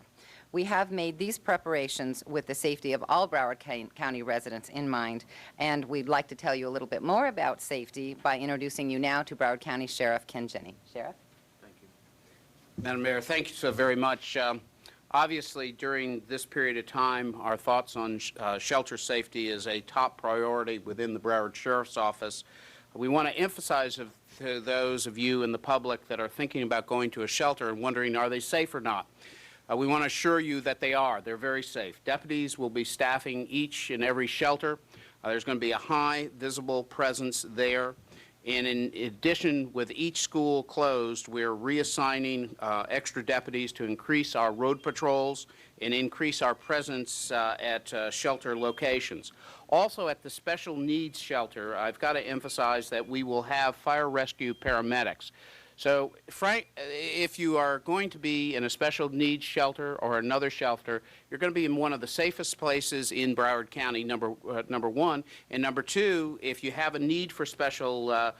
We have made these preparations with the safety of all Broward County residents in mind, and we'd like to tell you a little bit more about safety by introducing you now to Broward County Sheriff Ken Jenney. Sheriff? Thank you. Madam Mayor, thank you so very much. Obviously, during this period of time, our thoughts on shelter safety is a top priority within the Broward Sheriff's Office. We want to emphasize to those of you in the public that are thinking about going to a shelter and wondering, are they safe or not? We want to assure you that they are. They're very safe. Deputies will be staffing each and every shelter. There's going to be a high visible presence there. And in addition, with each school closed, we're reassigning extra deputies to increase our road patrols and increase our presence at shelter locations. Also at the special needs shelter, I've got to emphasize that we will have fire rescue paramedics. So, Frank, if you are going to be in a special needs shelter or another shelter, you're going to be in one of the safest places in Broward County, number one. And number two, if you have a need for special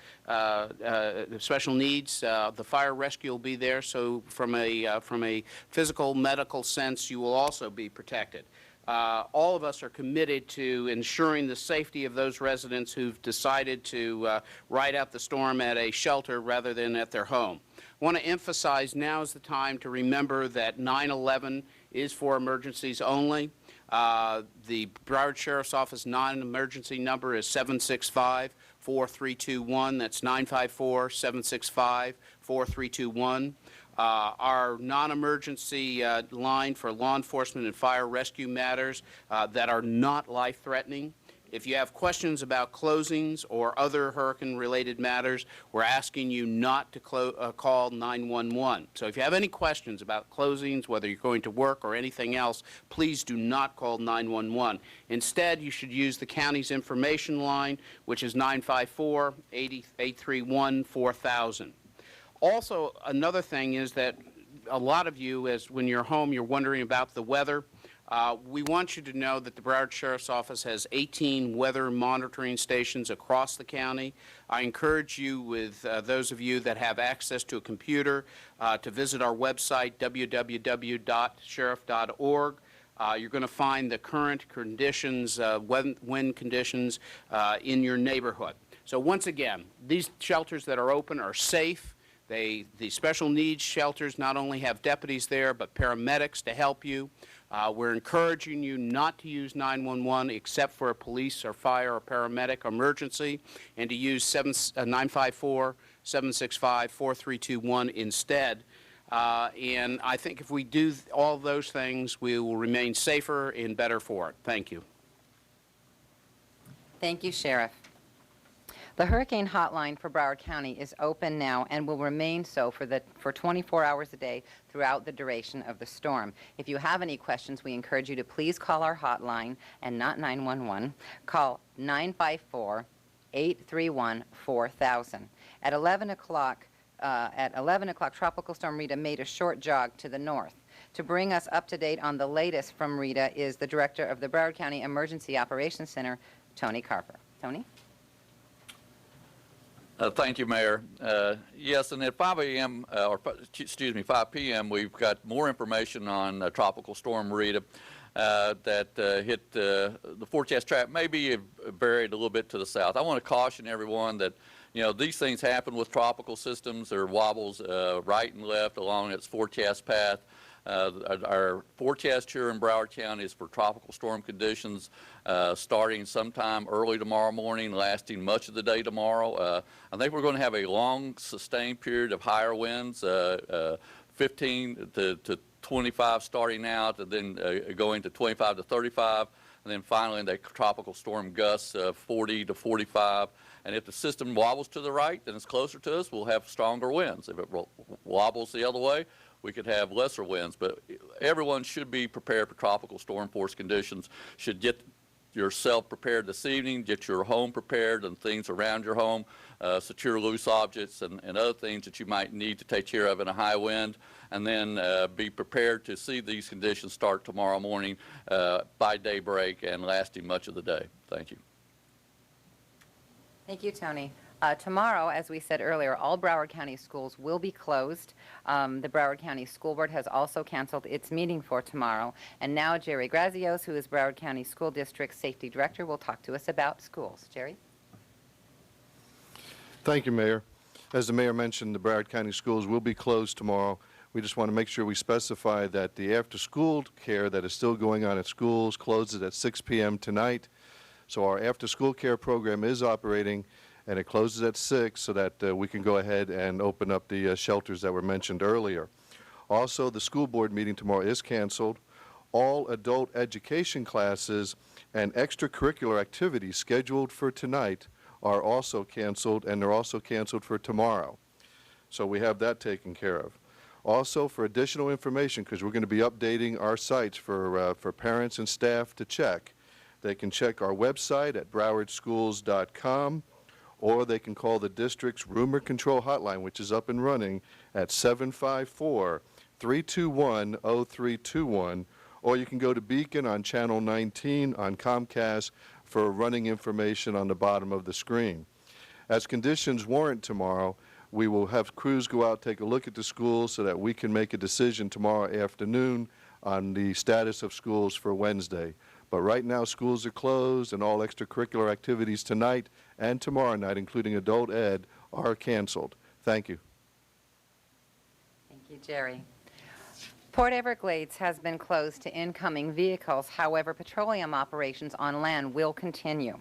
needs, the fire rescue will be there. So, from a physical, medical sense, you will also be protected. All of us are committed to ensuring the safety of those residents who've decided to ride out the storm at a shelter rather than at their home. I want to emphasize now is the time to remember that 911 is for emergencies only. The Broward Sheriff's Office non-emergency number is 765-4321. That's 954-765-4321. Our non-emergency line for law enforcement and fire rescue matters that are not life-threatening. If you have questions about closings or other hurricane-related matters, we're asking you not to call 911. So if you have any questions about closings, whether you're going to work or anything else, please do not call 911. Instead, you should use the county's information line, which is 954-831-4000. Also, another thing is that a lot of you, when you're home, you're wondering about the weather. We want you to know that the Broward Sheriff's Office has 18 weather monitoring stations across the county. I encourage you, with those of you that have access to a computer, to visit our website, www.sheriff.org. You're going to find the current conditions, wind conditions in your neighborhood. So once again, these shelters that are open are safe. The special needs shelters not only have deputies there, but paramedics to help you. We're encouraging you not to use 911 except for a police or fire or paramedic emergency, and to use 954-765-4321 instead. And I think if we do all those things, we will remain safer and better for it. Thank you. Thank you, Sheriff. The Hurricane Hotline for Broward County is open now and will remain so for 24 hours a day throughout the duration of the storm. If you have any questions, we encourage you to please call our hotline and not 911. Call 954-831-4000. At 11 o'clock, Tropical Storm Rita made a short jog to the north. To bring us up to date on the latest from Rita is the director of the Broward County Emergency Operations Center, Tony Carper. Tony? Thank you, Mayor. Yes, and at 5 p.m., we've got more information on Tropical Storm Rita that hit the forecast track, maybe buried a little bit to the south. I want to caution everyone that, these things happen with tropical systems. There are wobbles right and left along its forecast path. Our forecast here in Broward County is for tropical storm conditions starting sometime early tomorrow morning, lasting much of the day tomorrow. I think we're going to have a long, sustained period of higher winds, 15 to 25 starting out, and then going to 25 to 35, and then finally the tropical storm gusts 40 to 45. And if the system wobbles to the right, then it's closer to us, we'll have stronger winds. If it wobbles the other way, we could have lesser winds. But everyone should be prepared for tropical storm force conditions, should get yourself prepared this evening, get your home prepared and things around your home, secure loose objects and other things that you might need to take care of in a high wind, and then be prepared to see these conditions start tomorrow morning by daybreak and lasting much of the day. Thank you. Thank you, Tony. Tomorrow, as we said earlier, all Broward County schools will be closed. The Broward County School Board has also canceled its meeting for tomorrow. And now Jerry Grazios, who is Broward County School District Safety Director, will talk to us about schools. Jerry? Thank you, Mayor. As the Mayor mentioned, the Broward County schools will be closed tomorrow. We just want to make sure we specify that the after-school care that is still going on at schools closes at 6 p.m. tonight. So our after-school care program is operating, and it closes at 6 so that we can go ahead and open up the shelters that were mentioned earlier. Also, the school board meeting tomorrow is canceled. All adult education classes and extracurricular activities scheduled for tonight are also canceled, and they're also canceled for tomorrow. So we have that taken care of. Also, for additional information, because we're going to be updating our sites for parents and staff to check, they can check our website at browardschools.com, or they can call the district's rumor control hotline, which is up and running, at 754-321-0321, or you can go to Beacon on Channel 19 on Comcast for running information on the bottom of the screen. As conditions warrant tomorrow, we will have crews go out, take a look at the schools so that we can make a decision tomorrow afternoon on the status of schools for Wednesday. But right now, schools are closed, and all extracurricular activities tonight and tomorrow night, including adult ed, are canceled. Thank you. Thank you, Jerry. Port Everglades has been closed to incoming vehicles. However, petroleum operations on land will continue.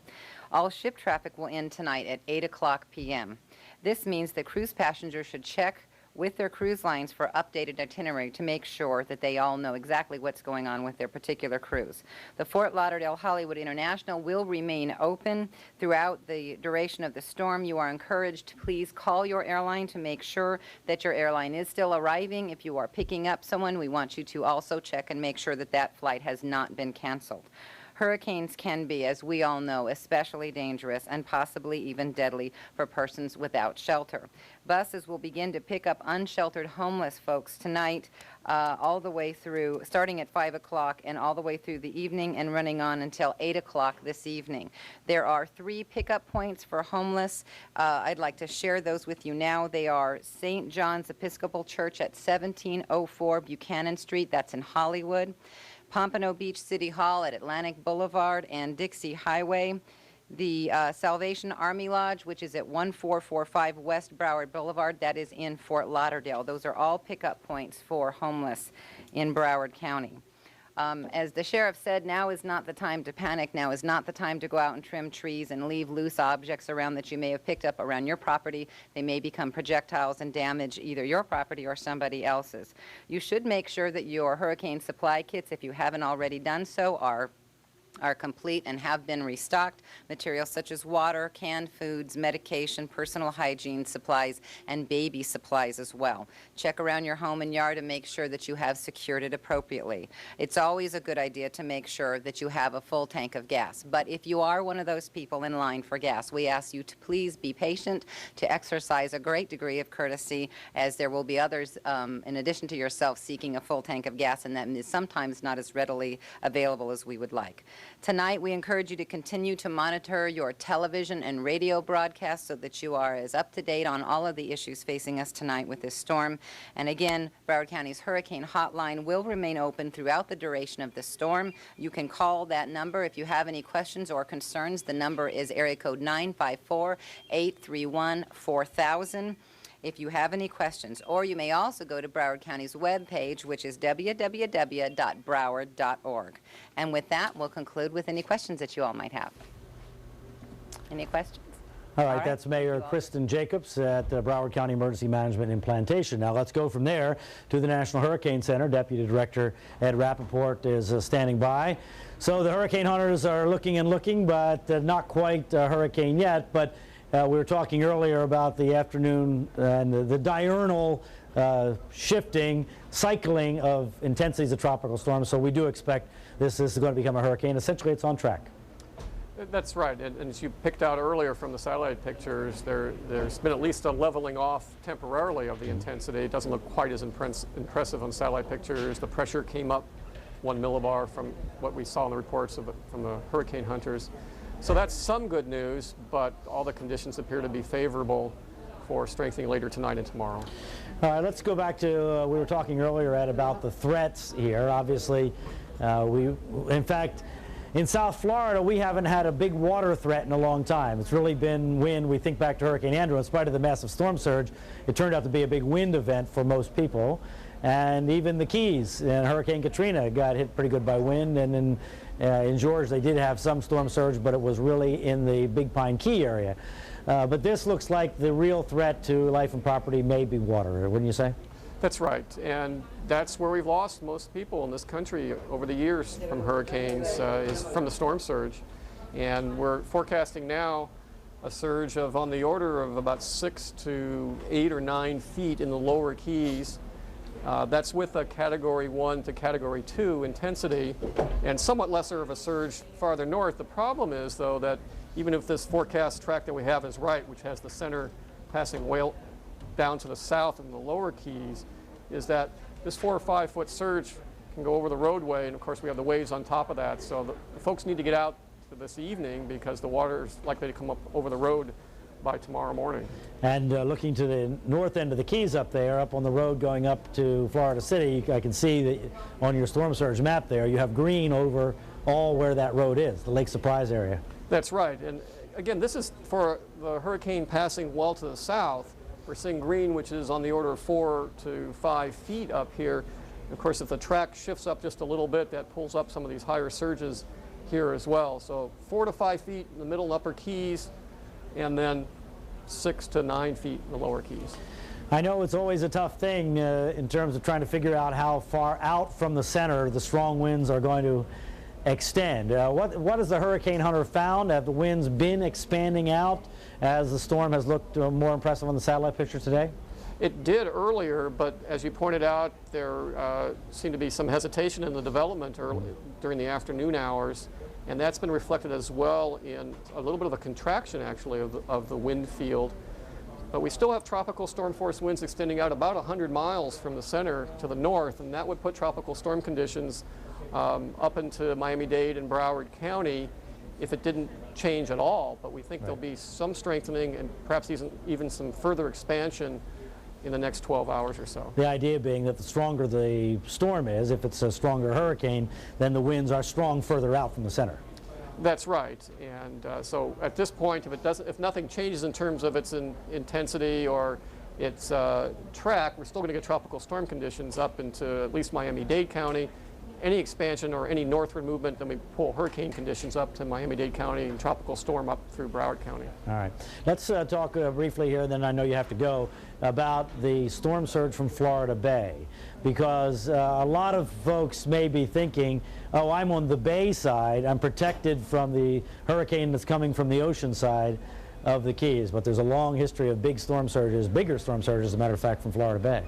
All ship traffic will end tonight at 8 o'clock p.m. This means that cruise passengers should check with their cruise lines for updated itinerary to make sure that they all know exactly what's going on with their particular cruise. The Fort Lauderdale Hollywood International will remain open throughout the duration of the storm. You are encouraged to please call your airline to make sure that your airline is still arriving. If you are picking up someone, we want you to also check and make sure that that flight has not been canceled. Hurricanes can be, as we all know, especially dangerous and possibly even deadly for persons without shelter. Buses will begin to pick up unsheltered homeless folks tonight all the way through, starting at 5 o'clock and all the way through the evening and running on until 8 o'clock this evening. There are 3 pickup points for homeless. I'd like to share those with you now. They are St. John's Episcopal Church at 1704 Buchanan Street, that's in Hollywood. Pompano Beach City Hall at Atlantic Boulevard and Dixie Highway. The Salvation Army Lodge, which is at 1445 West Broward Boulevard, that is in Fort Lauderdale. Those are all pickup points for homeless in Broward County. As the sheriff said, now is not the time to panic. Now is not the time to go out and trim trees and leave loose objects around that you may have picked up around your property. They may become projectiles and damage either your property or somebody else's. You should make sure that your hurricane supply kits, if you haven't already done so, are complete and have been restocked. Materials such as water, canned foods, medication, personal hygiene supplies, and baby supplies as well. Check around your home and yard and make sure that you have secured it appropriately. It's always a good idea to make sure that you have a full tank of gas. But if you are one of those people in line for gas, we ask you to please be patient, to exercise a great degree of courtesy, as there will be others, in addition to yourself, seeking a full tank of gas, and that is sometimes not as readily available as we would like. Tonight, we encourage you to continue to monitor your television and radio broadcasts so that you are as up to date on all of the issues facing us tonight with this storm. And again, Broward County's Hurricane Hotline will remain open throughout the duration of the storm. You can call that number if you have any questions or concerns. The number is area code 954-831-4000. if you have any questions. Or you may also go to Broward County's webpage, which is www.broward.org. And with that, we'll conclude with any questions that you all might have. Any questions? All right, that's Mayor Kristen Jacobs at Broward County Emergency Management and Plantation. Now let's go from there to the National Hurricane Center. Deputy Director Ed Rappaport is standing by. So the hurricane hunters are looking and looking, but not quite a hurricane yet. But we were talking earlier about the afternoon and the diurnal shifting, cycling of intensities of tropical storms. So we do expect this is going to become a hurricane. Essentially, it's on track. That's right, and as you picked out earlier from the satellite pictures, there's been at least a leveling off temporarily of the intensity. It doesn't look quite as impressive on satellite pictures. The pressure came up 1 millibar from what we saw in the reports from the hurricane hunters. So that's some good news, but all the conditions appear to be favorable for strengthening later tonight and tomorrow. All right, let's go back to, we were talking earlier, Ed, about the threats here. Obviously, in fact, in South Florida, we haven't had a big water threat in a long time. It's really been wind. We think back to Hurricane Andrew. In spite of the massive storm surge, it turned out to be a big wind event for most people. And even the Keys and Hurricane Katrina got hit pretty good by wind. And in George, they did have some storm surge, but it was really in the Big Pine Key area. But this looks like the real threat to life and property may be water, wouldn't you say? That's right, and that's where we've lost most people in this country over the years from hurricanes, is from the storm surge. And we're forecasting now a surge of on the order of about 6 to 8 or 9 feet in the lower Keys. That's with a Category 1 to Category 2 intensity, and somewhat lesser of a surge farther north. The problem is, though, that even if this forecast track that we have is right, which has the center passing well down to the south in the lower Keys, is that this 4 or 5 foot surge can go over the roadway, and of course we have the waves on top of that. So the folks need to get out this evening because the water is likely to come up over the road by tomorrow morning. And looking to the north end of the Keys up there, up on the road going up to Florida City, I can see that on your storm surge map there, you have green over all where that road is, the Lake Surprise area. That's right, and again, this is for the hurricane passing well to the south. We're seeing green, which is on the order of 4 to 5 feet up here. Of course, if the track shifts up just a little bit, that pulls up some of these higher surges here as well. So 4 to 5 feet in the middle and upper Keys, and then 6 to 9 feet in the lower Keys. I know it's always a tough thing in terms of trying to figure out how far out from the center the strong winds are going to extend. What has the hurricane hunter found? Have the winds been expanding out as the storm has looked more impressive on the satellite picture today? It did earlier, but as you pointed out, there seemed to be some hesitation in the development during the afternoon hours, and that's been reflected as well in a little bit of a contraction, actually, of the wind field. But we still have tropical storm force winds extending out about 100 miles from the center to the north, and that would put tropical storm conditions up into Miami-Dade and Broward County if it didn't change at all. But we think there'll be some strengthening and perhaps even some further expansion in the next 12 hours or so. The idea being that the stronger the storm is, if it's a stronger hurricane, then the winds are strong further out from the center. That's right, and so at this point, if nothing changes in terms of its intensity or its track, we're still going to get tropical storm conditions up into at least Miami-Dade County. Any expansion or any northward movement, then we pull hurricane conditions up to Miami-Dade County and tropical storm up through Broward County. All right. Let's talk briefly here, then I know you have to go, about the storm surge from Florida Bay. Because a lot of folks may be thinking, oh, I'm on the bay side, I'm protected from the hurricane that's coming from the ocean side of the Keys. But there's a long history of big storm surges, bigger storm surges, as a matter of fact, from Florida Bay.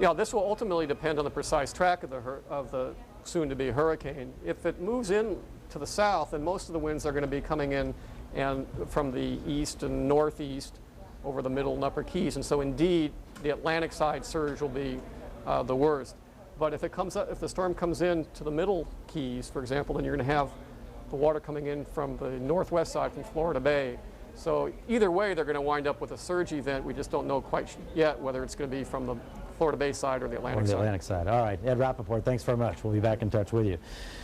Yeah, this will ultimately depend on the precise track of the soon-to-be hurricane. If it moves in to the south, then most of the winds are going to be coming in and from the east and northeast over the middle and upper Keys, and so indeed the Atlantic side surge will be the worst. But if the storm comes in to the middle Keys, for example, then you're going to have the water coming in from the northwest side from Florida Bay. So either way, they're going to wind up with a surge event. We just don't know quite yet whether it's going to be from the Florida Bay side or the Atlantic side. Atlantic side. All right, Ed Rappaport, thanks very much. We'll be back in touch with you.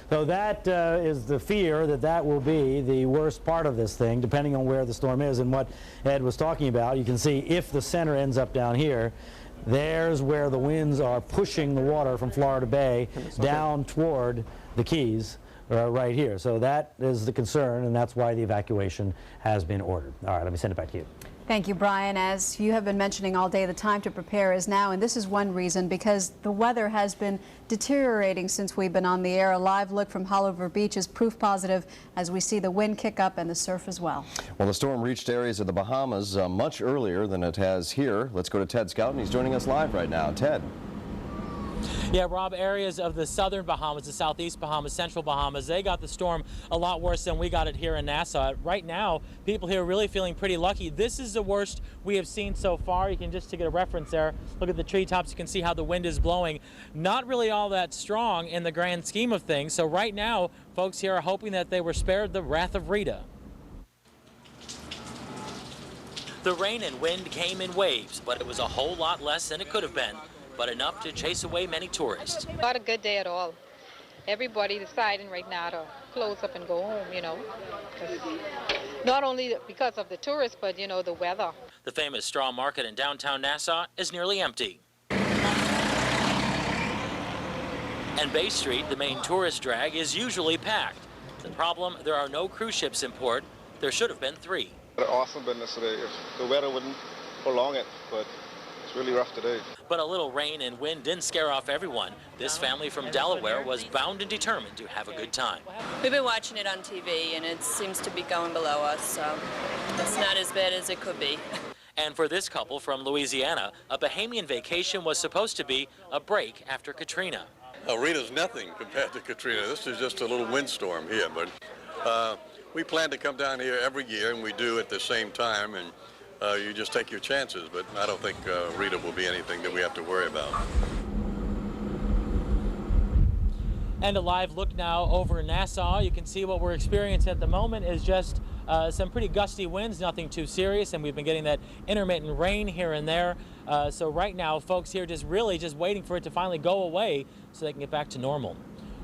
So that is the fear that will be the worst part of this thing, depending on where the storm is. And what Ed was talking about, you can see if the center ends up down here, there's where the winds are pushing the water from Florida Bay down toward the Keys. Right here. So that is the concern, and that's why the evacuation has been ordered. All right, let me send it back to you. Thank you, Brian. As you have been mentioning all day, the time to prepare is now, and this is one reason, because the weather has been deteriorating since we've been on the air. A live look from Holliver Beach is proof positive as we see the wind kick up and the surf as well. Well, the storm reached areas of the Bahamas much earlier than it has here. Let's go to Ted Scout, and he's joining us live right now. Ted. Yeah, Rob, areas of the southern Bahamas, the southeast Bahamas, central Bahamas, they got the storm a lot worse than we got it here in Nassau. Right now, people here are really feeling pretty lucky. This is the worst we have seen so far. You can just to get a reference there, look at the treetops. You can see how the wind is blowing. Not really all that strong in the grand scheme of things. So right now, folks here are hoping that they were spared the wrath of Rita. The rain and wind came in waves, but it was a whole lot less than it could have been, but enough to chase away many tourists. Not a good day at all. Everybody deciding right now to close up and go home, you know. Not only because of the tourists, but, you know, the weather. The famous straw market in downtown Nassau is nearly empty. And Bay Street, the main tourist drag, is usually packed. The problem, there are no cruise ships in port. There should have been 3. Awesome business today. If the weather wouldn't prolong it, but it's really rough today. But a little rain and wind didn't scare off everyone. This family from Delaware was bound and determined to have a good time. We've been watching it on TV, and it seems to be going below us, so it's not as bad as it could be. And for this couple from Louisiana, a Bahamian vacation was supposed to be a break after Katrina. Rita's nothing compared to Katrina. This is just a little windstorm here, but we plan to come down here every year, and we do at the same time, and you just take your chances, but I don't think Rita will be anything that we have to worry about. And a live look now over Nassau. You can see what we're experiencing at the moment is just some pretty gusty winds, nothing too serious, and we've been getting that intermittent rain here and there. So right now, folks here just waiting for it to finally go away so they can get back to normal.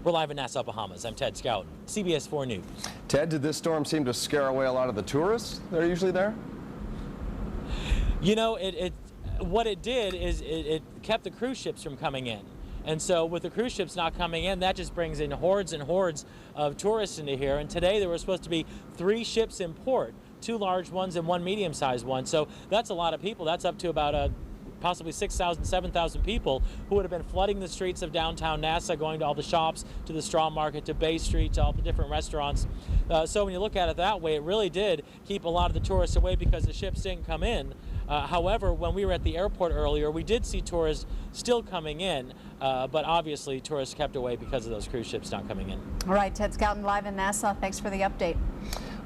We're live in Nassau, Bahamas. I'm Ted Scout, CBS 4 News. Ted, did this storm seem to scare away a lot of the tourists that are usually there? You know, what it did is it kept the cruise ships from coming in. And so with the cruise ships not coming in, that just brings in hordes and hordes of tourists into here. And today there were supposed to be 3 ships in port, 2 large ones and 1 medium-sized one. So that's a lot of people. That's up to about possibly 6,000, 7,000 people who would have been flooding the streets of downtown Nassau, going to all the shops, to the straw market, to Bay Street, to all the different restaurants. So when you look at it that way, it really did keep a lot of the tourists away because the ships didn't come in. However, when we were at the airport earlier, we did see tourists still coming in, but obviously tourists kept away because of those cruise ships not coming in. All right, Ted Scouten live in Nassau. Thanks for the update.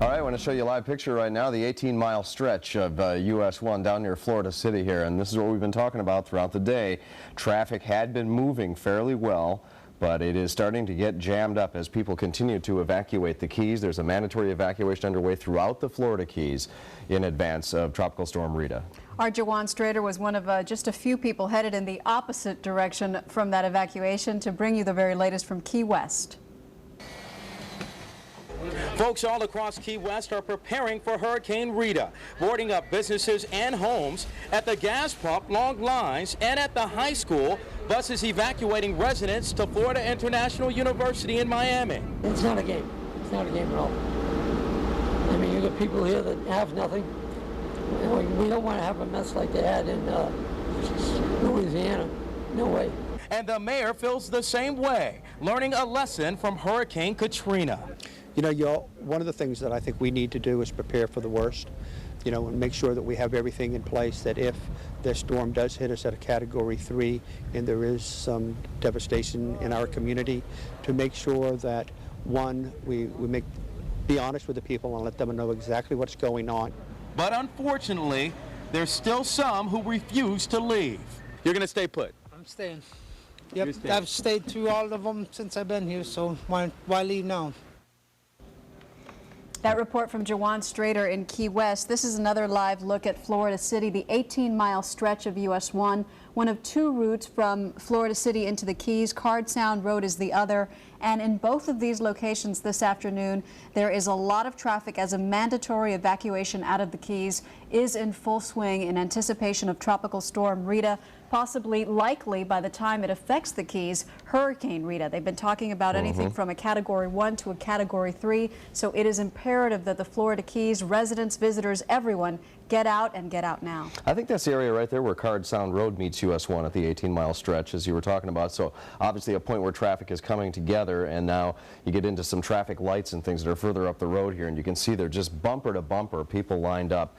All right, I want to show you a live picture right now, the 18-mile stretch of US 1 down near Florida City here, and this is what we've been talking about throughout the day. Traffic had been moving fairly well, but it is starting to get jammed up as people continue to evacuate the Keys. There's a mandatory evacuation underway throughout the Florida Keys in advance of Tropical Storm Rita. Our Jawan Strader was one of just a few people headed in the opposite direction from that evacuation to bring you the very latest from Key West. Folks all across Key West are preparing for Hurricane Rita, boarding up businesses and homes. At the gas pump, long lines, and at the high school, buses evacuating residents to Florida International University in Miami. It's not a game. It's not a game at all. I mean, you got people here that have nothing. You know, we don't want to have a mess like they had in Louisiana. No way. And the mayor feels the same way, learning a lesson from Hurricane Katrina. You know, one of the things that I think we need to do is prepare for the worst, you know, and make sure that we have everything in place that if this storm does hit us at a Category 3 and there is some devastation in our community, to make sure that, one, we be honest with the people and let them know exactly what's going on. But unfortunately, there's still some who refuse to leave. You're going to stay put? I'm staying. Yep, I've stayed through all of them since I've been here, so why leave now? That report from Jawan Strader in Key West. This is another live look at Florida City, the 18-mile stretch of US 1 one of two routes from Florida City into the Keys. Card Sound Road is the other. And in both of these locations this afternoon, there is a lot of traffic as a mandatory evacuation out of the Keys is in full swing in anticipation of Tropical Storm Rita, possibly, likely, by the time it affects the Keys, Hurricane Rita. They've been talking about anything from a Category 1 to a Category 3, so it is imperative that the Florida Keys, residents, visitors, everyone, get out and get out now. I think that's the area right there where Card Sound Road meets US 1 at the 18-mile stretch, as you were talking about. So obviously a point where traffic is coming together, and now you get into some traffic lights and things that are further up the road here, and you can see they're just bumper to bumper, people lined up.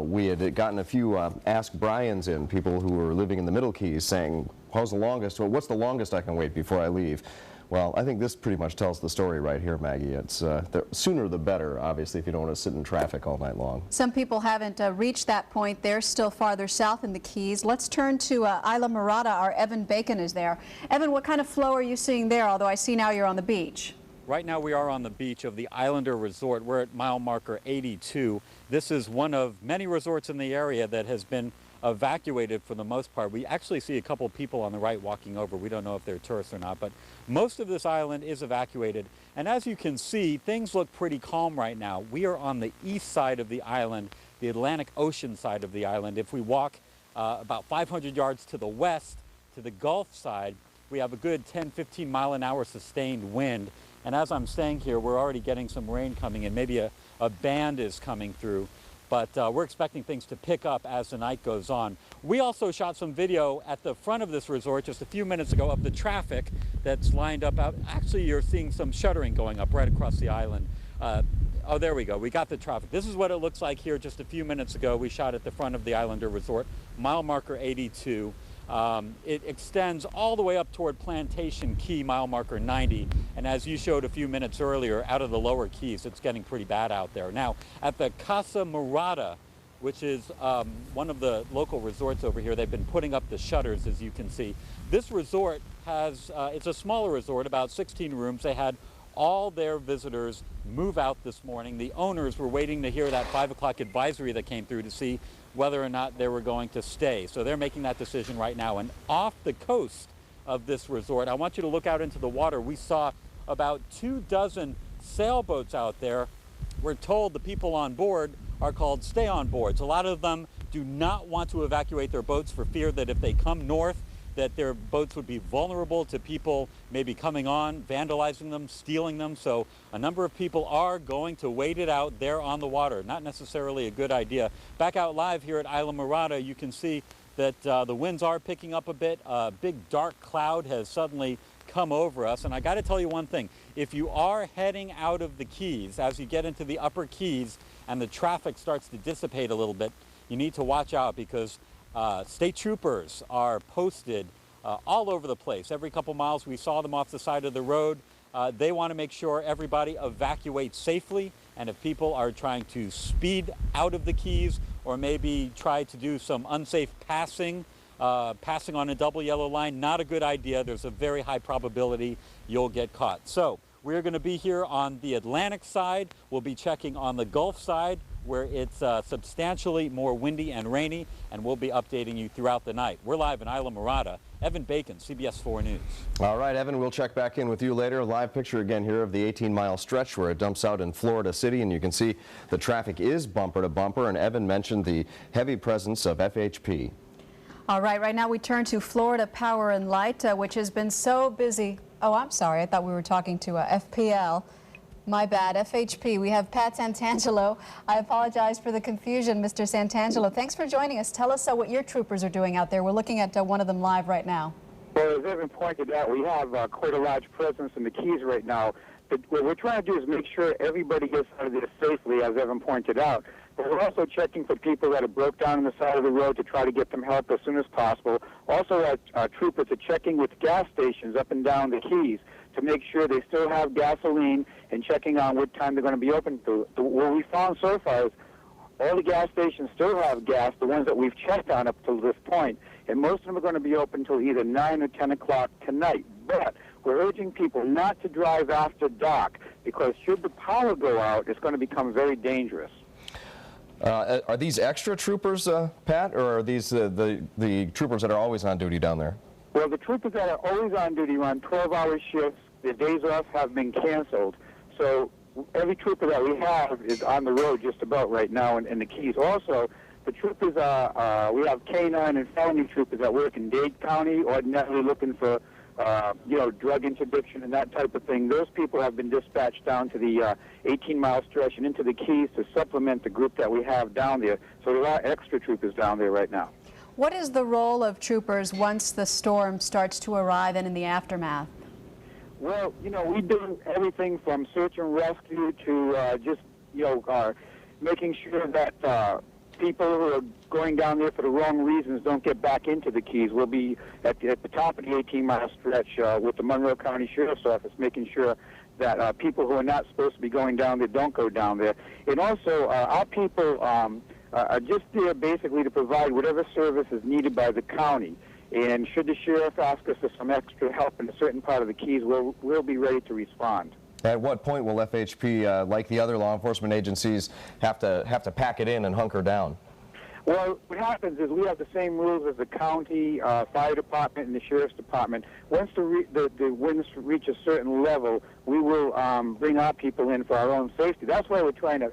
We had gotten a few Ask Brian's in, people who were living in the Middle Keys, saying, how's the longest, or what's the longest I can wait before I leave? Well, I think this pretty much tells the story right here, Maggie. It's the sooner the better, obviously, if you don't want to sit in traffic all night long. Some people haven't reached that point. They're still farther south in the Keys. Let's turn to Isla Mirada. Our Evan Bacon is there. Evan, what kind of flow are you seeing there, although I see now you're on the beach? Right now we are on the beach of the Islander Resort. We're at mile marker 82. This is one of many resorts in the area that has been evacuated for the most part. We actually see a couple people on the right walking over. We don't know if they're tourists or not, but most of this island is evacuated. And as you can see, things look pretty calm right now. We are on the east side of the island, the Atlantic Ocean side of the island. If we walk about 500 yards to the west, to the Gulf side, we have a good 10-15 mile an hour sustained wind. And as I'm staying here, we're already getting some rain coming in. Maybe a band is coming through. But we're expecting things to pick up as the night goes on. We also shot some video at the front of this resort just a few minutes ago of the traffic that's lined up out. Actually, you're seeing some shuttering going up right across the island. Oh, there we go. We got the traffic. This is what it looks like here just a few minutes ago. We shot at the front of the Islander Resort, mile marker 82. It extends all the way up toward Plantation Key, mile marker 90. And as you showed a few minutes earlier, out of the lower Keys, it's getting pretty bad out there. Now, at the Casa Mirada, which is one of the local resorts over here, they've been putting up the shutters, as you can see. This resort has, it's a smaller resort, about 16 rooms. They had all their visitors move out this morning. The owners were waiting to hear that 5 o'clock advisory that came through to see whether or not they were going to stay. So they're making that decision right now. And off the coast of this resort, I want you to look out into the water. We saw about 24 sailboats out there. We're told the people on board are called stay on boards. A lot of them do not want to evacuate their boats for fear that if they come north, that their boats would be vulnerable to people maybe coming on, vandalizing them, stealing them. So a number of people are going to wait it out there on the water. Not necessarily a good idea. Back out live here at Isla Mirada, you can see that the winds are picking up a bit. A big dark cloud has suddenly come over us. And I got to tell you one thing. If you are heading out of the Keys, as you get into the upper Keys and the traffic starts to dissipate a little bit, you need to watch out because state troopers are posted all over the place. Every couple miles we saw them off the side of the road. They want to make sure everybody evacuates safely, and if people are trying to speed out of the Keys or maybe try to do some unsafe passing on a double yellow line, not a good idea. There's a very high probability you'll get caught. So we're going to be here on the Atlantic side. We'll be checking on the Gulf side, where it's substantially more windy and rainy, and we'll be updating you throughout the night. We're live in Isla Mirada. Evan Bacon, CBS 4 News. All right, Evan, we'll check back in with you later. Live picture again here of the 18-mile stretch where it dumps out in Florida City, and you can see the traffic is bumper to bumper, and Evan mentioned the heavy presence of FHP. All right now we turn to Florida Power and Light, which has been so busy. Oh, I'm sorry, I thought we were talking to FPL. My bad, FHP. We have Pat Santangelo. I apologize for the confusion, Mr. Santangelo. Thanks for joining us. Tell us what your troopers are doing out there. We're looking at one of them live right now. Well, as Evan pointed out, we have quite a large presence in the Keys right now. But what we're trying to do is make sure everybody gets out of there safely, as Evan pointed out. But we're also checking for people that have broke down on the side of the road to try to get them help as soon as possible. Also, our troopers are checking with gas stations up and down the Keys to make sure they still have gasoline and checking on what time they're going to be open. What we found so far is all the gas stations still have gas, the ones that we've checked on up to this point, and most of them are going to be open until either 9 or 10 o'clock tonight. But we're urging people not to drive after dark because should the power go out, it's going to become very dangerous. Are these extra troopers, Pat, or are these the troopers that are always on duty down there? Well, the troopers that are always on duty run 12-hour shifts. Their days off have been canceled. So every trooper that we have is on the road just about right now in the Keys. Also, the troopers we have K-9 and felony troopers that work in Dade County, ordinarily looking for, drug interdiction and that type of thing. Those people have been dispatched down to the 18-mile stretch and into the Keys to supplement the group that we have down there. So there are extra troopers down there right now. What is the role of troopers once the storm starts to arrive and in the aftermath? Well, we do everything from search and rescue to making sure that people who are going down there for the wrong reasons don't get back into the Keys. We'll be at the top of the 18-mile stretch with the Monroe County Sheriff's Office, making sure that people who are not supposed to be going down there don't go down there. And also, our people are just there basically to provide whatever service is needed by the county. And should the sheriff ask us for some extra help in a certain part of the Keys, we'll be ready to respond. At what point will FHP, like the other law enforcement agencies, have to pack it in and hunker down? Well, what happens is we have the same rules as the county, fire department, and the sheriff's department. Once the winds reach a certain level, we will bring our people in for our own safety. That's why we're trying to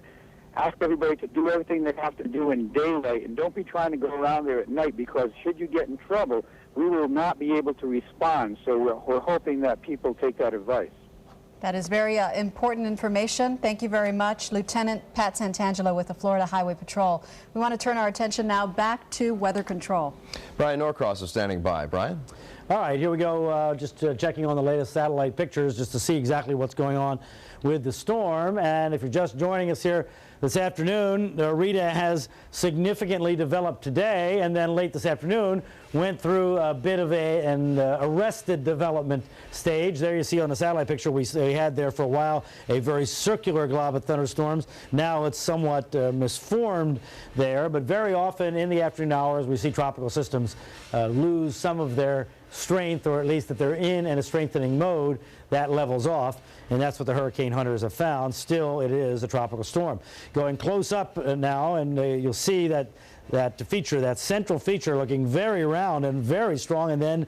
ask everybody to do everything they have to do in daylight, and don't be trying to go around there at night, because should you get in trouble, we will not be able to respond. So we're hoping that people take that advice. That is very important information. Thank you very much, Lieutenant Pat Santangelo with the Florida Highway Patrol. We want to turn our attention now back to weather control. Brian Norcross is standing by. Brian? All right, here we go, just checking on the latest satellite pictures just to see exactly what's going on with the storm. And if you're just joining us here this afternoon, Rita has significantly developed today, and then late this afternoon went through a bit of an arrested development stage. There you see on the satellite picture we had there for a while a very circular glob of thunderstorms. Now it's somewhat misformed there, but very often in the afternoon hours we see tropical systems lose some of their strength, or at least that they're in a strengthening mode. That levels off, and that's what the hurricane hunters have found. Still, it is a tropical storm. Going close up now, and you'll see that feature, that central feature, looking very round and very strong, and then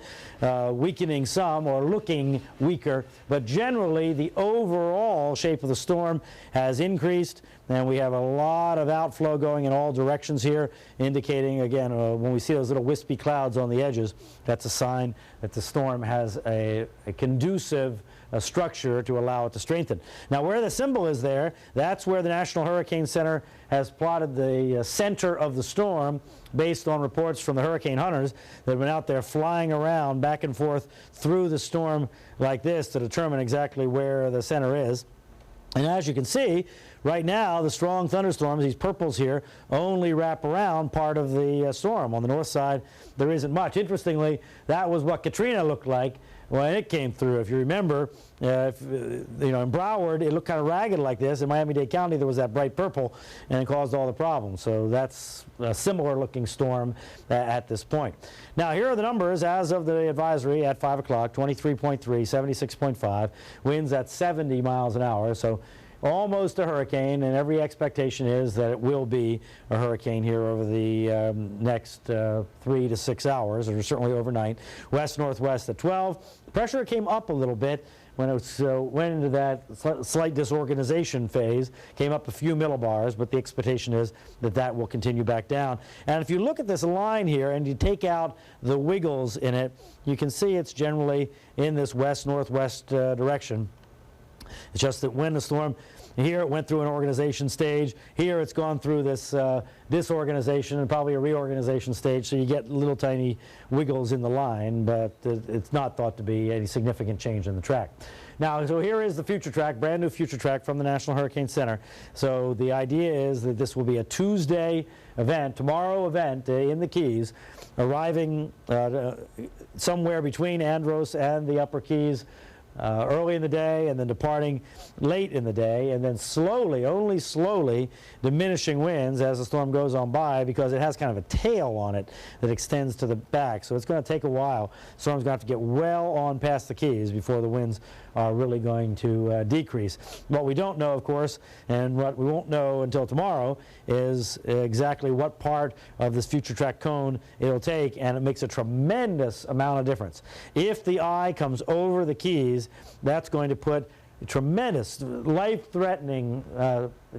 weakening some, or looking weaker. But generally, the overall shape of the storm has increased, and we have a lot of outflow going in all directions here, indicating, again, when we see those little wispy clouds on the edges, that's a sign that the storm has a conducive structure to allow it to strengthen. Now, where the symbol is there, that's where the National Hurricane Center has plotted the center of the storm based on reports from the hurricane hunters that have been out there flying around back and forth through the storm like this to determine exactly where the center is. And as you can see, right now, the strong thunderstorms, these purples here, only wrap around part of the storm. On the north side, there isn't much. Interestingly, that was what Katrina looked like when it came through. If you remember, in Broward, it looked kind of ragged like this. In Miami-Dade County, there was that bright purple, and it caused all the problems. So that's a similar-looking storm at this point. Now, here are the numbers as of the advisory at 5 o'clock, 23.3, 76.5, winds at 70 miles an hour. So almost a hurricane, and every expectation is that it will be a hurricane here over the next 3 to 6 hours, or certainly overnight. West-northwest at 12. Pressure came up a little bit when it went into that slight disorganization phase, came up a few millibars, but the expectation is that that will continue back down. And if you look at this line here and you take out the wiggles in it, you can see it's generally in this west-northwest direction. It's just that when the storm, here it went through an organization stage, here it's gone through this disorganization and probably a reorganization stage, so you get little tiny wiggles in the line, but it's not thought to be any significant change in the track. Now, so here is the future track, brand new future track from the National Hurricane Center. So the idea is that this will be a Tuesday event, tomorrow event in the Keys, arriving somewhere between Andros and the Upper Keys early in the day, and then departing late in the day, and then slowly, only slowly, diminishing winds as the storm goes on by, because it has kind of a tail on it that extends to the back. So it's going to take a while. The storm's going to have to get well on past the Keys before the winds are really going to decrease. What we don't know, of course, and what we won't know until tomorrow, is exactly what part of this future track cone it'll take, and it makes a tremendous amount of difference. If the eye comes over the Keys, that's going to put tremendous, life-threatening,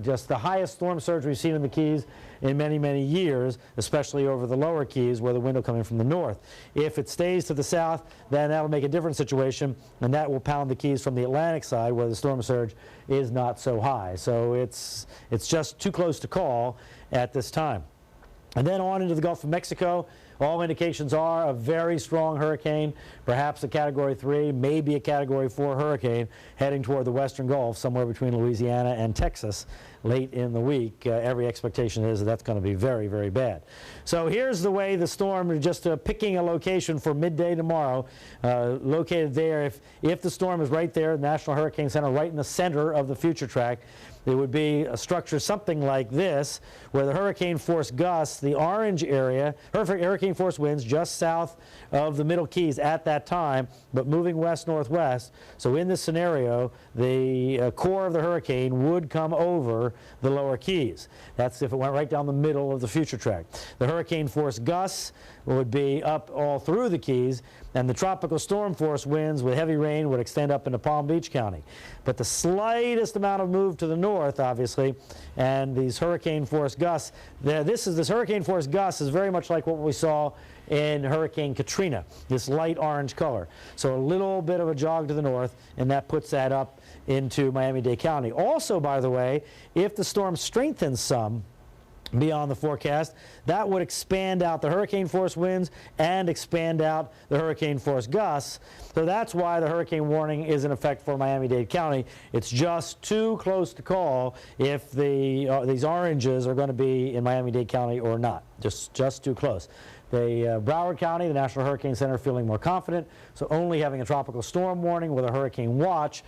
just the highest storm surge we've seen in the Keys in many, many years, especially over the lower Keys where the wind will come in from the north. If it stays to the south, then that'll make a different situation, and that will pound the Keys from the Atlantic side where the storm surge is not so high. So it's just too close to call at this time. And then on into the Gulf of Mexico. All indications are a very strong hurricane, perhaps a Category 3, maybe a Category 4 hurricane heading toward the western Gulf, somewhere between Louisiana and Texas late in the week. Every expectation is that that's going to be very, very bad. So here's the way the storm, just picking a location for midday tomorrow, located there. If the storm is right there, the National Hurricane Center, right in the center of the future track, it would be a structure something like this, where the hurricane force gusts, the orange area, hurricane force winds just south of the Middle Keys at that time, but moving west-northwest. So in this scenario, the core of the hurricane would come over the lower Keys. That's if it went right down the middle of the future track. The hurricane force gusts would be up all through the Keys, and the tropical storm force winds with heavy rain would extend up into Palm Beach County. But the slightest amount of move to the north, obviously, and these hurricane force gusts, this hurricane force gust is very much like what we saw in Hurricane Katrina, this light orange color. So a little bit of a jog to the north, and that puts that up into Miami-Dade County. Also, by the way, if the storm strengthens some beyond the forecast, that would expand out the hurricane force winds and expand out the hurricane force gusts. So that's why the hurricane warning is in effect for Miami-Dade County. It's just too close to call if these oranges are going to be in Miami-Dade County or not. Just too close. Broward County, the National Hurricane Center, feeling more confident, so only having a tropical storm warning with a hurricane watch